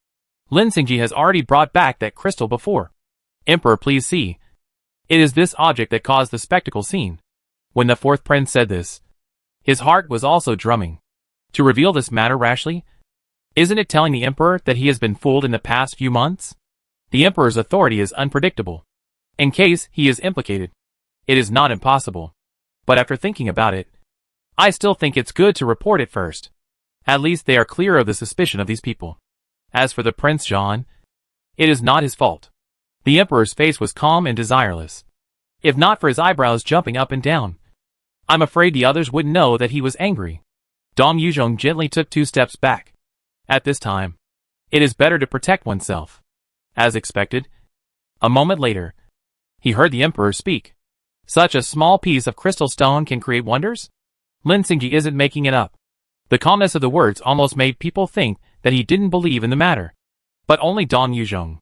Lin Xingji has already brought back that crystal before. Emperor, please see. It is this object that caused the spectacle scene. When the fourth prince said this, his heart was also drumming. To reveal this matter rashly? Isn't it telling the emperor that he has been fooled in the past few months? The emperor's authority is unpredictable. In case he is implicated, it is not impossible. But after thinking about it, I still think it's good to report it first. At least they are clear of the suspicion of these people. As for the Prince John, it is not his fault. The emperor's face was calm and desireless. if not for his eyebrows jumping up and down. I'm afraid the others wouldn't know that he was angry. Dong Yuzhong gently took 2 steps back. At this time, it is better to protect oneself. As expected, a moment later, he heard the Emperor speak. Such a small piece of crystal stone can create wonders? Lin Xingji isn't making it up. The calmness of the words almost made people think that he didn't believe in the matter. But only Dong Yuzhong,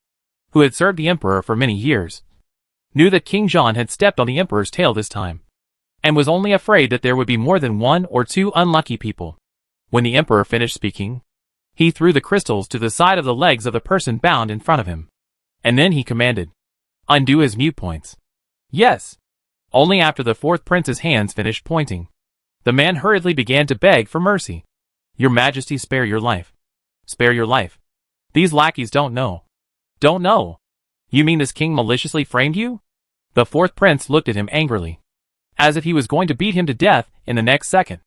who had served the Emperor for many years, knew that King Zhan had stepped on the Emperor's tail this time, and was only afraid that there would be more than 1 or 2 unlucky people. When the Emperor finished speaking, he threw the crystals to the side of the legs of the person bound in front of him. And then he commanded, "Undo his mute points." Yes. Only after the 4th prince's hands finished pointing, the man hurriedly began to beg for mercy. "Your Majesty, spare your life. Spare your life. These lackeys don't know." "Don't know? You mean this king maliciously framed you?" The 4th prince looked at him angrily, as if he was going to beat him to death in the next second.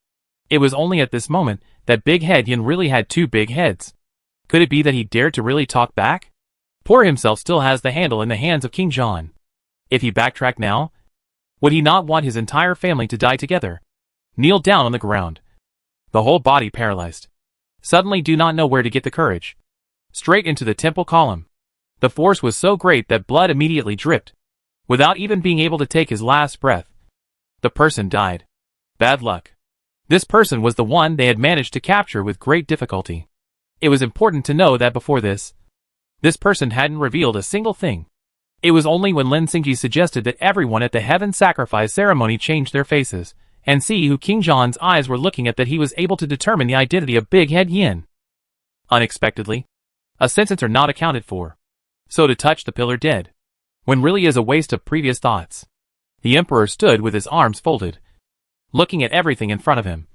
It was only at this moment that Big Head Yin really had 2 big heads. Could it be that he dared to really talk back? Poor himself still has the handle in the hands of King Zhan. If he backtracked now, would he not want his entire family to die together? Kneel down on the ground. The whole body paralyzed. Suddenly do not know where to get the courage. Straight into the temple column. The force was so great that blood immediately dripped. Without even being able to take his last breath, the person died. Bad luck. This person was the one they had managed to capture with great difficulty. It was important to know that before this person hadn't revealed a single thing. It was only when Lin Xingji suggested that everyone at the heaven sacrifice ceremony change their faces and see who King Zhan's eyes were looking at that he was able to determine the identity of Big Head Yin. Unexpectedly, a sentencer not accounted for. So to touch the pillar dead, when really is a waste of previous thoughts. The Emperor stood with his arms folded, looking at everything in front of him.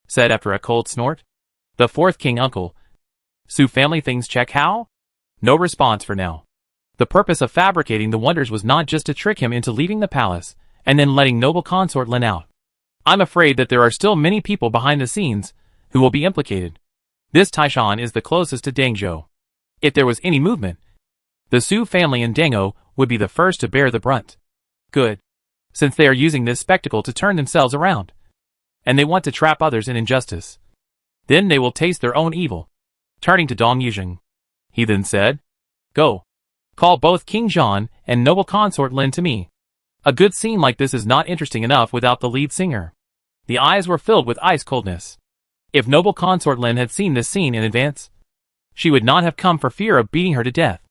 Said after a cold snort, "The 4th king uncle. Su family things check how?" No response for now. The purpose of fabricating the wonders was not just to trick him into leaving the palace, and then letting noble consort Lin out. I'm afraid that there are still many people behind the scenes who will be implicated. This Taishan is the closest to Dangzhou. If there was any movement, the Su family and Dango would be the first to bear the brunt. Good. Since they are using this spectacle to turn themselves around, and they want to trap others in injustice, then they will taste their own evil. Turning to Dong Yuzhong, he then said, "Go. Call both King Zhan and noble consort Lin to me." A good scene like this is not interesting enough without the lead singer. The eyes were filled with ice coldness. If noble consort Lin had seen this scene in advance, she would not have come for fear of beating her to death.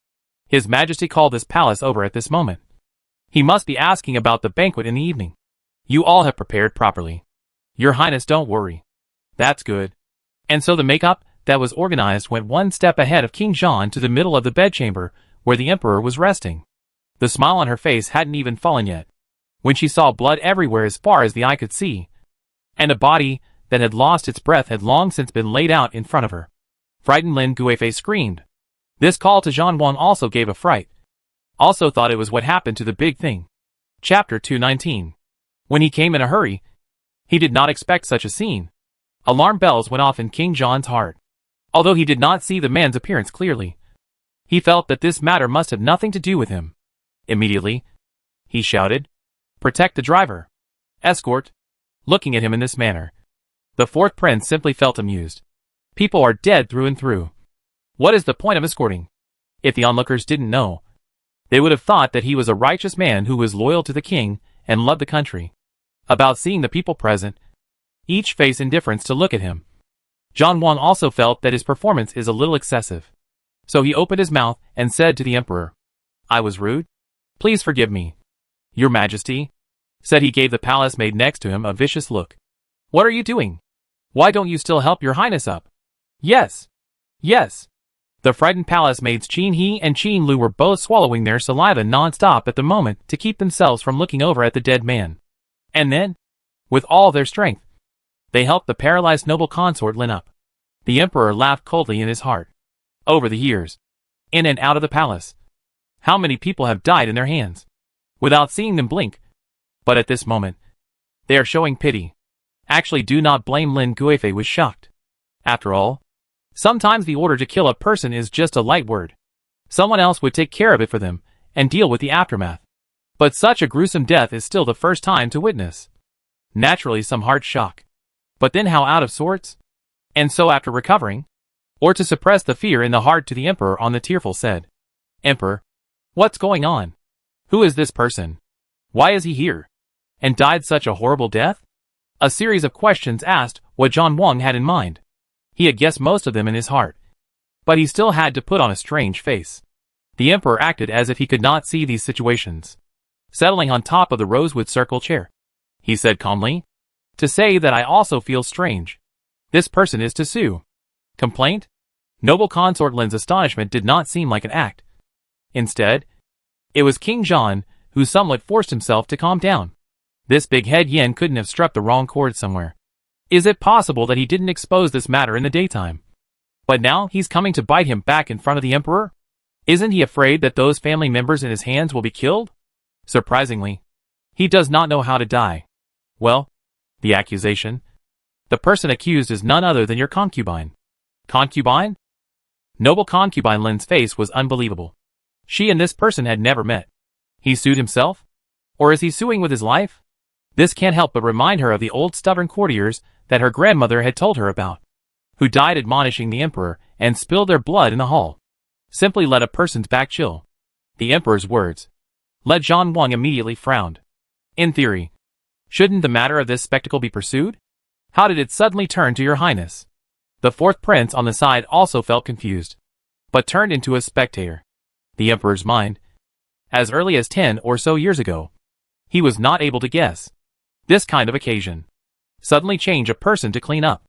His Majesty called this palace over at this moment. He must be asking about the banquet in the evening. You all have prepared properly. Your Highness, don't worry. That's good. And so the makeup that was organized went 1 step ahead of King Zhan to the middle of the bedchamber where the Emperor was resting. The smile on her face hadn't even fallen yet, when she saw blood everywhere as far as the eye could see, and a body that had lost its breath had long since been laid out in front of her. Frightened Lin Guifei screamed. This call to Zhan Wang also gave a fright. Also thought it was what happened to the big thing. Chapter 219. When he came in a hurry, he did not expect such a scene. Alarm bells went off in King Zhan's heart. Although he did not see the man's appearance clearly, he felt that this matter must have nothing to do with him. Immediately, he shouted, "Protect the driver. Escort." Looking at him in this manner, the 4th prince simply felt amused. People are dead through and through. What is the point of escorting? If the onlookers didn't know, they would have thought that he was a righteous man who was loyal to the king and loved the country. About seeing the people present, each face indifference to look at him, Zhan Wang also felt that his performance is a little excessive. So he opened his mouth and said to the Emperor, "I was rude? Please forgive me." "Your Majesty," said he, gave the palace maid next to him a vicious look. "What are you doing? Why don't you still help your Highness up?" "Yes. Yes." The frightened palace maids Qin He and Qin Lu were both swallowing their saliva non-stop at the moment to keep themselves from looking over at the dead man. And then, with all their strength, they helped the paralyzed noble consort Lin up. The Emperor laughed coldly in his heart. Over the years, in and out of the palace, how many people have died in their hands, without seeing them blink. But at this moment, they are showing pity. Actually, do not blame Lin Guifei was shocked. After all, sometimes the order to kill a person is just a light word. Someone else would take care of it for them, and deal with the aftermath. But such a gruesome death is still the first time to witness. Naturally some heart shock. But then how out of sorts? And so after recovering, or to suppress the fear in the heart to the emperor on the tearful said, "Emperor, what's going on? Who is this person? Why is he here? And died such a horrible death?" A series of questions asked what John Wang had in mind. He had guessed most of them in his heart. But he still had to put on a strange face. The emperor acted as if he could not see these situations. Settling on top of the rosewood circle chair, he said calmly, "To say that I also feel strange. This person is to sue. Complaint?" Noble Consort Lin's astonishment did not seem like an act. Instead, it was King John who somewhat forced himself to calm down. This big head yen couldn't have struck the wrong chord somewhere. Is it possible that he didn't expose this matter in the daytime? But now he's coming to bite him back in front of the emperor? Isn't he afraid that those family members in his hands will be killed? Surprisingly, he does not know how to die. Well, the accusation. The person accused is none other than your concubine. Concubine? Noble Concubine Lin's face was unbelievable. She and this person had never met. He sued himself? Or is he suing with his life? This can't help but remind her of the old stubborn courtiers that her grandmother had told her about, who died admonishing the emperor and spilled their blood in the hall. Simply let a person's back chill. The emperor's words led John Wang immediately frowned. In theory, shouldn't the matter of this spectacle be pursued? How did it suddenly turn to your highness? The fourth prince on the side also felt confused, but turned into a spectator. The emperor's mind, as early as 10 or so years ago, he was not able to guess. This kind of occasion. Suddenly change a person to clean up.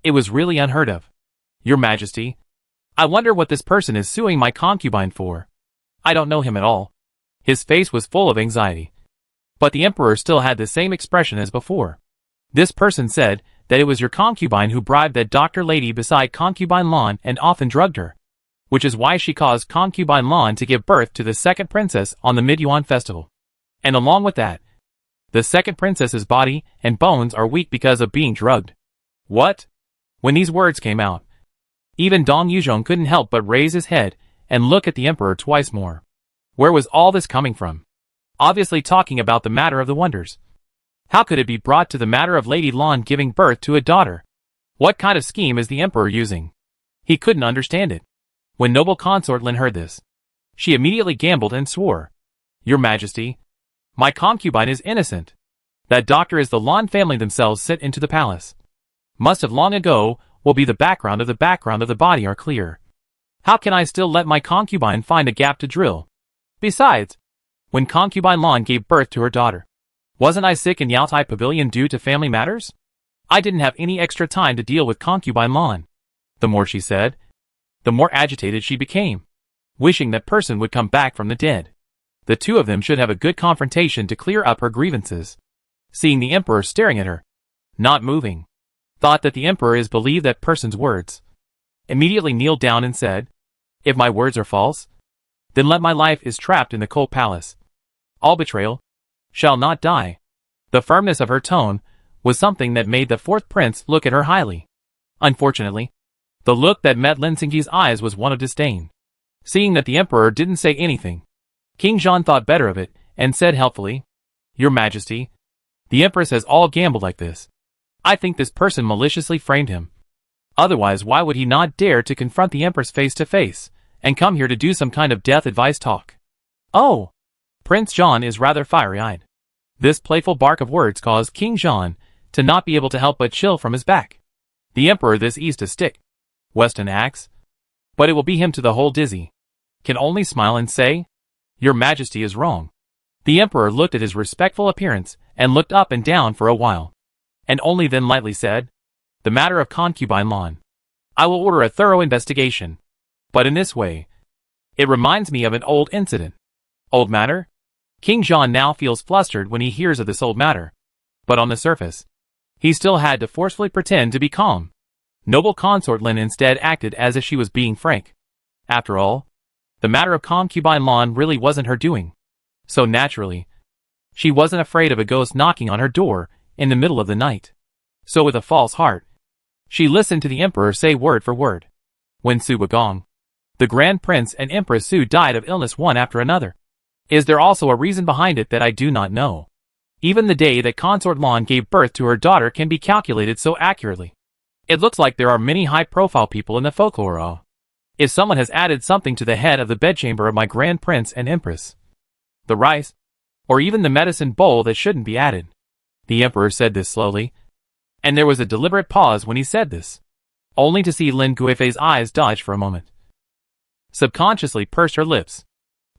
It was really unheard of. Your Majesty, I wonder what this person is suing my concubine for. I don't know him at all. His face was full of anxiety. But the emperor still had the same expression as before. This person said that it was your concubine who bribed that doctor lady beside concubine Lan and often drugged her, which is why she caused concubine Lan to give birth to the second princess on the Mid-Yuan festival. And along with that, the second princess's body and bones are weak because of being drugged. What? When these words came out, even Dong Yuzhong couldn't help but raise his head and look at the emperor twice more. Where was all this coming from? Obviously talking about the matter of the wonders. How could it be brought to the matter of Lady Lan giving birth to a daughter? What kind of scheme is the emperor using? He couldn't understand it. When Noble Consort Lin heard this, she immediately gambled and swore, "Your Majesty, my concubine is innocent. That doctor is the Lan family themselves sent into the palace. Must have long ago will be the background of the body are clear. How can I still let my concubine find a gap to drill? Besides, when concubine Lan gave birth to her daughter, wasn't I sick in Yaotai Pavilion due to family matters? I didn't have any extra time to deal with concubine Lan." The more she said, the more agitated she became, wishing that person would come back from the dead. The two of them should have a good confrontation to clear up her grievances. Seeing the emperor staring at her, not moving, thought that the emperor is believed that person's words. Immediately kneeled down and said, "If my words are false, then let my life is trapped in the cold palace. All betrayal shall not die." The firmness of her tone was something that made the fourth prince look at her highly. Unfortunately, the look that met Lin Xingyi's eyes was one of disdain. Seeing that the emperor didn't say anything, King John thought better of it and said helpfully, "Your Majesty, the Empress has all gambled like this. I think this person maliciously framed him. Otherwise why would he not dare to confront the Empress face to face and come here to do some kind of death advice talk?" Oh! Prince John is rather fiery-eyed. This playful bark of words caused King John to not be able to help but chill from his back. The Emperor this east a stick, west an axe, but it will be him to the whole dizzy. Can only smile and say, "Your Majesty is wrong." The Emperor looked at his respectful appearance and looked up and down for a while, and only then lightly said, "The matter of concubine Lan. I will order a thorough investigation. But in this way, it reminds me of an old incident." Old matter? King John now feels flustered when he hears of this old matter. But on the surface, he still had to forcefully pretend to be calm. Noble Consort Lin instead acted as if she was being frank. After all, the matter of concubine Lan really wasn't her doing. So naturally, she wasn't afraid of a ghost knocking on her door in the middle of the night. So with a false heart, she listened to the Emperor say word for word. When Su Bagong, the Grand Prince and Empress Su died of illness one after another. Is there also a reason behind it that I do not know? Even the day that Consort Lan gave birth to her daughter can be calculated so accurately. It looks like there are many high-profile people in the folklore. If someone has added something to the head of the bedchamber of my Grand Prince and Empress, the rice, or even the medicine bowl that shouldn't be added. The Emperor said this slowly, and there was a deliberate pause when he said this, only to see Lin Guifei's eyes dodge for a moment. Subconsciously pursed her lips.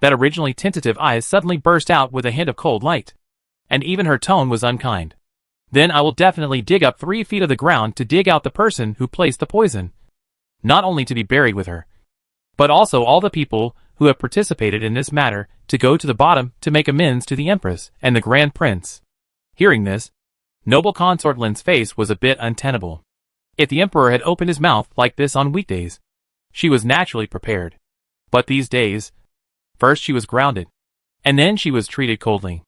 That originally tentative eyes suddenly burst out with a hint of cold light, and even her tone was unkind. Then I will definitely dig up 3 feet of the ground to dig out the person who placed the poison, not only to be buried with her, but also all the people who have participated in this matter to go to the bottom to make amends to the Empress and the Grand Prince. Hearing this, noble Consort Lin's face was a bit untenable. If the Emperor had opened his mouth like this on weekdays, she was naturally prepared. But these days, first she was grounded, and then she was treated coldly.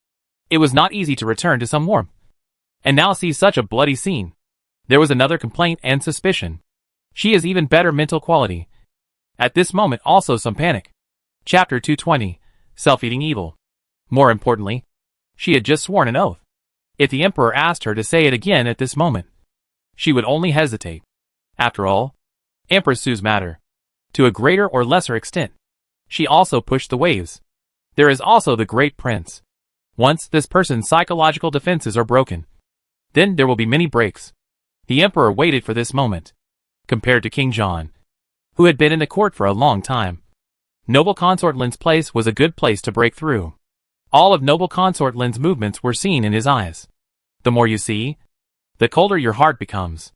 It was not easy to return to some warmth. And now see such a bloody scene. There was another complaint and suspicion. She has even better mental quality. At this moment also some panic. Chapter 220, Self-Eating Evil. More importantly, she had just sworn an oath. If the Emperor asked her to say it again at this moment, she would only hesitate. After all, Empress Su's matter. To a greater or lesser extent, she also pushed the waves. There is also the Great Prince. Once this person's psychological defenses are broken, then there will be many breaks. The Emperor waited for this moment. Compared to King John, who had been in the court for a long time, Noble Consort Lin's place was a good place to break through. All of Noble Consort Lin's movements were seen in his eyes. The more you see, the colder your heart becomes.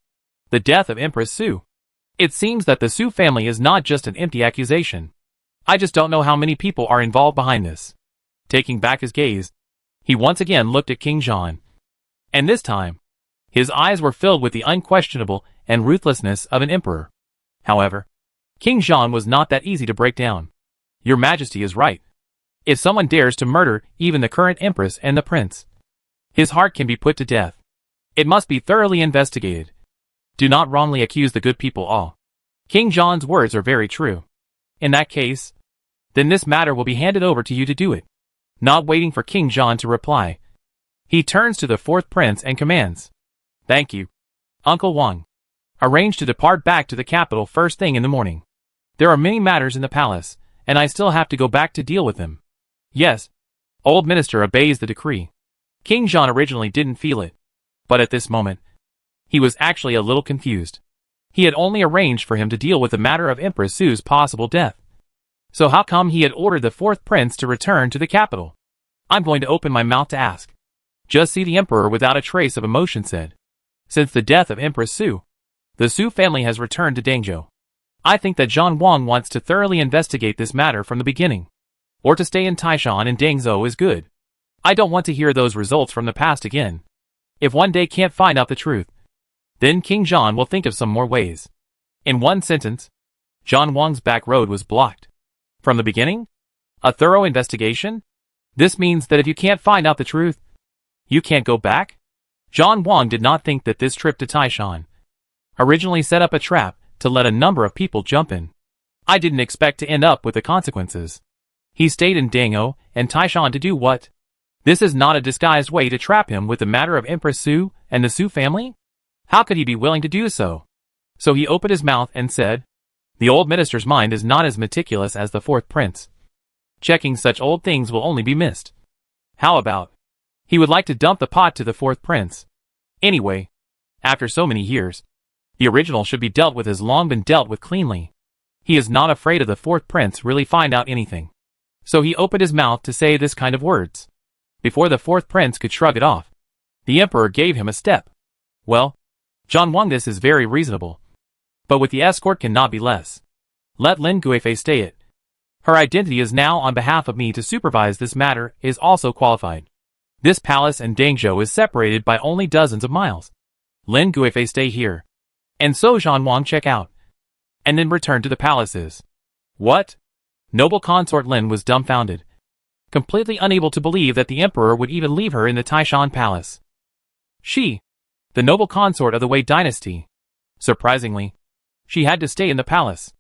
The death of Empress Su. It seems that the Su family is not just an empty accusation. I just don't know how many people are involved behind this. Taking back his gaze, he once again looked at King John. And this time, his eyes were filled with the unquestionable and ruthlessness of an emperor. However, King John was not that easy to break down. Your Majesty is right. If someone dares to murder even the current Empress and the Prince, his heart can be put to death. It must be thoroughly investigated. Do not wrongly accuse the good people all. King John's words are very true. In that case, then this matter will be handed over to you to do it. Not waiting for King John to reply, he turns to the 4th Prince and commands. Thank you, Uncle Wang. Arrange to depart back to the capital first thing in the morning. There are many matters in the palace, and I still have to go back to deal with them. Yes. Old Minister obeys the decree. King John originally didn't feel it, but at this moment, he was actually a little confused. He had only arranged for him to deal with the matter of Empress Su's possible death. So how come he had ordered the 4th Prince to return to the capital? I'm going to open my mouth to ask. Just see the Emperor without a trace of emotion said. Since the death of Empress Su, the Su family has returned to Dangzhou. I think that Zhang Wang wants to thoroughly investigate this matter from the beginning. Or to stay in Taishan and Dangzhou is good. I don't want to hear those results from the past again. If one day can't find out the truth, then King John will think of some more ways. In one sentence, Zhang Wang's back road was blocked. From the beginning? A thorough investigation? This means that if you can't find out the truth, you can't go back? Zhang Wang did not think that this trip to Taishan originally set up a trap to let a number of people jump in. I didn't expect to end up with the consequences. He stayed in Dangzhou and Taishan to do what? This is not a disguised way to trap him with the matter of Empress Su and the Su family? How could he be willing to do so? So he opened his mouth and said, the old minister's mind is not as meticulous as the 4th Prince. Checking such old things will only be missed. How about? He would like to dump the pot to the 4th Prince. Anyway, after so many years, the original should be dealt with has long been dealt with cleanly. He is not afraid of the 4th Prince really find out anything. So he opened his mouth to say this kind of words. Before the 4th Prince could shrug it off, the Emperor gave him a step. Well, Zhang Wang, this is very reasonable. But with the escort cannot be less. Let Lin Guifei stay it. Her identity is now on behalf of me to supervise this matter is also qualified. This palace and Dangzhou is separated by only dozens of miles. Lin Guifei stay here. And so Zhang Wang check out. And then return to the palaces. What? Noble Consort Lin was dumbfounded. Completely unable to believe that the Emperor would even leave her in the Taishan palace. She, the noble consort of the Wei dynasty. Surprisingly, she had to stay in the palace.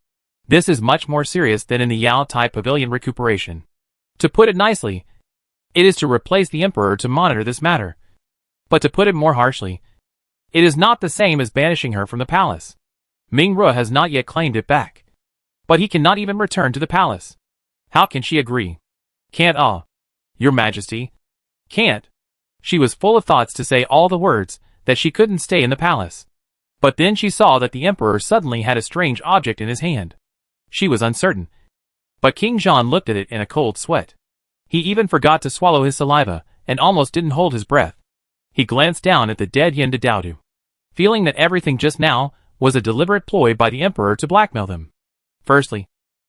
This is much more serious than in the Yao Tai Pavilion recuperation. To put it nicely, it is to replace the emperor to monitor this matter. But to put it more harshly, it is not the same as banishing her from the palace. Ming Re has not yet claimed it back. But he cannot even return to the palace. How can she agree? Can't Your Majesty. Can't. She was full of thoughts to say all the words, that she couldn't stay in the palace. But then she saw that the emperor suddenly had a strange object in his hand. She was uncertain. But King Jean looked at it in a cold sweat. He even forgot to swallow his saliva, and almost didn't hold his breath. He glanced down at the dead Yin de Daodu, feeling that everything just now was a deliberate ploy by the emperor to blackmail them. Firstly,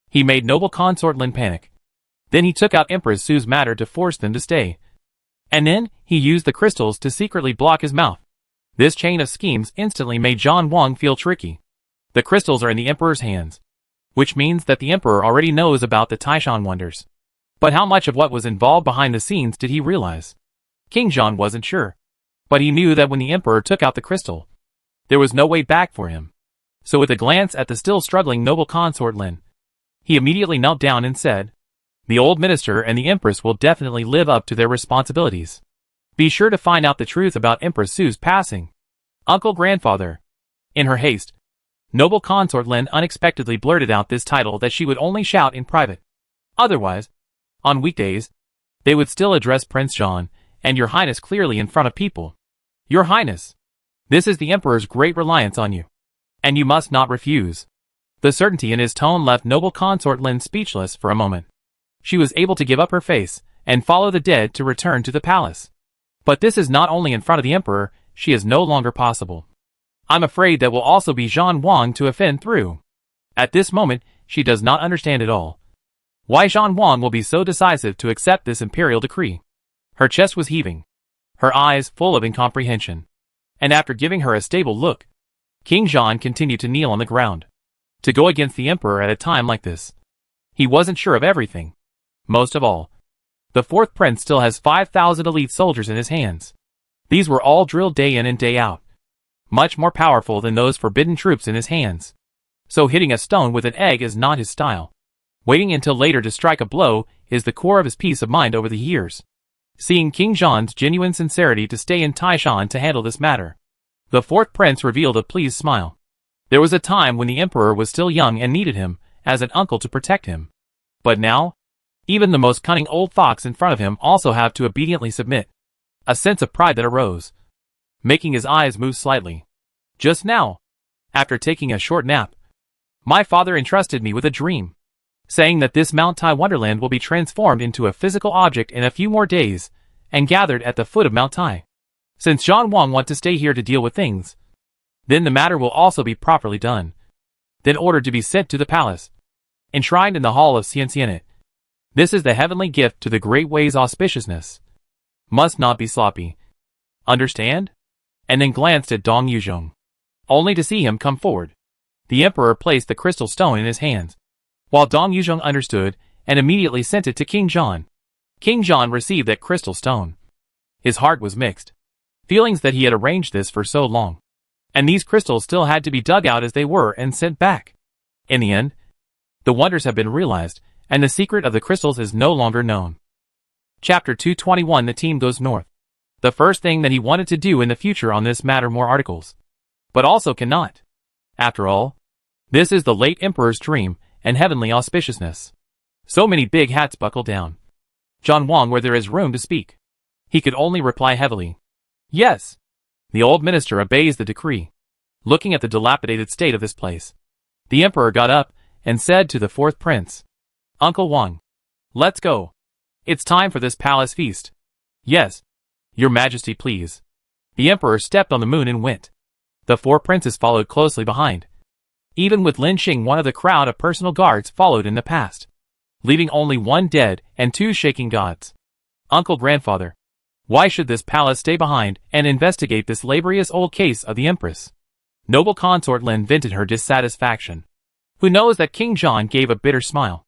he made noble consort Lin panic. Then he took out Empress Su's matter to force them to stay. And then, he used the crystals to secretly block his mouth. This chain of schemes instantly made Zhan Wang feel tricky. The crystals are in the emperor's hands, which means that the emperor already knows about the Taishan wonders. But how much of what was involved behind the scenes did he realize? King Jean wasn't sure. But he knew that when the emperor took out the crystal, there was no way back for him. So with a glance at the still struggling noble consort Lin, he immediately knelt down and said, "The old minister and the empress will definitely live up to their responsibilities. Be sure to find out the truth about Empress Su's passing. Uncle Grandfather." In her haste, noble consort Lin unexpectedly blurted out this title that she would only shout in private. Otherwise, on weekdays, they would still address Prince Jean and Your Highness clearly in front of people. Your Highness, this is the Emperor's great reliance on you, and you must not refuse. The certainty in his tone left noble consort Lin speechless for a moment. She was able to give up her face and follow the dead to return to the palace. But this is not only in front of the Emperor, she is no longer possible. I'm afraid that will also be Zhan Wang to offend through. At this moment, she does not understand at all why Zhan Wang will be so decisive to accept this imperial decree. Her chest was heaving, her eyes full of incomprehension. And after giving her a stable look, King Jean continued to kneel on the ground. To go against the emperor at a time like this, he wasn't sure of everything. Most of all, the fourth prince still has 5,000 elite soldiers in his hands. These were all drilled day in and day out, much more powerful than those forbidden troops in his hands. So hitting a stone with an egg is not his style. Waiting until later to strike a blow is the core of his peace of mind over the years. Seeing King Jean's genuine sincerity to stay in Taishan to handle this matter, the fourth prince revealed a pleased smile. There was a time when the emperor was still young and needed him as an uncle to protect him. But now, even the most cunning old fox in front of him also have to obediently submit. A sense of pride that arose, making his eyes move slightly. Just now, after taking a short nap, my father entrusted me with a dream, saying that this Mount Tai Wonderland will be transformed into a physical object in a few more days, and gathered at the foot of Mount Tai. Since Zhan Wang wants to stay here to deal with things, then the matter will also be properly done. Then ordered to be sent to the palace, enshrined in the hall of Xianxianit. This is the heavenly gift to the great way's auspiciousness. Must not be sloppy. Understand? And then glanced at Dong Yuzhong, only to see him come forward. The emperor placed the crystal stone in his hands, while Dong Yuzhong understood and immediately sent it to King Jean. King Jean received that crystal stone. His heart was mixed. Feelings that he had arranged this for so long, and these crystals still had to be dug out as they were and sent back. In the end, the wonders have been realized, and the secret of the crystals is no longer known. Chapter 221. The team goes north. The first thing that he wanted to do in the future on this matter more articles, but also cannot. After all, this is the late emperor's dream and heavenly auspiciousness. So many big hats buckle down. Zhan Wang, where there is room to speak, he could only reply heavily, "Yes." The old minister obeys the decree. Looking at the dilapidated state of this place, the emperor got up and said to the fourth prince, "Uncle Wang, let's go. It's time for this palace feast." "Yes, Your Majesty, please." The emperor stepped on the moon and went. The four princes followed closely behind. Even with Lin Xing, one of the crowd of personal guards, followed in the past, leaving only one dead and two shaking gods. "Uncle Grandfather, why should this palace stay behind and investigate this laborious old case of the Empress?" Noble consort Lin vented her dissatisfaction. Who knows that King Jean gave a bitter smile,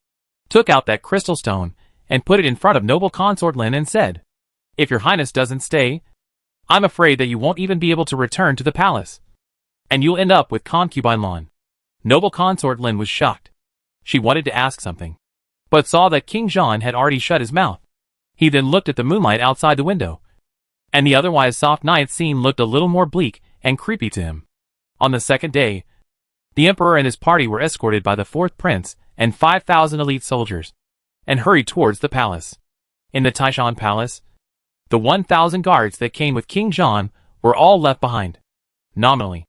took out that crystal stone, and put it in front of noble consort Lin and said, "If your highness doesn't stay, I'm afraid that you won't even be able to return to the palace, and you'll end up with concubine Lan." Noble consort Lin was shocked. She wanted to ask something, but saw that King John had already shut his mouth. He then looked at the moonlight outside the window, and the otherwise soft night scene looked a little more bleak and creepy to him. On the second day, the Emperor and his party were escorted by the fourth prince and 5,000 elite soldiers, and hurried towards the palace. In the Taishan Palace, the 1,000 guards that came with King John were all left behind. Nominally,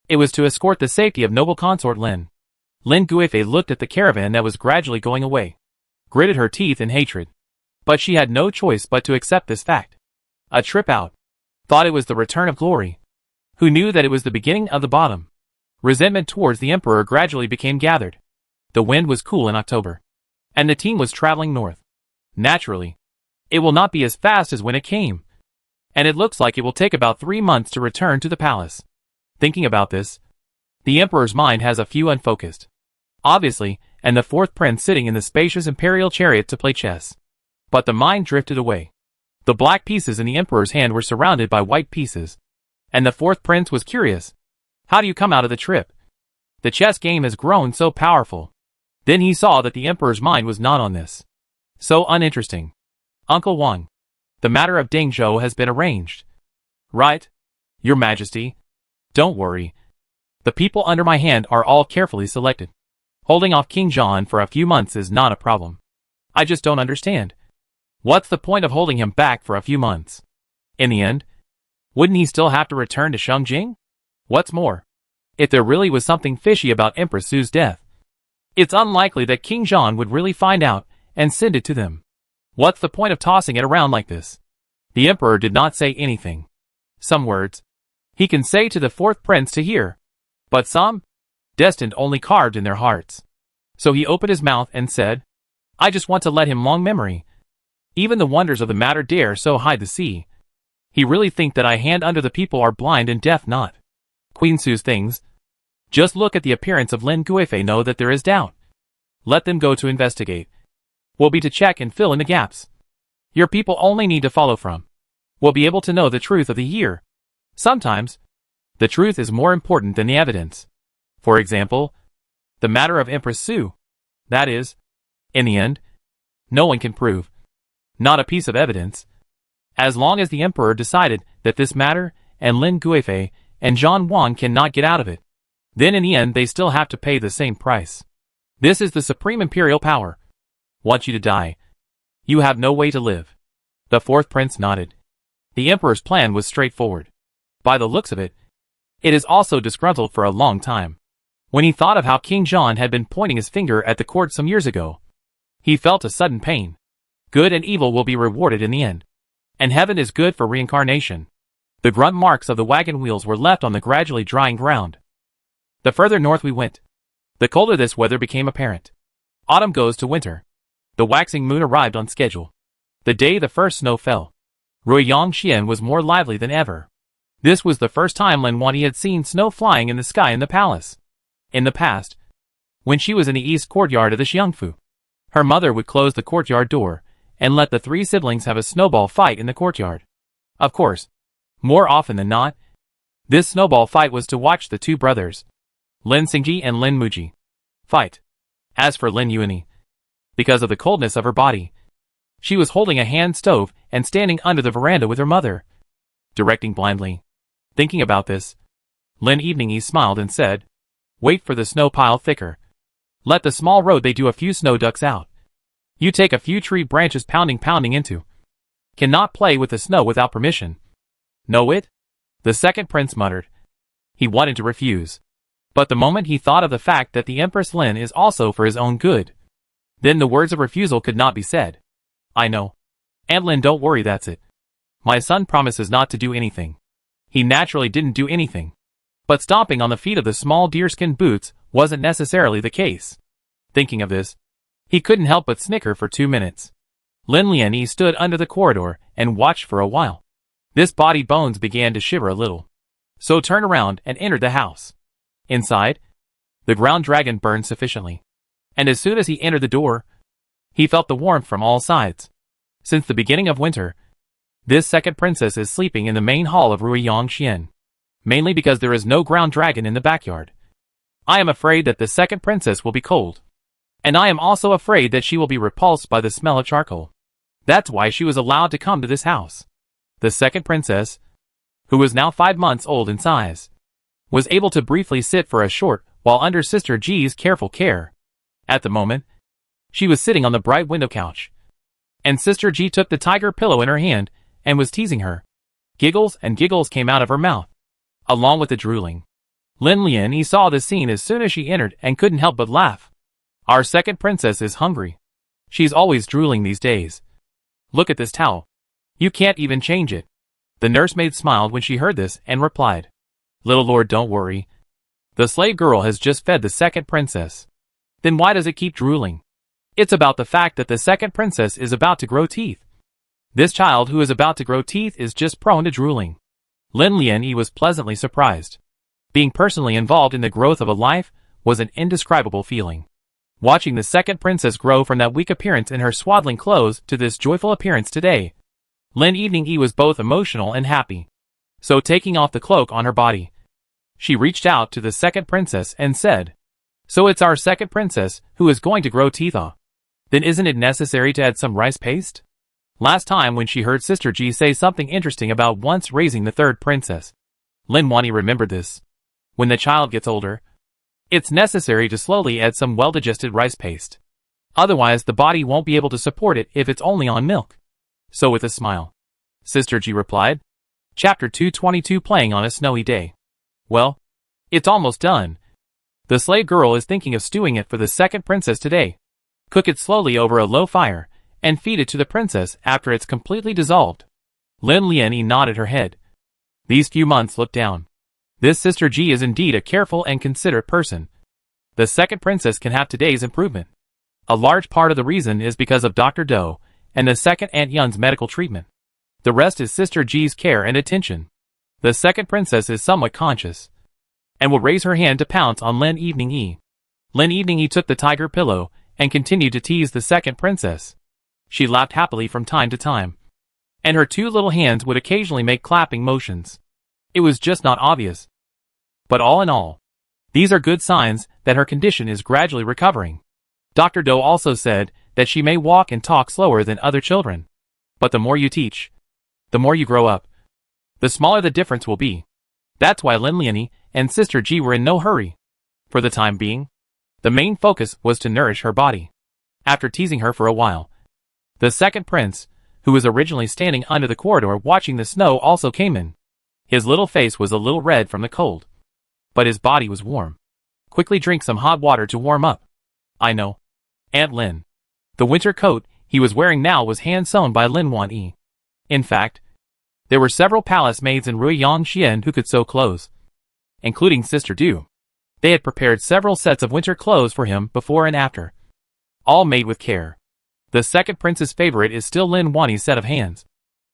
it was to escort the safety of noble consort Lin. Lin Guifei looked at the caravan that was gradually going away, gritted her teeth in hatred. But she had no choice but to accept this fact. A trip out. Thought it was the return of glory. Who knew that it was the beginning of the bottom? Resentment towards the Emperor gradually became gathered. The wind was cool in October, and the team was traveling north. Naturally, it will not be as fast as when it came, and it looks like it will take about 3 months to return to the palace. Thinking about this, the Emperor's mind has a few unfocused. Obviously, and the fourth prince sitting in the spacious Imperial chariot to play chess. But the mind drifted away. The black pieces in the Emperor's hand were surrounded by white pieces, and the fourth prince was curious. How do you come out of the trip? The chess game has grown so powerful. Then he saw that the Emperor's mind was not on this. So uninteresting. Uncle Wang, the matter of Dingzhou has been arranged. Right? Your Majesty. Don't worry. The people under my hand are all carefully selected. Holding off King John for a few months is not a problem. I just don't understand. What's the point of holding him back for a few months? In the end, wouldn't he still have to return to Shengjing? What's more, if there really was something fishy about Empress Su's death, it's unlikely that King John would really find out and send it to them. What's the point of tossing it around like this? The Emperor did not say anything. Some words he can say to the fourth prince to hear, but some, destined only carved in their hearts. So he opened his mouth and said, I just want to let him long memory. Even the wonders of the matter dare so hide the sea. He really think that I hand under the people are blind and deaf not. Queen Su's things. Just look at the appearance of Lin Guifei, know that there is doubt. Let them go to investigate. Will be to check and fill in the gaps. Your people only need to follow from. Will be able to know the truth of the year. Sometimes, the truth is more important than the evidence. For example, the matter of Empress Su. That is, in the end, no one can prove. Not a piece of evidence. As long as the Emperor decided that this matter and Lin Guifei and Zhang Wang cannot get out of it, then in the end they still have to pay the same price. This is the supreme imperial power. Want you to die. You have no way to live. The fourth prince nodded. The Emperor's plan was straightforward. By the looks of it, it is also disgruntled for a long time. When he thought of how King John had been pointing his finger at the court some years ago, he felt a sudden pain. Good and evil will be rewarded in the end. And heaven is good for reincarnation. The grunt marks of the wagon wheels were left on the gradually drying ground. The further north we went, the colder this weather became apparent. Autumn goes to winter. The waxing moon arrived on schedule. The day the first snow fell, Ruiyangxian was more lively than ever. This was the first time Lin Wani had seen snow flying in the sky in the palace. In the past, when she was in the east courtyard of the Xiangfu, her mother would close the courtyard door and let the 3 siblings have a snowball fight in the courtyard. Of course, more often than not, this snowball fight was to watch the 2 brothers, Lin Xingji and Lin Muji, fight. As for Lin Yuani, because of the coldness of her body, she was holding a hand stove and standing under the veranda with her mother, directing blindly. Thinking about this, Lin Evening smiled and said, wait for the snow pile thicker. Let the small road they do a few snow ducks out. You take a few tree branches pounding into. Cannot play with the snow without permission. Know it? The second prince muttered. He wanted to refuse. But the moment he thought of the fact that the Empress Lin is also for his own good, then the words of refusal could not be said. I know. Aunt Lin, don't worry, that's it. My son promises not to do anything. He naturally didn't do anything. But stomping on the feet of the small deerskin boots wasn't necessarily the case. Thinking of this, he couldn't help but snicker for 2 minutes. Lin Lianyi stood under the corridor and watched for a while. This body bones began to shiver a little, so turned around and entered the house. Inside, the ground dragon burned sufficiently, and as soon as he entered the door, he felt the warmth from all sides. Since the beginning of winter, this second princess is sleeping in the main hall of Ruiyangxian, mainly because there is no ground dragon in the backyard. I am afraid that the second princess will be cold. And I am also afraid that she will be repulsed by the smell of charcoal. That's why she was allowed to come to this house. The second princess, who was now 5 months old in size, was able to briefly sit for a short while under Sister G's careful care. At the moment, she was sitting on the bright window couch, and Sister G took the tiger pillow in her hand and was teasing her. Giggles and giggles came out of her mouth, along with the drooling. Lin Lian saw this scene as soon as she entered and couldn't help but laugh. Our second princess is hungry. She's always drooling these days. Look at this towel. You can't even change it. The nursemaid smiled when she heard this and replied, Little lord, don't worry. The slave girl has just fed the second princess. Then why does it keep drooling? It's about the fact that the second princess is about to grow teeth. This child who is about to grow teeth is just prone to drooling. Lin Lian was pleasantly surprised. Being personally involved in the growth of a life was an indescribable feeling. Watching the second princess grow from that weak appearance in her swaddling clothes to this joyful appearance today, Lin Evening was both emotional and happy. So taking off the cloak on her body, she reached out to the second princess and said, So it's our second princess who is going to grow teeth, Then isn't it necessary to add some rice paste? Last time when she heard Sister G say something interesting about once raising the third princess, Lin Wani remembered this. When the child gets older, it's necessary to slowly add some well-digested rice paste. Otherwise the body won't be able to support it if it's only on milk. So with a smile, Sister G replied, Chapter 222 Playing on a Snowy Day. Well, it's almost done. The slave girl is thinking of stewing it for the second princess today. Cook it slowly over a low fire, and feed it to the princess after it's completely dissolved. Lin Lian nodded her head. These few months look down. This Sister G is indeed a careful and considerate person. The second princess can have today's improvement. A large part of the reason is because of Dr. Do and the second Aunt Yun's medical treatment. The rest is Sister G's care and attention. The second princess is somewhat conscious, and will raise her hand to pounce on Lin Evening. Lin Evening took the tiger pillow and continued to tease the second princess. She laughed happily from time to time, and her 2 little hands would occasionally make clapping motions. It was just not obvious. But all in all, these are good signs that her condition is gradually recovering. Dr. Do also said that she may walk and talk slower than other children. But the more you teach, the more you grow up, the smaller the difference will be. That's why Lin Lian and Sister G were in no hurry. For the time being, the main focus was to nourish her body. After teasing her for a while, the second prince, who was originally standing under the corridor watching the snow, also came in. His little face was a little red from the cold, but his body was warm. Quickly drink some hot water to warm up. I know, Aunt Lin. The winter coat he was wearing now was hand-sewn by Lin Wan. In fact, there were several palace maids in Ruiyangxian who could sew clothes, including Sister Du. They had prepared several sets of winter clothes for him before and after, all made with care. The second prince's favorite is still Lin Wan's set of hands,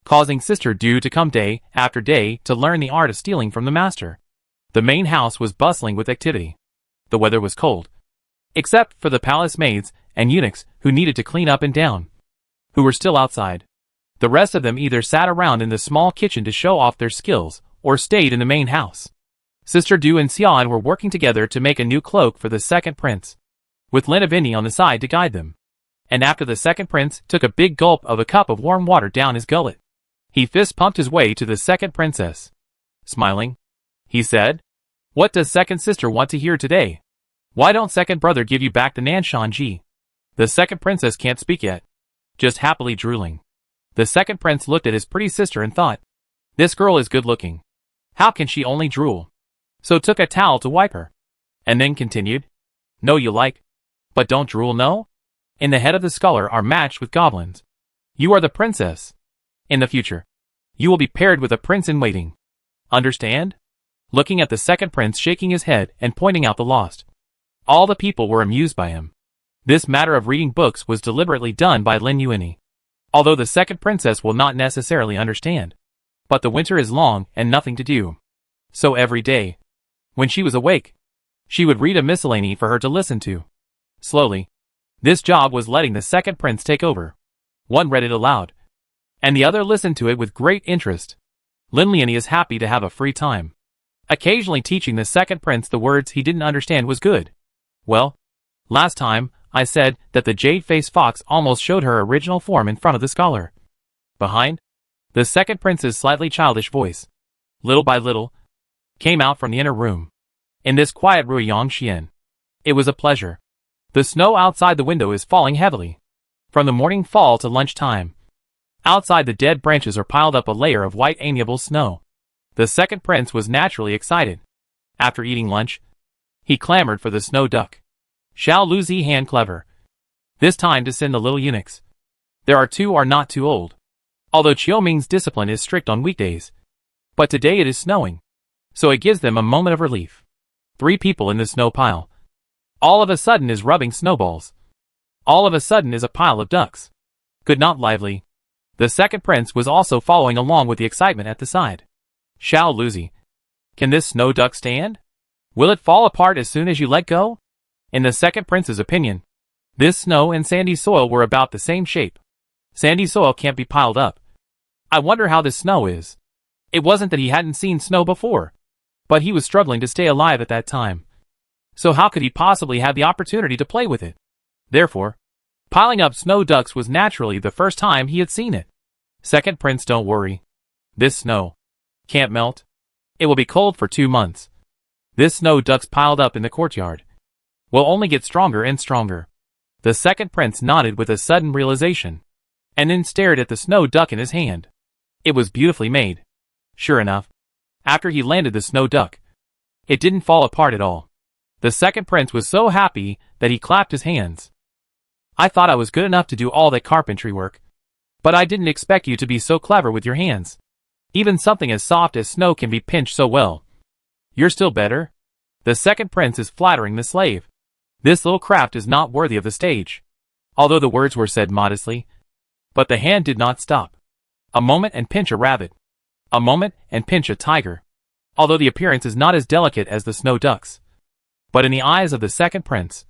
causing Sister Du to come day after day to learn the art of stealing from the master. The main house was bustling with activity. The weather was cold, except for the palace maids and eunuchs who needed to clean up and down, who were still outside. The rest of them either sat around in the small kitchen to show off their skills, or stayed in the main house. Sister Du and Xian were working together to make a new cloak for the second prince, with Lin Avini on the side to guide them. And after the second prince took a big gulp of a cup of warm water down his gullet, he fist-pumped his way to the second princess. Smiling, he said, What does second sister want to hear today? Why don't second brother give you back the Nanshan Ji? The second princess can't speak yet, just happily drooling. The second prince looked at his pretty sister and thought, This girl is good-looking. How can she only drool? So took a towel to wipe her, and then continued, No, you like, but don't drool, no? In the head of the scholar are matched with goblins. You are the princess. In the future, you will be paired with a prince-in-waiting. Understand? Looking at the second prince shaking his head and pointing out the lost. All the people were amused by him. This matter of reading books was deliberately done by Lin Yuani. Although the second princess will not necessarily understand. But the winter is long and nothing to do. So every day, when she was awake, she would read a miscellany for her to listen to. Slowly, this job was letting the second prince take over. One read it aloud, and the other listened to it with great interest. Lin Lian is happy to have a free time. Occasionally teaching the second prince the words he didn't understand was good. Well, last time, I said that the jade-faced fox almost showed her original form in front of the scholar. Behind, the second prince's slightly childish voice, little by little, came out from the inner room. In this quiet Ruiyang Xian, it was a pleasure. The snow outside the window is falling heavily. From the morning fall to lunchtime. Outside the dead branches are piled up a layer of white amiable snow. The second prince was naturally excited. After eating lunch, he clamored for the snow duck. Xiao Luzi hand clever. This time to send the little eunuchs. There are two are not too old. Although Qiuming's discipline is strict on weekdays. But today it is snowing. So it gives them a moment of relief. 3 people in the snow pile. All of a sudden is rubbing snowballs. All of a sudden is a pile of ducks. Good not lively. The second prince was also following along with the excitement at the side. Xiao Luzi. Can this snow duck stand? Will it fall apart as soon as you let go? In the second prince's opinion, this snow and sandy soil were about the same shape. Sandy soil can't be piled up. I wonder how this snow is. It wasn't that he hadn't seen snow before, but he was struggling to stay alive at that time. So how could he possibly have the opportunity to play with it? Therefore, piling up snow ducks was naturally the first time he had seen it. Second prince, don't worry. This snow can't melt. It will be cold for 2 months. This snow ducks piled up in the courtyard will only get stronger and stronger. The second prince nodded with a sudden realization, and then stared at the snow duck in his hand. It was beautifully made. Sure enough, after he landed the snow duck, it didn't fall apart at all. The second prince was so happy that he clapped his hands. I thought I was good enough to do all that carpentry work, but I didn't expect you to be so clever with your hands. Even something as soft as snow can be pinched so well. You're still better. The second prince is flattering the slave. This little craft is not worthy of the stage. Although the words were said modestly, but the hand did not stop. A moment and pinch a rabbit. A moment and pinch a tiger. Although the appearance is not as delicate as the snow ducks, but in the eyes of the second prince,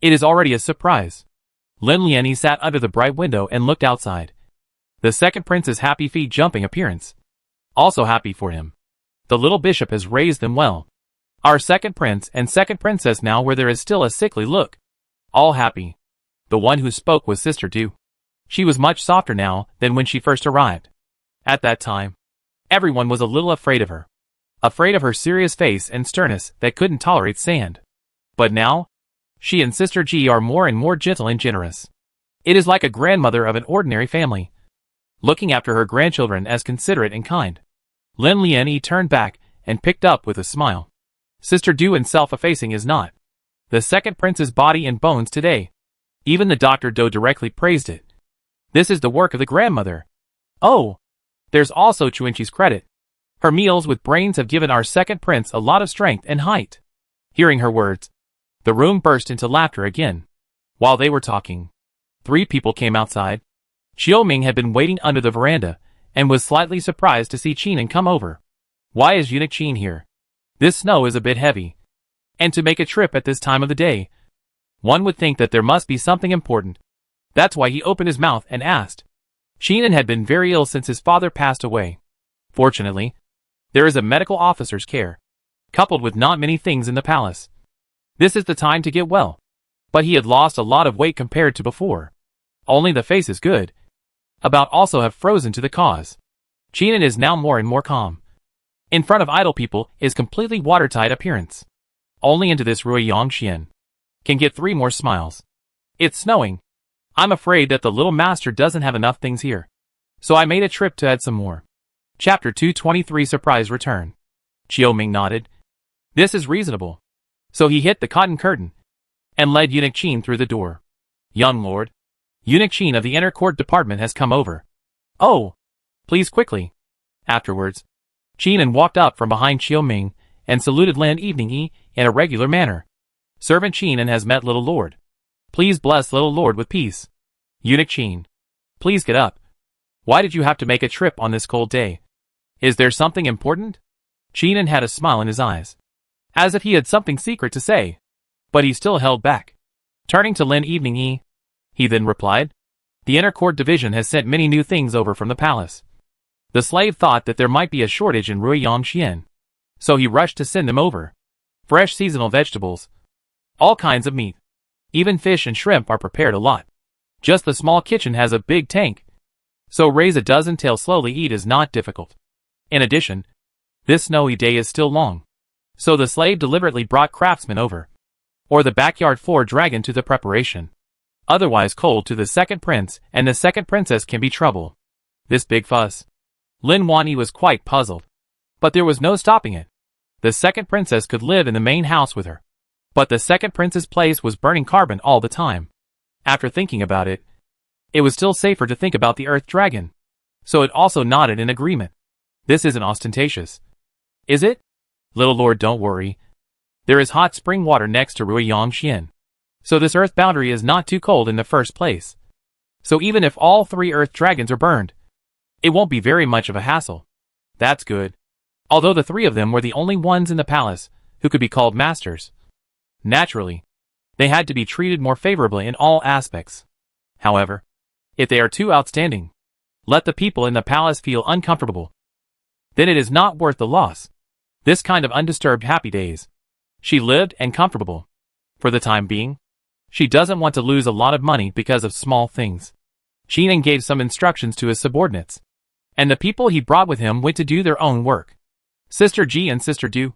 it is already a surprise. Lin Lianyi sat under the bright window and looked outside. The second prince's happy feet jumping appearance. Also happy for him. The little bishop has raised them well. Our second prince and second princess now where there is still a sickly look. All happy. The one who spoke was Sister Du. She was much softer now than when she first arrived. At that time, everyone was a little afraid of her. Afraid of her serious face and sternness that couldn't tolerate sand. But now, she and Sister Ji are more and more gentle and generous. It is like a grandmother of an ordinary family, looking after her grandchildren as considerate and kind. Lin Lianyi turned back and picked up with a smile. Sister Du and self-effacing is not the second prince's body and bones today. Even the Dr. Do directly praised it. This is the work of the grandmother. Oh, there's also Chuinchi's credit. Her meals with brains have given our second prince a lot of strength and height. Hearing her words, the room burst into laughter again. While they were talking, 3 people came outside. Qiuming had been waiting under the veranda, and was slightly surprised to see Qinan come over. Why is eunuch Qin here? This snow is a bit heavy. And to make a trip at this time of the day, one would think that there must be something important. That's why he opened his mouth and asked. Qinan had been very ill since his father passed away. Fortunately, there is a medical officer's care, coupled with not many things in the palace. This is the time to get well. But he had lost a lot of weight compared to before. Only the face is good. About also have frozen to the cause. Qinan is now more and more calm. In front of idle people is completely watertight appearance. Only into this Ruiyang Xian can get 3 more smiles. It's snowing. I'm afraid that the little master doesn't have enough things here. So I made a trip to add some more. Chapter 223 Surprise Return. Qiuming nodded. This is reasonable. So he hit the cotton curtain and led eunuch Qin through the door. Young lord, eunuch Qin of the inner court department has come over. Oh, please quickly. Afterwards, Qinan walked up from behind Qiuming and saluted Lan Evening in a regular manner. Servant Qinan has met little lord. Please bless little lord with peace. Eunuch Qin, please get up. Why did you have to make a trip on this cold day? Is there something important? Qinan had a smile in his eyes, as if he had something secret to say, but he still held back. Turning to Lin Evening he then replied, the inner court division has sent many new things over from the palace. The slave thought that there might be a shortage in Ruiyang Xian, so he rushed to send them over. Fresh seasonal vegetables, all kinds of meat, Even fish and shrimp are prepared a lot. Just the small kitchen has a big tank. So raise a dozen till slowly eat is not difficult. In addition, this snowy day is still long. So the slave deliberately brought craftsmen over. Or the backyard floor dragon to the preparation. Otherwise cold to the second prince and the second princess can be trouble. This big fuss. Lin Wani was quite puzzled. But there was no stopping it. The second princess could live in the main house with her. But the second prince's place was burning carbon all the time. After thinking about it, it was still safer to think about the earth dragon. So it also nodded in agreement. This isn't ostentatious. Is it? Little lord, don't worry. There is hot spring water next to Ruiyang Xian. So this earth boundary is not too cold in the first place. So even if all 3 earth dragons are burned, it won't be very much of a hassle. That's good. Although the 3 of them were the only ones in the palace who could be called masters. Naturally, they had to be treated more favorably in all aspects. However, if they are too outstanding, let the people in the palace feel uncomfortable. Then it is not worth the loss. This kind of undisturbed happy days. She lived and comfortable. For the time being, she doesn't want to lose a lot of money because of small things. Qinan gave some instructions to his subordinates. And the people he brought with him went to do their own work. Sister Ji and Sister Du,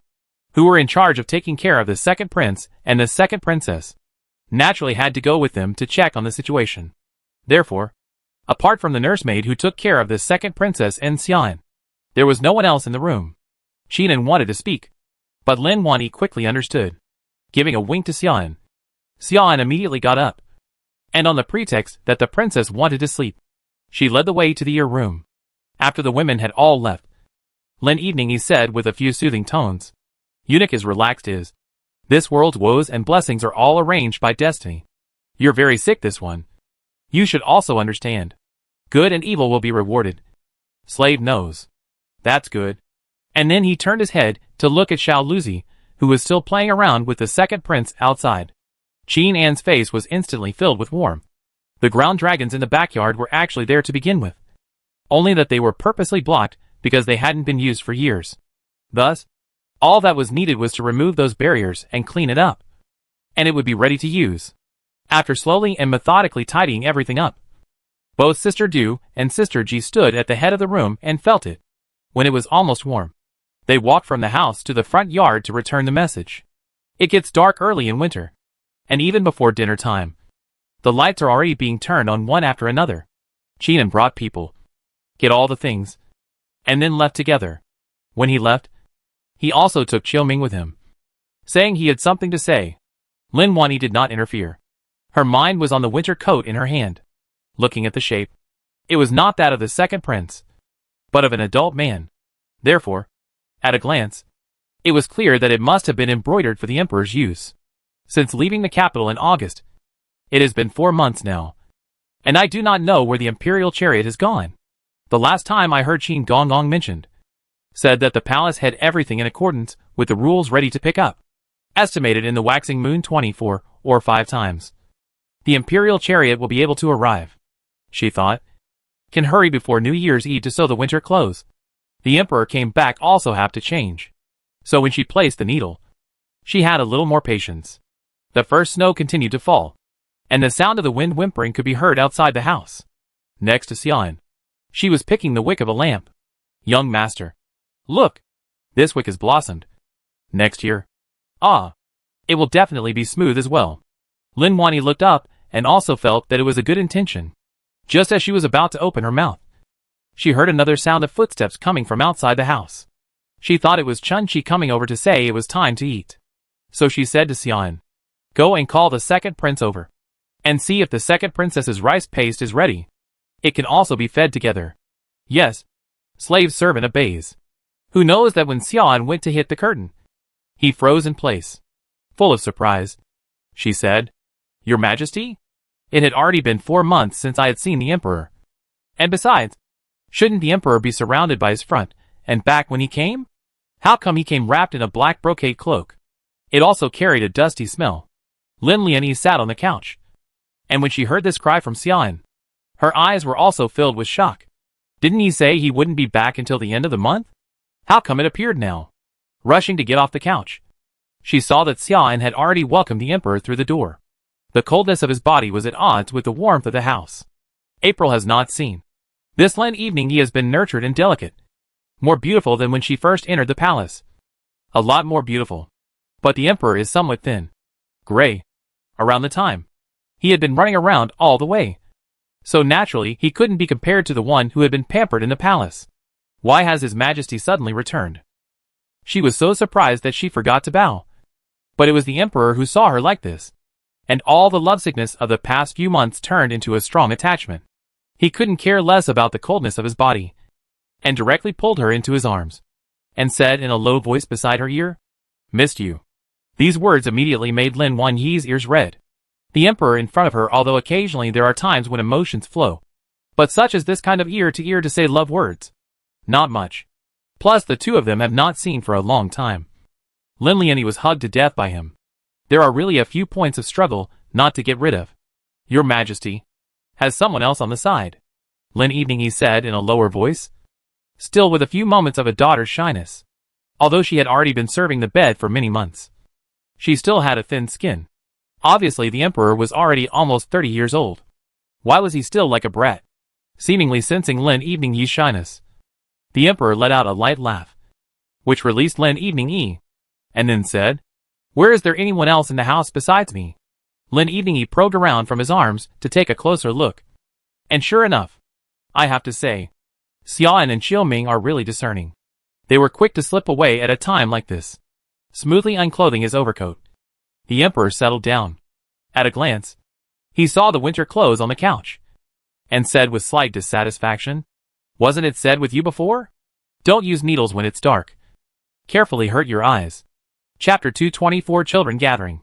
who were in charge of taking care of the second prince and the second princess, naturally had to go with them to check on the situation. Therefore, apart from the nursemaid who took care of the second princess and Xian, there was no one else in the room. Qinan wanted to speak, but Lin Wani quickly understood. Giving a wink to Xian, Xian immediately got up, and on the pretext that the princess wanted to sleep, she led the way to the ear room. After the women had all left, Lin evening he said with a few soothing tones, Eunuch is relaxed is. This world's woes and blessings are all arranged by destiny. You're very sick this one. You should also understand. Good and evil will be rewarded. Slave knows. That's good. And then he turned his head to look at Xiao Luzi, who was still playing around with the second prince outside. Qin An's face was instantly filled with warmth. The ground dragons in the backyard were actually there to begin with. Only that they were purposely blocked because they hadn't been used for years. Thus, all that was needed was to remove those barriers and clean it up. And it would be ready to use. After slowly and methodically tidying everything up, both Sister Du and Sister Ji stood at the head of the room and felt it. When it was almost warm, they walked from the house to the front yard to return the message. It gets dark early in winter. And even before dinner time, the lights are already being turned on one after another. Qinan brought people, get all the things, and then left together. When he left, he also took Qiuming with him, saying he had something to say. Lin Wani did not interfere. Her mind was on the winter coat in her hand. Looking at the shape, it was not that of the second prince, but of an adult man. Therefore, at a glance, it was clear that it must have been embroidered for the emperor's use. Since leaving the capital in August, it has been 4 months now, and I do not know where the imperial chariot has gone. The last time I heard Qin Gongong mentioned, said that the palace had everything in accordance with the rules ready to pick up, estimated in the waxing moon 24 or 5 times. The imperial chariot will be able to arrive, she thought, can hurry before New Year's Eve to sew the winter clothes. The emperor came back also have to change. So when she placed the needle, she had a little more patience. The first snow continued to fall, and the sound of the wind whimpering could be heard outside the house. Next to Xian, she was picking the wick of a lamp. Young master, look, this wick has blossomed. Next year, it will definitely be smooth as well. Lin Wani looked up and also felt that it was a good intention. Just as she was about to open her mouth, she heard another sound of footsteps coming from outside the house. She thought it was Chun-Chi coming over to say it was time to eat. So she said to Xian, go and call the second prince over, and see if the second princess's rice paste is ready. It can also be fed together. Yes, slave servant obeys. Who knows that when Xian went to hit the curtain, he froze in place. Full of surprise, she said, Your Majesty? It had already been 4 months since I had seen the emperor. And besides, shouldn't the emperor be surrounded by his front and back when he came? How come he came wrapped in a black brocade cloak? It also carried a dusty smell. Lin Lianyi sat on the couch. And when she heard this cry from Xian, her eyes were also filled with shock. Didn't he say he wouldn't be back until the end of the month? How come it appeared now? Rushing to get off the couch, she saw that Xian had already welcomed the emperor through the door. The coldness of his body was at odds with the warmth of the house. April has not seen. This Lent evening he has been nurtured and delicate. More beautiful than when she first entered the palace. A lot more beautiful. But the emperor is somewhat thin. Gray. Around the time. He had been running around all the way. So naturally he couldn't be compared to the one who had been pampered in the palace. Why has his majesty suddenly returned? She was so surprised that she forgot to bow. But it was the emperor who saw her like this. And all the lovesickness of the past few months turned into a strong attachment. He couldn't care less about the coldness of his body. And directly pulled her into his arms. And said in a low voice beside her ear, "Missed you." These words immediately made Lin Wanyi's ears red. The emperor in front of her, although occasionally there are times when emotions flow. But such as this kind of ear to say love words. Not much. Plus the two of them have not seen for a long time. Lin Lianyi was hugged to death by him. There are really a few points of struggle not to get rid of. Your Majesty has someone else on the side. Lin Evening, he said in a lower voice. Still with a few moments of a daughter's shyness. Although she had already been serving the bed for many months. She still had a thin skin. Obviously the emperor was already almost 30 years old. Why was he still like a brat? Seemingly sensing Lin Evening Yi's shyness. The emperor let out a light laugh. Which released Lin Evening Yi. And then said, "Where is there anyone else in the house besides me?" Lin Evening Yi probed around from his arms to take a closer look. And sure enough, I have to say, Xiaoan and Xiaoming are really discerning. They were quick to slip away at a time like this. Smoothly unclothing his overcoat. The emperor settled down. At a glance, he saw the winter clothes on the couch. And said with slight dissatisfaction, "Wasn't it said with you before? Don't use needles when it's dark. Carefully hurt your eyes." Chapter 224 Children Gathering.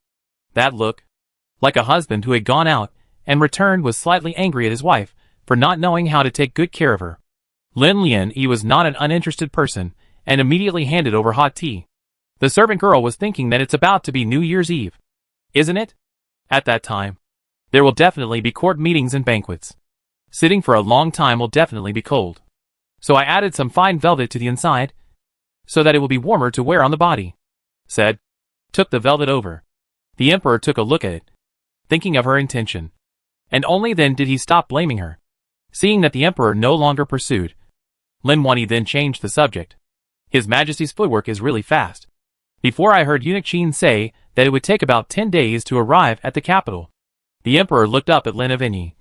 That look, like a husband who had gone out and returned, was slightly angry at his wife for not knowing how to take good care of her. Lin Lianyi was not an uninterested person and immediately handed over hot tea. The servant girl was thinking that it's about to be New Year's Eve. Isn't it? At that time, there will definitely be court meetings and banquets. Sitting for a long time will definitely be cold. So I added some fine velvet to the inside, so that it will be warmer to wear on the body. Said. Took the velvet over. The emperor took a look at it, thinking of her intention. And only then did he stop blaming her. Seeing that the emperor no longer pursued, Lin Wanyi then changed the subject. His Majesty's footwork is really fast. Before I heard Eunuch Qin say that it would take about 10 days to arrive at the capital. The emperor looked up at Lin Wanyi,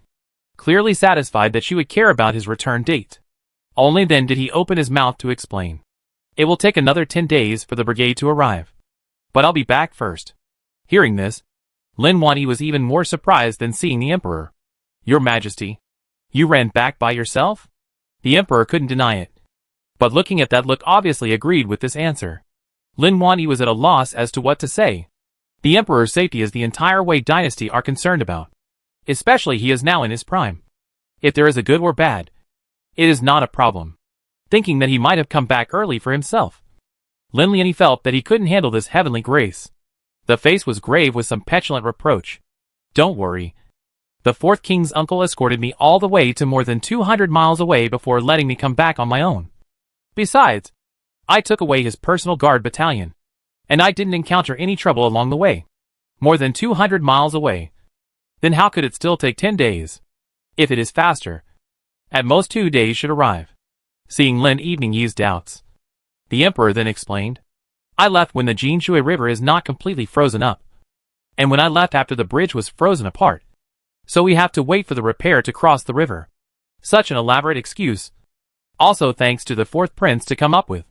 clearly satisfied that she would care about his return date. Only then did he open his mouth to explain. It will take another 10 days for the brigade to arrive. But I'll be back first. Hearing this, Lin Wanyi was even more surprised than seeing the emperor. Your Majesty, you ran back by yourself? The emperor couldn't deny it. But looking at that look obviously agreed with this answer. Lin Wanyi was at a loss as to what to say. The emperor's safety is the entire Wei dynasty are concerned about. Especially he is now in his prime. If there is a good or bad, it is not a problem. Thinking that he might have come back early for himself. Lin Lianyi felt that he couldn't handle this heavenly grace. The face was grave with some petulant reproach. Don't worry. The fourth king's uncle escorted me all the way to more than 200 miles away before letting me come back on my own. Besides, I took away his personal guard battalion. And I didn't encounter any trouble along the way. More than 200 miles away. Then how could it still take 10 days? If it is faster, at most 2 days should arrive. Seeing Lin Evening Yi's doubts, the emperor then explained, I left when the Jinshui River is not completely frozen up. And when I left after the bridge was frozen apart. So we have to wait for the repair to cross the river. Such an elaborate excuse. Also thanks to the fourth prince to come up with.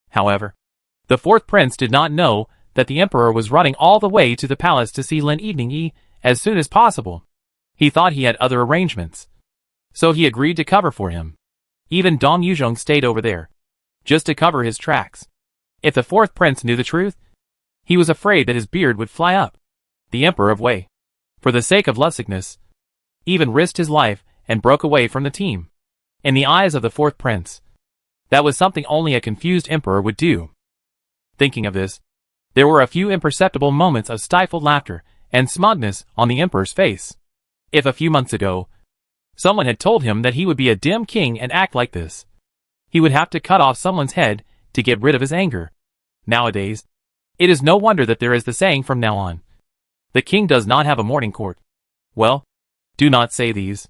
However, the fourth prince did not know that the emperor was running all the way to the palace to see Lin Evening Yi as soon as possible. He thought he had other arrangements. So he agreed to cover for him. Even Dong Yuzhong stayed over there, just to cover his tracks. If the fourth prince knew the truth, he was afraid that his beard would fly up. The emperor of Wei, for the sake of lovesickness, even risked his life and broke away from the team. In the eyes of the fourth prince, that was something only a confused emperor would do. Thinking of this, there were a few imperceptible moments of stifled laughter and smugness on the emperor's face. If a few months ago, someone had told him that he would be a dim king and act like this, he would have to cut off someone's head to get rid of his anger. Nowadays, it is no wonder that there is the saying from now on. The king does not have a morning court. Well, do not say these.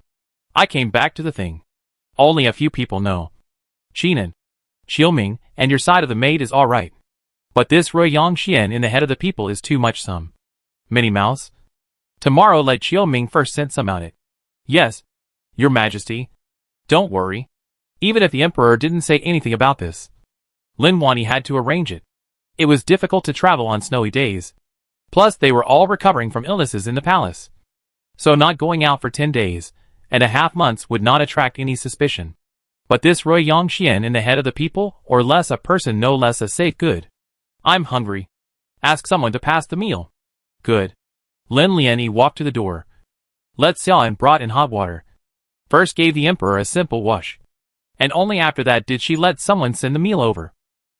I came back to the thing. Only a few people know. Qinan, Xiaoming, and your side of the maid is all right. But this Ruiyang Xian in the head of the people is too much some. Minnie Mouse? Tomorrow let Xiaoming first send some out it. Yes, your majesty. Don't worry. Even if the emperor didn't say anything about this, Lin Wani had to arrange it. It was difficult to travel on snowy days. Plus they were all recovering from illnesses in the palace. So not going out for 10 days and a half months would not attract any suspicion. But this Ruiyang Xian in the head of the people, or less a person no less a safe good. I'm hungry. Ask someone to pass the meal. Good. Lin Lianyi walked to the door. Let Xiao and brought in hot water. First gave the emperor a simple wash. And only after that did she let someone send the meal over.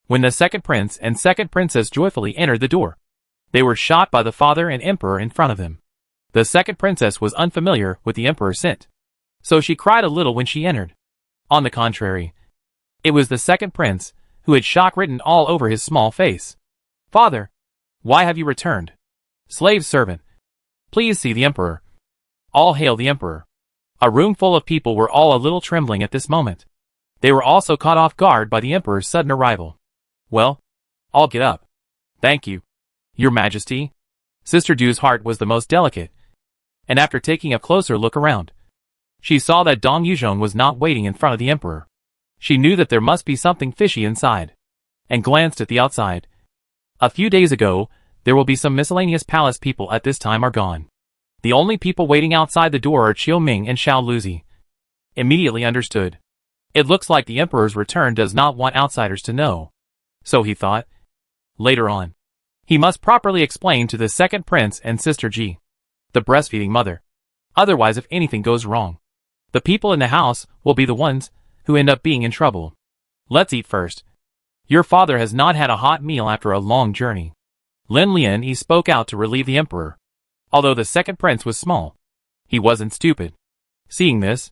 When the second prince and second princess joyfully entered the door, they were shot by the father and emperor in front of them. The second princess was unfamiliar with the emperor's scent, so she cried a little when she entered. On the contrary, it was the second prince, who had shock written all over his small face. Father, why have you returned? Slave servant, please see the emperor. All hail the emperor. A room full of people were all a little trembling at this moment. They were also caught off guard by the emperor's sudden arrival. Well, I'll get up. Thank you, your majesty. Sister Ju's heart was the most delicate, and after taking a closer look around, she saw that Dong Yuzhong was not waiting in front of the emperor. She knew that there must be something fishy inside, and glanced at the outside. A few days ago, there will be some miscellaneous palace people at this time are gone. The only people waiting outside the door are Qiu Ming and Xiao Luzi. Immediately understood. It looks like the emperor's return does not want outsiders to know. So he thought. Later on, he must properly explain to the second prince and sister Ji, the breastfeeding mother. Otherwise, if anything goes wrong, the people in the house will be the ones who end up being in trouble. Let's eat first. Your father has not had a hot meal after a long journey. Lin Lianyi spoke out to relieve the emperor. Although the second prince was small, he wasn't stupid. Seeing this,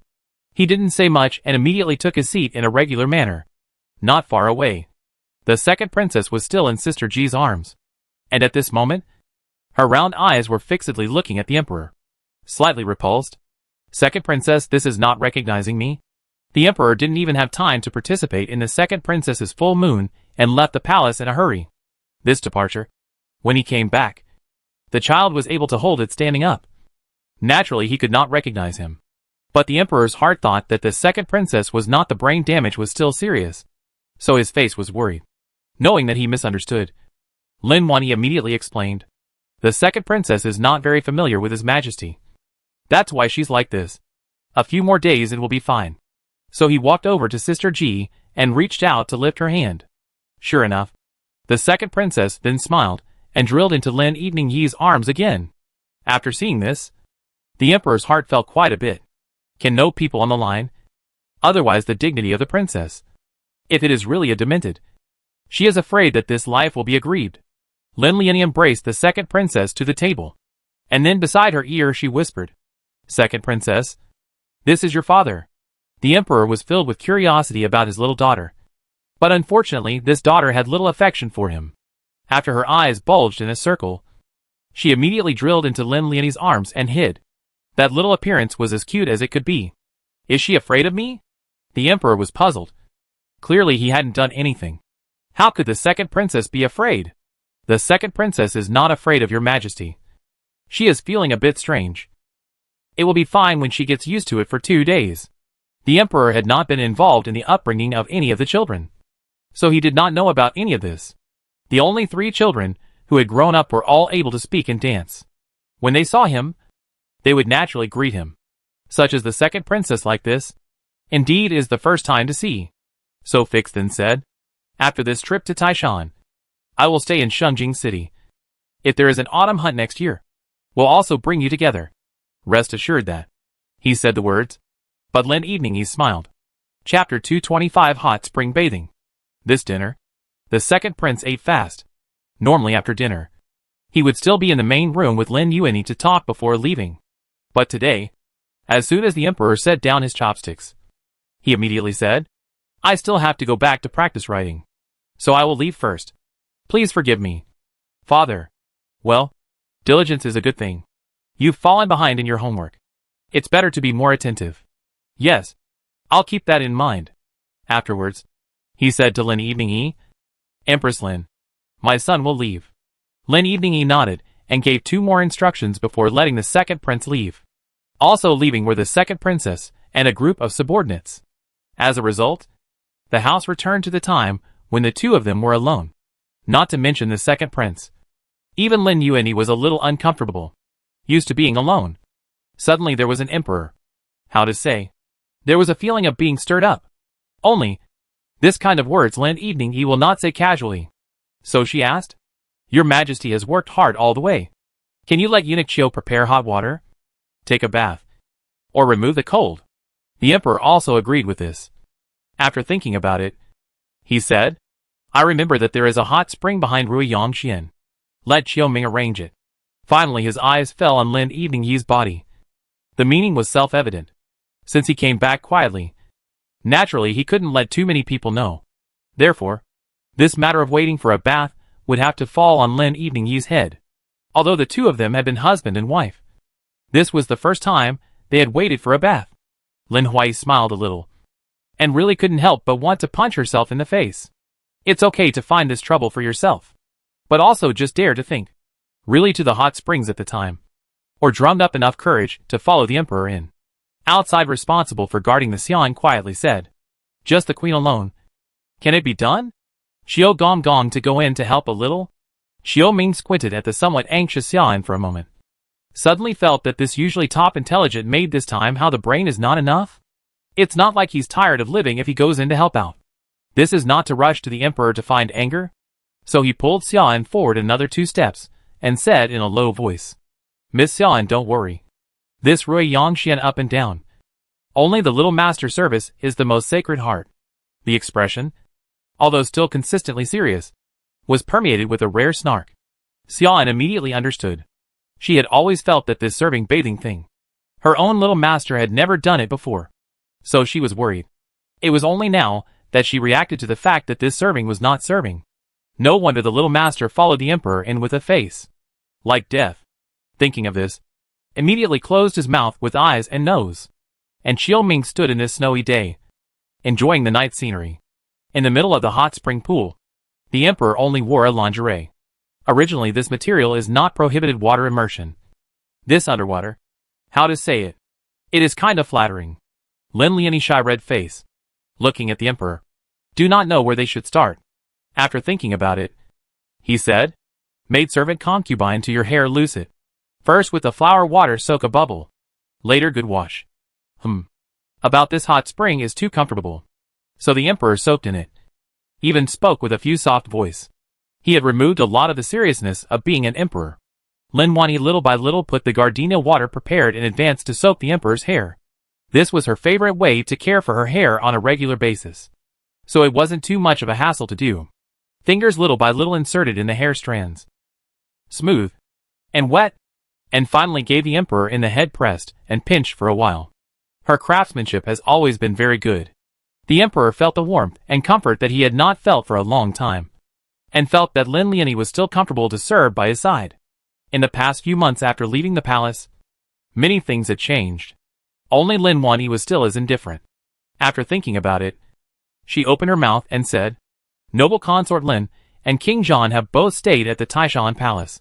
he didn't say much and immediately took his seat in a regular manner. Not far away, the second princess was still in Sister Ji's arms. And at this moment, her round eyes were fixedly looking at the emperor. Slightly repulsed. Second princess, this is not recognizing me? The emperor didn't even have time to participate in the second princess's full moon and left the palace in a hurry. This departure, when he came back, the child was able to hold it standing up. Naturally, he could not recognize him. But the emperor's heart thought that the second princess was not, the brain damage was still serious. So his face was worried. Knowing that he misunderstood, Lin Wani immediately explained. The second princess is not very familiar with His Majesty. That's why she's like this. A few more days and we'll be fine. So he walked over to Sister Ji and reached out to lift her hand. Sure enough, the second princess then smiled and drilled into Lin Yinyi's arms again. After seeing this, the emperor's heart fell quite a bit. Can no people on the line? Otherwise the dignity of the princess. If it is really a demented, she is afraid that this life will be aggrieved. Lin Lianyi embraced the second princess to the table, and then beside her ear she whispered, Second princess, this is your father. The emperor was filled with curiosity about his little daughter. But unfortunately this daughter had little affection for him. After her eyes bulged in a circle, she immediately drilled into Lin Lianyi's arms and hid. That little appearance was as cute as it could be. Is she afraid of me? The emperor was puzzled. Clearly he hadn't done anything. How could the second princess be afraid? The second princess is not afraid of your majesty. She is feeling a bit strange. It will be fine when she gets used to it for 2 days. The emperor had not been involved in the upbringing of any of the children, so he did not know about any of this. The only 3 children who had grown up were all able to speak and dance. When they saw him, they would naturally greet him. Such as the second princess like this, indeed is the first time to see. So Fix then said, after this trip to Taishan, I will stay in Shengjing City. If there is an autumn hunt next year, we'll also bring you together. Rest assured that. He said the words, but Lin Yinyi smiled. Chapter 225 Hot Spring Bathing. This dinner, the second prince ate fast. Normally after dinner, he would still be in the main room with Lin Yinyi to talk before leaving. But today, as soon as the emperor set down his chopsticks, he immediately said, I still have to go back to practice writing, so I will leave first. Please forgive me. Father. Well, diligence is a good thing. You've fallen behind in your homework. It's better to be more attentive. Yes, I'll keep that in mind. Afterwards, he said to Lin Evening E. Empress Lin, my son will leave. Lin Evening E nodded and gave 2 more instructions before letting the second prince leave. Also leaving were the second princess and a group of subordinates. As a result, the house returned to the time when the 2 of them were alone. Not to mention the second prince. Even Lin Yuanyi was a little uncomfortable. Used to being alone. Suddenly there was an emperor. How to say? There was a feeling of being stirred up. Only, this kind of words Lin Evening E will not say casually. So she asked, Your Majesty has worked hard all the way. Can you let Eunuch Chiu prepare hot water? Take a bath. Or remove the cold? The emperor also agreed with this. After thinking about it, he said, I remember that there is a hot spring behind Rui Yongxian. Let Chiu Ming arrange it. Finally his eyes fell on Lin Evening Yi's body. The meaning was self-evident. Since he came back quietly, naturally he couldn't let too many people know. Therefore, this matter of waiting for a bath would have to fall on Lin Evening Yi's head. Although the 2 of them had been husband and wife. This was the first time they had waited for a bath. Lin Huai smiled a little. And really couldn't help but want to punch herself in the face. It's okay to find this trouble for yourself. But also just dare to think. Really to the hot springs at the time. Or drummed up enough courage to follow the emperor in. Outside responsible for guarding the Xian quietly said. Just the queen alone. Can it be done? Xiao Gong Gong to go in to help a little? Xiao Ming squinted at the somewhat anxious Xian for a moment. Suddenly felt that this usually top intelligent maid this time how the brain is not enough? It's not like he's tired of living if he goes in to help out. This is not to rush to the emperor to find anger. So he pulled Xian forward another 2 steps, and said in a low voice. Miss Xian, don't worry. This Rui Yongxian up and down. Only the little master service is the most sacred heart. The expression, although still consistently serious, was permeated with a rare snark. Xian immediately understood. She had always felt that this serving bathing thing. Her own little master had never done it before. So she was worried. It was only now that she reacted to the fact that this serving was not serving. No wonder the little master followed the emperor in with a face like death. Thinking of this, immediately closed his mouth with eyes and nose. And Xiao Ming stood in this snowy day, enjoying the night scenery. In the middle of the hot spring pool, the emperor only wore a lingerie. Originally this material is not prohibited water immersion. This underwater, how to say it? It is kind of flattering. Lin Lianyi shy red face, looking at the emperor. Do not know where they should start. After thinking about it, he said, Maidservant concubine to your hair loose it. First with the flower water soak a bubble. Later good wash. About this hot spring is too comfortable. So the emperor soaked in it. Even spoke with a few soft voice. He had removed a lot of the seriousness of being an emperor. Lin Wani little by little put the gardenia water prepared in advance to soak the emperor's hair. This was her favorite way to care for her hair on a regular basis. So it wasn't too much of a hassle to do. Fingers little by little inserted in the hair strands. Smooth. And wet. And finally gave the emperor in the head pressed and pinched for a while. Her craftsmanship has always been very good. The emperor felt the warmth and comfort that he had not felt for a long time. And felt that Lin Lianyi was still comfortable to serve by his side. In the past few months after leaving the palace, many things had changed. Only Lin Wani was still as indifferent. After thinking about it, she opened her mouth and said, Noble consort Lin and King Zhan have both stayed at the Taishan Palace,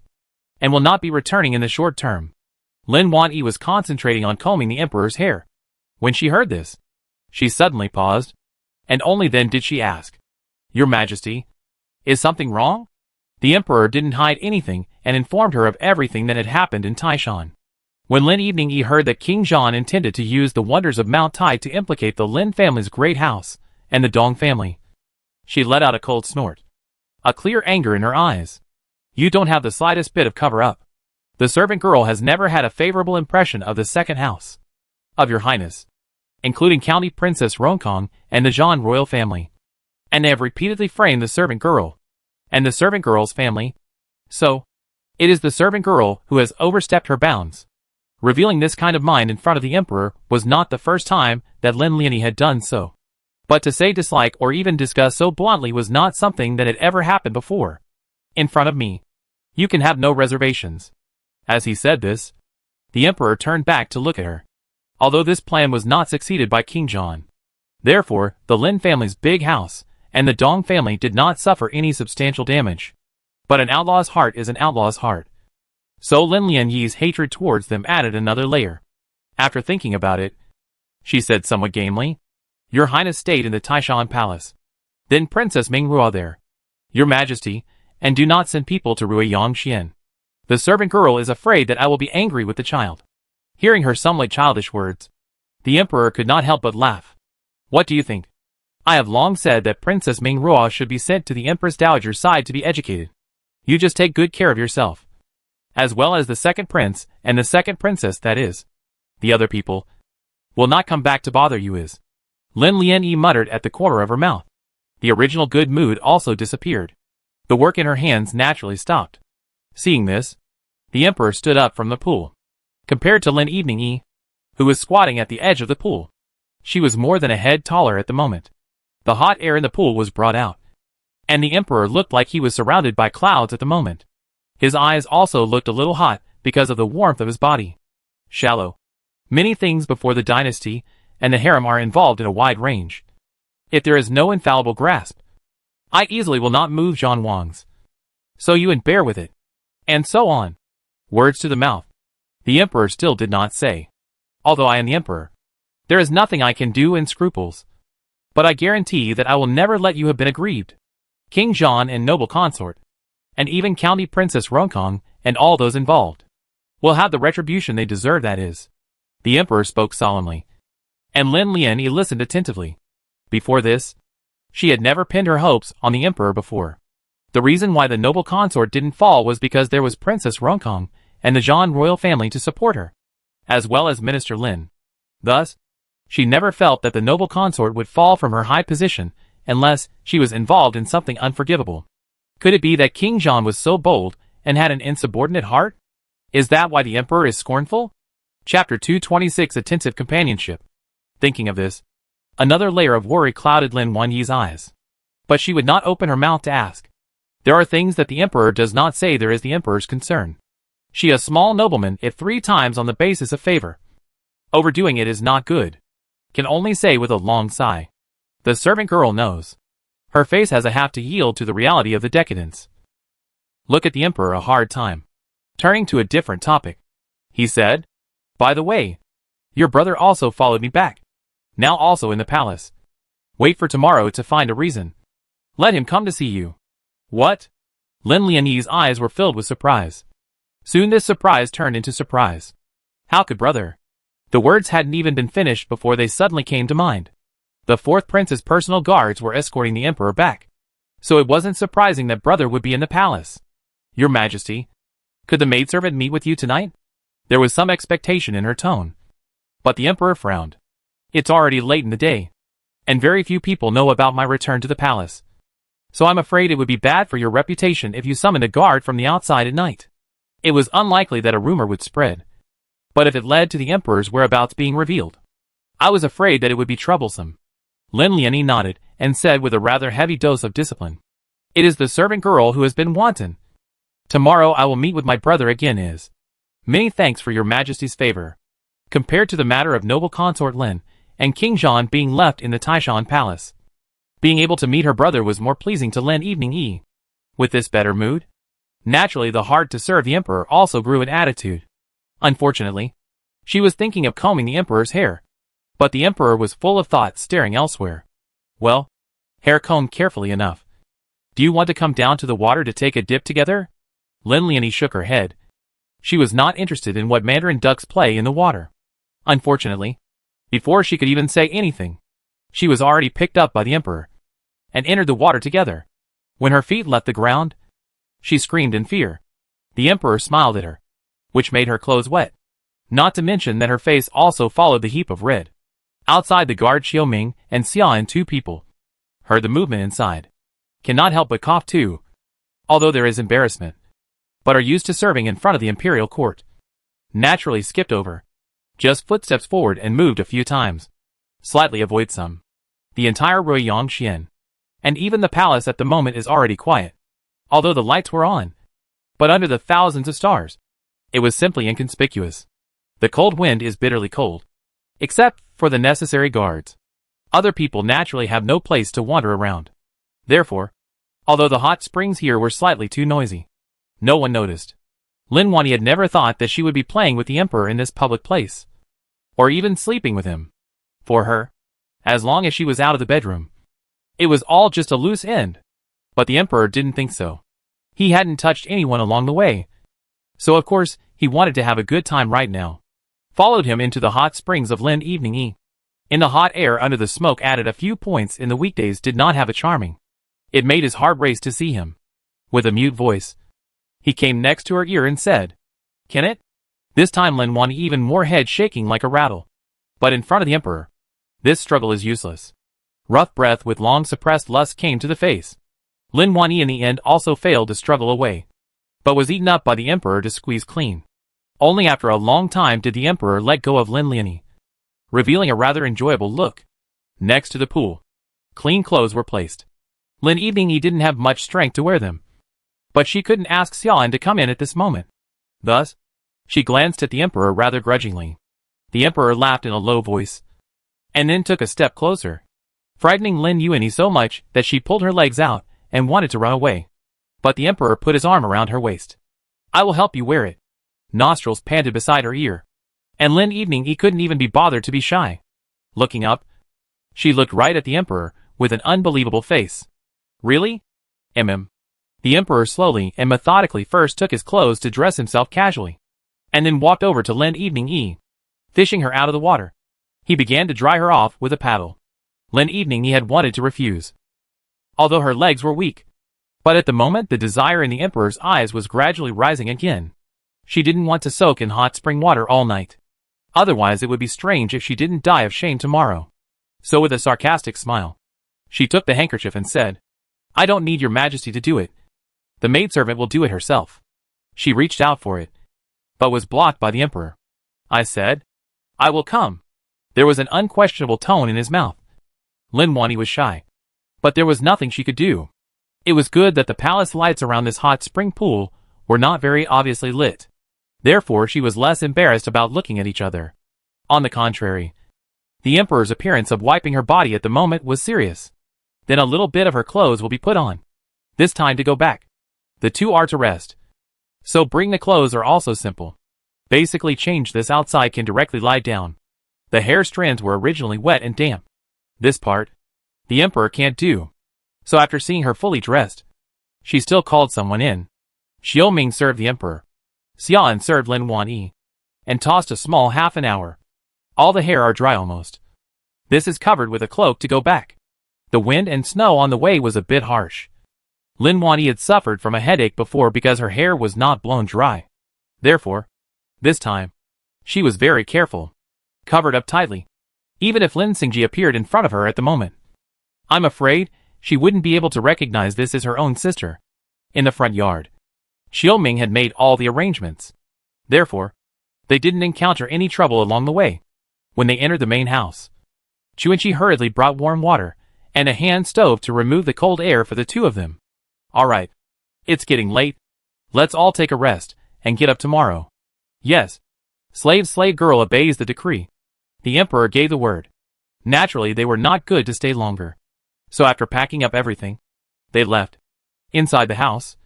and will not be returning in the short term. Lin Wani was concentrating on combing the emperor's hair. When she heard this, she suddenly paused, and only then did she ask, Your Majesty, is something wrong? The emperor didn't hide anything and informed her of everything that had happened in Taishan. When Lin Evening Yi heard that King Zhan intended to use the wonders of Mount Tai to implicate the Lin family's great house and the Dong family, she let out a cold snort. A clear anger in her eyes. You don't have the slightest bit of cover-up. The servant girl has never had a favorable impression of the second house of your highness, including County Princess Ronkong and the Zhan royal family. And they have repeatedly framed the servant girl and the servant girl's family. So, it is the servant girl who has overstepped her bounds. Revealing this kind of mind in front of the emperor was not the first time that Lin Lianyi had done so. But to say dislike or even disgust so bluntly was not something that had ever happened before. In front of me, you can have no reservations. As he said this, The emperor turned back to look at her. Although this plan was not succeeded by King John. Therefore, the Lin family's big house and the Dong family did not suffer any substantial damage. But an outlaw's heart is an outlaw's heart. So Lin Lianyi's hatred towards them added another layer. After thinking about it, she said somewhat gamely, "Your Highness stayed in the Taishan Palace. Then Princess Mingruo there. Your Majesty, and do not send people to Rui Yongxian. The servant girl is afraid that I will be angry with the child." Hearing her somewhat childish words, the emperor could not help but laugh. "What do you think? I have long said that Princess Mingruo should be sent to the Empress Dowager's side to be educated. You just take good care of yourself. As well as the second prince and the second princess, that is. The other people will not come back to bother you is." Lin Lianyi muttered at the corner of her mouth. The original good mood also disappeared. The work in her hands naturally stopped. Seeing this, the emperor stood up from the pool. Compared to Lin Evening, who was squatting at the edge of the pool, she was more than a head taller at the moment. The hot air in the pool was brought out, and the emperor looked like he was surrounded by clouds at the moment. His eyes also looked a little hot because of the warmth of his body. Shallow. Many things before the dynasty and the harem are involved in a wide range. If there is no infallible grasp, I easily will not move Zhan Wang's. So you and bear with it. And so on. Words to the mouth. The emperor still did not say. Although I am the emperor, there is nothing I can do in scruples. But I guarantee that I will never let you have been aggrieved. King Zhan and noble consort, and even County Princess Ronkong and all those involved, will have the retribution they deserve, that is. The emperor spoke solemnly. And Lin Lianyi listened attentively. Before this, she had never pinned her hopes on the emperor before. The reason why the noble consort didn't fall was because there was Princess Ronkong and the Zhan royal family to support her, as well as Minister Lin. Thus, she never felt that the noble consort would fall from her high position unless she was involved in something unforgivable. Could it be that King Zhan was so bold and had an insubordinate heart? Is that why the emperor is scornful? Chapter 226 Attentive Companionship. Thinking of this, another layer of worry clouded Lin Wanyi's eyes. But she would not open her mouth to ask. There are things that the emperor does not say. There is the emperor's concern. She a small nobleman if 3 times on the basis of favor. Overdoing it is not good. Can only say with a long sigh. The servant girl knows. Her face has a have to yield to the reality of the decadence. Look at the emperor a hard time. Turning to a different topic, he said, "By the way, your brother also followed me back. Now also in the palace. Wait for tomorrow to find a reason. Let him come to see you." What? Lin Lianyi's eyes were filled with surprise. Soon this surprise turned into surprise. How could brother? The words hadn't even been finished before they suddenly came to mind. The 4th prince's personal guards were escorting the emperor back. So it wasn't surprising that brother would be in the palace. Your Majesty, could the maidservant meet with you tonight? There was some expectation in her tone. But the emperor frowned. It's already late in the day, and very few people know about my return to the palace. So I'm afraid it would be bad for your reputation if you summoned a guard from the outside at night. It was unlikely that a rumor would spread. But if it led to the emperor's whereabouts being revealed, I was afraid that it would be troublesome. Lin Lianyi nodded and said with a rather heavy dose of discipline, "It is the servant girl who has been wanton. Tomorrow I will meet with my brother again is. Many thanks for your Majesty's favor." Compared to the matter of noble consort Lin and King Zhan being left in the Taishan Palace, being able to meet her brother was more pleasing to Lin Evening. With this better mood, naturally the heart to serve the emperor also grew in attitude. Unfortunately, she was thinking of combing the emperor's hair, but the emperor was full of thoughts staring elsewhere. Well, hair combed carefully enough. Do you want to come down to the water to take a dip together? Lin Lianyi shook her head. She was not interested in what Mandarin ducks play in the water. Unfortunately, before she could even say anything, she was already picked up by the emperor and entered the water together. When her feet left the ground, she screamed in fear. The emperor smiled at her, which made her clothes wet. Not to mention that her face also followed the heap of red. Outside the guard Xiaoming and Xia and 2 people heard the movement inside. Cannot help but cough too, although there is embarrassment, but are used to serving in front of the Imperial court. Naturally skipped over. Just footsteps forward and moved a few times. Slightly avoid some. The entire Rui Yongxian, and even the palace at the moment is already quiet. Although the lights were on, but under the thousands of stars, it was simply inconspicuous. The cold wind is bitterly cold. Except for the necessary guards. Other people naturally have no place to wander around. Therefore, although the hot springs here were slightly too noisy, no one noticed. Lin Wani had never thought that she would be playing with the Emperor in this public place. Or even sleeping with him. For her, as long as she was out of the bedroom, it was all just a loose end. But the Emperor didn't think so. He hadn't touched anyone along the way. So of course, he wanted to have a good time right now. Followed him into the hot springs of Lin Evening E. In the hot air under the smoke added a few points in the weekdays did not have a charming. It made his heart race to see him. With a mute voice, he came next to her ear and said, "Can it?" This time Lin Wani even more head shaking like a rattle. But in front of the Emperor, this struggle is useless. Rough breath with long suppressed lust came to the face. Lin Wani in the end also failed to struggle away, but was eaten up by the Emperor to squeeze clean. Only after a long time did the Emperor let go of Lin Liani, revealing a rather enjoyable look. Next to the pool, clean clothes were placed. Lin Evening E didn't have much strength to wear them, but she couldn't ask Xian to come in at this moment. Thus, she glanced at the Emperor rather grudgingly. The Emperor laughed in a low voice, and then took a step closer, frightening Lin Yuani so much that she pulled her legs out and wanted to run away. But the Emperor put his arm around her waist. "I will help you wear it." Nostrils panted beside her ear, and Lin Evening E couldn't even be bothered to be shy. Looking up, she looked right at the Emperor with an unbelievable face. "Really? The Emperor slowly and methodically first took his clothes to dress himself casually, and then walked over to Lin Evening E, fishing her out of the water. He began to dry her off with a paddle. Lin Evening E had wanted to refuse, although her legs were weak. But at the moment the desire in the Emperor's eyes was gradually rising again. She didn't want to soak in hot spring water all night. Otherwise it would be strange if she didn't die of shame tomorrow. So with a sarcastic smile, she took the handkerchief and said, "I don't need your majesty to do it. The maidservant will do it herself." She reached out for it, but was blocked by the Emperor. "I said, I will come." There was an unquestionable tone in his mouth. Lin Wani was shy, but there was nothing she could do. It was good that the palace lights around this hot spring pool were not very obviously lit. Therefore she was less embarrassed about looking at each other. On the contrary, the Emperor's appearance of wiping her body at the moment was serious. Then a little bit of her clothes will be put on. This time to go back. The two are to rest. So bring the clothes are also simple. Basically change this outside can directly lie down. The hair strands were originally wet and damp. This part, the Emperor can't do. So after seeing her fully dressed, she still called someone in. Xiaoming served the Emperor. Xian served Lin Wani, and tossed a small half an hour. All the hair are dry almost. This is covered with a cloak to go back. The wind and snow on the way was a bit harsh. Lin Wani had suffered from a headache before because her hair was not blown dry. Therefore, this time, she was very careful. Covered up tightly. Even if Lin Xingji appeared in front of her at the moment, I'm afraid she wouldn't be able to recognize this as her own sister. In the front yard, Xiaoming had made all the arrangements. Therefore, they didn't encounter any trouble along the way. When they entered the main house, Chuanqi hurriedly brought warm water and a hand stove to remove the cold air for the two of them. "Alright. It's getting late. Let's all take a rest and get up tomorrow." "Yes." Slave girl obeys the decree. The Emperor gave the word. Naturally they were not good to stay longer. So after packing up everything, they left. Inside the house,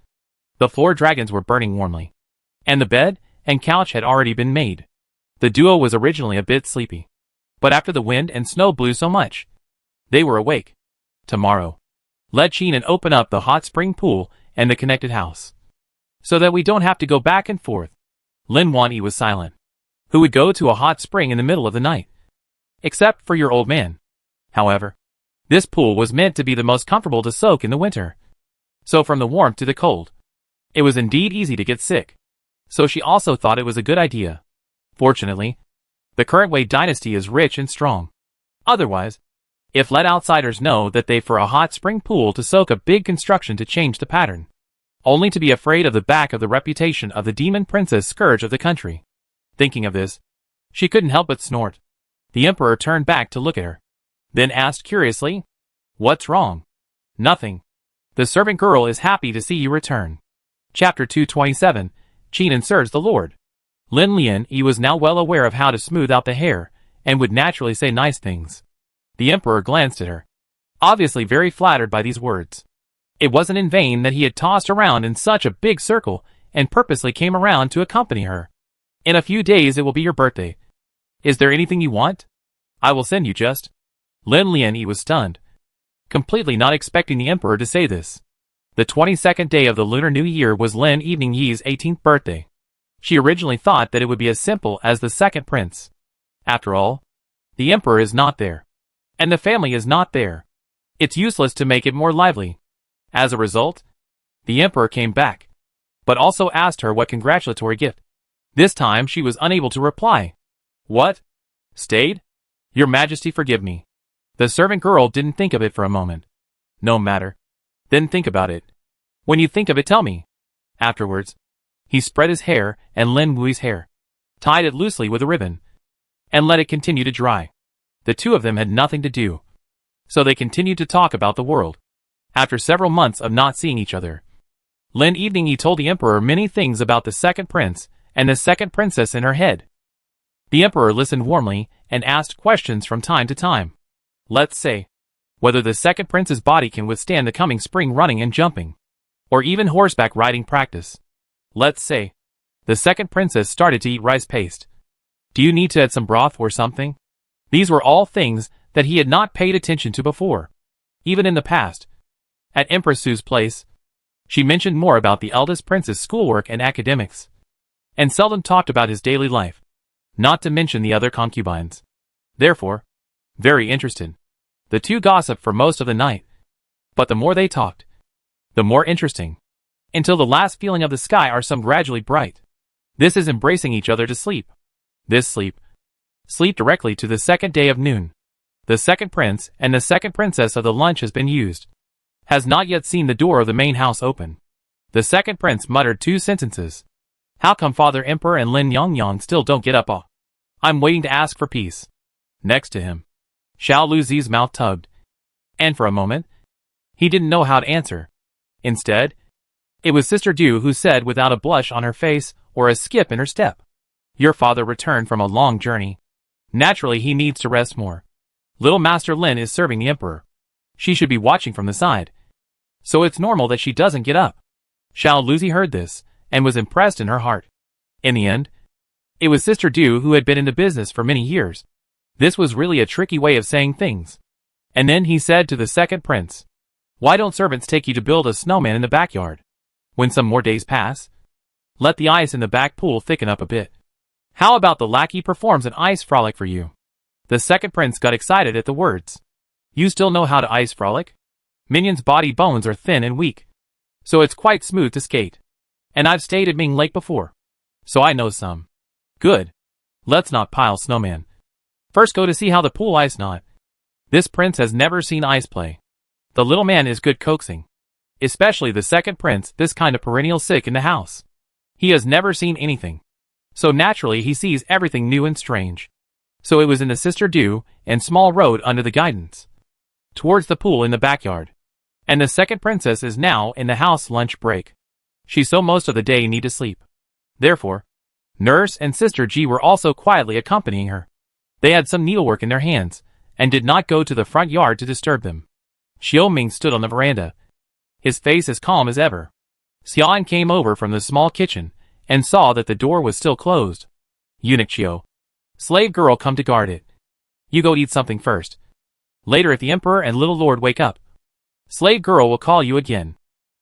the floor dragons were burning warmly, and the bed and couch had already been made. The duo was originally a bit sleepy, but after the wind and snow blew so much, they were awake. "Tomorrow, let Qinan open up the hot spring pool and the connected house, so that we don't have to go back and forth." Lin Wani was silent. Who would go to a hot spring in the middle of the night? Except for your old man. However, this pool was meant to be the most comfortable to soak in the winter. So from the warmth to the cold, it was indeed easy to get sick. So she also thought it was a good idea. Fortunately, the current Wei dynasty is rich and strong. Otherwise, if let outsiders know that they for a hot spring pool to soak a big construction to change the pattern, only to be afraid of the back of the reputation of the demon princess scourge of the country. Thinking of this, she couldn't help but snort. The Emperor turned back to look at her, then asked curiously, "What's wrong?" "Nothing. The servant girl is happy to see you return." Chapter 227, Qinan serves the Lord. Lin Lian was now well aware of how to smooth out the hair, and would naturally say nice things. The emperor glanced at her, obviously very flattered by these words. It wasn't in vain that he had tossed around in such a big circle, and purposely came around to accompany her. In a few days it will be your birthday. Is there anything you want? I will send you just. Lin Lian was stunned, completely not expecting the emperor to say this. The 22nd day of the Lunar New Year was Lin Yi's 18th birthday. She originally thought that it would be as simple as the second prince. After all, the emperor is not there, and the family is not there. It's useless to make it more lively. As a result, the emperor came back, but also asked her what congratulatory gift. This time she was unable to reply. What? Stayed? Your Majesty, forgive me. The servant girl didn't think of it for a moment. No matter. Then think about it. When you think of it, tell me. Afterwards, he spread his hair and Lin Wui's hair, tied it loosely with a ribbon, and let it continue to dry. The two of them had nothing to do, so they continued to talk about the world. After several months of not seeing each other, Lin Yi told the emperor many things about the second prince and the second princess in her head. The emperor listened warmly and asked questions from time to time. Let's say, whether the second prince's body can withstand the coming spring running and jumping, or even horseback riding practice. Let's say, the second princess started to eat rice paste. Do you need to add some broth or something? These were all things that he had not paid attention to before. Even in the past, at Empress Su's place, she mentioned more about the eldest prince's schoolwork and academics, and seldom talked about his daily life, not to mention the other concubines. Therefore, very interested, the two gossiped for most of the night. But the more they talked, the more interesting, until the last feeling of the sky are some gradually bright. This is embracing each other to sleep. This sleep directly to the second day of noon. The second prince and the second princess of the lunch has been used. Has not yet seen the door of the main house open. The second prince muttered two sentences. How come Father Emperor and Lin Yongyang still don't get up? I'm waiting to ask for peace. Next to him, Xiao Luzi's mouth tugged, and for a moment, he didn't know how to answer. Instead, it was Sister Du who said without a blush on her face or a skip in her step. Your father returned from a long journey. Naturally he needs to rest more. Little Master Lin is serving the emperor. She should be watching from the side, so it's normal that she doesn't get up. Xiao Luzi heard this, and was impressed in her heart. In the end, it was Sister Du who had been in the business for many years. This was really a tricky way of saying things. And then he said to the second prince, why don't servants take you to build a snowman in the backyard? When some more days pass, let the ice in the back pool thicken up a bit. How about the lackey performs an ice frolic for you? The second prince got excited at the words. You still know how to ice frolic? Minion's body bones are thin and weak, so it's quite smooth to skate. And I've stayed at Ming Lake before, so I know some. Good. Let's not pile snowman. First go to see how the pool ice not. This prince has never seen ice play. The little man is good coaxing. Especially the second prince, this kind of perennial sick in the house. He has never seen anything. So naturally he sees everything new and strange. So it was in the Sister Du and small road under the guidance, towards the pool in the backyard. And the second princess is now in the house lunch break. She so most of the day need to sleep. Therefore, Nurse and Sister Ji were also quietly accompanying her. They had some needlework in their hands, and did not go to the front yard to disturb them. Xiao Ming stood on the veranda, his face as calm as ever. Xian came over from the small kitchen, and saw that the door was still closed. Eunuch Qiu, slave girl, come to guard it. You go eat something first. Later if the emperor and little lord wake up, slave girl will call you again.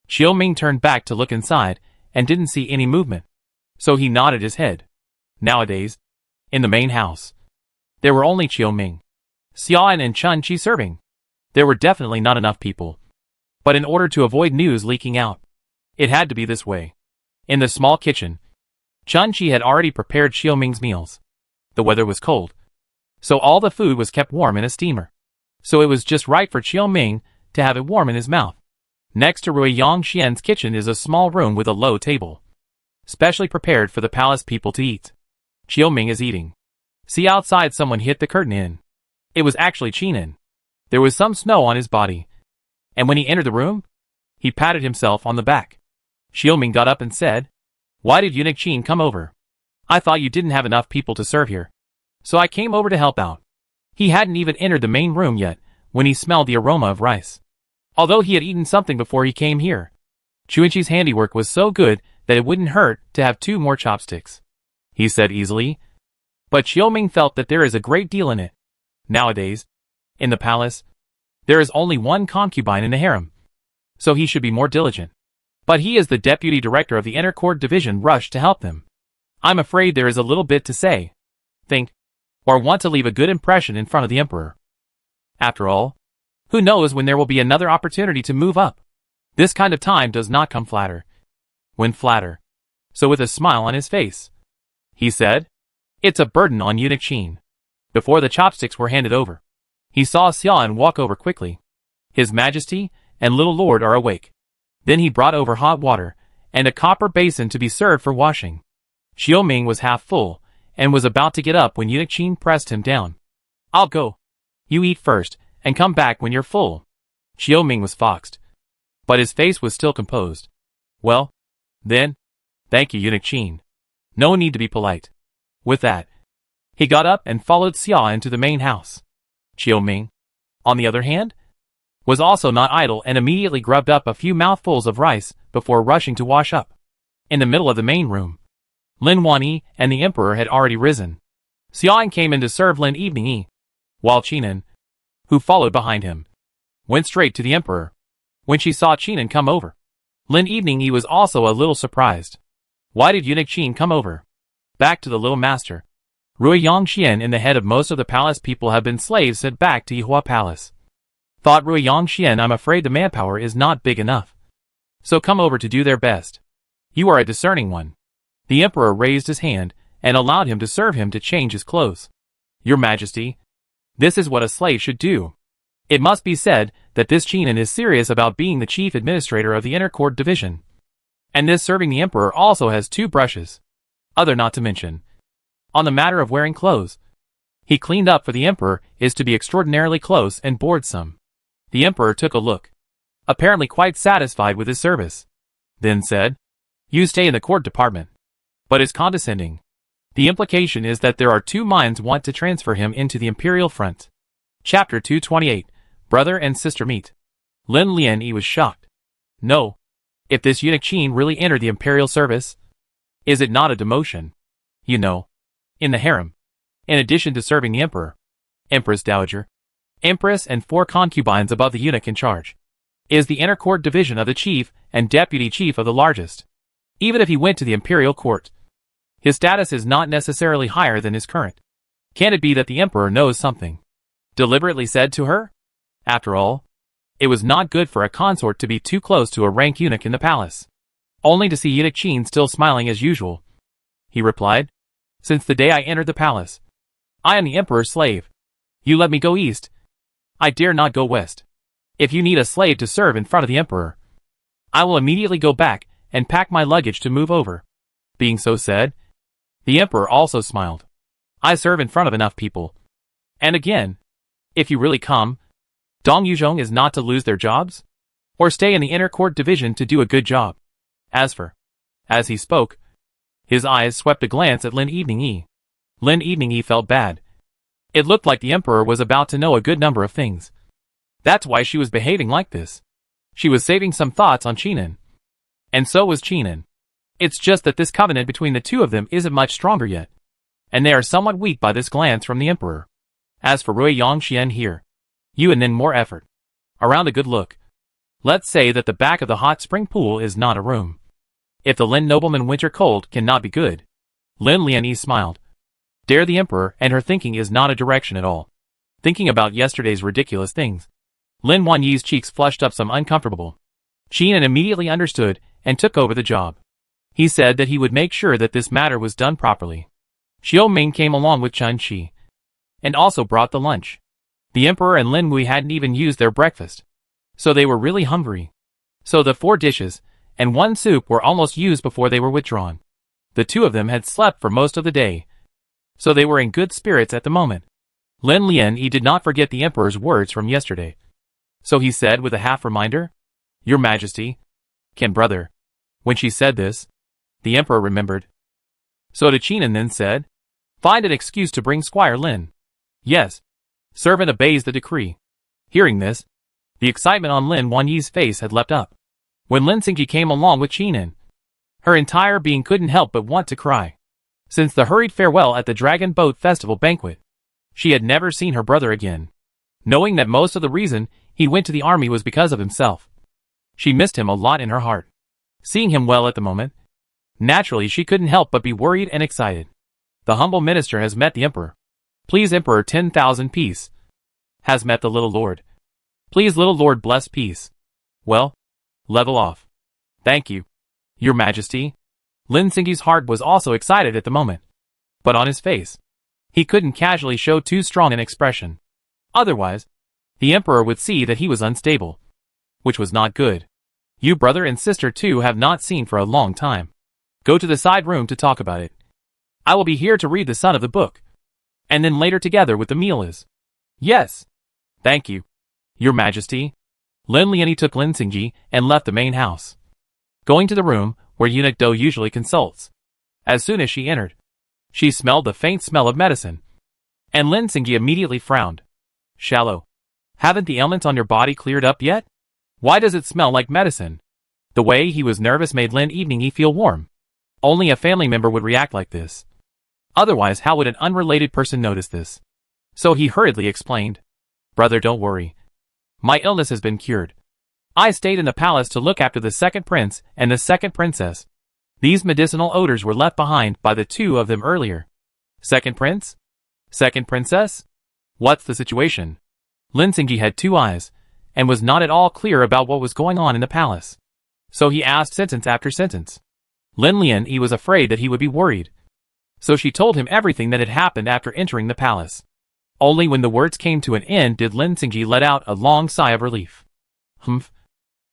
Xiao Ming turned back to look inside, and didn't see any movement. So he nodded his head. Nowadays, in the main house, there were only Xiao Ming, Xian and Chun Chi serving. There were definitely not enough people. But in order to avoid news leaking out, it had to be this way. In the small kitchen, Chun Chi had already prepared Xiao Ming's meals. The weather was cold, so all the food was kept warm in a steamer. So it was just right for Xiao Ming to have it warm in his mouth. Next to Rui Yongxian's kitchen is a small room with a low table, specially prepared for the palace people to eat. Xiao Ming is eating. See, outside someone hit the curtain in. It was actually Qinan. There was some snow on his body, and when he entered the room, he patted himself on the back. Xiao Ming got up and said, why did Eunuch Qin come over? I thought you didn't have enough people to serve here, so I came over to help out. He hadn't even entered the main room yet when he smelled the aroma of rice. Although he had eaten something before he came here, Chuanqi's handiwork was so good that it wouldn't hurt to have 2 more chopsticks, he said easily. But Xiaoming felt that there is a great deal in it. Nowadays, in the palace, there is only one concubine in the harem, so he should be more diligent. But he is the deputy director of the inner court division rushed to help them. I'm afraid there is a little bit to say, think, or want to leave a good impression in front of the emperor. After all, who knows when there will be another opportunity to move up? This kind of time does not come flatter. When flatter. So with a smile on his face, he said, it's a burden on eunuch Qin. Before the chopsticks were handed over, he saw Xian walk over quickly. His Majesty and little lord are awake. Then he brought over hot water and a copper basin to be served for washing. Xiaoming was half full and was about to get up when eunuch Qin pressed him down. I'll go. You eat first and come back when you're full. Xiaoming was foxed, but his face was still composed. Well, then, thank you, eunuch Qin. No need to be polite. With that, he got up and followed Xia into the main house. Xiaoming, on the other hand, was also not idle and immediately grubbed up a few mouthfuls of rice before rushing to wash up. In the middle of the main room, Lin Wanyi and the emperor had already risen. Xian came in to serve Lin Evening, while Qinan, who followed behind him, went straight to the emperor. When she saw Qinan come over, Lin Evening was also a little surprised. Why did eunuch Qin come over? Back to the little master. Rui Yongxian and the head of most of the palace people have been slaves sent back to Yihua Palace. Thought Rui Yongxian, I'm afraid the manpower is not big enough. So come over to do their best. You are a discerning one. The emperor raised his hand and allowed him to serve him to change his clothes. Your Majesty, this is what a slave should do. It must be said that this Qinan is serious about being the chief administrator of the inner court division. And this serving the emperor also has 2 brushes. Other not to mention. On the matter of wearing clothes, he cleaned up for the emperor is to be extraordinarily close and boresome. The emperor took a look, apparently quite satisfied with his service, then said, you stay in the court department. But is condescending. The implication is that there are 2 minds want to transfer him into the Imperial front. Chapter 228, Brother and Sister Meet. Lin Lian was shocked. No. If this eunuch Qin really entered the Imperial service, is it not a demotion? You know, in the harem, in addition to serving the emperor, Empress Dowager, Empress and 4 concubines above the eunuch in charge, is the inner court division of the chief and deputy chief of the largest. Even if he went to the Imperial court, his status is not necessarily higher than his current. Can it be that the emperor knows something? Deliberately said to her? After all, it was not good for a consort to be too close to a rank eunuch in the palace. Only to see eunuch Qin still smiling as usual. He replied, since the day I entered the palace, I am the emperor's slave. You let me go east. I dare not go west. If you need a slave to serve in front of the emperor, I will immediately go back and pack my luggage to move over. Being so said, the emperor also smiled. I serve in front of enough people. And again, if you really come, Dong Yuzhong is not to lose their jobs? Or stay in the inner court division to do a good job. As he spoke, his eyes swept a glance at Lin Evening. Lin Evening felt bad. It looked like the emperor was about to know a good number of things. That's why she was behaving like this. She was saving some thoughts on Qinan. And so was Qinan. It's just that this covenant between the 2 of them isn't much stronger yet. And they are somewhat weak by this glance from the emperor. As for Rui Yongxian here, you and then more effort. Around a good look. Let's say that the back of the hot spring pool is not a room. If the Lin nobleman winter cold cannot be good. Lin Lian smiled. Dare the emperor and her thinking is not a direction at all. Thinking about yesterday's ridiculous things. Lin Wanyi's cheeks flushed up some uncomfortable. Qinan immediately understood and took over the job. He said that he would make sure that this matter was done properly. Xiaoming came along with Chun Shi, and also brought the lunch. The emperor and Lin Wei hadn't even used their breakfast, so they were really hungry. So the 4 dishes and 1 soup were almost used before they were withdrawn. The 2 of them had slept for most of the day, so they were in good spirits at the moment. Lin Lian did not forget the emperor's words from yesterday. So he said with a half reminder, Your Majesty, can brother. When she said this, the emperor remembered. So did Chinan then said, "Find an excuse to bring Squire Lin." "Yes." Servant obeys the decree. Hearing this, the excitement on Lin Wanyi's face had leapt up. When Lin Xingji came along with Chinan, her entire being couldn't help but want to cry. Since the hurried farewell at the Dragon Boat Festival banquet, she had never seen her brother again. Knowing that most of the reason he went to the army was because of himself, she missed him a lot in her heart. Seeing him well at the moment, naturally she couldn't help but be worried and excited. The humble minister has met the emperor. Please Emperor 10,000 peace. Has met the little lord. Please little lord bless peace. Well, level off. Thank you, your majesty. Lin Xingji's heart was also excited at the moment. But on his face, he couldn't casually show too strong an expression. Otherwise, the emperor would see that he was unstable, which was not good. You brother and sister too have not seen for a long time. Go to the side room to talk about it. I will be here to read the son of the book. And then later together with the meal is. Yes. Thank you, your majesty. Lin Lianyi took Lin Xingji and left the main house, going to the room where eunuch Do usually consults. As soon as she entered, she smelled the faint smell of medicine, and Lin Xingji immediately frowned. Shallow. Haven't the ailments on your body cleared up yet? Why does it smell like medicine? The way he was nervous made Lin Evening feel warm. Only a family member would react like this. Otherwise, how would an unrelated person notice this? So he hurriedly explained. Brother, don't worry. My illness has been cured. I stayed in the palace to look after the second prince and the second princess. These medicinal odors were left behind by the two of them earlier. Second prince? Second princess? What's the situation? Lin Xingji had two eyes, and was not at all clear about what was going on in the palace. So he asked sentence after sentence. Lin Lianyi was afraid that he would be worried. So she told him everything that had happened after entering the palace. Only when the words came to an end did Lin Xingji let out a long sigh of relief. Humph.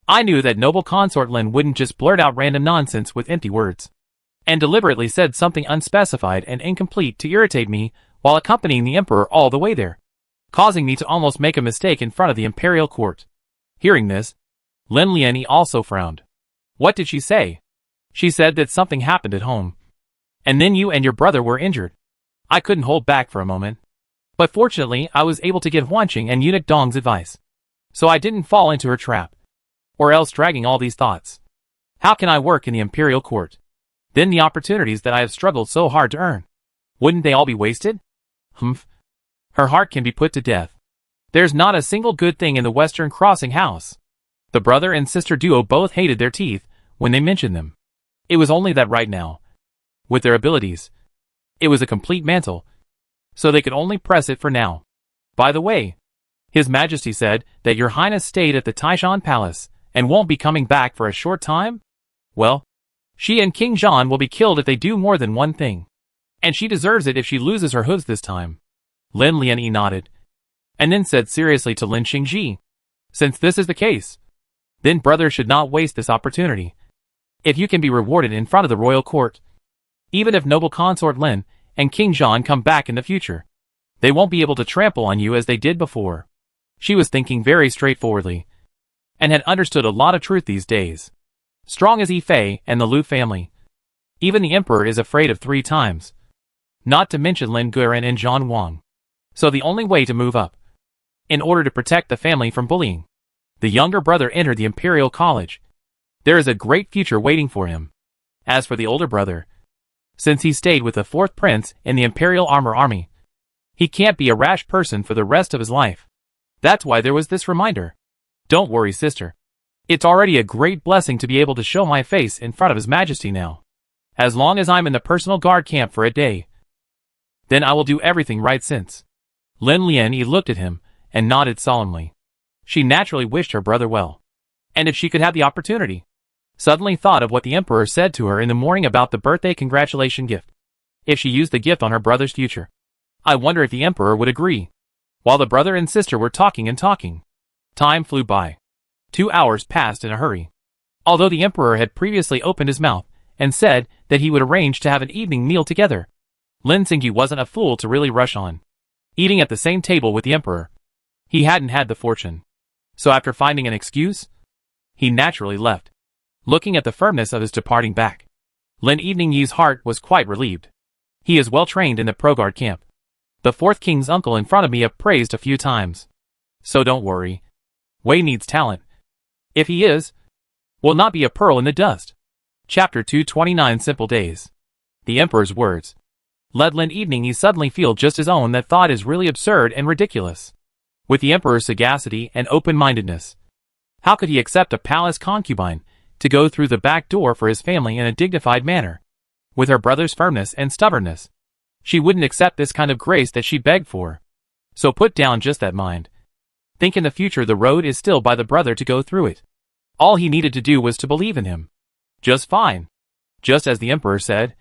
I knew that noble consort Lin wouldn't just blurt out random nonsense with empty words, and deliberately said something unspecified and incomplete to irritate me while accompanying the emperor all the way there, causing me to almost make a mistake in front of the imperial court. Hearing this, Lin Lianyi also frowned. What did she say? She said that something happened at home, and then you and your brother were injured. I couldn't hold back for a moment. But fortunately, I was able to give Wanqing and eunuch Dong's advice, so I didn't fall into her trap, or else dragging all these thoughts. How can I work in the imperial court? Then the opportunities that I have struggled so hard to earn, wouldn't they all be wasted? Humph. Her heart can be put to death. There's not a single good thing in the Western Crossing house. The brother and sister duo both hated their teeth when they mentioned them. It was only that right now, with their abilities, it was a complete mantle, so they could only press it for now. By the way, His Majesty said that your highness stayed at the Taishan Palace and won't be coming back for a short time? Well, she and King Zhan will be killed if they do more than one thing. And she deserves it if she loses her hooves this time. Lin Lianyi nodded, and then said seriously to Lin Xingji, since this is the case, then brother should not waste this opportunity. If you can be rewarded in front of the royal court, even if noble consort Lin and King Zhan come back in the future, they won't be able to trample on you as they did before. She was thinking very straightforwardly, and had understood a lot of truth these days. Strong as Yi Fei and the Lu family, even the emperor is afraid of 3 times. Not to mention Lin Guiran and Zhan Wang. So the only way to move up, in order to protect the family from bullying, the younger brother entered the Imperial College. There is a great future waiting for him. As for the older brother, since he stayed with the 4th prince in the Imperial Armor Army, he can't be a rash person for the rest of his life. That's why there was this reminder. Don't worry, sister. It's already a great blessing to be able to show my face in front of His Majesty now. As long as I'm in the personal guard camp for a day, then I will do everything right since. Lin Lianyi looked at him and nodded solemnly. She naturally wished her brother well, and if she could have the opportunity, suddenly thought of what the emperor said to her in the morning about the birthday congratulation gift. If she used the gift on her brother's future, I wonder if the emperor would agree. While the brother and sister were talking and talking, time flew by. 2 hours passed in a hurry. Although the emperor had previously opened his mouth and said that he would arrange to have an evening meal together, Lin Xingji wasn't a fool to really rush on eating at the same table with the emperor. He hadn't had the fortune. So after finding an excuse, he naturally left, looking at the firmness of his departing back. Lin Evening Yi's heart was quite relieved. He is well trained in the Pro-Guard camp. The fourth king's uncle in front of me have praised a few times. So don't worry. Wei needs talent. If he is, will not be a pearl in the dust. Chapter 229 Simple Days. The Emperor's words led Lin Evening Yi suddenly feel just his own that thought is really absurd and ridiculous. With the Emperor's sagacity and open-mindedness, how could he accept a palace concubine to go through the back door for his family in a dignified manner? With her brother's firmness and stubbornness, she wouldn't accept this kind of grace that she begged for. So put down just that mind. Think in the future the road is still by the brother to go through it. All he needed to do was to believe in him. Just fine. Just as the Emperor said.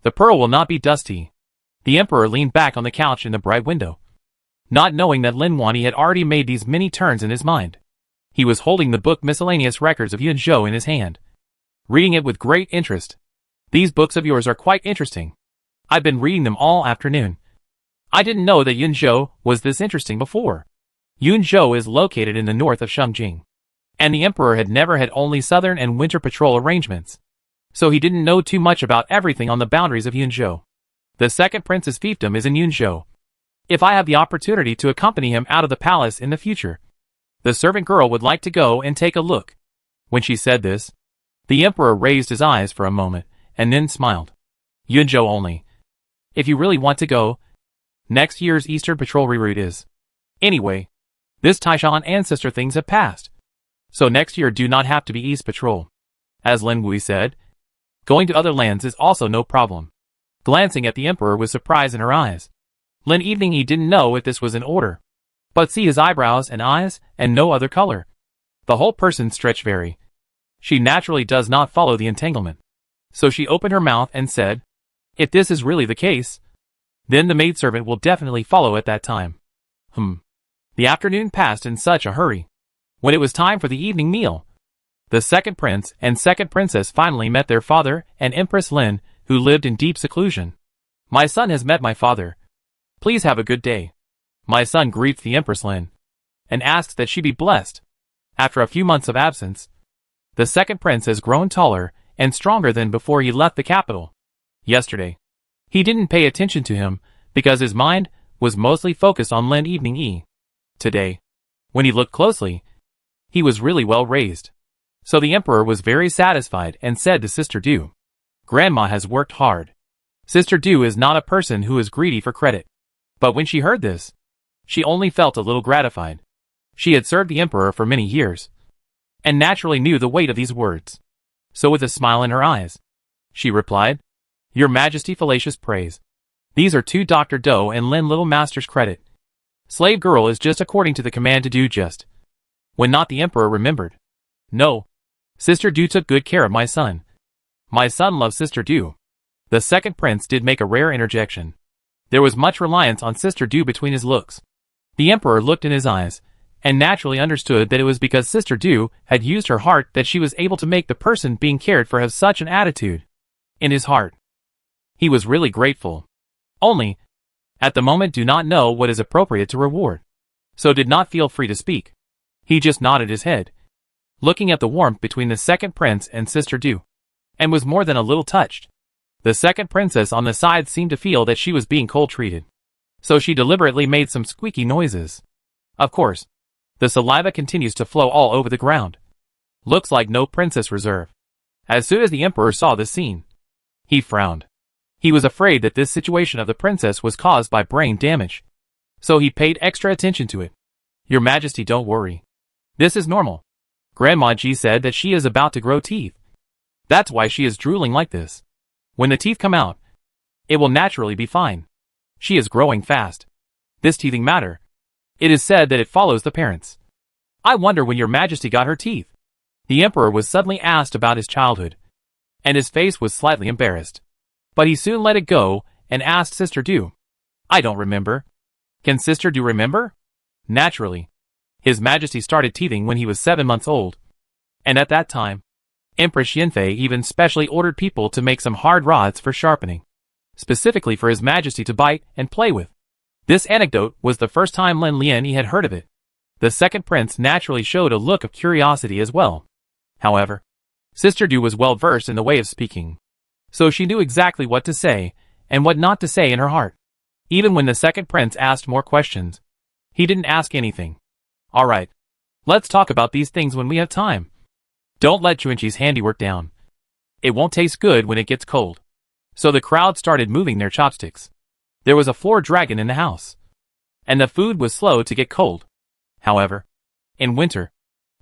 The pearl will not be dusty. The Emperor leaned back on the couch in the bright window, not knowing that Lin Wani had already made these many turns in his mind. He was holding the book Miscellaneous Records of Yunzhou in his hand, reading it with great interest. These books of yours are quite interesting. I've been reading them all afternoon. I didn't know that Yunzhou was this interesting before. Yunzhou is located in the north of Shengjing, and the Emperor had never had only southern and winter patrol arrangements, so he didn't know too much about everything on the boundaries of Yunzhou. The second prince's fiefdom is in Yunzhou. If I have the opportunity to accompany him out of the palace in the future, the servant girl would like to go and take a look. When she said this, the Emperor raised his eyes for a moment, and then smiled. Yunzhou only. If you really want to go, next year's Eastern Patrol reroute is. Anyway, this Taishan ancestor things have passed, so next year do not have to be East Patrol. As Lin Wui said, going to other lands is also no problem. Glancing at the Emperor with surprise in her eyes, Lin Evening Yi didn't know if this was in order, but see his eyebrows and eyes, and no other color. The whole person stretched very. She naturally does not follow the entanglement. So she opened her mouth and said, if this is really the case, then the maidservant will definitely follow at that time. The afternoon passed in such a hurry. When it was time for the evening meal, the second prince and second princess finally met their father and Empress Lin, who lived in deep seclusion. My son has met my father. Please have a good day. My son greets the Empress Lin, and asks that she be blessed. After a few months of absence, the second prince has grown taller and stronger than before he left the capital. Yesterday, he didn't pay attention to him because his mind was mostly focused on Lin Evening Yi. Today, when he looked closely, he was really well raised. So the Emperor was very satisfied and said to Sister Du, Grandma has worked hard. Sister Du is not a person who is greedy for credit. But when she heard this, she only felt a little gratified. She had served the Emperor for many years, and naturally knew the weight of these words. So with a smile in her eyes, she replied, Your Majesty, fallacious praise. These are to Dr. Do and Lin Little Master's credit. Slave girl is just according to the command to do just. When not the Emperor remembered. No. Sister Du took good care of my son. My son loves Sister Du. The second prince did make a rare interjection. There was much reliance on Sister Du between his looks. The Emperor looked in his eyes, and naturally understood that it was because Sister Du had used her heart that she was able to make the person being cared for have such an attitude. In his heart, he was really grateful. Only, at the moment do not know what is appropriate to reward. So did not feel free to speak. He just nodded his head, looking at the warmth between the second prince and Sister Du, and was more than a little touched. The second princess on the side seemed to feel that she was being cold-treated, so she deliberately made some squeaky noises. Of course, the saliva continues to flow all over the ground. Looks like no princess reserve. As soon as the Emperor saw this scene, he frowned. He was afraid that this situation of the princess was caused by brain damage, so he paid extra attention to it. Your Majesty, don't worry. This is normal. Grandma Ji said that she is about to grow teeth. That's why she is drooling like this. When the teeth come out, it will naturally be fine. She is growing fast. This teething matter. It is said that it follows the parents. I wonder when your Majesty got her teeth. The Emperor was suddenly asked about his childhood, and his face was slightly embarrassed. But he soon let it go and asked Sister Du. I don't remember. Can Sister Du remember? Naturally. His Majesty started teething when he was 7 months old. And at that time, Empress Yinfei even specially ordered people to make some hard rods for sharpening, specifically for His Majesty to bite and play with. This anecdote was the first time Lin Lianyi had heard of it. The second prince naturally showed a look of curiosity as well. However, Sister Du was well versed in the way of speaking, So she knew exactly what to say, and what not to say in her heart. Even when the second prince asked more questions, he didn't ask anything. Alright. Let's talk about these things when we have time. Don't let Chuanqi's handiwork down. It won't taste good when it gets cold. So the crowd started moving their chopsticks. There was a floor dragon in the house. And the food was slow to get cold. However, in winter,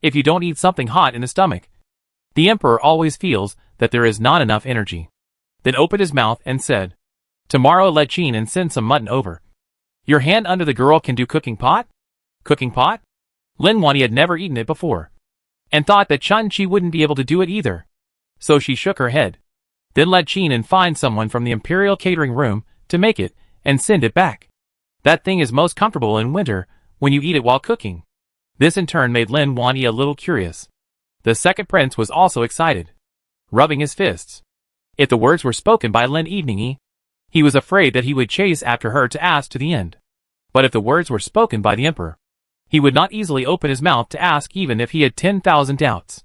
if you don't eat something hot in the stomach, the emperor always feels that there is not enough energy. Then opened his mouth and said, "Tomorrow let Qin and send some mutton over. Your hand under the girl can do cooking pot?" Cooking pot? Lin Wani had never eaten it before, and thought that Chuanqi wouldn't be able to do it either. So she shook her head. Then let Qin and find someone from the Imperial catering room to make it and send it back. That thing is most comfortable in winter when you eat it while cooking. This in turn made Lin Wani a little curious. The second prince was also excited, rubbing his fists. If the words were spoken by Lin Evening, he was afraid that he would chase after her to ask to the end. But if the words were spoken by the emperor, he would not easily open his mouth to ask even if he had 10,000 doubts.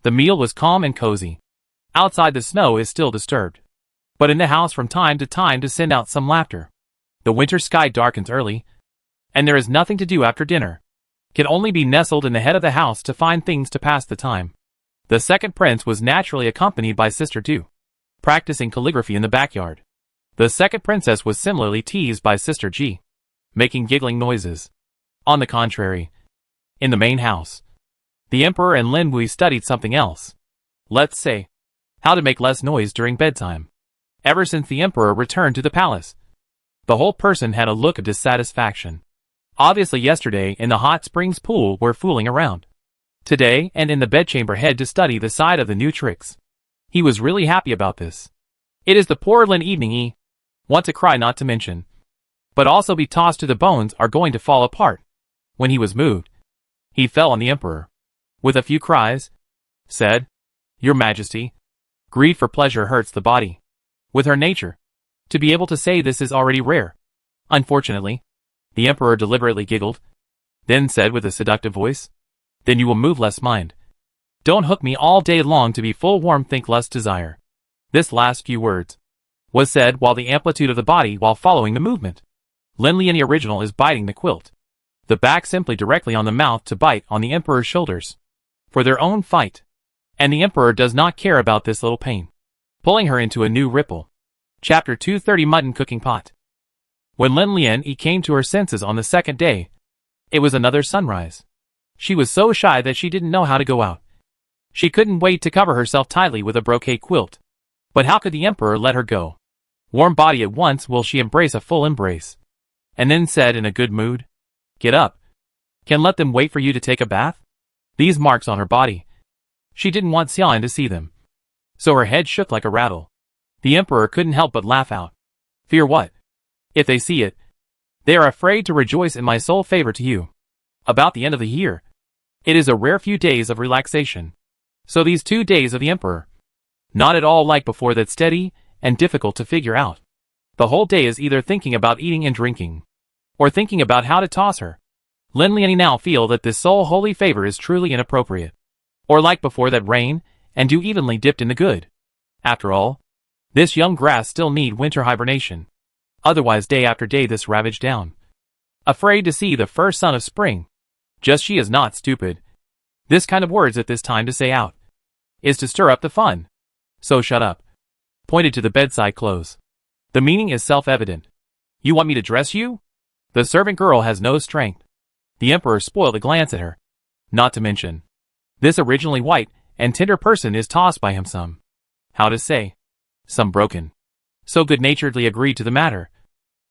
The meal was calm and cozy. Outside the snow is still disturbed, but in the house from time to send out some laughter. The winter sky darkens early, and there is nothing to do after dinner. Can only be nestled in the head of the house to find things to pass the time. The second prince was naturally accompanied by Sister Du, practicing calligraphy in the backyard. The second princess was similarly teased by Sister Ji, making giggling noises. On the contrary, in the main house, the emperor and Lin Wui studied something else. Let's say, how to make less noise during bedtime. Ever since the emperor returned to the palace, the whole person had a look of dissatisfaction. Obviously yesterday in the hot springs pool were fooling around. Today and in the bedchamber head to study the side of the new tricks. He was really happy about this. It is the poor Lin Evening want to cry not to mention, but also be tossed to the bones are going to fall apart. When he was moved, he fell on the emperor. With a few cries, said, "Your Majesty, greed for pleasure hurts the body." With her nature, to be able to say this is already rare. Unfortunately, the emperor deliberately giggled, then said with a seductive voice, "Then you will move less mind. Don't hook me all day long to be full warm think less desire." This last few words was said while the amplitude of the body while following the movement. Lin Liani original is biting the quilt. The back simply directly on the mouth to bite on the emperor's shoulders. For their own fight. And the emperor does not care about this little pain. Pulling her into a new ripple. Chapter 230 Mutton Cooking Pot. When Lin Lian came to her senses on the second day, it was another sunrise. She was so shy that she didn't know how to go out. She couldn't wait to cover herself tightly with a brocade quilt. But how could the emperor let her go? Warm body at once will she embrace a full embrace. And then said in a good mood, "Get up. Can let them wait for you to take a bath?" These marks on her body. She didn't want Xian to see them. So her head shook like a rattle. The emperor couldn't help but laugh out. "Fear what? If they see it, they are afraid to rejoice in my sole favor to you. About the end of the year, it is a rare few days of relaxation. So these 2 days of the emperor, not at all like before that steady and difficult to figure out. The whole day is either thinking about eating and drinking, or thinking about how to toss her. Lin Liani now feel that this sole holy favor is truly inappropriate. Or like before that rain and dew evenly dipped in the good. After all, this young grass still need winter hibernation. Otherwise day after day this ravaged down. Afraid to see the first sun of spring. Just she is not stupid. This kind of words at this time to say out is to stir up the fun. So shut up. Pointed to the bedside clothes. The meaning is self-evident. You want me to dress you? The servant girl has no strength. The emperor spoiled a glance at her. Not to mention, this originally white and tender person is tossed by him some. How to say? Some broken. So good-naturedly agreed to the matter.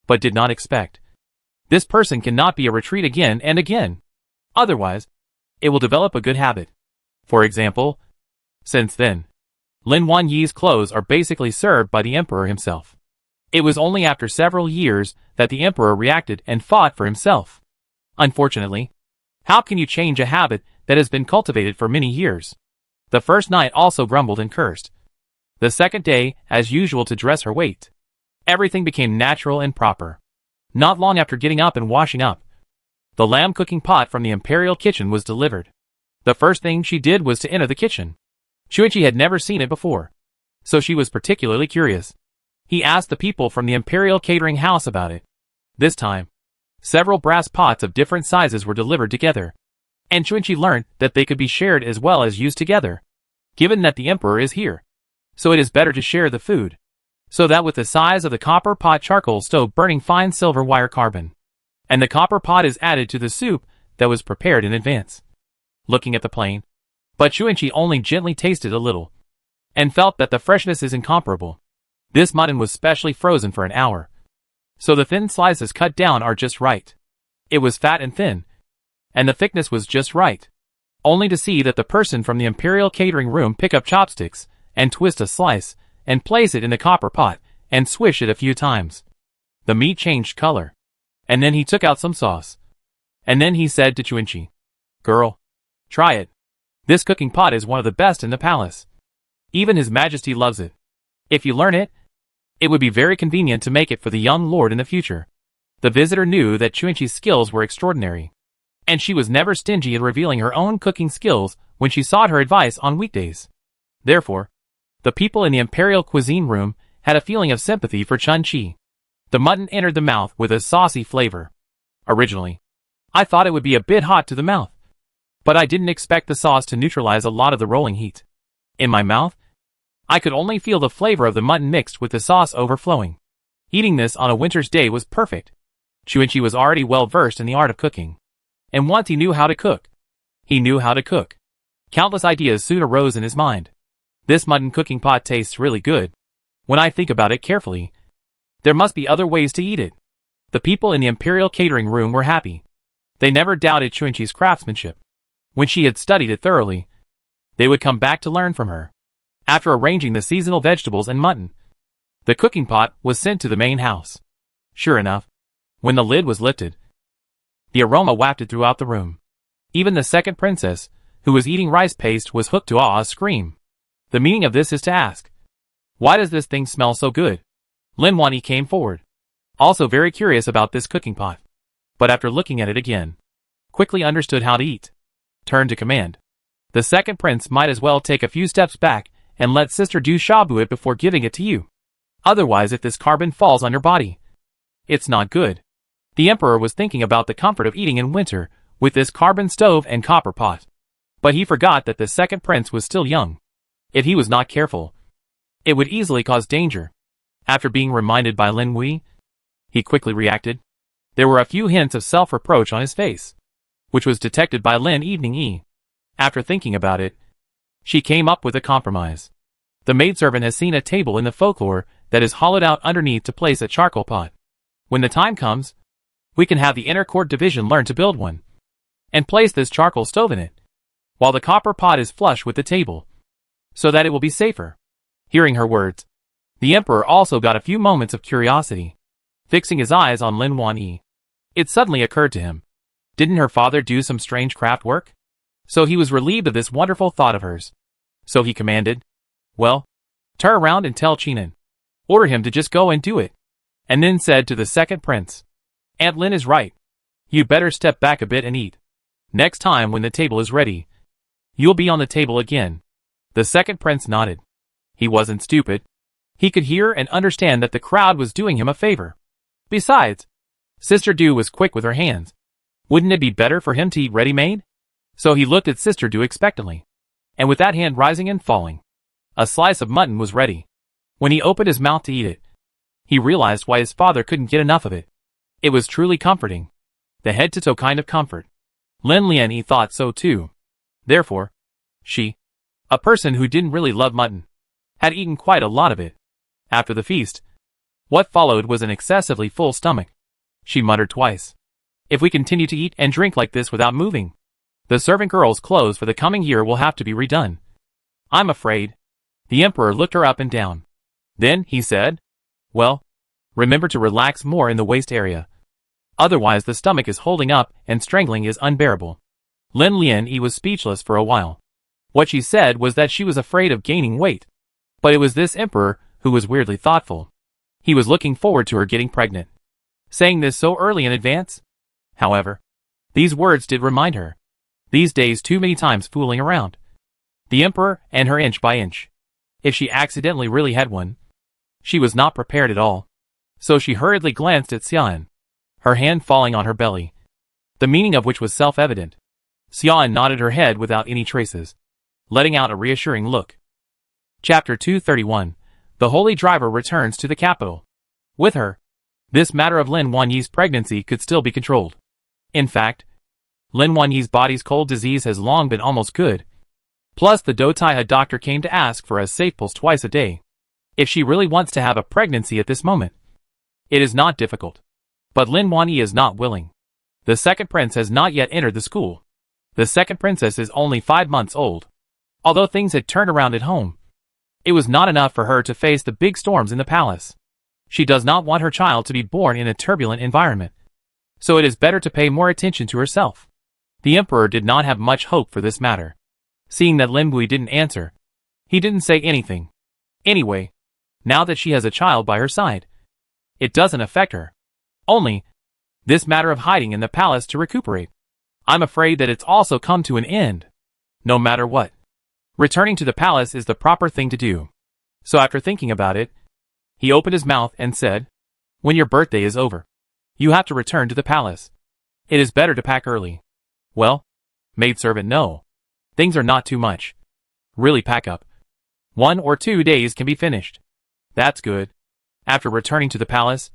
But did not expect. This person cannot be a retreat again and again. Otherwise, it will develop a good habit. For example, since then, Lin Wanyi's clothes are basically served by the emperor himself. It was only after several years that the emperor reacted and fought for himself. Unfortunately, how can you change a habit that has been cultivated for many years? The first night also grumbled and cursed. The second day, as usual to dress her weight. Everything became natural and proper. Not long after getting up and washing up, the lamb cooking pot from the Imperial kitchen was delivered. The first thing she did was to enter the kitchen. Chuanqi had never seen it before. so she was particularly curious. He asked the people from the Imperial catering house about it. This time, several brass pots of different sizes were delivered together, and Chuanqi learned that they could be shared as well as used together, given that the emperor is here. So it is better to share the food, so that with the size of the copper pot charcoal stove burning fine silver wire carbon, and the copper pot is added to the soup that was prepared in advance. Looking at the plain, but Chuanqi only gently tasted a little, and felt that the freshness is incomparable. This mutton was specially frozen for an hour, so the thin slices cut down are just right. It was fat and thin, and the thickness was just right. Only to see that the person from the Imperial catering room pick up chopsticks, and twist a slice, and place it in the copper pot, and swish it a few times. The meat changed color, and then he took out some sauce. And then he said to Chuanqi, "Girl, try it. This cooking pot is one of the best in the palace. Even His Majesty loves it. If you learn it, it would be very convenient to make it for the young lord in the future." The visitor knew that Chuanqi's skills were extraordinary, and she was never stingy in revealing her own cooking skills when she sought her advice on weekdays. Therefore, the people in the Imperial cuisine room had a feeling of sympathy for Chuanqi. The mutton entered the mouth with a saucy flavor. Originally, I thought it would be a bit hot to the mouth, but I didn't expect the sauce to neutralize a lot of the rolling heat. In my mouth, I could only feel the flavor of the mutton mixed with the sauce overflowing. Eating this on a winter's day was perfect. Chuanqi was already well versed in the art of cooking, and once he knew how to cook, he knew how to cook. Countless ideas soon arose in his mind. This mutton cooking pot tastes really good. When I think about it carefully, there must be other ways to eat it. The people in the Imperial catering room were happy. They never doubted Chuanqi's craftsmanship. When she had studied it thoroughly, they would come back to learn from her. After arranging the seasonal vegetables and mutton, the cooking pot was sent to the main house. Sure enough, when the lid was lifted, the aroma wafted throughout the room. Even the second princess, who was eating rice paste, was hooked to a scream. The meaning of this is to ask, why does this thing smell so good? Lin Wanyi came forward, also very curious about this cooking pot, but after looking at it again, quickly understood how to eat. Turned to command. The second prince might as well take a few steps back and let Sister Du shabu it before giving it to you. Otherwise, if this carbon falls on your body, it's not good. The emperor was thinking about the comfort of eating in winter with this carbon stove and copper pot, but he forgot that the second prince was still young. If he was not careful, it would easily cause danger. After being reminded by Lin Wei, he quickly reacted. There were a few hints of self-reproach on his face, which was detected by Lin Evening Yi. After thinking about it, she came up with a compromise. The maidservant has seen a table in the folklore that is hollowed out underneath to place a charcoal pot. When the time comes, we can have the inner court division learn to build one, and place this charcoal stove in it, while the copper pot is flush with the table, so that it will be safer. Hearing her words, the emperor also got a few moments of curiosity. Fixing his eyes on Lin Wanyi, it suddenly occurred to him. Didn't her father do some strange craft work? So he was relieved of this wonderful thought of hers. So he commanded, "Well, turn around and tell Chinan. Order him to just go and do it." And then said to the second prince, "Aunt Lin is right. You better step back a bit and eat. Next time when the table is ready, you'll be on the table again." The second prince nodded. He wasn't stupid. He could hear and understand that the crowd was doing him a favor. Besides, Sister Du was quick with her hands. Wouldn't it be better for him to eat ready-made? So he looked at Sister Du expectantly, and with that hand rising and falling, a slice of mutton was ready. When he opened his mouth to eat it, he realized why his father couldn't get enough of it. It was truly comforting. The head-to-toe kind of comfort. Lin Lianyi thought so too. Therefore, she, a person who didn't really love mutton, had eaten quite a lot of it. After the feast, what followed was an excessively full stomach. She muttered twice. If we continue to eat and drink like this without moving, the servant girl's clothes for the coming year will have to be redone. I'm afraid. The emperor looked her up and down. Then he said, "Well, remember to relax more in the waist area. Otherwise the stomach is holding up and strangling is unbearable." Lin Lianyi was speechless for a while. What she said was that she was afraid of gaining weight. But it was this emperor who was weirdly thoughtful. He was looking forward to her getting pregnant. Saying this so early in advance? However, these words did remind her. These days too many times fooling around. The emperor and her inch by inch. if she accidentally really had one. She was not prepared at all. So she hurriedly glanced at Xian, her hand falling on her belly, the meaning of which was self-evident. Xian nodded her head without any traces, letting out a reassuring look. Chapter 231. The Holy Driver returns to the capital. With her, this matter of Lin Wanyi's pregnancy could still be controlled. In fact, Lin Wanyi's body's cold disease has long been almost good. Plus the Dotaiha doctor came to ask for a safe pulse twice a day. If she really wants to have a pregnancy at this moment, it is not difficult. But Lin Wanyi is not willing. The second prince has not yet entered the school. The second princess is only 5 months old. Although things had turned around at home, it was not enough for her to face the big storms in the palace. She does not want her child to be born in a turbulent environment. So it is better to pay more attention to herself. The emperor did not have much hope for this matter. Seeing that Lin Bui didn't answer, he didn't say anything. Anyway, now that she has a child by her side, it doesn't affect her. Only, this matter of hiding in the palace to recuperate. I'm afraid that it's also come to an end. No matter what, returning to the palace is the proper thing to do. So after thinking about it, he opened his mouth and said, when your birthday is over, you have to return to the palace. It is better to pack early. Well, maidservant, no. Things are not too much. Really pack up. 1 or 2 days can be finished. That's good. After returning to the palace,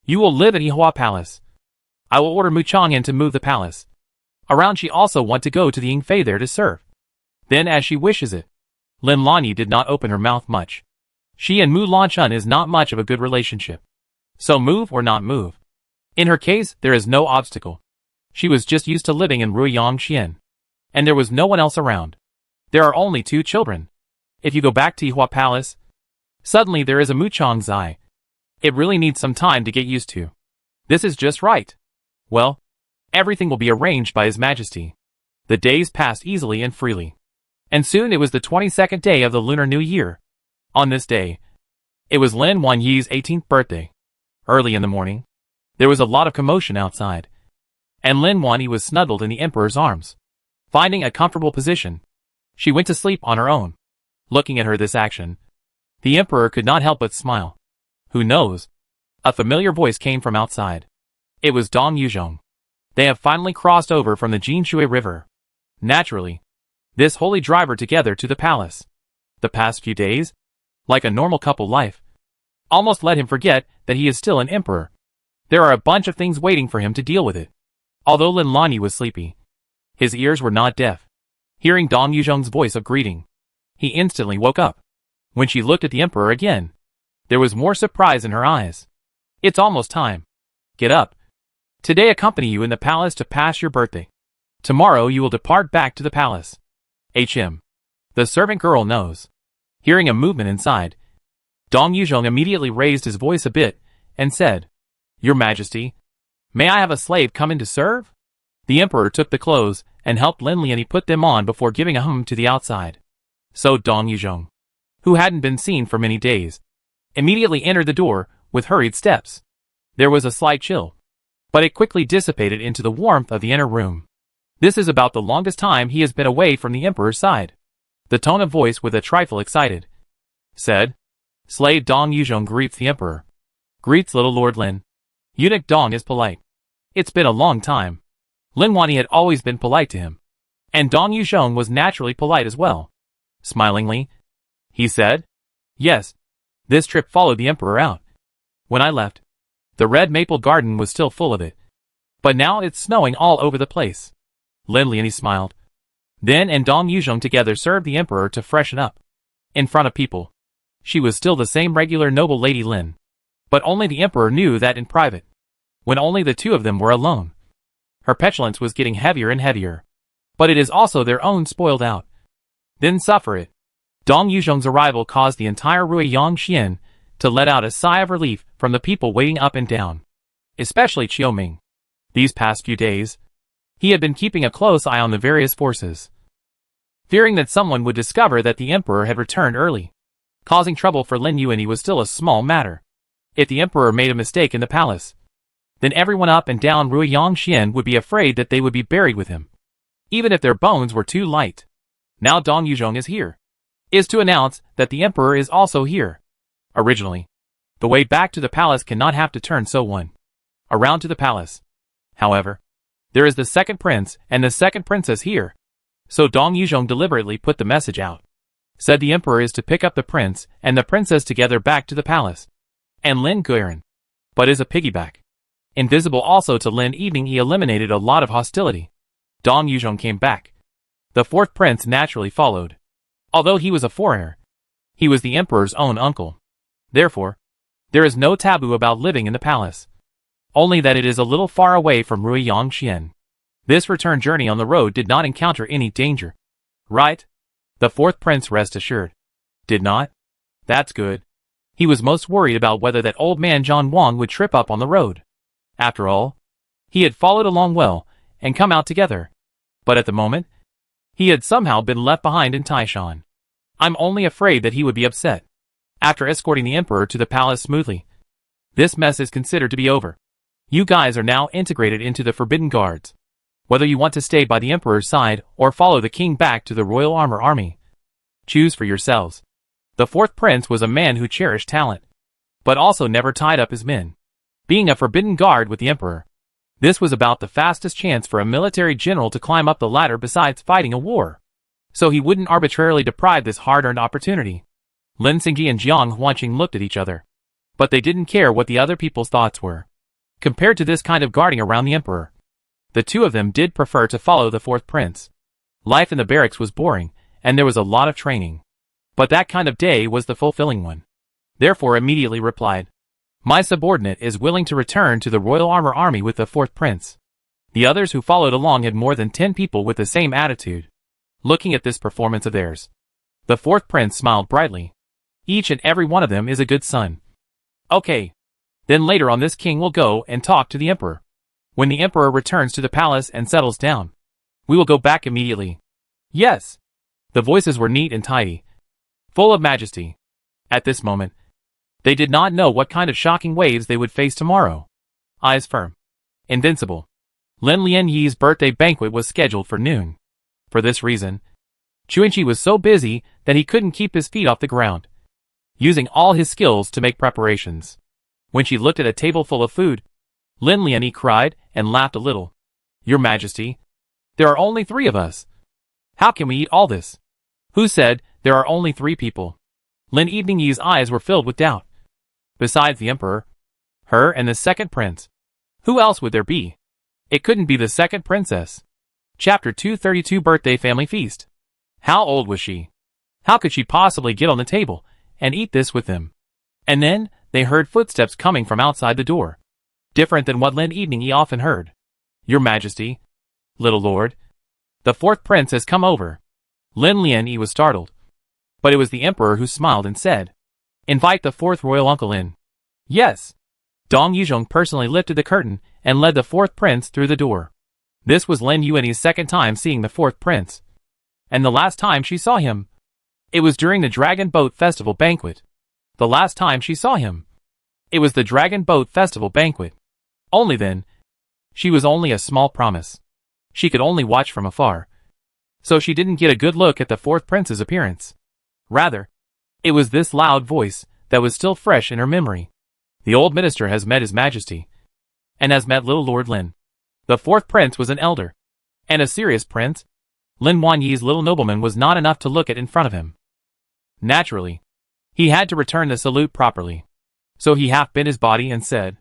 you will live at Yihua Palace. I will order Mu Chang'an to move the palace. Around she also want to go to the Yingfei there to serve. Then as she wishes it. Lin Lanyi did not open her mouth much. She and Mu Lanchun is not much of a good relationship. So move or not move. In her case, there is no obstacle. She was just used to living in Ruiyang Xian. And there was no one else around. There are only 2 children. If you go back to Yihua Palace, suddenly there is a Mu Chang'an. It really needs some time to get used to. This is just right. Well, everything will be arranged by His Majesty. The days passed easily and freely. And soon it was the 22nd day of the Lunar New Year. On this day, it was Lin Wanyi's 18th birthday. Early in the morning, there was a lot of commotion outside. And Lin Wanyi was snuggled in the emperor's arms. Finding a comfortable position, she went to sleep on her own. Looking at her this action, the emperor could not help but smile. Who knows? A familiar voice came from outside. It was Dong Yuzhong. They have finally crossed over from the Jinshui River. Naturally, this holy driver together to the palace. The past few days, like a normal couple life, almost let him forget that he is still an emperor. There are a bunch of things waiting for him to deal with it. Although Lin Lanyi was sleepy, his ears were not deaf. Hearing Dong Yuzhong's voice of greeting, he instantly woke up. When she looked at the emperor again, there was more surprise in her eyes. It's almost time. Get up. Today accompany you in the palace to pass your birthday. Tomorrow you will depart back to the palace. HM. The servant girl knows. Hearing a movement inside, Dong Yuzhong immediately raised his voice a bit and said, Your Majesty, may I have a slave come in to serve? The emperor took the clothes and helped Lin Lianyi put them on before giving a hum to the outside. So Dong Yuzhong, who hadn't been seen for many days, immediately entered the door with hurried steps. There was a slight chill, but it quickly dissipated into the warmth of the inner room. This is about the longest time he has been away from the emperor's side. The tone of voice with a trifle excited said, Slave Dong Yuzhong greets the emperor. Greets little Lord Lin. Eunuch Dong is polite. It's been a long time. Lin Wanyi had always been polite to him. And Dong Yuzhong was naturally polite as well. Smilingly, he said, Yes, this trip followed the emperor out. When I left, the red maple garden was still full of it. But now it's snowing all over the place. Lin Lianyi smiled. Then and Dong Yuzhong together served the emperor to freshen up. In front of people, she was still the same regular noble lady Lin. But only the emperor knew that in private. When only the 2 of them were alone. Her petulance was getting heavier and heavier. But it is also their own spoiled out. Then suffer it. Dong Yuzhong's arrival caused the entire Ruiyang Xian to let out a sigh of relief from the people waiting up and down. Especially Qiuming. These past few days, he had been keeping a close eye on the various forces, fearing that someone would discover that the emperor had returned early. Causing trouble for Lin Yuanyi was still a small matter. If the emperor made a mistake in the palace, then everyone up and down Ruiyang Xian would be afraid that they would be buried with him, even if their bones were too light. Now Dong Yuzhong is here. is to announce that the Emperor is also here. Originally, the way back to the palace cannot have to turn so one around to the palace. However, there is the second prince and the second princess here. So Dong Yuzhong deliberately put the message out. Said the Emperor is to pick up the prince and the princess together back to the palace. And Lin Guiran, but is a piggyback. Invisible also to Lin Evening, he eliminated a lot of hostility. Dong Yuzhong came back. The fourth prince naturally followed. Although he was a foreigner, he was the Emperor's own uncle. Therefore, there is no taboo about living in the palace. Only that it is a little far away from Ruiyangxian. This return journey on the road did not encounter any danger. Right? The fourth prince, rest assured, did not. That's good. He was most worried about whether that old man John Wang would trip up on the road. After all, he had followed along well and come out together. But at the moment, he had somehow been left behind in Taishan. I'm only afraid that he would be upset. After escorting the Emperor to the palace smoothly, this mess is considered to be over. You guys are now integrated into the Forbidden Guards. Whether you want to stay by the Emperor's side or follow the king back to the Royal Armor Army, choose for yourselves. The fourth prince was a man who cherished talent, but also never tied up his men. Being a Forbidden Guard with the Emperor, this was about the fastest chance for a military general to climb up the ladder besides fighting a war. So he wouldn't arbitrarily deprive this hard-earned opportunity. Lin Xingji and Jiang Huanqing looked at each other, but they didn't care what the other people's thoughts were. Compared to this kind of guarding around the Emperor, the two of them did prefer to follow the fourth prince. Life in the barracks was boring, and there was a lot of training. But that kind of day was the fulfilling one. Therefore immediately replied, my subordinate is willing to return to the Royal Armor Army with the fourth prince. The others who followed along had more than 10 people with the same attitude. Looking at this performance of theirs, the fourth prince smiled brightly. Each and every one of them is a good son. Okay. Then later on this king will go and talk to the Emperor. When the Emperor returns to the palace and settles down, we will go back immediately. Yes. The voices were neat and tidy, full of majesty. At this moment, they did not know what kind of shocking waves they would face tomorrow. Eyes firm, invincible. Lin Lianyi's birthday banquet was scheduled for noon. For this reason, Chuanqi was so busy that he couldn't keep his feet off the ground, using all his skills to make preparations. When she looked at a table full of food, Lin Lianyi cried and laughed a little. Your Majesty, there are only 3 of us. How can we eat all this? Who said there are only 3 people? Lin Eveningyi's eyes were filled with doubt. Besides the Emperor, her and the second prince, who else would there be? It couldn't be the second princess. Chapter 232 Birthday Family Feast. How old was she? How could she possibly get on the table and eat this with them? And then, they heard footsteps coming from outside the door. Different than what Lin Eveningyi often heard. Your Majesty, little lord, the fourth prince has come over. Lin Lianyi was startled. But it was the Emperor who smiled and said, invite the fourth royal uncle in. Yes. Dong Yuzhong personally lifted the curtain and led the fourth prince through the door. This was Lin Yuanyi's second time seeing the fourth prince. And the last time she saw him, it was during the Dragon Boat Festival banquet. The last time she saw him, it was the Dragon Boat Festival banquet. Only then, she was only a small promise. She could only watch from afar. So she didn't get a good look at the fourth prince's appearance. Rather, it was this loud voice that was still fresh in her memory. The old minister has met His Majesty, and has met little Lord Lin. The fourth prince was an elder, and a serious prince. Lin Wanyi's little nobleman was not enough to look at in front of him. Naturally, he had to return the salute properly. So he half bent his body and said,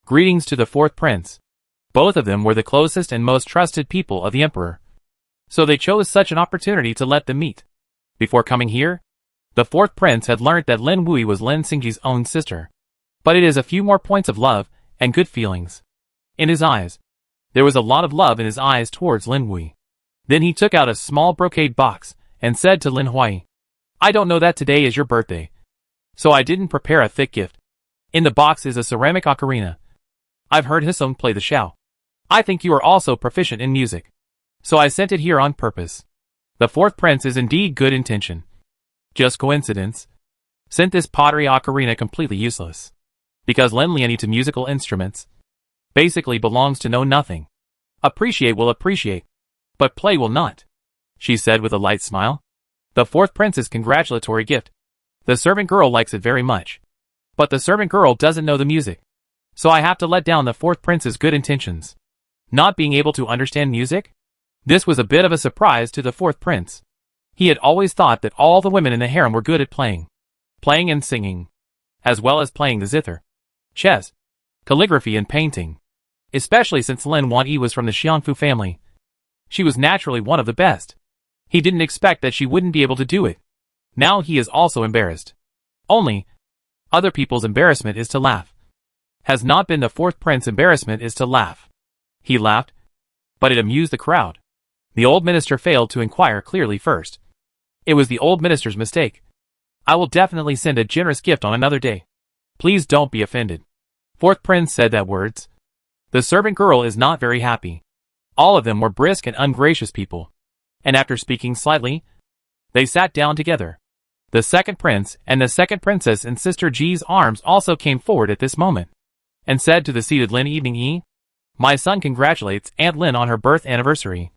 greetings to the fourth prince. Both of them were the closest and most trusted people of the Emperor. So they chose such an opportunity to let them meet. Before coming here, the fourth prince had learnt that Lin Wui was Lin Xingji's own sister. But it is a few more points of love and good feelings. In his eyes, there was a lot of love in his eyes towards Lin Wui. Then he took out a small brocade box and said to Lin Huai, I don't know that today is your birthday, so I didn't prepare a thick gift. In the box is a ceramic ocarina. I've heard Hisong play the xiao. I think you are also proficient in music, so I sent it here on purpose. The fourth prince is indeed good intention. Just coincidence. Sent this pottery ocarina completely useless. Because Lin Lianyi to musical instruments basically belongs to know nothing. Appreciate will appreciate, but play will not, she said with a light smile. The fourth prince's congratulatory gift. The servant girl likes it very much. But the servant girl doesn't know the music. So I have to let down the fourth prince's good intentions. Not being able to understand music? This was a bit of a surprise to the fourth prince. He had always thought that all the women in the harem were good at playing and singing, as well as playing the zither, chess, calligraphy and painting. Especially since Lin Wan Yi was from the Xianfu family. She was naturally one of the best. He didn't expect that she wouldn't be able to do it. Now he is also embarrassed. Only, other people's embarrassment is to laugh. Has not been the fourth prince's embarrassment is to laugh. He laughed, but it amused the crowd. The old minister failed to inquire clearly first. It was the old minister's mistake. I will definitely send a generous gift on another day. Please don't be offended. Fourth prince said that words. The servant girl is not very happy. All of them were brisk and ungracious people. And after speaking slightly, they sat down together. The second prince and the second princess in Sister Ji's arms also came forward at this moment, and said to the seated Lin Evening Yi, "My son congratulates Aunt Lin on her birth anniversary,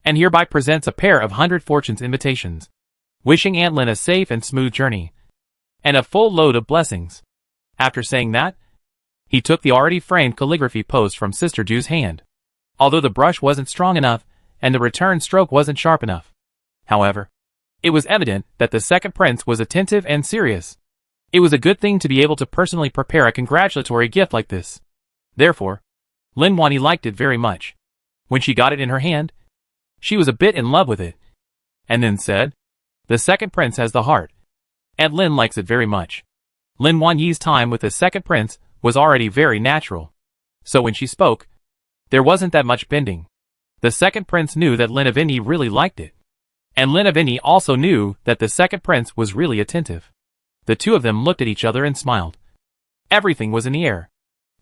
and hereby presents a pair of 100 fortunes invitations, wishing Aunt Lin a safe and smooth journey, and a full load of blessings." After saying that, he took the already framed calligraphy post from Sister Ju's hand, although the brush wasn't strong enough, and the return stroke wasn't sharp enough. However, it was evident that the second prince was attentive and serious. It was a good thing to be able to personally prepare a congratulatory gift like this. Therefore, Lin Wanyi liked it very much. When she got it in her hand, she was a bit in love with it, and then said, "The second prince has the heart, and Lin likes it very much." Lin Wanyi's time with the second prince was already very natural. So when she spoke, there wasn't that much bending. The second prince knew that Lin Avini really liked it. And Lin Avini also knew that the second prince was really attentive. The two of them looked at each other and smiled. Everything was in the air.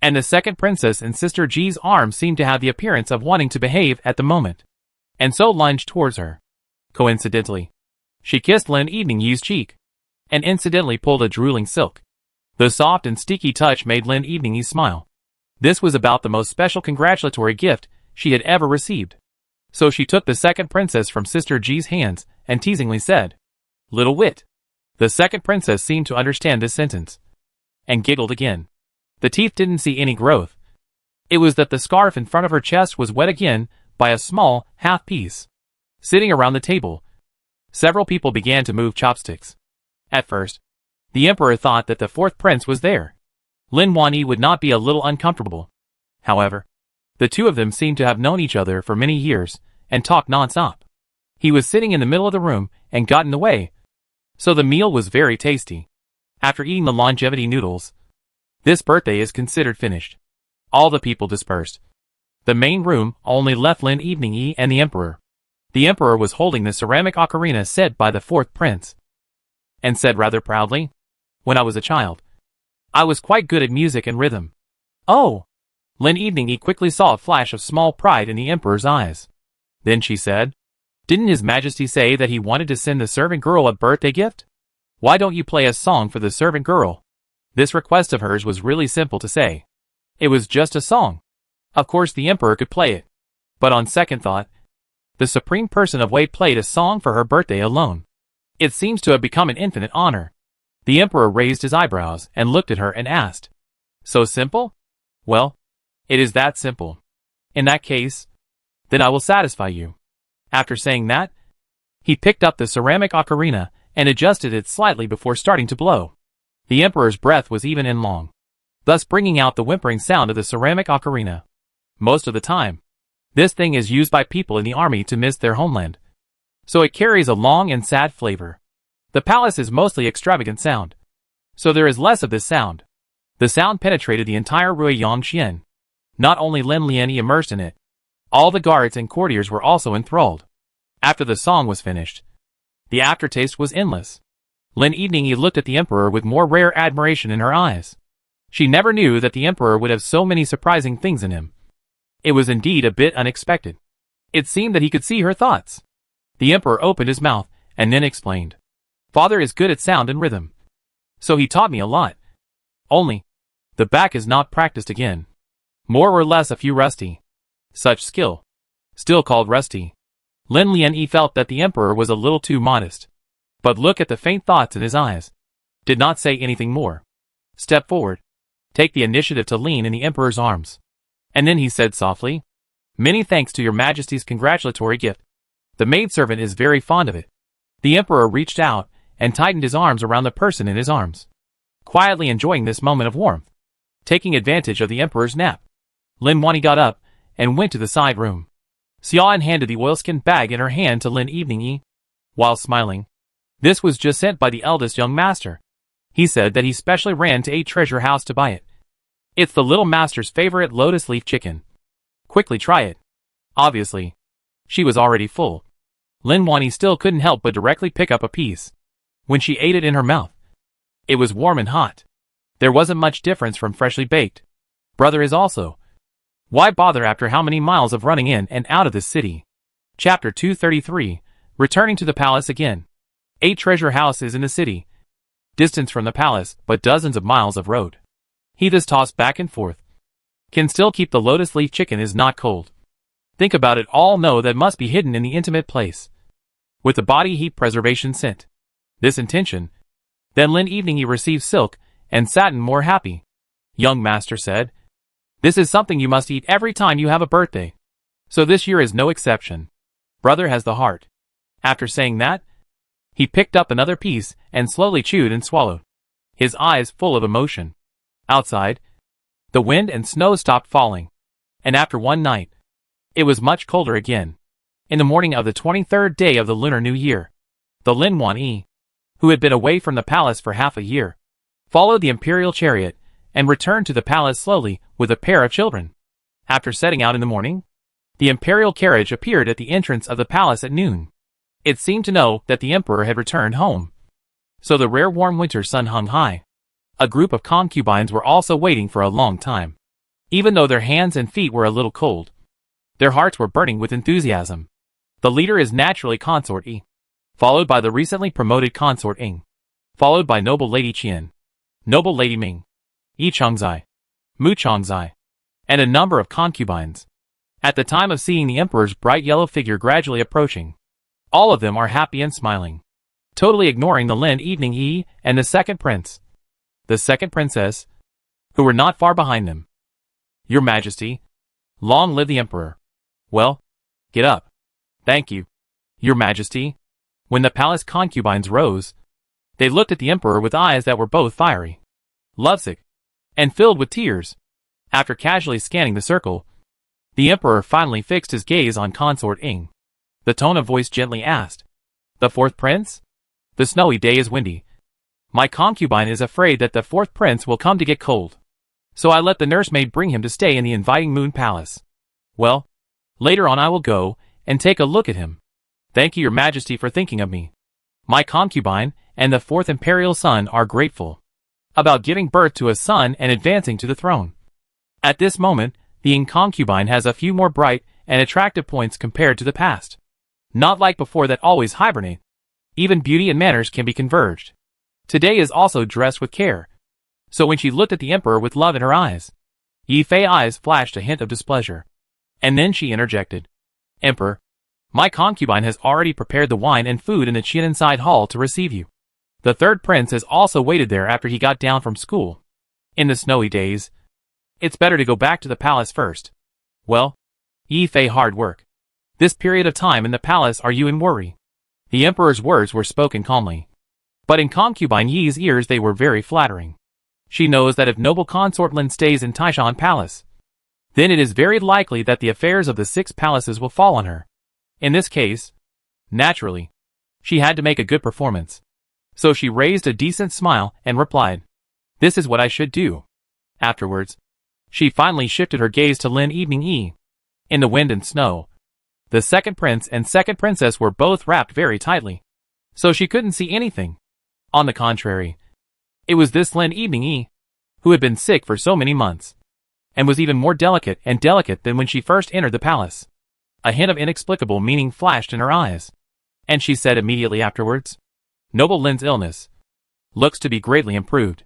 And the second princess in Sister Ji's arms seemed to have the appearance of wanting to behave at the moment, and so lunged towards her. Coincidentally, she kissed Lin Evening Yi's cheek, and incidentally pulled a drooling silk. The soft and sticky touch made Lin Evening Yi smile. This was about the most special congratulatory gift she had ever received. So she took the second princess from Sister Ji's hands and teasingly said, "Little wit." The second princess seemed to understand this sentence, and giggled again. The teeth didn't see any growth. It was that the scarf in front of her chest was wet again by a small half piece. Sitting around the table, several people began to move chopsticks. At first, the emperor thought that the fourth prince was there. Lin Wanyi would not be a little uncomfortable. However, the two of them seemed to have known each other for many years, and talked non-stop. He was sitting in the middle of the room, and got in the way. So the meal was very tasty. After eating the longevity noodles, this birthday is considered finished. All the people dispersed. The main room only left Lin Evening Yi and the emperor. The emperor was holding the ceramic ocarina set by the fourth prince, and said rather proudly, "When I was a child, I was quite good at music and rhythm." "Oh!" Lin Evening Yi quickly saw a flash of small pride in the emperor's eyes. Then she said, "Didn't His Majesty say that he wanted to send the servant girl a birthday gift? Why don't you play a song for the servant girl?" This request of hers was really simple to say. It was just a song. Of course the emperor could play it. But on second thought, the supreme person of Wei played a song for her birthday alone. It seems to have become an infinite honor. The emperor raised his eyebrows and looked at her and asked, "So simple?" "Well, it is that simple. In that case, then I will satisfy you." After saying that, he picked up the ceramic ocarina and adjusted it slightly before starting to blow. The emperor's breath was even and long, thus bringing out the whimpering sound of the ceramic ocarina. Most of the time, this thing is used by people in the army to miss their homeland, so it carries a long and sad flavor. The palace is mostly extravagant sound, so there is less of this sound. The sound penetrated the entire Rui Yongxian. Not only Lin Lianyi immersed in it, all the guards and courtiers were also enthralled. After the song was finished, the aftertaste was endless. Lin Evening Yi looked at the emperor with more rare admiration in her eyes. She never knew that the emperor would have so many surprising things in him. It was indeed a bit unexpected. It seemed that he could see her thoughts. The emperor opened his mouth and then explained, "Father is good at sound and rhythm, so he taught me a lot. Only, the back is not practiced again. More or less a few rusty. Such skill. Still called rusty." Lin Lianyi felt that the emperor was a little too modest. but look at the faint thoughts in his eyes. Did not say anything more. Step forward. Take the initiative to lean in the Emperor's arms. And then he said softly, "Many thanks to your Majesty's congratulatory gift. The maidservant is very fond of it." The Emperor reached out and tightened his arms around the person in his arms, quietly enjoying this moment of warmth. Taking advantage of the Emperor's nap, Lin Wani got up and went to the side room. Xiaoan handed the oilskin bag in her hand to Lin Evening while smiling. This was just sent by the eldest young master. He said that he specially ran to a treasure house to buy it. It's the little master's favorite lotus leaf chicken. Quickly try it. Obviously, she was already full. Lin Wani still couldn't help but directly pick up a piece. When she ate it in her mouth, it was warm and hot. There wasn't much difference from freshly baked. Brother is also. Why bother after how many miles of running in and out of this city? Chapter 233, Returning to the Palace Again. 8 treasure houses in the city. Distance from the palace, but dozens of miles of road. He just tossed back and forth. Can still keep the lotus leaf chicken is not cold. Think about it all, know that must be hidden in the intimate place. With the body heat preservation scent. This intention. Then Lin Evening he received silk and satin more happy. Young master said, "This is something you must eat every time you have a birthday. So this year is no exception. Brother has the heart." After saying that, he picked up another piece and slowly chewed and swallowed, his eyes full of emotion. Outside, the wind and snow stopped falling, and after one night, it was much colder again. In the morning of the 23rd day of the Lunar New Year, the Lin Wan, who had been away from the palace for half a year, followed the Imperial chariot and returned to the palace slowly with a pair of children. After setting out in the morning, the Imperial carriage appeared at the entrance of the palace at noon. It seemed to know that the Emperor had returned home. So the rare warm winter sun hung high. A group of concubines were also waiting for a long time. Even though their hands and feet were a little cold, their hearts were burning with enthusiasm. The leader is naturally Consort E, followed by the recently promoted Consort Ing, followed by Noble Lady Qian, Noble Lady Ming, Yi Changzai, Mu Changzai, and a number of concubines. At the time of seeing the Emperor's bright yellow figure gradually approaching, all of them are happy and smiling, totally ignoring the Lin Evening Yi and the second prince, the second princess, who were not far behind them. "Your Majesty, long live the Emperor." "Well, get up." "Thank you, Your Majesty." When the palace concubines rose, they looked at the Emperor with eyes that were both fiery, lovesick, and filled with tears. After casually scanning the circle, the Emperor finally fixed his gaze on Consort Ing. The tone of voice gently asked, "The fourth prince? The snowy day is windy. My concubine is afraid that the fourth prince will come to get cold. So I let the nursemaid bring him to stay in the inviting moon palace. Well, later on I will go and take a look at him. Thank you, Your Majesty, for thinking of me. My concubine and the fourth imperial son are grateful about giving birth to a son and advancing to the throne." At this moment, the Ing concubine has a few more bright and attractive points compared to the past. Not like before that always hibernate. Even beauty and manners can be converged. Today is also dressed with care. So when she looked at the Emperor with love in her eyes, Yi Fei's eyes flashed a hint of displeasure. And then she interjected, "Emperor, my concubine has already prepared the wine and food in the Qian inside hall to receive you. The third prince has also waited there after he got down from school. In the snowy days, it's better to go back to the palace first. Well, Yi Fei, hard work. This period of time in the palace are you in worry?" The Emperor's words were spoken calmly, but in concubine Yi's ears they were very flattering. She knows that if noble consort Lin stays in Taishan Palace, then it is very likely that the affairs of the 6 palaces will fall on her. In this case, naturally, she had to make a good performance. So she raised a decent smile and replied, "This is what I should do." Afterwards, she finally shifted her gaze to Lin Evening Yi. In the wind and snow, the second prince and second princess were both wrapped very tightly, so she couldn't see anything. On the contrary, it was this Lin Evening Yi, who had been sick for so many months, and was even more delicate than when she first entered the palace. A hint of inexplicable meaning flashed in her eyes, and she said immediately afterwards, "Noble Lin's illness looks to be greatly improved.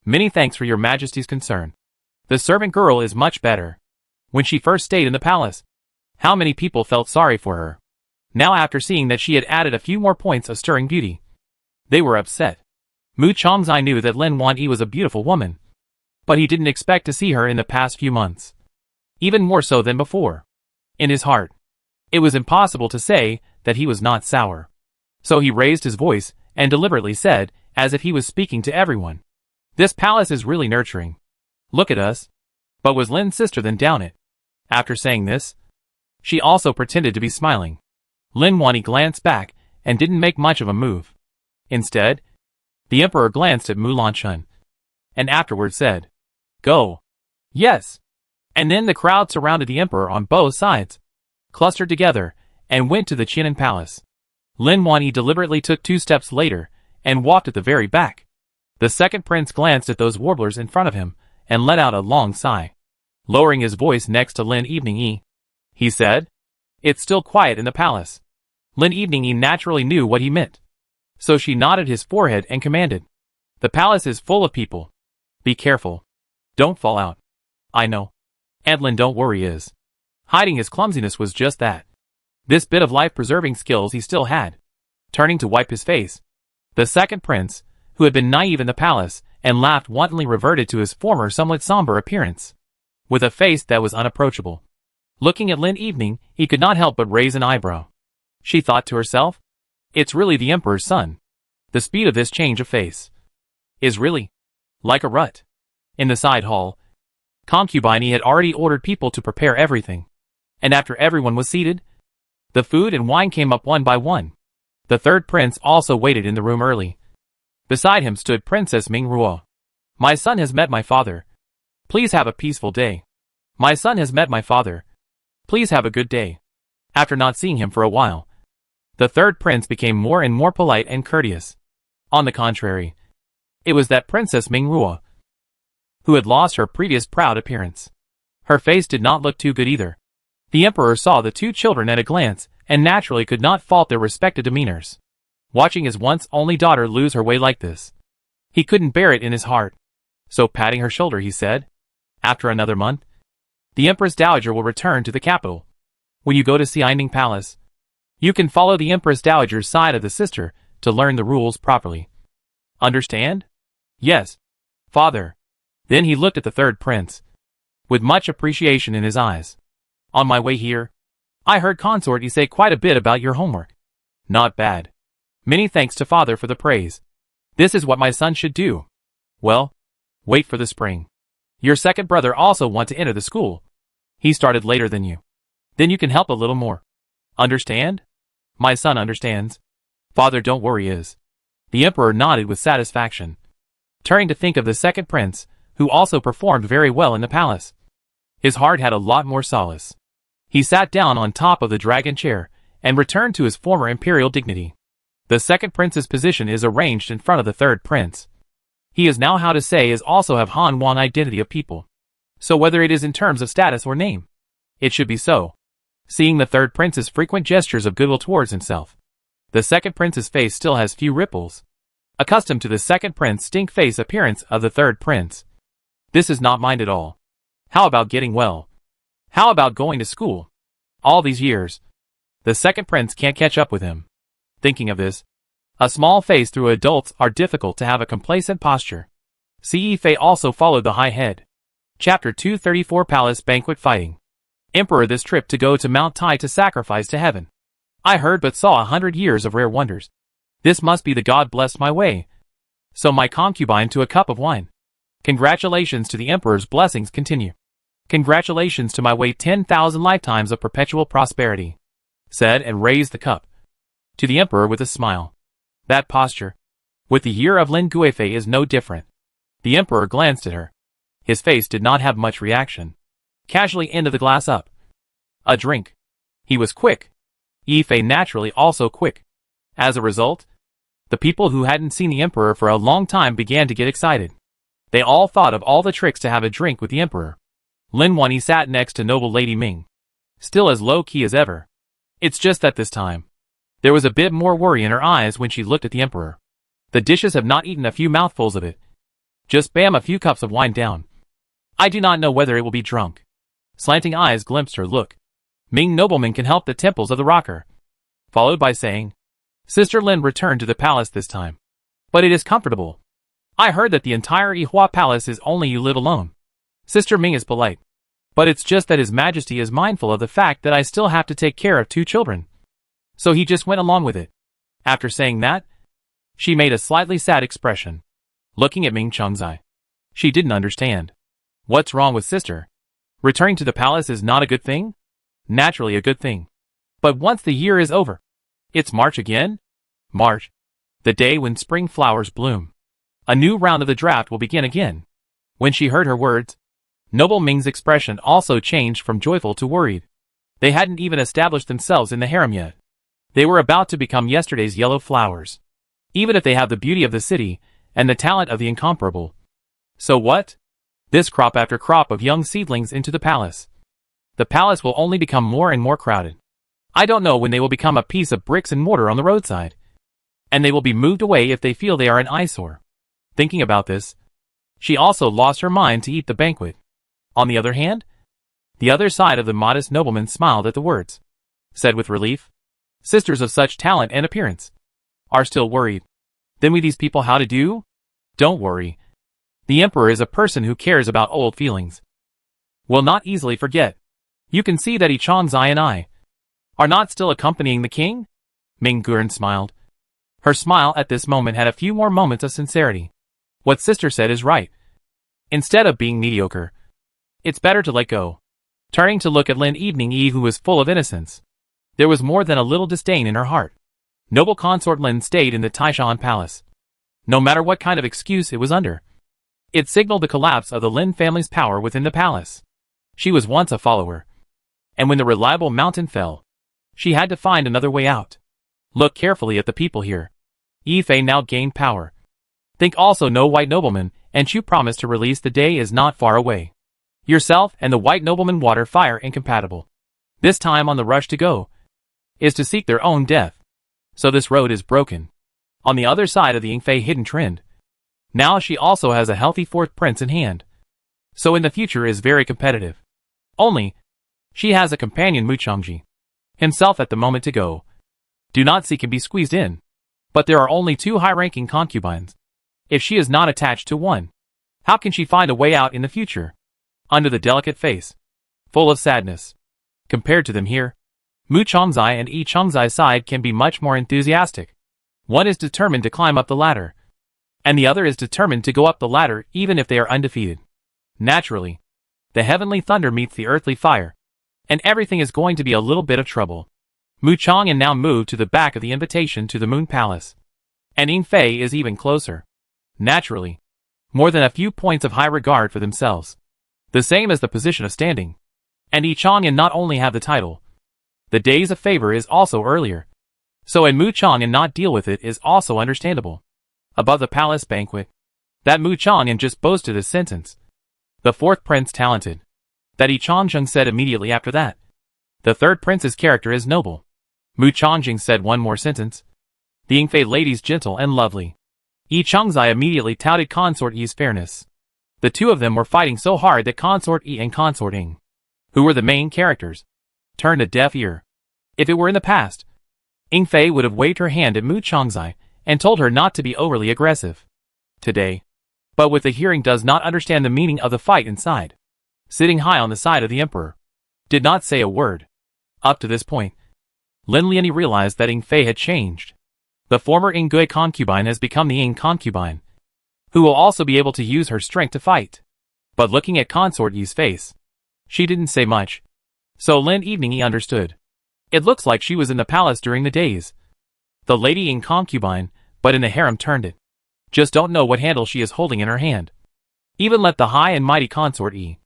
Many thanks for your Majesty's concern. The servant girl is much better. When she first stayed in the palace, how many people felt sorry for her. Now after seeing that she had added a few more points of stirring beauty, They were upset. Mu Chongzai knew that Lin Wanyi was a beautiful woman, but he didn't expect to see her in the past few months. Even more so than before. In his heart, it was impossible to say that he was not sour. So he raised his voice and deliberately said, as if he was speaking to everyone, "This palace is really nurturing. Look at us." But was Lin's sister then down it? After saying this, she also pretended to be smiling. Lin Wanyi glanced back and didn't make much of a move. Instead, the emperor glanced at Mu Lanchun and afterward said, "Go." "Yes." And then the crowd surrounded the emperor on both sides, clustered together, and went to the Qianan palace. Lin Wanyi deliberately took 2 steps later and walked at the very back. The second prince glanced at those warblers in front of him and let out a long sigh. Lowering his voice next to Lin Evening, he said, "It's still quiet in the palace." Lin Evening naturally knew what he meant, so she nodded his forehead and commanded, "The palace is full of people. Be careful. Don't fall out." "I know." And Lin, don't worry, is. Hiding his clumsiness was just that. This bit of life-preserving skills he still had. Turning to wipe his face, the second prince, who had been naive in the palace and laughed wantonly, reverted to his former somewhat somber appearance, with a face that was unapproachable. Looking at Lin Evening, he could not help but raise an eyebrow. She thought to herself, "It's really the emperor's son." The speed of this change of face is really like a rut. In the side hall, Concubine had already ordered people to prepare everything, and after everyone was seated, the food and wine came up one by one. The third prince also waited in the room early. Beside him stood Princess Ming Ruo. "My son has met my father. Please have a peaceful day." "My son has met my father. Please have a good day." After not seeing him for a while, the third prince became more and more polite and courteous. On the contrary, it was that Princess Ming Ruo who had lost her previous proud appearance. Her face did not look too good either. The emperor saw the 2 children at a glance and naturally could not fault their respective demeanors. Watching his once only daughter lose her way like this, he couldn't bear it in his heart. So patting her shoulder, he said, "After another month, the Empress Dowager will return to the capital. When you go to Xianing Palace, you can follow the Empress Dowager's side of the sister to learn the rules properly. Understand?" "Yes, father." Then he looked at the third prince, with much appreciation in his eyes. "On my way here, I heard Consort you say quite a bit about your homework. Not bad. Many thanks to father for the praise. This is what my son should do. Well, wait for the spring. Your second brother also want to enter the school. He started later than you. Then you can help a little more. Understand?" "My son understands. Father, don't worry, is." The emperor nodded with satisfaction, turning to think of the second prince, who also performed very well in the palace. His heart had a lot more solace. He sat down on top of the dragon chair and returned to his former imperial dignity. The second prince's position is arranged in front of the third prince. He is now, how to say, is also have Han Wang identity of people. So whether it is in terms of status or name, it should be so. Seeing the third prince's frequent gestures of goodwill towards himself, the second prince's face still has few ripples. Accustomed to the second prince's stink face appearance of the third prince, this is not mine at all. How about getting well? How about going to school? All these years, the second prince can't catch up with him. Thinking of this, a small face through adults are difficult to have a complacent posture. Ce Fei also followed the high head. Chapter 234 Palace Banquet Fighting. Emperor, this trip to go to Mount Tai to sacrifice to heaven. I heard but saw 100 years of rare wonders. This must be the God blessed my way. So my concubine to a cup of wine. Congratulations to the emperor's blessings continue. Congratulations to my way 10,000 lifetimes of perpetual prosperity. Said and raised the cup to the emperor with a smile. That posture, with the year of Lin Guifei, is no different. The emperor glanced at her. His face did not have much reaction. Casually ended the glass up. A drink. He was quick. Yifei naturally also quick. As a result, the people who hadn't seen the emperor for a long time began to get excited. They all thought of all the tricks to have a drink with the emperor. Lin Wanyi sat next to noble Lady Ming, still as low-key as ever. It's just that this time, there was a bit more worry in her eyes when she looked at the emperor. The dishes have not eaten a few mouthfuls of it. Just bam a few cups of wine down. I do not know whether it will be drunk. Slanting eyes glimpsed her look. Ming nobleman can help the temples of the rocker. Followed by saying, Sister Lin returned to the palace this time. But it is comfortable. I heard that the entire Ihua Palace is only you live alone. Sister Ming is polite. But it's just that His Majesty is mindful of the fact that I still have to take care of 2 children. So he just went along with it. After saying that, she made a slightly sad expression, looking at Ming Chengzai. She didn't understand. What's wrong with sister? Returning to the palace is not a good thing? Naturally a good thing. But once the year is over, it's March again? March. The day when spring flowers bloom. A new round of the draft will begin again. When she heard her words, Noble Ming's expression also changed from joyful to worried. They hadn't even established themselves in the harem yet. They were about to become yesterday's yellow flowers. Even if they have the beauty of the city, and the talent of the incomparable. So what? This crop after crop of young seedlings into the palace. The palace will only become more and more crowded. I don't know when they will become a piece of bricks and mortar on the roadside. And they will be moved away if they feel they are an eyesore. Thinking about this, she also lost her mind to eat the banquet. On the other hand, the other side of the modest nobleman smiled at the words. Said with relief, sisters of such talent and appearance are still worried. Then we these people how to do? Don't worry. The emperor is a person who cares about old feelings. Will not easily forget. You can see that Changzai and I are not still accompanying the king? Ming Guren smiled. Her smile at this moment had a few more moments of sincerity. What sister said is right. Instead of being mediocre, it's better to let go. Turning to look at Lin Evening Yi, who was full of innocence, there was more than a little disdain in her heart. Noble consort Lin stayed in the Taishan Palace. No matter what kind of excuse it was under, it signaled the collapse of the Lin family's power within the palace. She was once a follower, and when the reliable mountain fell, she had to find another way out. Look carefully at the people here. Yi Fei now gained power. Think also no white nobleman, and you promise to release the day is not far away. Yourself and the white nobleman water fire incompatible. This time on the rush to go is to seek their own death. So this road is broken. On the other side of the Yingfei hidden trend, now she also has a healthy 4th prince in hand. So in the future is very competitive. Only, she has a companion Mu Changji. Himself at the moment to go. Do not seek and be squeezed in. But there are only 2 high-ranking concubines. If she is not attached to one, how can she find a way out in the future? Under the delicate face, full of sadness. Compared to them here, Mu Changzai and Yi Changzai's side can be much more enthusiastic. One is determined to climb up the ladder, and the other is determined to go up the ladder even if they are undefeated. Naturally, the heavenly thunder meets the earthly fire, and everything is going to be a little bit of trouble. Mu Chang'an now moved to the back of the invitation to the Moon Palace, and Ying Fei is even closer. Naturally, more than a few points of high regard for themselves. The same as the position of standing. And Yi Chang'an not only have the title, the days of favor is also earlier. So in Mu Chang'an not deal with it is also understandable. Above the palace banquet, that Mu Chang'an just boasted a sentence. The 4th prince talented. That Yi Changzheng said immediately after that. The 3rd prince's character is noble. Mu Changjing said one more sentence. The Yingfei ladies gentle and lovely. Yi Changzai immediately touted Consort Yi's fairness. The 2 of them were fighting so hard that Consort Yi and Consort Ying, who were the main characters, turned a deaf ear. If it were in the past, Ying Fei would have waved her hand at Mu Changzai and told her not to be overly aggressive. Today, but with the hearing does not understand the meaning of the fight inside. Sitting high on the side of the emperor, did not say a word. Up to this point, Lin Lianyi realized that Ying Fei had changed. The former Ying Gui concubine has become the Ying concubine, who will also be able to use her strength to fight. But looking at Consort Yi's face, she didn't say much. So Lin Evening Yi understood. It looks like she was in the palace during the days. The lady Ying concubine, but in the harem turned it. Just don't know what handle she is holding in her hand. Even let the high and mighty Consort Yi.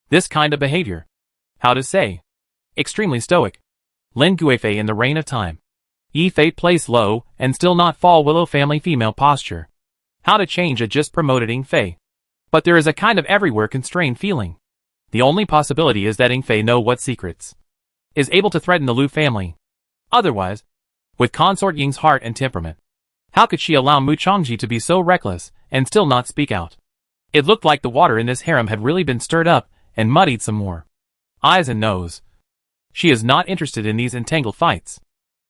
This kind of behavior. How to say? Extremely stoic. Lin Guifei in the reign of time. Yi Fei place low and still not fall willow family female posture. How to change a just promoted Ying Fei. But there is a kind of everywhere constrained feeling. The only possibility is that Ying Fei know what secrets. Is able to threaten the Lu family. Otherwise, with Consort Ying's heart and temperament, how could she allow Mu Changji to be so reckless and still not speak out? It looked like the water in this harem had really been stirred up and muddied some more. Eyes and nose. She is not interested in these entangled fights.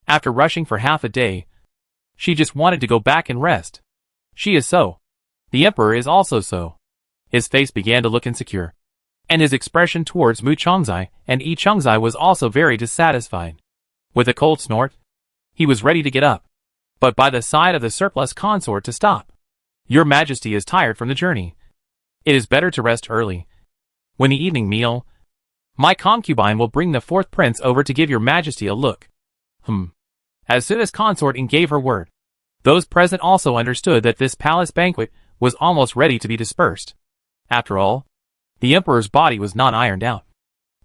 After rushing for half a day, she just wanted to go back and rest. She is so. The emperor is also so. His face began to look insecure. And his expression towards Mu Chongzai and Yi Chongzai was also very dissatisfied. With a cold snort, he was ready to get up, but by the side of the surplus consort to stop. Your Majesty is tired from the journey. It is better to rest early. When the evening meal, my concubine will bring the fourth prince over to give your Majesty a look. As soon as consort Ing gave her word, those present also understood that this palace banquet was almost ready to be dispersed. After all, the emperor's body was not ironed out.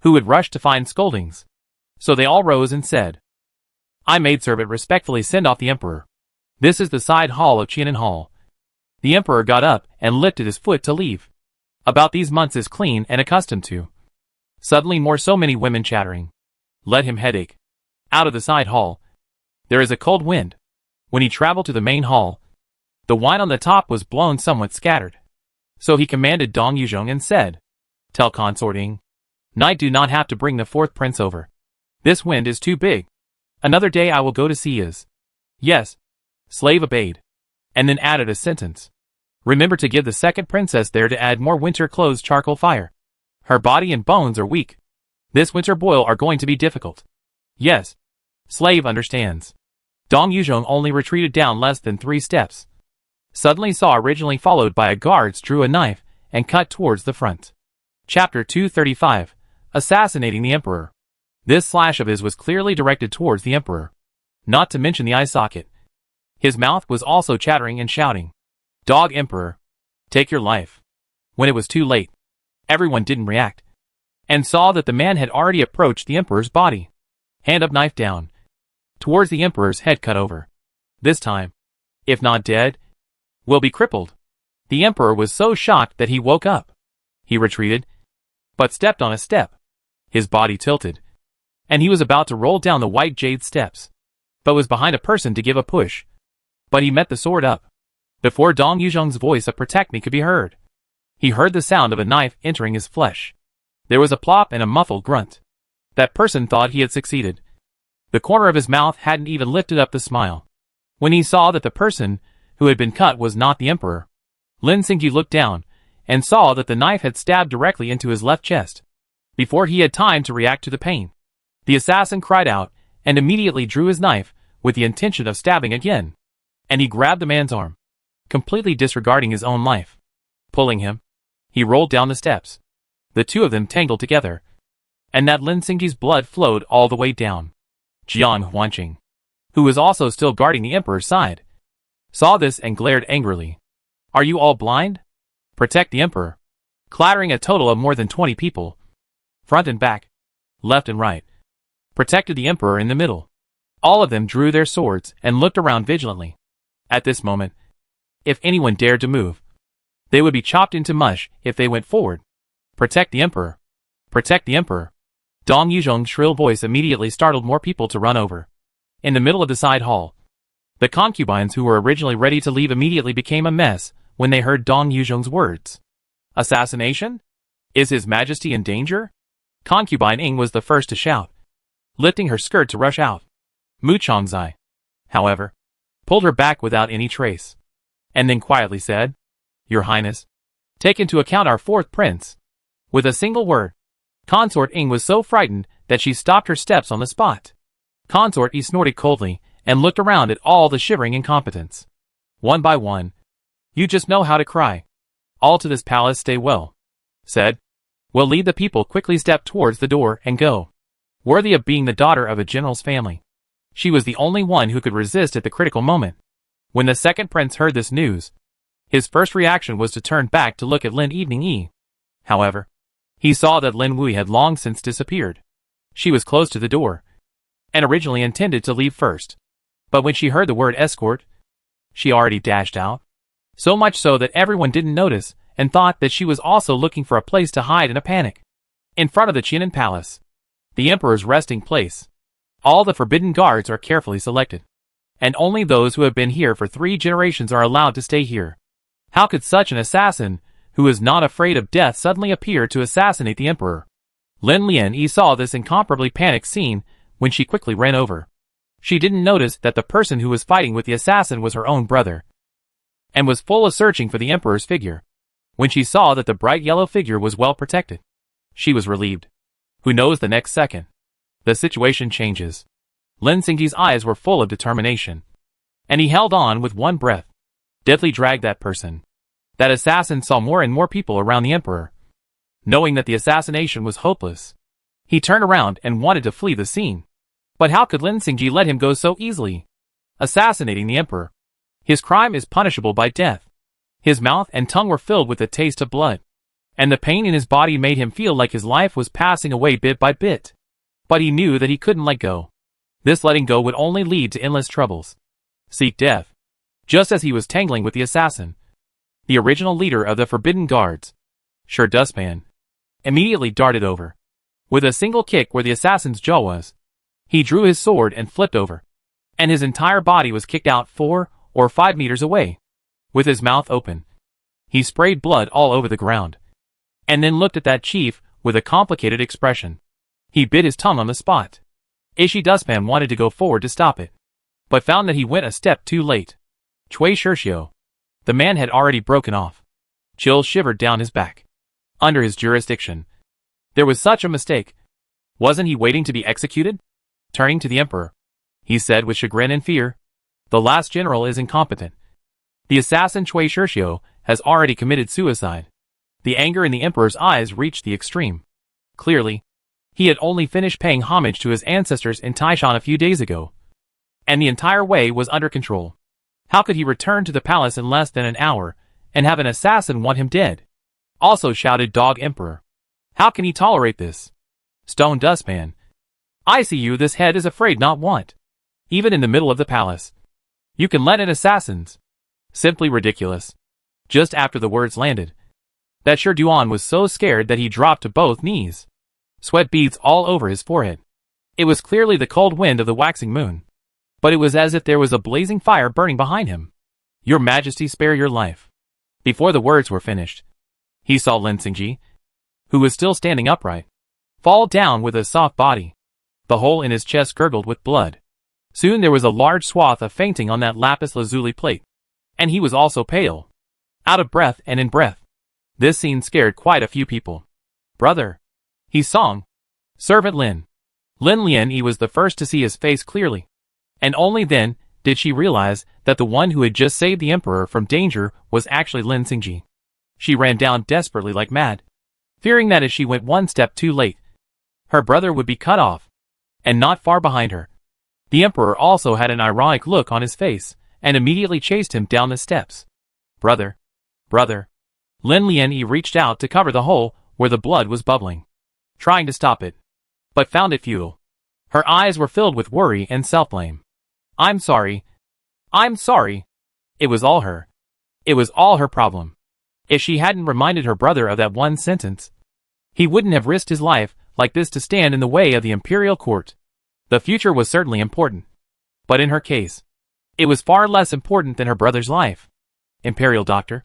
Who would rush to find scoldings? So they all rose and said, I maidservant respectfully send off the emperor. This is the side hall of Qianan Hall. The emperor got up and lifted his foot to leave. About these months is clean and accustomed to. Suddenly more so many women chattering. Let him headache. Out of the side hall. There is a cold wind. When he traveled to the main hall, the wine on the top was blown somewhat scattered. So he commanded Dong Yuzhong and said, Tell consort Ing, night do not have to bring the fourth prince over. This wind is too big. Another day I will go to see his. Yes. Slave obeyed. And then added a sentence. Remember to give the second princess there to add more winter clothes charcoal fire. Her body and bones are weak. This winter boil are going to be difficult. Yes. Slave understands. Dong Yuzhong only retreated down less than 3 steps. Suddenly saw originally followed by a guards drew a knife and cut towards the front. Chapter 235. Assassinating the Emperor. This slash of his was clearly directed towards the Emperor. Not to mention the eye socket. His mouth was also chattering and shouting. Dog Emperor. Take your life. When it was too late, everyone didn't react. And saw that the man had already approached the Emperor's body. Hand up, knife down. Towards the Emperor's head cut over. This time, if not dead, will be crippled. The Emperor was so shocked that he woke up. He retreated, but stepped on a step. His body tilted, and he was about to roll down the white jade steps, but was behind a person to give a push. But he met the sword up. Before Dong Yuzhong's voice of protect me could be heard, he heard the sound of a knife entering his flesh. There was a plop and a muffled grunt. That person thought he had succeeded. The corner of his mouth hadn't even lifted up the smile. When he saw that the person who had been cut was not the Emperor, Lin Xingji looked down and saw that the knife had stabbed directly into his left chest. Before he had time to react to the pain, the assassin cried out and immediately drew his knife with the intention of stabbing again. And he grabbed the man's arm, completely disregarding his own life. Pulling him, he rolled down the steps. The two of them tangled together, and that Lin Xingji's blood flowed all the way down. Jiang Huanqing, who was also still guarding the Emperor's side, saw this and glared angrily. Are you all blind? Protect the Emperor. Clattering a total of more than 20 people, front and back, left and right, protected the Emperor in the middle. All of them drew their swords and looked around vigilantly. At this moment, if anyone dared to move, they would be chopped into mush if they went forward. Protect the Emperor. Protect the Emperor. Dong Yuzhong's shrill voice immediately startled more people to run over. In the middle of the side hall, the concubines who were originally ready to leave immediately became a mess when they heard Dong Yuzhong's words. Assassination? Is His Majesty in danger? Concubine Ing was the first to shout, lifting her skirt to rush out. Mu Chongzai, however, pulled her back without any trace, and then quietly said, Your Highness, take into account our fourth prince. With a single word, Consort Ing was so frightened that she stopped her steps on the spot. Consort Yi snorted coldly and looked around at all the shivering incompetents. One by one, you just know how to cry. All to this palace stay well, said. We'll lead the people quickly step towards the door and go. Worthy of being the daughter of a general's family. She was the only one who could resist at the critical moment. When the second prince heard this news, his first reaction was to turn back to look at Lin Evening Yi. However, he saw that Lin Wui had long since disappeared. She was close to the door, and originally intended to leave first. But when she heard the word escort, she already dashed out. So much so that everyone didn't notice and thought that she was also looking for a place to hide in a panic. In front of the Qianan Palace, the Emperor's resting place, all the forbidden guards are carefully selected, and only those who have been here for 3 generations are allowed to stay here. How could such an assassin, who is not afraid of death, suddenly appear to assassinate the Emperor? Lin Lian Yi saw this incomparably panicked scene when she quickly ran over. She didn't notice that the person who was fighting with the assassin was her own brother. and was full of searching for the Emperor's figure. When she saw that the bright yellow figure was well protected, she was relieved. Who knows, the next second, the situation changes. Lin Xingji's eyes were full of determination, and he held on with one breath. Deathly dragged that person. That assassin saw more and more people around the Emperor. Knowing that the assassination was hopeless, he turned around and wanted to flee the scene. But how could Lin Xingji let him go so easily? Assassinating the Emperor. His crime is punishable by death. His mouth and tongue were filled with the taste of blood, and the pain in his body made him feel like his life was passing away bit by bit. But he knew that he couldn't let go. This letting go would only lead to endless troubles. Seek death. Just as he was tangling with the assassin, the original leader of the Forbidden Guards, Sure Dustpan, immediately darted over. With a single kick where the assassin's jaw was, he drew his sword and flipped over, and his entire body was kicked out 4 or 5 meters away. With his mouth open, he sprayed blood all over the ground, and then looked at that chief with a complicated expression. He bit his tongue on the spot. Ishi Dustpan wanted to go forward to stop it, but found that he went a step too late. Cui Shirshio. The man had already broken off. Chills shivered down his back. Under his jurisdiction, there was such a mistake. Wasn't he waiting to be executed? Turning to the Emperor, he said with chagrin and fear, "The last general is incompetent. The assassin Cui Shirshio has already committed suicide." The anger in the Emperor's eyes reached the extreme. Clearly, he had only finished paying homage to his ancestors in Taishan a few days ago, and the entire way was under control. How could he return to the palace in less than an hour and have an assassin want him dead? Also shouted Dog Emperor. How can he tolerate this? Stone Dustpan. I see you, this head is afraid not want. Even in the middle of the palace, you can let in assassins. Simply ridiculous. Just after the words landed, that Sher Duan was so scared that he dropped to both knees. Sweat beads all over his forehead. It was clearly the cold wind of the waxing moon, but it was as if there was a blazing fire burning behind him. Your Majesty, spare your life. Before the words were finished, he saw Lin Xingji, who was still standing upright, fall down with a soft body. The hole in his chest gurgled with blood. Soon there was a large swath of fainting on that lapis lazuli plate, and he was also pale, out of breath and in breath. This scene scared quite a few people. Brother, he song. Servant Lin. Lin Lianyi was the first to see his face clearly, and only then did she realize that the one who had just saved the Emperor from danger was actually Lin Xingji. She ran down desperately like mad, fearing that if she went one step too late, her brother would be cut off. And not far behind her, the Emperor also had an ironic look on his face, and immediately chased him down the steps. Brother. Brother. Lin Lianyi reached out to cover the hole where the blood was bubbling, trying to stop it, but found it futile. Her eyes were filled with worry and self-blame. I'm sorry. I'm sorry. It was all her. It was all her problem. If she hadn't reminded her brother of that one sentence, he wouldn't have risked his life like this to stand in the way of the Imperial court. The future was certainly important, but in her case, it was far less important than her brother's life. Imperial Doctor?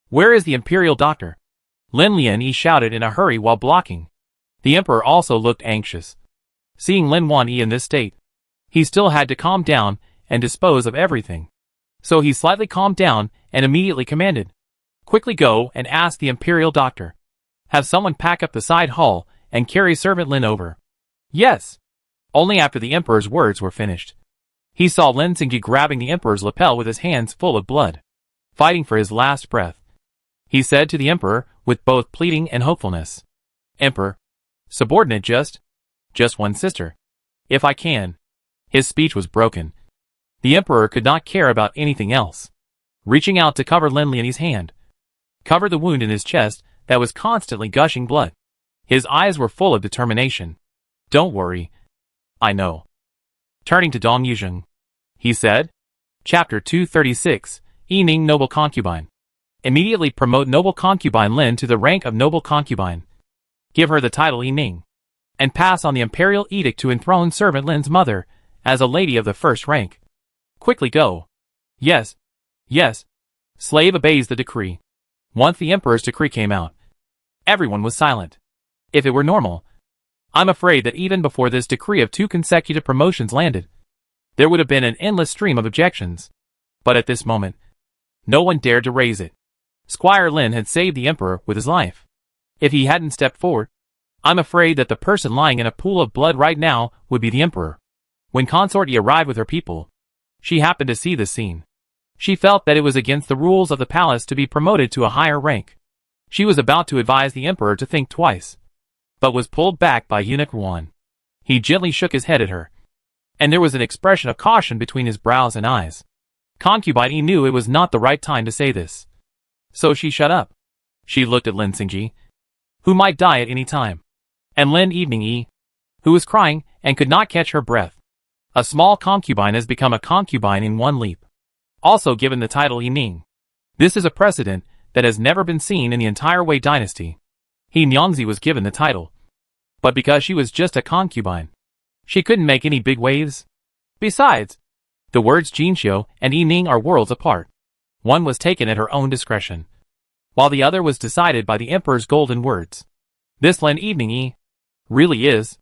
Where is the Imperial Doctor? Lin Lianyi shouted in a hurry while blocking. The Emperor also looked anxious. Seeing Lin Wanyi in this state, he still had to calm down and dispose of everything. So he slightly calmed down and immediately commanded, "Quickly go and ask the Imperial Doctor. Have someone pack up the side hall and carry Servant Lin over." Yes. Only after the Emperor's words were finished, he saw Lin Xingji grabbing the Emperor's lapel with his hands full of blood, fighting for his last breath. He said to the Emperor with both pleading and hopefulness, "Emperor, subordinate, just one sister. If I can." His speech was broken. The Emperor could not care about anything else. Reaching out to cover Lin Lianyi's hand, covered the wound in his chest that was constantly gushing blood. His eyes were full of determination. "Don't worry. I know." Turning to Dong Yuzheng, he said, Chapter 236, Yi Ning Noble Concubine. Immediately promote Noble Concubine Lin to the rank of Noble Concubine. Give her the title Yi Ning, and pass on the Imperial Edict to enthrone Servant Lin's mother as a lady of the first rank. Quickly go. Yes. Yes. Slave obeys the decree. Once the Emperor's decree came out, everyone was silent. If it were normal, I'm afraid that even before this decree of 2 consecutive promotions landed, there would have been an endless stream of objections. But at this moment, No one dared to raise it. Squire Lin had saved the Emperor with his life. If he hadn't stepped forward, I'm afraid that the person lying in a pool of blood right now would be the Emperor. When Consort E arrived with her people, she happened to see this scene. She felt that it was against the rules of the palace to be promoted to a higher rank. She was about to advise the Emperor to think twice, but was pulled back by Eunuch Yuan. He gently shook his head at her, and there was an expression of caution between his brows and eyes. Concubine E knew it was not the right time to say this, so she shut up. She looked at Lin Xingji, who might die at any time, and Lin Evening E, who was crying and could not catch her breath. A small concubine has become a concubine in one leap. Also given the title Yi Ning. This is a precedent that has never been seen in the entire Wei dynasty. He Nyangzi was given the title, but because she was just a concubine, she couldn't make any big waves. Besides, the words Jinxiu and Yi Ning are worlds apart. One was taken at her own discretion, while the other was decided by the Emperor's golden words. This Lin Evening E really is.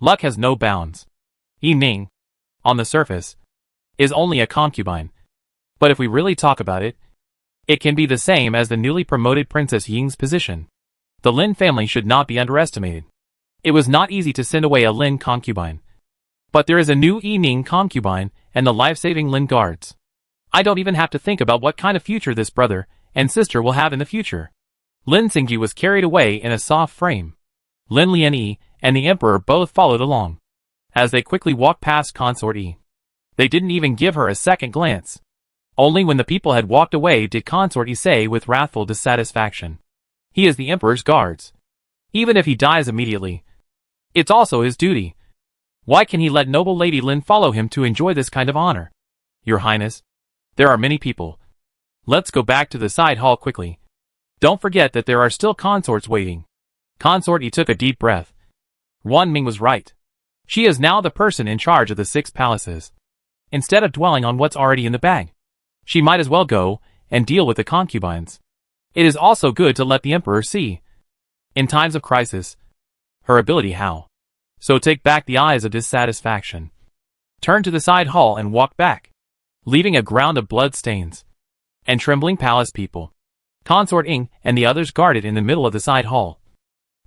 Luck has no bounds. Yi Ning, on the surface, is only a concubine. But if we really talk about it, it can be the same as the newly promoted Princess Ying's position. The Lin family should not be underestimated. It was not easy to send away a Lin concubine. But there is a new Yi Ning concubine and the life-saving Lin guards. I don't even have to think about what kind of future this brother and sister will have in the future. Lin Xingji was carried away in a soft frame. Lin Lian Yi and the Emperor both followed along. As they quickly walked past Consort E, they didn't even give her a second glance. Only when the people had walked away did Consort E say with wrathful dissatisfaction, "He is the Emperor's guards. Even if he dies immediately, it's also his duty. Why can he let noble Lady Lin follow him to enjoy this kind of honor? Your Highness, there are many people. Let's go back to the side hall quickly. Don't forget that there are still consorts waiting." Consort E took a deep breath. Wan Ming was right. She is now the person in charge of the 6 palaces. Instead of dwelling on what's already in the bag, she might as well go and deal with the concubines. It is also good to let the Emperor see, in times of crisis, her ability how. So take back the eyes of dissatisfaction. Turn to the side hall and walk back, leaving a ground of blood stains and trembling palace people. Consort Ing and the others guarded in the middle of the side hall.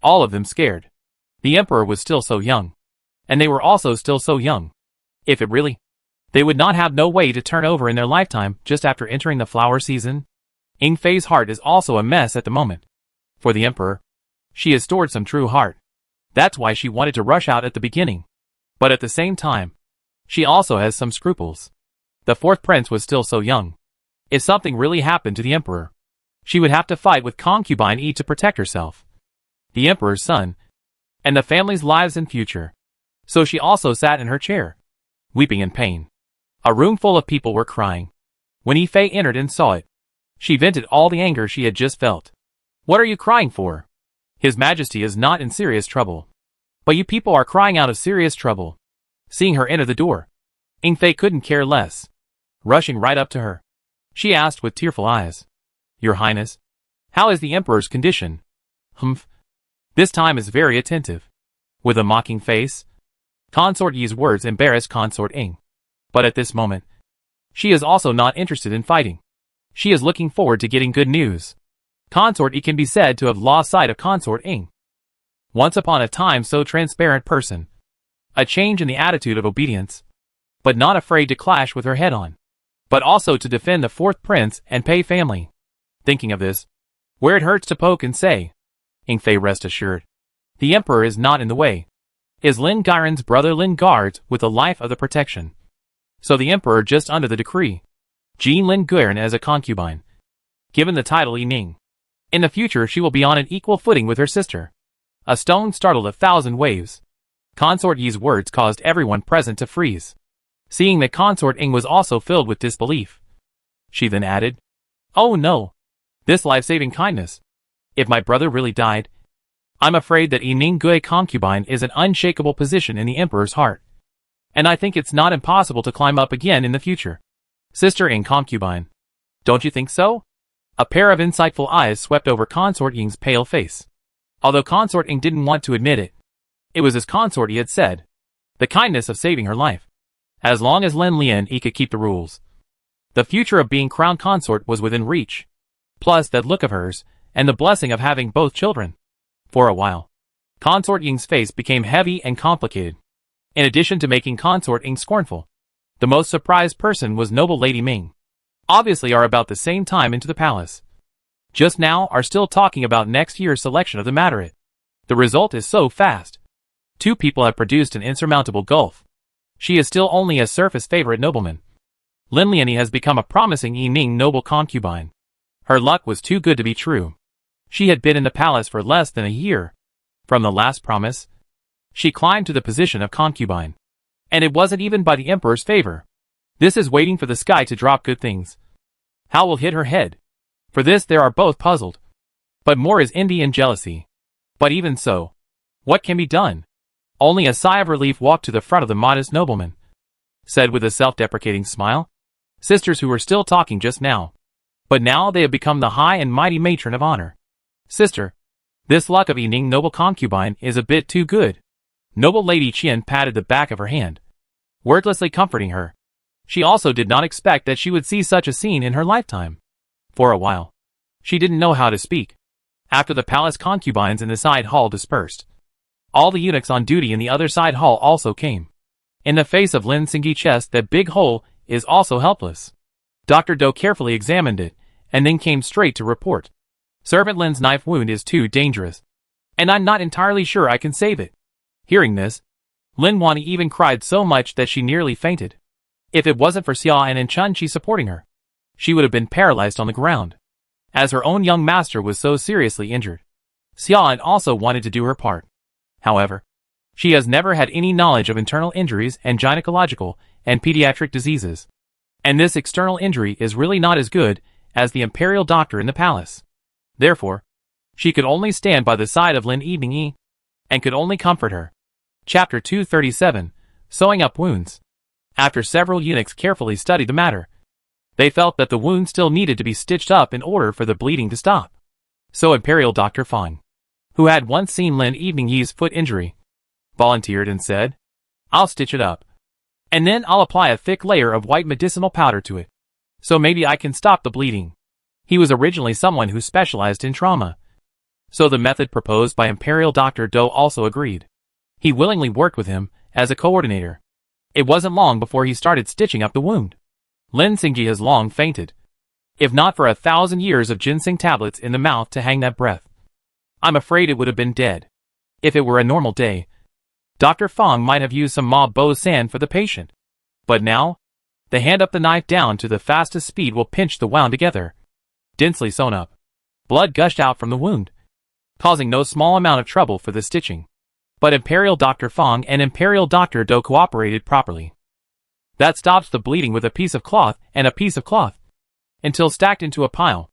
All of them scared. The Emperor was still so young, and they were also still so young. If it really, they would not have no way to turn over in their lifetime just after entering the flower season. Ing Fei's heart is also a mess at the moment. For the Emperor, she has stored some true heart. That's why she wanted to rush out at the beginning. But at the same time, she also has some scruples. The 4th prince was still so young. If something really happened to the Emperor, she would have to fight with concubine E to protect herself, the Emperor's son, and the family's lives and future. So she also sat in her chair, weeping in pain. A room full of people were crying. When Yi Fei entered and saw it, she vented all the anger she had just felt. "What are you crying for? His Majesty is not in serious trouble. But you people are crying out of serious trouble." Seeing her enter the door, Ing Fei couldn't care less. Rushing right up to her, she asked with tearful eyes, "Your Highness, how is the Emperor's condition?" "Humph." This time is very attentive. With a mocking face, Consort Yi's words embarrassed Consort Ing. But at this moment, she is also not interested in fighting. She is looking forward to getting good news. Consort Yi can be said to have lost sight of Consort Ing. Once upon a time so transparent person. A change in the attitude of obedience, but not afraid to clash with her head on, but also to defend the 4th prince and Pei family. Thinking of this, where it hurts to poke and say, "Ing Fei, rest assured, the Emperor is not in the way. Is Lin Gairen's brother Lin guards with the life of the protection. So the Emperor just under the decree. Jean Lin Gairen as a concubine, given the title Yi Ning. In the future she will be on an equal footing with her sister." A stone startled 1,000 waves. Consort Yi's words caused everyone present to freeze. Seeing that Consort Ing was also filled with disbelief, she then added, "Oh no! This life-saving kindness. If my brother really died, I'm afraid that Yi Ning Gui concubine is an unshakable position in the Emperor's heart. And I think it's not impossible to climb up again in the future. Sister Ing concubine. Don't you think so?" A pair of insightful eyes swept over Consort Ying's pale face. Although Consort Ing didn't want to admit it, it was as Consort Yi had said. The kindness of saving her life. As long as Lin Lian Yi could keep the rules, The future of being crowned consort was within reach. Plus that look of hers, and the blessing of having both children. For a while, Consort Ying's face became heavy and complicated. In addition to making Consort Ying scornful, the most surprised person was noble Lady Ming. Obviously are about the same time into the palace. Just now are still talking about next year's selection of the Majoret. The result is so fast. Two people have produced an insurmountable gulf. She is still only a surface favorite nobleman. Lin Lianyi has become a promising Yi Ning noble concubine. Her luck was too good to be true. She had been in the palace for less than a year. From the last promise, she climbed to the position of concubine. And it wasn't even by the emperor's favor. This is waiting for the sky to drop good things. How will hit her head? For this they are both puzzled. But more is envy and jealousy. But even so, what can be done? Only a sigh of relief walked to the front of the modest nobleman. Said with a self-deprecating smile, sisters who were still talking just now. But now they have become the high and mighty matron of honor. Sister, this luck of Yi Ning noble concubine is a bit too good. Noble Lady Qian patted the back of her hand, wordlessly comforting her. She also did not expect that she would see such a scene in her lifetime. For a while, she didn't know how to speak. After the palace concubines in the side hall dispersed, all the eunuchs on duty in the other side hall also came. In the face of Lin Xingyi's chest, that big hole is also helpless. Dr. Dou carefully examined it, and then came straight to report. Servant Lin's knife wound is too dangerous, and I'm not entirely sure I can save it. Hearing this, Lin Wani even cried so much that she nearly fainted. If it wasn't for Xia and Chun Chi supporting her, she would have been paralyzed on the ground, as her own young master was so seriously injured. Xia also wanted to do her part. However, she has never had any knowledge of internal injuries and gynecological and pediatric diseases. And this external injury is really not as good as the imperial doctor in the palace. Therefore, she could only stand by the side of Lin Yimingyi, and could only comfort her. Chapter 237, Sewing Up Wounds. After several eunuchs carefully studied the matter, they felt that the wound still needed to be stitched up in order for the bleeding to stop. So Imperial Dr. Fang, who had once seen Lin Yimingyi's foot injury, volunteered and said, I'll stitch it up. And then I'll apply a thick layer of white medicinal powder to it. So maybe I can stop the bleeding. He was originally someone who specialized in trauma. So the method proposed by Imperial Dr. Dou also agreed. He willingly worked with him as a coordinator. It wasn't long before he started stitching up the wound. Lin Xingyi has long fainted. If not for 1,000 years of ginseng tablets in the mouth to hang that breath, I'm afraid it would have been dead. If it were a normal day, Dr. Fang might have used some Ma Bo sand for the patient. But now, the hand up the knife down to the fastest speed will pinch the wound together. Densely sewn up. Blood gushed out from the wound, causing no small amount of trouble for the stitching. But Imperial Dr. Fang and Imperial Dr. Dou cooperated properly. That stops the bleeding with a piece of cloth and a piece of cloth, until stacked into a pile.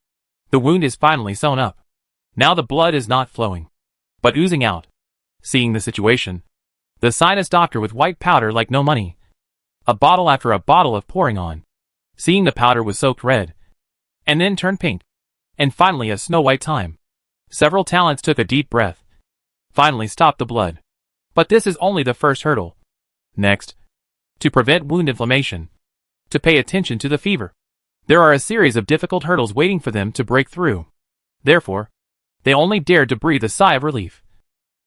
The wound is finally sewn up. Now the blood is not flowing, but oozing out. Seeing the situation, the sinus doctor with white powder like no money, a bottle after a bottle of pouring on. Seeing the powder was soaked red, and then turned pink, and finally a snow-white time. Several talents took a deep breath. Finally stopped the blood. But this is only the first hurdle. Next, to prevent wound inflammation, to pay attention to the fever. There are a series of difficult hurdles waiting for them to break through. Therefore, they only dared to breathe a sigh of relief,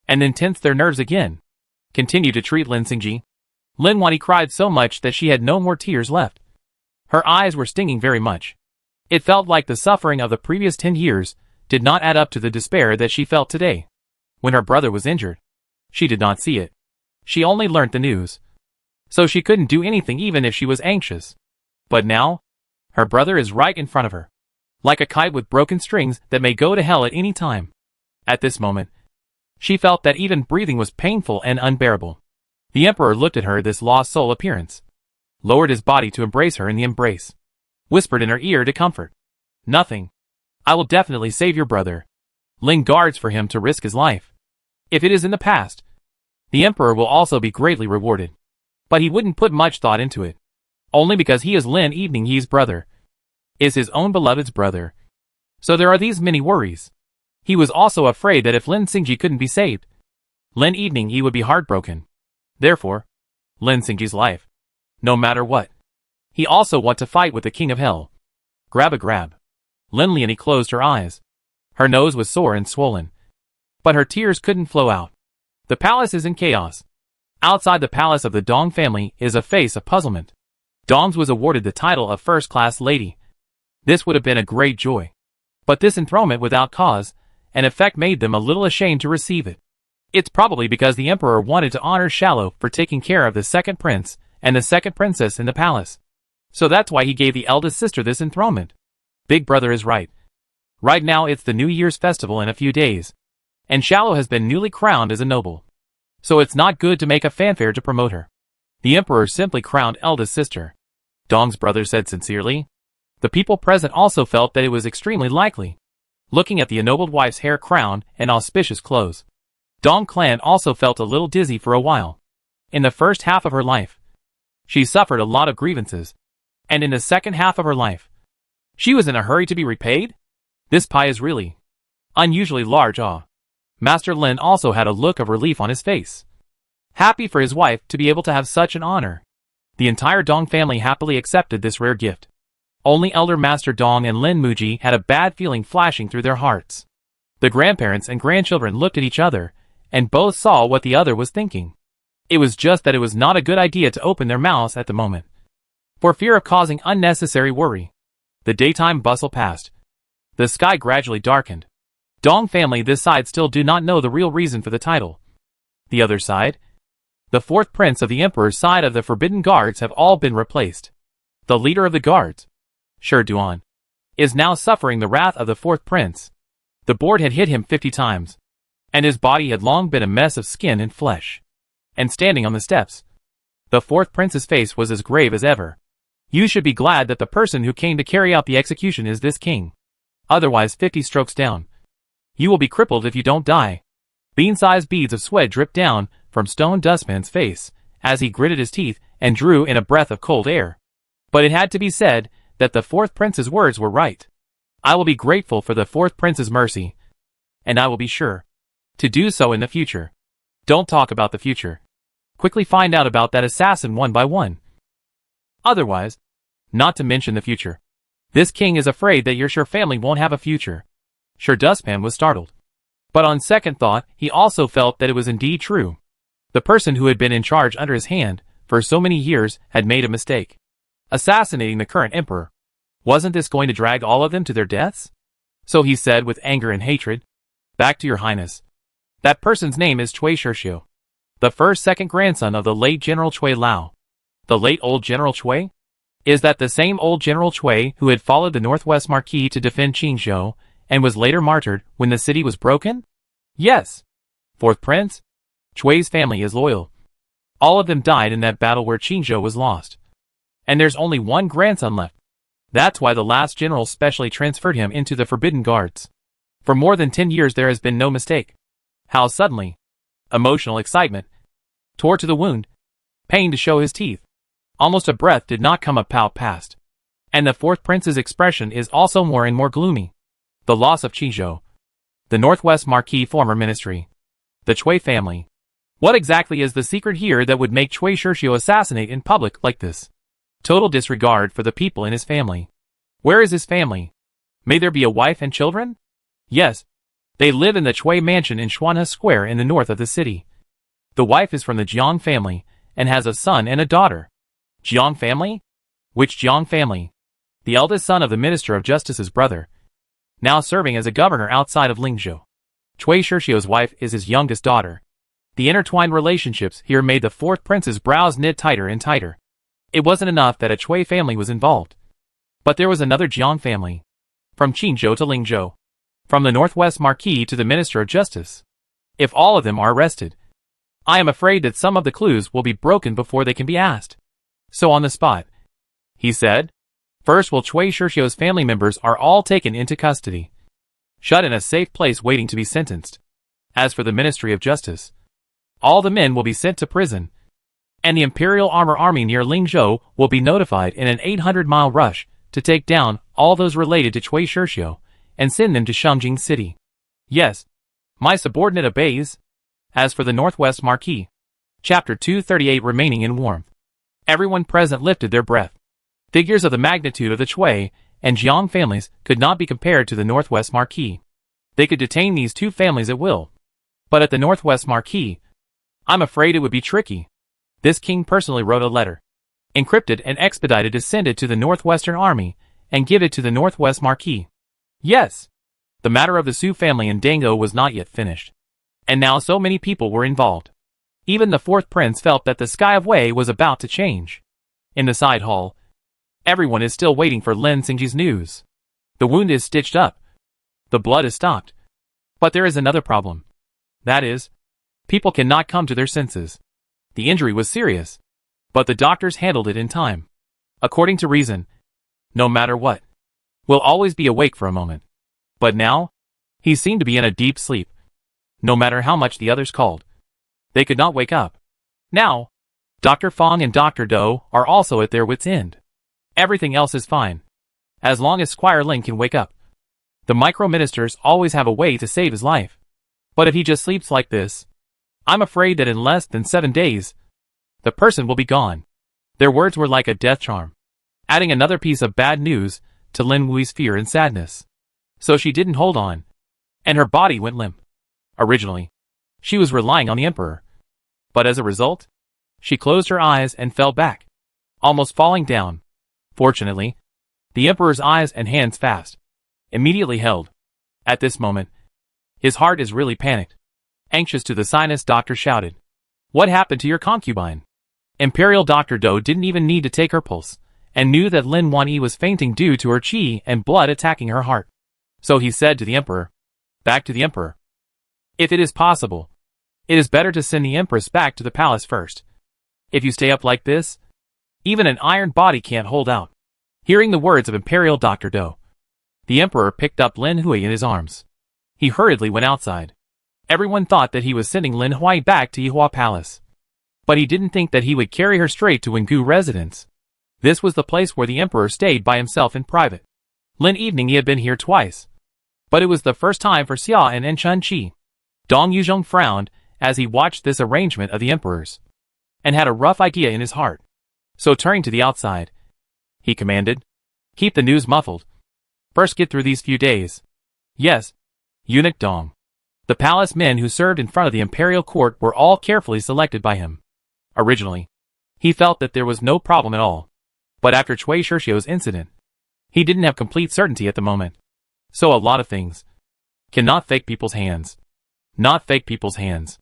and then tense their nerves again. Continue to treat Lin Xingyi. Lin Wani cried so much that she had no more tears left. Her eyes were stinging very much. It felt like the suffering of the previous 10 years did not add up to the despair that she felt today. When her brother was injured, she did not see it. She only learnt the news. So she couldn't do anything even if she was anxious. But now, her brother is right in front of her, like a kite with broken strings that may go to hell at any time. At this moment, she felt that even breathing was painful and unbearable. The emperor looked at her this lost soul appearance, lowered his body to embrace her in the embrace, whispered in her ear to comfort. Nothing. I will definitely save your brother. Ling guards for him to risk his life. If it is in the past, the emperor will also be greatly rewarded. But he wouldn't put much thought into it, only because he is Lin Yimingyi's brother, is his own beloved's brother. So there are these many worries. He was also afraid that if Lin Xingyi couldn't be saved, Lin Yimingyi would be heartbroken. Therefore, Lin Xingyi's life, no matter what, He also want to fight with the king of hell. Grab a grab. Lin Lianyi closed her eyes. Her nose was sore and swollen. But her tears couldn't flow out. The palace is in chaos. Outside the palace of the Dong family is a face of puzzlement. Dong's was awarded the title of first-class lady. This would have been a great joy. But this enthronement without cause and effect made them a little ashamed to receive it. It's probably because the emperor wanted to honor Shallow for taking care of the second prince and the second princess in the palace. So that's why he gave the eldest sister this enthronement. Big brother is right. Right now it's the New Year's festival in a few days. And Shallow has been newly crowned as a noble. So it's not good to make a fanfare to promote her. The emperor simply crowned eldest sister. Dong's brother said sincerely. The people present also felt that it was extremely likely. Looking at the ennobled wife's hair crown and auspicious clothes. Dong clan also felt a little dizzy for a while. In the first half of her life, she suffered a lot of grievances. And in the second half of her life, she was in a hurry to be repaid? This pie is really unusually large. Master Lin also had a look of relief on his face. Happy for his wife to be able to have such an honor. The entire Dong family happily accepted this rare gift. Only Elder Master Dong and Lin Muji had a bad feeling flashing through their hearts. The grandparents and grandchildren looked at each other, and both saw what the other was thinking. It was just that it was not a good idea to open their mouths at the moment, for fear of causing unnecessary worry. The daytime bustle passed. The sky gradually darkened. Dong family this side still do not know the real reason for the title. The other side? The fourth prince of the emperor's side of the Forbidden Guards have all been replaced. The leader of the guards, Shi Duan, is now suffering the wrath of the fourth prince. The board had hit him 50 times, and his body had long been a mess of skin and flesh. And standing on the steps, the fourth prince's face was as grave as ever. You should be glad that the person who came to carry out the execution is this king. Otherwise 50 strokes down. You will be crippled if you don't die. Bean-sized beads of sweat dripped down from Stone Dustman's face as he gritted his teeth and drew in a breath of cold air. But it had to be said that the fourth prince's words were right. I will be grateful for the fourth prince's mercy. And I will be sure to do so in the future. Don't talk about the future. Quickly find out about that assassin one by one. Otherwise, not to mention the future. This king is afraid that your family won't have a future. Dustpan was startled. But on second thought, he also felt that it was indeed true. The person who had been in charge under his hand for so many years had made a mistake. Assassinating the current emperor. Wasn't this going to drag all of them to their deaths? So he said with anger and hatred, "Back to your highness. That person's name is Cui Shirxiu, the second grandson of the late General Cui Lao." The late old General Cui? Is that the same old General Cui who had followed the Northwest Marquis to defend Qingzhou and was later martyred when the city was broken? Yes. Fourth prince? Cui's family is loyal. All of them died in that battle where Qingzhou was lost. And there's only one grandson left. That's why the last general specially transferred him into the Forbidden Guards. For more than 10 years there has been no mistake. How suddenly? Emotional excitement. Tore to the wound. Pain to show his teeth. Almost a breath did not come up out past. And the fourth prince's expression is also more and more gloomy. The loss of Qingzhou. The Northwest Marquis former ministry. The Cui family. What exactly is the secret here that would make Cui Shirxiu assassinate in public like this? Total disregard for the people in his family. Where is his family? May there be a wife and children? Yes. They live in the Cui mansion in Xuanhe Square in the north of the city. The wife is from the Jiang family and has a son and a daughter. Jiang family? Which Jiang family? The eldest son of the Minister of Justice's brother, now serving as a governor outside of Lingzhou. Cui Shirxiu's wife is his youngest daughter. The intertwined relationships here made the fourth prince's brows knit tighter and tighter. It wasn't enough that a Cui family was involved. But there was another Jiang family. From Qingzhou to Lingzhou. From the Northwest Marquis to the Minister of Justice. If all of them are arrested, I am afraid that some of the clues will be broken before they can be asked. So on the spot, he said, first will Cui Shirxiu's family members are all taken into custody. Shut in a safe place waiting to be sentenced. As for the Ministry of Justice, all the men will be sent to prison. And the Imperial Armor Army near Lingzhou will be notified in an 800-mile rush to take down all those related to Cui Shirxiu and send them to Shangjing City. Yes, my subordinate obeys. As for the Northwest Marquis, Chapter 238 remaining in warmth. Everyone present lifted their breath. Figures of the magnitude of the Chui and Jiang families could not be compared to the Northwest Marquis. They could detain these two families at will. But at the Northwest Marquis, I'm afraid it would be tricky. This king personally wrote a letter, encrypted and expedited to send it to the Northwestern Army and give it to the Northwest Marquis. Yes, the matter of the Su family in Dango was not yet finished. And now so many people were involved. Even the fourth prince felt that the sky of Wei was about to change. In the side hall, everyone is still waiting for Lin Xingji's news. The wound is stitched up. The blood is stopped. But there is another problem. That is, people cannot come to their senses. The injury was serious, but the doctors handled it in time. According to reason, no matter what, will always be awake for a moment. But now, he seemed to be in a deep sleep. No matter how much the others called, they could not wake up. Now, Dr. Fong and Dr. Do are also at their wits' end. Everything else is fine, as long as Squire Lin can wake up. The micro-ministers always have a way to save his life. But if he just sleeps like this, I'm afraid that in less than 7 days, the person will be gone. Their words were like a death charm, adding another piece of bad news to Lin Wui's fear and sadness. So she didn't hold on, and her body went limp. Originally, she was relying on the emperor. But as a result, she closed her eyes and fell back, almost falling down. Fortunately, the emperor's eyes and hands fast, immediately held. At this moment, his heart is really panicked. Anxious to the sinus doctor shouted, "What happened to your concubine?" Imperial Dr. Do didn't even need to take her pulse, and knew that Lin Wanyi was fainting due to her qi and blood attacking her heart. So he said to the emperor, "Back to the emperor. If it is possible, it is better to send the empress back to the palace first. If you stay up like this, even an iron body can't hold out." Hearing the words of Imperial Dr. Do, the emperor picked up Lin Hui in his arms. He hurriedly went outside. Everyone thought that he was sending Lin Hui back to Yihua Palace. But he didn't think that he would carry her straight to Wengu residence. This was the place where the emperor stayed by himself in private. Lin evening he had been here twice. But it was the first time for Xia and Chun Qi. Dong Yuzhong frowned as he watched this arrangement of the emperor's, and had a rough idea in his heart. So turning to the outside, he commanded, "Keep the news muffled. First get through these few days." "Yes, Eunuch Dong." The palace men who served in front of the imperial court were all carefully selected by him. Originally, he felt that there was no problem at all. But after Cui Shirshio's incident, he didn't have complete certainty at the moment. So a lot of things cannot fake people's hands. Not fake people's hands.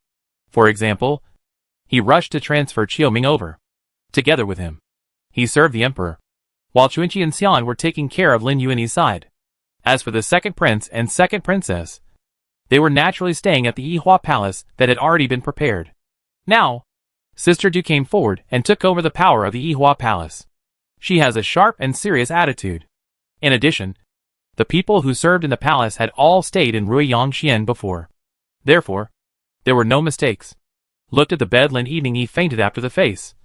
For example, he rushed to transfer Qiu Ming over. Together with him, he served the emperor, while Chuinqi and Xian were taking care of Lin Yuanyi's side. As for the second prince and second princess, they were naturally staying at the Yihua Palace that had already been prepared. Now, Sister Du came forward and took over the power of the Yihua Palace. She has a sharp and serious attitude. In addition, the people who served in the palace had all stayed in Ruiyang Xian before. Therefore, there were no mistakes. Looked at the bed Lin evening he fainted after the face,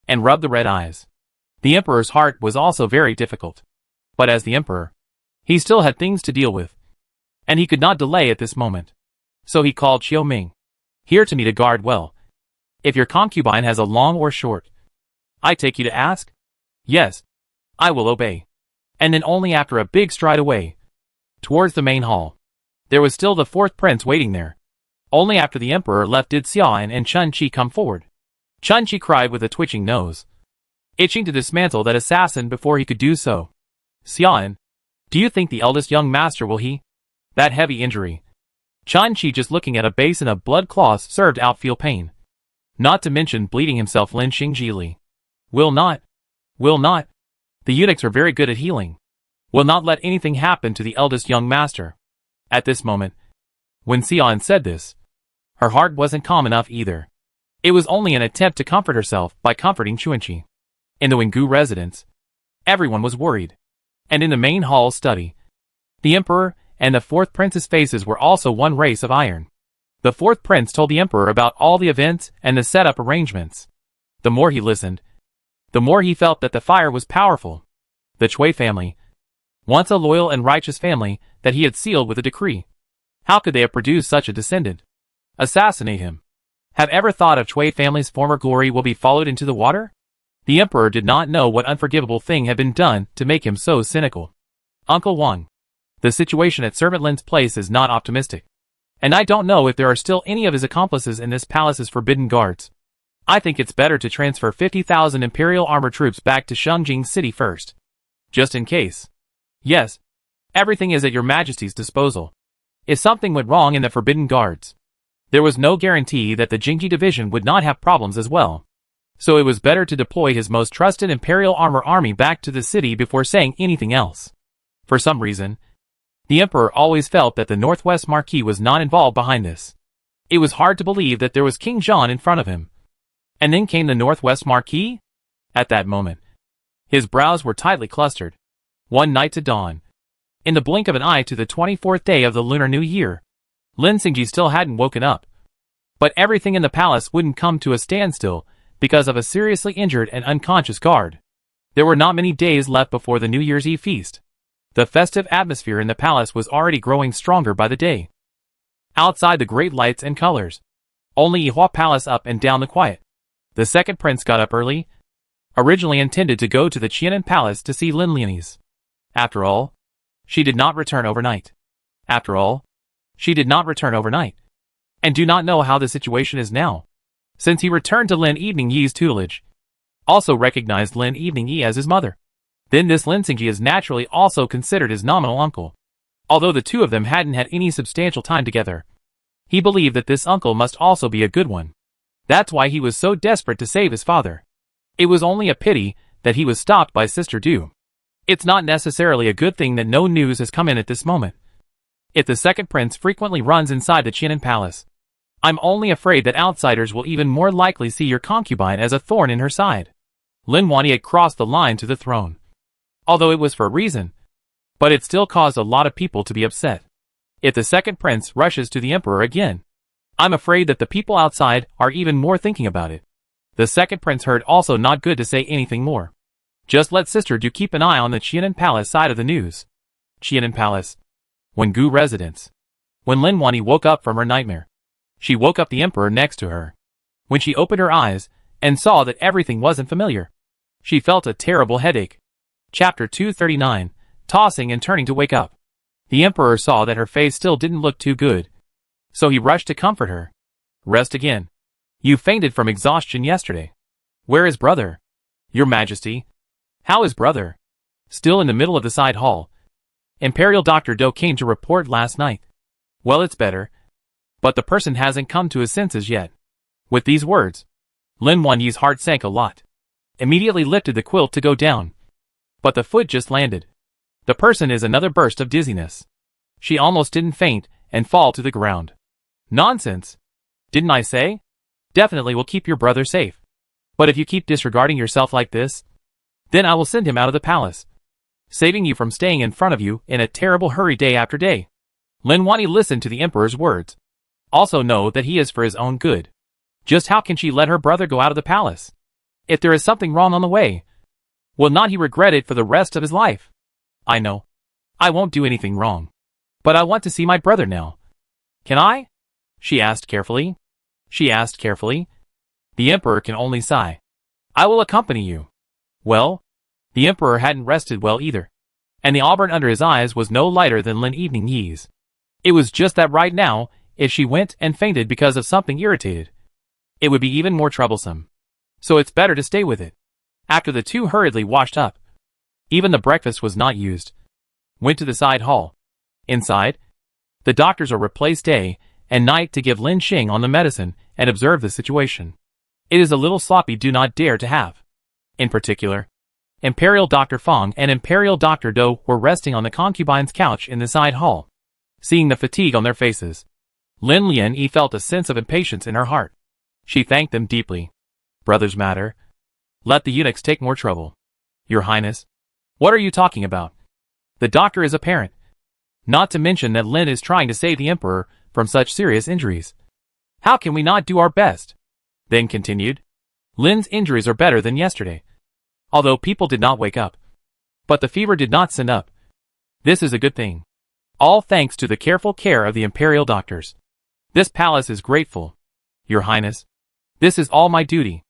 and rubbed the red eyes. The emperor's heart was also very difficult. But as the emperor, he still had things to deal with, and he could not delay at this moment. So he called Qiu Ming. "Here to me to guard well. If your concubine has a long or short, I take you to ask?" "Yes, I will obey." And then only after a big stride away, towards the main hall, there was still the fourth prince waiting there. Only after the emperor left did Xian and Chun Qi come forward. Chun Qi cried with a twitching nose, itching to dismantle that assassin before he could do so. "Xian, do you think the eldest young master will he? That heavy injury." Chun Qi just looking at a basin of blood cloths served out feel pain. Not to mention bleeding himself Lin Xingji Li. Will not. The eunuchs are very good at healing. Will not let anything happen to the eldest young master. At this moment, when Xian said this, her heart wasn't calm enough either. It was only an attempt to comfort herself by comforting Chuinqi. In the Wengu residence, everyone was worried. And in the main hall study, the emperor and the fourth prince's faces were also one race of iron. The fourth prince told the emperor about all the events and the setup arrangements. The more he listened, the more he felt that the fire was powerful. The Cui family, once a loyal and righteous family that he had sealed with a decree. How could they have produced such a descendant? Assassinate him. Have ever thought of Cui family's former glory will be followed into the water? The emperor did not know what unforgivable thing had been done to make him so cynical. Uncle Wang. The situation at Servant Lin's place is not optimistic. And I don't know if there are still any of his accomplices in this palace's forbidden guards. I think it's better to transfer 50,000 Imperial armor troops back to Shengjing City first. Just in case. Yes. Everything is at your majesty's disposal. If something went wrong in the forbidden guards, there was no guarantee that the Jingji division would not have problems as well. So it was better to deploy his most trusted Imperial armor army back to the city before saying anything else. For some reason, the emperor always felt that the Northwest Marquis was not involved behind this. It was hard to believe that there was King John in front of him. And then came the Northwest Marquis? At that moment, his brows were tightly clustered. One night to dawn. In the blink of an eye to the 24th day of the Lunar New Year, Lin Xingji still hadn't woken up. But everything in the palace wouldn't come to a standstill because of a seriously injured and unconscious guard. There were not many days left before the New Year's Eve feast. The festive atmosphere in the palace was already growing stronger by the day. Outside the great lights and colors, only Yihua Palace up and down the quiet. The second prince got up early, originally intended to go to the Qianan Palace to see Lin Lianese. After all, she did not return overnight. And do not know how the situation is now. Since he returned to Lin Evening Yi's tutelage, also recognized Lin Evening Yi as his mother. Then this Lin Xingji is naturally also considered his nominal uncle. Although the two of them hadn't had any substantial time together, he believed that this uncle must also be a good one. That's why he was so desperate to save his father. It was only a pity that he was stopped by Sister Du. It's not necessarily a good thing that no news has come in at this moment. If the second prince frequently runs inside the Qianan Palace, I'm only afraid that outsiders will even more likely see your concubine as a thorn in her side. Lin Wani had crossed the line to the throne. Although it was for a reason, but it still caused a lot of people to be upset. If the second prince rushes to the emperor again, I'm afraid that the people outside are even more thinking about it. The second prince heard also not good to say anything more. Just let Sister Du keep an eye on the Qianan Palace side of the news. Qianan Palace. Wengu residence. When Lin Wani woke up from her nightmare, she woke up the emperor next to her. When she opened her eyes and saw that everything wasn't familiar, she felt a terrible headache. Chapter 239, tossing and turning to wake up. The emperor saw that her face still didn't look too good, so he rushed to comfort her. Rest again. You fainted from exhaustion yesterday. Where is brother? Your Majesty. How is brother? Still in the middle of the side hall. Imperial Dr. Do came to report last night. Well, it's better. But the person hasn't come to his senses yet. With these words, Lin Wanyi's heart sank a lot. Immediately lifted the quilt to go down. But the foot just landed. The person is another burst of dizziness. She almost didn't faint and fall to the ground. Nonsense. Didn't I say? Definitely will keep your brother safe. But if you keep disregarding yourself like this, then I will send him out of the palace, saving you from staying in front of you in a terrible hurry day after day. Lin Wani listened to the emperor's words. Also know that he is for his own good. Just how can she let her brother go out of the palace? If there is something wrong on the way, will not he regret it for the rest of his life? I know. I won't do anything wrong. But I want to see my brother now. Can I? She asked carefully. The emperor can only sigh. I will accompany you. Well, the emperor hadn't rested well either, and the auburn under his eyes was no lighter than Lin Evening Yi's. It was just that right now, if she went and fainted because of something irritated, it would be even more troublesome. So it's better to stay with it. After the two hurriedly washed up, even the breakfast was not used, went to the side hall. Inside, the doctors are replaced day and night to give Lin Xing on the medicine and observe the situation. It is a little sloppy, do not dare to have. In particular, Imperial Dr. Fong and Imperial Dr. Do were resting on the concubine's couch in the side hall. Seeing the fatigue on their faces, Lin Lianyi felt a sense of impatience in her heart. She thanked them deeply. Brothers matter. Let the eunuchs take more trouble. Your Highness, what are you talking about? The doctor is a parent. Not to mention that Lin is trying to save the emperor from such serious injuries. How can we not do our best? Then continued. Lin's injuries are better than yesterday, although people did not wake up. But the fever did not send up. This is a good thing. All thanks to the careful care of the imperial doctors. This palace is grateful. Your Highness, this is all my duty.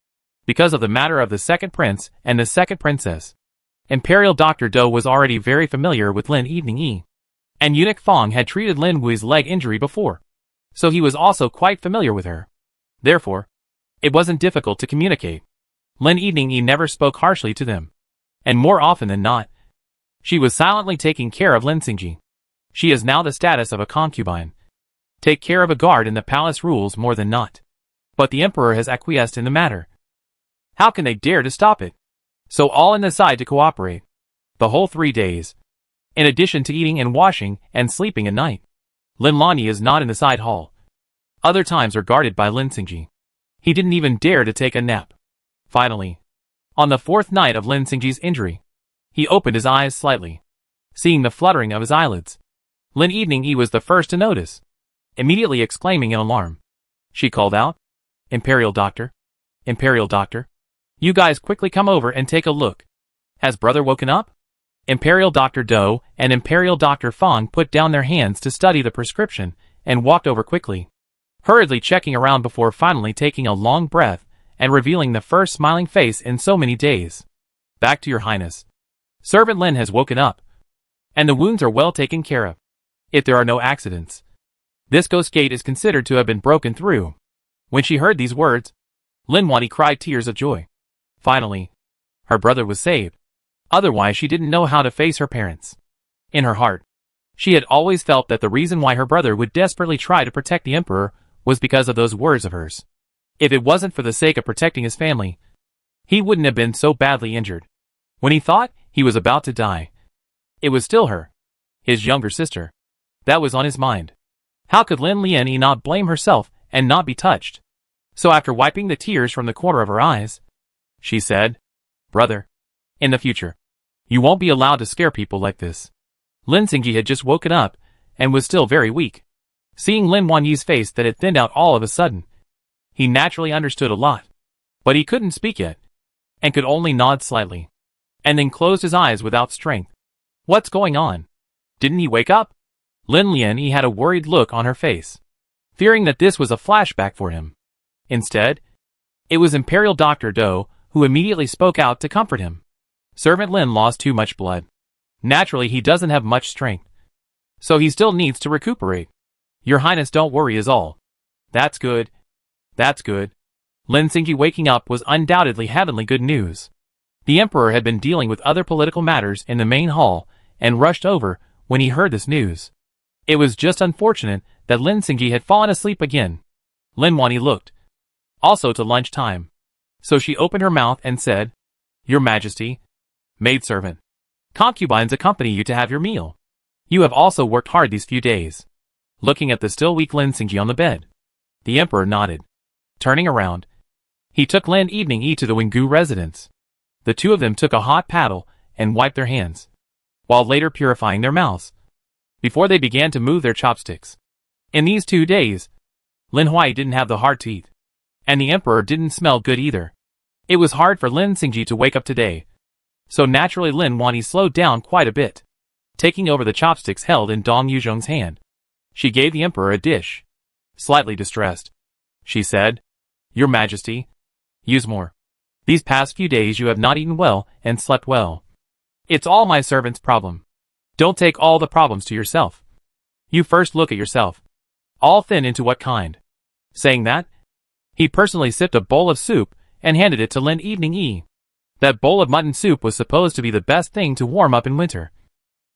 because of the matter of the second prince and the second princess. Imperial Dr. Do was already very familiar with Lin Evening E, and Eunuch Fong had treated Lin Wu's leg injury before, so he was also quite familiar with her. Therefore, it wasn't difficult to communicate. Lin Evening E never spoke harshly to them, and more often than not, she was silently taking care of Lin Xingji. She is now the status of a concubine. Take care of a guard in the palace rules more than not. But the emperor has acquiesced in the matter. How can they dare to stop it? So all in decide to cooperate. The whole 3 days. In addition to eating and washing and sleeping at night. Lin Lani is not in the side hall. Other times are guarded by Lin Xingji. He didn't even dare to take a nap. Finally, on the 4th night of Lin Xingji's injury, he opened his eyes slightly, seeing the fluttering of his eyelids. Lin Evening E was the first to notice, immediately exclaiming in alarm. She called out, Imperial Doctor, Imperial Doctor, you guys quickly come over and take a look. Has brother woken up? Imperial Dr. Do and Imperial Dr. Fong put down their hands to study the prescription and walked over quickly, hurriedly checking around before finally taking a long breath and revealing the first smiling face in so many days. Back to your highness. Servant Lin has woken up, and the wounds are well taken care of, if there are no accidents. This ghost gate is considered to have been broken through. When she heard these words, Lin Wani cried tears of joy. Finally, her brother was saved. Otherwise she didn't know how to face her parents. In her heart, she had always felt that the reason why her brother would desperately try to protect the emperor was because of those words of hers. If it wasn't for the sake of protecting his family, he wouldn't have been so badly injured. When he thought he was about to die, it was still her, his younger sister, that was on his mind. How could Lin Lian not blame herself and not be touched? So after wiping the tears from the corner of her eyes, she said, Brother, in the future, you won't be allowed to scare people like this. Lin Xingji had just woken up and was still very weak. Seeing Lin Wanyi's face that had thinned out all of a sudden, he naturally understood a lot. But he couldn't speak yet, and could only nod slightly, and then closed his eyes without strength. What's going on? Didn't he wake up? Lin Lian had a worried look on her face, fearing that this was a flashback for him. Instead, it was Imperial Dr. Do who immediately spoke out to comfort him. Servant Lin lost too much blood. Naturally, he doesn't have much strength, so he still needs to recuperate. Your Highness, don't worry is all. That's good. That's good. Lin Xingji waking up was undoubtedly heavenly good news. The emperor had been dealing with other political matters in the main hall and rushed over when he heard this news. It was just unfortunate that Lin Xingji had fallen asleep again. Lin Wani looked also to lunch time, so she opened her mouth and said, Your Majesty, maidservant, concubines accompany you to have your meal. You have also worked hard these few days. Looking at the still weak Lin Xingji on the bed, the emperor nodded. Turning around, he took Lin Evening E to the Winggu residence. The two of them took a hot paddle and wiped their hands, while later purifying their mouths, before they began to move their chopsticks. In these 2 days, Lin Huai didn't have the heart to eat, and the emperor didn't smell good either. It was hard for Lin Xingji to wake up today, so naturally Lin Wani slowed down quite a bit, taking over the chopsticks held in Dong Yuzhong's hand. She gave the emperor a dish. Slightly distressed, she said, Your Majesty, use more. These past few days you have not eaten well and slept well. It's all my servant's problem. Don't take all the problems to yourself. You first look at yourself. All thin into what kind? Saying that, he personally sipped a bowl of soup and handed it to Lin Evening E. That bowl of mutton soup was supposed to be the best thing to warm up in winter.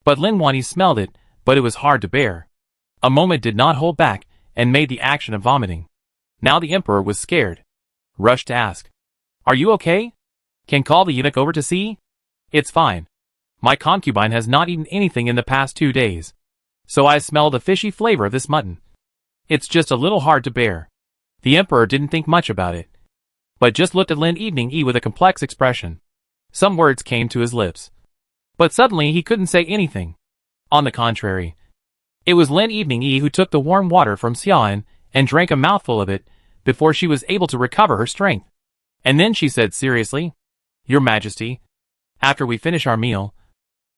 But Lin Wani smelled it, but it was hard to bear. A moment did not hold back and made the action of vomiting. Now the emperor was scared. Rushed to ask, Are you okay? Can call the eunuch over to see? It's fine. My concubine has not eaten anything in the past 2 days, so I smell the fishy flavor of this mutton. It's just a little hard to bear. The emperor didn't think much about it, but just looked at Lin Evening E with a complex expression. Some words came to his lips, but suddenly he couldn't say anything. On the contrary, it was Lin Evening E who took the warm water from Xiaoan and drank a mouthful of it before she was able to recover her strength. And then she said seriously, Your Majesty, after we finish our meal,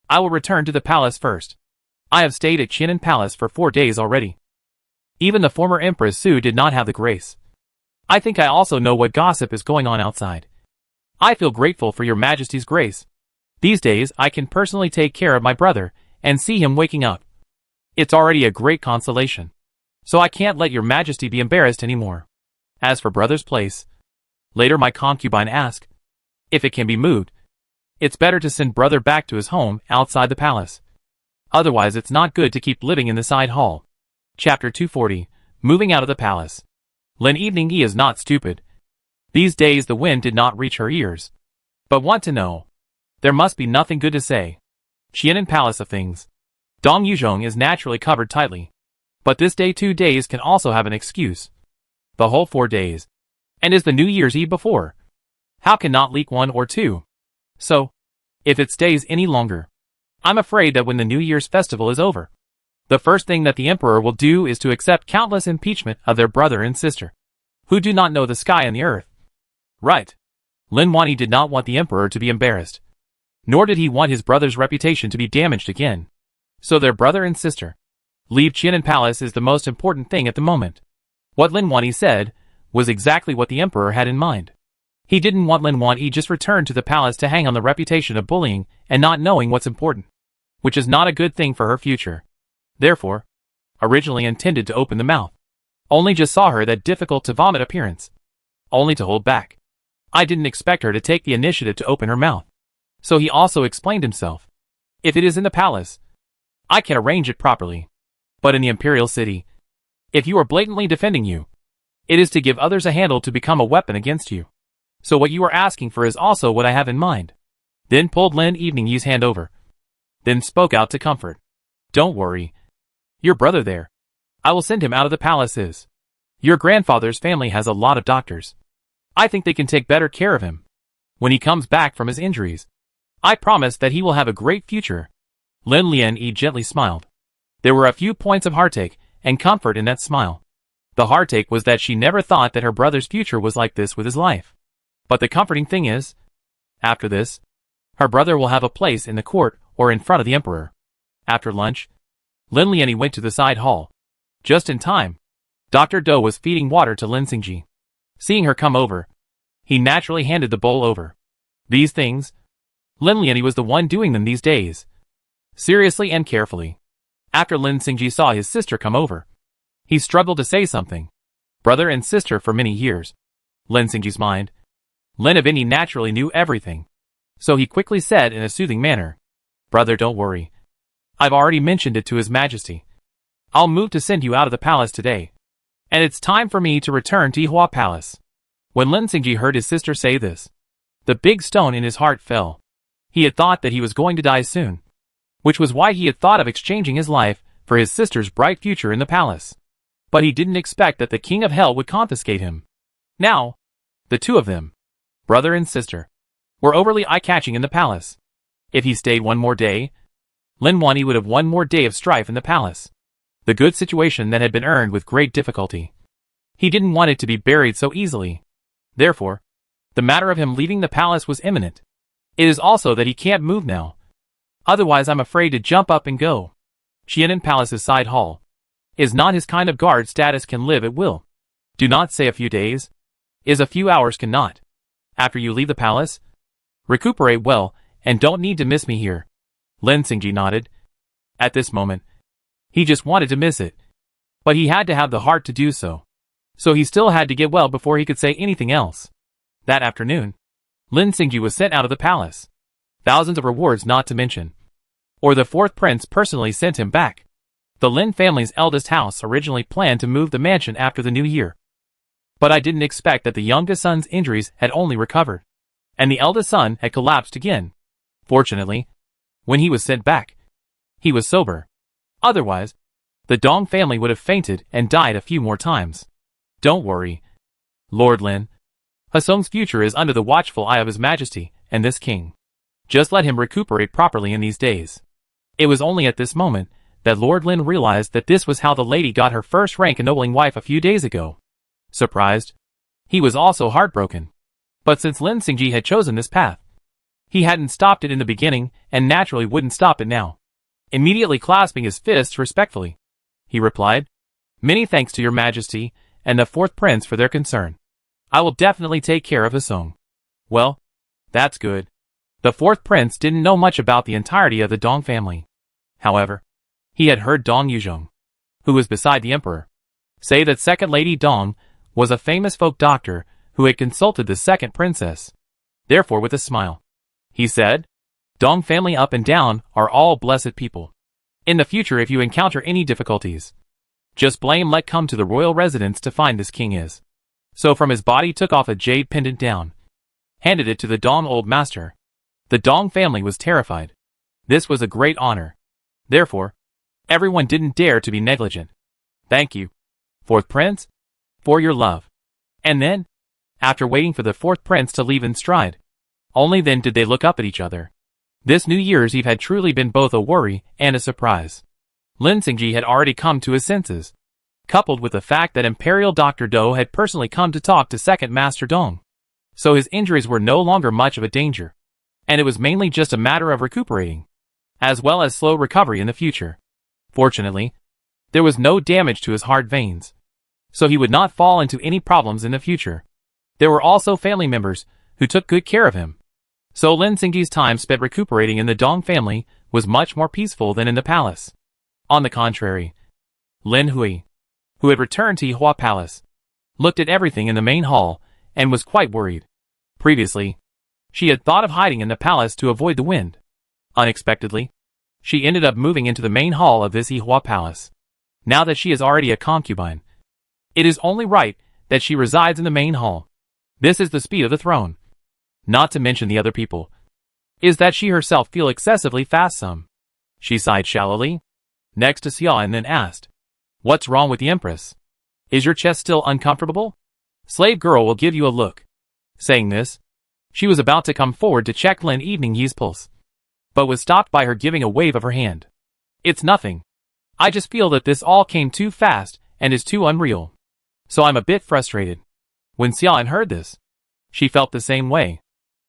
I will return to the palace first. I have stayed at Qinan Palace for 4 days already. Even the former Empress Su did not have the grace. I think I also know what gossip is going on outside. I feel grateful for your majesty's grace. These days I can personally take care of my brother and see him waking up. It's already a great consolation. So I can't let your majesty be embarrassed anymore. As for brother's place, later my concubine asked if it can be moved. It's better to send brother back to his home outside the palace. Otherwise it's not good to keep living in the side hall. Chapter 240, Moving out of the palace. Lin Evening E is not stupid. These days the wind did not reach her ears. But want to know. There must be nothing good to say. Qianan Palace of Things. Dong Yuzhong is naturally covered tightly. But this day 2 days can also have an excuse. The whole 4 days. And is the New Year's Eve before? How can not leak 1 or 2? So, if it stays any longer, I'm afraid that when the New Year's festival is over, the first thing that the emperor will do is to accept countless impeachment of their brother and sister, who do not know the sky and the earth. Right. Lin Wani did not want the emperor to be embarrassed, nor did he want his brother's reputation to be damaged again. So their brother and sister leave Qianan Palace is the most important thing at the moment. What Lin Wani said was exactly what the emperor had in mind. He didn't want Lin Wani just returned to the palace to hang on the reputation of bullying and not knowing what's important, which is not a good thing for her future. Therefore, originally intended to open the mouth, only just saw her that difficult to vomit appearance, only to hold back. I didn't expect her to take the initiative to open her mouth. So he also explained himself. If it is in the palace, I can arrange it properly. But in the Imperial city, if you are blatantly defending you, it is to give others a handle to become a weapon against you. So what you are asking for is also what I have in mind. Then pulled Lin Evening Yi's hand over. Then spoke out to comfort. Don't worry. Your brother there. I will send him out of the palaces. Your grandfather's family has a lot of doctors. I think they can take better care of him. When he comes back from his injuries, I promise that he will have a great future. Lin Lian Yi gently smiled. There were a few points of heartache and comfort in that smile. The heartache was that she never thought that her brother's future was like this with his life. But the comforting thing is, after this, her brother will have a place in the court or in front of the emperor. After lunch, Lin Lian went to the side hall. Just in time, Dr. Do was feeding water to Lin Xingji. Seeing her come over, he naturally handed the bowl over. These things, Lin Lian was the one doing them these days, seriously and carefully. After Lin Xingji saw his sister come over, he struggled to say something. Brother and sister for many years. Lin Xingji's mind. Lin Avini naturally knew everything. So he quickly said in a soothing manner, Brother, don't worry. I've already mentioned it to His Majesty. I'll move to send you out of the palace today. And it's time for me to return to Yihua Palace. When Lin Xingji heard his sister say this, the big stone in his heart fell. He had thought that he was going to die soon, which was why he had thought of exchanging his life for his sister's bright future in the palace. But he didn't expect that the King of Hell would confiscate him. Now, the two of them, brother and sister, were overly eye-catching in the palace. If he stayed one more day, Lin Wani would have one more day of strife in the palace. The good situation that had been earned with great difficulty. He didn't want it to be buried so easily. Therefore, the matter of him leaving the palace was imminent. It is also that he can't move now. Otherwise I'm afraid to jump up and go. Qianan Palace's side hall is not his kind of guard status can live at will. Do not say a few days. Is a few hours cannot. After you leave the palace, recuperate well and don't need to miss me here. Lin Xingji nodded. At this moment, he just wanted to miss it. But he had to have the heart to do so. So he still had to get well before he could say anything else. That afternoon, Lin Xingji was sent out of the palace. Thousands of rewards not to mention. Or the fourth prince personally sent him back. The Lin family's eldest house originally planned to move the mansion after the new year. But I didn't expect that the youngest son's injuries had only recovered, and the eldest son had collapsed again. Fortunately, when he was sent back, he was sober. Otherwise, the Dong family would have fainted and died a few more times. Don't worry, Lord Lin. Hasong's future is under the watchful eye of His Majesty and this king. Just let him recuperate properly in these days. It was only at this moment that Lord Lin realized that this was how the lady got her first rank ennobling wife a few days ago. Surprised, he was also heartbroken. But since Lin Xingji had chosen this path, he hadn't stopped it in the beginning and naturally wouldn't stop it now. Immediately clasping his fists respectfully, he replied, Many thanks to your Majesty and the fourth prince for their concern. I will definitely take care of Hasong. Well, That's good. The fourth prince didn't know much about the entirety of the Dong family. However, he had heard Dong Yuzhong, who was beside the emperor, say that second Lady Dong was a famous folk doctor who had consulted the second princess. Therefore, with a smile, he said, Dong family up and down are all blessed people. In the future, if you encounter any difficulties, just let come to the royal residence to find this king is. So from his body took off a jade pendant down, handed it to the Dong old master. The Dong family was terrified. This was a great honor. Therefore, everyone didn't dare to be negligent. Thank you, fourth prince, for your love. And then, after waiting for the fourth prince to leave in stride, only then did they look up at each other. This New Year's Eve had truly been both a worry and a surprise. Lin Xingji had already come to his senses, coupled with the fact that Imperial Dr. Do had personally come to talk to second Master Dong. So his injuries were no longer much of a danger, and it was mainly just a matter of recuperating, as well as slow recovery in the future. Fortunately, there was no damage to his heart veins, so he would not fall into any problems in the future. There were also family members who took good care of him. So Lin Xingji's time spent recuperating in the Dong family was much more peaceful than in the palace. On the contrary, Lin Hui, who had returned to Yihua Palace, looked at everything in the main hall and was quite worried. Previously, she had thought of hiding in the palace to avoid the wind. Unexpectedly, she ended up moving into the main hall of this Yihua Palace. Now that she is already a concubine, it is only right that she resides in the main hall. This is the speed of the throne. Not to mention the other people. Is that she herself feel excessively fast some. She sighed shallowly, next to Xia, and then asked, What's wrong with the Empress? Is your chest still uncomfortable? Slave girl will give you a look. Saying this, she was about to come forward to check Lin Evening Yi's pulse, but was stopped by her giving a wave of her hand. It's nothing. I just feel that this all came too fast and is too unreal. So I'm a bit frustrated. When Xian heard this, she felt the same way.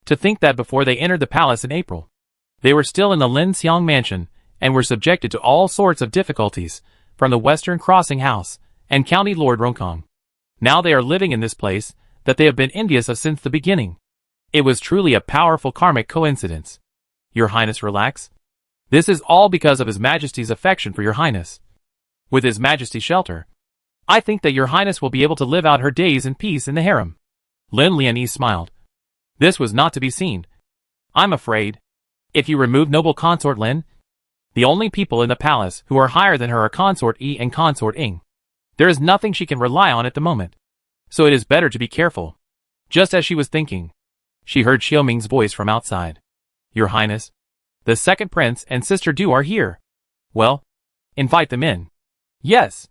To think that before they entered the palace in April, they were still in the Lin Xiang mansion and were subjected to all sorts of difficulties from the Western Crossing House and County Lord Ronkong. Now they are living in this place that they have been envious of since the beginning. It was truly a powerful karmic coincidence. Your Highness, relax. This is all because of His Majesty's affection for Your Highness. With His Majesty's shelter, I think that Your Highness will be able to live out her days in peace in the harem. Lin Lianyi smiled. This was not to be seen. I'm afraid, if you remove noble consort Lin, the only people in the palace who are higher than her are consort Yi and consort Ying. There is nothing she can rely on at the moment. So it is better to be careful. Just as she was thinking, she heard Xiaoming's voice from outside. Your Highness, the second prince and sister Du are here. Well, invite them in. Yes.